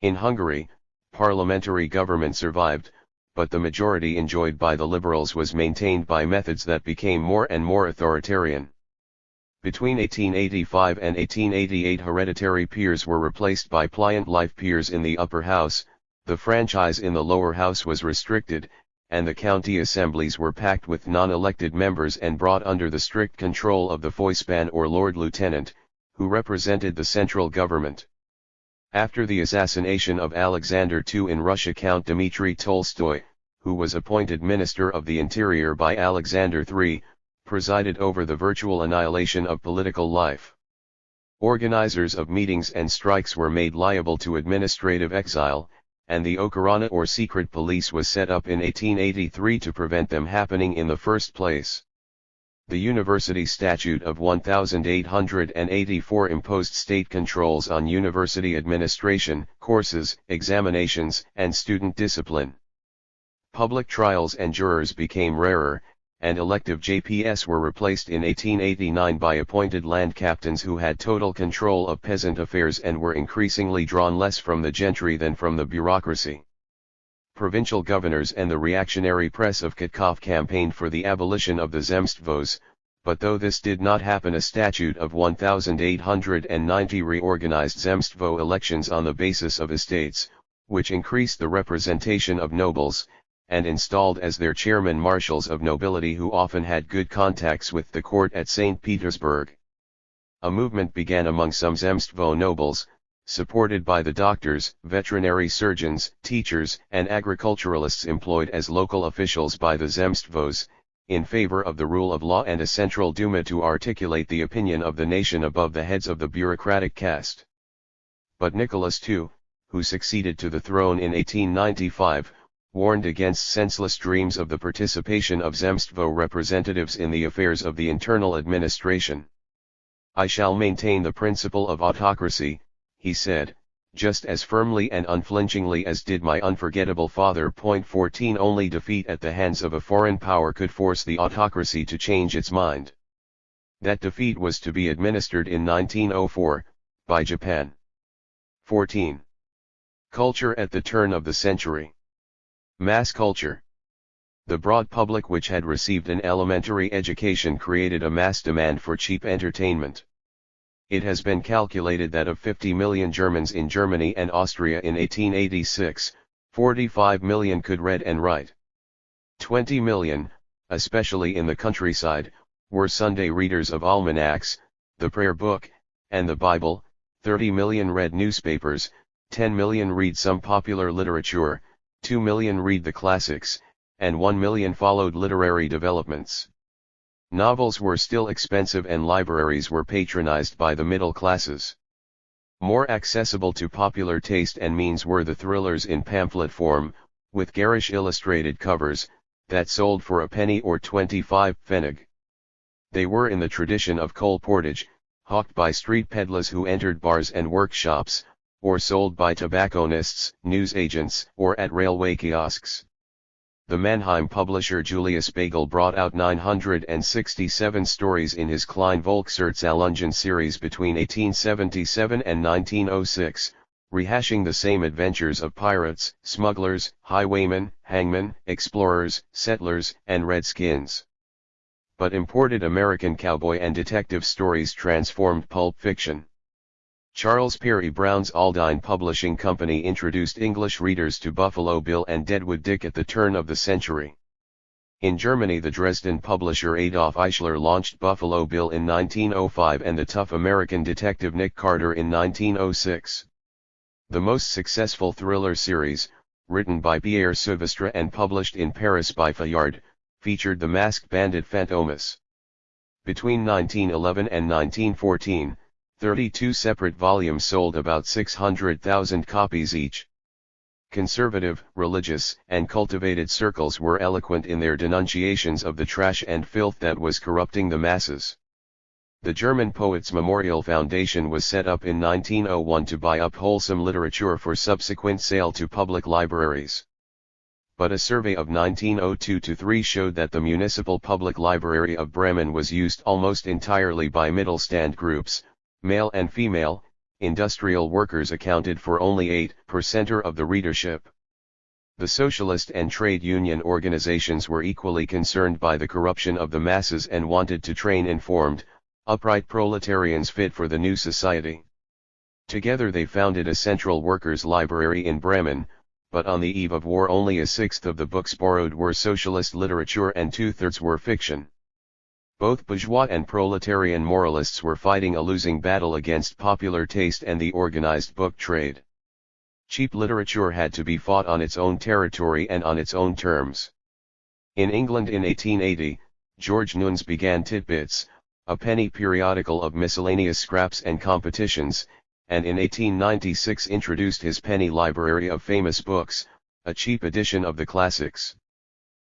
Speaker 1: In Hungary, parliamentary government survived, but the majority enjoyed by the liberals was maintained by methods that became more and more authoritarian. Between 1885 and 1888, hereditary peers were replaced by pliant life peers in the upper house, the franchise in the lower house was restricted, and the county assemblies were packed with non-elected members and brought under the strict control of the Foispan or Lord Lieutenant, who represented the central government. After the assassination of Alexander II in Russia, Count Dmitry Tolstoy, who was appointed Minister of the Interior by Alexander III, presided over the virtual annihilation of political life. Organizers of meetings and strikes were made liable to administrative exile, and the Okhrana or secret police was set up in 1883 to prevent them happening in the first place. The University Statute of 1884 imposed state controls on university administration, courses, examinations, and student discipline. Public trials and jurors became rarer, and elective JPS were replaced in 1889 by appointed land captains who had total control of peasant affairs and were increasingly drawn less from the gentry than from the bureaucracy. Provincial governors and the reactionary press of Kharkov campaigned for the abolition of the Zemstvos, but though this did not happen, a statute of 1890 reorganized Zemstvo elections on the basis of estates, which increased the representation of nobles, and installed as their chairmen marshals of nobility who often had good contacts with the court at St. Petersburg. A movement began among some Zemstvo nobles, supported by the doctors, veterinary surgeons, teachers, and agriculturalists employed as local officials by the Zemstvos, in favor of the rule of law and a central Duma to articulate the opinion of the nation above the heads of the bureaucratic caste. But Nicholas II, who succeeded to the throne in 1895, warned against senseless dreams of the participation of Zemstvo representatives in the affairs of the internal administration. "I shall maintain the principle of autocracy," he said, "just as firmly and unflinchingly as did my unforgettable father. 14 Only defeat at the hands of a foreign power could force the autocracy to change its mind. That defeat was to be administered in 1904, by Japan. 14. Culture at the turn of the century. Mass culture. The broad public, which had received an elementary education, created a mass demand for cheap entertainment. It has been calculated that of 50 million Germans in Germany and Austria in 1886, 45 million could read and write. 20 million, especially in the countryside, were Sunday readers of almanacs, the prayer book, and the Bible. 30 million read newspapers, 10 million read some popular literature, 2 million read the classics, and 1 million followed literary developments. Novels were still expensive and libraries were patronized by the middle classes. More accessible to popular taste and means were the thrillers in pamphlet form, with garish illustrated covers, that sold for a penny or 25 pfennig. They were in the tradition of colportage, hawked by street peddlers who entered bars and workshops, or sold by tobacconists, newsagents, or at railway kiosks. The Mannheim publisher Julius Bagel brought out 967 stories in his Klein Volkserzählungen series between 1877 and 1906, rehashing the same adventures of pirates, smugglers, highwaymen, hangmen, explorers, settlers, and redskins. But imported American cowboy and detective stories transformed pulp fiction. Charles Perry Brown's Aldine Publishing Company introduced English readers to Buffalo Bill and Deadwood Dick at the turn of the century. In Germany, the Dresden publisher Adolf Eichler launched Buffalo Bill in 1905 and the tough American detective Nick Carter in 1906. The most successful thriller series, written by Pierre Sylvestre and published in Paris by Fayard, featured the masked bandit Fantomas. Between 1911 and 1914, 32 separate volumes sold about 600,000 copies each. Conservative, religious, and cultivated circles were eloquent in their denunciations of the trash and filth that was corrupting the masses. The German Poets Memorial Foundation was set up in 1901 to buy up wholesome literature for subsequent sale to public libraries. But a survey of 1902-3 showed that the Municipal Public Library of Bremen was used almost entirely by middle-stand groups. Male and female, industrial workers accounted for only 8% of the readership. The socialist and trade union organizations were equally concerned by the corruption of the masses and wanted to train informed, upright proletarians fit for the new society. Together they founded a central workers' library in Bremen, but on the eve of war only a sixth of the books borrowed were socialist literature and two-thirds were fiction. Both bourgeois and proletarian moralists were fighting a losing battle against popular taste and the organized book trade. Cheap literature had to be fought on its own territory and on its own terms. In England in 1880, George Nunez began Titbits, a penny periodical of miscellaneous scraps and competitions, and in 1896 introduced his penny library of famous books, a cheap edition of the classics.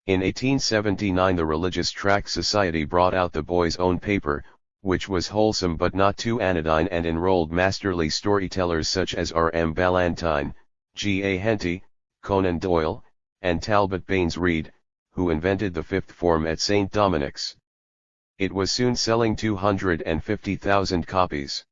Speaker 1: In 1879 the Religious Tract Society brought out the Boy's Own paper, which was wholesome but not too anodyne and enrolled masterly storytellers such as R. M. Ballantyne, G. A. Henty, Conan Doyle, and Talbot Baines Reed, who invented the fifth form at St. Dominic's. It was soon selling 250,000 copies.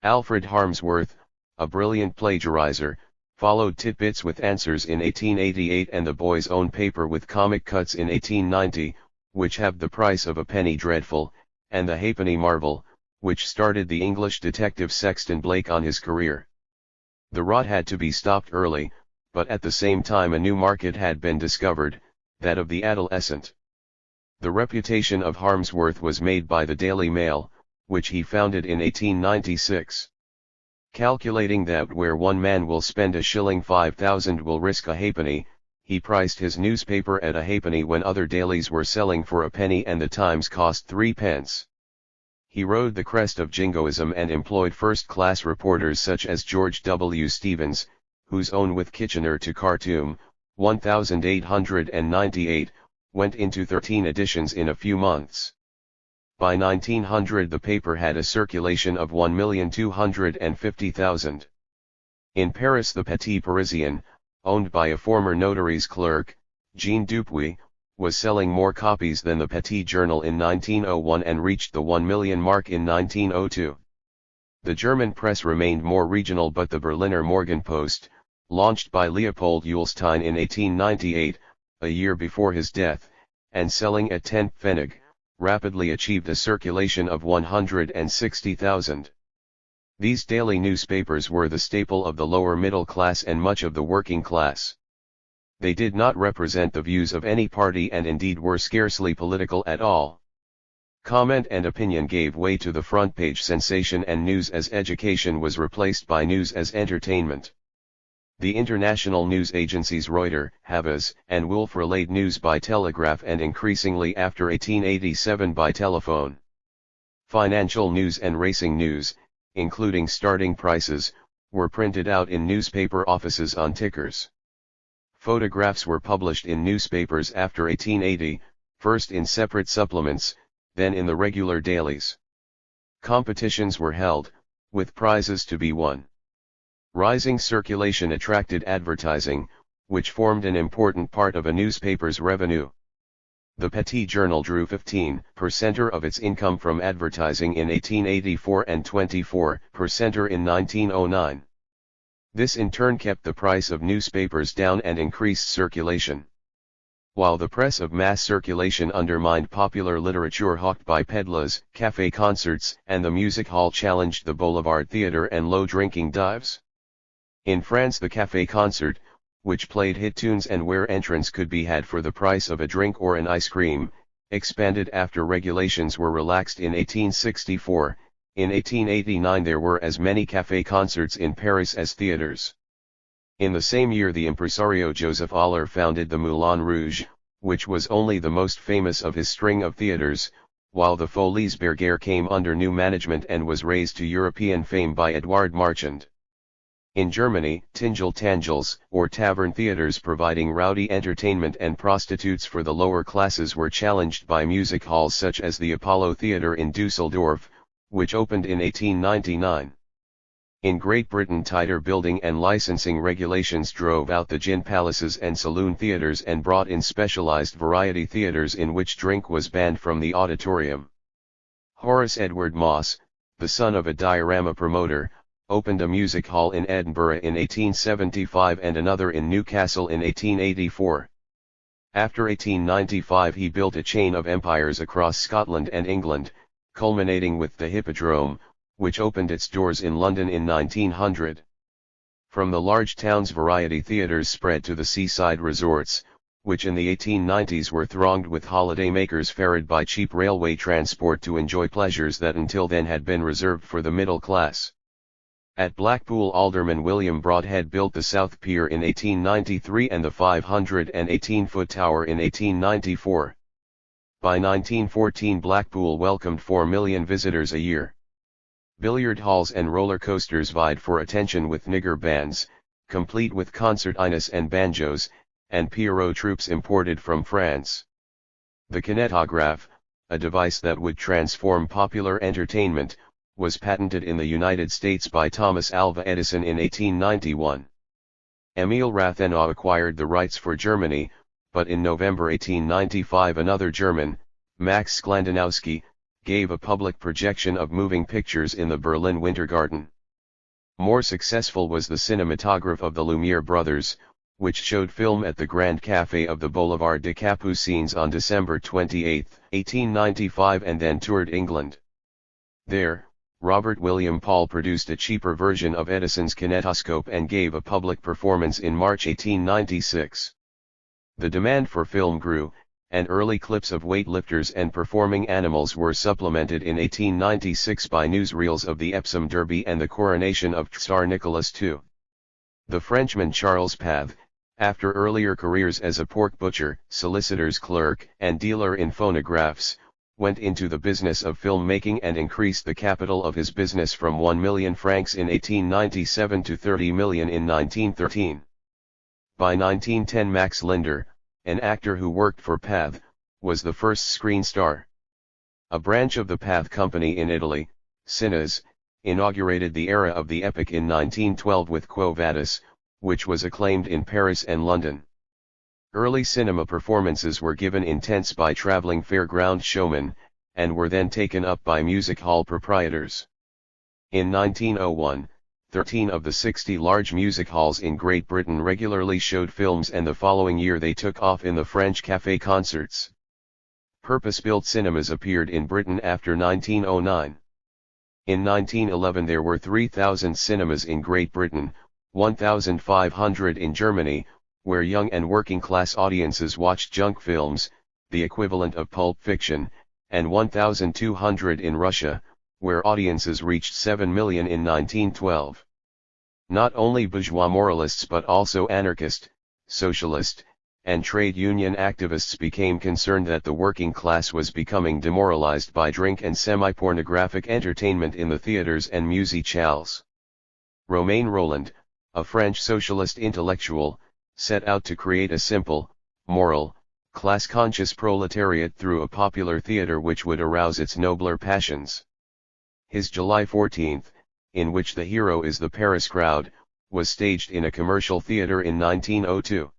Speaker 1: Alfred Harmsworth, a brilliant plagiarizer, followed Titbits with Answers in 1888 and The Boy's Own Paper with Comic Cuts in 1890, which have the price of a penny dreadful, and The Halfpenny Marvel, which started the English detective Sexton Blake on his career. The rot had to be stopped early, but at the same time a new market had been discovered, that of the adolescent. The reputation of Harmsworth was made by the Daily Mail, which he founded in 1896. Calculating that where one man will spend a shilling 5,000 will risk a halfpenny, he priced his newspaper at a halfpenny when other dailies were selling for a penny and the Times cost 3p. He rode the crest of jingoism and employed first-class reporters such as George W. Stevens, whose Own with Kitchener to Khartoum, 1898, went into 13 editions in a few months. By 1900 the paper had a circulation of 1,250,000. In Paris the Petit Parisien, owned by a former notary's clerk, Jean Dupuy, was selling more copies than the Petit Journal in 1901 and reached the 1 million mark in 1902. The German press remained more regional, but the Berliner Morgenpost, launched by Leopold Ullstein in 1898, a year before his death, and selling at 10 Pfennig, rapidly achieved a circulation of 160,000. These daily newspapers were the staple of the lower middle class and much of the working class. They did not represent the views of any party and indeed were scarcely political at all. Comment and opinion gave way to the front page sensation, and news as education was replaced by news as entertainment. The international news agencies Reuters, Havas, and Wolf relayed news by telegraph and increasingly after 1887 by telephone. Financial news and racing news, including starting prices, were printed out in newspaper offices on tickers. Photographs were published in newspapers after 1880, first in separate supplements, then in the regular dailies. Competitions were held, with prizes to be won. Rising circulation attracted advertising, which formed an important part of a newspaper's revenue. The Petit Journal drew 15% of its income from advertising in 1884 and 24% in 1909. This in turn kept the price of newspapers down and increased circulation. While the press of mass circulation undermined popular literature hawked by peddlers, café concerts and the music hall challenged the boulevard theater and low drinking dives. In France the café concert, which played hit tunes and where entrance could be had for the price of a drink or an ice cream, expanded after regulations were relaxed in 1864. In 1889 there were as many café concerts in Paris as theaters. In the same year the impresario Joseph Aller founded the Moulin Rouge, which was only the most famous of his string of theaters, while the Folies Bergère came under new management and was raised to European fame by Edouard Marchand. In Germany, Tingeltangels, or tavern theaters providing rowdy entertainment and prostitutes for the lower classes, were challenged by music halls such as the Apollo Theatre in Dusseldorf, which opened in 1899. In Great Britain tighter building and licensing regulations drove out the gin palaces and saloon theatres and brought in specialized variety theatres in which drink was banned from the auditorium. Horace Edward Moss, the son of a diorama promoter, opened a music hall in Edinburgh in 1875 and another in Newcastle in 1884. After 1895 he built a chain of empires across Scotland and England, culminating with the Hippodrome, which opened its doors in London in 1900. From the large towns variety theatres spread to the seaside resorts, which in the 1890s were thronged with holidaymakers ferried by cheap railway transport to enjoy pleasures that until then had been reserved for the middle class. At Blackpool Alderman William Broadhead built the South Pier in 1893 and the 518-foot tower in 1894. By 1914 Blackpool welcomed 4 million visitors a year. Billiard halls and roller coasters vied for attention with nigger bands, complete with concertinas and banjos, and Pierrot troupes imported from France. The kinetograph, a device that would transform popular entertainment, was patented in the United States by Thomas Alva Edison in 1891. Emil Rathenau acquired the rights for Germany, but in November 1895 another German, Max Sklandanowski, gave a public projection of moving pictures in the Berlin Wintergarten. More successful was the cinematograph of the Lumiere brothers, which showed film at the Grand Café of the Boulevard des Capucines on December 28, 1895 and then toured England. There, Robert William Paul produced a cheaper version of Edison's kinetoscope and gave a public performance in March 1896. The demand for film grew, and early clips of weightlifters and performing animals were supplemented in 1896 by newsreels of the Epsom Derby and the coronation of Tsar Nicholas II. The Frenchman Charles Pathe, after earlier careers as a pork butcher, solicitor's clerk, and dealer in phonographs, went into the business of filmmaking and increased the capital of his business from 1 million francs in 1897 to 30 million in 1913. By 1910 Max Linder, an actor who worked for Pathe, was the first screen star. A branch of the Pathe Company in Italy, Cines, inaugurated the era of the epic in 1912 with Quo Vadis, which was acclaimed in Paris and London. Early cinema performances were given in tents by traveling fairground showmen, and were then taken up by music hall proprietors. In 1901, 13 of the 60 large music halls in Great Britain regularly showed films, and the following year they took off in the French café concerts. Purpose-built cinemas appeared in Britain after 1909. In 1911 there were 3,000 cinemas in Great Britain, 1,500 in Germany, where young and working-class audiences watched junk films, the equivalent of pulp fiction, and 1,200 in Russia, where audiences reached 7 million in 1912. Not only bourgeois moralists but also anarchist, socialist, and trade union activists became concerned that the working class was becoming demoralized by drink and semi-pornographic entertainment in the theaters and musicales. Romain Rolland, a French socialist intellectual, set out to create a simple, moral, class-conscious proletariat through a popular theater which would arouse its nobler passions. His July 14, in which the hero is the Paris crowd, was staged in a commercial theater in 1902.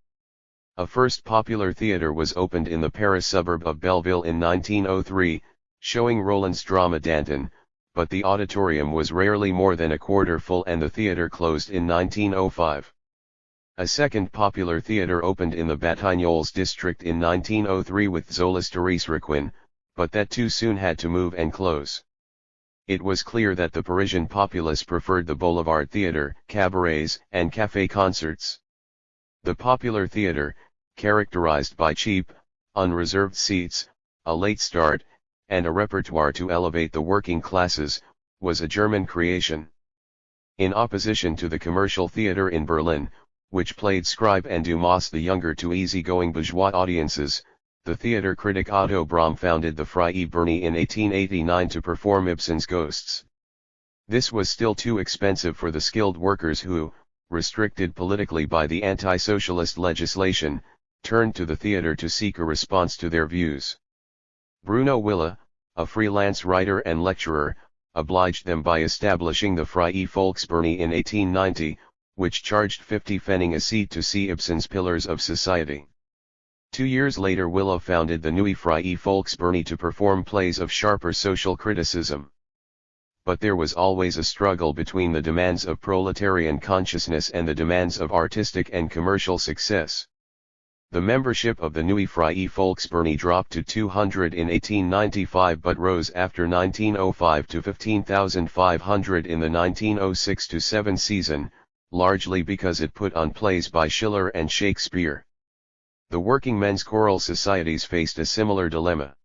Speaker 1: A first popular theater was opened in the Paris suburb of Belleville in 1903, showing Roland's drama Danton, but the auditorium was rarely more than a quarter full and the theater closed in 1905. A second popular theater opened in the Batignolles district in 1903 with Zola's Therese Requin, but that too soon had to move and close. It was clear that the Parisian populace preferred the boulevard theater, cabarets, and café concerts. The popular theater, characterized by cheap, unreserved seats, a late start, and a repertoire to elevate the working classes, was a German creation. In opposition to the commercial theater in Berlin, which played Scribe and Dumas the younger to easy-going bourgeois audiences, the theater critic Otto Brahm founded the Freie Bühne in 1889 to perform Ibsen's Ghosts. This was still too expensive for the skilled workers who, restricted politically by the anti-socialist legislation, turned to the theater to seek a response to their views. Bruno Wille, a freelance writer and lecturer, obliged them by establishing the Freie Volksbühne in 1890, which charged 50 Pfennig a seat to see Ibsen's Pillars of Society. 2 years later Wille founded the Neue Freie Volksbühne to perform plays of sharper social criticism. But there was always a struggle between the demands of proletarian consciousness and the demands of artistic and commercial success. The membership of the Neue Freie Volksbühne dropped to 200 in 1895 but rose after 1905 to 15,500 in the 1906-07 season, largely because it put on plays by Schiller and Shakespeare. The working men's choral societies faced a similar dilemma.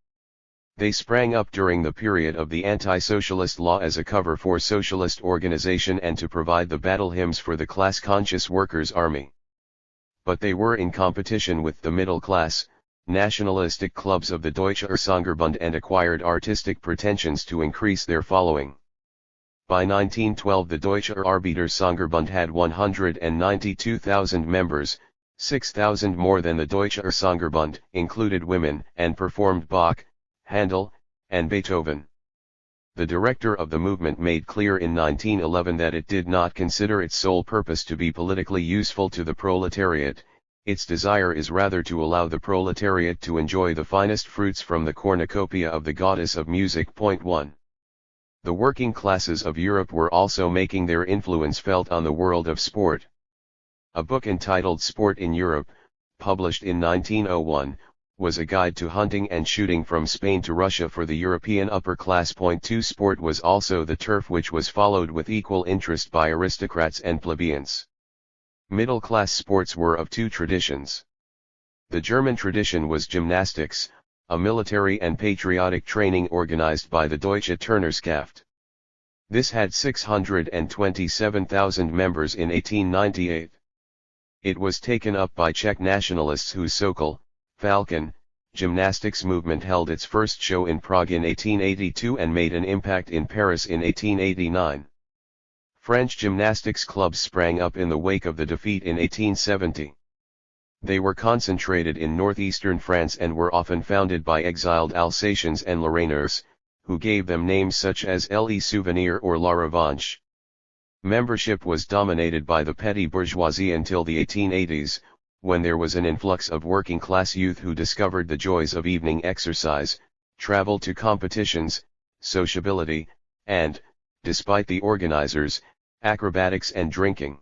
Speaker 1: They sprang up during the period of the anti-socialist law as a cover for socialist organization and to provide the battle hymns for the class-conscious workers' army. But they were in competition with the middle-class, nationalistic clubs of the Deutscher Sangerbund and acquired artistic pretensions to increase their following. By 1912 the Deutscher Arbeitersangerbund had 192,000 members, 6,000 more than the Deutscher Sangerbund, included women, and performed Bach, Handel, and Beethoven. The director of the movement made clear in 1911 that it did not consider its sole purpose to be politically useful to the proletariat, Its desire is rather to allow the proletariat to enjoy the finest fruits from the cornucopia of the goddess of music. 1. The working classes of Europe were also making their influence felt on the world of sport. A book entitled Sport in Europe, published in 1901, was a guide to hunting and shooting from Spain to Russia for the European upper class. 2. Sport was also the turf which was followed with equal interest by aristocrats and plebeians. Middle-class sports were of two traditions. The German tradition was gymnastics, a military and patriotic training organized by the Deutsche Turnerschaft. This had 627,000 members in 1898. It was taken up by Czech nationalists whose Sokol, Falcon, gymnastics movement held its first show in Prague in 1882 and made an impact in Paris in 1889. French gymnastics clubs sprang up in the wake of the defeat in 1870. They were concentrated in northeastern France and were often founded by exiled Alsatians and Lorrainers, who gave them names such as Le Souvenir or La Revanche. Membership was dominated by the petty bourgeoisie until the 1880s, when there was an influx of working-class youth who discovered the joys of evening exercise, travel to competitions, sociability, and, despite the organizers, acrobatics and drinking.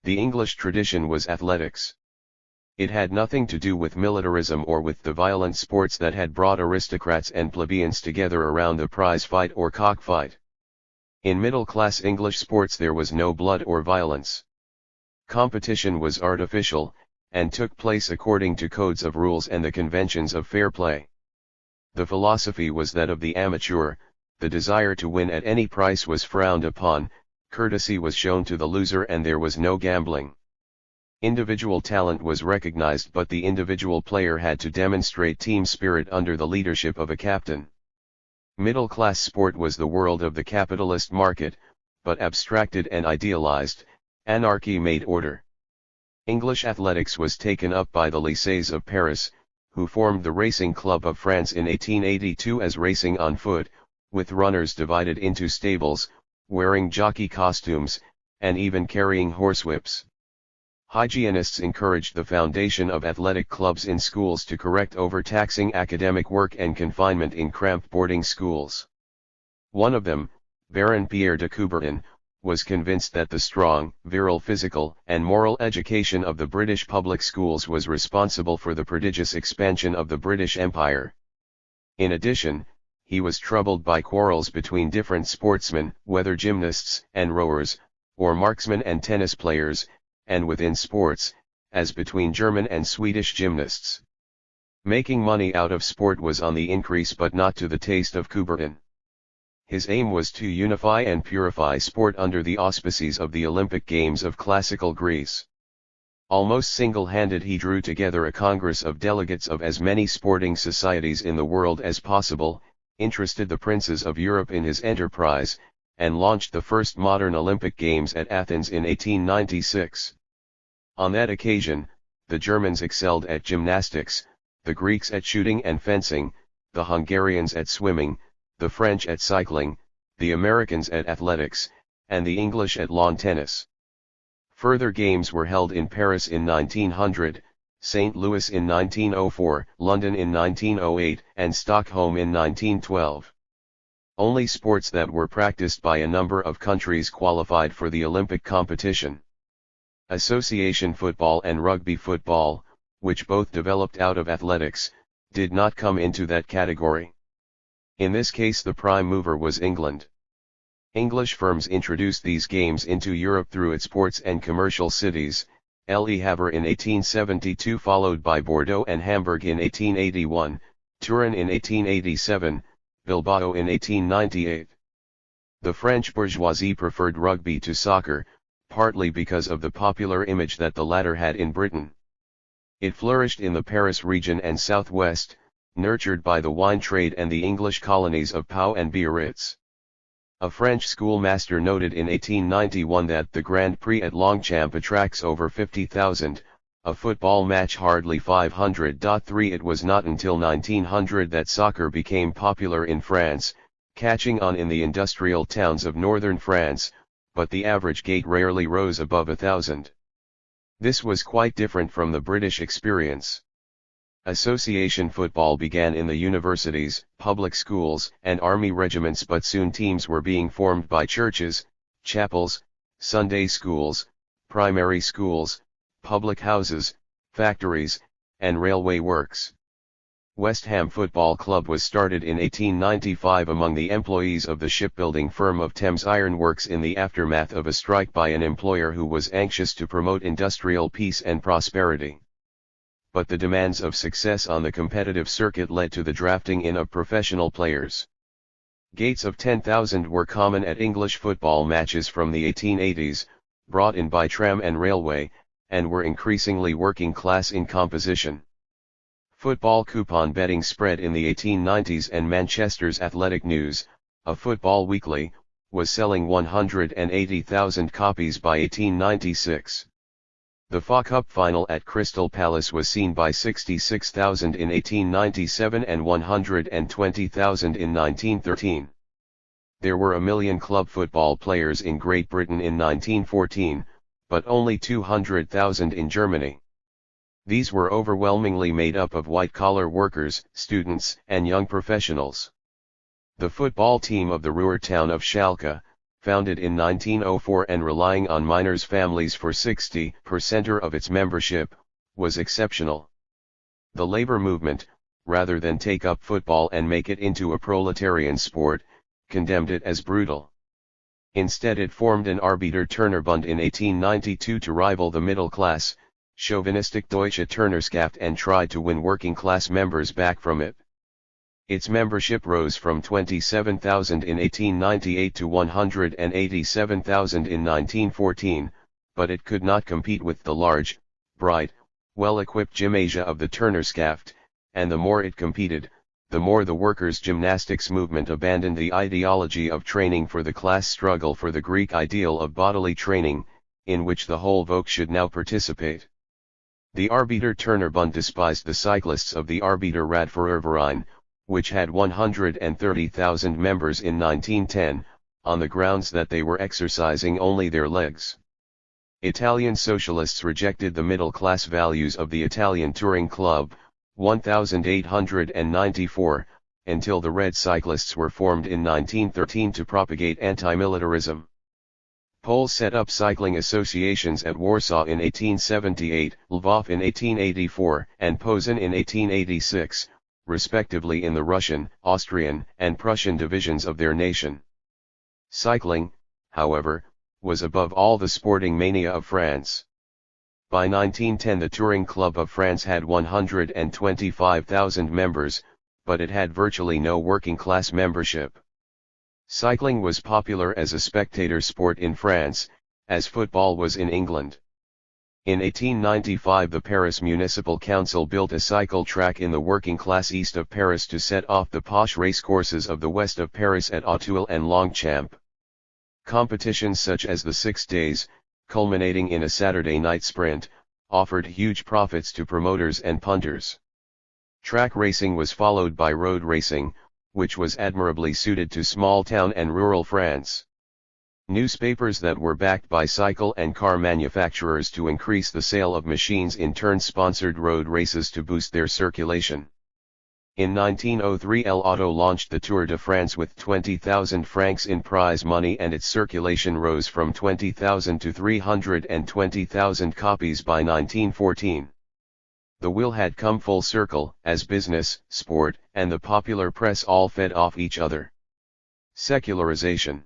Speaker 1: The English tradition was athletics. It had nothing to do with militarism or with the violent sports that had brought aristocrats and plebeians together around the prize fight or cockfight. In middle-class English sports there was no blood or violence. Competition was artificial, and took place according to codes of rules and the conventions of fair play. The philosophy was that of the amateur, the desire to win at any price was frowned upon, courtesy was shown to the loser and there was no gambling. Individual talent was recognized but the individual player had to demonstrate team spirit under the leadership of a captain. Middle-class sport was the world of the capitalist market, but abstracted and idealized, anarchy made order. English athletics was taken up by the lycées of Paris, who formed the Racing Club of France in 1882 as racing on foot, with runners divided into stables, wearing jockey costumes, and even carrying horsewhips. Hygienists encouraged the foundation of athletic clubs in schools to correct overtaxing academic work and confinement in cramped boarding schools. One of them, Baron Pierre de Coubertin, was convinced that the strong, virile physical and moral education of the British public schools was responsible for the prodigious expansion of the British Empire. In addition, he was troubled by quarrels between different sportsmen, whether gymnasts and rowers, or marksmen and tennis players, and within sports, as between German and Swedish gymnasts. Making money out of sport was on the increase but not to the taste of Coubertin. His aim was to unify and purify sport under the auspices of the Olympic Games of classical Greece. Almost single-handed he drew together a congress of delegates of as many sporting societies in the world as possible, interested the princes of Europe in his enterprise, and launched the first modern Olympic Games at Athens in 1896. On that occasion, the Germans excelled at gymnastics, the Greeks at shooting and fencing, the Hungarians at swimming, the French at cycling, the Americans at athletics, and the English at lawn tennis. Further games were held in Paris in 1900, St. Louis in 1904, London in 1908, and Stockholm in 1912. Only sports that were practiced by a number of countries qualified for the Olympic competition. Association football and rugby football, which both developed out of athletics, did not come into that category. In this case the prime mover was England. English firms introduced these games into Europe through its ports and commercial cities, Le Havre in 1872 followed by Bordeaux and Hamburg in 1881, Turin in 1887, Bilbao in 1898. The French bourgeoisie preferred rugby to soccer, partly because of the popular image that the latter had in Britain. It flourished in the Paris region and southwest, nurtured by the wine trade and the English colonies of Pau and Biarritz. A French schoolmaster noted in 1891 that the Grand Prix at Longchamp attracts over 50,000, a football match hardly 500.3. It was not until 1900 that soccer became popular in France, catching on in the industrial towns of northern France, but the average gate rarely rose above 1,000. This was quite different from the British experience. Association football began in the universities, public schools, and army regiments, but soon teams were being formed by churches, chapels, Sunday schools, primary schools, public houses, factories, and railway works. West Ham Football Club was started in 1895 among the employees of the shipbuilding firm of Thames Iron Works in the aftermath of a strike by an employer who was anxious to promote industrial peace and prosperity. But the demands of success on the competitive circuit led to the drafting in of professional players. Gates of 10,000 were common at English football matches from the 1880s, brought in by tram and railway, and were increasingly working class in composition. Football coupon betting spread in the 1890s, and Manchester's Athletic News, a football weekly, was selling 180,000 copies by 1896. The FA Cup final at Crystal Palace was seen by 66,000 in 1897 and 120,000 in 1913. There were 1 million club football players in Great Britain in 1914, but only 200,000 in Germany. These were overwhelmingly made up of white-collar workers, students, and young professionals. The football team of the Ruhr town of Schalke, founded in 1904 and relying on miners' families for 60% of its membership, was exceptional. The labor movement, rather than take up football and make it into a proletarian sport, condemned it as brutal. Instead, it formed an Arbeiter-Turnerbund in 1892 to rival the middle-class, chauvinistic Deutsche Turnerschaft and tried to win working-class members back from it. Its membership rose from 27,000 in 1898 to 187,000 in 1914, but it could not compete with the large, bright, well-equipped gymnasia of the Turnerschaft, and the more it competed, the more the workers' gymnastics movement abandoned the ideology of training for the class struggle for the Greek ideal of bodily training, in which the whole Volk should now participate. The Arbeiter-Turnerbund despised the cyclists of the Arbeiter-Radfahrerverein, which had 130,000 members in 1910, on the grounds that they were exercising only their legs. Italian socialists rejected the middle-class values of the Italian Touring Club, 1894, until the Red Cyclists were formed in 1913 to propagate anti-militarism. Poles set up cycling associations at Warsaw in 1878, Lvov in 1884, and Posen in 1886, respectively in the Russian, Austrian, and Prussian divisions of their nation. Cycling, however, was above all the sporting mania of France. By 1910 the Touring Club of France had 125,000 members, but it had virtually no working-class membership. Cycling was popular as a spectator sport in France, as football was in England. In 1895 the Paris Municipal Council built a cycle track in the working class east of Paris to set off the posh racecourses of the west of Paris at Auteuil and Longchamp. Competitions such as the 6 days, culminating in a Saturday night sprint, offered huge profits to promoters and punters. Track racing was followed by road racing, which was admirably suited to small-town and rural France. Newspapers that were backed by cycle and car manufacturers to increase the sale of machines in turn sponsored road races to boost their circulation. In 1903 El Auto launched the Tour de France with 20,000 francs in prize money, and its circulation rose from 20,000 to 320,000 copies by 1914. The wheel had come full circle, as business, sport, and the popular press all fed off each other. Secularization.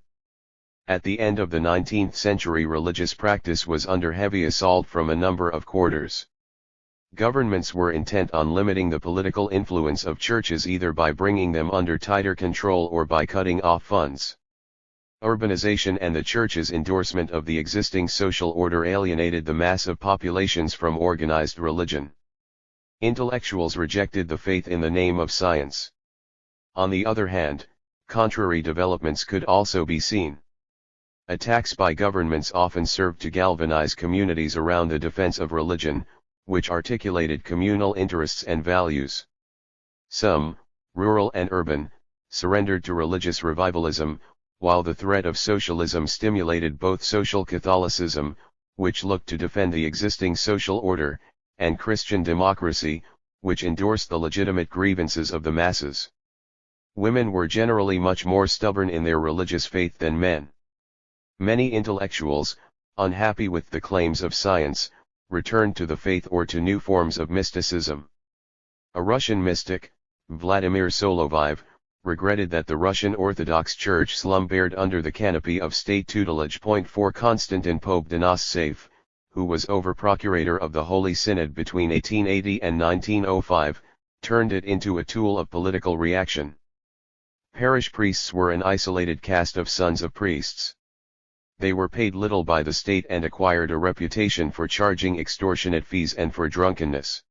Speaker 1: At the end of the 19th century, religious practice was under heavy assault from a number of quarters. Governments were intent on limiting the political influence of churches either by bringing them under tighter control or by cutting off funds. Urbanization and the church's endorsement of the existing social order alienated the mass of populations from organized religion. Intellectuals rejected the faith in the name of science. On the other hand, contrary developments could also be seen. Attacks by governments often served to galvanize communities around the defense of religion, which articulated communal interests and values. Some, rural and urban, surrendered to religious revivalism, while the threat of socialism stimulated both social Catholicism, which looked to defend the existing social order, and Christian democracy, which endorsed the legitimate grievances of the masses. Women were generally much more stubborn in their religious faith than men. Many intellectuals, unhappy with the claims of science, returned to the faith or to new forms of mysticism. A Russian mystic, Vladimir Solovyov, regretted that the Russian Orthodox Church slumbered under the canopy of state tutelage. 4 Konstantin Pobedonoscev, who was over-procurator of the Holy Synod between 1880 and 1905, turned it into a tool of political reaction. Parish priests were an isolated caste of sons of priests. They were paid little by the state and acquired a reputation for charging extortionate fees and for drunkenness.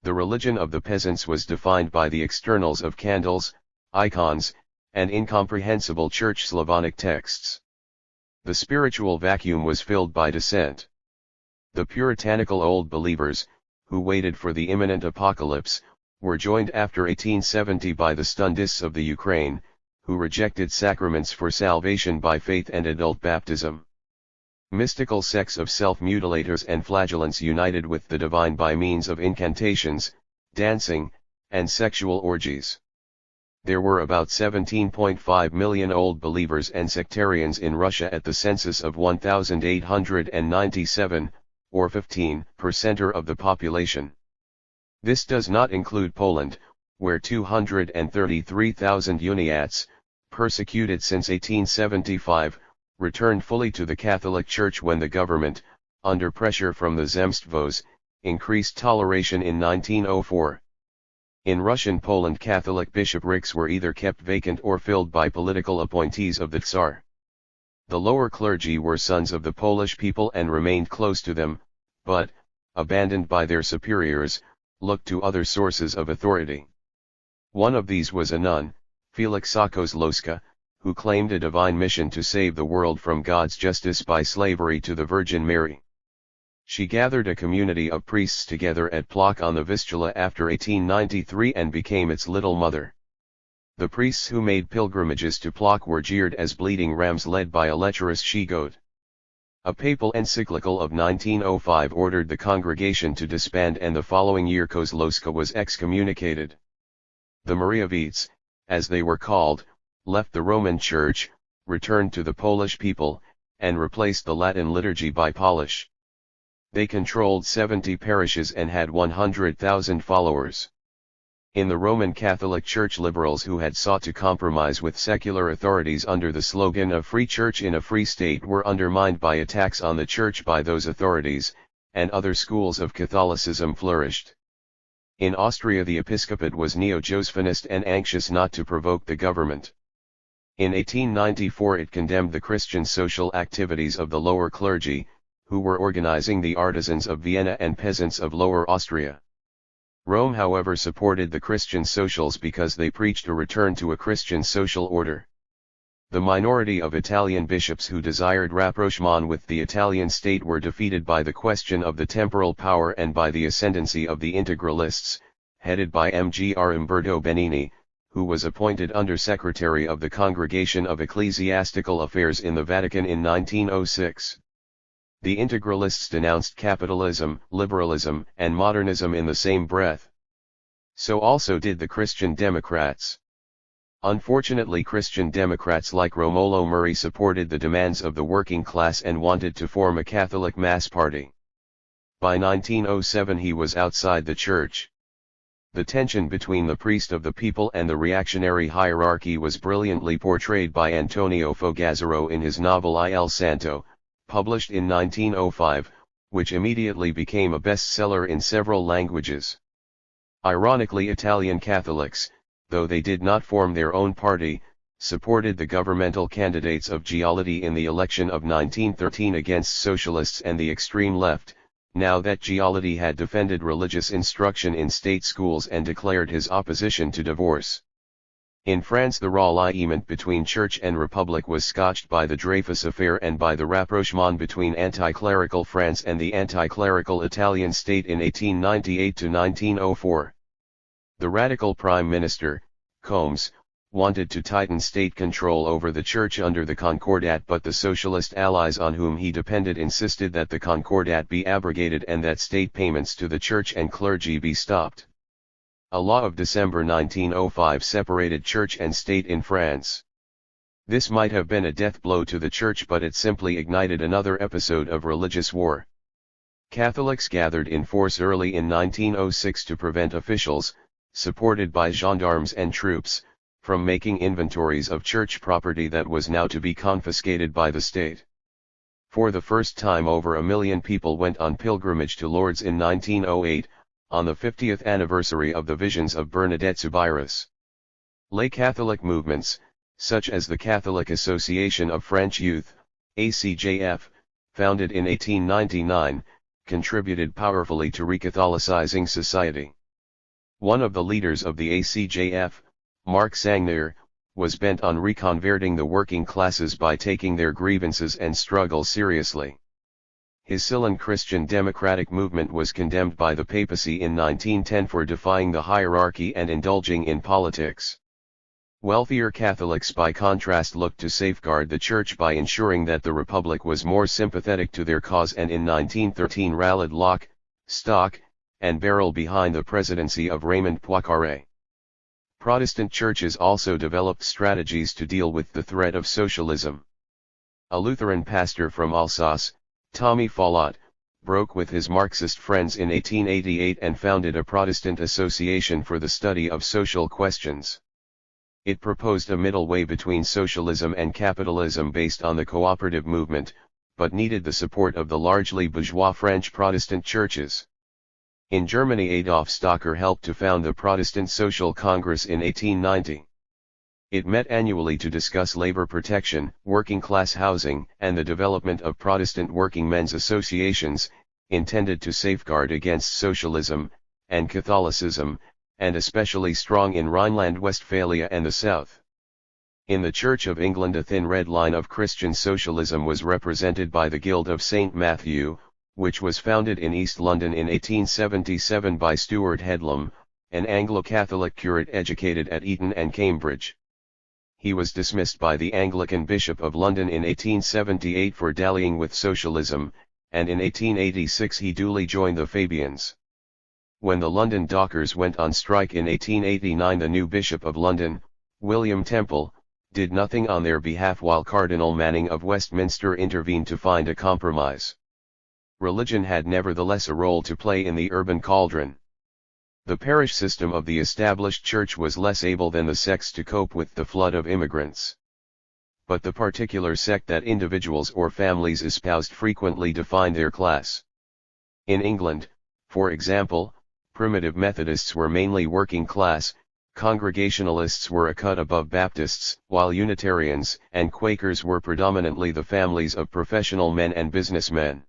Speaker 1: The religion of the peasants was defined by the externals of candles, icons, and incomprehensible church Slavonic texts. The spiritual vacuum was filled by dissent. The puritanical old believers, who waited for the imminent apocalypse, were joined after 1870 by the Stundists of the Ukraine, who rejected sacraments for salvation by faith and adult baptism. Mystical sects of self-mutilators and flagellants united with the divine by means of incantations, dancing, and sexual orgies. There were about 17.5 million old believers and sectarians in Russia at the census of 1897, or 15% of the population. This does not include Poland, where 233,000 uniats, persecuted since 1875, returned fully to the Catholic Church when the government, under pressure from the Zemstvos, increased toleration in 1904. In Russian Poland, Catholic bishoprics were either kept vacant or filled by political appointees of the Tsar. The lower clergy were sons of the Polish people and remained close to them, but, abandoned by their superiors, looked to other sources of authority. One of these was a nun, Felixia Kozlowska, who claimed a divine mission to save the world from God's justice by slavery to the Virgin Mary. She gathered a community of priests together at Plock on the Vistula after 1893 and became its little mother. The priests who made pilgrimages to Plock were jeered as bleeding rams led by a lecherous she-goat. A papal encyclical of 1905 ordered the congregation to disband, and the following year Kozlowska was excommunicated. The Mariavites, as they were called, left the Roman Church, returned to the Polish people, and replaced the Latin liturgy by Polish. They controlled 70 parishes and had 100,000 followers. In the Roman Catholic Church, liberals who had sought to compromise with secular authorities under the slogan of Free Church in a Free State were undermined by attacks on the Church by those authorities, and other schools of Catholicism flourished. In Austria, the episcopate was neo-Josephinist and anxious not to provoke the government. In 1894 it condemned the Christian social activities of the lower clergy, who were organizing the artisans of Vienna and peasants of Lower Austria. Rome, however, supported the Christian socials because they preached a return to a Christian social order. The minority of Italian bishops who desired rapprochement with the Italian state were defeated by the question of the temporal power and by the ascendancy of the integralists, headed by Mgr. Umberto Benigni, who was appointed Under-Secretary of the Congregation of Ecclesiastical Affairs in the Vatican in 1906. The integralists denounced capitalism, liberalism, and modernism in the same breath. So also did the Christian Democrats. Unfortunately, Christian Democrats like Romolo Murray supported the demands of the working class and wanted to form a Catholic mass party. By 1907 he was outside the church. The tension between the priest of the people and the reactionary hierarchy was brilliantly portrayed by Antonio Fogazzaro in his novel Il Santo, published in 1905, which immediately became a bestseller in several languages. Ironically, Italian Catholics, though they did not form their own party, supported the governmental candidates of Gildea in the election of 1913 against socialists and the extreme left, now that Gildea had defended religious instruction in state schools and declared his opposition to divorce. In France, the ralliement between Church and Republic was scotched by the Dreyfus Affair and by the rapprochement between anti-clerical France and the anti-clerical Italian state in 1898 to 1904. The radical Prime Minister, Combes, wanted to tighten state control over the church under the Concordat, but the socialist allies on whom he depended insisted that the Concordat be abrogated and that state payments to the church and clergy be stopped. A law of December 1905 separated church and state in France. This might have been a death blow to the church, but it simply ignited another episode of religious war. Catholics gathered in force early in 1906 to prevent officials, supported by gendarmes and troops, from making inventories of church property that was now to be confiscated by the state. For the first time, over 1 million people went on pilgrimage to Lourdes in 1908, on the 50th anniversary of the visions of Bernadette Soubirous. Lay Catholic movements, such as the Catholic Association of French Youth, ACJF, founded in 1899, contributed powerfully to recatholicizing society. One of the leaders of the ACJF, Marc Sangnier, was bent on reconverting the working classes by taking their grievances and struggles seriously. His Sicilian Christian democratic movement was condemned by the papacy in 1910 for defying the hierarchy and indulging in politics. Wealthier Catholics, by contrast, looked to safeguard the church by ensuring that the Republic was more sympathetic to their cause, and in 1913 rallied lock, stock, and barrel behind the presidency of Raymond Poincaré. Protestant churches also developed strategies to deal with the threat of socialism. A Lutheran pastor from Alsace, Tommy Follot, broke with his Marxist friends in 1888 and founded a Protestant association for the study of social questions. It proposed a middle way between socialism and capitalism based on the cooperative movement, but needed the support of the largely bourgeois French Protestant churches. In Germany, Adolf Stocker helped to found the Protestant Social Congress in 1890. It met annually to discuss labor protection, working-class housing, and the development of Protestant working men's associations, intended to safeguard against socialism and Catholicism, and especially strong in Rhineland-Westphalia and the South. In the Church of England, a thin red line of Christian socialism was represented by the Guild of St. Matthew, which was founded in East London in 1877 by Stuart Headlam, an Anglo-Catholic curate educated at Eton and Cambridge. He was dismissed by the Anglican Bishop of London in 1878 for dallying with socialism, and in 1886 he duly joined the Fabians. When the London dockers went on strike in 1889, the new Bishop of London, William Temple, did nothing on their behalf, while Cardinal Manning of Westminster intervened to find a compromise. Religion had nevertheless a role to play in the urban cauldron. The parish system of the established church was less able than the sects to cope with the flood of immigrants. But the particular sect that individuals or families espoused frequently defined their class. In England, for example, Primitive Methodists were mainly working class, Congregationalists were a cut above Baptists, while Unitarians and Quakers were predominantly the families of professional men and businessmen.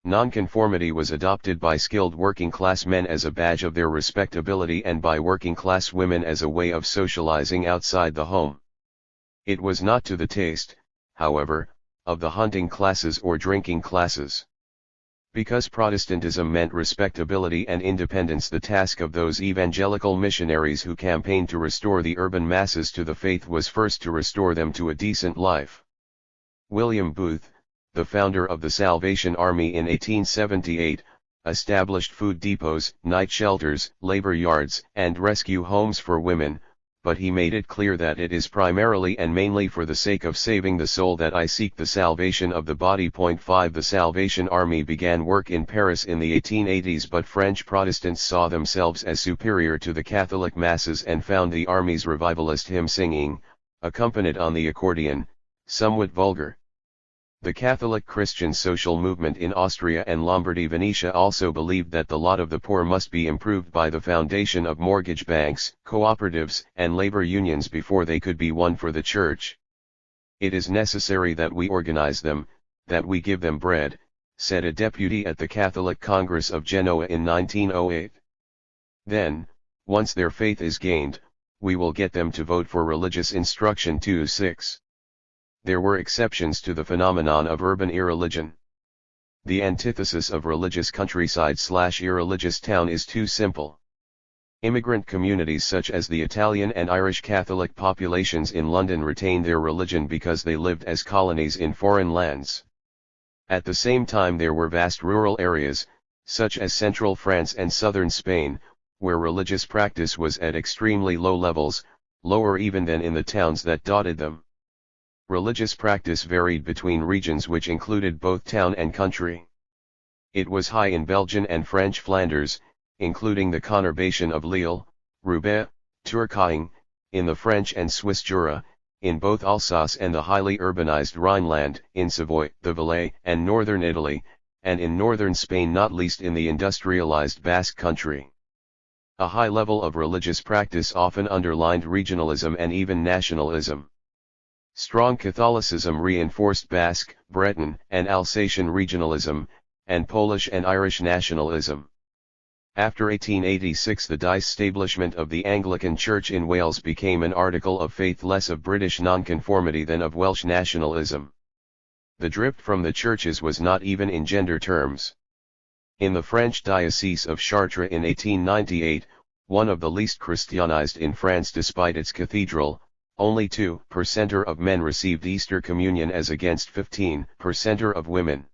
Speaker 1: Nonconformity was adopted by skilled working-class men as a badge of their respectability, and by working-class women as a way of socializing outside the home. It was not to the taste, however, of the hunting classes or drinking classes. Because Protestantism meant respectability and independence, the task of those evangelical missionaries who campaigned to restore the urban masses to the faith was first to restore them to a decent life. William Booth, the founder of the Salvation Army in 1878, established food depots, night shelters, labor yards, and rescue homes for women, but he made it clear that it is primarily and mainly for the sake of saving the soul that I seek the salvation of the body. 5 The Salvation Army began work in Paris in the 1880s, but French Protestants saw themselves as superior to the Catholic masses and found the army's revivalist hymn singing, accompanied on the accordion, somewhat vulgar. The Catholic Christian social movement in Austria and Lombardy Venetia also believed that the lot of the poor must be improved by the foundation of mortgage banks, cooperatives, and labor unions before they could be won for the Church. "It is necessary that we organize them, that we give them bread," said a deputy at the Catholic Congress of Genoa in 1908. "Then, once their faith is gained, we will get them to vote for religious instruction." 2:6. There were exceptions to the phenomenon of urban irreligion. The antithesis of religious countryside/irreligious town is too simple. Immigrant communities such as the Italian and Irish Catholic populations in London retained their religion because they lived as colonies in foreign lands. At the same time there were vast rural areas, such as central France and southern Spain, where religious practice was at extremely low levels, lower even than in the towns that dotted them. Religious practice varied between regions which included both town and country. It was high in Belgian and French Flanders, including the conurbation of Lille, Roubaix, Tourcoing, in the French and Swiss Jura, in both Alsace and the highly urbanized Rhineland, in Savoy, the Valais, and northern Italy, and in northern Spain, not least in the industrialized Basque country. A high level of religious practice often underlined regionalism and even nationalism. Strong Catholicism reinforced Basque, Breton, and Alsatian regionalism, and Polish and Irish nationalism. After 1886 the disestablishment of the Anglican Church in Wales became an article of faith less of British nonconformity than of Welsh nationalism. The drift from the churches was not even in gender terms. In the French Diocese of Chartres in 1898, one of the least Christianized in France despite its cathedral, only 2% of men received Easter Communion as against 15% of women.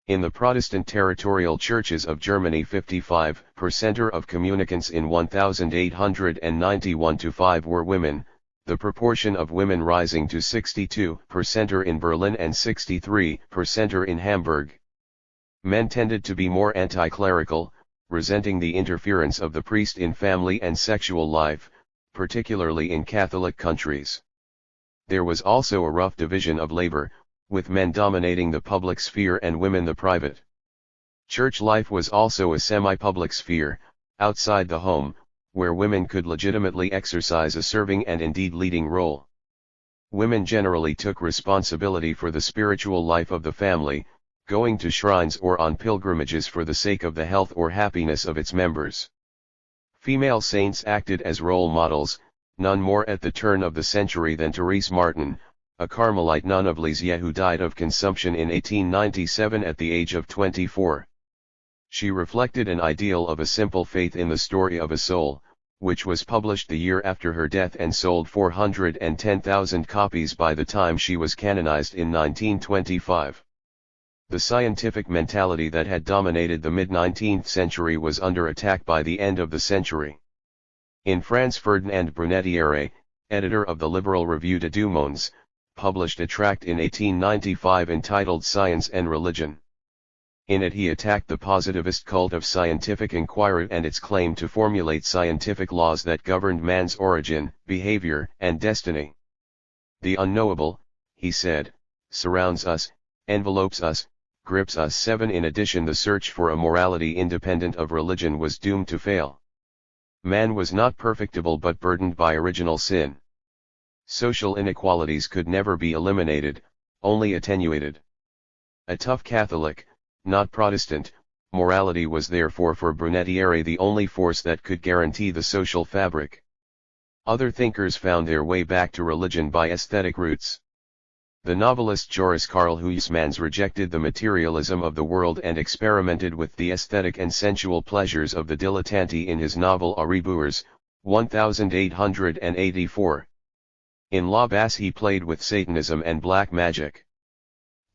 Speaker 1: In the Protestant territorial churches of Germany 55% of communicants in 1891 to 5 were women, the proportion of women rising to 62% in Berlin and 63% in Hamburg. Men tended to be more anti-clerical, resenting the interference of the priest in family and sexual life, particularly in Catholic countries. There was also a rough division of labor, with men dominating the public sphere and women the private. Church life was also a semi-public sphere, outside the home, where women could legitimately exercise a serving and indeed leading role. Women generally took responsibility for the spiritual life of the family, going to shrines or on pilgrimages for the sake of the health or happiness of its members. Female saints acted as role models, none more at the turn of the century than Therese Martin, a Carmelite nun of Lisieux who died of consumption in 1897 at the age of 24. She reflected an ideal of a simple faith in the story of a soul, which was published the year after her death and sold 410,000 copies by the time she was canonized in 1925. The scientific mentality that had dominated the mid-19th century was under attack by the end of the century. In France, Ferdinand Brunetière, editor of the liberal Revue des Deux Mondes, published a tract in 1895 entitled Science and Religion. In it he attacked the positivist cult of scientific inquiry and its claim to formulate scientific laws that governed man's origin, behavior, and destiny. The unknowable, he said, surrounds us, envelopes us, grips us. 7 In addition, the search for a morality independent of religion was doomed to fail. Man was not perfectible but burdened by original sin. Social inequalities could never be eliminated, only attenuated. A tough Catholic, not Protestant, morality was therefore for Brunetière the only force that could guarantee the social fabric. Other thinkers found their way back to religion by aesthetic routes. The novelist Joris Karl Huysmans rejected the materialism of the world and experimented with the aesthetic and sensual pleasures of the dilettante in his novel A Rebours, 1884. In La Basse he played with Satanism and black magic.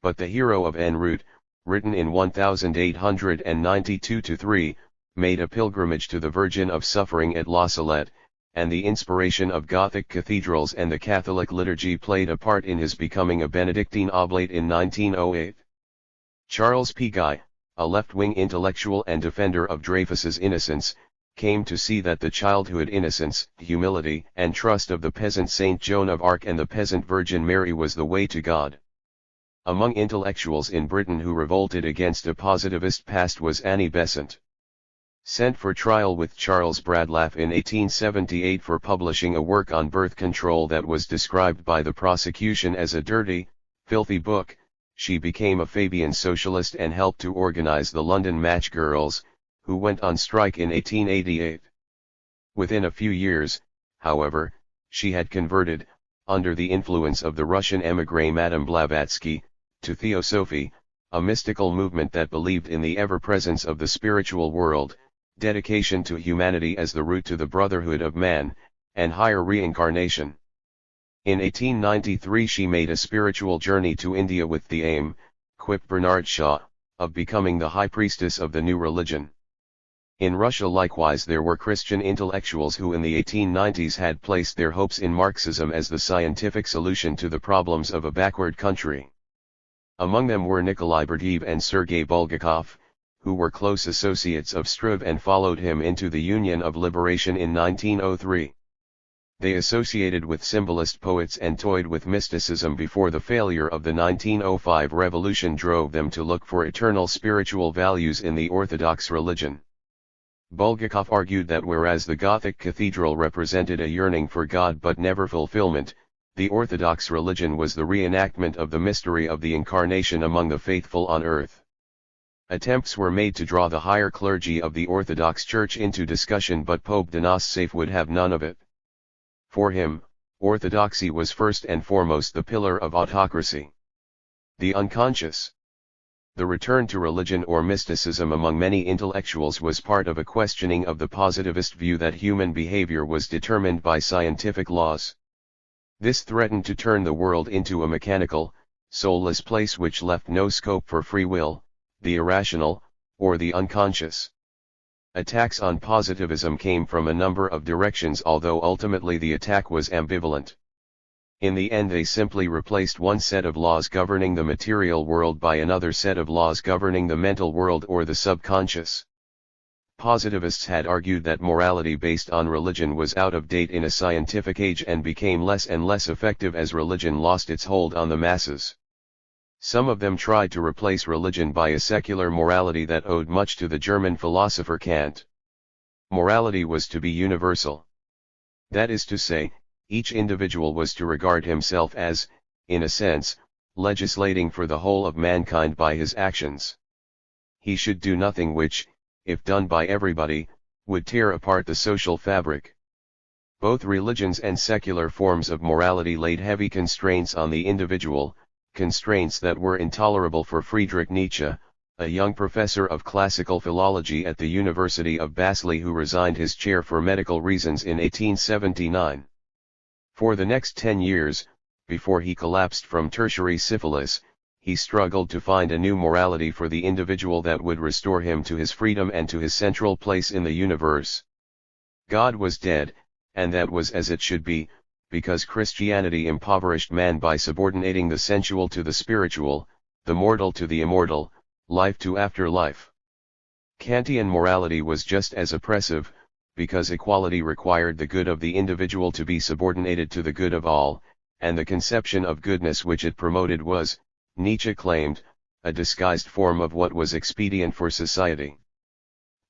Speaker 1: But the hero of En route, written in 1892-3, made a pilgrimage to the Virgin of Suffering at La Salette, and the inspiration of Gothic cathedrals and the Catholic liturgy played a part in his becoming a Benedictine oblate in 1908. Charles P. Guy, a left-wing intellectual and defender of Dreyfus's innocence, came to see that the childhood innocence, humility, and trust of the peasant Saint Joan of Arc and the peasant Virgin Mary was the way to God. Among intellectuals in Britain who revolted against a positivist past was Annie Besant. Sent for trial with Charles Bradlaugh in 1878 for publishing a work on birth control that was described by the prosecution as a dirty, filthy book, she became a Fabian socialist and helped to organize the London Match Girls, who went on strike in 1888. Within a few years, however, she had converted, under the influence of the Russian émigré Madame Blavatsky, to Theosophy, a mystical movement that believed in the ever-presence of the spiritual world, dedication to humanity as the route to the brotherhood of man, and higher reincarnation. In 1893 she made a spiritual journey to India with the aim, quipped Bernard Shaw, of becoming the high priestess of the new religion. In Russia likewise there were Christian intellectuals who in the 1890s had placed their hopes in Marxism as the scientific solution to the problems of a backward country. Among them were Nikolai Berdyaev and Sergei Bulgakov, who were close associates of Struve and followed him into the Union of Liberation in 1903. They associated with symbolist poets and toyed with mysticism before the failure of the 1905 revolution drove them to look for eternal spiritual values in the Orthodox religion. Bulgakov argued that whereas the Gothic cathedral represented a yearning for God but never fulfillment, the Orthodox religion was the reenactment of the mystery of the Incarnation among the faithful on earth. Attempts were made to draw the higher clergy of the Orthodox Church into discussion, but Pope Donostsef would have none of it. For him, orthodoxy was first and foremost the pillar of autocracy. The unconscious. The return to religion or mysticism among many intellectuals was part of a questioning of the positivist view that human behavior was determined by scientific laws. This threatened to turn the world into a mechanical, soulless place which left no scope for free will, the irrational, or the unconscious. Attacks on positivism came from a number of directions, although ultimately the attack was ambivalent. In the end they simply replaced one set of laws governing the material world by another set of laws governing the mental world or the subconscious. Positivists had argued that morality based on religion was out of date in a scientific age and became less and less effective as religion lost its hold on the masses. Some of them tried to replace religion by a secular morality that owed much to the German philosopher Kant. Morality was to be universal. That is to say, each individual was to regard himself as, in a sense, legislating for the whole of mankind by his actions. He should do nothing which, if done by everybody, would tear apart the social fabric. Both religions and secular forms of morality laid heavy constraints on the individual, constraints that were intolerable for Friedrich Nietzsche, a young professor of classical philology at the University of Basel who resigned his chair for medical reasons in 1879. For the next 10 years, before he collapsed from tertiary syphilis, he struggled to find a new morality for the individual that would restore him to his freedom and to his central place in the universe. God was dead, and that was as it should be, because Christianity impoverished man by subordinating the sensual to the spiritual, the mortal to the immortal, life to afterlife. Kantian morality was just as oppressive, because equality required the good of the individual to be subordinated to the good of all, and the conception of goodness which it promoted was, Nietzsche claimed, a disguised form of what was expedient for society.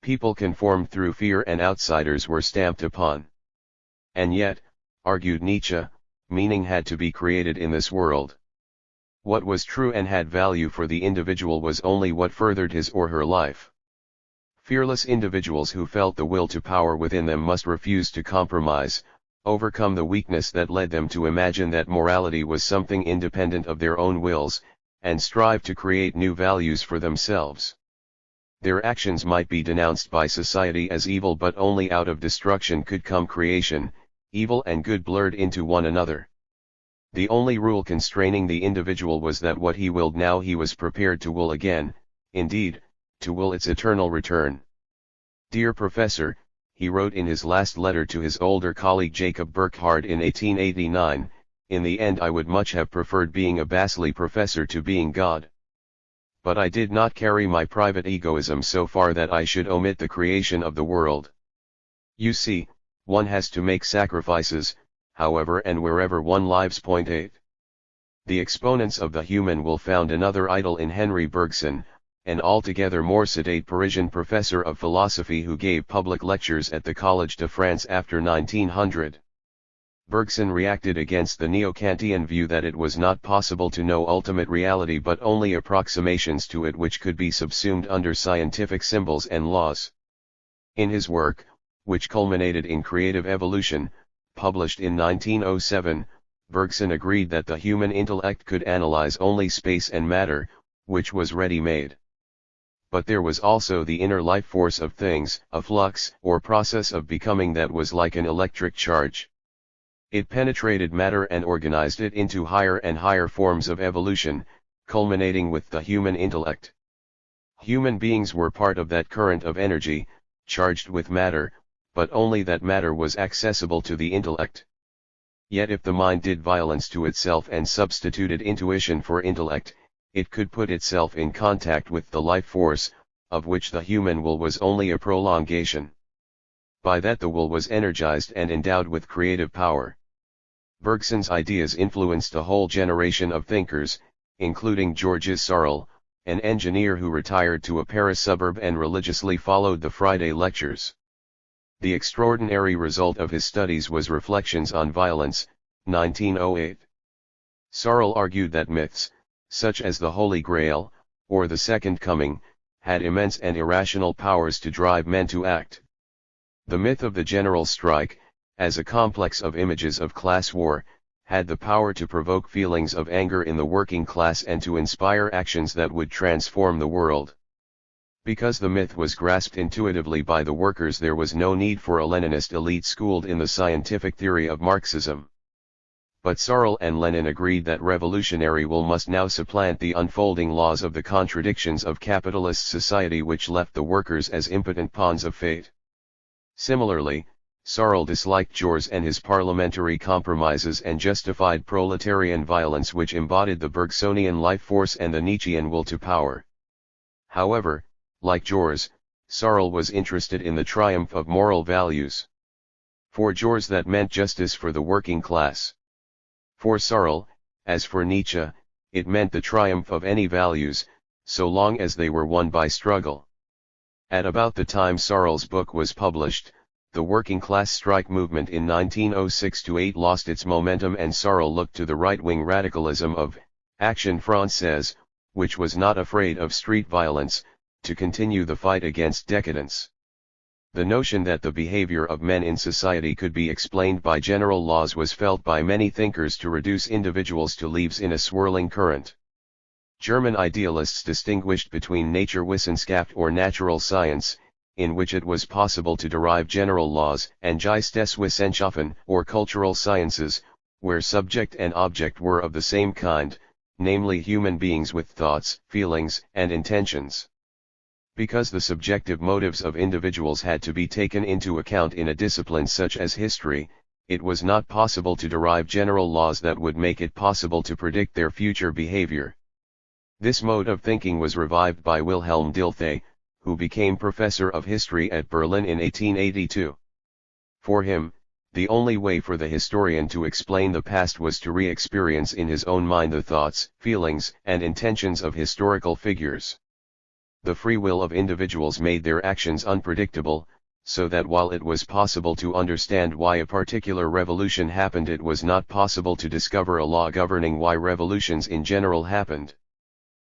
Speaker 1: People conformed through fear and outsiders were stamped upon. And yet, argued Nietzsche, meaning had to be created in this world. What was true and had value for the individual was only what furthered his or her life. Fearless individuals who felt the will to power within them must refuse to compromise, overcome the weakness that led them to imagine that morality was something independent of their own wills, and strive to create new values for themselves. Their actions might be denounced by society as evil, but only out of destruction could come creation, evil and good blurred into one another. The only rule constraining the individual was that what he willed now he was prepared to will again, indeed, to will its eternal return. Dear Professor, he wrote in his last letter to his older colleague Jacob Burckhardt in 1889, in the end I would much have preferred being a Basel professor to being God. But I did not carry my private egoism so far that I should omit the creation of the world. You see, one has to make sacrifices, however and wherever one lives. Point 8. The exponents of the human will found another idol in Henry Bergson, an altogether more sedate Parisian professor of philosophy who gave public lectures at the Collège de France after 1900. Bergson reacted against the neo-Kantian view that it was not possible to know ultimate reality but only approximations to it which could be subsumed under scientific symbols and laws. In his work, which culminated in Creative Evolution, published in 1907, Bergson agreed that the human intellect could analyze only space and matter, which was ready-made. but there was also the inner life force of things, a flux or process of becoming that was like an electric charge. It penetrated matter and organized it into higher and higher forms of evolution, culminating with the human intellect. Human beings were part of that current of energy, charged with matter, but only that matter was accessible to the intellect. Yet if the mind did violence to itself and substituted intuition for intellect, it could put itself in contact with the life force, of which the human will was only a prolongation. By that the will was energized and endowed with creative power. Bergson's ideas influenced a whole generation of thinkers, including Georges Sorel, an engineer who retired to a Paris suburb and religiously followed the Friday lectures. The extraordinary result of his studies was Reflections on Violence, 1908. Sorel argued that myths, such as the Holy Grail, or the Second Coming, had immense and irrational powers to drive men to act. The myth of the general strike, as a complex of images of class war, had the power to provoke feelings of anger in the working class and to inspire actions that would transform the world. Because the myth was grasped intuitively by the workers, there was no need for a Leninist elite schooled in the scientific theory of Marxism. But Sorel and Lenin agreed that revolutionary will must now supplant the unfolding laws of the contradictions of capitalist society, which left the workers as impotent pawns of fate. Similarly, Sorel disliked Georges and his parliamentary compromises and justified proletarian violence, which embodied the Bergsonian life force and the Nietzschean will to power. However, like Georges, Sorel was interested in the triumph of moral values. For Georges that meant justice for the working class. For Sorel, as for Nietzsche, it meant the triumph of any values, so long as they were won by struggle. At about the time Sorel's book was published, the working class strike movement in 1906-08 lost its momentum, and Sorel looked to the right-wing radicalism of Action Française, which was not afraid of street violence, to continue the fight against decadence. The notion that the behavior of men in society could be explained by general laws was felt by many thinkers to reduce individuals to leaves in a swirling current. German idealists distinguished between Naturwissenschaft or natural science, in which it was possible to derive general laws, and Geisteswissenschaften or cultural sciences, where subject and object were of the same kind, namely human beings with thoughts, feelings, and intentions. Because the subjective motives of individuals had to be taken into account in a discipline such as history, it was not possible to derive general laws that would make it possible to predict their future behavior. This mode of thinking was revived by Wilhelm Dilthey, who became professor of history at Berlin in 1882. For him, the only way for the historian to explain the past was to re-experience in his own mind the thoughts, feelings, and intentions of historical figures. The free will of individuals made their actions unpredictable, so that while it was possible to understand why a particular revolution happened, it was not possible to discover a law governing why revolutions in general happened.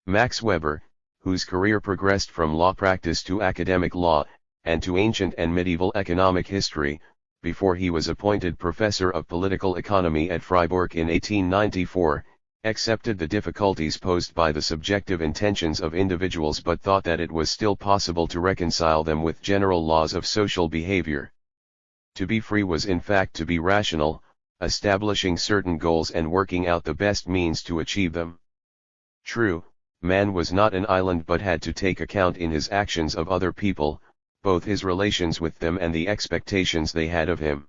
Speaker 1: Max Weber, whose career progressed from law practice to academic law, and to ancient and medieval economic history, before he was appointed professor of political economy at Freiburg in 1894, accepted the difficulties posed by the subjective intentions of individuals, but thought that it was still possible to reconcile them with general laws of social behavior. To be free was in fact to be rational, establishing certain goals and working out the best means to achieve them. True, man was not an island but had to take account in his actions of other people, both his relations with them and the expectations they had of him.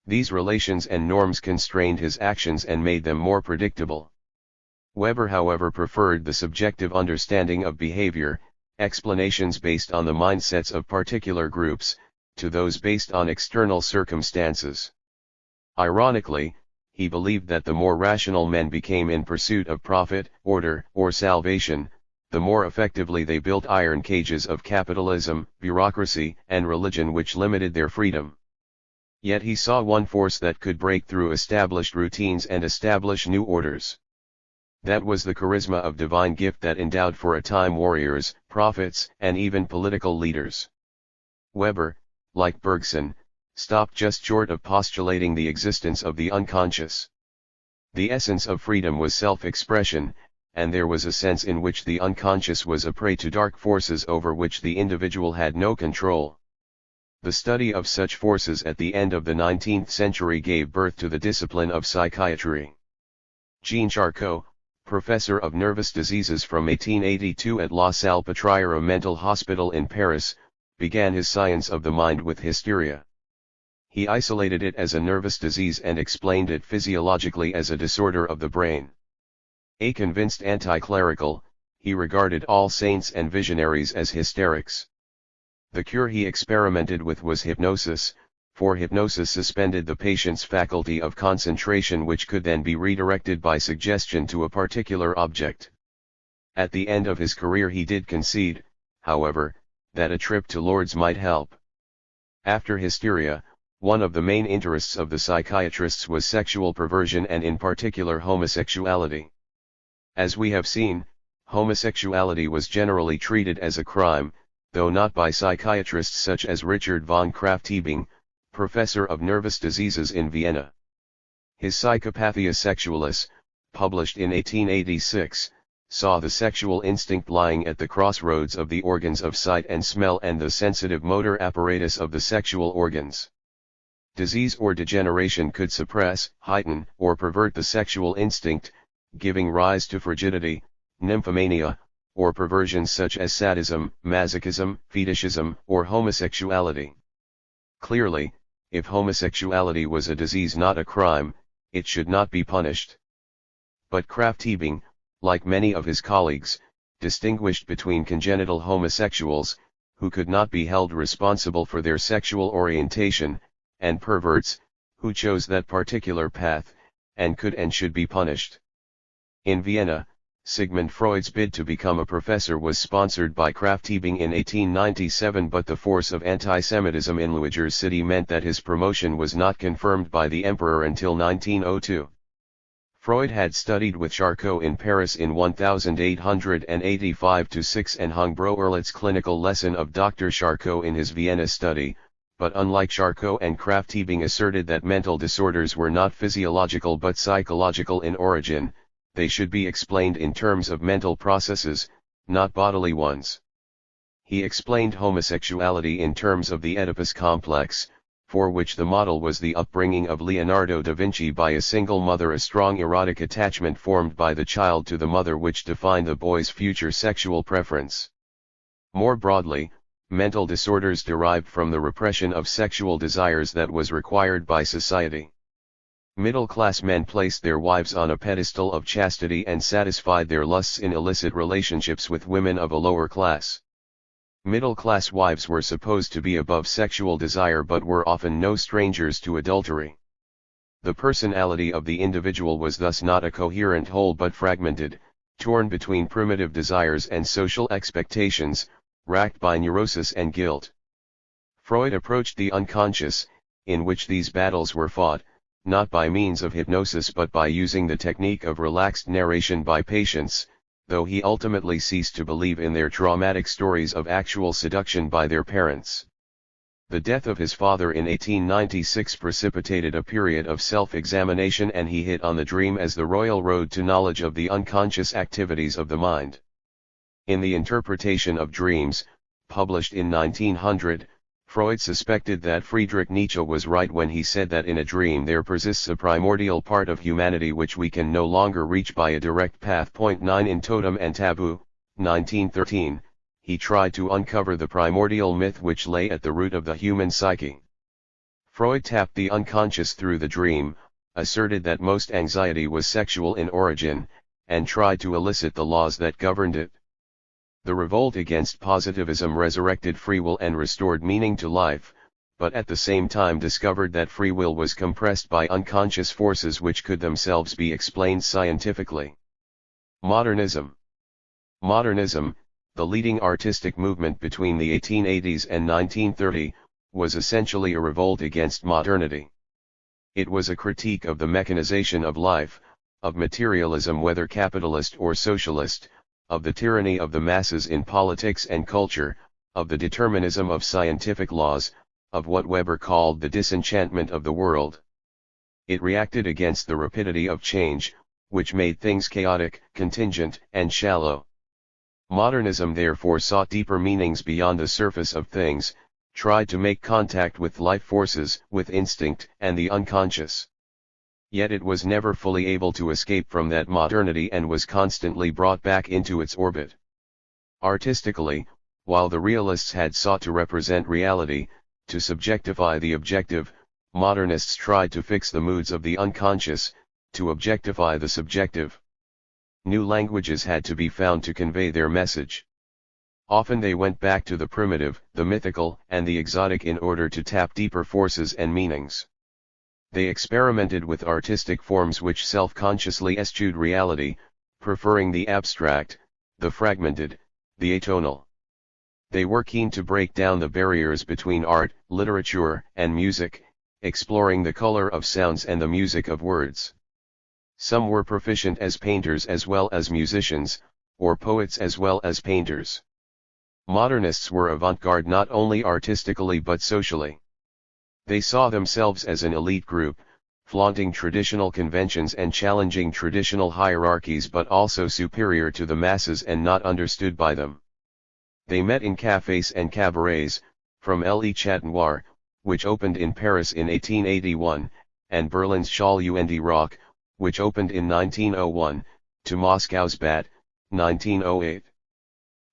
Speaker 1: These relations and norms constrained his actions and made them more predictable. Weber, however, preferred the subjective understanding of behavior, explanations based on the mindsets of particular groups, to those based on external circumstances. Ironically, he believed that the more rational men became in pursuit of profit, order, or salvation, the more effectively they built iron cages of capitalism, bureaucracy, and religion which limited their freedom. Yet he saw one force that could break through established routines and establish new orders. That was the charisma of divine gift that endowed for a time warriors, prophets, and even political leaders. Weber, like Bergson, stopped just short of postulating the existence of the unconscious. The essence of freedom was self-expression, and there was a sense in which the unconscious was a prey to dark forces over which the individual had no control. The study of such forces at the end of the 19th century gave birth to the discipline of psychiatry. Jean Charcot, professor of nervous diseases from 1882 at La Salpêtrière Mental Hospital in Paris, began his science of the mind with hysteria. He isolated it as a nervous disease and explained it physiologically as a disorder of the brain. A convinced anti-clerical, he regarded all saints and visionaries as hysterics. The cure he experimented with was hypnosis, for hypnosis suspended the patient's faculty of concentration, which could then be redirected by suggestion to a particular object. At the end of his career he did concede, however, that a trip to Lourdes might help. After hysteria, one of the main interests of the psychiatrists was sexual perversion and in particular homosexuality. As we have seen, homosexuality was generally treated as a crime, though not by psychiatrists such as Richard von Krafft-Ebing, professor of nervous diseases in Vienna. His Psychopathia Sexualis, published in 1886, saw the sexual instinct lying at the crossroads of the organs of sight and smell and the sensitive motor apparatus of the sexual organs. Disease or degeneration could suppress, heighten, or pervert the sexual instinct, giving rise to frigidity, nymphomania, or perversions such as sadism, masochism, fetishism, or homosexuality. Clearly, if homosexuality was a disease not a crime, it should not be punished. But Krafft-Ebing, like many of his colleagues, distinguished between congenital homosexuals, who could not be held responsible for their sexual orientation, and perverts, who chose that particular path, and could and should be punished. In Vienna, Sigmund Freud's bid to become a professor was sponsored by Krafft-Ebing in 1897, but the force of anti-Semitism in Luiger's city meant that his promotion was not confirmed by the emperor until 1902. Freud had studied with Charcot in Paris in 1885-6 and hung Breuerlitz's clinical lesson of Dr. Charcot in his Vienna study, but unlike Charcot and Krafft-Ebing asserted that mental disorders were not physiological but psychological in origin, they should be explained in terms of mental processes, not bodily ones. He explained homosexuality in terms of the Oedipus complex, for which the model was the upbringing of Leonardo da Vinci by a single mother, a strong erotic attachment formed by the child to the mother which defined the boy's future sexual preference. More broadly, mental disorders derived from the repression of sexual desires that was required by society. Middle-class men placed their wives on a pedestal of chastity and satisfied their lusts in illicit relationships with women of a lower class. Middle-class wives were supposed to be above sexual desire but were often no strangers to adultery. The personality of the individual was thus not a coherent whole but fragmented, torn between primitive desires and social expectations, racked by neurosis and guilt. Freud approached the unconscious, in which these battles were fought, not by means of hypnosis but by using the technique of relaxed narration by patients, though he ultimately ceased to believe in their traumatic stories of actual seduction by their parents. The death of his father in 1896 precipitated a period of self-examination, and he hit on the dream as the royal road to knowledge of the unconscious activities of the mind. In The Interpretation of Dreams, published in 1900, Freud suspected that Friedrich Nietzsche was right when he said that in a dream there persists a primordial part of humanity which we can no longer reach by a direct path. 9 In Totem and Taboo, 1913, he tried to uncover the primordial myth which lay at the root of the human psyche. Freud tapped the unconscious through the dream, asserted that most anxiety was sexual in origin, and tried to elicit the laws that governed it. The revolt against positivism resurrected free will and restored meaning to life, but at the same time discovered that free will was compressed by unconscious forces which could themselves be explained scientifically. Modernism. Modernism, the leading artistic movement between the 1880s and 1930, was essentially a revolt against modernity. It was a critique of the mechanization of life, of materialism whether capitalist or socialist, of the tyranny of the masses in politics and culture, of the determinism of scientific laws, of what Weber called the disenchantment of the world. It reacted against the rapidity of change, which made things chaotic, contingent, and shallow. Modernism therefore sought deeper meanings beyond the surface of things, tried to make contact with life forces, with instinct, and the unconscious. Yet it was never fully able to escape from that modernity and was constantly brought back into its orbit. Artistically, while the realists had sought to represent reality, to subjectify the objective, modernists tried to fix the moods of the unconscious, to objectify the subjective. New languages had to be found to convey their message. Often they went back to the primitive, the mythical, and the exotic in order to tap deeper forces and meanings. They experimented with artistic forms which self-consciously eschewed reality, preferring the abstract, the fragmented, the atonal. They were keen to break down the barriers between art, literature, and music, exploring the color of sounds and the music of words. Some were proficient as painters as well as musicians, or poets as well as painters. Modernists were avant-garde not only artistically but socially. They saw themselves as an elite group, flaunting traditional conventions and challenging traditional hierarchies but also superior to the masses and not understood by them. They met in cafés and cabarets, from Le Chat Noir, which opened in Paris in 1881, and Berlin's Schall und Rock, which opened in 1901, to Moscow's Bat, 1908.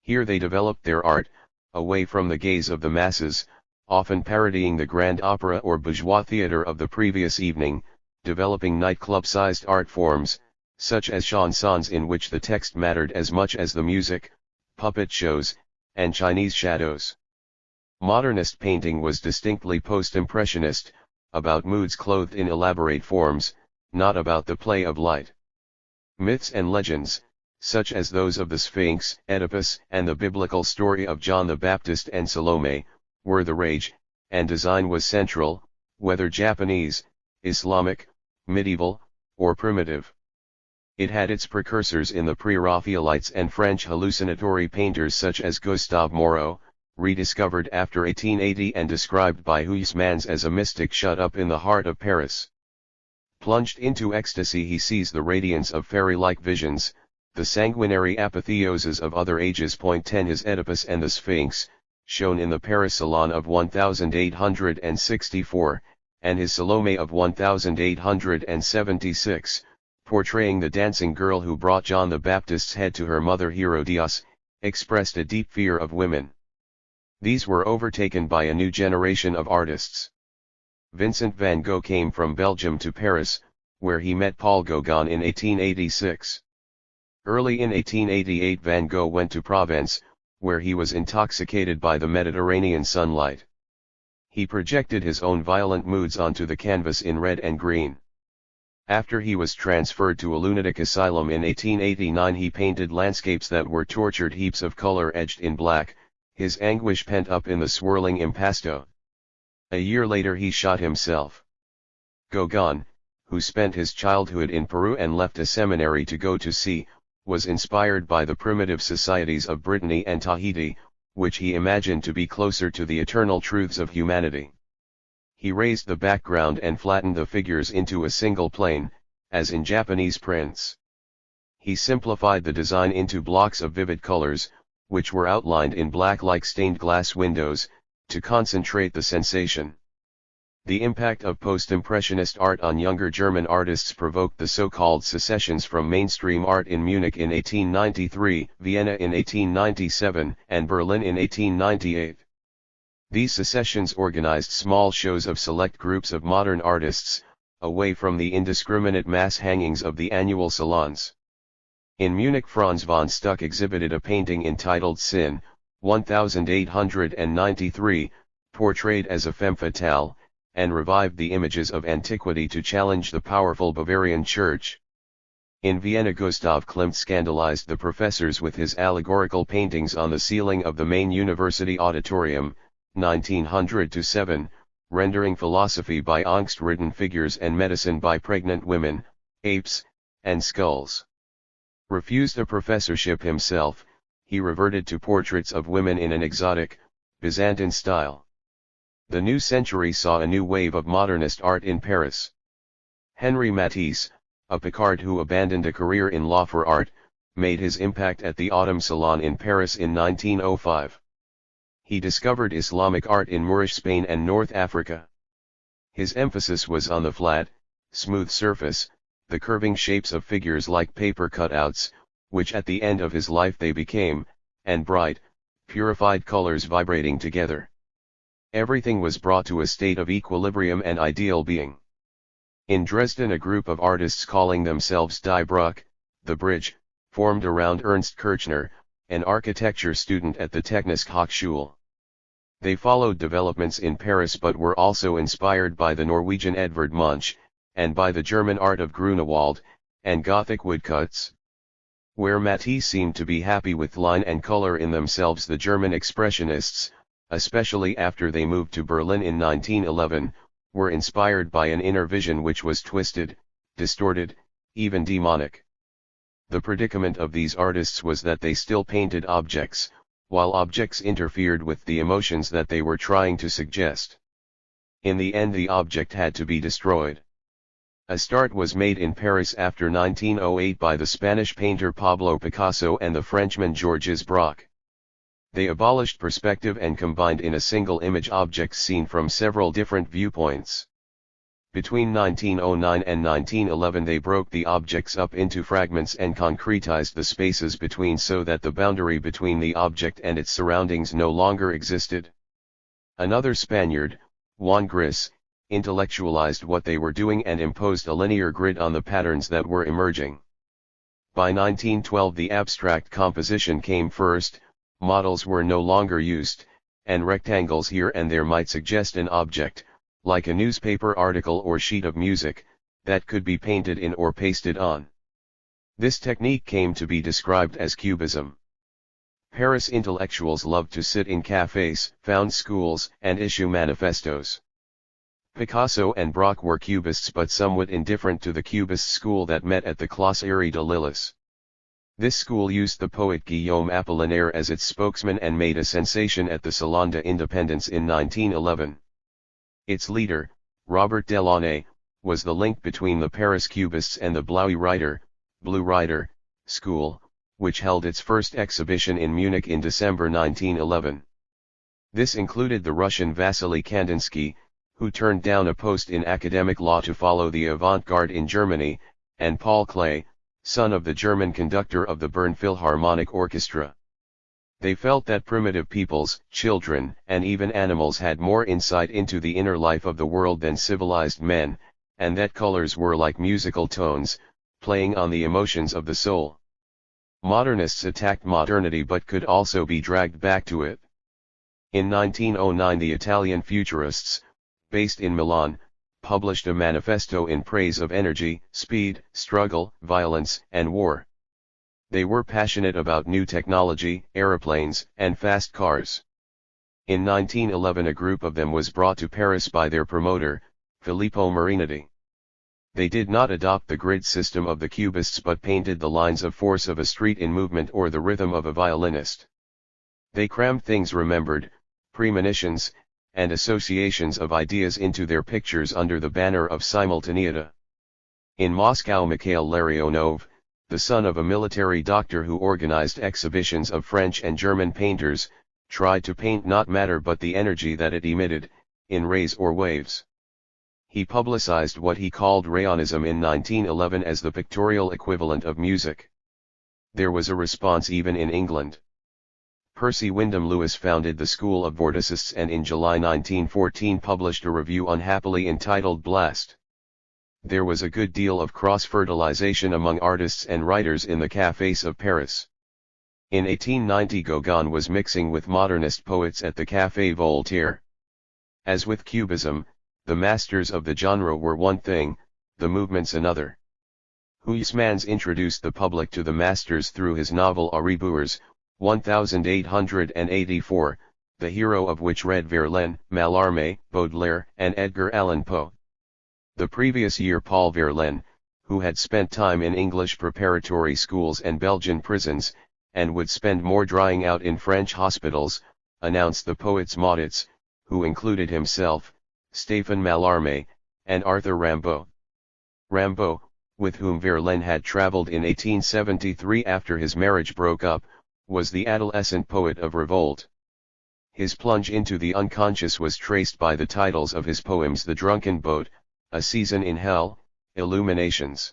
Speaker 1: Here they developed their art, away from the gaze of the masses, often parodying the grand opera or bourgeois theater of the previous evening, developing nightclub-sized art forms, such as chansons in which the text mattered as much as the music, puppet shows, and Chinese shadows. Modernist painting was distinctly post-impressionist, about moods clothed in elaborate forms, not about the play of light. Myths and legends, such as those of the Sphinx, Oedipus, and the biblical story of John the Baptist and Salome, were the rage, and design was central, whether Japanese, Islamic, medieval, or primitive. It had its precursors in the Pre-Raphaelites and French hallucinatory painters such as Gustave Moreau, rediscovered after 1880 and described by Huysmans as a mystic shut up in the heart of Paris. Plunged into ecstasy, he sees the radiance of fairy-like visions, the sanguinary apotheoses of other ages. 10 His Oedipus and the Sphinx, shown in the Paris Salon of 1864, and his Salome of 1876, portraying the dancing girl who brought John the Baptist's head to her mother Herodias, expressed a deep fear of women. These were overtaken by a new generation of artists. Vincent van Gogh came from Belgium to Paris, where he met Paul Gauguin in 1886. Early in 1888 Van Gogh went to Provence, where he was intoxicated by the Mediterranean sunlight. He projected his own violent moods onto the canvas in red and green. After he was transferred to a lunatic asylum in 1889, he painted landscapes that were tortured heaps of color etched in black, his anguish pent up in the swirling impasto. A year later he shot himself. Gauguin, who spent his childhood in Peru and left a seminary to go to sea, was inspired by the primitive societies of Brittany and Tahiti, which he imagined to be closer to the eternal truths of humanity. He raised the background and flattened the figures into a single plane, as in Japanese prints. He simplified the design into blocks of vivid colors, which were outlined in black like stained glass windows, to concentrate the sensation. The impact of post-impressionist art on younger German artists provoked the so-called secessions from mainstream art in Munich in 1893, Vienna in 1897, and Berlin in 1898. These secessions organized small shows of select groups of modern artists, away from the indiscriminate mass hangings of the annual salons. In Munich, Franz von Stuck exhibited a painting entitled Sin, 1893, portrayed as a femme fatale, and revived the images of antiquity to challenge the powerful Bavarian church. In Vienna, Gustav Klimt scandalized the professors with his allegorical paintings on the ceiling of the main university auditorium, 1907, rendering philosophy by angst-ridden figures and medicine by pregnant women, apes, and skulls. Refused a professorship himself, he reverted to portraits of women in an exotic, Byzantine style. The new century saw a new wave of modernist art in Paris. Henri Matisse, a Picard who abandoned a career in law for art, made his impact at the Autumn Salon in Paris in 1905. He discovered Islamic art in Moorish Spain and North Africa. His emphasis was on the flat, smooth surface, the curving shapes of figures like paper cutouts, which at the end of his life they became, and bright, purified colors vibrating together. Everything was brought to a state of equilibrium and ideal being. In Dresden, a group of artists calling themselves Die Brücke, the bridge, formed around Ernst Kirchner, an architecture student at the Technische Hochschule. They followed developments in Paris but were also inspired by the Norwegian Edvard Munch, and by the German art of Grunewald, and Gothic woodcuts. Where Matisse seemed to be happy with line and color in themselves, the German Expressionists, especially after they moved to Berlin in 1911, were inspired by an inner vision which was twisted, distorted, even demonic. The predicament of these artists was that they still painted objects, while objects interfered with the emotions that they were trying to suggest. In the end, the object had to be destroyed. A start was made in Paris after 1908 by the Spanish painter Pablo Picasso and the Frenchman Georges Braque. They abolished perspective and combined in a single image objects seen from several different viewpoints. Between 1909 and 1911 they broke the objects up into fragments and concretized the spaces between so that the boundary between the object and its surroundings no longer existed. Another Spaniard, Juan Gris, intellectualized what they were doing and imposed a linear grid on the patterns that were emerging. By 1912 the abstract composition came first, models were no longer used, and rectangles here and there might suggest an object, like a newspaper article or sheet of music, that could be painted in or pasted on. This technique came to be described as cubism. Paris intellectuals loved to sit in cafes, found schools, and issue manifestos. Picasso and Braque were cubists but somewhat indifferent to the cubist school that met at the Classe Aérie de Lillis. This school used the poet Guillaume Apollinaire as its spokesman and made a sensation at the Salon de Independence in 1911. Its leader, Robert Delaunay, was the link between the Paris Cubists and the Blue Rider, school, which held its first exhibition in Munich in December 1911. This included the Russian Vasily Kandinsky, who turned down a post in academic law to follow the avant-garde in Germany, and Paul Klee, son of the German conductor of the Bern Philharmonic Orchestra. They felt that primitive peoples, children, and even animals had more insight into the inner life of the world than civilized men, and that colors were like musical tones, playing on the emotions of the soul. Modernists attacked modernity but could also be dragged back to it. In 1909 the Italian Futurists, based in Milan, published a manifesto in praise of energy, speed, struggle, violence, and war. They were passionate about new technology, aeroplanes, and fast cars. In 1911 a group of them was brought to Paris by their promoter, Filippo Marinetti. They did not adopt the grid system of the Cubists but painted the lines of force of a street in movement or the rhythm of a violinist. They crammed things remembered, premonitions, and associations of ideas into their pictures under the banner of simultaneity. In Moscow Mikhail Larionov, the son of a military doctor who organized exhibitions of French and German painters, tried to paint not matter but the energy that it emitted, in rays or waves. He publicized what he called rayonism in 1911 as the pictorial equivalent of music. There was a response even in England. Percy Wyndham Lewis founded the School of Vorticists and in July 1914 published a review unhappily entitled Blast. There was a good deal of cross-fertilization among artists and writers in the cafés of Paris. In 1890 Gauguin was mixing with modernist poets at the Café Voltaire. As with Cubism, the masters of the genre were one thing, the movements another. Huysmans introduced the public to the masters through his novel A Rebours, 1884, the hero of which read Verlaine, Mallarmé, Baudelaire, and Edgar Allan Poe. The previous year Paul Verlaine, who had spent time in English preparatory schools and Belgian prisons, and would spend more drying out in French hospitals, announced the poets Maudits, who included himself, Stéphane Mallarmé, and Arthur Rimbaud. Rimbaud, with whom Verlaine had traveled in 1873 after his marriage broke up, was the adolescent poet of revolt. His plunge into the unconscious was traced by the titles of his poems: The Drunken Boat, A Season in Hell, Illuminations.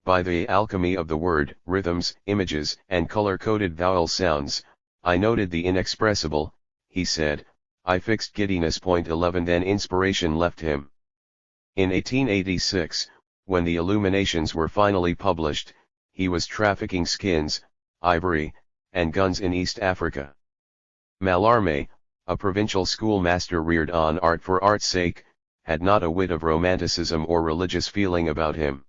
Speaker 1: By the alchemy of the word, rhythms, images, and color-coded vowel sounds, I noted the inexpressible, he said. I fixed giddiness. 11 Then inspiration left him. In 1886, when the Illuminations were finally published, he was trafficking skins, ivory, and guns in East Africa. Mallarmé, a provincial schoolmaster reared on art for art's sake, had not a whit of romanticism or religious feeling about him.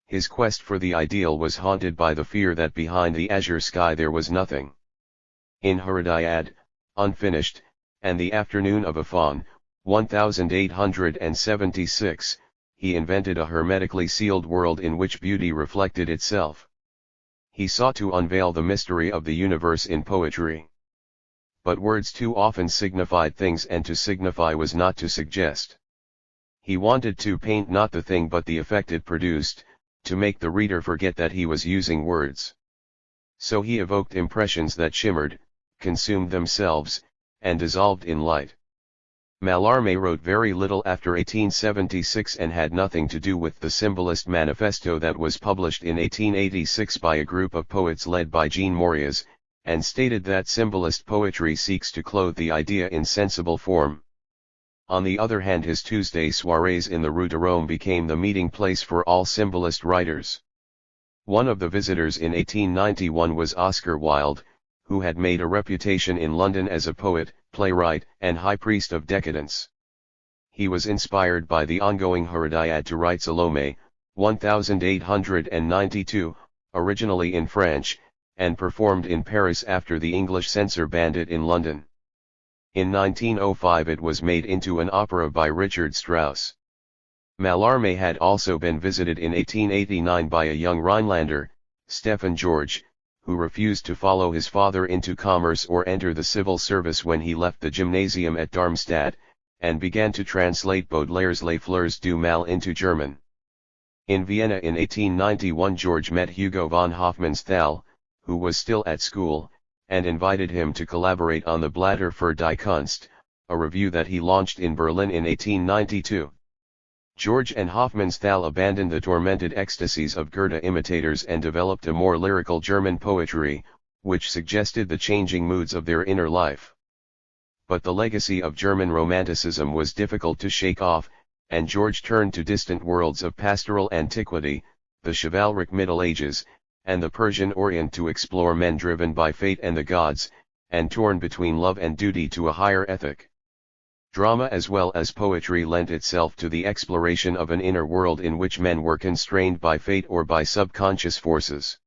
Speaker 1: His quest for the ideal was haunted by the fear that behind the azure sky there was nothing. In Hurriyad, Unfinished, and The Afternoon of a Faun, 1876, he invented a hermetically sealed world in which beauty reflected itself. He sought to unveil the mystery of the universe in poetry. But words too often signified things, and to signify was not to suggest. He wanted to paint not the thing but the effect it produced, to make the reader forget that he was using words. So he evoked impressions that shimmered, consumed themselves, and dissolved in light. Mallarmé wrote very little after 1876 and had nothing to do with the Symbolist Manifesto that was published in 1886 by a group of poets led by Jean Moriez, and stated that symbolist poetry seeks to clothe the idea in sensible form. On the other hand, his Tuesday soirees in the Rue de Rome became the meeting place for all symbolist writers. One of the visitors in 1891 was Oscar Wilde, who had made a reputation in London as a poet, playwright, and high priest of decadence. He was inspired by the ongoing Hurriyad to write Salome, 1892, originally in French, and performed in Paris after the English censor banned it in London. In 1905 it was made into an opera by Richard Strauss. Mallarmé had also been visited in 1889 by a young Rhinelander, Stephen George, who refused to follow his father into commerce or enter the civil service when he left the gymnasium at Darmstadt, and began to translate Baudelaire's Les Fleurs du Mal into German. In Vienna in 1891 George met Hugo von Hofmannsthal, who was still at school, and invited him to collaborate on the Blätter für die Kunst, a review that he launched in Berlin in 1892. George and Hofmannsthal abandoned the tormented ecstasies of Goethe imitators and developed a more lyrical German poetry, which suggested the changing moods of their inner life. But the legacy of German Romanticism was difficult to shake off, and George turned to distant worlds of pastoral antiquity, the chivalric Middle Ages, and the Persian Orient to explore men driven by fate and the gods, and torn between love and duty to a higher ethic. Drama as well as poetry lent itself to the exploration of an inner world in which men were constrained by fate or by subconscious forces.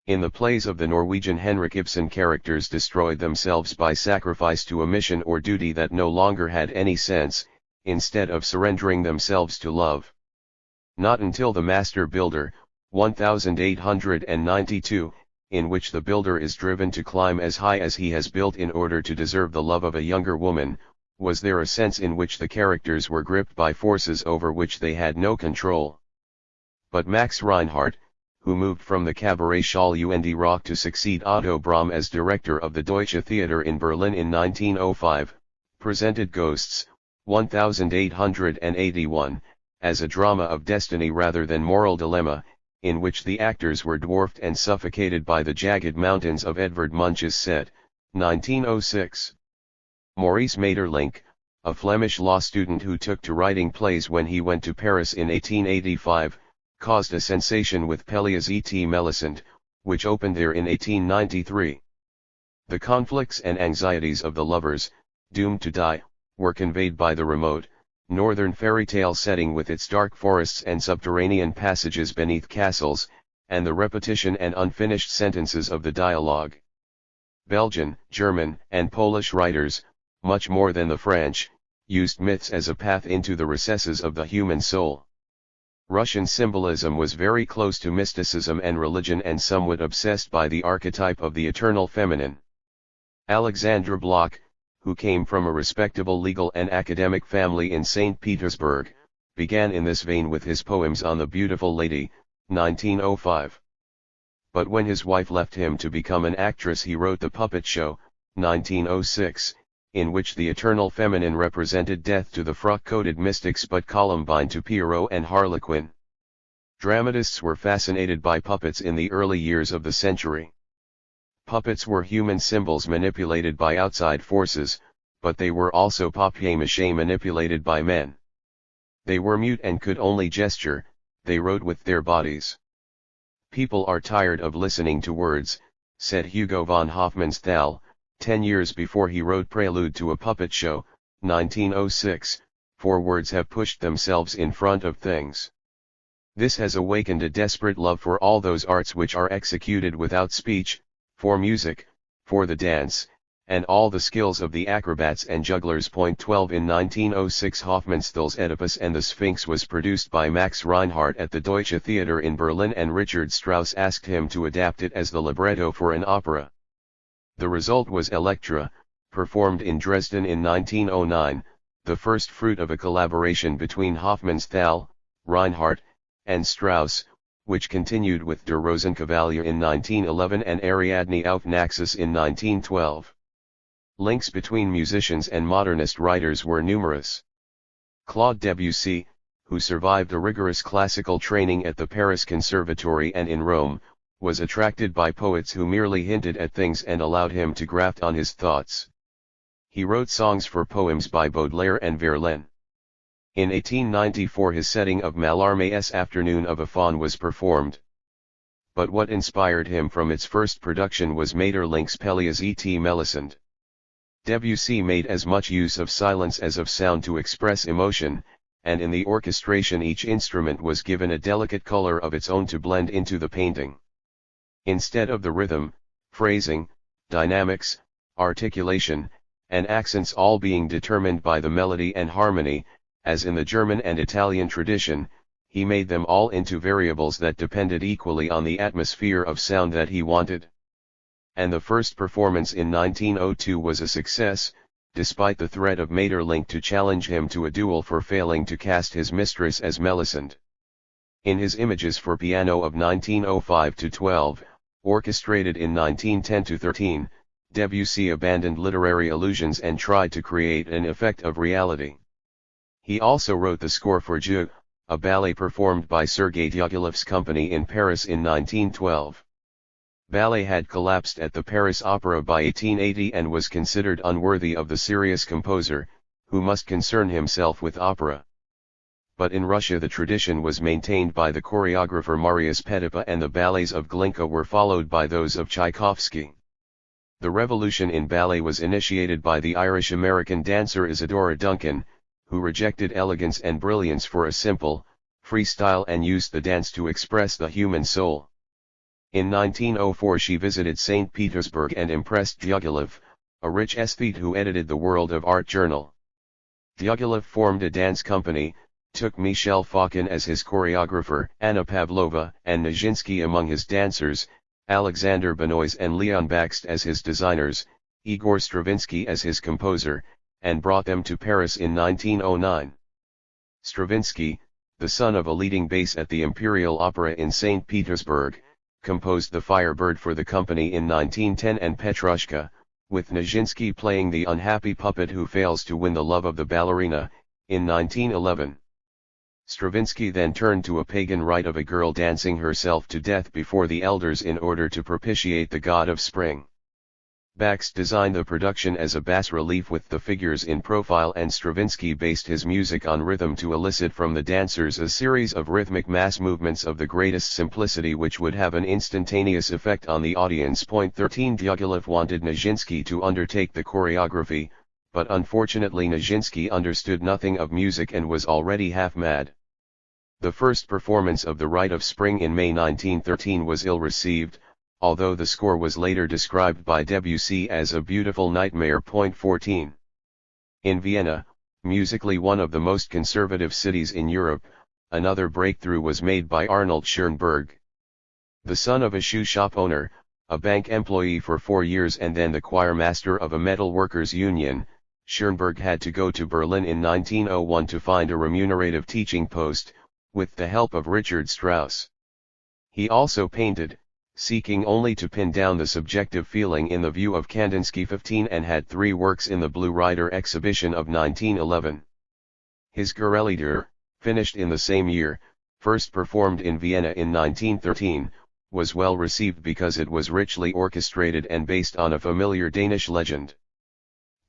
Speaker 1: In the plays of the Norwegian Henrik Ibsen, characters destroyed themselves by sacrifice to a mission or duty that no longer had any sense, instead of surrendering themselves to love. Not until The Master Builder, 1892, in which the builder is driven to climb as high as he has built in order to deserve the love of a younger woman, was there a sense in which the characters were gripped by forces over which they had no control. But Max Reinhardt, who moved from the Cabaret Schall und Rock to succeed Otto Brahm as director of the Deutsche Theater in Berlin in 1905, presented Ghosts, 1881, as a drama of destiny rather than moral dilemma, in which the actors were dwarfed and suffocated by the jagged mountains of Edvard Munch's set, 1906. Maurice Maeterlinck, a Flemish law student who took to writing plays when he went to Paris in 1885, caused a sensation with Pelléas et Melisande, which opened there in 1893. The conflicts and anxieties of the lovers, doomed to die, were conveyed by the remote, northern fairy tale setting with its dark forests and subterranean passages beneath castles, and the repetition and unfinished sentences of the dialogue. Belgian, German, and Polish writers, much more than the French, used myths as a path into the recesses of the human soul. Russian symbolism was very close to mysticism and religion and somewhat obsessed by the archetype of the eternal feminine. Alexandra Bloch, who came from a respectable legal and academic family in St. Petersburg, began in this vein with his poems on the Beautiful Lady, 1905. But when his wife left him to become an actress, he wrote The Puppet Show, 1906, in which the eternal feminine represented death to the frock-coated mystics but Columbine to Pierrot and Harlequin. Dramatists were fascinated by puppets in the early years of the century. Puppets were human symbols manipulated by outside forces, but they were also papier-mâché manipulated by men. They were mute and could only gesture, they wrote with their bodies. People are tired of listening to words, said Hugo von Hofmannsthal, 10 years before he wrote Prelude to a Puppet Show, 1906, for words have pushed themselves in front of things. This has awakened a desperate love for all those arts which are executed without speech, for music, for the dance, and all the skills of the acrobats and jugglers. 12 In 1906 Hofmannsthal's Oedipus and the Sphinx was produced by Max Reinhardt at the Deutsche Theater in Berlin, and Richard Strauss asked him to adapt it as the libretto for an opera. The result was Elektra, performed in Dresden in 1909, the first fruit of a collaboration between Hofmannsthal, Reinhardt, and Strauss, which continued with Der Rosenkavalier in 1911 and Ariadne auf Naxos in 1912. Links between musicians and modernist writers were numerous. Claude Debussy, who survived a rigorous classical training at the Paris Conservatory and in Rome, was attracted by poets who merely hinted at things and allowed him to graft on his thoughts. He wrote songs for poems by Baudelaire and Verlaine. In 1894 his setting of Mallarmé's Afternoon of a Faun was performed. But what inspired him from its first production was Maeterlinck's Pelléas et Melisande. Debussy made as much use of silence as of sound to express emotion, and in the orchestration each instrument was given a delicate color of its own to blend into the painting. Instead of the rhythm, phrasing, dynamics, articulation, and accents all being determined by the melody and harmony, as in the German and Italian tradition, he made them all into variables that depended equally on the atmosphere of sound that he wanted. And the first performance in 1902 was a success, despite the threat of Maeterlinck to challenge him to a duel for failing to cast his mistress as Melisande. In his Images for Piano of 1905-12, orchestrated in 1910-13, Debussy abandoned literary allusions and tried to create an effect of reality. He also wrote the score for Jeux, a ballet performed by Sergei Diaghilev's company in Paris in 1912. Ballet had collapsed at the Paris Opera by 1880 and was considered unworthy of the serious composer, who must concern himself with opera. But in Russia the tradition was maintained by the choreographer Marius Petipa, and the ballets of Glinka were followed by those of Tchaikovsky. The revolution in ballet was initiated by the Irish-American dancer Isadora Duncan, who rejected elegance and brilliance for a simple, free style and used the dance to express the human soul. In 1904 she visited St. Petersburg and impressed Diaghilev, a rich aesthete who edited the World of Art journal. Diaghilev formed a dance company, took Michel Faucon as his choreographer, Anna Pavlova and Nijinsky among his dancers, Alexander Benois and Leon Bakst as his designers, Igor Stravinsky as his composer, and brought them to Paris in 1909. Stravinsky, the son of a leading bass at the Imperial Opera in St. Petersburg, composed The Firebird for the company in 1910 and Petrushka, with Nijinsky playing the unhappy puppet who fails to win the love of the ballerina, in 1911. Stravinsky then turned to a pagan rite of a girl dancing herself to death before the elders in order to propitiate the god of spring. Bakst designed the production as a bas-relief with the figures in profile, and Stravinsky based his music on rhythm to elicit from the dancers a series of rhythmic mass movements of the greatest simplicity which would have an instantaneous effect on the audience. 13 Diaghilev wanted Nijinsky to undertake the choreography, but unfortunately Nijinsky understood nothing of music and was already half mad. The first performance of The Rite of Spring in May 1913 was ill-received, although the score was later described by Debussy as a beautiful nightmare. 14. In Vienna, musically one of the most conservative cities in Europe, another breakthrough was made by Arnold Schoenberg. The son of a shoe shop owner, a bank employee for 4 years and then the choir master of a metal workers' union, Schoenberg had to go to Berlin in 1901 to find a remunerative teaching post, with the help of Richard Strauss. He also painted, seeking only to pin down the subjective feeling in the view of Kandinsky 15, and had 3 works in the Blue Rider exhibition of 1911. His Gerelieder, finished in the same year, first performed in Vienna in 1913, was well received because it was richly orchestrated and based on a familiar Danish legend.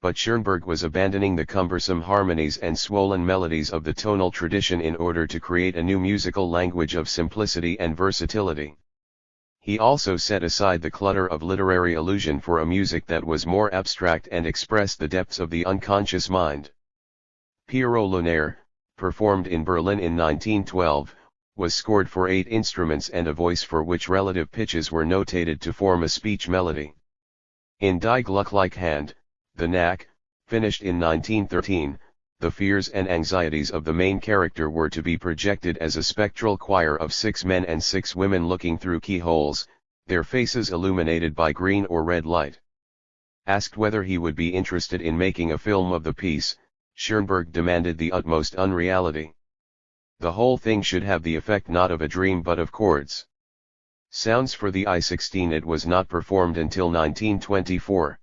Speaker 1: But Schoenberg was abandoning the cumbersome harmonies and swollen melodies of the tonal tradition in order to create a new musical language of simplicity and versatility. He also set aside the clutter of literary allusion for a music that was more abstract and expressed the depths of the unconscious mind. Pierrot Lunaire, performed in Berlin in 1912, was scored for 8 instruments and a voice for which relative pitches were notated to form a speech melody. In Die Glückliche Hand, the Knack, finished in 1913, the fears and anxieties of the main character were to be projected as a spectral choir of 6 men and 6 women looking through keyholes, their faces illuminated by green or red light. Asked whether he would be interested in making a film of the piece, Schoenberg demanded the utmost unreality. The whole thing should have the effect not of a dream but of chords. Sounds for the I-16. It was not performed until 1924.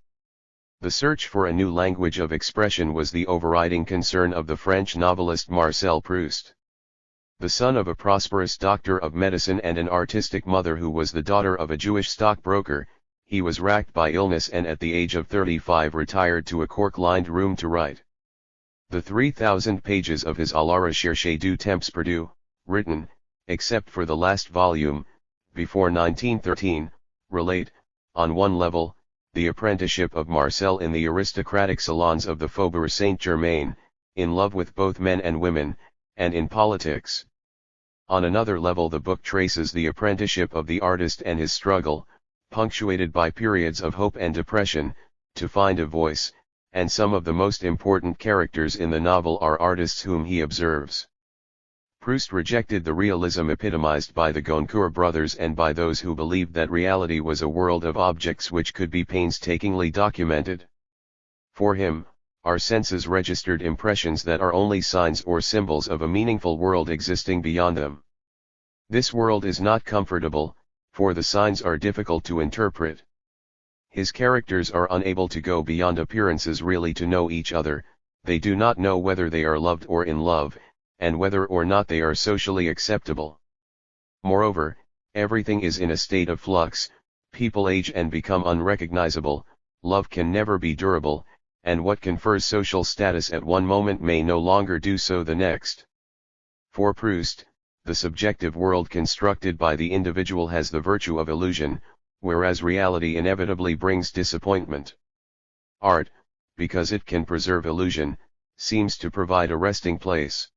Speaker 1: The search for a new language of expression was the overriding concern of the French novelist Marcel Proust. The son of a prosperous doctor of medicine and an artistic mother who was the daughter of a Jewish stockbroker, he was racked by illness and at the age of 35 retired to a cork-lined room to write. The 3,000 pages of his À la recherche du temps perdu, written, except for the last volume, before 1913, relate, on one level, the apprenticeship of Marcel in the aristocratic salons of the Faubourg Saint-Germain, in love with both men and women, and in politics. On another level the book traces the apprenticeship of the artist and his struggle, punctuated by periods of hope and depression, to find a voice, and some of the most important characters in the novel are artists whom he observes. Proust rejected the realism epitomized by the Goncourt brothers and by those who believed that reality was a world of objects which could be painstakingly documented. For him, our senses registered impressions that are only signs or symbols of a meaningful world existing beyond them. This world is not comfortable, for the signs are difficult to interpret. His characters are unable to go beyond appearances really to know each other, they do not know whether they are loved or in love, and whether or not they are socially acceptable. Moreover, everything is in a state of flux, people age and become unrecognizable, love can never be durable, and what confers social status at one moment may no longer do so the next. For Proust, the subjective world constructed by the individual has the virtue of illusion, whereas reality inevitably brings disappointment. Art, because it can preserve illusion, seems to provide a resting place.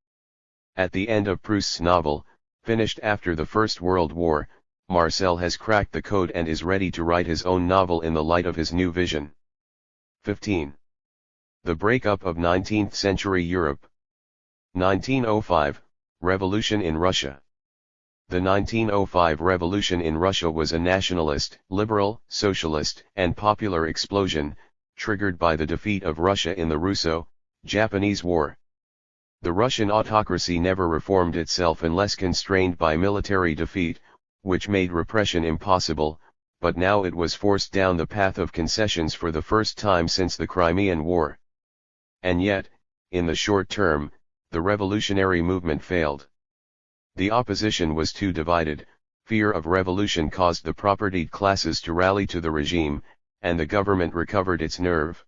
Speaker 1: At the end of Proust's novel, finished after the First World War, Marcel has cracked the code and is ready to write his own novel in the light of his new vision. 15. The breakup of 19th-century Europe. 1905, Revolution in Russia. The 1905 revolution in Russia was a nationalist, liberal, socialist, and popular explosion, triggered by the defeat of Russia in the Russo-Japanese War. The Russian autocracy never reformed itself unless constrained by military defeat, which made repression impossible, but now it was forced down the path of concessions for the first time since the Crimean War. And yet, in the short term, the revolutionary movement failed. The opposition was too divided, fear of revolution caused the propertied classes to rally to the regime, and the government recovered its nerve.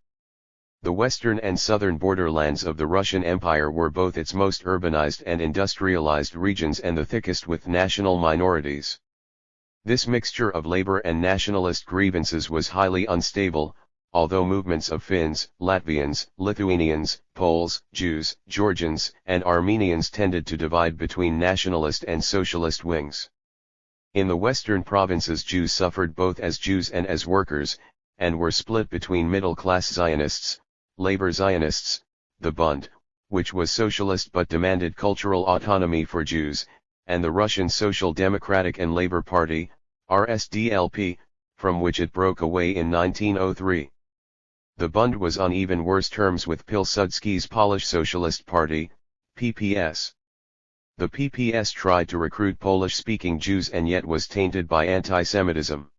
Speaker 1: The western and southern borderlands of the Russian Empire were both its most urbanized and industrialized regions and the thickest with national minorities. This mixture of labor and nationalist grievances was highly unstable, although movements of Finns, Latvians, Lithuanians, Poles, Jews, Georgians, and Armenians tended to divide between nationalist and socialist wings. In the western provinces Jews suffered both as Jews and as workers, and were split between middle-class Zionists, labor Zionists, the Bund, which was socialist but demanded cultural autonomy for Jews, and the Russian Social Democratic and Labor Party, RSDLP, from which it broke away in 1903. The Bund was on even worse terms with Pilsudski's Polish Socialist Party, PPS. The PPS tried to recruit Polish-speaking Jews and yet was tainted by anti-Semitism.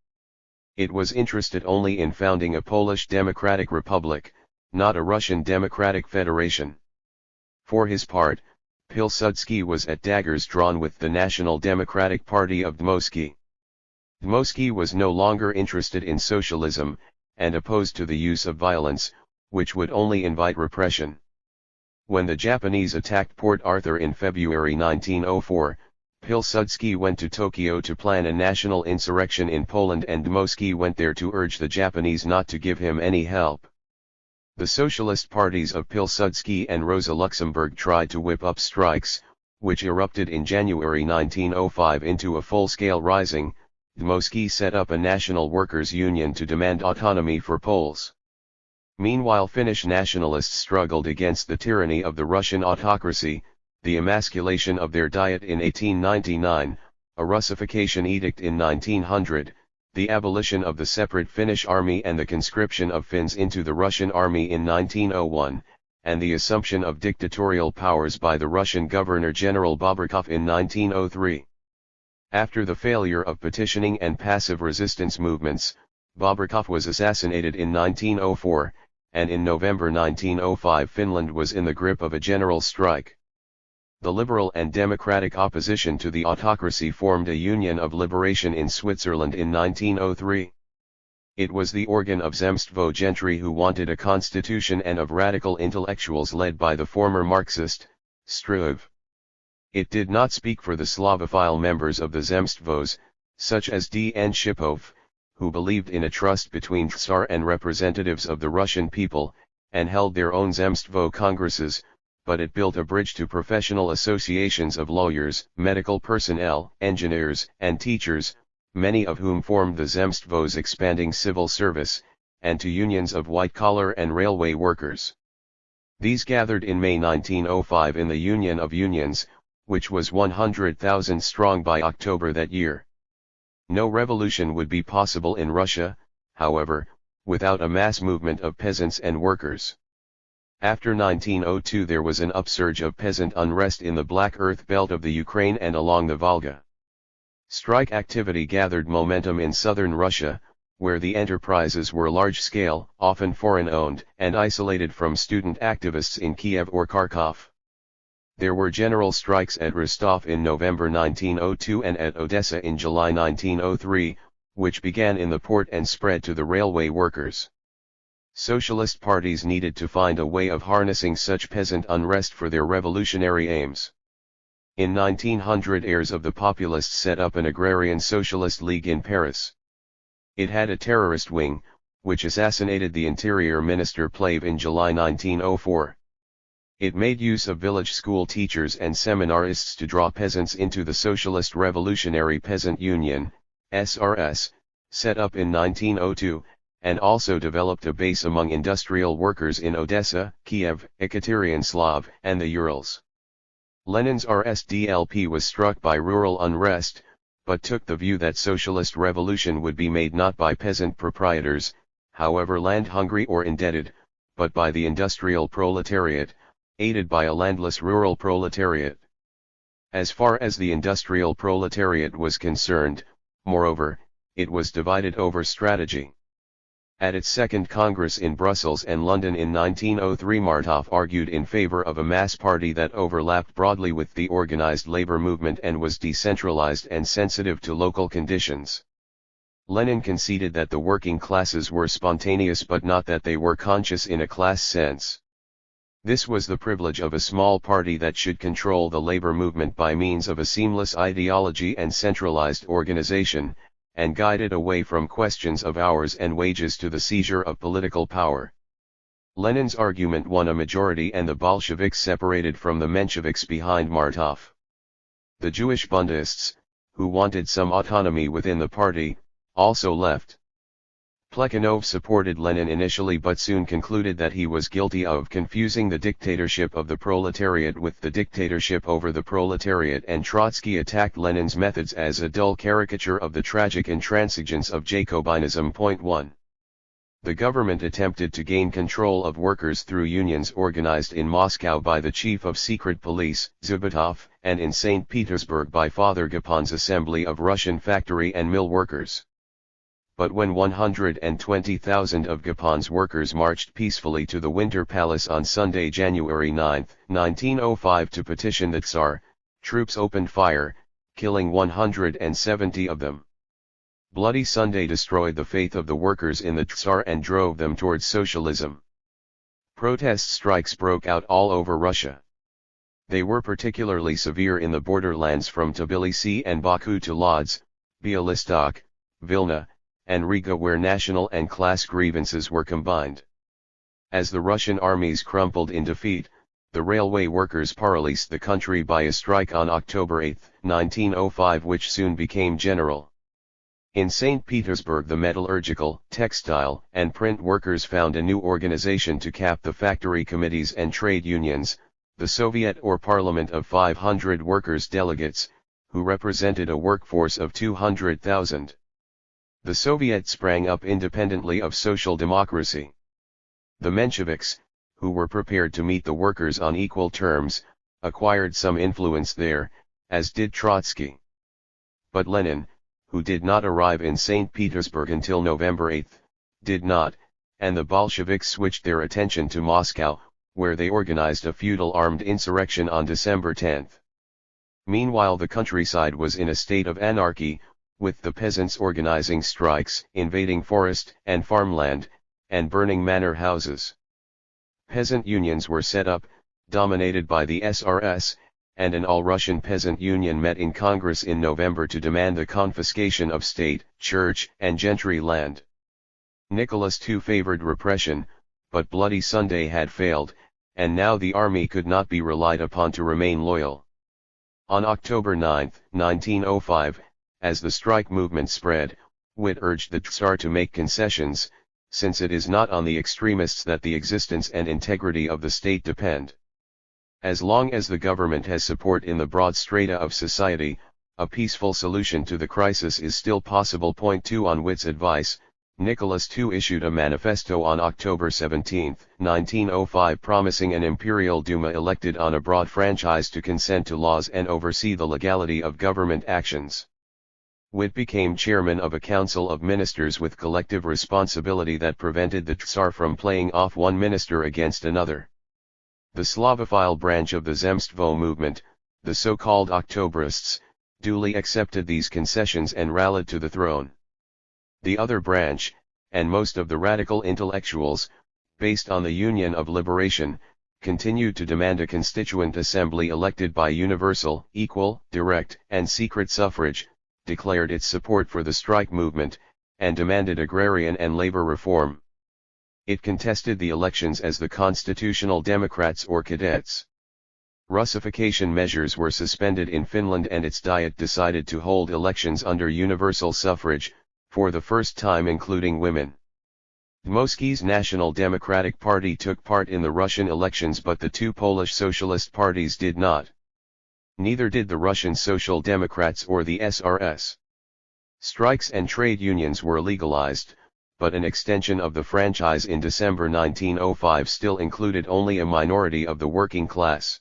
Speaker 1: It was interested only in founding a Polish Democratic Republic, not a Russian Democratic Federation. For his part, Pilsudski was at daggers drawn with the National Democratic Party of Dmowski. Dmowski was no longer interested in socialism, and opposed to the use of violence, which would only invite repression. When the Japanese attacked Port Arthur in February 1904, Pilsudski went to Tokyo to plan a national insurrection in Poland, and Dmowski went there to urge the Japanese not to give him any help. The socialist parties of Pilsudski and Rosa Luxemburg tried to whip up strikes, which erupted in January 1905 into a full-scale rising. Dmowski set up a national workers' union to demand autonomy for Poles. Meanwhile, Finnish nationalists struggled against the tyranny of the Russian autocracy, the emasculation of their diet in 1899, a Russification edict in 1900, the abolition of the separate Finnish army and the conscription of Finns into the Russian army in 1901, and the assumption of dictatorial powers by the Russian Governor-General Bobrikov in 1903. After the failure of petitioning and passive resistance movements, Bobrikov was assassinated in 1904, and in November 1905 Finland was in the grip of a general strike. The liberal and democratic opposition to the autocracy formed a Union of Liberation in Switzerland in 1903. It was the organ of Zemstvo gentry who wanted a constitution and of radical intellectuals led by the former Marxist, Struve. It did not speak for the Slavophile members of the Zemstvos, such as D. N. Shipov, who believed in a trust between Tsar and representatives of the Russian people, and held their own Zemstvo congresses, but it built a bridge to professional associations of lawyers, medical personnel, engineers, and teachers, many of whom formed the Zemstvos expanding civil service, and to unions of white-collar and railway workers. These gathered in May 1905 in the Union of Unions, which was 100,000 strong by October that year. No revolution would be possible in Russia, however, without a mass movement of peasants and workers. After 1902 there was an upsurge of peasant unrest in the Black Earth belt of the Ukraine and along the Volga. Strike activity gathered momentum in southern Russia, where the enterprises were large-scale, often foreign-owned, and isolated from student activists in Kiev or Kharkov. There were general strikes at Rostov in November 1902 and at Odessa in July 1903, which began in the port and spread to the railway workers. Socialist parties needed to find a way of harnessing such peasant unrest for their revolutionary aims. In 1900 heirs of the Populists set up an agrarian socialist league in Paris. It had a terrorist wing, which assassinated the Interior Minister Plave in July 1904. It made use of village school teachers and seminarists to draw peasants into the Socialist Revolutionary Peasant Union, SRS, set up in 1902, and also developed a base among industrial workers in Odessa, Kiev, Ekaterinslav, and the Urals. Lenin's RSDLP was struck by rural unrest, but took the view that socialist revolution would be made not by peasant proprietors, however land-hungry or indebted, but by the industrial proletariat, aided by a landless rural proletariat. As far as the industrial proletariat was concerned, moreover, it was divided over strategy. At its second Congress in Brussels and London in 1903, Martov argued in favor of a mass party that overlapped broadly with the organized labor movement and was decentralized and sensitive to local conditions. Lenin conceded that the working classes were spontaneous but not that they were conscious in a class sense. This was the privilege of a small party that should control the labor movement by means of a seamless ideology and centralized organization, and guide it away from questions of hours and wages to the seizure of political power. Lenin's argument won a majority and the Bolsheviks separated from the Mensheviks behind Martov. The Jewish Bundists, who wanted some autonomy within the party, also left. Plekhanov supported Lenin initially but soon concluded that he was guilty of confusing the dictatorship of the proletariat with the dictatorship over the proletariat, and Trotsky attacked Lenin's methods as a dull caricature of the tragic intransigence of Jacobinism. 1. The government attempted to gain control of workers through unions organized in Moscow by the chief of secret police, Zubetov, and in St. Petersburg by Father Gapon's Assembly of Russian factory and mill workers. But when 120,000 of Gapon's workers marched peacefully to the Winter Palace on Sunday, January 9, 1905 to petition the Tsar, troops opened fire, killing 170 of them. Bloody Sunday destroyed the faith of the workers in the Tsar and drove them towards socialism. Protest strikes broke out all over Russia. They were particularly severe in the borderlands from Tbilisi and Baku to Lodz, Bialystok, Vilna, and Riga, where national and class grievances were combined. As the Russian armies crumpled in defeat, the railway workers paralysed the country by a strike on October 8, 1905, which soon became general. In St. Petersburg, the metallurgical, textile, and print workers found a new organization to cap the factory committees and trade unions, the Soviet or Parliament of 500 workers' delegates, who represented a workforce of 200,000. The Soviet sprang up independently of social democracy. The Mensheviks, who were prepared to meet the workers on equal terms, acquired some influence there, as did Trotsky. But Lenin, who did not arrive in St. Petersburg until November 8, did not, and the Bolsheviks switched their attention to Moscow, where they organized a feudal armed insurrection on December 10. Meanwhile, the countryside was in a state of anarchy, with the peasants organizing strikes, invading forest and farmland, and burning manor houses. Peasant unions were set up, dominated by the SRS, and an all-Russian peasant union met in Congress in November to demand the confiscation of state, church, and gentry land. Nicholas II favored repression, but Bloody Sunday had failed, and now the army could not be relied upon to remain loyal. On October 9, 1905, as the strike movement spread, Witt urged the Tsar to make concessions, since it is not on the extremists that the existence and integrity of the state depend. As long as the government has support in the broad strata of society, a peaceful solution to the crisis is still possible. Point 2. On Witt's advice, Nicholas II issued a manifesto on October 17, 1905, promising an imperial Duma elected on a broad franchise to consent to laws and oversee the legality of government actions. Witt became chairman of a council of ministers with collective responsibility that prevented the Tsar from playing off one minister against another. The Slavophile branch of the Zemstvo movement, the so-called Octobrists, duly accepted these concessions and rallied to the throne. The other branch, and most of the radical intellectuals, based on the Union of Liberation, continued to demand a constituent assembly elected by universal, equal, direct, and secret suffrage, declared its support for the strike movement, and demanded agrarian and labor reform. It contested the elections as the Constitutional Democrats or Cadets. Russification measures were suspended in Finland, and its Diet decided to hold elections under universal suffrage, for the first time including women. Dmowski's National Democratic Party took part in the Russian elections, but the two Polish socialist parties did not. Neither did the Russian Social Democrats or the SRS. Strikes and trade unions were legalized, but an extension of the franchise in December 1905 still included only a minority of the working class.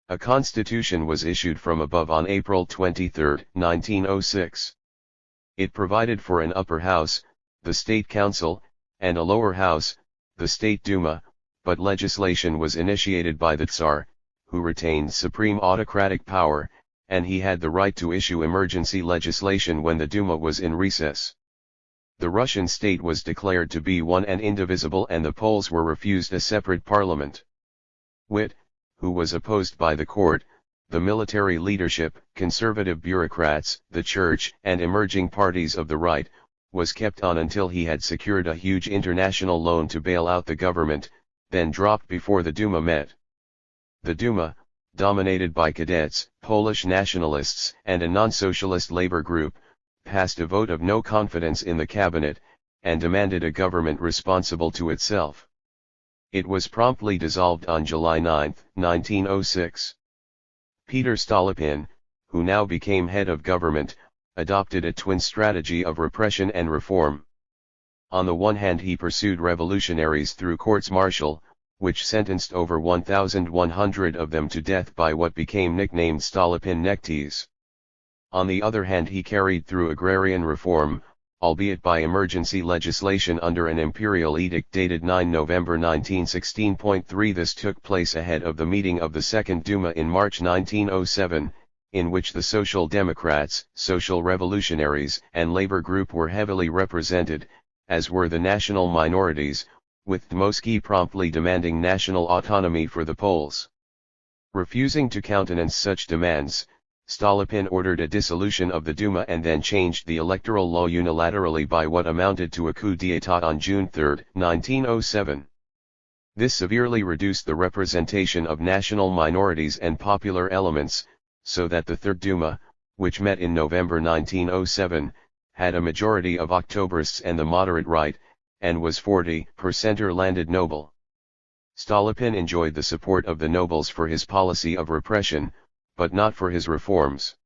Speaker 1: A constitution was issued from above on April 23, 1906. It provided for an upper house, the State Council, and a lower house, the State Duma, but legislation was initiated by the Tsar, who retained supreme autocratic power, and he had the right to issue emergency legislation when the Duma was in recess. The Russian state was declared to be one and indivisible, and the Poles were refused a separate parliament. Witt, who was opposed by the court, the military leadership, conservative bureaucrats, the church, and emerging parties of the right, was kept on until he had secured a huge international loan to bail out the government, then dropped before the Duma met. The Duma, dominated by cadets, Polish nationalists, and a non-socialist labor group, passed a vote of no confidence in the cabinet, and demanded a government responsible to itself. It was promptly dissolved on July 9, 1906. Peter Stolypin, who now became head of government, adopted a twin strategy of repression and reform. On the one hand he pursued revolutionaries through courts-martial, which sentenced over 1,100 of them to death by what became nicknamed Stolypin nektes. On the other hand he carried through agrarian reform, albeit by emergency legislation under an imperial edict dated 9 November 1916.3. This took place ahead of the meeting of the Second Duma in March 1907, in which the Social Democrats, Social Revolutionaries, and Labor Group were heavily represented, as were the national minorities, with Dmowski promptly demanding national autonomy for the Poles. Refusing to countenance such demands, Stolypin ordered a dissolution of the Duma and then changed the electoral law unilaterally by what amounted to a coup d'état on June 3, 1907. This severely reduced the representation of national minorities and popular elements, so that the Third Duma, which met in November 1907, had a majority of Octobrists and the moderate right, and was 40% landed noble. Stolypin enjoyed the support of the nobles for his policy of repression, but not for his reforms.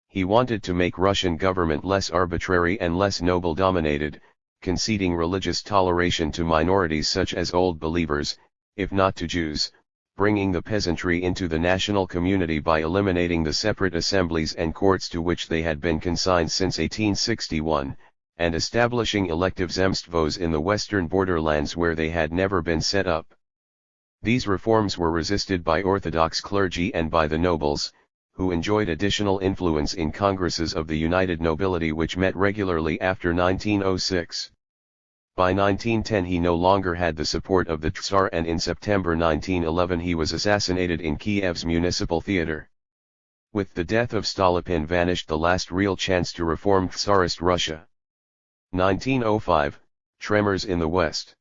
Speaker 1: He wanted to make Russian government less arbitrary and less noble-dominated, conceding religious toleration to minorities such as Old Believers, if not to Jews, bringing the peasantry into the national community by eliminating the separate assemblies and courts to which they had been consigned since 1861, and establishing elective zemstvos in the western borderlands where they had never been set up. These reforms were resisted by Orthodox clergy and by the nobles, who enjoyed additional influence in congresses of the United Nobility which met regularly after 1906. By 1910 he no longer had the support of the Tsar, and in September 1911 he was assassinated in Kiev's Municipal Theatre. With the death of Stolypin vanished the last real chance to reform Tsarist Russia. 1905, Tremors in the West.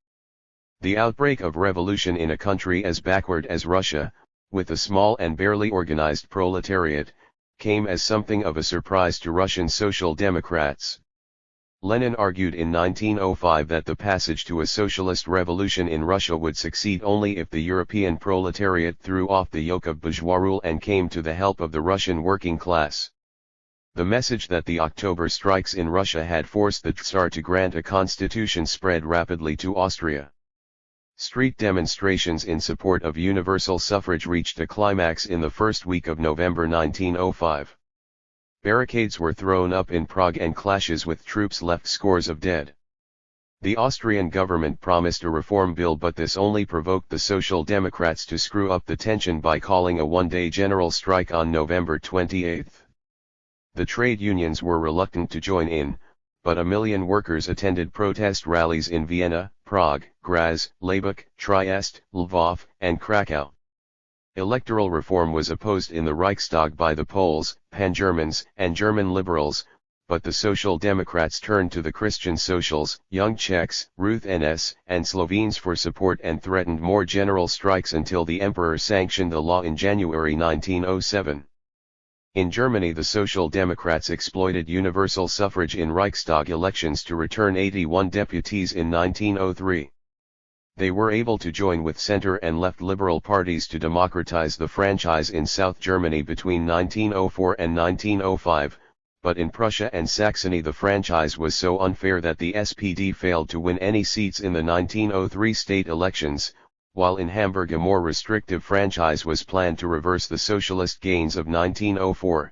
Speaker 1: The outbreak of revolution in a country as backward as Russia, with a small and barely organized proletariat, came as something of a surprise to Russian Social Democrats. Lenin argued in 1905 that the passage to a socialist revolution in Russia would succeed only if the European proletariat threw off the yoke of bourgeois rule and came to the help of the Russian working class. The message that the October strikes in Russia had forced the Tsar to grant a constitution spread rapidly to Austria. Street demonstrations in support of universal suffrage reached a climax in the first week of November 1905. Barricades were thrown up in Prague and clashes with troops left scores of dead. The Austrian government promised a reform bill, but this only provoked the Social Democrats to screw up the tension by calling a one-day general strike on November 28. The trade unions were reluctant to join in, but 1 million workers attended protest rallies in Vienna, Prague, Graz, Laibach, Trieste, Lvov, and Krakow. Electoral reform was opposed in the Reichstag by the Poles, Pan-Germans, and German liberals, but the Social Democrats turned to the Christian Socials, Young Czechs, Ruth NS, and Slovenes for support and threatened more general strikes until the Emperor sanctioned the law in January 1907. In Germany the Social Democrats exploited universal suffrage in Reichstag elections to return 81 deputies in 1903. They were able to join with center and left liberal parties to democratize the franchise in South Germany between 1904 and 1905, but in Prussia and Saxony the franchise was so unfair that the SPD failed to win any seats in the 1903 state elections, while in Hamburg a more restrictive franchise was planned to reverse the socialist gains of 1904.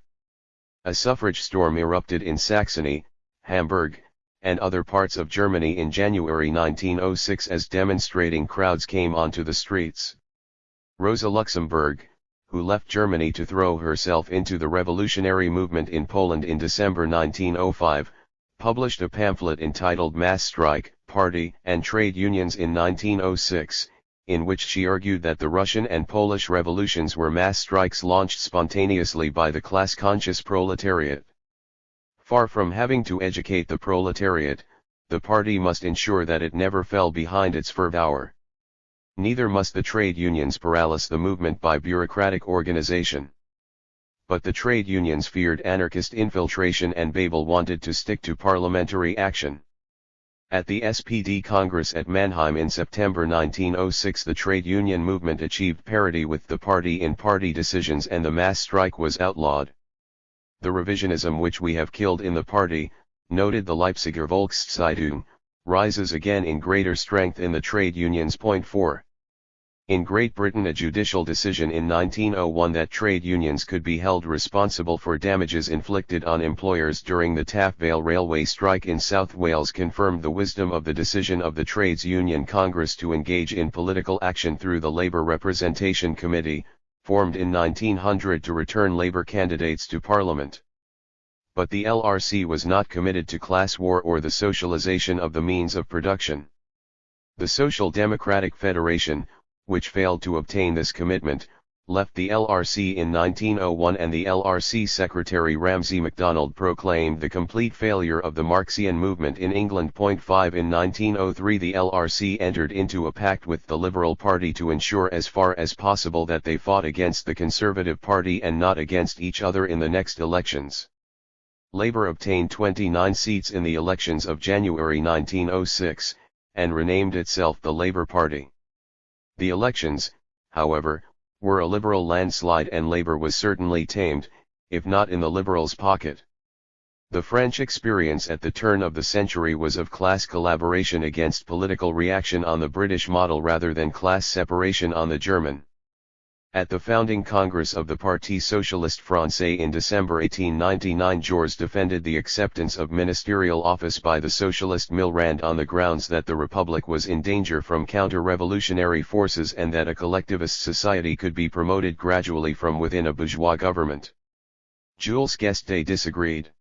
Speaker 1: A suffrage storm erupted in Saxony, Hamburg, and other parts of Germany in January 1906 as demonstrating crowds came onto the streets. Rosa Luxemburg, who left Germany to throw herself into the revolutionary movement in Poland in December 1905, published a pamphlet entitled Mass Strike, Party, and Trade Unions in 1906, in which she argued that the Russian and Polish revolutions were mass strikes launched spontaneously by the class-conscious proletariat. Far from having to educate the proletariat, the party must ensure that it never fell behind its fervor. Neither must the trade unions paralyze the movement by bureaucratic organization. But the trade unions feared anarchist infiltration and Babel wanted to stick to parliamentary action. At the SPD Congress at Mannheim in September 1906 the trade union movement achieved parity with the party in party decisions and the mass strike was outlawed. The revisionism which we have killed in the party, noted the Leipziger Volkszeitung, rises again in greater strength in the trade unions. Point 4. In Great Britain, a judicial decision in 1901 that trade unions could be held responsible for damages inflicted on employers during the Taff Vale Railway strike in South Wales confirmed the wisdom of the decision of the Trades Union Congress to engage in political action through the Labour Representation Committee, formed in 1900 to return Labour candidates to Parliament. But the LRC was not committed to class war or the socialisation of the means of production. The Social Democratic Federation, which failed to obtain this commitment, left the LRC in 1901, and the LRC secretary Ramsay MacDonald proclaimed the complete failure of the Marxian movement in England. Point 5. In 1903 the LRC entered into a pact with the Liberal Party to ensure as far as possible that they fought against the Conservative Party and not against each other in the next elections. Labour obtained 29 seats in the elections of January 1906, and renamed itself the Labour Party. The elections, however, were a Liberal landslide, and Labour was certainly tamed, if not in the Liberals' pocket. The French experience at the turn of the century was of class collaboration against political reaction on the British model rather than class separation on the German. At the founding Congress of the Parti Socialiste Français in December 1899, Jaurès defended the acceptance of ministerial office by the socialist Millerand on the grounds that the Republic was in danger from counter-revolutionary forces and that a collectivist society could be promoted gradually from within a bourgeois government. Jules Gildea disagreed.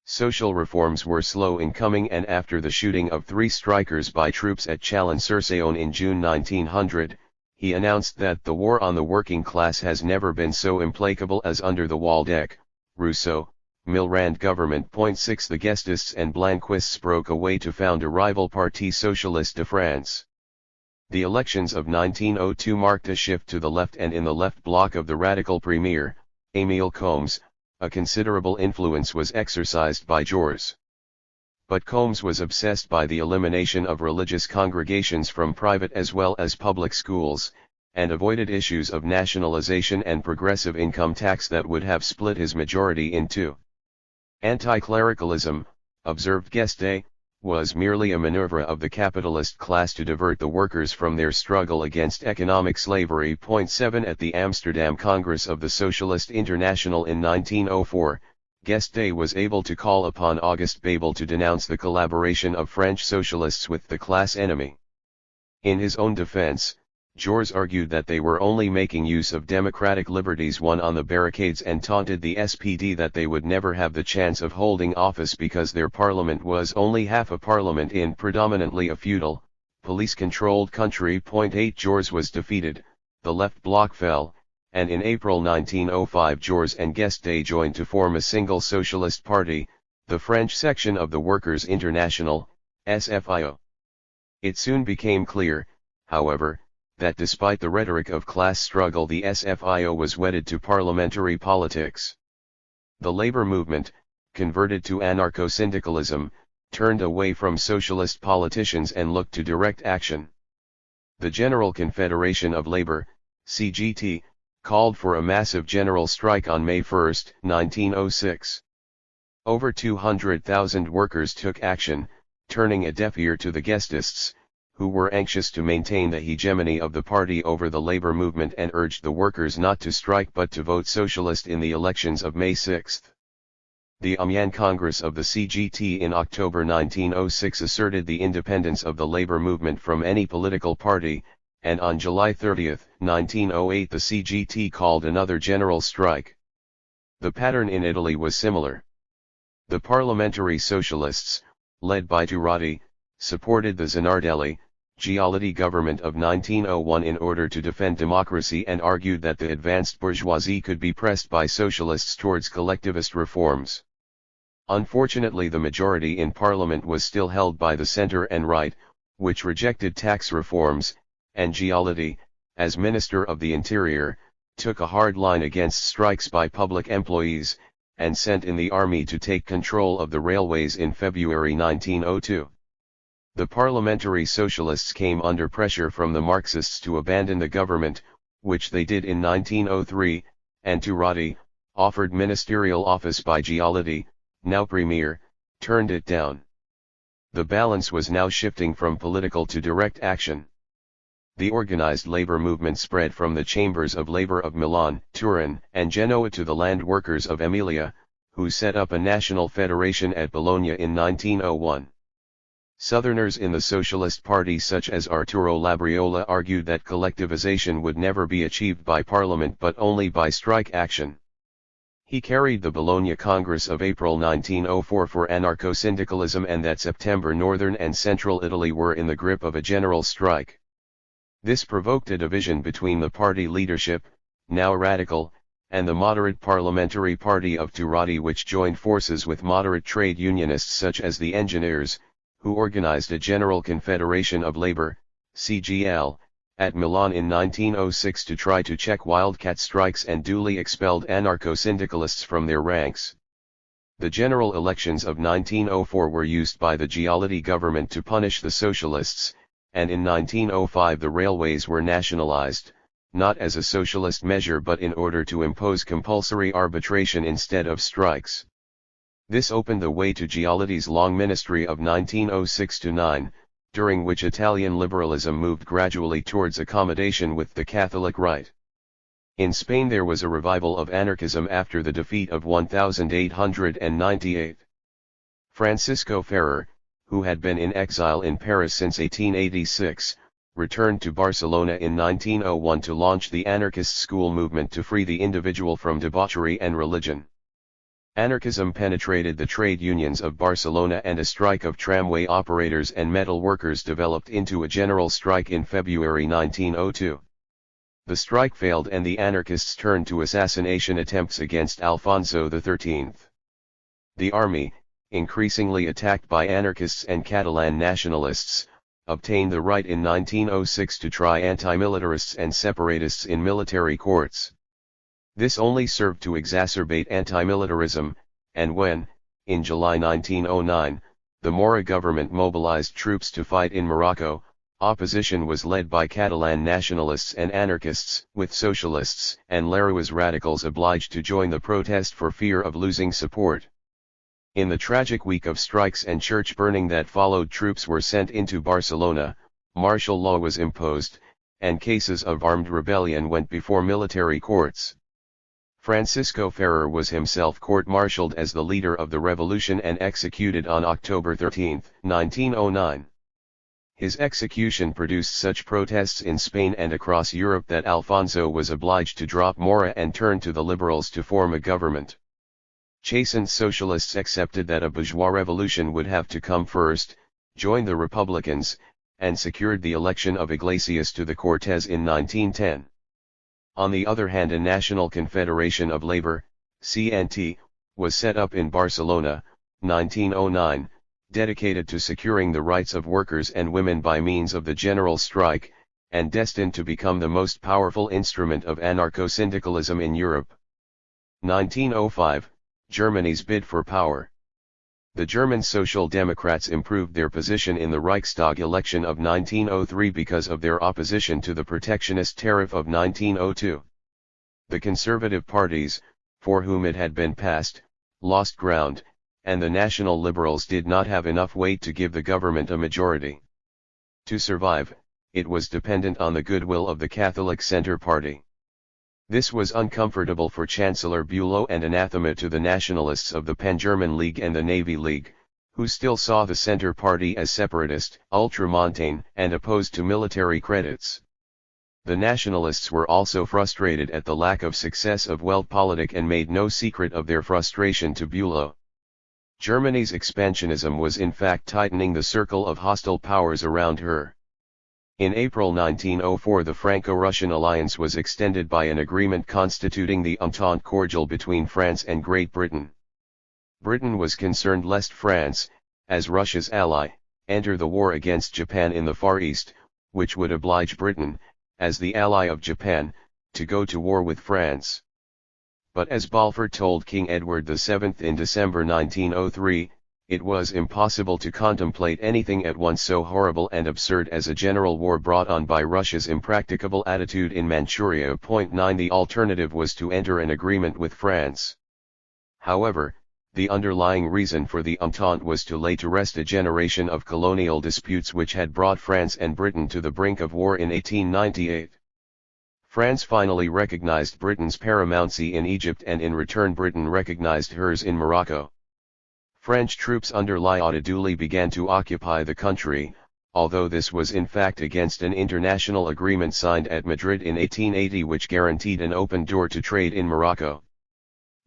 Speaker 1: Social reforms were slow in coming, and after the shooting of 3 strikers by troops at Chalon-sur-Saône in June 1900, he announced that the war on the working class has never been so implacable as under the Waldeck, Rousseau, Millerand government. Point 6. The Guestists and Blanquists broke away to found a rival Parti Socialiste de France. The elections of 1902 marked a shift to the left, and in the left bloc of the radical premier, Émile Combes, a considerable influence was exercised by Jaurès. But Combes was obsessed by the elimination of religious congregations from private as well as public schools, and avoided issues of nationalization and progressive income tax that would have split his majority in two. Anti-clericalism, observed Gildea, was merely a maneuver of the capitalist class to divert the workers from their struggle against economic slavery. Point 7. At the Amsterdam Congress of the Socialist International in 1904, Gildea was able to call upon Auguste Babel to denounce the collaboration of French socialists with the class enemy. In his own defense, Jaurès argued that they were only making use of democratic liberties won on the barricades, and taunted the SPD that they would never have the chance of holding office because their parliament was only half a parliament in predominantly a feudal, police-controlled country. Point 8. Jaurès was defeated, the left bloc fell, and in April 1905 Jaurès and Gildea joined to form a single socialist party, the French section of the Workers' International, SFIO. It soon became clear, however, that despite the rhetoric of class struggle, the SFIO was wedded to parliamentary politics. The labor movement, converted to anarcho-syndicalism, turned away from socialist politicians and looked to direct action. The General Confederation of Labor, CGT, called for a massive general strike on May 1, 1906. Over 200,000 workers took action, turning a deaf ear to the Guestists, who were anxious to maintain the hegemony of the party over the labor movement and urged the workers not to strike but to vote socialist in the elections of May 6. The Amiens Congress of the CGT in October 1906 asserted the independence of the labor movement from any political party, and on July 30, 1908 the CGT called another general strike. The pattern in Italy was similar. The parliamentary socialists, led by Turati, supported the Zanardelli, Giolitti government of 1901 in order to defend democracy, and argued that the advanced bourgeoisie could be pressed by socialists towards collectivist reforms. Unfortunately, the majority in parliament was still held by the centre and right, which rejected tax reforms, and Giolitti, as Minister of the Interior, took a hard line against strikes by public employees, and sent in the army to take control of the railways in February 1902. The parliamentary socialists came under pressure from the Marxists to abandon the government, which they did in 1903, and Turati, offered ministerial office by Giolitti, now premier, turned it down. The balance was now shifting from political to direct action. The organized labor movement spread from the chambers of labor of Milan, Turin, and Genoa to the land workers of Emilia, who set up a national federation at Bologna in 1901. Southerners in the Socialist Party such as Arturo Labriola argued that collectivization would never be achieved by parliament but only by strike action. He carried the Bologna Congress of April 1904 for anarcho-syndicalism, and that September northern and central Italy were in the grip of a general strike. This provoked a division between the party leadership, now radical, and the moderate parliamentary party of Turati, which joined forces with moderate trade unionists such as the engineers, who organized a General Confederation of Labor, CGL, at Milan in 1906 to try to check wildcat strikes and duly expelled anarcho-syndicalists from their ranks. The general elections of 1904 were used by the Giolitti government to punish the socialists, and in 1905 the railways were nationalized, not as a socialist measure but in order to impose compulsory arbitration instead of strikes. This opened the way to Giolitti's long ministry of 1906–9, during which Italian liberalism moved gradually towards accommodation with the Catholic Rite. In Spain there was a revival of anarchism after the defeat of 1898. Francisco Ferrer, who had been in exile in Paris since 1886, returned to Barcelona in 1901 to launch the anarchist school movement to free the individual from debauchery and religion. Anarchism penetrated the trade unions of Barcelona, and a strike of tramway operators and metal workers developed into a general strike in February 1902. The strike failed and the anarchists turned to assassination attempts against Alfonso XIII. The army, increasingly attacked by anarchists and Catalan nationalists, obtained the right in 1906 to try anti-militarists and separatists in military courts. This only served to exacerbate anti-militarism, and when, in July 1909, the Mora government mobilized troops to fight in Morocco, opposition was led by Catalan nationalists and anarchists, with socialists and Leroy's radicals obliged to join the protest for fear of losing support. In the tragic week of strikes and church burning that followed, troops were sent into Barcelona, martial law was imposed, and cases of armed rebellion went before military courts. Francisco Ferrer was himself court-martialed as the leader of the revolution and executed on October 13, 1909. His execution produced such protests in Spain and across Europe that Alfonso was obliged to drop Mora and turn to the liberals to form a government. Chastened socialists accepted that a bourgeois revolution would have to come first, joined the Republicans, and secured the election of Iglesias to the Cortes in 1910. On the other hand, a National Confederation of Labor, CNT, was set up in Barcelona, 1909, dedicated to securing the rights of workers and women by means of the general strike, and destined to become the most powerful instrument of anarcho-syndicalism in Europe. 1905, Germany's bid for power. The German Social Democrats improved their position in the Reichstag election of 1903 because of their opposition to the protectionist tariff of 1902. The conservative parties, for whom it had been passed, lost ground, and the National Liberals did not have enough weight to give the government a majority. To survive, it was dependent on the goodwill of the Catholic Centre Party. This was uncomfortable for Chancellor Bülow and anathema to the nationalists of the Pan-German League and the Navy League, who still saw the Centre Party as separatist, ultramontane, and opposed to military credits. The nationalists were also frustrated at the lack of success of Weltpolitik and made no secret of their frustration to Bülow. Germany's expansionism was in fact tightening the circle of hostile powers around her. In April 1904 the Franco-Russian alliance was extended by an agreement constituting the Entente Cordiale between France and Great Britain. Britain was concerned lest France, as Russia's ally, enter the war against Japan in the Far East, which would oblige Britain, as the ally of Japan, to go to war with France. But as Balfour told King Edward VII in December 1903, it was impossible to contemplate anything at once so horrible and absurd as a general war brought on by Russia's impracticable attitude in Manchuria. 9 The alternative was to enter an agreement with France. However, The underlying reason for the Entente was to lay to rest a generation of colonial disputes which had brought France and Britain to the brink of war in 1898. France finally recognized Britain's paramountcy in Egypt, and in return Britain recognized hers in Morocco. French troops under Louis Dewey began to occupy the country, although this was in fact against an international agreement signed at Madrid in 1880 which guaranteed an open door to trade in Morocco.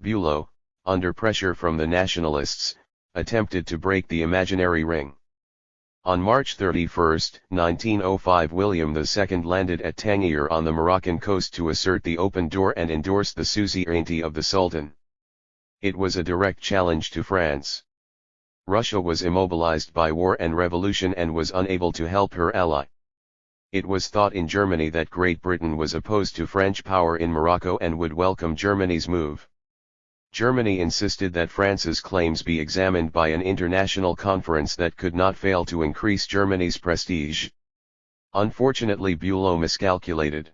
Speaker 1: Bülow, under pressure from the nationalists, attempted to break the imaginary ring. On March 31, 1905, William II landed at Tangier on the Moroccan coast to assert the open door and endorsed the suzerainty of the Sultan. It was a direct challenge to France. Russia was immobilized by war and revolution and was unable to help her ally. It was thought in Germany that Great Britain was opposed to French power in Morocco and would welcome Germany's move. Germany insisted that France's claims be examined by an international conference that could not fail to increase Germany's prestige. Unfortunately, Bülow miscalculated.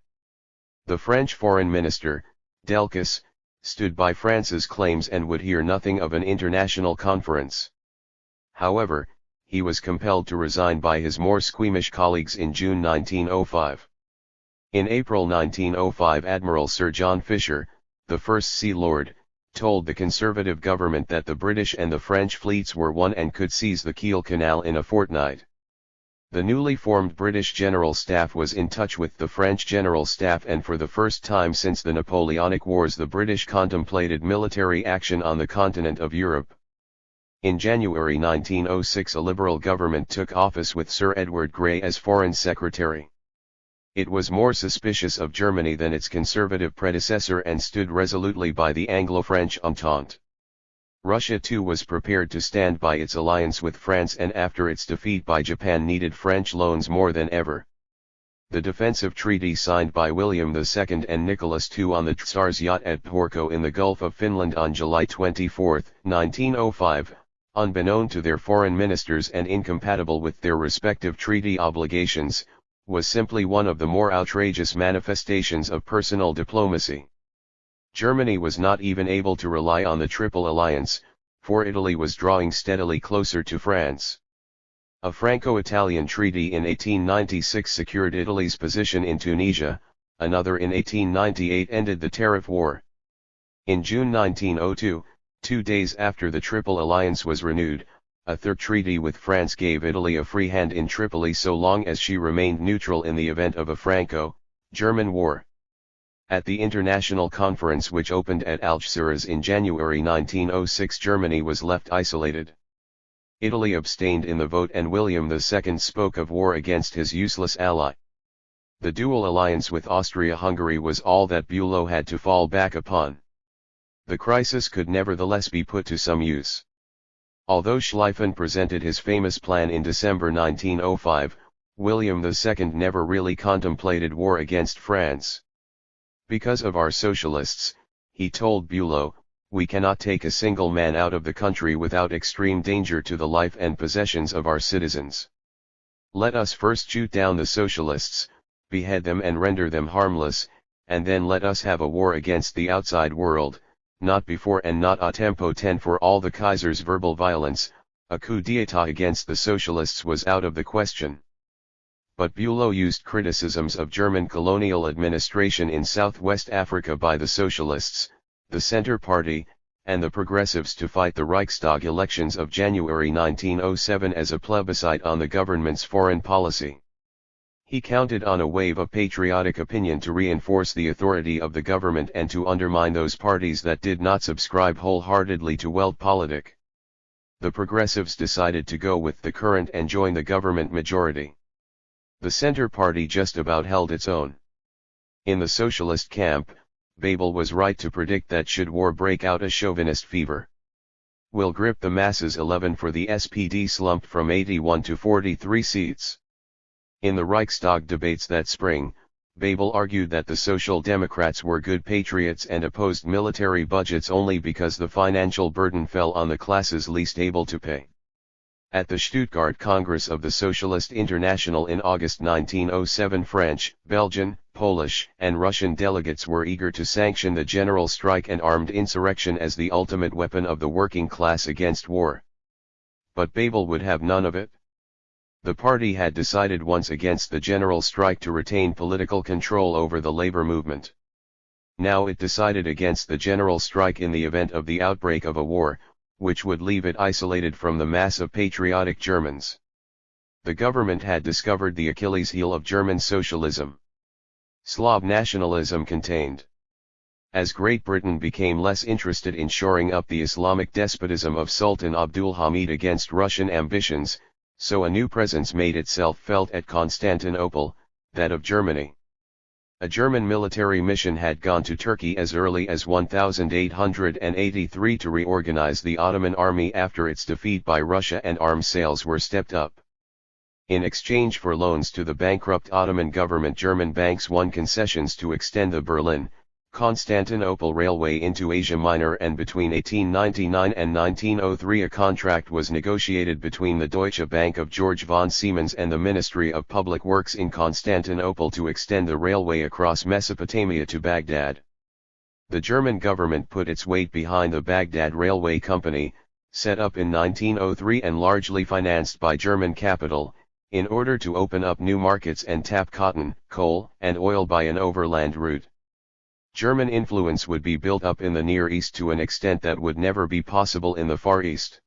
Speaker 1: The French foreign minister, Delcas, stood by France's claims and would hear nothing of an international conference. However, he was compelled to resign by his more squeamish colleagues in June 1905. In April 1905, Admiral Sir John Fisher, the First Sea Lord, told the Conservative government that the British and the French fleets were one and could seize the Kiel Canal in a fortnight. The newly formed British General Staff was in touch with the French General Staff, and for the first time since the Napoleonic Wars the British contemplated military action on the continent of Europe. In January 1906 a Liberal government took office with Sir Edward Grey as Foreign Secretary. It was more suspicious of Germany than its conservative predecessor and stood resolutely by the Anglo-French Entente. Russia too was prepared to stand by its alliance with France, and after its defeat by Japan needed French loans more than ever. The defensive treaty signed by William II and Nicholas II on the Tsar's yacht at Porco in the Gulf of Finland on July 24, 1905, unbeknown to their foreign ministers and incompatible with their respective treaty obligations, was simply one of the more outrageous manifestations of personal diplomacy. Germany was not even able to rely on the Triple Alliance, for Italy was drawing steadily closer to France. A Franco-Italian treaty in 1896 secured Italy's position in Tunisia, another in 1898 ended the tariff war. In June 1902, 2 days after the Triple Alliance was renewed, a third treaty with France gave Italy a free hand in Tripoli so long as she remained neutral in the event of a Franco-German war. At the international conference which opened at Algeciras in January 1906, Germany was left isolated. Italy abstained in the vote and William II spoke of war against his useless ally. The dual alliance with Austria-Hungary was all that Bülow had to fall back upon. The crisis could nevertheless be put to some use. Although Schlieffen presented his famous plan in December 1905, William II never really contemplated war against France. Because of our socialists, he told Bülow, we cannot take a single man out of the country without extreme danger to the life and possessions of our citizens. Let us first shoot down the socialists, behead them and render them harmless, and then let us have a war against the outside world, not before and not a tempo 10 for all the Kaiser's verbal violence. A coup d'état against the socialists was out of the question. But Bülow used criticisms of German colonial administration in Southwest Africa by the Socialists, the Centre Party, and the Progressives to fight the Reichstag elections of January 1907 as a plebiscite on the government's foreign policy. He counted on a wave of patriotic opinion to reinforce the authority of the government and to undermine those parties that did not subscribe wholeheartedly to Weltpolitik. The Progressives decided to go with the current and join the government majority. The Centre Party just about held its own. In the socialist camp, Babel was right to predict that should war break out a chauvinist fever will grip the masses. 11 for the SPD slumped from 81 to 43 seats. In the Reichstag debates that spring, Babel argued that the Social Democrats were good patriots and opposed military budgets only because the financial burden fell on the classes least able to pay. At the Stuttgart Congress of the Socialist International in August 1907, French, Belgian, Polish, and Russian delegates were eager to sanction the general strike and armed insurrection as the ultimate weapon of the working class against war. But Babel would have none of it. The party had decided once against the general strike to retain political control over the labor movement. Now it decided against the general strike in the event of the outbreak of a war, which would leave it isolated from the mass of patriotic Germans. The government had discovered the Achilles heel of German socialism. Slav nationalism contained. As Great Britain became less interested in shoring up the Islamic despotism of Sultan Abdul Hamid against Russian ambitions, so a new presence made itself felt at Constantinople, that of Germany. A German military mission had gone to Turkey as early as 1883 to reorganize the Ottoman army after its defeat by Russia, and arms sales were stepped up. In exchange for loans to the bankrupt Ottoman government, German banks won concessions to extend the Berlin-Constantinople railway into Asia Minor, and between 1899 and 1903 a contract was negotiated between the Deutsche Bank of George von Siemens and the Ministry of Public Works in Constantinople to extend the railway across Mesopotamia to Baghdad. The German government put its weight behind the Baghdad Railway Company, set up in 1903 and largely financed by German capital, in order to open up new markets and tap cotton, coal, and oil by an overland route. German influence would be built up in the Near East to an extent that would never be possible in the Far East.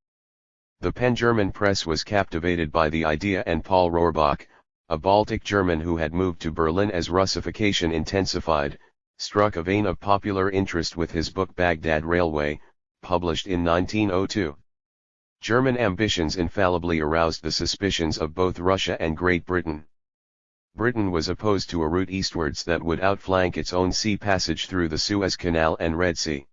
Speaker 1: The pan-German press was captivated by the idea, and Paul Rohrbach, a Baltic German who had moved to Berlin as Russification intensified, struck a vein of popular interest with his book Baghdad Railway, published in 1902. German ambitions infallibly aroused the suspicions of both Russia and Great Britain. Britain was opposed to a route eastwards that would outflank its own sea passage through the Suez Canal and Red Sea.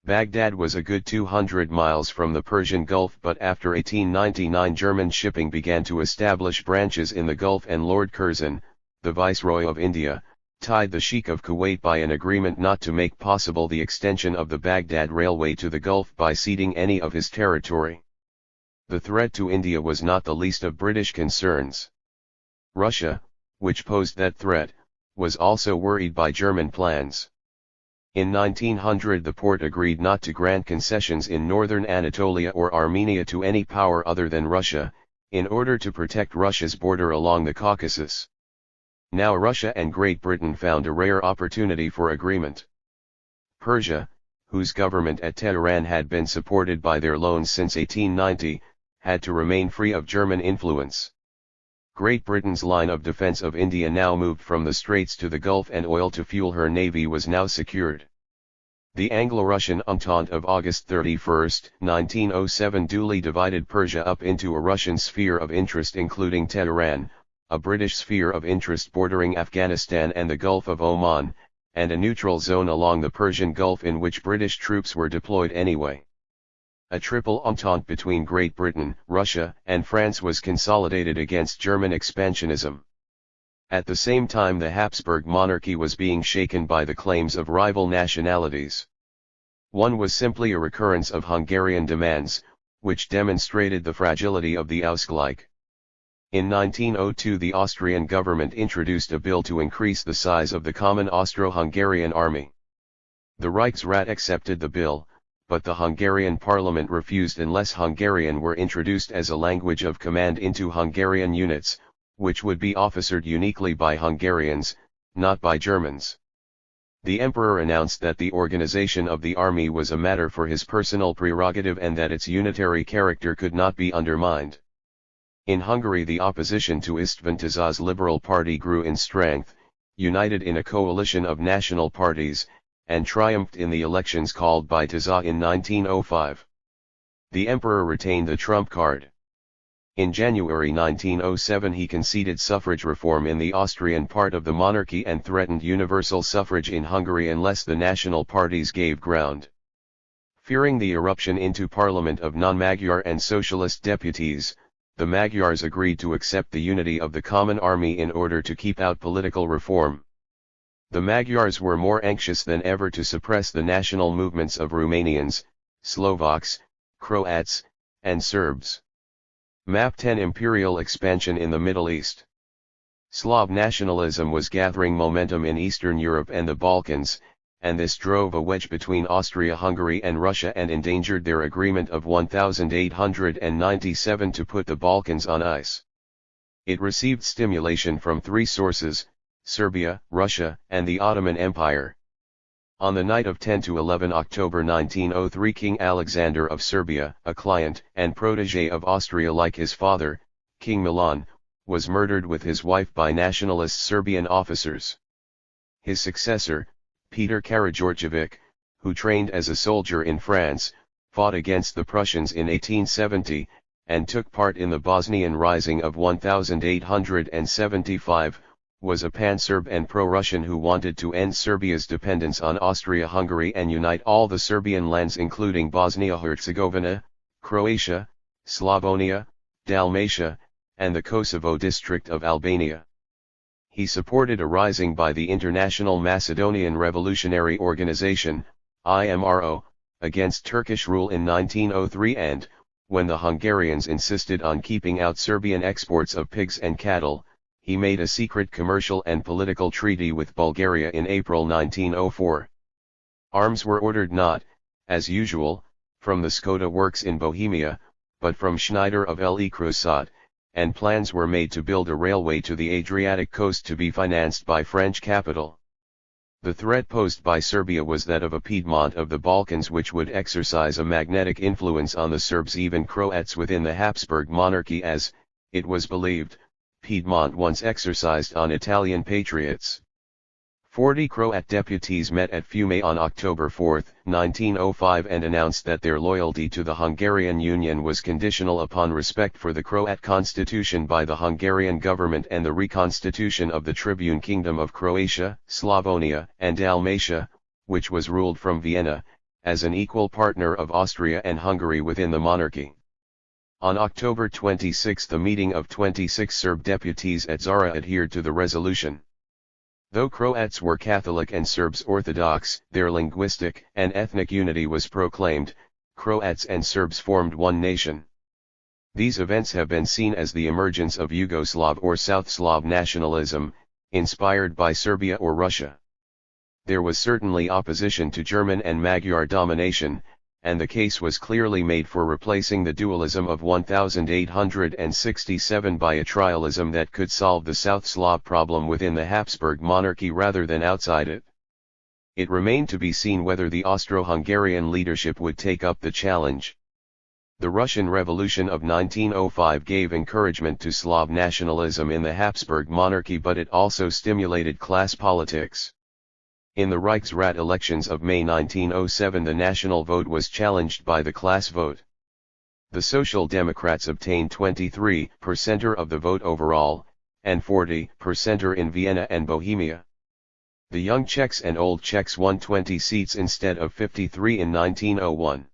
Speaker 1: Baghdad was a good 200 miles from the Persian Gulf, but after 1899 German shipping began to establish branches in the Gulf, and Lord Curzon, the Viceroy of India, tied the Sheikh of Kuwait by an agreement not to make possible the extension of the Baghdad Railway to the Gulf by ceding any of his territory. The threat to India was not the least of British concerns. Russia, which posed that threat, was also worried by German plans. In 1900 the Porte agreed not to grant concessions in northern Anatolia or Armenia to any power other than Russia, in order to protect Russia's border along the Caucasus. Now Russia and Great Britain found a rare opportunity for agreement. Persia, whose government at Tehran had been supported by their loans since 1890, had to remain free of German influence. Great Britain's line of defense of India now moved from the Straits to the Gulf, and oil to fuel her navy was now secured. The Anglo-Russian Entente of August 31, 1907 duly divided Persia up into a Russian sphere of interest including Tehran, a British sphere of interest bordering Afghanistan and the Gulf of Oman, and a neutral zone along the Persian Gulf in which British troops were deployed anyway. A triple entente between Great Britain, Russia, and France was consolidated against German expansionism. At the same time the Habsburg monarchy was being shaken by the claims of rival nationalities. One was simply a recurrence of Hungarian demands, which demonstrated the fragility of the Ausgleich. In 1902 the Austrian government introduced a bill to increase the size of the common Austro-Hungarian army. The Reichsrat accepted the bill, but the Hungarian parliament refused unless Hungarian were introduced as a language of command into Hungarian units, which would be officered uniquely by Hungarians, not by Germans. The emperor announced that the organization of the army was a matter for his personal prerogative and that its unitary character could not be undermined. In Hungary the opposition to István Tiszá's Liberal Party grew in strength, united in a coalition of national parties, and triumphed in the elections called by Tisza in 1905. The emperor retained the trump card. In January 1907 he conceded suffrage reform in the Austrian part of the monarchy and threatened universal suffrage in Hungary unless the national parties gave ground. Fearing the eruption into parliament of non-Magyar and socialist deputies, the Magyars agreed to accept the unity of the common army in order to keep out political reform. The Magyars were more anxious than ever to suppress the national movements of Romanians, Slovaks, Croats, and Serbs. Map 10 Imperial expansion in the Middle East. Slav nationalism was gathering momentum in Eastern Europe and the Balkans, and this drove a wedge between Austria-Hungary and Russia and endangered their agreement of 1897 to put the Balkans on ice. It received stimulation from three sources: Serbia, Russia, and the Ottoman Empire. On the night of 10 to 11 October 1903, King Alexander of Serbia, a client and protege of Austria like his father, King Milan, was murdered with his wife by nationalist Serbian officers. His successor, Peter Karađorđević, who trained as a soldier in France, fought against the Prussians in 1870, and took part in the Bosnian Rising of 1875, was a pan-Serb and pro-Russian who wanted to end Serbia's dependence on Austria-Hungary and unite all the Serbian lands including Bosnia-Herzegovina, Croatia, Slavonia, Dalmatia, and the Kosovo district of Albania. He supported a rising by the International Macedonian Revolutionary Organization, IMRO, against Turkish rule in 1903 and, when the Hungarians insisted on keeping out Serbian exports of pigs and cattle, he made a secret commercial and political treaty with Bulgaria in April 1904. Arms were ordered not, as usual, from the Skoda works in Bohemia, but from Schneider of Le Creuset, and plans were made to build a railway to the Adriatic coast to be financed by French capital. The threat posed by Serbia was that of a Piedmont of the Balkans, which would exercise a magnetic influence on the Serbs, even Croats within the Habsburg monarchy, as, it was believed, Piedmont once exercised on Italian patriots. 40 Croat deputies met at Fiume on October 4, 1905 and announced that their loyalty to the Hungarian Union was conditional upon respect for the Croat constitution by the Hungarian government and the reconstitution of the Tribune Kingdom of Croatia, Slavonia, and Dalmatia, which was ruled from Vienna, as an equal partner of Austria and Hungary within the monarchy. On October 26 the meeting of 26 Serb deputies at Zara adhered to the resolution. Though Croats were Catholic and Serbs Orthodox, their linguistic and ethnic unity was proclaimed. Croats and Serbs formed one nation. These events have been seen as the emergence of Yugoslav or South Slav nationalism, inspired by Serbia or Russia. There was certainly opposition to German and Magyar domination, and the case was clearly made for replacing the dualism of 1867 by a trialism that could solve the South Slav problem within the Habsburg monarchy rather than outside it. It remained to be seen whether the Austro-Hungarian leadership would take up the challenge. The Russian Revolution of 1905 gave encouragement to Slav nationalism in the Habsburg monarchy, but it also stimulated class politics. In the Reichsrat elections of May 1907 the national vote was challenged by the class vote. The Social Democrats obtained 23% of the vote overall, and 40% in Vienna and Bohemia. The Young Czechs and Old Czechs won 20 seats instead of 53 in 1901.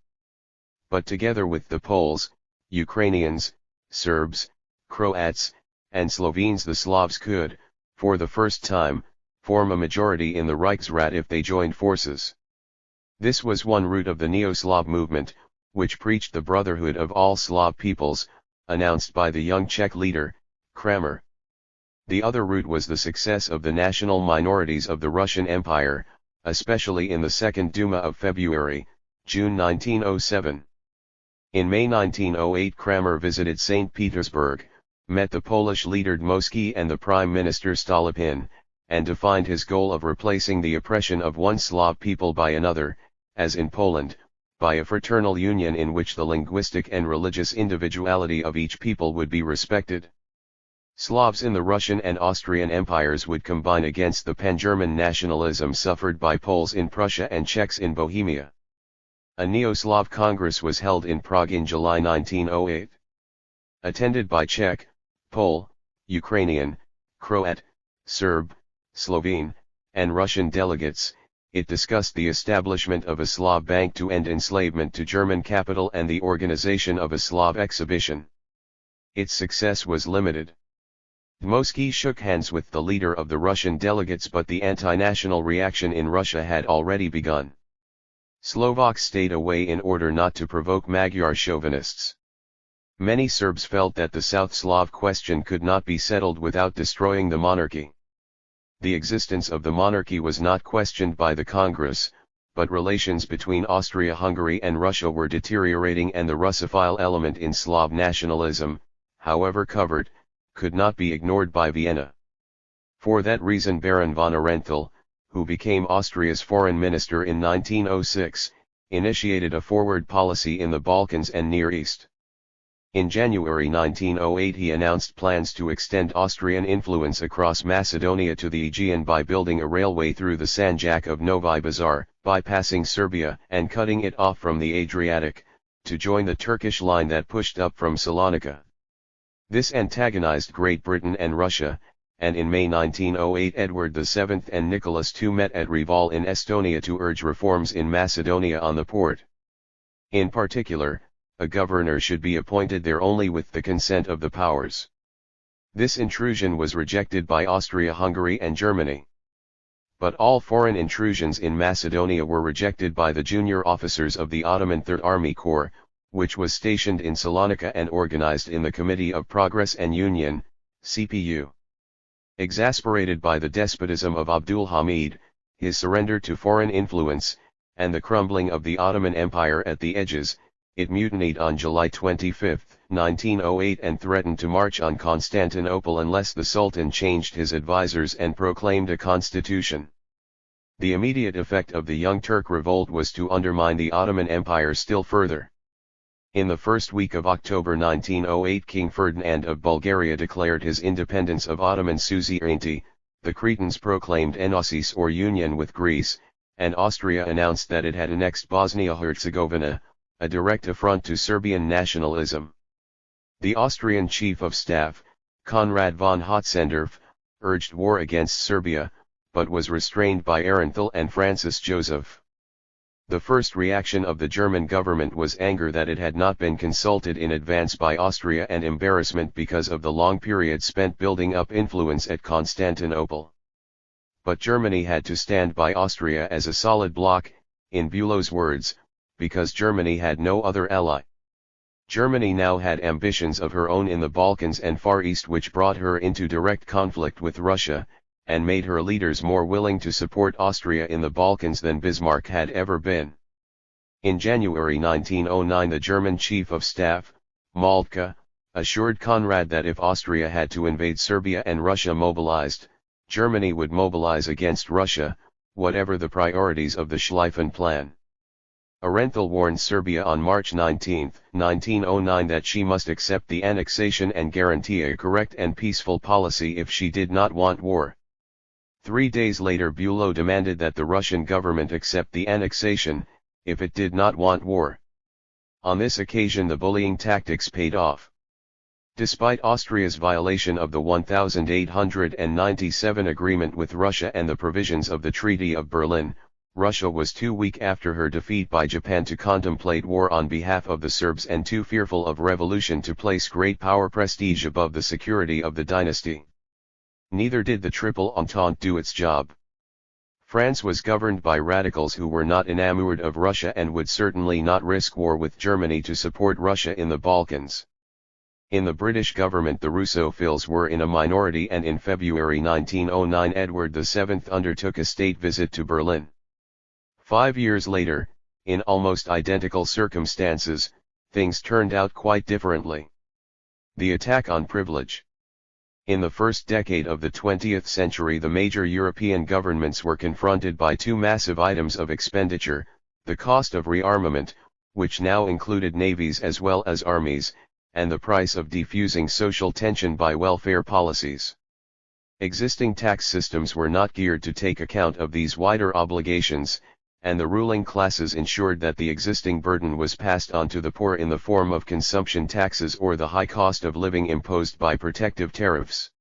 Speaker 1: But together with the Poles, Ukrainians, Serbs, Croats, and Slovenes the Slavs could, for the first time, form a majority in the Reichsrat if they joined forces. This was one root of the Neo-Slav movement, which preached the brotherhood of all Slav peoples, announced by the young Czech leader, Kramer. The other root was the success of the national minorities of the Russian Empire, especially in the Second Duma of February, June 1907. In May 1908 Kramer visited St. Petersburg, met the Polish leader Dmowski and the Prime Minister Stolypin, and defined his goal of replacing the oppression of one Slav people by another, as in Poland, by a fraternal union in which the linguistic and religious individuality of each people would be respected. Slavs in the Russian and Austrian empires would combine against the pan-German nationalism suffered by Poles in Prussia and Czechs in Bohemia. A Neo-Slav Congress was held in Prague in July 1908. Attended by Czech, Pole, Ukrainian, Croat, Serb, Slovene, and Russian delegates, it discussed the establishment of a Slav bank to end enslavement to German capital and the organization of a Slav exhibition. Its success was limited. Dmowski shook hands with the leader of the Russian delegates, but the anti-national reaction in Russia had already begun. Slovaks stayed away in order not to provoke Magyar chauvinists. Many Serbs felt that the South Slav question could not be settled without destroying the monarchy. The existence of the monarchy was not questioned by the Congress, but relations between Austria-Hungary and Russia were deteriorating, and the Russophile element in Slav nationalism, however covert, could not be ignored by Vienna. For that reason Baron von Arenthal, who became Austria's foreign minister in 1906, initiated a forward policy in the Balkans and Near East. In January 1908 he announced plans to extend Austrian influence across Macedonia to the Aegean by building a railway through the Sanjak of Novi Pazar, bypassing Serbia and cutting it off from the Adriatic, to join the Turkish line that pushed up from Salonika. This antagonized Great Britain and Russia, and in May 1908 Edward VII and Nicholas II met at Reval in Estonia to urge reforms in Macedonia on the port. In particular, a governor should be appointed there only with the consent of the powers. This intrusion was rejected by Austria-Hungary and Germany. But all foreign intrusions in Macedonia were rejected by the junior officers of the Ottoman Third Army Corps, which was stationed in Salonika and organized in the Committee of Progress and Union, CPU. Exasperated by the despotism of Abdul Hamid, his surrender to foreign influence, and the crumbling of the Ottoman Empire at the edges, it mutinied on July 25, 1908 and threatened to march on Constantinople unless the Sultan changed his advisors and proclaimed a constitution. The immediate effect of the Young Turk revolt was to undermine the Ottoman Empire still further. In the first week of October 1908 King Ferdinand of Bulgaria declared his independence of Ottoman suzerainty, the Cretans proclaimed enosis or union with Greece, and Austria announced that it had annexed Bosnia-Herzegovina, a direct affront to Serbian nationalism. The Austrian Chief of Staff, Konrad von Hotzendorf, urged war against Serbia, but was restrained by Arenthal and Francis Joseph. The first reaction of the German government was anger that it had not been consulted in advance by Austria and embarrassment because of the long period spent building up influence at Constantinople. But Germany had to stand by Austria as a solid bloc, in Bülow's words, because Germany had no other ally. Germany now had ambitions of her own in the Balkans and Far East which brought her into direct conflict with Russia, and made her leaders more willing to support Austria in the Balkans than Bismarck had ever been. In January 1909 the German Chief of Staff, Moltke, assured Conrad that if Austria had to invade Serbia and Russia mobilized, Germany would mobilize against Russia, whatever the priorities of the Schlieffen Plan. Arenthal warned Serbia on March 19, 1909 that she must accept the annexation and guarantee a correct and peaceful policy if she did not want war. 3 days later Bülow demanded that the Russian government accept the annexation, if it did not want war. On this occasion the bullying tactics paid off. Despite Austria's violation of the 1897 agreement with Russia and the provisions of the Treaty of Berlin, Russia was too weak after her defeat by Japan to contemplate war on behalf of the Serbs and too fearful of revolution to place great power prestige above the security of the dynasty. Neither did the Triple Entente do its job. France was governed by radicals who were not enamored of Russia and would certainly not risk war with Germany to support Russia in the Balkans. In the British government the Russophiles were in a minority, and in February 1909 Edward VII undertook a state visit to Berlin. 5 years later, in almost identical circumstances, things turned out quite differently. The attack on privilege. In the first decade of the 20th century the major European governments were confronted by two massive items of expenditure, the cost of rearmament, which now included navies as well as armies, and the price of defusing social tension by welfare policies. Existing tax systems were not geared to take account of these wider obligations, and the ruling classes ensured that the existing burden was passed on to the poor in the form of consumption taxes or the high cost of living imposed by protective tariffs.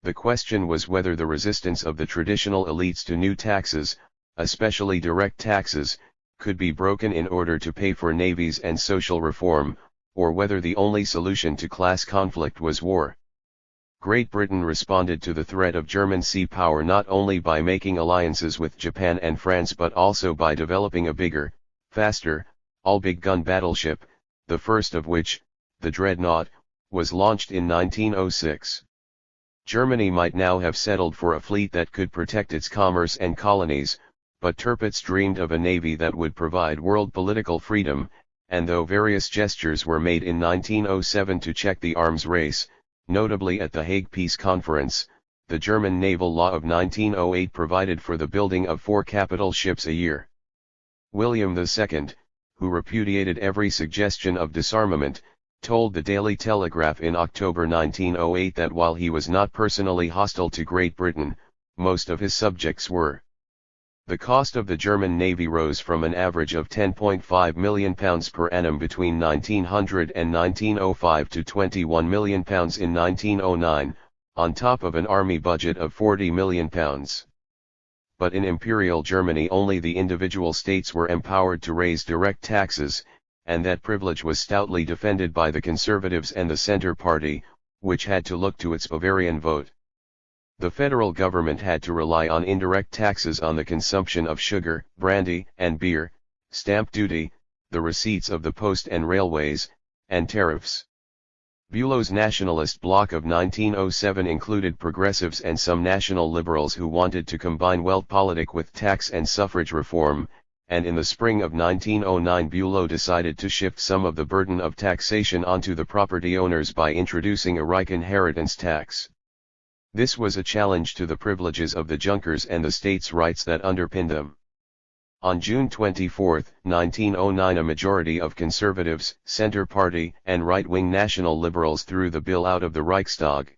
Speaker 1: The question was whether the resistance of the traditional elites to new taxes, especially direct taxes, could be broken in order to pay for navies and social reform, or whether the only solution to class conflict was war. Great Britain responded to the threat of German sea power not only by making alliances with Japan and France but also by developing a bigger, faster, all-big gun battleship, the first of which, the Dreadnought, was launched in 1906. Germany might now have settled for a fleet that could protect its commerce and colonies, but Tirpitz dreamed of a navy that would provide world political freedom, and though various gestures were made in 1907 to check the arms race, notably at the Hague Peace Conference, the German naval law of 1908 provided for the building of 4 capital ships a year. William II, who repudiated every suggestion of disarmament, told the Daily Telegraph in October 1908 that while he was not personally hostile to Great Britain, most of his subjects were. The cost of the German Navy rose from an average of £10.5 million per annum between 1900 and 1905 to £21 million in 1909, on top of an army budget of £40 million. But in Imperial Germany only the individual states were empowered to raise direct taxes, and that privilege was stoutly defended by the Conservatives and the Centre Party, which had to look to its Bavarian vote. The federal government had to rely on indirect taxes on the consumption of sugar, brandy, and beer, stamp duty, the receipts of the post and railways, and tariffs. Bülow's nationalist bloc of 1907 included progressives and some national liberals who wanted to combine Weltpolitik with tax and suffrage reform, and in the spring of 1909 Bülow decided to shift some of the burden of taxation onto the property owners by introducing a Reich inheritance tax. This was a challenge to the privileges of the Junkers and the states' rights that underpinned them. On June 24, 1909 a majority of conservatives, Centre Party, and right-wing national liberals threw the bill out of the Reichstag.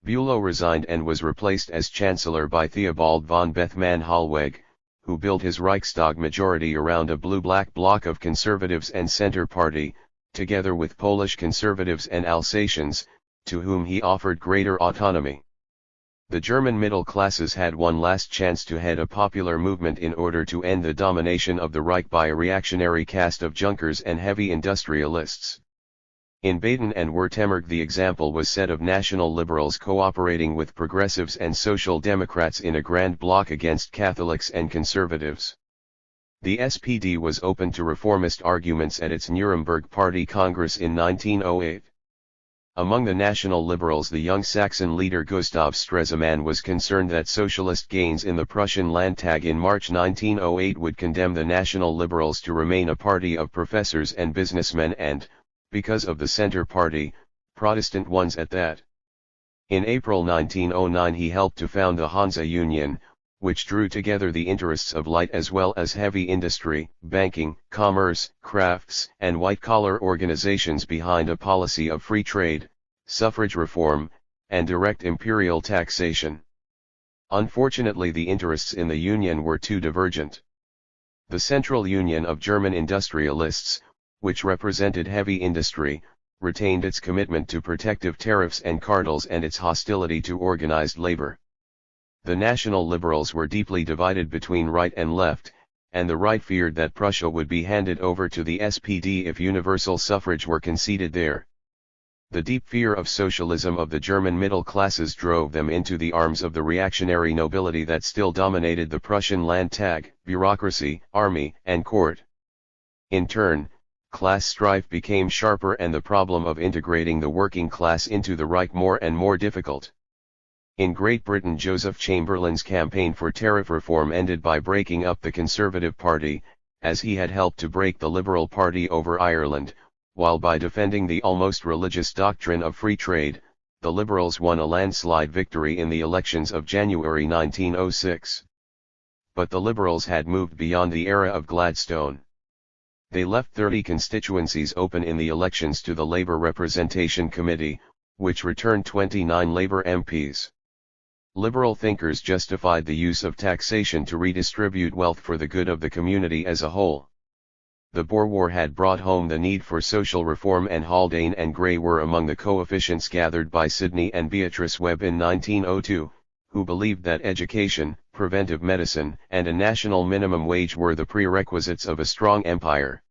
Speaker 1: Bülow resigned and was replaced as Chancellor by Theobald von Bethmann-Hollweg, who built his Reichstag majority around a blue-black bloc of conservatives and Centre Party, together with Polish conservatives and Alsatians, to whom he offered greater autonomy. The German middle classes had one last chance to head a popular movement in order to end the domination of the Reich by a reactionary caste of Junkers and heavy industrialists. In Baden and Württemberg the example was set of national liberals cooperating with progressives and social democrats in a grand bloc against Catholics and conservatives. The SPD was open to reformist arguments at its Nuremberg Party Congress in 1908. Among the national liberals the young Saxon leader Gustav Stresemann was concerned that socialist gains in the Prussian Landtag in March 1908 would condemn the national liberals to remain a party of professors and businessmen and, because of the Centre Party, Protestant ones at that. In April 1909 he helped to found the Hansa Union, which drew together the interests of light as well as heavy industry, banking, commerce, crafts, and white-collar organizations behind a policy of free trade, suffrage reform, and direct imperial taxation. Unfortunately the interests in the Union were too divergent. The Central Union of German Industrialists, which represented heavy industry, retained its commitment to protective tariffs and cartels and its hostility to organized labor. The national liberals were deeply divided between right and left, and the right feared that Prussia would be handed over to the SPD if universal suffrage were conceded there. The deep fear of socialism of the German middle classes drove them into the arms of the reactionary nobility that still dominated the Prussian Landtag, bureaucracy, army, and court. In turn, class strife became sharper and the problem of integrating the working class into the Reich more and more difficult. In Great Britain Joseph Chamberlain's campaign for tariff reform ended by breaking up the Conservative Party, as he had helped to break the Liberal Party over Ireland, while by defending the almost religious doctrine of free trade, the Liberals won a landslide victory in the elections of January 1906. But the Liberals had moved beyond the era of Gladstone. They left 30 constituencies open in the elections to the Labour Representation Committee, which returned 29 Labour MPs. Liberal thinkers justified the use of taxation to redistribute wealth for the good of the community as a whole. The Boer War had brought home the need for social reform, and Haldane and Gray were among the coefficients gathered by Sidney and Beatrice Webb in 1902, who believed that education, preventive medicine, and a national minimum wage were the prerequisites of a strong empire.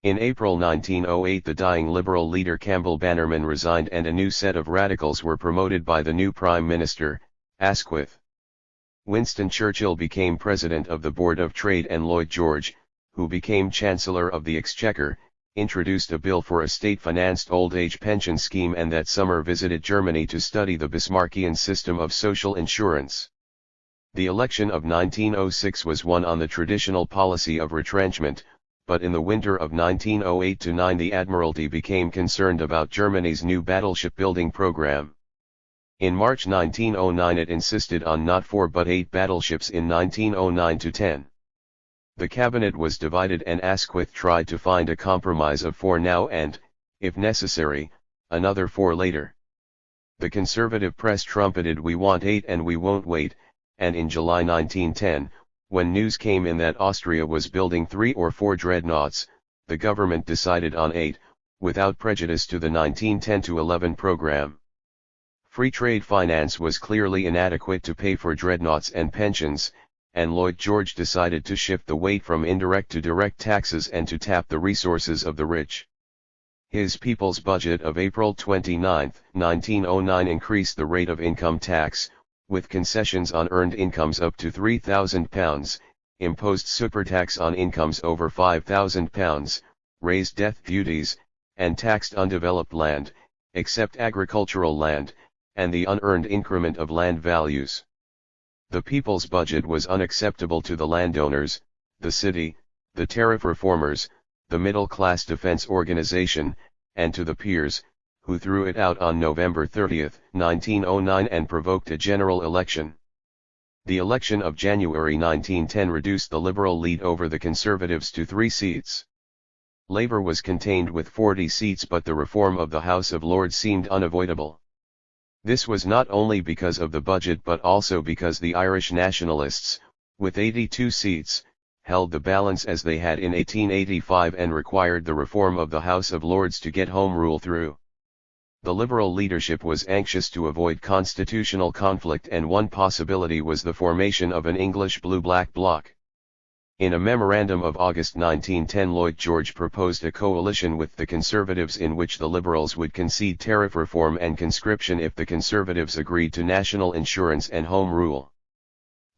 Speaker 1: In April 1908 the dying Liberal leader Campbell Bannerman resigned and a new set of radicals were promoted by the new Prime Minister, Asquith. Winston Churchill became President of the Board of Trade and Lloyd George, who became Chancellor of the Exchequer, introduced a bill for a state-financed old age pension scheme, and that summer visited Germany to study the Bismarckian system of social insurance. The election of 1906 was won on the traditional policy of retrenchment, but in the winter of 1908-9 the Admiralty became concerned about Germany's new battleship building program. In March 1909 it insisted on not 4 but 8 battleships in 1909-10. The cabinet was divided and Asquith tried to find a compromise of 4 now and, if necessary, another 4 later. The conservative press trumpeted "We want 8 and we won't wait," and in July 1910, when news came in that Austria was building 3 or 4 dreadnoughts, the government decided on 8, without prejudice to the 1910-11 program. Free trade finance was clearly inadequate to pay for dreadnoughts and pensions, and Lloyd George decided to shift the weight from indirect to direct taxes and to tap the resources of the rich. His People's Budget of April 29, 1909 increased the rate of income tax, with concessions on earned incomes up to £3,000, imposed supertax on incomes over £5,000, raised death duties, and taxed undeveloped land, except agricultural land, and the unearned increment of land values. The People's Budget was unacceptable to the landowners, the city, the tariff reformers, the middle-class defense organization, and to the peers, who threw it out on November 30, 1909 and provoked a general election. The election of January 1910 reduced the Liberal lead over the Conservatives to 3 seats. Labour was contained with 40 seats, but the reform of the House of Lords seemed unavoidable. This was not only because of the budget but also because the Irish nationalists, with 82 seats, held the balance as they had in 1885 and required the reform of the House of Lords to get Home Rule through. The Liberal leadership was anxious to avoid constitutional conflict, and one possibility was the formation of an English blue-black bloc. In a memorandum of August 1910, Lloyd George proposed a coalition with the Conservatives in which the Liberals would concede tariff reform and conscription if the Conservatives agreed to national insurance and Home Rule.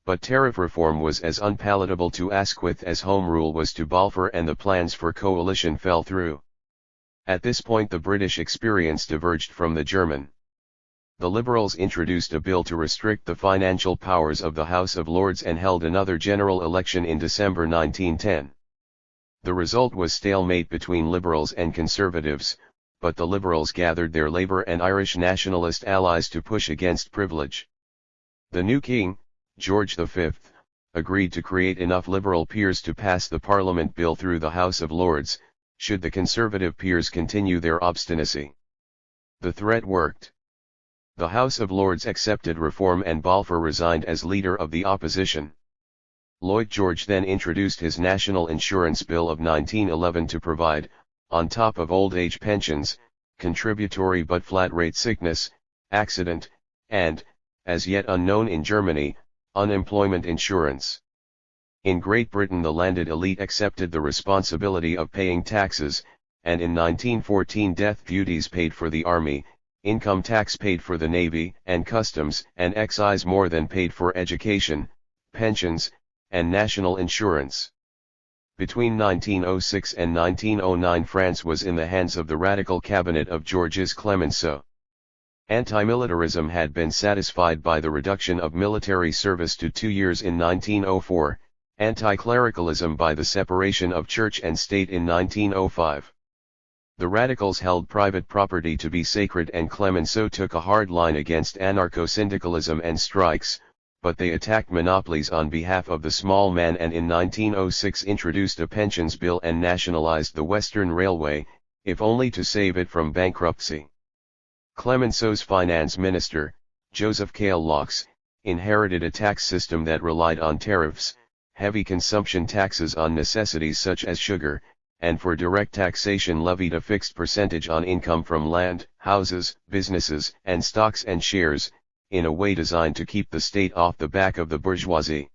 Speaker 1: But tariff reform was as unpalatable to Asquith as Home Rule was to Balfour, and the plans for coalition fell through. At this point the British experience diverged from the German. The Liberals introduced a bill to restrict the financial powers of the House of Lords and held another general election in December 1910. The result was stalemate between Liberals and Conservatives, but the Liberals gathered their Labour and Irish nationalist allies to push against privilege. The new king, George V, agreed to create enough Liberal peers to pass the Parliament bill through the House of Lords, should the Conservative peers continue their obstinacy. The threat worked. The House of Lords accepted reform and Balfour resigned as leader of the opposition. Lloyd George then introduced his National Insurance Bill of 1911 to provide, on top of old age pensions, contributory but flat-rate sickness, accident, and, as yet unknown in Germany, unemployment insurance. In Great Britain the landed elite accepted the responsibility of paying taxes, and in 1914 death duties paid for the army, income tax paid for the navy and customs, and excise more than paid for education, pensions, and national insurance. Between 1906 and 1909 France was in the hands of the radical cabinet of Georges Clemenceau. Anti-militarism had been satisfied by the reduction of military service to 2 years in 1904, anti-clericalism by the separation of church and state in 1905. The radicals held private property to be sacred, and Clemenceau took a hard line against anarcho-syndicalism and strikes, but they attacked monopolies on behalf of the small man, and in 1906 introduced a pensions bill and nationalized the Western Railway, if only to save it from bankruptcy. Clemenceau's finance minister, Joseph Cail-Laux, inherited a tax system that relied on tariffs, heavy consumption taxes on necessities such as sugar, and for direct taxation levied a fixed percentage on income from land, houses, businesses, and stocks and shares, in a way designed to keep the state off the back of the bourgeoisie.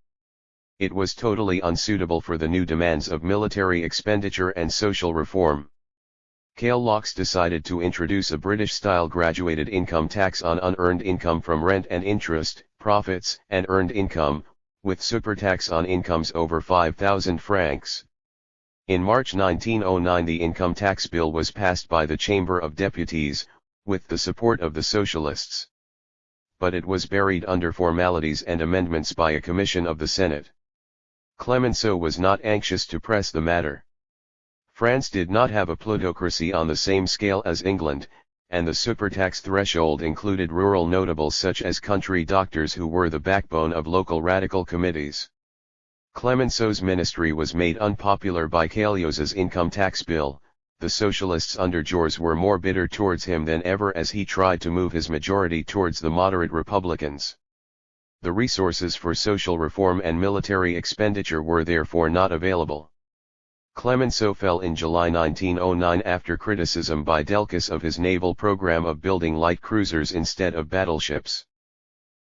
Speaker 1: It was totally unsuitable for the new demands of military expenditure and social reform. Cail-Laux decided to introduce a British-style graduated income tax on unearned income from rent and interest, profits, and earned income, with supertax on incomes over 5,000 francs. In March 1909 the income tax bill was passed by the Chamber of Deputies, with the support of the Socialists. But it was buried under formalities and amendments by a commission of the Senate. Clemenceau was not anxious to press the matter. France did not have a plutocracy on the same scale as England, and the supertax threshold included rural notables such as country doctors who were the backbone of local radical committees. Clemenceau's ministry was made unpopular by Cailliaus's income tax bill. The socialists under Jaures were more bitter towards him than ever as he tried to move his majority towards the moderate Republicans. The resources for social reform and military expenditure were therefore not available. Clemenceau fell in July 1909 after criticism by Delcas of his naval program of building light cruisers instead of battleships.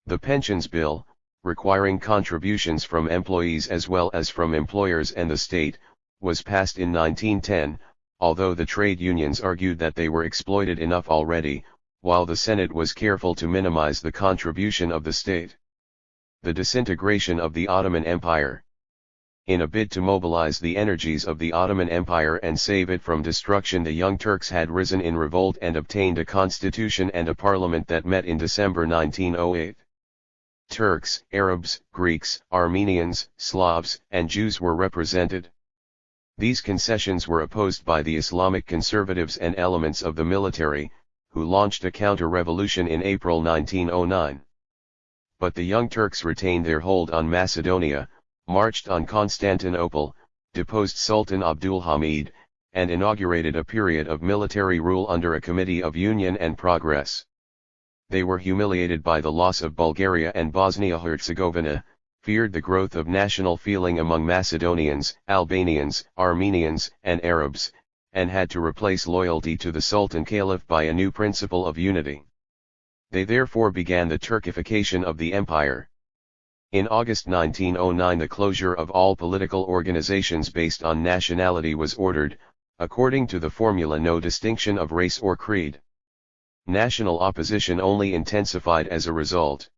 Speaker 1: The Pensions Bill, requiring contributions from employees as well as from employers and the state, was passed in 1910, although the trade unions argued that they were exploited enough already, while the Senate was careful to minimize the contribution of the state. The disintegration of the Ottoman Empire. In a bid to mobilize the energies of the Ottoman Empire and save it from destruction, the Young Turks had risen in revolt and obtained a constitution and a parliament that met in December 1908. Turks, Arabs, Greeks, Armenians, Slavs, and Jews were represented. These concessions were opposed by the Islamic conservatives and elements of the military, who launched a counter-revolution in April 1909. But the Young Turks retained their hold on Macedonia, marched on Constantinople, deposed Sultan Abdulhamid, and inaugurated a period of military rule under a committee of union and progress. They were humiliated by the loss of Bulgaria and Bosnia-Herzegovina, feared the growth of national feeling among Macedonians, Albanians, Armenians, and Arabs, and had to replace loyalty to the Sultan Caliph by a new principle of unity. They therefore began the Turkification of the empire. In August 1909 the closure of all political organizations based on nationality was ordered, according to the formula no distinction of race or creed. National opposition only intensified as a result.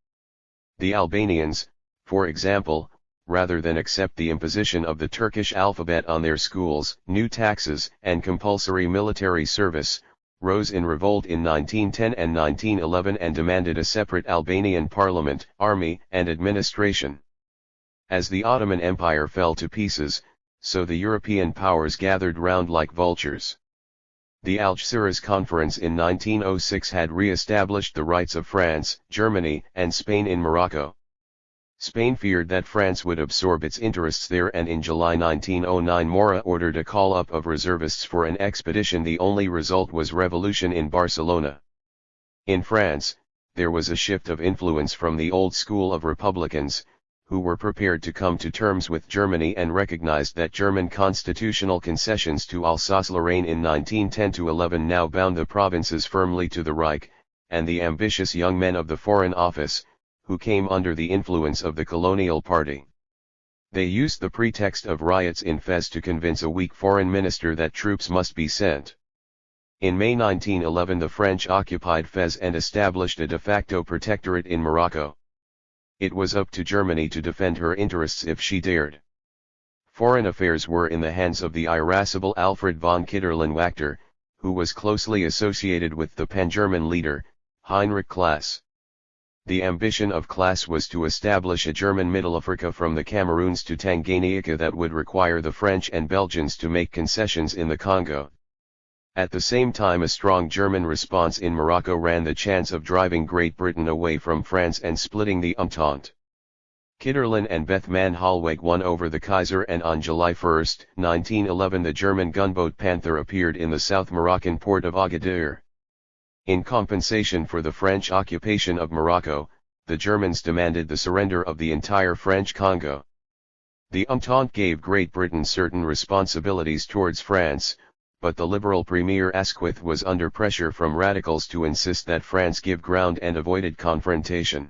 Speaker 1: The Albanians, for example, rather than accept the imposition of the Turkish alphabet on their schools, new taxes, and compulsory military service, rose in revolt in 1910 and 1911 and demanded a separate Albanian parliament, army, and administration. As the Ottoman Empire fell to pieces, so the European powers gathered round like vultures. The Algeciras Conference in 1906 had re-established the rights of France, Germany, and Spain in Morocco. Spain feared that France would absorb its interests there, and in July 1909 Mora ordered a call-up of reservists for an expedition. The only result was revolution in Barcelona. In France, there was a shift of influence from the old school of republicans, who were prepared to come to terms with Germany and recognized that German constitutional concessions to Alsace-Lorraine in 1910-11 now bound the provinces firmly to the Reich, and the ambitious young men of the Foreign Office, who came under the influence of the colonial party. They used the pretext of riots in Fez to convince a weak foreign minister that troops must be sent. In May 1911 the French occupied Fez and established a de facto protectorate in Morocco. It was up to Germany to defend her interests if she dared. Foreign affairs were in the hands of the irascible Alfred von Kitterlen-Wachter, who was closely associated with the pan-German leader, Heinrich Claes. The ambition of Claes was to establish a German Middle Africa from the Cameroons to Tanganyika that would require the French and Belgians to make concessions in the Congo. At the same time a strong German response in Morocco ran the chance of driving Great Britain away from France and splitting the Entente. Kitterlen and Bethmann Hollweg won over the Kaiser, and on July 1, 1911 the German gunboat Panther appeared in the South Moroccan port of Agadir. In compensation for the French occupation of Morocco, the Germans demanded the surrender of the entire French Congo. The Entente gave Great Britain certain responsibilities towards France, but the liberal Premier Asquith was under pressure from radicals to insist that France give ground and avoided confrontation.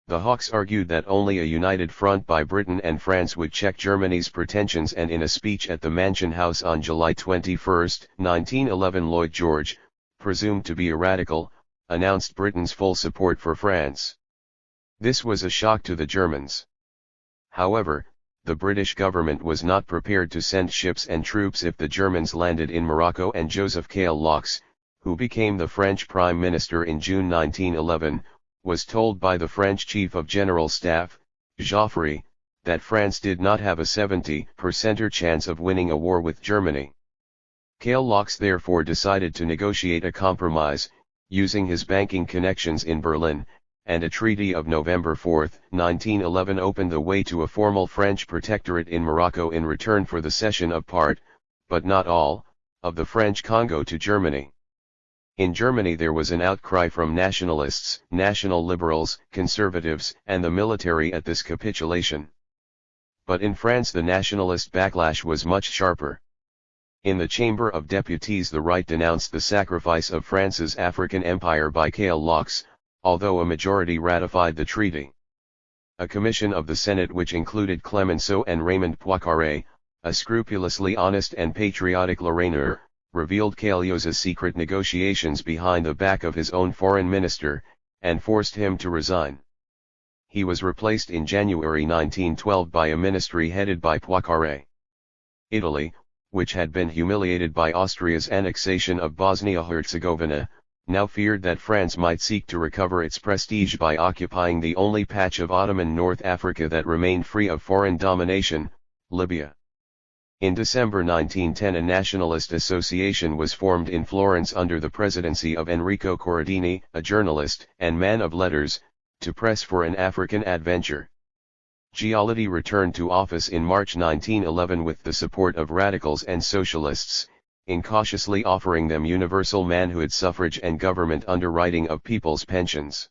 Speaker 1: The Hawks argued that only a united front by Britain and France would check Germany's pretensions, and in a speech at the Mansion House on July 21, 1911 Lloyd George, presumed to be a radical, announced Britain's full support for France. This was a shock to the Germans. However, the British government was not prepared to send ships and troops if the Germans landed in Morocco, and Joseph Caillaux, who became the French Prime Minister in June 1911, was told by the French Chief of General Staff, Joffre, that France did not have a 70% chance of winning a war with Germany. Caillaux therefore decided to negotiate a compromise, using his banking connections in Berlin, and a treaty of November 4, 1911 opened the way to a formal French protectorate in Morocco in return for the cession of part, but not all, of the French Congo to Germany. In Germany there was an outcry from nationalists, national liberals, conservatives, and the military at this capitulation. But in France the nationalist backlash was much sharper. In the Chamber of Deputies the right denounced the sacrifice of France's African empire by Caillaux, although a majority ratified the treaty. A commission of the Senate which included Clemenceau and Raymond Poincaré, a scrupulously honest and patriotic Lorrainer, revealed Caillaux's secret negotiations behind the back of his own foreign minister, and forced him to resign. He was replaced in January 1912 by a ministry headed by Poincaré. Italy, which had been humiliated by Austria's annexation of Bosnia-Herzegovina, now feared that France might seek to recover its prestige by occupying the only patch of Ottoman North Africa that remained free of foreign domination, Libya. In December 1910 a nationalist association was formed in Florence under the presidency of Enrico Corradini, a journalist and man of letters, to press for an African adventure. Gildea returned to office in March 1911 with the support of radicals and socialists, incautiously offering them universal manhood suffrage and government underwriting of people's pensions.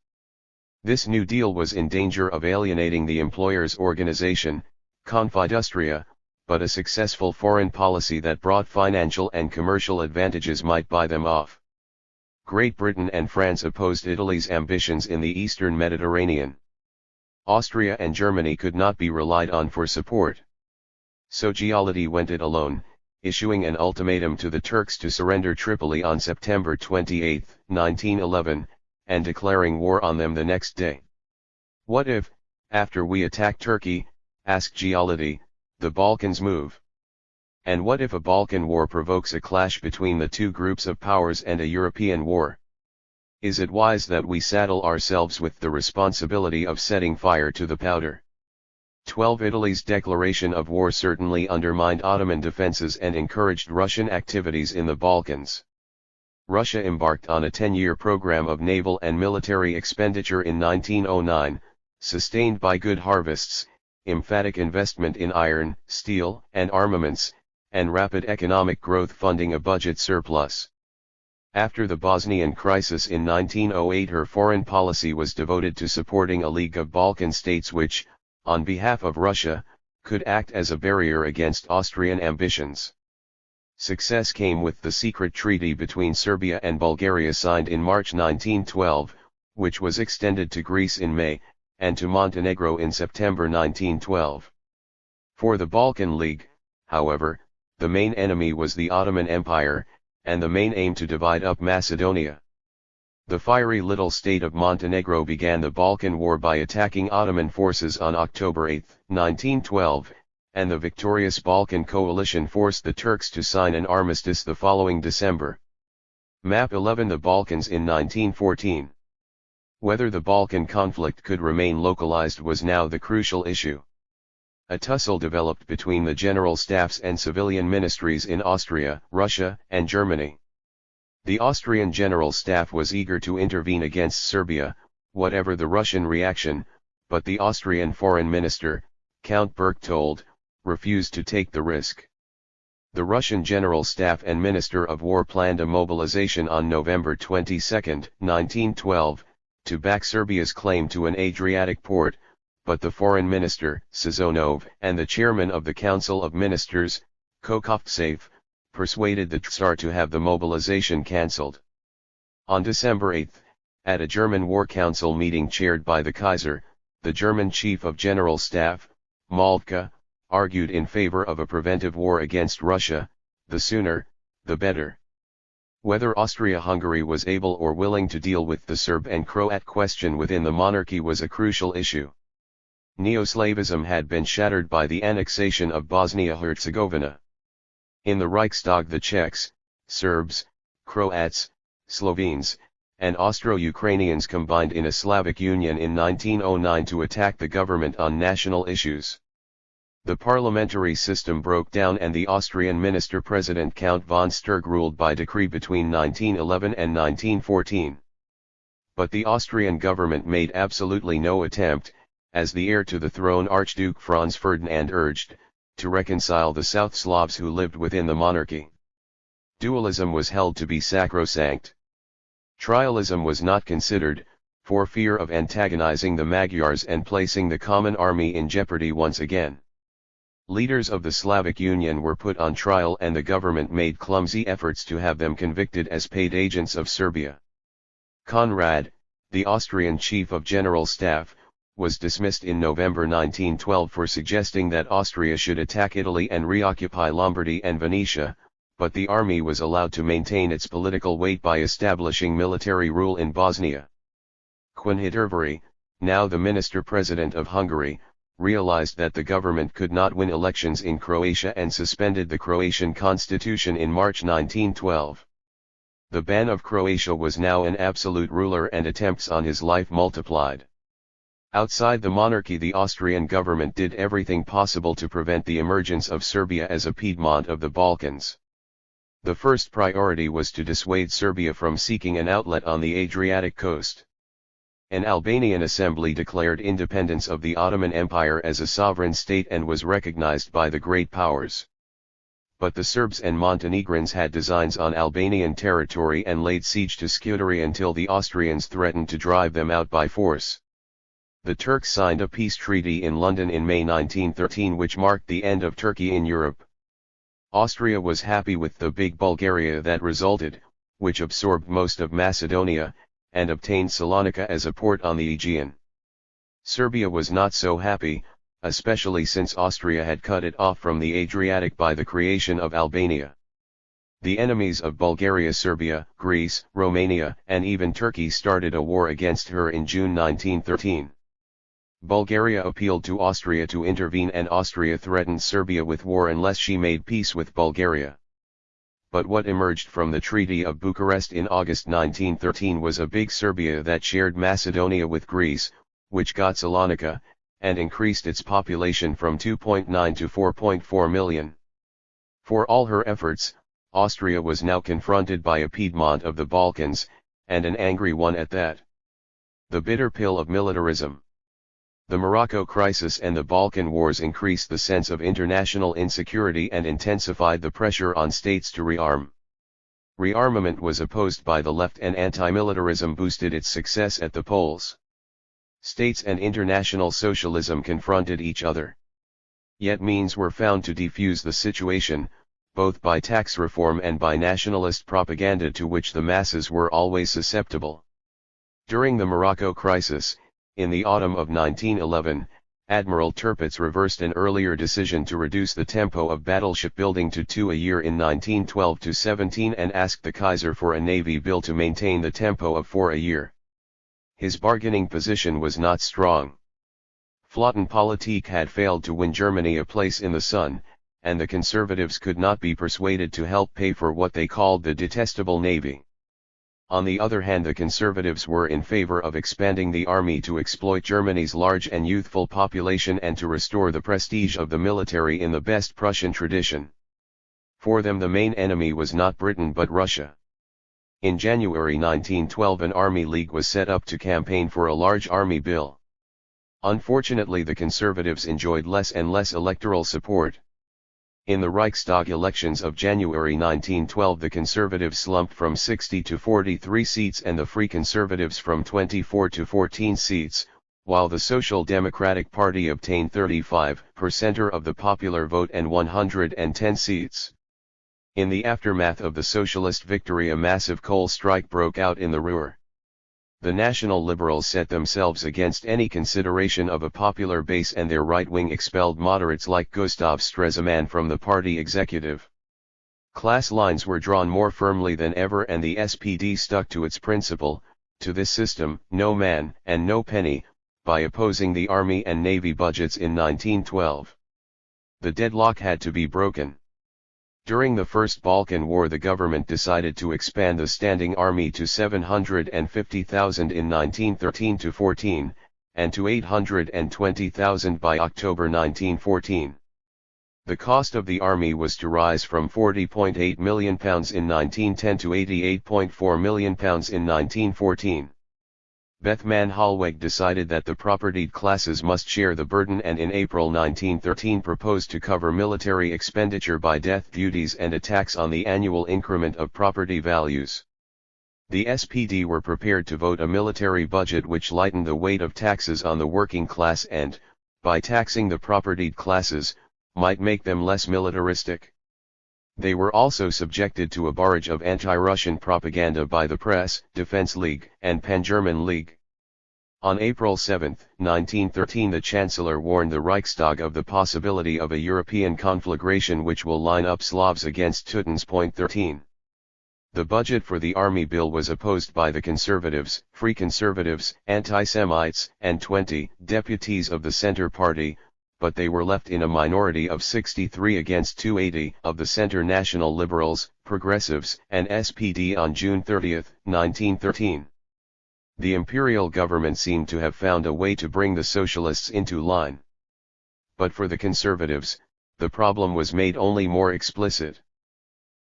Speaker 1: This New Deal was in danger of alienating the employers' organization, Confindustria, but a successful foreign policy that brought financial and commercial advantages might buy them off. Great Britain and France opposed Italy's ambitions in the eastern Mediterranean. Austria and Germany could not be relied on for support. So Gildea went it alone, issuing an ultimatum to the Turks to surrender Tripoli on September 28, 1911, and declaring war on them the next day. "What if, after we attack Turkey," asked Gildea, "the Balkans move? And what if a Balkan war provokes a clash between the two groups of powers and a European war? Is it wise that we saddle ourselves with the responsibility of setting fire to the powder?" 12. Italy's declaration of war certainly undermined Ottoman defenses and encouraged Russian activities in the Balkans. Russia embarked on a 10-year program of naval and military expenditure in 1909, sustained by good harvests, emphatic investment in iron, steel, and armaments, and rapid economic growth funding a budget surplus. After the Bosnian crisis in 1908 her foreign policy was devoted to supporting a League of Balkan states which, on behalf of Russia, could act as a barrier against Austrian ambitions. Success came with the secret treaty between Serbia and Bulgaria signed in March 1912, which was extended to Greece in May, and to Montenegro in September 1912. For the Balkan League, however, the main enemy was the Ottoman Empire, and the main aim to divide up Macedonia. The fiery little state of Montenegro began the Balkan War by attacking Ottoman forces on October 8, 1912, and the victorious Balkan coalition forced the Turks to sign an armistice the following December. Map 11 The Balkans in 1914. Whether the Balkan conflict could remain localized was now the crucial issue. A tussle developed between the general staffs and civilian ministries in Austria, Russia, and Germany. The Austrian General Staff was eager to intervene against Serbia, whatever the Russian reaction, but the Austrian Foreign Minister, Count Berchtold, refused to take the risk. The Russian General Staff and Minister of War planned a mobilization on November 22, 1912, to back Serbia's claim to an Adriatic port, but the Foreign Minister, Sazonov, and the Chairman of the Council of Ministers, Kokovtsev, persuaded the Tsar to have the mobilization cancelled. On December 8, at a German War Council meeting chaired by the Kaiser, the German Chief of General Staff, Moltke, argued in favor of a preventive war against Russia, the sooner, the better. Whether Austria-Hungary was able or willing to deal with the Serb and Croat question within the monarchy was a crucial issue. Neoslavism had been shattered by the annexation of Bosnia-Herzegovina. In the Reichstag the Czechs, Serbs, Croats, Slovenes, and Austro-Ukrainians combined in a Slavic Union in 1909 to attack the government on national issues. The parliamentary system broke down and the Austrian minister-president Count von Sturg ruled by decree between 1911 and 1914. But the Austrian government made absolutely no attempt, as the heir to the throne Archduke Franz Ferdinand urged, to reconcile the South Slavs who lived within the monarchy. Dualism was held to be sacrosanct. Trialism was not considered, for fear of antagonizing the Magyars and placing the common army in jeopardy once again. Leaders of the Slavic Union were put on trial and the government made clumsy efforts to have them convicted as paid agents of Serbia. Conrad, the Austrian chief of general staff, was dismissed in November 1912 for suggesting that Austria should attack Italy and reoccupy Lombardy and Venetia, but the army was allowed to maintain its political weight by establishing military rule in Bosnia. Kvinhitervari, now the minister-president of Hungary, realized that the government could not win elections in Croatia and suspended the Croatian constitution in March 1912. The ban of Croatia was now an absolute ruler and attempts on his life multiplied. Outside the monarchy, the Austrian government did everything possible to prevent the emergence of Serbia as a Piedmont of the Balkans. The first priority was to dissuade Serbia from seeking an outlet on the Adriatic coast. An Albanian assembly declared independence of the Ottoman Empire as a sovereign state and was recognized by the great powers. But the Serbs and Montenegrins had designs on Albanian territory and laid siege to Scutari until the Austrians threatened to drive them out by force. The Turks signed a peace treaty in London in May 1913 which marked the end of Turkey in Europe. Austria was happy with the big Bulgaria that resulted, which absorbed most of Macedonia, and obtained Salonika as a port on the Aegean. Serbia was not so happy, especially since Austria had cut it off from the Adriatic by the creation of Albania. The enemies of Bulgaria, Serbia, Greece, Romania, and even Turkey started a war against her in June 1913. Bulgaria appealed to Austria to intervene and Austria threatened Serbia with war unless she made peace with Bulgaria. But what emerged from the Treaty of Bucharest in August 1913 was a big Serbia that shared Macedonia with Greece, which got Salonika, and increased its population from 2.9 to 4.4 million. For all her efforts, Austria was now confronted by a Piedmont of the Balkans, and an angry one at that. The bitter pill of militarism. The Morocco crisis and the Balkan Wars increased the sense of international insecurity and intensified the pressure on states to rearm. Rearmament was opposed by the left and anti-militarism boosted its success at the polls. States and international socialism confronted each other. Yet means were found to defuse the situation, both by tax reform and by nationalist propaganda to which the masses were always susceptible. During the Morocco crisis, in the autumn of 1911, Admiral Tirpitz reversed an earlier decision to reduce the tempo of battleship building to 2 a year in 1912 to 17 and asked the Kaiser for a navy bill to maintain the tempo of 4 a year. His bargaining position was not strong. Flottenpolitik had failed to win Germany a place in the sun, and the conservatives could not be persuaded to help pay for what they called the detestable navy. On the other hand, the conservatives were in favor of expanding the army to exploit Germany's large and youthful population and to restore the prestige of the military in the best Prussian tradition. For them the main enemy was not Britain but Russia. In January 1912 an army league was set up to campaign for a large army bill. Unfortunately, the conservatives enjoyed less and less electoral support. In the Reichstag elections of January 1912 the Conservatives slumped from 60 to 43 seats and the Free Conservatives from 24 to 14 seats, while the Social Democratic Party obtained 35% of the popular vote and 110 seats. In the aftermath of the socialist victory a massive coal strike broke out in the Ruhr. The National Liberals set themselves against any consideration of a popular base and their right wing expelled moderates like Gustav Stresemann from the party executive. Class lines were drawn more firmly than ever and the SPD stuck to its principle, to this system, no man and no penny, by opposing the Army and Navy budgets in 1912. The deadlock had to be broken. During the First Balkan War, the government decided to expand the standing army to 750,000 in 1913-14, and to 820,000 by October 1914. The cost of the army was to rise from £40.8 million in 1910 to £88.4 million in 1914. Bethmann Hollweg decided that the propertied classes must share the burden, and in April 1913 proposed to cover military expenditure by death duties and a tax on the annual increment of property values. The SPD were prepared to vote a military budget which lightened the weight of taxes on the working class and, by taxing the propertied classes, might make them less militaristic. They were also subjected to a barrage of anti-Russian propaganda by the Press, Defense League, and Pan-German League. On April 7, 1913, the Chancellor warned the Reichstag of the possibility of a European conflagration which will line up Slavs against Teutons. 13. The budget for the army bill was opposed by the Conservatives, Free Conservatives, Anti-Semites, and 20 deputies of the Centre Party, but they were left in a minority of 63 against 280 of the Centre National Liberals, Progressives, and SPD on June 30, 1913. The imperial government seemed to have found a way to bring the socialists into line. But for the conservatives, the problem was made only more explicit.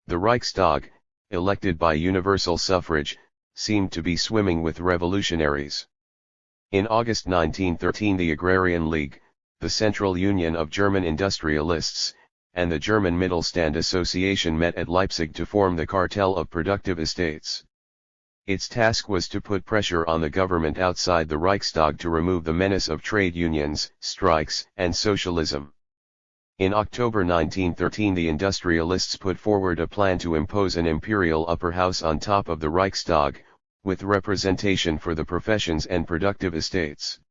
Speaker 1: The Reichstag, elected by universal suffrage, seemed to be swimming with revolutionaries. In August 1913, the Agrarian League, the Central Union of German Industrialists, and the German Mittelstand Association met at Leipzig to form the Cartel of Productive Estates. Its task was to put pressure on the government outside the Reichstag to remove the menace of trade unions, strikes, and socialism. In October 1913, the industrialists put forward a plan to impose an imperial upper house on top of the Reichstag, with representation for the professions and productive estates.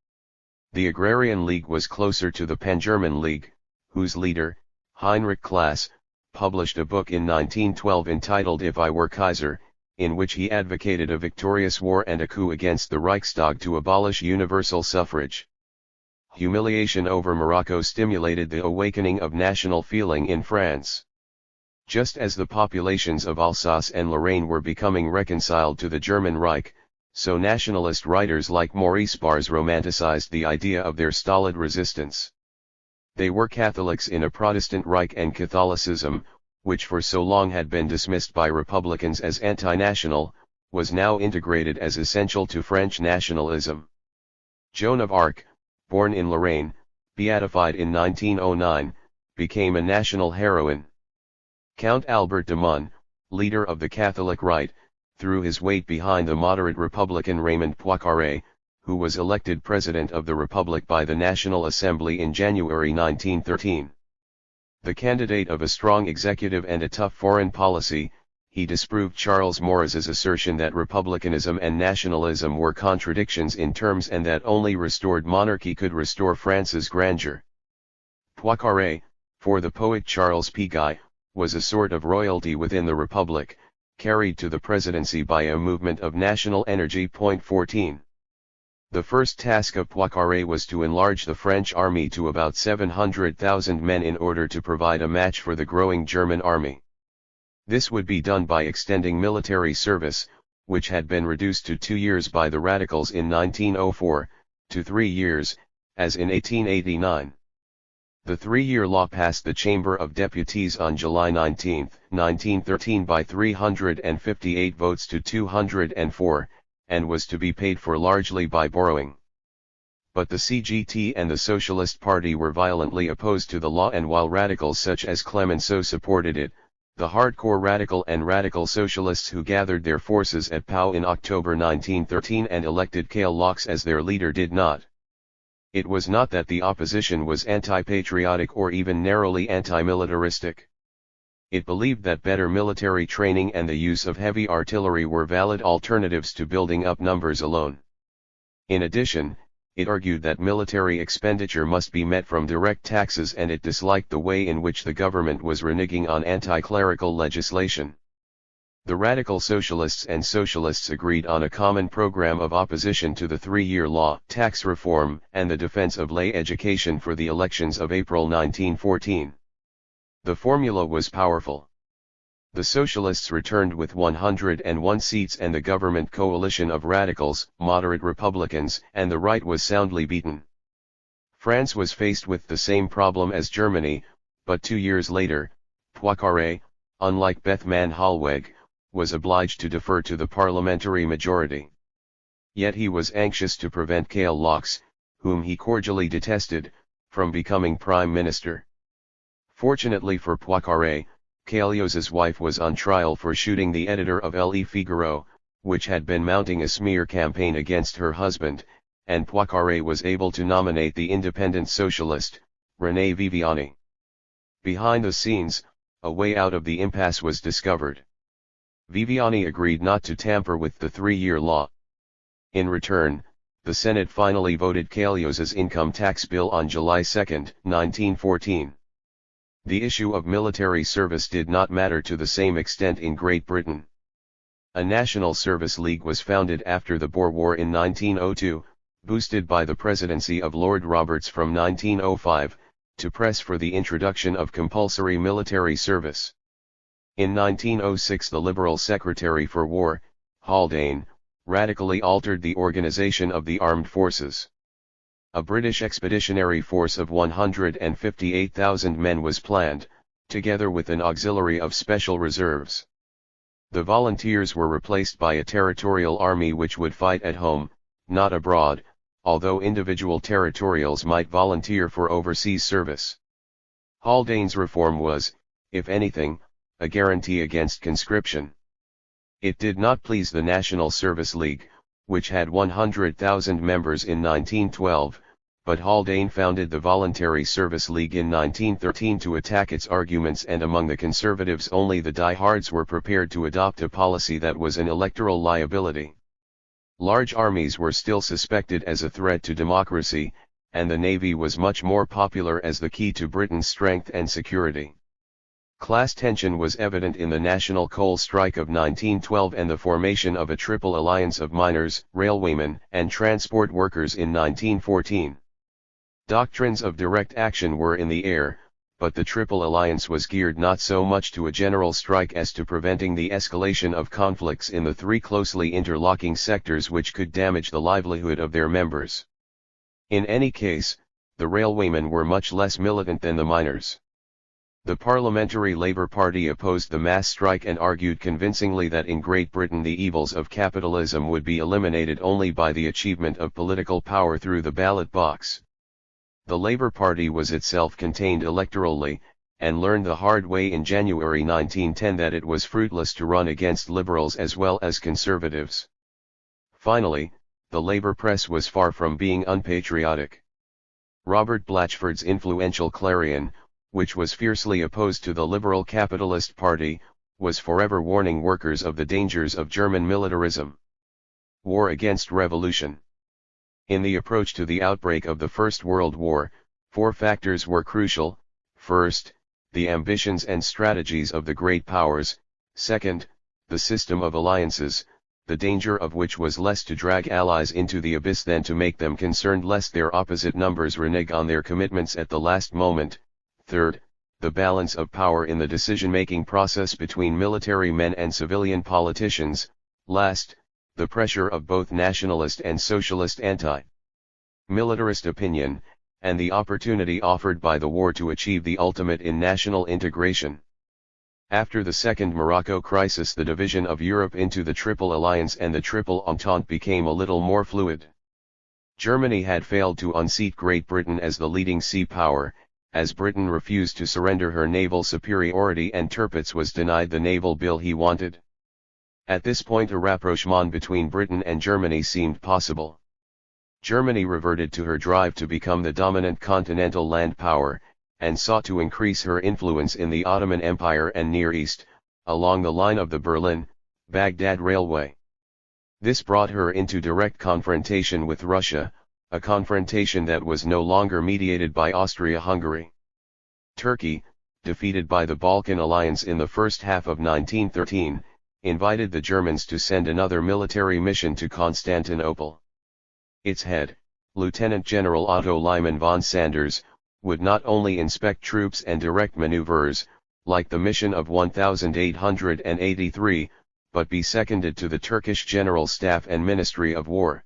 Speaker 1: The Agrarian League was closer to the Pan-German League, whose leader, Heinrich Class, published a book in 1912 entitled If I Were Kaiser, in which he advocated a victorious war and a coup against the Reichstag to abolish universal suffrage. Humiliation over Morocco stimulated the awakening of national feeling in France. Just as the populations of Alsace and Lorraine were becoming reconciled to the German Reich, so nationalist writers like Maurice Barrès romanticized the idea of their stolid resistance. They were Catholics in a Protestant Reich, and Catholicism, which for so long had been dismissed by Republicans as anti-national, was now integrated as essential to French nationalism. Joan of Arc, born in Lorraine, beatified in 1909, became a national heroine. Count Albert de Mon, leader of the Catholic Right, threw his weight behind the moderate Republican Raymond Poincaré, who was elected President of the Republic by the National Assembly in January 1913. The candidate of a strong executive and a tough foreign policy, he disproved Charles Maurras's assertion that republicanism and nationalism were contradictions in terms and that only restored monarchy could restore France's grandeur. Poincaré, for the poet Charles Piguet, was a sort of royalty within the Republic, carried to the presidency by a movement of national energy. 14. The first task of Poincaré was to enlarge the French army to about 700,000 men in order to provide a match for the growing German army. This would be done by extending military service, which had been reduced to 2 years by the radicals in 1904, to 3 years, as in 1889. The 3-year law passed the Chamber of Deputies on July 19, 1913 by 358 votes to 204, and was to be paid for largely by borrowing. But the CGT and the Socialist Party were violently opposed to the law, and while radicals such as Clemenceau supported it, the hardcore radical and radical socialists who gathered their forces at Pau in October 1913 and elected Karl Laux as their leader did not. It was not that the opposition was anti-patriotic or even narrowly anti-militaristic. It believed that better military training and the use of heavy artillery were valid alternatives to building up numbers alone. In addition, it argued that military expenditure must be met from direct taxes, and it disliked the way in which the government was reneging on anti-clerical legislation. The radical socialists and socialists agreed on a common program of opposition to the three-year law, tax reform, and the defense of lay education for the elections of April 1914. The formula was powerful. The socialists returned with 101 seats and the government coalition of radicals, moderate Republicans, and the right was soundly beaten. France was faced with the same problem as Germany, but 2 years later, Poincaré, unlike Bethmann Hollweg, was obliged to defer to the parliamentary majority. Yet he was anxious to prevent Cailleaux, whom he cordially detested, from becoming prime minister. Fortunately for Poincaré, Cailleaux's wife was on trial for shooting the editor of Le Figaro, which had been mounting a smear campaign against her husband, and Poincaré was able to nominate the independent socialist, René Viviani. Behind the scenes, a way out of the impasse was discovered. Viviani agreed not to tamper with the three-year law. In return, the Senate finally voted Cailleaux's income tax bill on July 2, 1914. The issue of military service did not matter to the same extent in Great Britain. A National Service League was founded after the Boer War in 1902, boosted by the presidency of Lord Roberts from 1905, to press for the introduction of compulsory military service. In 1906 the Liberal Secretary for War, Haldane, radically altered the organization of the armed forces. A British expeditionary force of 158,000 men was planned, together with an auxiliary of special reserves. The volunteers were replaced by a territorial army which would fight at home, not abroad, although individual territorials might volunteer for overseas service. Haldane's reform was, if anything, a guarantee against conscription. It did not please the National Service League, which had 100,000 members in 1912, but Haldane founded the Voluntary Service League in 1913 to attack its arguments, and among the conservatives only the diehards were prepared to adopt a policy that was an electoral liability. Large armies were still suspected as a threat to democracy, and the navy was much more popular as the key to Britain's strength and security. Class tension was evident in the national coal strike of 1912 and the formation of a triple alliance of miners, railwaymen, and transport workers in 1914. Doctrines of direct action were in the air, but the Triple Alliance was geared not so much to a general strike as to preventing the escalation of conflicts in the three closely interlocking sectors which could damage the livelihood of their members. In any case, the railwaymen were much less militant than the miners. The Parliamentary Labour Party opposed the mass strike and argued convincingly that in Great Britain the evils of capitalism would be eliminated only by the achievement of political power through the ballot box. The Labour Party was itself contained electorally, and learned the hard way in January 1910 that it was fruitless to run against liberals as well as conservatives. Finally, the Labour press was far from being unpatriotic. Robert Blatchford's influential Clarion, which was fiercely opposed to the Liberal Capitalist Party, was forever warning workers of the dangers of German militarism. War against revolution. In the approach to the outbreak of the First World War, 4 factors were crucial: first, the ambitions and strategies of the great powers; second, the system of alliances, the danger of which was less to drag allies into the abyss than to make them concerned lest their opposite numbers renege on their commitments at the last moment; third, the balance of power in the decision-making process between military men and civilian politicians; last, the pressure of both nationalist and socialist anti-militarist opinion, and the opportunity offered by the war to achieve the ultimate in national integration. After the Second Morocco Crisis, the division of Europe into the Triple Alliance and the Triple Entente became a little more fluid. Germany had failed to unseat Great Britain as the leading sea power, as Britain refused to surrender her naval superiority and Tirpitz was denied the naval bill he wanted. At this point a rapprochement between Britain and Germany seemed possible. Germany reverted to her drive to become the dominant continental land power, and sought to increase her influence in the Ottoman Empire and Near East, along the line of the Berlin-Baghdad Railway. This brought her into direct confrontation with Russia, a confrontation that was no longer mediated by Austria-Hungary. Turkey, defeated by the Balkan Alliance in the first half of 1913, invited the Germans to send another military mission to Constantinople. Its head, Lieutenant General Otto Liman von Sanders, would not only inspect troops and direct maneuvers, like the mission of 1883, but be seconded to the Turkish General Staff and Ministry of War.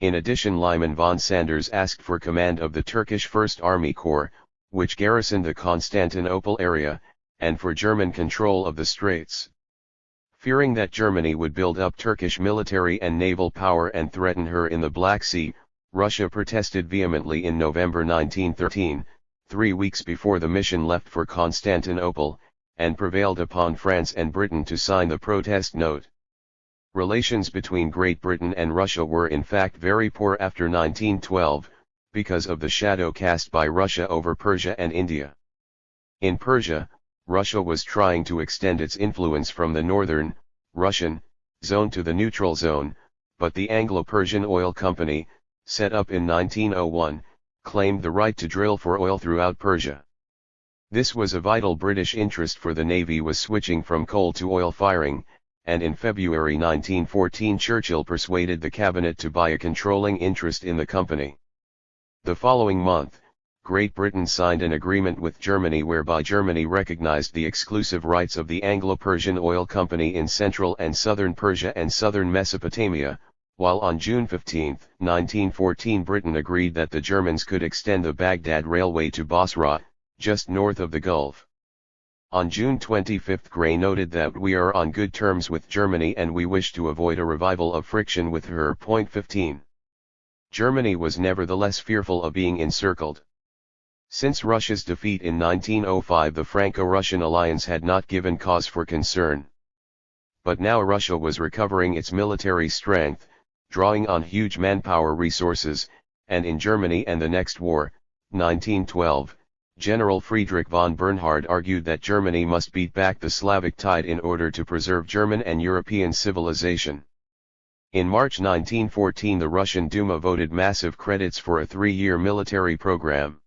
Speaker 1: In addition, Liman von Sanders asked for command of the Turkish First Army Corps, which garrisoned the Constantinople area, and for German control of the Straits. Fearing that Germany would build up Turkish military and naval power and threaten her in the Black Sea, Russia protested vehemently in November 1913, 3 weeks before the mission left for Constantinople, and prevailed upon France and Britain to sign the protest note. Relations between Great Britain and Russia were in fact very poor after 1912, because of the shadow cast by Russia over Persia and India. In Persia, Russia was trying to extend its influence from the northern, Russian, zone to the neutral zone, but the Anglo-Persian Oil Company, set up in 1901, claimed the right to drill for oil throughout Persia. This was a vital British interest, for the Navy was switching from coal to oil firing, and in February 1914 Churchill persuaded the cabinet to buy a controlling interest in the company. The following month, Great Britain signed an agreement with Germany whereby Germany recognized the exclusive rights of the Anglo-Persian Oil Company in central and southern Persia and southern Mesopotamia, while on June 15, 1914 Britain agreed that the Germans could extend the Baghdad Railway to Basra, just north of the Gulf. On June 25 Gray noted that we are on good terms with Germany and we wish to avoid a revival of friction with her. 15. Germany was nevertheless fearful of being encircled. Since Russia's defeat in 1905 the Franco-Russian alliance had not given cause for concern. But now Russia was recovering its military strength, drawing on huge manpower resources, and in Germany and the next war, 1912, General Friedrich von Bernhard argued that Germany must beat back the Slavic tide in order to preserve German and European civilization. In March 1914 the Russian Duma voted massive credits for a 3-year military program.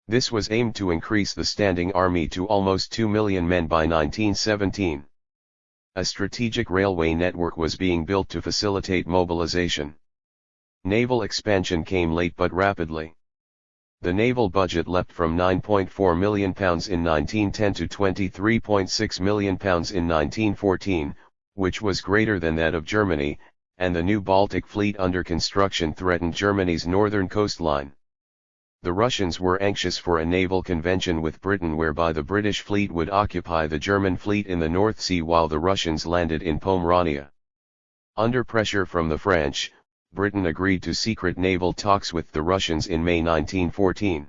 Speaker 1: This was aimed to increase the standing army to almost 2 million men by 1917. A strategic railway network was being built to facilitate mobilization. Naval expansion came late but rapidly. The naval budget leapt from £9.4 million in 1910 to £23.6 million in 1914, which was greater than that of Germany, and the new Baltic fleet under construction threatened Germany's northern coastline. The Russians were anxious for a naval convention with Britain whereby the British fleet would occupy the German fleet in the North Sea while the Russians landed in Pomerania. Under pressure from the French, Britain agreed to secret naval talks with the Russians in May 1914.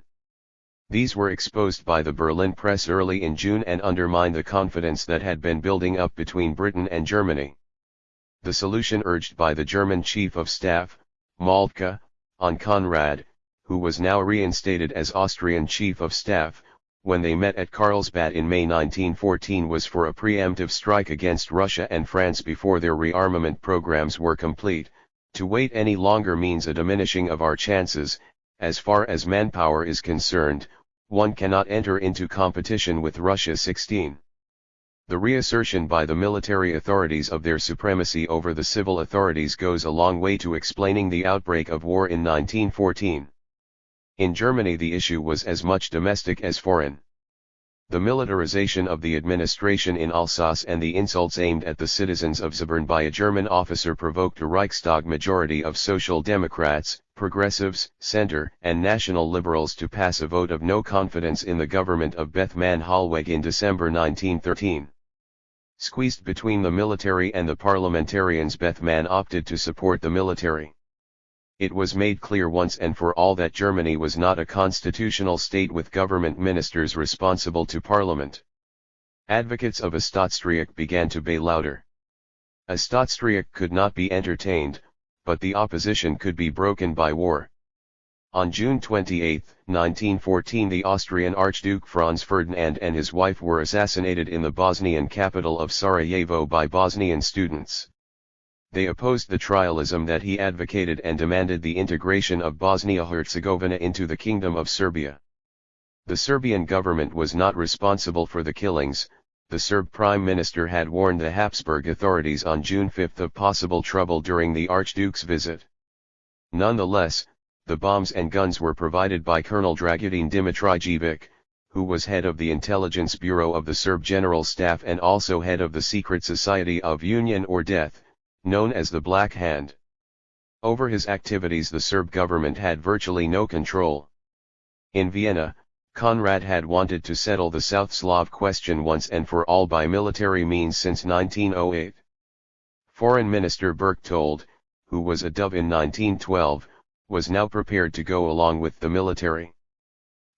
Speaker 1: These were exposed by the Berlin press early in June and undermined the confidence that had been building up between Britain and Germany. The solution urged by the German Chief of Staff, Moltke, on Conrad, who was now reinstated as Austrian Chief of Staff, when they met at Carlsbad in May 1914 was for a preemptive strike against Russia and France before their rearmament programs were complete. To wait any longer means a diminishing of our chances. As far as manpower is concerned, one cannot enter into competition with Russia. 16. The reassertion by the military authorities of their supremacy over the civil authorities goes a long way to explaining the outbreak of war in 1914. In Germany the issue was as much domestic as foreign. The militarization of the administration in Alsace and the insults aimed at the citizens of Zabern by a German officer provoked a Reichstag majority of Social Democrats, Progressives, Centre and National Liberals to pass a vote of no confidence in the government of Bethmann Hollweg in December 1913. Squeezed between the military and the parliamentarians, Bethmann opted to support the military. It was made clear once and for all that Germany was not a constitutional state with government ministers responsible to parliament. Advocates of a Staatstreich began to bay louder. A Staatstreich could not be entertained, but the opposition could be broken by war. On June 28, 1914 the Austrian Archduke Franz Ferdinand and his wife were assassinated in the Bosnian capital of Sarajevo by Bosnian students. They opposed the trialism that he advocated and demanded the integration of Bosnia-Herzegovina into the Kingdom of Serbia. The Serbian government was not responsible for the killings, the Serb Prime Minister had warned the Habsburg authorities on June 5 of possible trouble during the Archduke's visit. Nonetheless, the bombs and guns were provided by Colonel Dragutin Dimitrijevic, who was head of the Intelligence Bureau of the Serb General Staff and also head of the Secret Society of Union or Death, known as the Black Hand. Over his activities the Serb government had virtually no control. In Vienna, Conrad had wanted to settle the South Slav question once and for all by military means since 1908. Foreign Minister Berchtold, who was a dove in 1912, was now prepared to go along with the military.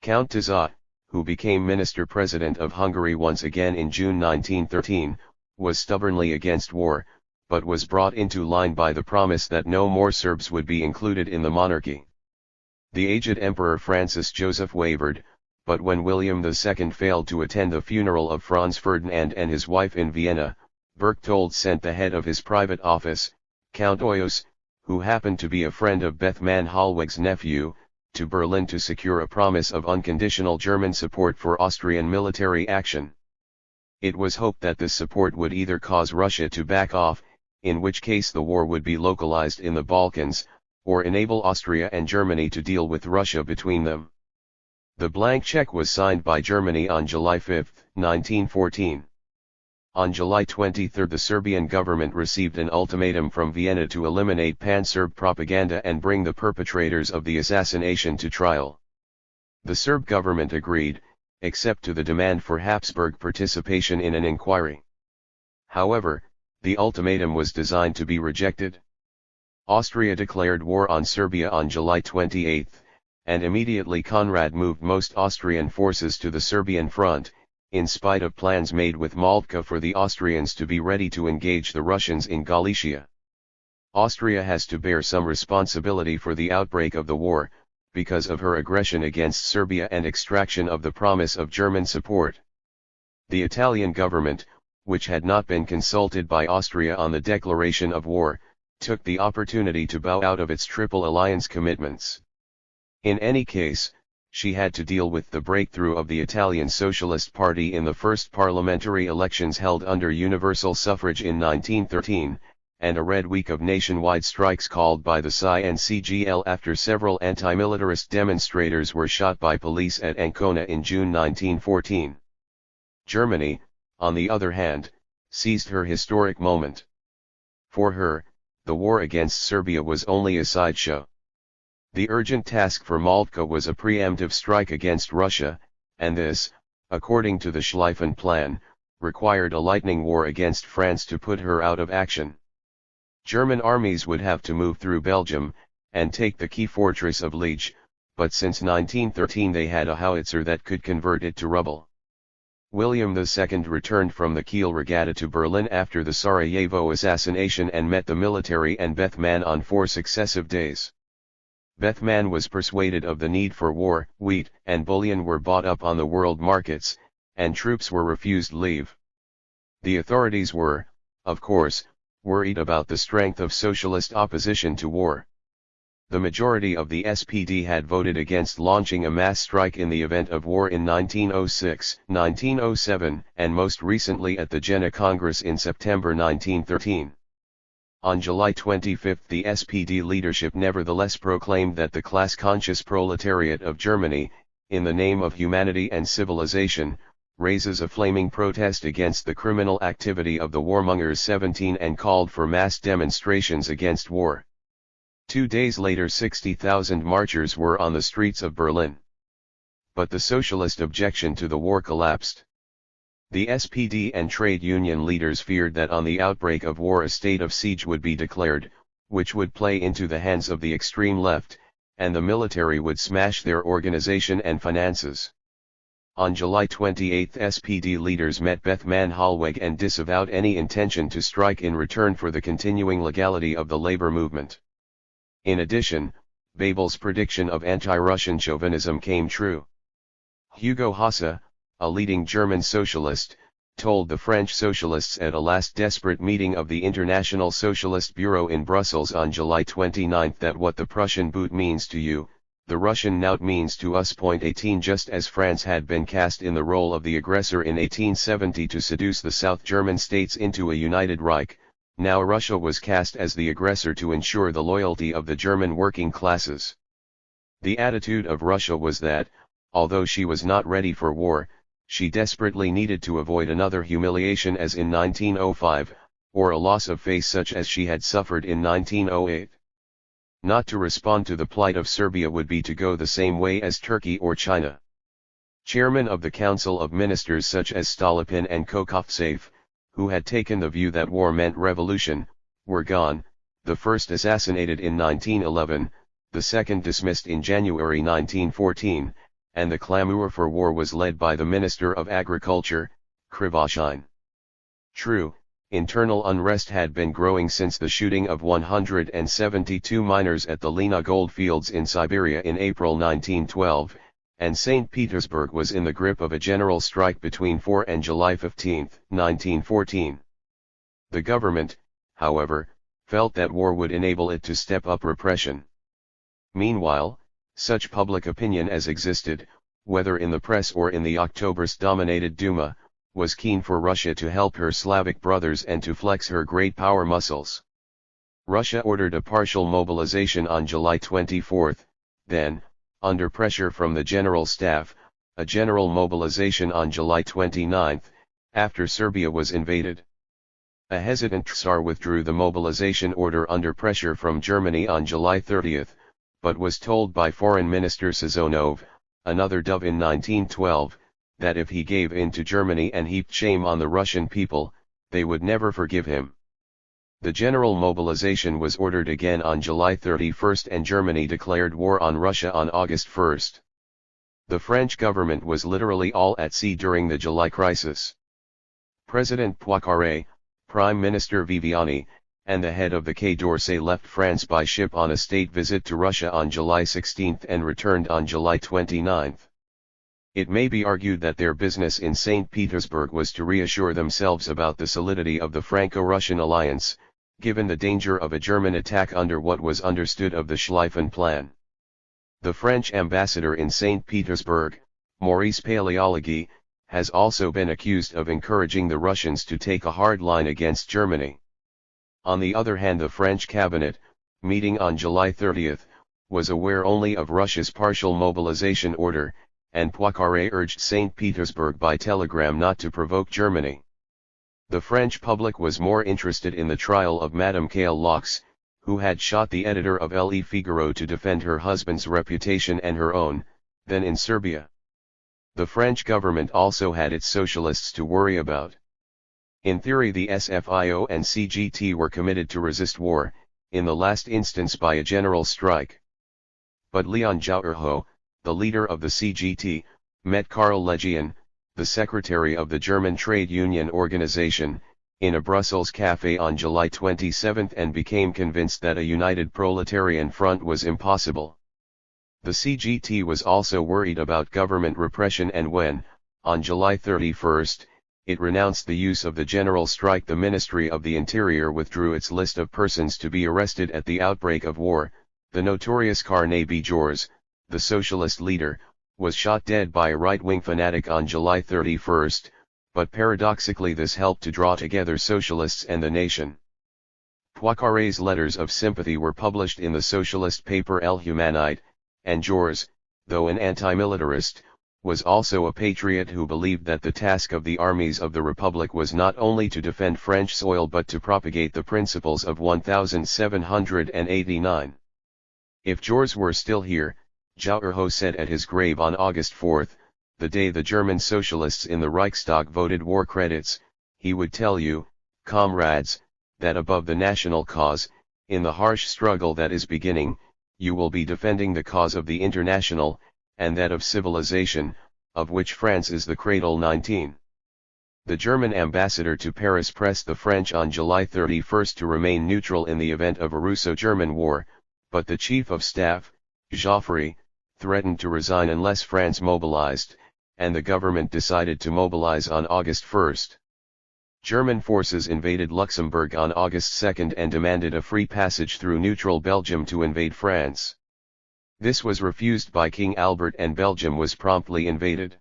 Speaker 1: Count Tisza, who became Minister-President of Hungary once again in June 1913, was stubbornly against war, but was brought into line by the promise that no more Serbs would be included in the monarchy. The aged Emperor Francis Joseph wavered, but when William II failed to attend the funeral of Franz Ferdinand and his wife in Vienna, Berchtold sent the head of his private office, Count Oyos, who happened to be a friend of Bethmann Hollweg's nephew, to Berlin to secure a promise of unconditional German support for Austrian military action. It was hoped that this support would either cause Russia to back off, in which case the war would be localized in the Balkans, or enable Austria and Germany to deal with Russia between them. The blank check was signed by Germany on July 5, 1914. On July 23 the Serbian government received an ultimatum from Vienna to eliminate pan-Serb propaganda and bring the perpetrators of the assassination to trial. The Serb government agreed, except to the demand for Habsburg participation in an inquiry. However, the ultimatum was designed to be rejected. Austria declared war on Serbia on July 28, and immediately Conrad moved most Austrian forces to the Serbian front, in spite of plans made with Malta for the Austrians to be ready to engage the Russians in Galicia. Austria has to bear some responsibility for the outbreak of the war, because of her aggression against Serbia and extraction of the promise of German support. The Italian government, which had not been consulted by Austria on the declaration of war, took the opportunity to bow out of its Triple Alliance commitments. In any case, she had to deal with the breakthrough of the Italian Socialist Party in the first parliamentary elections held under universal suffrage in 1913, and a red week of nationwide strikes called by the PSI and CGL after several anti-militarist demonstrators were shot by police at Ancona in June 1914. Germany, on the other hand, seized her historic moment. For her, the war against Serbia was only a sideshow. The urgent task for Malta was a preemptive strike against Russia, and this, according to the Schlieffen Plan, required a lightning war against France to put her out of action. German armies would have to move through Belgium, and take the key fortress of Liege, but since 1913 they had a howitzer that could convert it to rubble. William II returned from the Kiel Regatta to Berlin after the Sarajevo assassination and met the military and Bethmann on 4 successive days. Bethmann was persuaded of the need for war, wheat and bullion were bought up on the world markets, and troops were refused leave. The authorities were, of course, worried about the strength of socialist opposition to war. The majority of the SPD had voted against launching a mass strike in the event of war in 1906, 1907, and most recently at the Jena Congress in September 1913. On July 25 the SPD leadership nevertheless proclaimed that the class-conscious proletariat of Germany, in the name of humanity and civilization, raises a flaming protest against the criminal activity of the warmongers 17 and called for mass demonstrations against war. 2 days later 60,000 marchers were on the streets of Berlin. But the socialist objection to the war collapsed. The SPD and trade union leaders feared that on the outbreak of war a state of siege would be declared, which would play into the hands of the extreme left, and the military would smash their organization and finances. On July 28 SPD leaders met Bethmann Hollweg and disavowed any intention to strike in return for the continuing legality of the labor movement. In addition, Bebel's prediction of anti-Russian chauvinism came true. Hugo Hasse, a leading German socialist, told the French socialists at a last desperate meeting of the International Socialist Bureau in Brussels on July 29 that what the Prussian boot means to you, The Russian knout means to us. 18 Just as France had been cast in the role of the aggressor in 1870 to seduce the South German states into a united Reich, now Russia was cast as the aggressor to ensure the loyalty of the German working classes. The attitude of Russia was that, although she was not ready for war, she desperately needed to avoid another humiliation as in 1905, or a loss of face such as she had suffered in 1908. Not to respond to the plight of Serbia would be to go the same way as Turkey or China. Chairmen of the Council of Ministers such as Stolypin and Kokovtsev, who had taken the view that war meant revolution, were gone, the first assassinated in 1911, the second dismissed in January 1914, and the clamor for war was led by the Minister of Agriculture, Krivoshein. True, internal unrest had been growing since the shooting of 172 miners at the Lena goldfields in Siberia in April 1912, and St. Petersburg was in the grip of a general strike between 4 and July 15, 1914. The government, however, felt that war would enable it to step up repression. Meanwhile, such public opinion as existed, whether in the press or in the Octoberist-dominated Duma, was keen for Russia to help her Slavic brothers and to flex her great power muscles. Russia ordered a partial mobilization on July 24, then, under pressure from the General Staff, a general mobilization on July 29, after Serbia was invaded. A hesitant Tsar withdrew the mobilization order under pressure from Germany on July 30, but was told by Foreign Minister Sazonov, another dove in 1912, that if he gave in to Germany and heaped shame on the Russian people, they would never forgive him. The general mobilization was ordered again on July 31 and Germany declared war on Russia on August 1. The French government was literally all at sea during the July crisis. President Poincaré, Prime Minister Viviani, and the head of the Quai d'Orsay left France by ship on a state visit to Russia on July 16 and returned on July 29. It may be argued that their business in St. Petersburg was to reassure themselves about the solidity of the Franco-Russian alliance, given the danger of a German attack under what was understood of the Schlieffen Plan. The French ambassador in St. Petersburg, Maurice Paléology, has also been accused of encouraging the Russians to take a hard line against Germany. On the other hand, the French cabinet, meeting on July 30, was aware only of Russia's partial mobilization order, and Poincaré urged St. Petersburg by telegram not to provoke Germany. The French public was more interested in the trial of Madame Kale Laux, who had shot the editor of Le Figaro to defend her husband's reputation and her own, than in Serbia. The French government also had its socialists to worry about. In theory, the SFIO and CGT were committed to resist war, in the last instance by a general strike. But Leon Jouherho, the leader of the CGT, met Karl Legion, the secretary of the German Trade Union Organization, in a Brussels cafe on July 27 and became convinced that a united proletarian front was impossible. The CGT was also worried about government repression, and when, on July 31, it renounced the use of the general strike, the Ministry of the Interior withdrew its list of persons to be arrested at the outbreak of war. The notorious Carnet Bjors, the socialist leader, was shot dead by a right-wing fanatic on July 31, but paradoxically this helped to draw together socialists and the nation. Poincaré's letters of sympathy were published in the socialist paper El Humanite, and Bjors, though an anti-militarist, was also a patriot who believed that the task of the armies of the Republic was not only to defend French soil but to propagate the principles of 1789. If Bjors were still here, Jouherho said at his grave on August 4, the day the German socialists in the Reichstag voted war credits, he would tell you, comrades, that above the national cause, in the harsh struggle that is beginning, you will be defending the cause of the international, and that of civilization, of which France is the cradle. 19. The German ambassador to Paris pressed the French on July 31 to remain neutral in the event of a Russo-German war, but the Chief of Staff, Joffre, threatened to resign unless France mobilized, and the government decided to mobilize on August 1. German forces invaded Luxembourg on August 2 and demanded a free passage through neutral Belgium to invade France. This was refused by King Albert and Belgium was promptly invaded.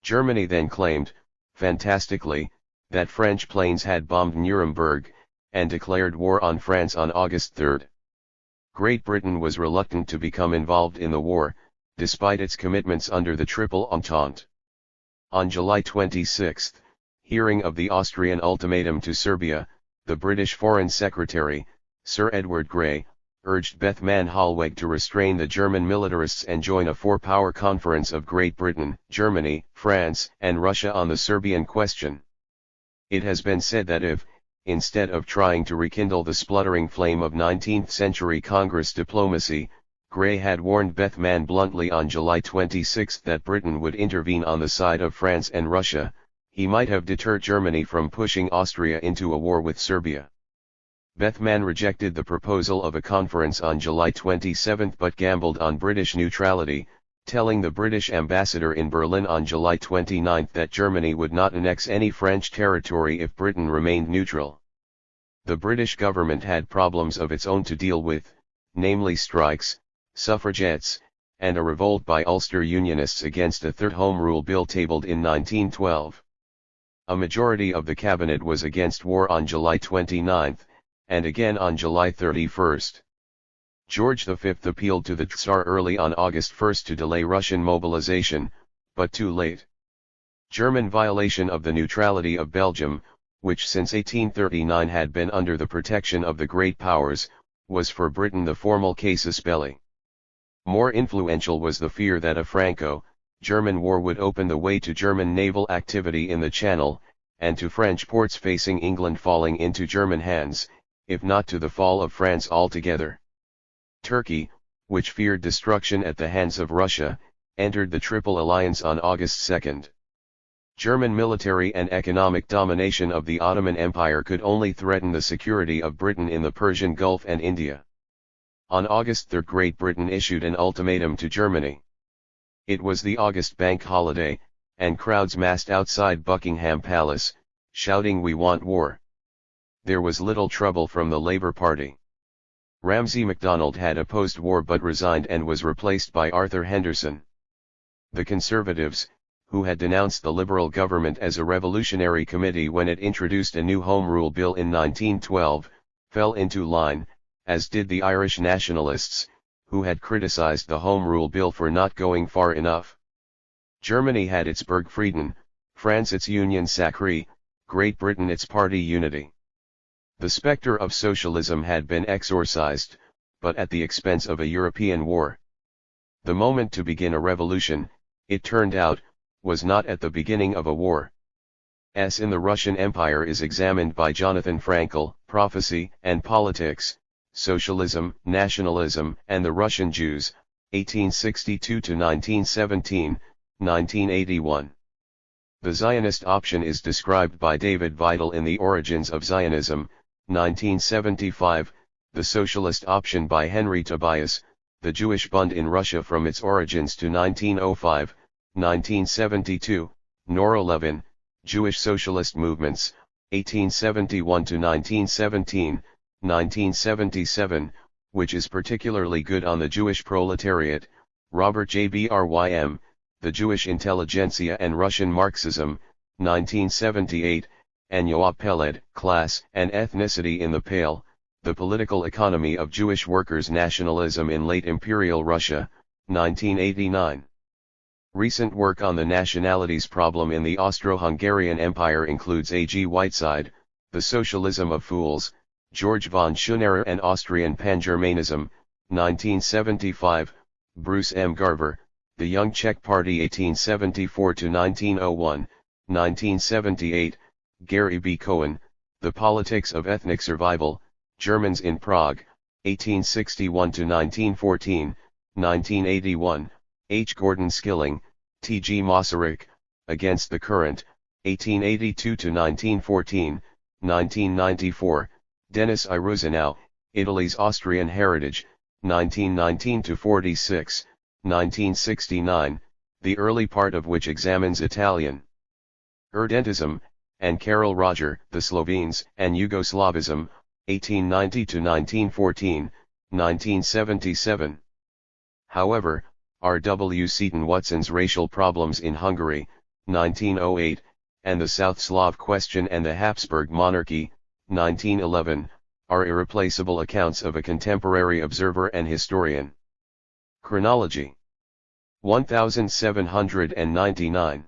Speaker 1: Germany then claimed, fantastically, that French planes had bombed Nuremberg, and declared war on France on August 3. Great Britain was reluctant to become involved in the war, despite its commitments under the Triple Entente. On July 26, hearing of the Austrian ultimatum to Serbia, the British Foreign Secretary, Sir Edward Grey, urged Bethmann Hollweg to restrain the German militarists and join a four-power conference of Great Britain, Germany, France, and Russia on the Serbian question. It has been said that if, instead of trying to rekindle the spluttering flame of 19th-century Congress diplomacy, Grey had warned Bethmann bluntly on July 26 that Britain would intervene on the side of France and Russia, he might have deterred Germany from pushing Austria into a war with Serbia. Bethmann rejected the proposal of a conference on July 27 but gambled on British neutrality, telling the British ambassador in Berlin on July 29 that Germany would not annex any French territory if Britain remained neutral. The British government had problems of its own to deal with, namely strikes, suffragettes, and a revolt by Ulster Unionists against a third Home Rule Bill tabled in 1912. A majority of the cabinet was against war on July 29, and again on July 31. George V appealed to the Tsar early on August 1 to delay Russian mobilization, but too late. German violation of the neutrality of Belgium, which since 1839 had been under the protection of the great powers, was for Britain the formal casus belli. More influential was the fear that a Franco-German war would open the way to German naval activity in the Channel, and to French ports facing England falling into German hands, if not to the fall of France altogether. Turkey, which feared destruction at the hands of Russia, entered the Triple Alliance on August 2. German military and economic domination of the Ottoman Empire could only threaten the security of Britain in the Persian Gulf and India. On August 3 Great Britain issued an ultimatum to Germany. It was the August bank holiday, and crowds massed outside Buckingham Palace, shouting "We want war." There was little trouble from the Labour Party. Ramsay MacDonald had opposed war but resigned and was replaced by Arthur Henderson. The Conservatives, who had denounced the Liberal government as a revolutionary committee when it introduced a new Home Rule Bill in 1912, fell into line, as did the Irish nationalists, who had criticised the Home Rule Bill for not going far enough. Germany had its Burgfrieden, France its Union Sacrée, Great Britain its party unity. The spectre of socialism had been exorcised, but at the expense of a European war. The moment to begin a revolution, it turned out, was not at the beginning of a war. As in the Russian Empire is examined by Jonathan Frankel, Prophecy and Politics, Socialism, Nationalism and the Russian Jews, 1862–1917, 1981. The Zionist option is described by David Vidal in The Origins of Zionism, 1975, the Socialist option by Henry Tobias, The Jewish Bund in Russia from its origins to 1905, 1972, Nora Levin, Jewish Socialist Movements, 1871–1917, 1977, which is particularly good on the Jewish proletariat, Robert J. Brym, The Jewish Intelligentsia and Russian Marxism, 1978, and Yoav Peled, Class and Ethnicity in the Pale, The Political Economy of Jewish Workers' Nationalism in Late Imperial Russia, 1989. Recent work on the nationalities problem in the Austro-Hungarian Empire includes A. G. Whiteside, The Socialism of Fools, George von Schoenerer and Austrian Pan-Germanism, 1975, Bruce M. Garver, The Young Czech Party 1874–1901, 1978, Gary B. Cohen, The Politics of Ethnic Survival, Germans in Prague, 1861–1914, 1981, H. Gordon Skilling, T. G. Masaryk, Against the Current, 1882–1914, 1994, Denis I. Ruzinow, Italy's Austrian Heritage, 1919–46, 1969, the early part of which examines Italian Irredentism, and Karel Roger, The Slovenes and Yugoslavism, 1890–1914, 1977. However, R.W. Seton Watson's Racial Problems in Hungary, 1908, and the South Slav Question and the Habsburg Monarchy, 1911, are irreplaceable accounts of a contemporary observer and historian. Chronology 1799.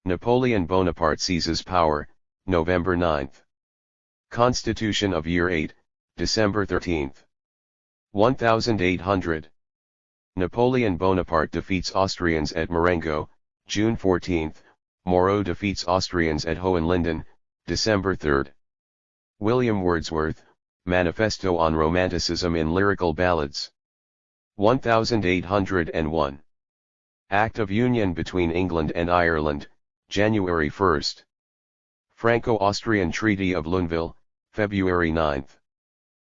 Speaker 1: Napoleon Bonaparte seizes power, November 9. Constitution of Year 8, December 13. 1800. Napoleon Bonaparte defeats Austrians at Marengo, June 14. Moreau defeats Austrians at Hohenlinden, December 3. William Wordsworth, Manifesto on Romanticism in Lyrical Ballads. 1801. Act of Union between England and Ireland, January 1. Franco-Austrian Treaty of Luneville, February 9.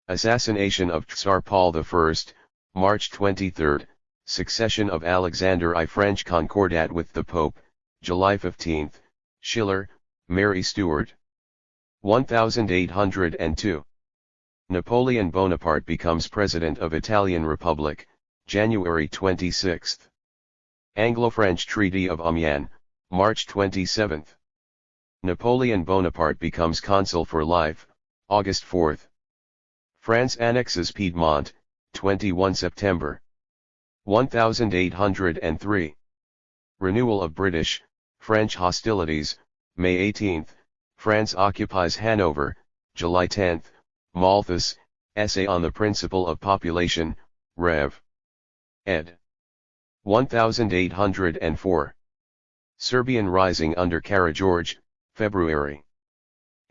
Speaker 1: Assassination of Tsar Paul I, March 23. Succession of Alexander I. French Concordat with the Pope, July 15. Schiller, Mary Stuart. 1802. Napoleon Bonaparte becomes President of Italian Republic, January 26. Anglo-French Treaty of Amiens, March 27. Napoleon Bonaparte becomes Consul for life, August 4. France annexes Piedmont, 21 September. 1803. Renewal of British, French hostilities, May 18. France occupies Hanover, July 10. Malthus, Essay on the Principle of Population, Rev. ed. 1804. Serbian Rising under Karageorge, February.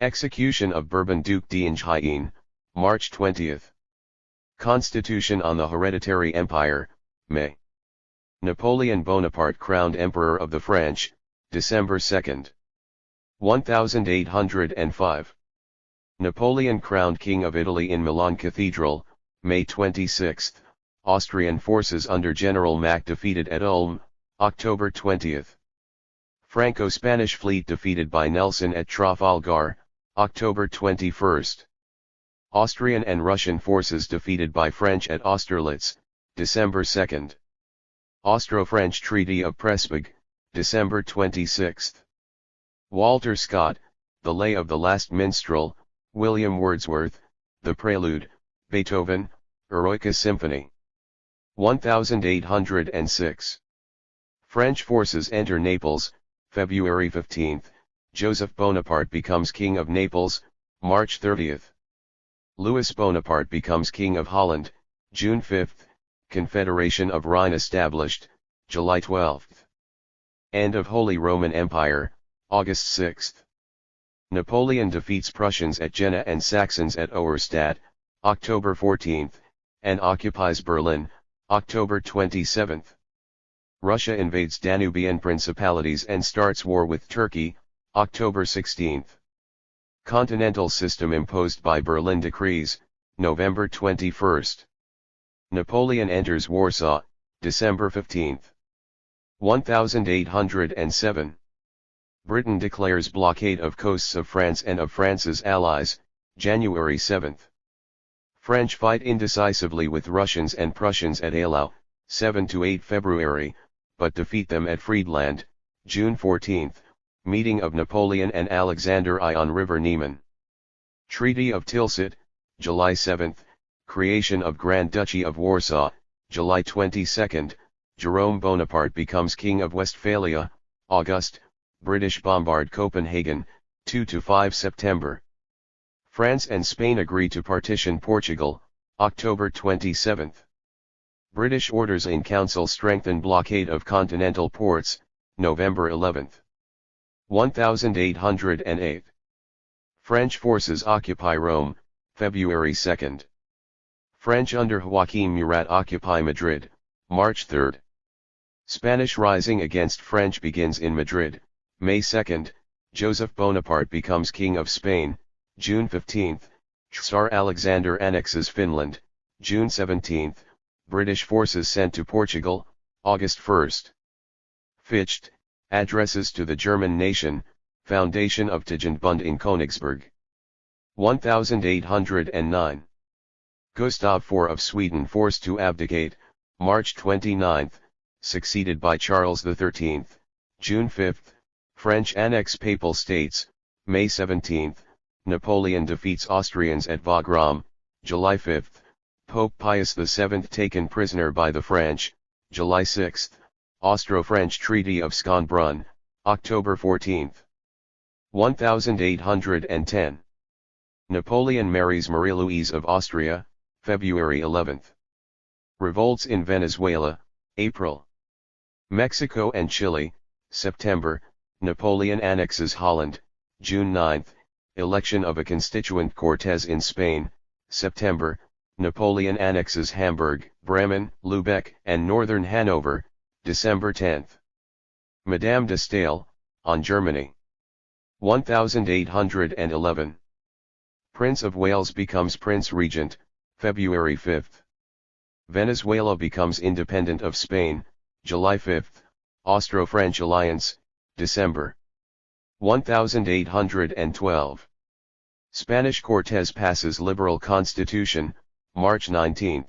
Speaker 1: Execution of Bourbon Duke d'Enghien, March 20. Constitution on the Hereditary Empire, May. Napoleon Bonaparte crowned Emperor of the French, December 2. 1805. Napoleon crowned King of Italy in Milan Cathedral, May 26. Austrian forces under General Mack defeated at Ulm, October 20. Franco-Spanish fleet defeated by Nelson at Trafalgar, October 21. Austrian and Russian forces defeated by French at Austerlitz, December 2. Austro-French Treaty of Pressburg, December 26. Walter Scott, The Lay of the Last Minstrel, William Wordsworth, The Prelude, Beethoven, Eroica Symphony. 1806. French forces enter Naples, February 15, Joseph Bonaparte becomes King of Naples, March 30. Louis Bonaparte becomes King of Holland, June 5, Confederation of Rhine established, July 12. End of Holy Roman Empire, August 6. Napoleon defeats Prussians at Jena and Saxons at Auerstadt, October 14, and occupies Berlin, October 27. Russia invades Danubian principalities and starts war with Turkey, October 16. Continental system imposed by Berlin decrees, November 21. Napoleon enters Warsaw, December 15. 1807. Britain declares blockade of coasts of France and of France's allies, January 7. French fight indecisively with Russians and Prussians at Eylau, 7–8 February, but defeat them at Friedland, June 14, meeting of Napoleon and Alexander I on River Niemen. Treaty of Tilsit, July 7, creation of Grand Duchy of Warsaw, July 22, Jerome Bonaparte becomes King of Westphalia, August, British bombard Copenhagen, 2–5 September. France and Spain agree to partition Portugal, October 27. British orders in council strengthen blockade of continental ports, November 11. 1808. French forces occupy Rome, February 2. French under Joachim Murat occupy Madrid, March 3. Spanish rising against French begins in Madrid, May 2. Joseph Bonaparte becomes King of Spain, June 15. Tsar Alexander annexes Finland, June 17. British forces sent to Portugal, August 1. Fichte, Addresses to the German Nation, Foundation of Tugendbund in Königsberg. 1809. Gustav IV of Sweden forced to abdicate, March 29, succeeded by Charles XIII, June 5, French annex Papal States, May 17, Napoleon defeats Austrians at Wagram, July 5, Pope Pius VII taken prisoner by the French, July 6, Austro-French Treaty of Schönbrunn, October 14. 1810. Napoleon marries Marie-Louise of Austria, February 11. Revolts in Venezuela, April. Mexico and Chile, September, Napoleon annexes Holland, June 9, election of a constituent Cortes in Spain, September, Napoleon annexes Hamburg, Bremen, Lübeck, and northern Hanover, December 10. Madame de Staël, on Germany. 1811. Prince of Wales becomes Prince Regent, February 5. Venezuela becomes independent of Spain, July 5, Austro-French alliance, December 1812. Spanish Cortes passes liberal constitution, March 19.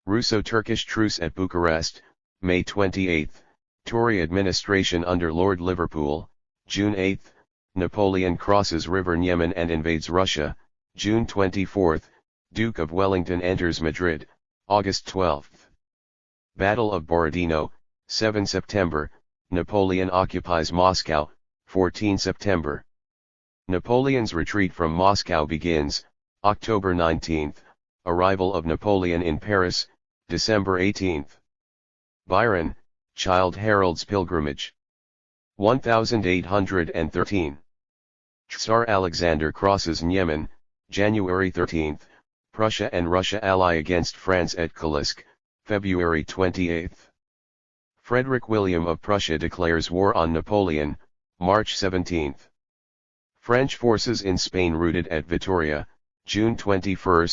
Speaker 1: Russo-Turkish truce at Bucharest, May 28, Tory administration under Lord Liverpool, June 8, Napoleon crosses River Niemen and invades Russia, June 24, Duke of Wellington enters Madrid, August 12. Battle of Borodino, 7 September, Napoleon occupies Moscow, 14 September. Napoleon's retreat from Moscow begins, October 19, arrival of Napoleon in Paris, December 18. Byron, Childe Harold's Pilgrimage. 1813. Tsar Alexander crosses Niemen, January 13, Prussia and Russia ally against France at Kursk, February 28. Frederick William of Prussia declares war on Napoleon, March 17. French forces in Spain routed at Vitoria, June 21,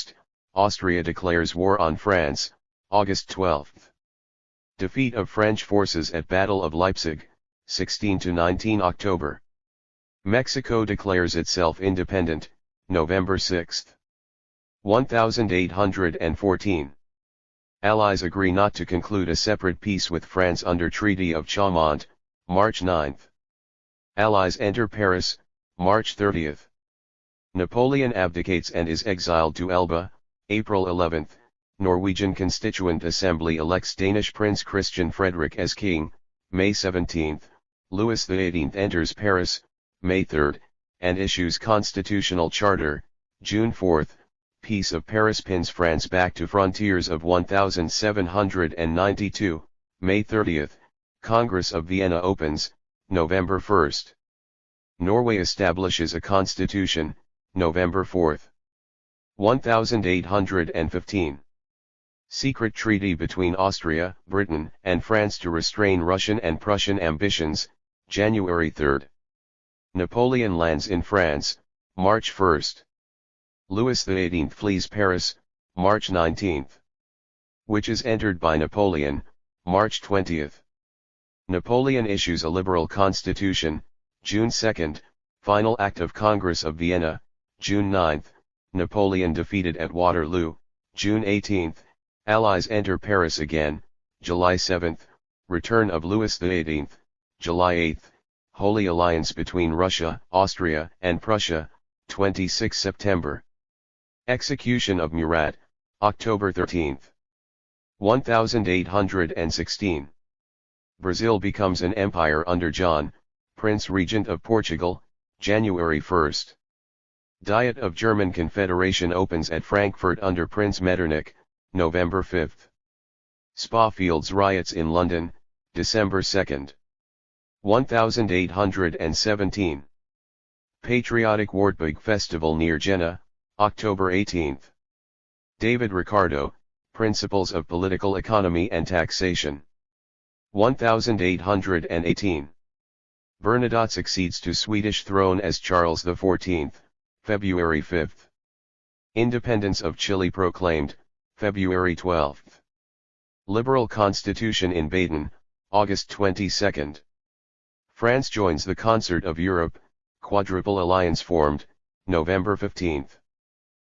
Speaker 1: Austria declares war on France, August 12. Defeat of French forces at Battle of Leipzig, 16–19 October. Mexico declares itself independent, November 6. 1814. Allies agree not to conclude a separate peace with France under Treaty of Chaumont, March 9. Allies enter Paris, March 30. Napoleon abdicates and is exiled to Elba, April 11. Norwegian Constituent Assembly elects Danish Prince Christian Frederick as king, May 17. Louis XVIII enters Paris, May 3, and issues constitutional charter, June 4. Peace of Paris pins France back to frontiers of 1792, May 30. Congress of Vienna opens, November 1. Norway establishes a constitution, November 4. 1815. Secret treaty between Austria, Britain, and France to restrain Russian and Prussian ambitions, January 3. Napoleon lands in France, March 1. Louis XVIII flees Paris, March 19. Which is entered by Napoleon, March 20. Napoleon issues a liberal constitution, June 2, final act of Congress of Vienna, June 9, Napoleon defeated at Waterloo, June 18, Allies enter Paris again, July 7, return of Louis XVIII, July 8, Holy Alliance between Russia, Austria, and Prussia, 26 September. Execution of Murat, October 13. 1816. Brazil becomes an empire under John, Prince Regent of Portugal, January 1. Diet of German Confederation opens at Frankfurt under Prince Metternich, November 5. Spa Fields riots in London, December 2. 1817. Patriotic Wartburg Festival near Jena, October 18. David Ricardo, Principles of Political Economy and Taxation. 1818. Bernadotte succeeds to Swedish throne as Charles XIV, February 5. Independence of Chile proclaimed, February 12. Liberal Constitution in Baden, August 22. France joins the Concert of Europe, Quadruple Alliance formed, November 15.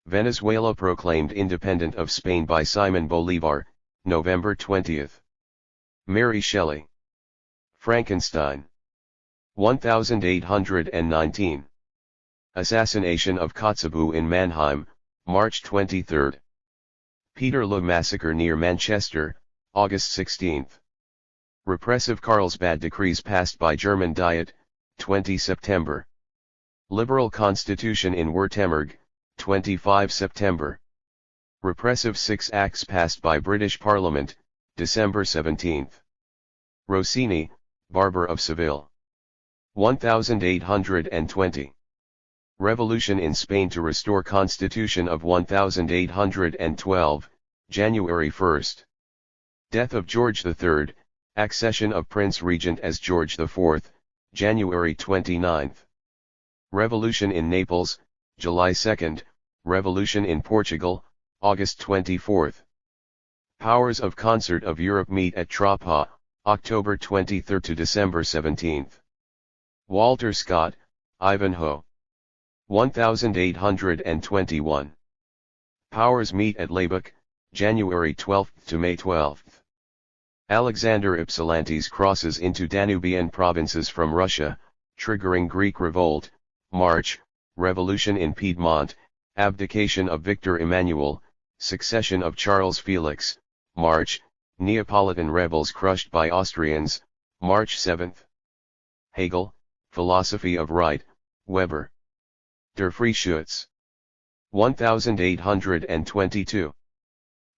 Speaker 1: Venezuela proclaimed independent of Spain by Simon Bolívar, November 20th. Mary Shelley. Frankenstein. 1819. Assassination of Kotzebue in Mannheim, March 23. Peterloo Massacre near Manchester, August 16. Repressive Carlsbad decrees passed by German Diet, 20 September. Liberal Constitution in Württemberg, 25 September. Repressive 6 Acts passed by British Parliament, December 17. Rossini, Barber of Seville. 1820. Revolution in Spain to restore Constitution of 1812, January 1. Death of George III, accession of Prince Regent as George IV, January 29. Revolution in Naples, July 2, Revolution in Portugal, August 24. Powers of Concert of Europe meet at Troppau, October 23 to December 17. Walter Scott, Ivanhoe. 1821. Powers meet at Laybach, January 12 to May 12. Alexander Ypsilantis crosses into Danubian provinces from Russia, triggering Greek revolt, March, revolution in Piedmont, abdication of Victor Emmanuel, succession of Charles Felix, March, Neapolitan rebels crushed by Austrians, March 7. Hegel, Philosophy of Right, Weber. Der Freischütz. 1822.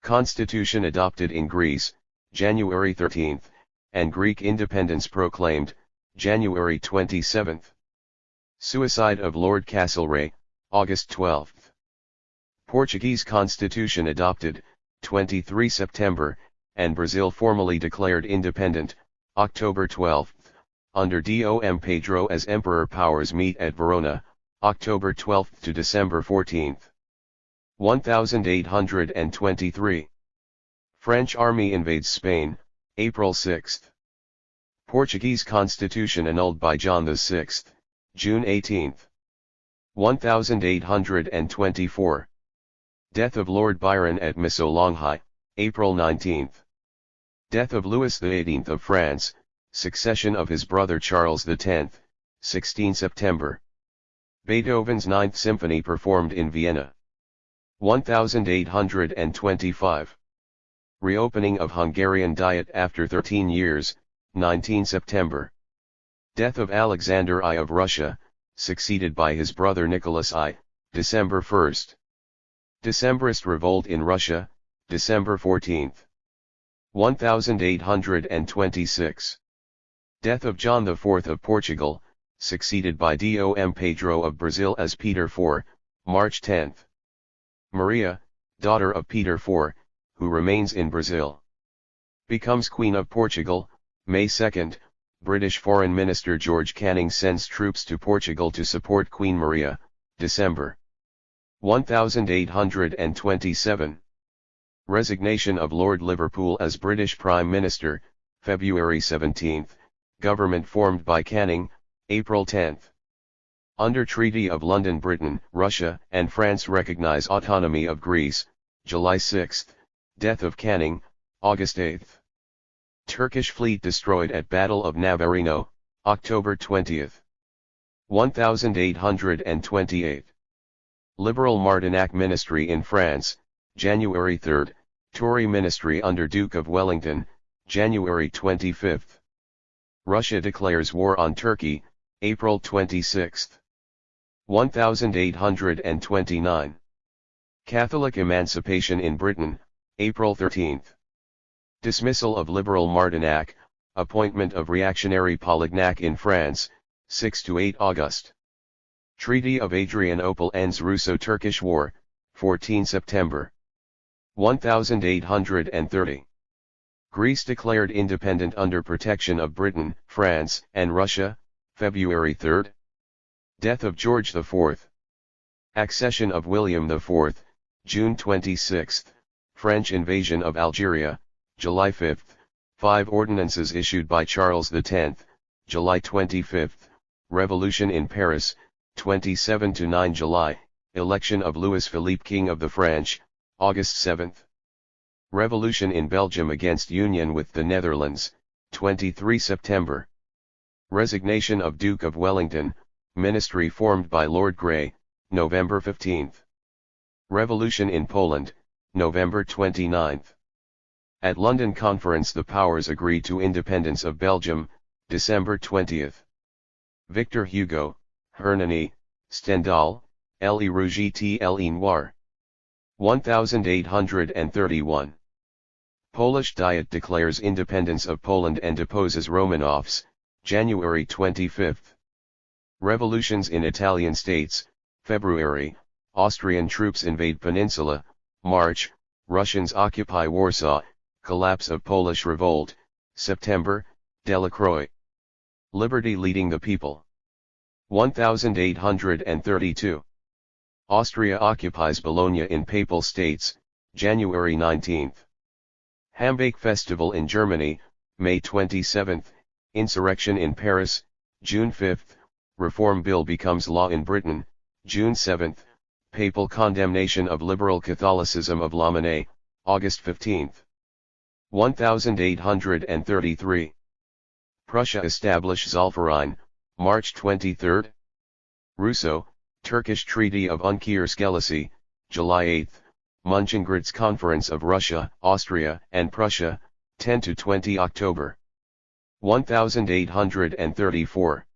Speaker 1: Constitution adopted in Greece, January 13, and Greek independence proclaimed, January 27. Suicide of Lord Castlereagh, August 12. Portuguese Constitution adopted, 23 September, and Brazil formally declared independent, October 12, under Dom Pedro as Emperor. Powers meet at Verona, October 12 to December 14. 1823. French army invades Spain, April 6. Portuguese Constitution annulled by John VI, June 18. 1824. Death of Lord Byron at Missolonghi, April 19. Death of Louis XVIII of France, succession of his brother Charles X, 16 September. Beethoven's Ninth Symphony performed in Vienna. 1825. Reopening of Hungarian Diet after 13 years, 19 September. Death of Alexander I of Russia, succeeded by his brother Nicholas I, December 1. Decembrist revolt in Russia, December 14. 1826. Death of John IV of Portugal, succeeded by Dom Pedro of Brazil as Peter IV, March 10. Maria, daughter of Peter IV, who remains in Brazil. Becomes Queen of Portugal, May 2. British Foreign Minister George Canning sends troops to Portugal to support Queen Maria, December. 1827. Resignation of Lord Liverpool as British Prime Minister, February 17. Government formed by Canning, April 10. Under Treaty of London, Britain, Russia, and France recognize autonomy of Greece, July 6. Death of Canning, August 8. Turkish fleet destroyed at Battle of Navarino, October 20. 1828. Liberal Martinac Ministry in France, January 3, Tory Ministry under Duke of Wellington, January 25. Russia declares war on Turkey, April 26. 1829. Catholic emancipation in Britain, April 13. Dismissal of Liberal Martinac, appointment of reactionary Polignac in France, 6–8 August. Treaty of Adrianople ends Russo-Turkish War, 14 September. 1830. Greece declared independent under protection of Britain, France, and Russia, February 3. Death of George IV. Accession of William IV, June 26. French invasion of Algeria, July 5. 5 ordinances issued by Charles X, July 25. Revolution in Paris, 27–9 July. Election of Louis Philippe King of the French, August 7. Revolution in Belgium against union with the Netherlands, 23 September. Resignation of Duke of Wellington, ministry formed by Lord Grey, November 15. Revolution in Poland, November 29. At London Conference the powers agree to independence of Belgium, December 20. Victor Hugo, Hernani, Stendhal, Le Rouge et le Noir. 1831. Polish Diet declares independence of Poland and deposes Romanovs, January 25. Revolutions in Italian states, February, Austrian troops invade Peninsula, March, Russians occupy Warsaw, collapse of Polish revolt, September, Delacroix. Liberty leading the people. 1832. Austria occupies Bologna in Papal States, January 19. Hambach Festival in Germany, May 27, Insurrection in Paris, June 5, Reform Bill becomes law in Britain, June 7, Papal condemnation of liberal Catholicism of Lamennais, August 15. 1833. Prussia establish Zollverein, March 23. Rousseau, Turkish Treaty of Unkir-Skelesi, July 8. Mönchengladbach's Conference of Russia, Austria, and Prussia, 10–20 October. 1834.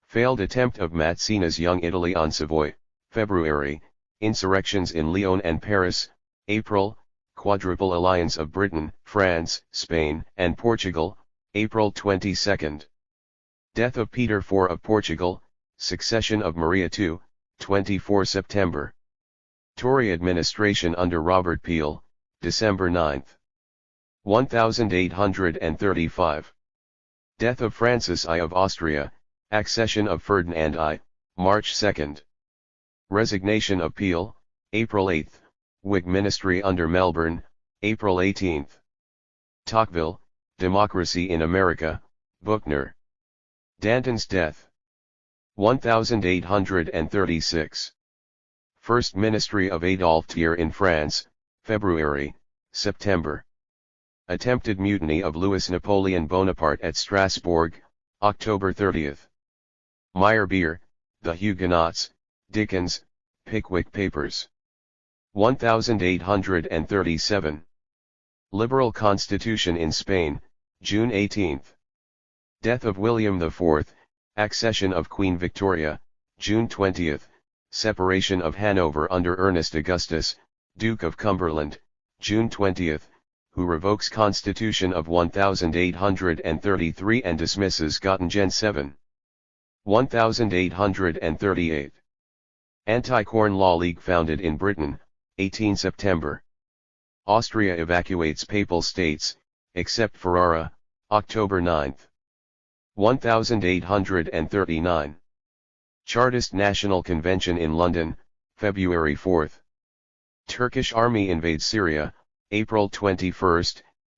Speaker 1: Failed attempt of Mazzini's Young Italy on Savoy, February, insurrections in Lyon and Paris, April, Quadruple Alliance of Britain, France, Spain, and Portugal, April 22. Death of Peter IV of Portugal, succession of Maria II, 24 September. Tory administration under Robert Peel, December 9. 1835. Death of Francis I of Austria, accession of Ferdinand I, March 2. Resignation of Peel, April 8. Whig ministry under Melbourne, April 18. Tocqueville, Democracy in America, Buchner. Danton's death. 1836. First Ministry of Adolphe Thiers in France, February, September. Attempted mutiny of Louis Napoleon Bonaparte at Strasbourg, October 30. Meyerbeer, The Huguenots, Dickens, Pickwick Papers. 1837. Liberal Constitution in Spain, June 18. Death of William IV, accession of Queen Victoria, June 20. Separation of Hanover under Ernest Augustus, Duke of Cumberland, June 20, who revokes Constitution of 1833 and dismisses Göttingen 7. 1838. Anti-Corn Law League founded in Britain, 18 September. Austria evacuates Papal States, except Ferrara, October 9. 1839. Chartist National Convention in London, February 4. Turkish army invades Syria, April 21,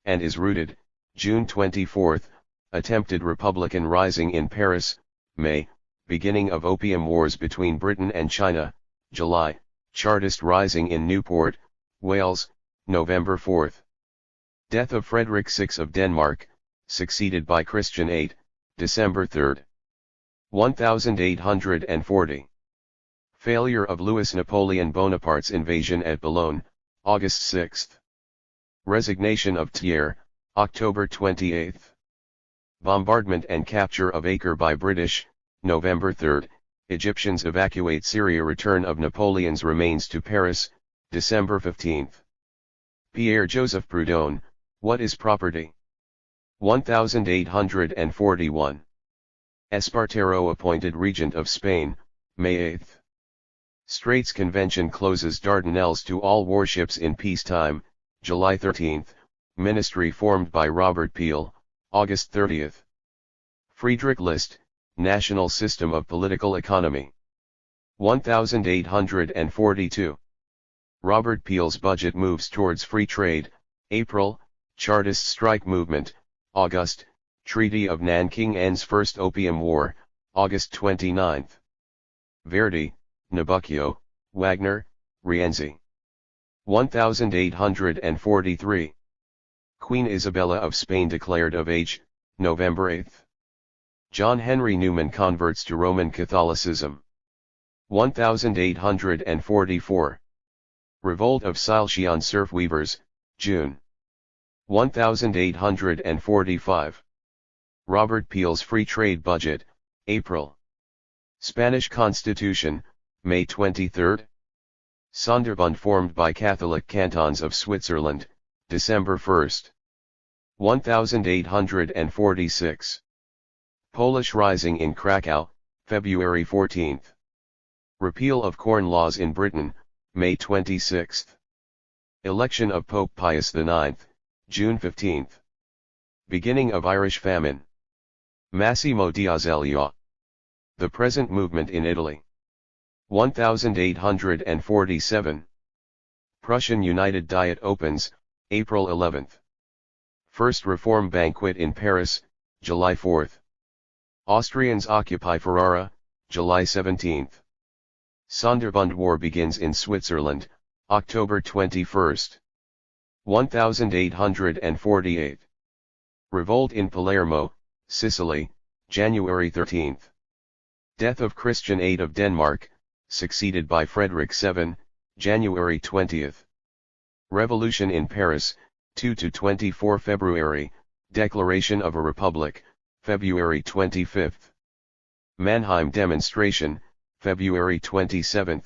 Speaker 1: and is routed, June 24, attempted Republican rising in Paris, May, beginning of Opium Wars between Britain and China, July, Chartist rising in Newport, Wales, November 4. Death of Frederick VI of Denmark, succeeded by Christian VIII, December 3. 1840. Failure of Louis Napoleon Bonaparte's invasion at Boulogne, August 6. Resignation of Thiers, October 28. Bombardment and capture of Acre by British, November 3. Egyptians evacuate Syria. Return of Napoleon's remains to Paris, December 15. Pierre-Joseph Proudhon, What is Property? 1841. Espartero appointed regent of Spain, May 8. Straits Convention closes Dardanelles to all warships in peacetime, July 13. Ministry formed by Robert Peel, August 30. Friedrich List, National System of Political Economy. 1842. Robert Peel's budget moves towards free trade, April, Chartist strike movement, August, Treaty of Nanking ends First Opium War, August 29. Verdi, Nabucco, Wagner, Rienzi. 1843. Queen Isabella of Spain declared of age, November 8. John Henry Newman converts to Roman Catholicism. 1844. Revolt of Silesian serf weavers, June. 1845. Robert Peel's Free Trade Budget, April. Spanish Constitution, May 23. Sonderbund formed by Catholic cantons of Switzerland, December 1. 1846. Polish Rising in Krakow, February 14. Repeal of Corn Laws in Britain, May 26. Election of Pope Pius IX, June 15. Beginning of Irish famine. Massimo d'Azeglio. The present movement in Italy. 1847. Prussian United Diet opens, April 11. First Reform Banquet in Paris, July 4. Austrians occupy Ferrara, July 17. Sonderbund War begins in Switzerland, October 21. 1848. Revolt in Palermo, Sicily, January 13. Death of Christian VIII of Denmark, succeeded by Frederick VII, January 20. Revolution in Paris, 2–24 February, Declaration of a Republic, February 25. Mannheim demonstration, February 27,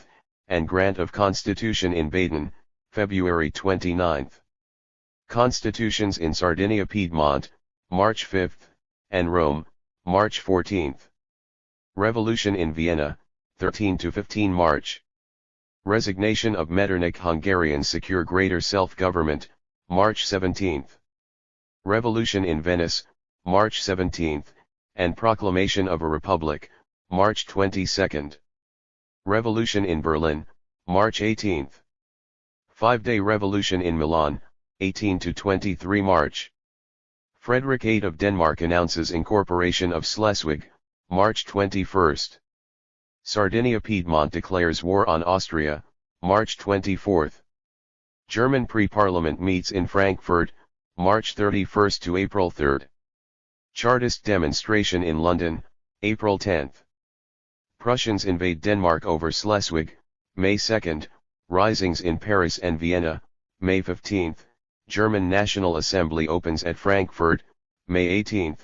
Speaker 1: and grant of Constitution in Baden, February 29. Constitutions in Sardinia Piedmont, March 5, and Rome, March 14. Revolution in Vienna, 13–15 March. Resignation of Metternich. Hungarians secure greater self-government, March 17. Revolution in Venice, March 17, and proclamation of a republic, March 22. Revolution in Berlin, March 18. Five-day revolution in Milan, 18–23 March. Frederick VIII of Denmark announces incorporation of Schleswig, March 21. Sardinia Piedmont declares war on Austria, March 24. German pre-parliament meets in Frankfurt, March 31 to April 3. Chartist demonstration in London, April 10. Prussians invade Denmark over Schleswig, May 2, risings in Paris and Vienna, May 15, German National Assembly opens at Frankfurt, May 18,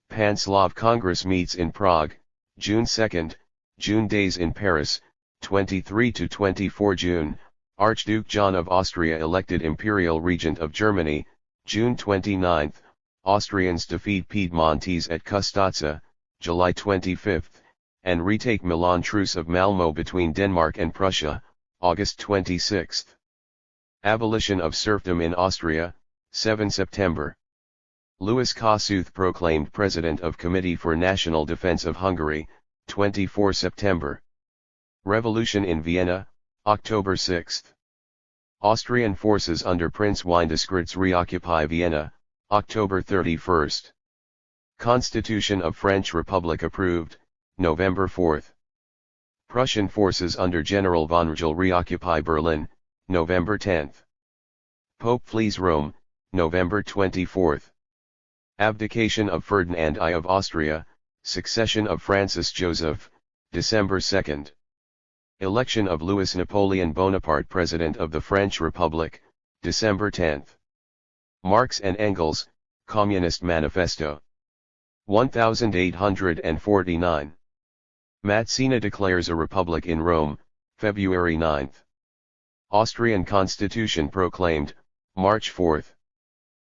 Speaker 1: Pan-Slav Congress meets in Prague, June 2, June days in Paris, 23–24 June, Archduke John of Austria elected Imperial Regent of Germany, June 29, Austrians defeat Piedmontese at Custazza, July 25, and retake Milan. Truce of Malmö between Denmark and Prussia, August 26. Abolition of serfdom in Austria, 7 September. Louis Kossuth proclaimed President of Committee for National Defense of Hungary, 24 September. Revolution in Vienna, October 6. Austrian forces under Prince Windesgratz reoccupy Vienna, October 31. Constitution of French Republic approved, November 4. Prussian forces under General von Rigel reoccupy Berlin, November 10. Pope flees Rome, November 24. Abdication of Ferdinand I of Austria, succession of Francis Joseph, December 2. Election of Louis Napoleon Bonaparte President of the French Republic, December 10. Marx and Engels, Communist Manifesto. 1849. Mazzina declares a republic in Rome, February 9. Austrian Constitution proclaimed, March 4.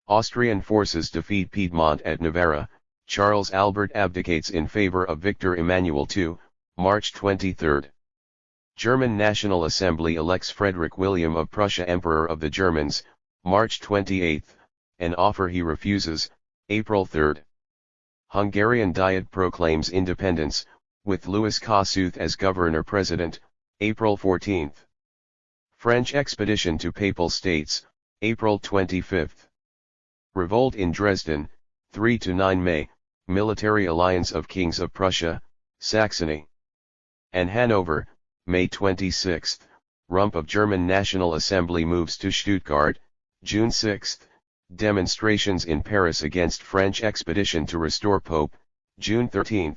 Speaker 1: Austrian forces defeat Piedmont at Novara, Charles Albert abdicates in favor of Victor Emmanuel II, March 23. German National Assembly elects Frederick William of Prussia Emperor of the Germans, March 28, an offer he refuses, April 3. Hungarian Diet proclaims independence, with Louis Kossuth as governor-president, April 14. French expedition to Papal States, April 25. Revolt in Dresden, 3–9 May, military alliance of kings of Prussia, Saxony, and Hanover, May 26, Rump of German National Assembly moves to Stuttgart, June 6. Demonstrations in Paris against French expedition to restore Pope, June 13.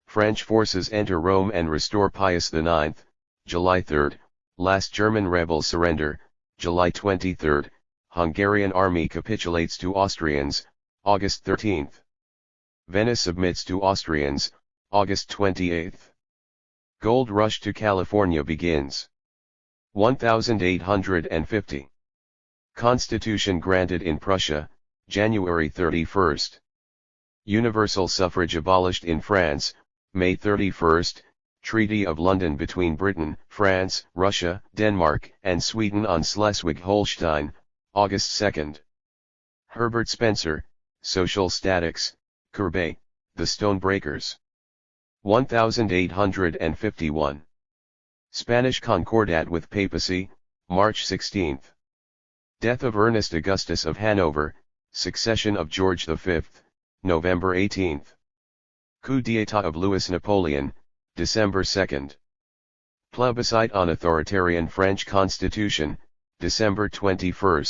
Speaker 1: French forces enter Rome and restore Pius IX, July 3. Last German rebels surrender, July 23. Hungarian army capitulates to Austrians, August 13. Venice submits to Austrians, August 28. Gold rush to California begins. 1850. Constitution granted in Prussia, January 31. Universal suffrage abolished in France, May 31. Treaty of London between Britain, France, Russia, Denmark, and Sweden on Schleswig-Holstein, August 2. Herbert Spencer, Social Statics, Courbet, The Stonebreakers. 1851. Spanish Concordat with Papacy, March 16. Death of Ernest Augustus of Hanover, succession of George V, November 18. Coup d'état of Louis Napoleon, December 2. Plebiscite on authoritarian French constitution, December 21.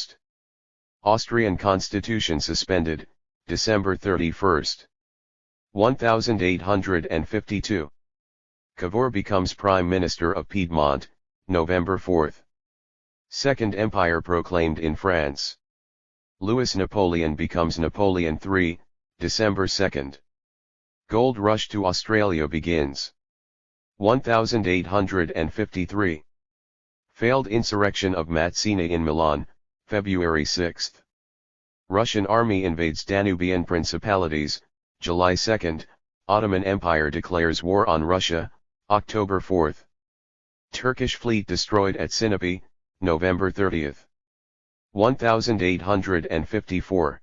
Speaker 1: Austrian constitution suspended, December 31. 1852. Cavour becomes Prime Minister of Piedmont, November 4. Second Empire proclaimed in France. Louis Napoleon becomes Napoleon III, December 2. Gold rush to Australia begins. 1853. Failed insurrection of Mazzini in Milan, February 6. Russian army invades Danubian principalities, July 2. Ottoman Empire declares war on Russia, October 4. Turkish fleet destroyed at Sinope, November 30. 1854.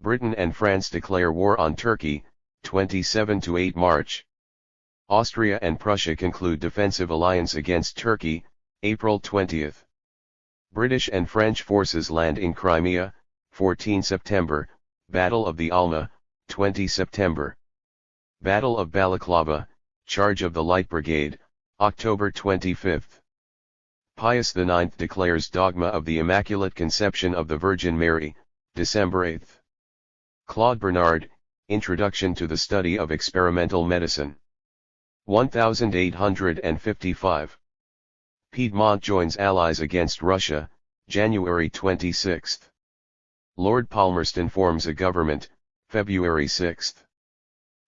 Speaker 1: Britain and France declare war on Turkey, 27–8 March. Austria and Prussia conclude defensive alliance against Turkey, April 20. British and French forces land in Crimea, 14 September, Battle of the Alma, 20 September. Battle of Balaclava, charge of the Light Brigade, October 25. Pius IX declares dogma of the Immaculate Conception of the Virgin Mary, December 8. Claude Bernard, Introduction to the Study of Experimental Medicine. 1855. Piedmont joins allies against Russia, January 26. Lord Palmerston forms a government, February 6.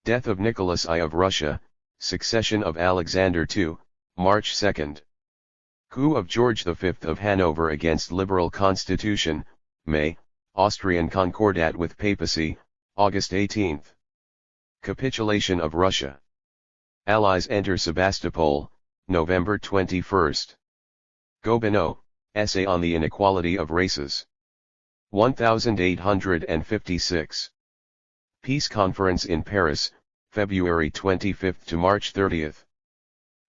Speaker 1: Death of Nicholas I of Russia, succession of Alexander II, March 2. Coup of George V of Hanover against liberal constitution, May, Austrian Concordat with Papacy, August 18. Capitulation of Russia. Allies enter Sebastopol, November 21. Gobineau, Essay on the Inequality of Races. 1856. Peace Conference in Paris, February 25 to March 30.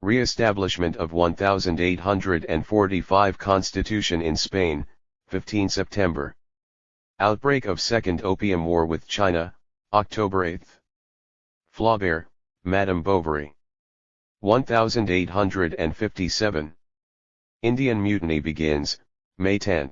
Speaker 1: Re-establishment of 1845 Constitution in Spain, 15 September. Outbreak of Second Opium War with China, October 8. Flaubert, Madame Bovary. 1857. Indian Mutiny begins, May 10.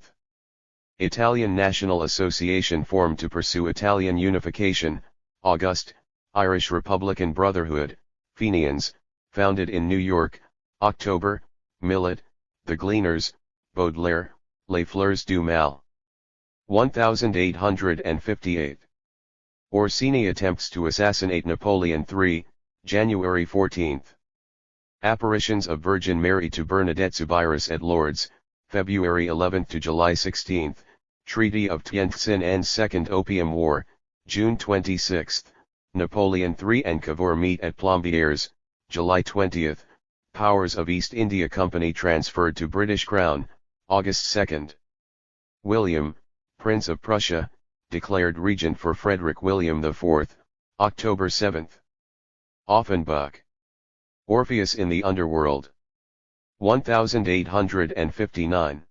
Speaker 1: Italian National Association formed to pursue Italian unification, August. Irish Republican Brotherhood, Fenians, founded in New York, October. Millet, The Gleaners, Baudelaire, Les Fleurs du Mal. 1858. Orsini attempts to assassinate Napoleon III, January 14. Apparitions of Virgin Mary to Bernadette Soubirous at Lourdes, February 11 to July 16. Treaty of Tientsin ends Second Opium War, June 26. Napoleon III and Cavour meet at Plombières, July 20. Powers of East India Company transferred to British Crown, August 2. William, Prince of Prussia, declared regent for Frederick William IV, October 7. Offenbach. Orpheus in the Underworld. 1859.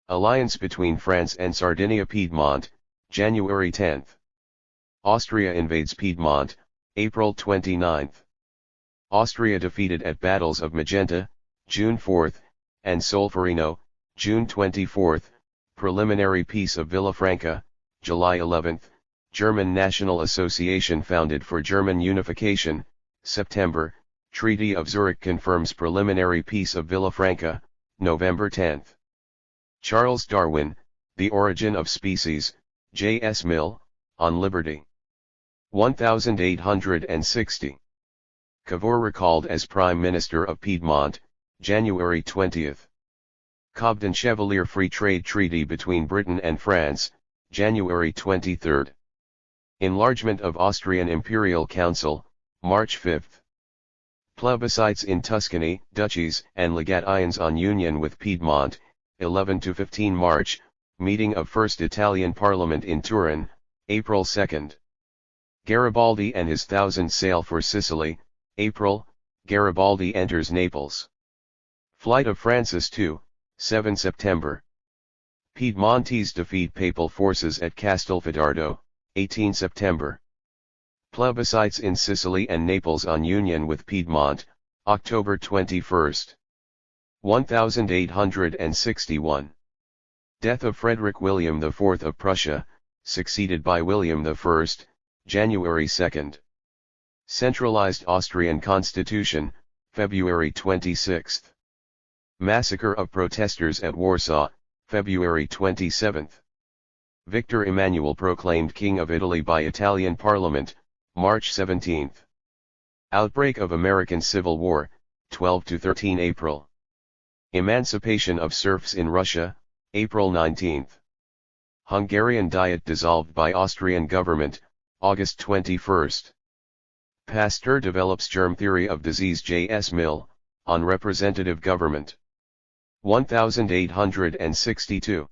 Speaker 1: Alliance between France and Sardinia-Piedmont, January 10. Austria invades Piedmont, April 29. Austria defeated at battles of Magenta, June 4, and Solferino, June 24, Preliminary Peace of Villafranca, July 11, German National Association founded for German unification, September, Treaty of Zurich confirms Preliminary Peace of Villafranca, November 10. Charles Darwin, The Origin of Species, J. S. Mill, On Liberty. 1860. Cavour recalled as Prime Minister of Piedmont, January 20. Cobden-Chevalier Free Trade Treaty between Britain and France, January 23. Enlargement of Austrian Imperial Council, March 5. Plebiscites in Tuscany, duchies and legations on union with Piedmont, 11–15 March, meeting of First Italian Parliament in Turin, April 2. Garibaldi and his thousands sail for Sicily, April, Garibaldi enters Naples. Flight of Francis II, 7 September. Piedmontese defeat Papal forces at Castelfidardo, 18 September. Plebiscites in Sicily and Naples on union with Piedmont, October 21. 1861. Death of Frederick William IV of Prussia, succeeded by William I, January 2. Centralized Austrian Constitution, February 26. Massacre of protesters at Warsaw, February 27. Victor Emmanuel proclaimed King of Italy by Italian Parliament, March 17. Outbreak of American Civil War, 12–13 April. Emancipation of serfs in Russia, April 19. Hungarian Diet dissolved by Austrian government, August 21. Pasteur develops germ theory of disease. J. S. Mill, on representative government. 1862.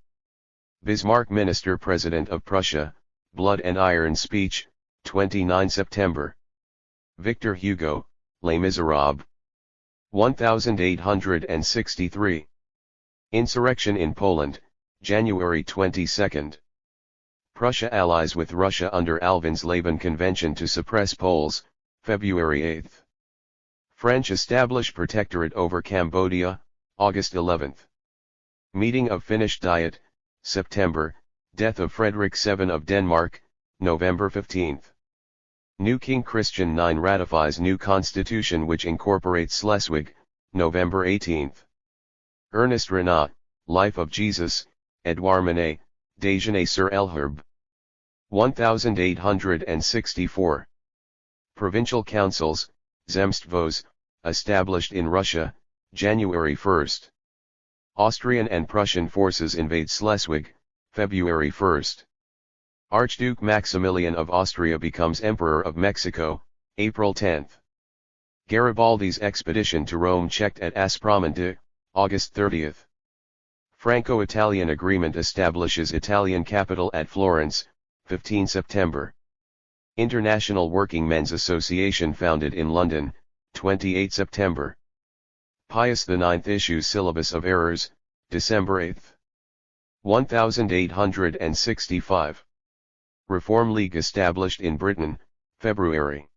Speaker 1: Bismarck Minister-President of Prussia, Blood and Iron speech, 29 September. Victor Hugo, Les Miserables. 1863. Insurrection in Poland, January 22. Prussia allies with Russia under Alvensleben Convention to suppress Poles, February 8. French establish protectorate over Cambodia, August 11. Meeting of Finnish Diet, September, death of Frederick VII of Denmark, November 15. New King Christian IX ratifies new constitution which incorporates Schleswig, November 18. Ernest Renan, Life of Jesus, Edouard Manet, Déjeuner sur l'herbe. 1864. Provincial councils, Zemstvos, established in Russia, January 1. Austrian and Prussian forces invade Schleswig, February 1. Archduke Maximilian of Austria becomes Emperor of Mexico, April 10. Garibaldi's expedition to Rome checked at Aspromonte, August 30. Franco-Italian agreement establishes Italian capital at Florence, 15 September. International Working Men's Association founded in London, 28 September. Pius IX issues Syllabus of Errors, December 8. 1865. Reform League established in Britain, February.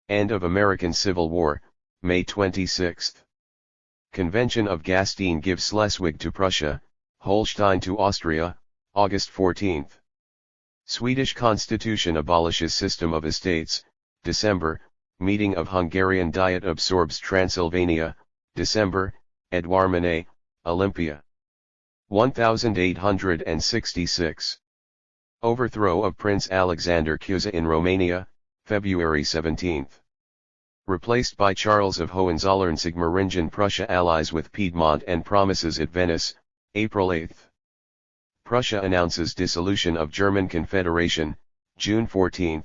Speaker 1: End of American Civil War, May 26. Convention of Gastein gives Schleswig to Prussia, Holstein to Austria, August 14. Swedish Constitution abolishes system of estates, December. Meeting of Hungarian Diet absorbs Transylvania, December. Edouard Manet, Olympia. 1866. Overthrow of Prince Alexander Cuza in Romania, February 17. Replaced by Charles of Hohenzollern-Sigmaringen. Prussia allies with Piedmont and promises at Venice, April 8. Prussia announces dissolution of German Confederation, June 14.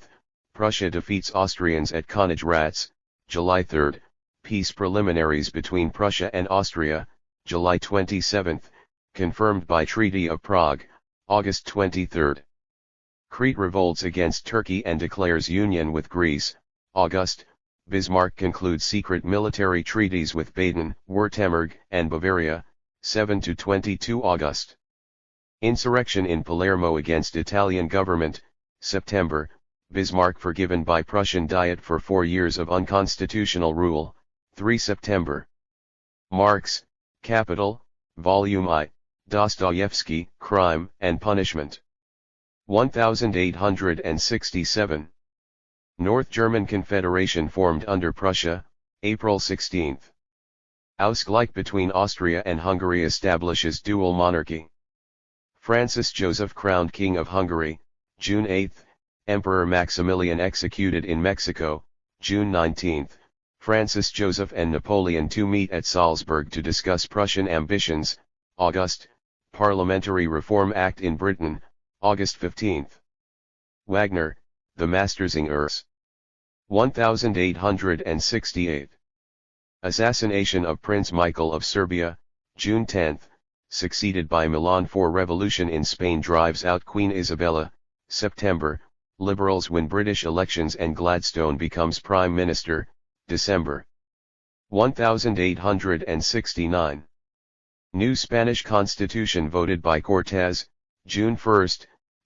Speaker 1: Prussia defeats Austrians at Königgrätz, July 3. Peace preliminaries between Prussia and Austria, July 27, confirmed by Treaty of Prague, August 23. Crete revolts against Turkey and declares union with Greece, August. Bismarck concludes secret military treaties with Baden, Württemberg, and Bavaria, 7–22 August. Insurrection in Palermo against Italian government, September. Bismarck forgiven by Prussian Diet for 4 years of unconstitutional rule, 3 September. Marx, Capital, Volume I, Dostoyevsky, Crime and Punishment. 1867. North German Confederation formed under Prussia, April 16. Ausgleich between Austria and Hungary establishes dual monarchy. Francis Joseph crowned King of Hungary, June 8, Emperor Maximilian executed in Mexico, June 19, Francis Joseph and Napoleon II meet at Salzburg to discuss Prussian ambitions, August, Parliamentary Reform Act in Britain, August 15. Wagner, the Mastersingers. 1868. Assassination of Prince Michael of Serbia, June 10, succeeded by Milan. Revolution in Spain drives out Queen Isabella, September, Liberals win British elections and Gladstone becomes Prime Minister, December. 1869. New Spanish Constitution voted by Cortes, June 1,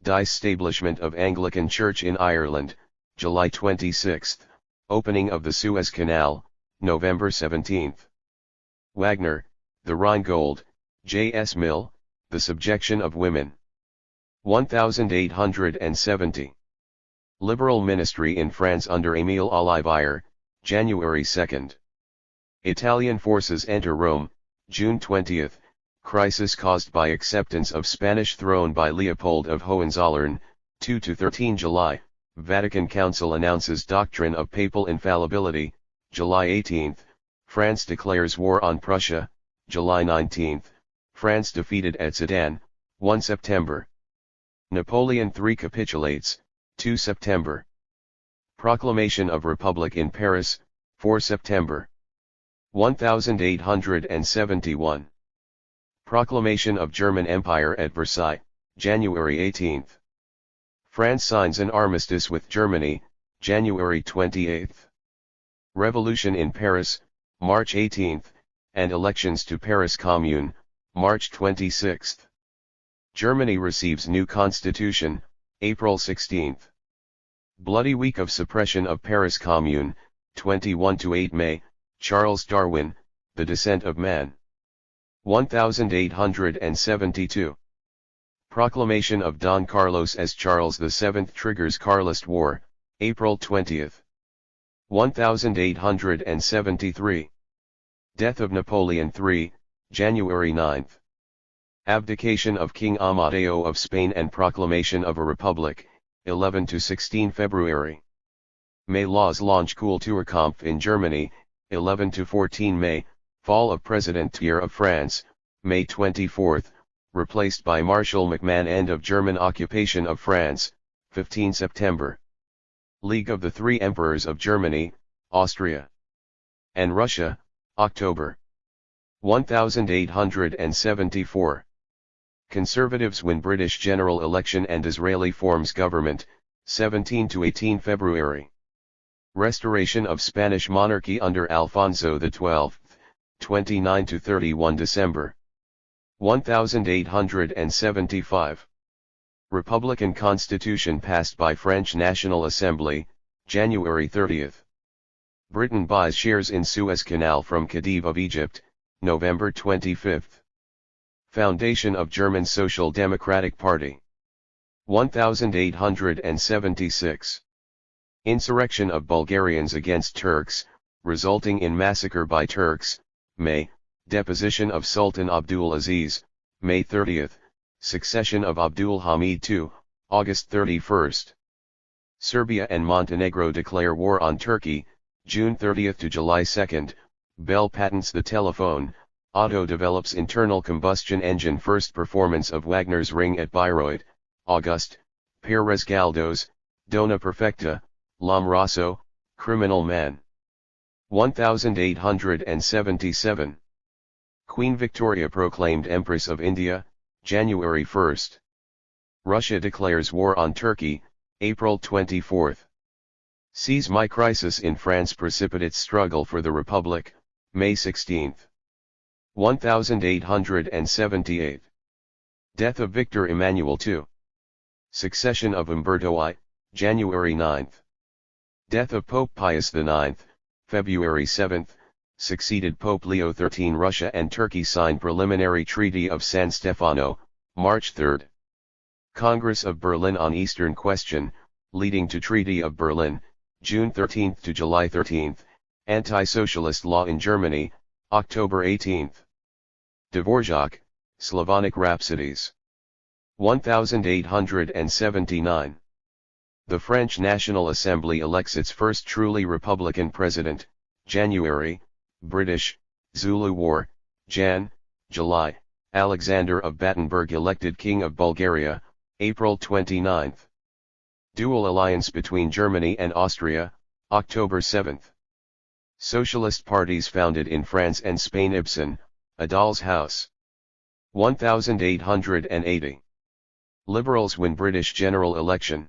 Speaker 1: Disestablishment of Anglican Church in Ireland, July 26, opening of the Suez Canal, November 17. Wagner, the Rheingold, J.S. Mill, the Subjection of Women. 1870. Liberal Ministry in France under Émile Ollivier, January 2. Italian forces enter Rome, June 20, crisis caused by acceptance of Spanish throne by Leopold of Hohenzollern, 2–13 July, Vatican Council announces doctrine of papal infallibility, July 18, France declares war on Prussia, July 19, France defeated at Sedan, 1 September. Napoleon III capitulates, 2 September. Proclamation of Republic in Paris, 4 September. 1871. Proclamation of German Empire at Versailles, January 18. France signs an armistice with Germany, January 28. Revolution in Paris, March 18, and elections to Paris Commune, March 26. Germany receives new constitution, April 16. Bloody week of suppression of Paris Commune, 21–8 May, Charles Darwin, The Descent of Man. 1872. Proclamation of Don Carlos as Charles VII triggers Carlist War, April 20. 1873. Death of Napoleon III, January 9. Abdication of King Amadeo of Spain and proclamation of a republic, 11–16 February. May laws launch Kulturkampf in Germany, 11–14 May, fall of President Thiers of France, May 24, replaced by Marshal MacMahon. End of German occupation of France, 15 September. League of the Three Emperors of Germany, Austria, and Russia, October. 1874. Conservatives win British general election and Disraeli forms government, 17–18 February. Restoration of Spanish monarchy under Alfonso XII, 29–31 December. 1875. Republican Constitution passed by French National Assembly, January 30. Britain buys shares in Suez Canal from Khedive of Egypt, November 25. Foundation of German Social Democratic Party. 1876. Insurrection of Bulgarians against Turks, resulting in massacre by Turks, May. Deposition of Sultan Abdul Aziz, May 30. Succession of Abdul Hamid II, August 31. Serbia and Montenegro declare war on Turkey, June 30 to July 2. Bell patents the telephone. Otto develops internal combustion engine. First performance of Wagner's Ring at Bayreuth, August. Perez Galdós, Dona Perfecta, L'Amoroso, Criminal Man. 1877. Queen Victoria proclaimed Empress of India, January 1. Russia declares war on Turkey, April 24. Seize my crisis in France. Precipitate struggle for the Republic, May 16. 1878. Death of Victor Emmanuel II. Succession of Umberto I, January 9. Death of Pope Pius IX, February 7, succeeded Pope Leo XIII. Russia and Turkey signed preliminary Treaty of San Stefano, March 3. Congress of Berlin on Eastern Question, leading to Treaty of Berlin, June 13 to July 13, Anti-Socialist Law in Germany, October 18. Dvorak, Slavonic Rhapsodies. 1879. The French National Assembly elects its first truly Republican president, January, British, Zulu War, Jan, July, Alexander of Battenberg elected King of Bulgaria, April 29. Dual alliance between Germany and Austria, October 7. Socialist parties founded in France and Spain. Ibsen, A Doll's House. 1880. Liberals win British general election.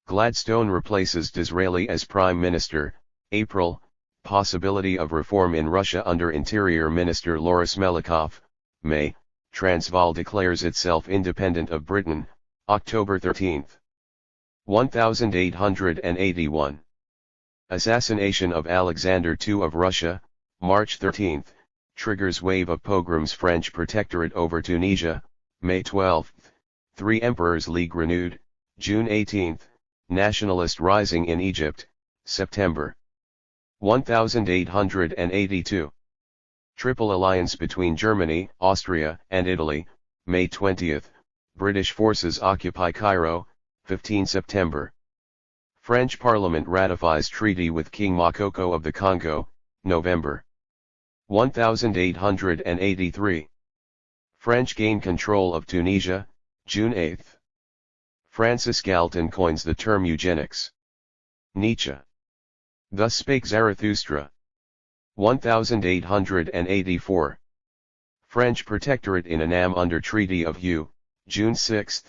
Speaker 1: Gladstone replaces Disraeli as Prime Minister, April, possibility of reform in Russia under Interior Minister Loris Melikov, May, Transvaal declares itself independent of Britain, October 13. 1881. Assassination of Alexander II of Russia, March 13, triggers wave of pogroms. French protectorate over Tunisia, May 12. Three Emperors League renewed, June 18. Nationalist rising in Egypt, September. 1882. Triple alliance between Germany, Austria, and Italy, May 20. British forces occupy Cairo, 15 September. French Parliament ratifies treaty with King Makoko of the Congo, November. 1883. French gain control of Tunisia, June 8. Francis Galton coins the term eugenics. Nietzsche. Thus spake Zarathustra. 1884. French protectorate in Annam under Treaty of Hue, June 6.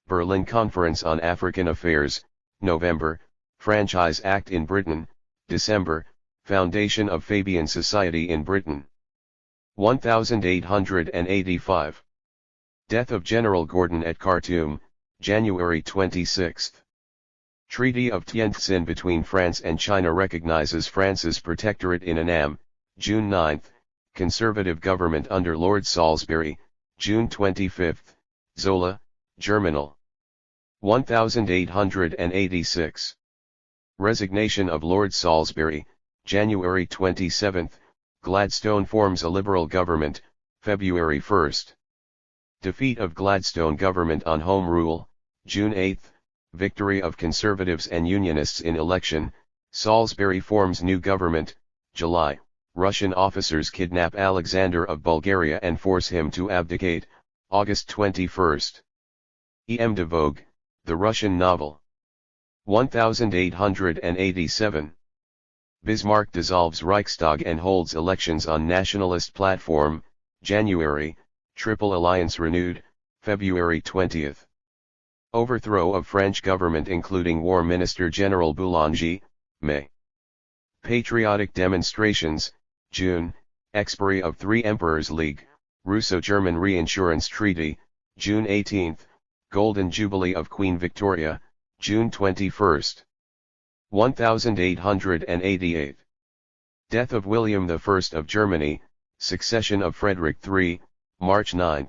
Speaker 1: Berlin Conference on African Affairs, November. Franchise Act in Britain, December. Foundation of Fabian Society in Britain. 1885. Death of General Gordon at Khartoum, January 26. Treaty of Tientsin between France and China recognizes France's protectorate in Annam, June 9. Conservative government under Lord Salisbury, June 25. Zola, Germinal. 1886. Resignation of Lord Salisbury, January 27. Gladstone forms a Liberal government, February 1. Defeat of Gladstone government on Home Rule, June 8. Victory of Conservatives and Unionists in election, Salisbury forms new government, July. Russian officers kidnap Alexander of Bulgaria and force him to abdicate, August 21. E.M. de Vogue, The Russian Novel. 1887. Bismarck dissolves Reichstag and holds elections on nationalist platform, January. Triple Alliance renewed, February 20. Overthrow of French government including War Minister General Boulanger, May. Patriotic demonstrations, June. Expiry of Three Emperors League, Russo-German Reinsurance Treaty, June 18. Golden Jubilee of Queen Victoria, June 21. 1888. Death of William I of Germany, succession of Frederick III, March 9.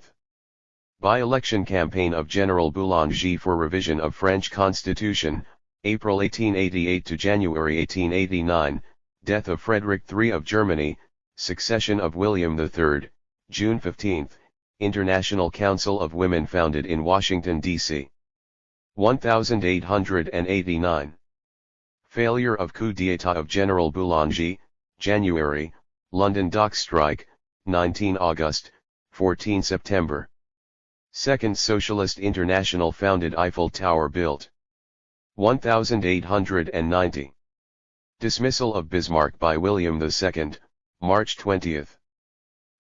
Speaker 1: By-election campaign of General Boulanger for revision of French Constitution, April 1888 to January 1889, death of Frederick III of Germany, succession of William III, June 15, International Council of Women founded in Washington, D.C. 1889. Failure of coup d'état of General Boulanger, January, London Docks strike, 19 August, 14 September. Second Socialist International founded. Eiffel Tower built. 1890. Dismissal of Bismarck by William II, March 20.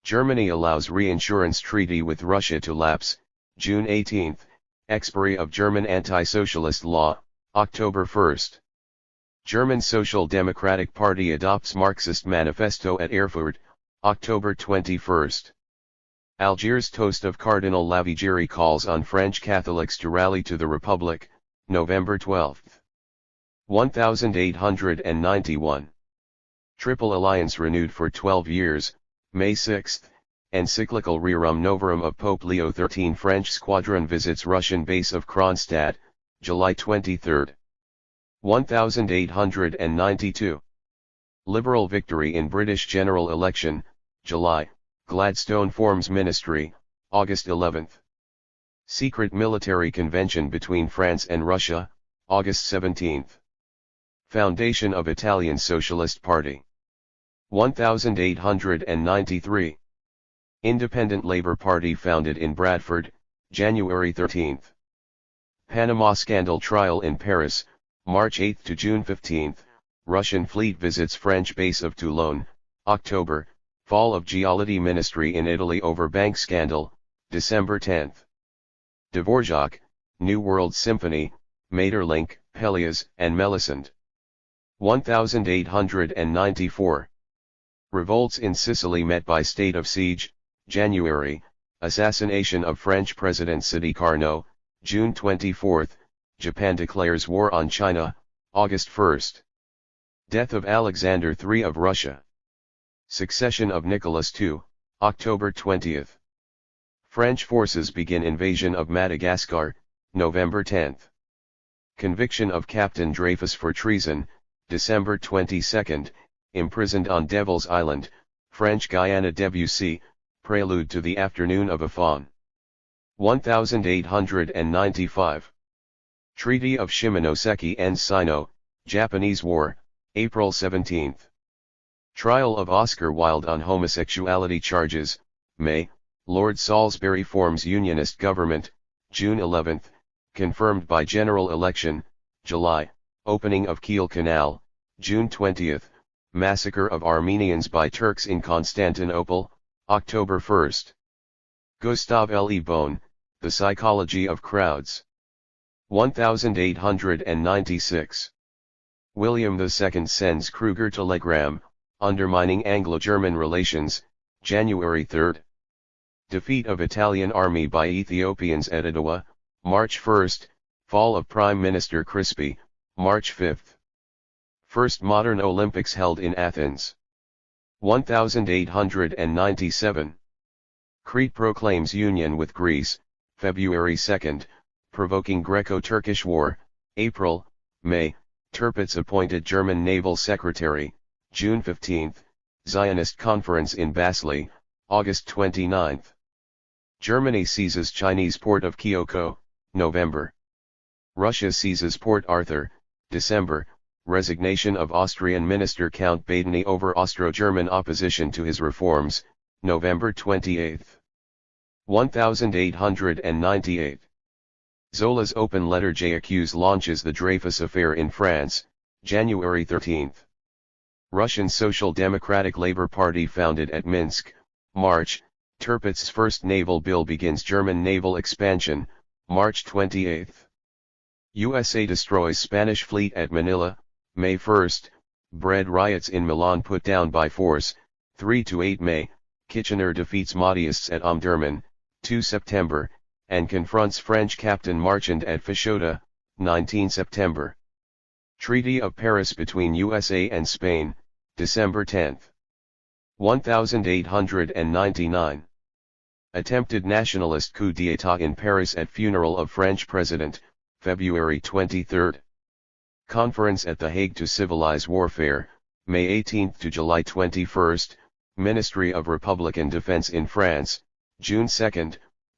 Speaker 1: Germany allows reinsurance treaty with Russia to lapse, June 18. Expiry of German anti-socialist law, October 1. German Social Democratic Party adopts Marxist manifesto at Erfurt, October 21. Algiers toast of Cardinal Lavigeri calls on French Catholics to rally to the Republic, November 12. 1891. Triple Alliance renewed for 12 years, May 6, encyclical Rerum Novarum of Pope Leo XIII. French squadron visits Russian base of Kronstadt, July 23. 1892. Liberal victory in British general election, July, Gladstone forms ministry, August 11. Secret military convention between France and Russia, August 17. Foundation of Italian Socialist Party. 1893. Independent Labour Party founded in Bradford, January 13. Panama Scandal trial in Paris, March 8 to June 15. Russian fleet visits French base of Toulon, October. Fall of Gildea ministry in Italy over bank scandal, December 10. Dvorak, New World Symphony, Maeterlinck, Pelias, and Melisande. 1894. Revolts in Sicily met by state of siege, January. Assassination of French President Sidi Carnot, June 24. Japan declares war on China, August 1. Death of Alexander III of Russia. Succession of Nicholas II, October 20. French forces begin invasion of Madagascar, November 10. Conviction of Captain Dreyfus for treason, December 22, imprisoned on Devil's Island, French Guiana. Debussy, Prelude to the Afternoon of a Faun. 1895. Treaty of Shimonoseki and Sino, Japanese War, April 17. Trial of Oscar Wilde on homosexuality charges, May. Lord Salisbury forms Unionist government, June 11, confirmed by general election, July. Opening of Kiel Canal, June 20. Massacre of Armenians by Turks in Constantinople, October 1. Gustave Le Bon, The Psychology of Crowds. 1896. William II sends Kruger telegram, undermining Anglo-German relations, January 3. Defeat of Italian army by Ethiopians at Adwa, March 1. Fall of Prime Minister Crispi, March 5. First modern Olympics held in Athens. 1897. Crete proclaims union with Greece, February 2, provoking Greco-Turkish War, April, May. Tirpitz appointed German Naval Secretary, June 15, Zionist Conference in Basel, August 29. Germany seizes Chinese port of Kyoko, November. Russia seizes Port Arthur, December. Resignation of Austrian Minister Count Badeni over Austro-German opposition to his reforms, November 28. 1898. Zola's open letter J'accuse launches the Dreyfus affair in France, January 13. Russian Social Democratic Labour Party founded at Minsk, March. Tirpitz's first naval bill begins German naval expansion, March 28. USA destroys Spanish fleet at Manila, May 1. Bread riots in Milan put down by force, 3–8 May. Kitchener defeats Mahdeists at Omdurman, 2 September, and confronts French Captain Marchand at Fashoda, 19 September. Treaty of Paris between USA and Spain, December 10. 1899. Attempted nationalist coup d'état in Paris at funeral of French President, February 23. Conference at The Hague to civilize warfare, May 18 to July 21. Ministry of Republican Defense in France, June 2.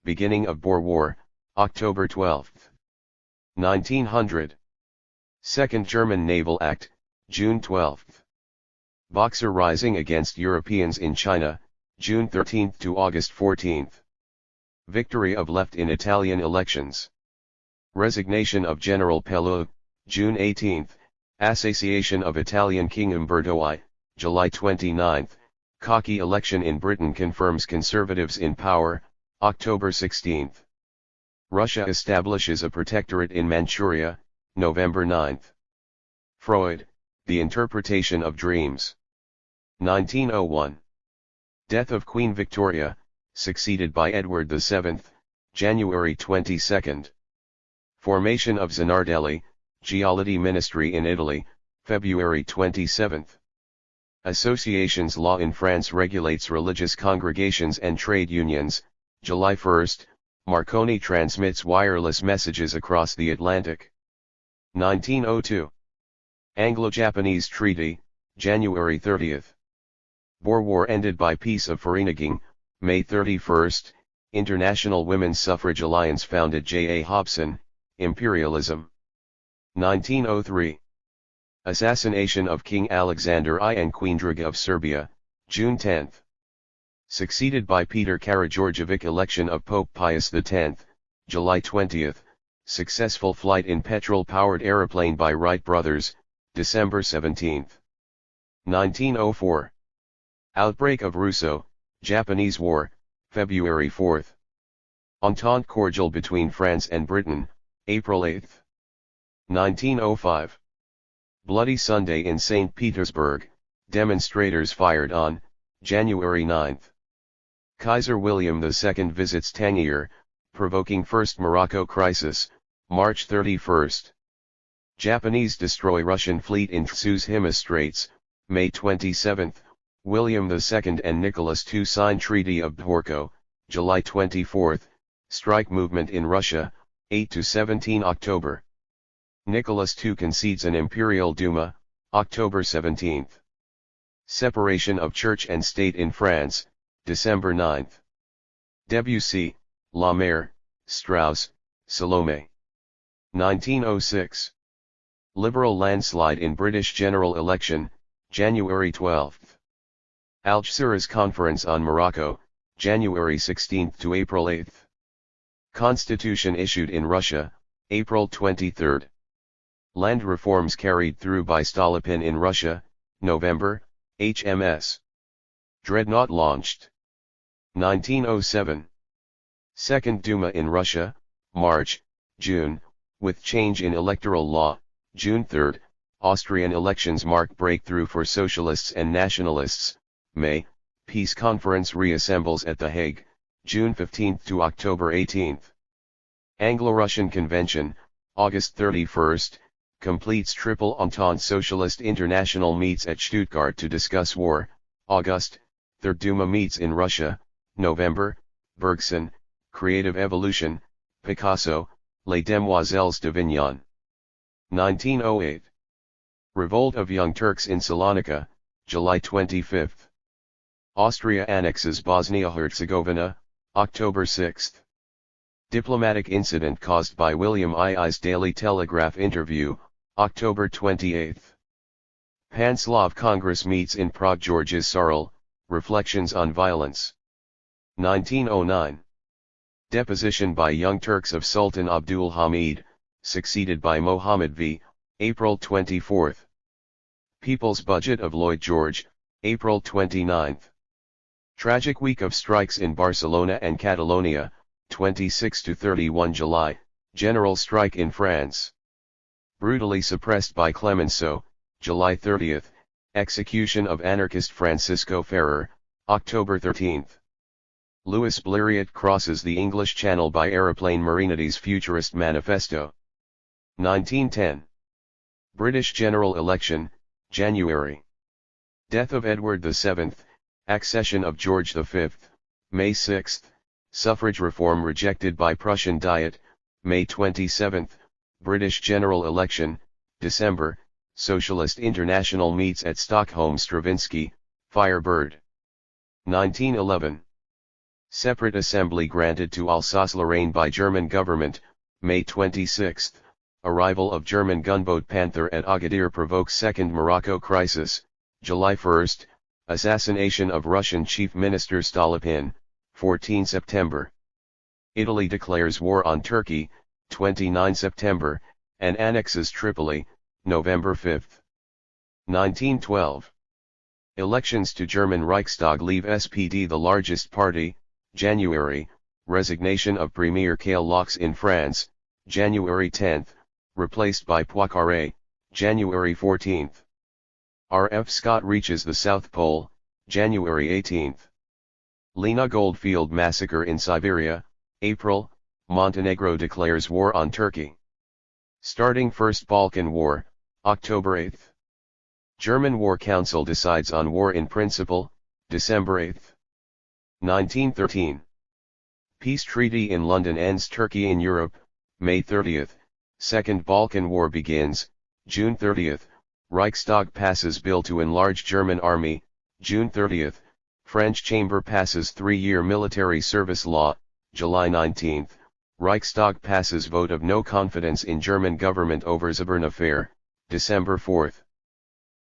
Speaker 1: Beginning of Boer War, October 12. 1900. Second German Naval Act, June 12. Boxer rising against Europeans in China, June 13 to August 14. Victory of left in Italian elections. Resignation of General Pellew, June 18. Assassination of Italian King Umberto I, July 29. Cocky election in Britain confirms Conservatives in power, October 16. Russia establishes a protectorate in Manchuria, November 9. Freud, The Interpretation of Dreams. 1901. Death of Queen Victoria, succeeded by Edward VII, January 22. Formation of Zanardelli, Giolitti Ministry in Italy, February 27. Associations law in France regulates religious congregations and trade unions. July 1, Marconi transmits wireless messages across the Atlantic. 1902. Anglo-Japanese Treaty, January 30. Boer War ended by Peace of Vereeniging, May 31. International Women's Suffrage Alliance founded J. A. Hobson, Imperialism. 1903. Assassination of King Alexander I and Queen Draga of Serbia, June 10. Succeeded by Peter Karageorgievic. Election of Pope Pius X, July 20. Successful flight in petrol-powered aeroplane by Wright brothers, December 17. 1904. Outbreak of Russo-Japanese War, February 4. Entente cordial between France and Britain, April 8. 1905. Bloody Sunday in St. Petersburg, demonstrators fired on, January 9. Kaiser William II visits Tangier, provoking First Morocco Crisis, March 31. Japanese destroy Russian fleet in Tsushima Straits, May 27. William II and Nicholas II sign Treaty of Bhorko, July 24. Strike movement in Russia, 8–17 October. Nicholas II concedes an Imperial Duma, October 17. Separation of Church and State in France, December 9. Debussy, La Mer, Strauss, Salome. 1906. Liberal landslide in British general election, January 12. Algeciras Conference on Morocco, January 16 to April 8. Constitution issued in Russia, April 23. Land reforms carried through by Stolypin in Russia, November, HMS Dreadnought launched. 1907. Second Duma in Russia, March, June, with change in electoral law, June 3. Austrian elections mark breakthrough for socialists and nationalists, May, Peace Conference reassembles at The Hague, June 15 to October 18. Anglo-Russian Convention, August 31, completes Triple Entente. Socialist International meets at Stuttgart to discuss war, August. Third Duma meets in Russia, November. Bergson, Creative Evolution, Picasso, Les Demoiselles d'Avignon. 1908. Revolt of Young Turks in Salonika, July 25. Austria annexes Bosnia-Herzegovina, October 6. Diplomatic incident caused by William I's Daily Telegraph interview, October 28. Pan-Slav Congress meets in Prague. Georges Sorel, Reflections on Violence. 1909. Deposition by Young Turks of Sultan Abdul Hamid, succeeded by Mohammed V, April 24. People's Budget of Lloyd George, April 29. Tragic week of strikes in Barcelona and Catalonia, 26–31 July, general strike in France. Brutally suppressed by Clemenceau, July 30, execution of anarchist Francisco Ferrer, October 13. Louis Blériot crosses the English Channel by aeroplane. Marinides Futurist Manifesto. 1910. British general election, January. Death of Edward VII, accession of George V, May 6. Suffrage reform rejected by Prussian Diet, May 27. British general election, December. Socialist International meets at Stockholm. Stravinsky, Firebird. 1911. Separate assembly granted to Alsace-Lorraine by German government, May 26. Arrival of German gunboat Panther at Agadir provokes Second Morocco Crisis, July 1. Assassination of Russian Chief Minister Stolypin, 14 September. Italy declares war on Turkey, 29 September, and annexes Tripoli, November 5. 1912. Elections to German Reichstag leave SPD the largest party, January. Resignation of Premier Karl Laux in France, January 10, replaced by Poincaré, January 14. R.F. Scott reaches the South Pole, January 18. Lena Goldfield massacre in Siberia, April. Montenegro declares war on Turkey. Starting First Balkan War, October 8. German War Council decides on war in principle, December 8. 1913. Peace treaty in London ends Turkey in Europe, May 30. Second Balkan War begins, June 30. Reichstag passes bill to enlarge German army, June 30. French Chamber passes 3-year military service law, July 19. Reichstag passes vote of no confidence in German government over Zabern affair, December 4.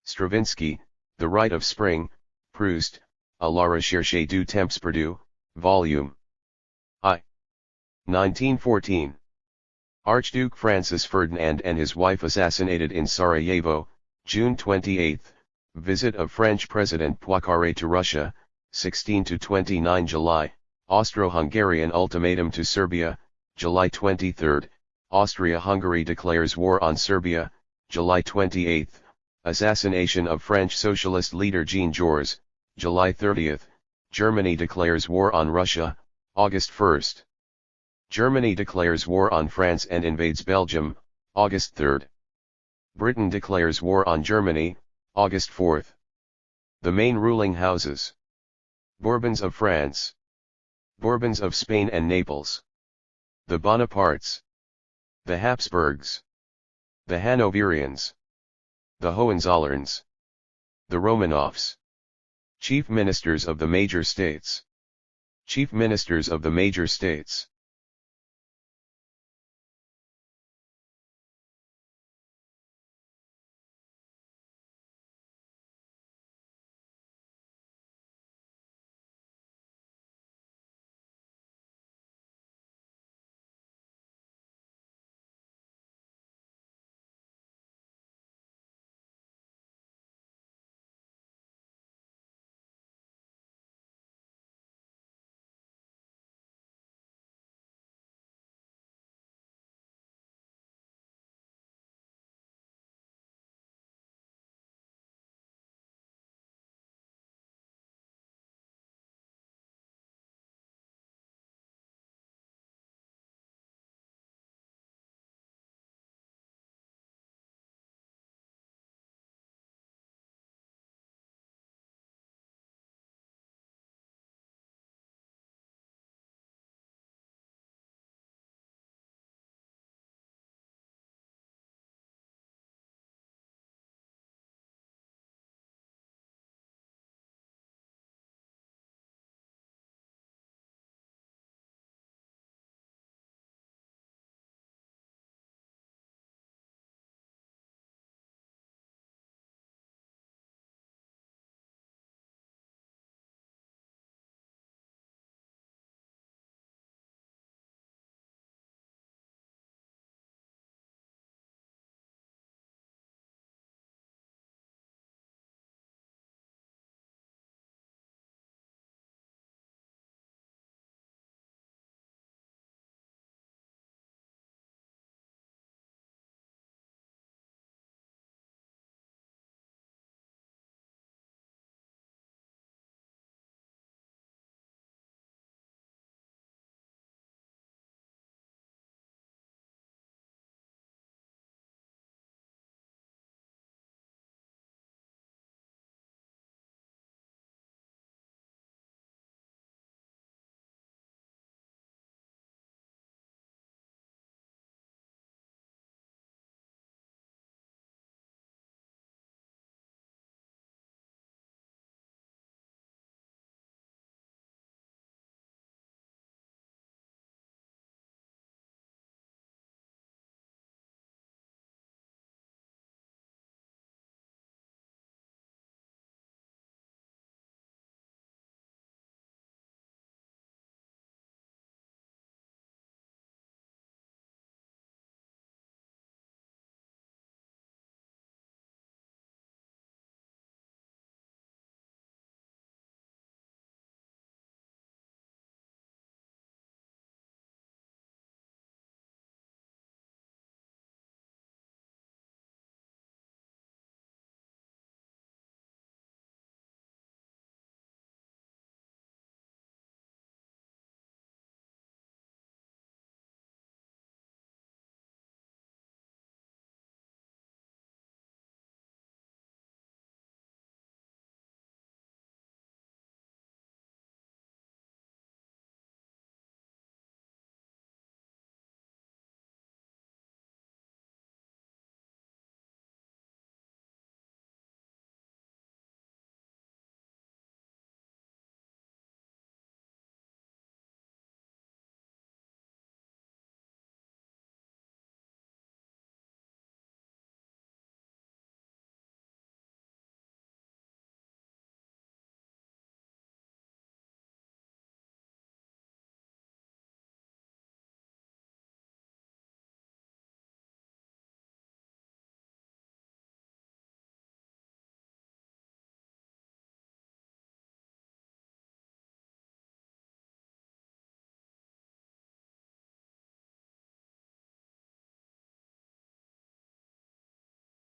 Speaker 1: Stravinsky, The Rite of Spring, Proust, à la recherche du temps perdu, Volume I. 1914. Archduke Francis Ferdinand and his wife assassinated in Sarajevo, June 28. Visit of French President Poincaré to Russia, 16–29 July. Austro-Hungarian ultimatum to Serbia, July 23. Austria-Hungary declares war on Serbia, July 28. Assassination of French socialist leader Jean Jaurès, July 30. Germany declares war on Russia, August 1. Germany declares war on France and invades Belgium, August 3. Britain declares war on Germany, August 4. The main ruling houses: Bourbons of France, Bourbons of Spain and Naples, the Bonapartes, the Habsburgs, the Hanoverians, the Hohenzollerns, the Romanovs. Chief Ministers of the major states. Chief Ministers of the major states.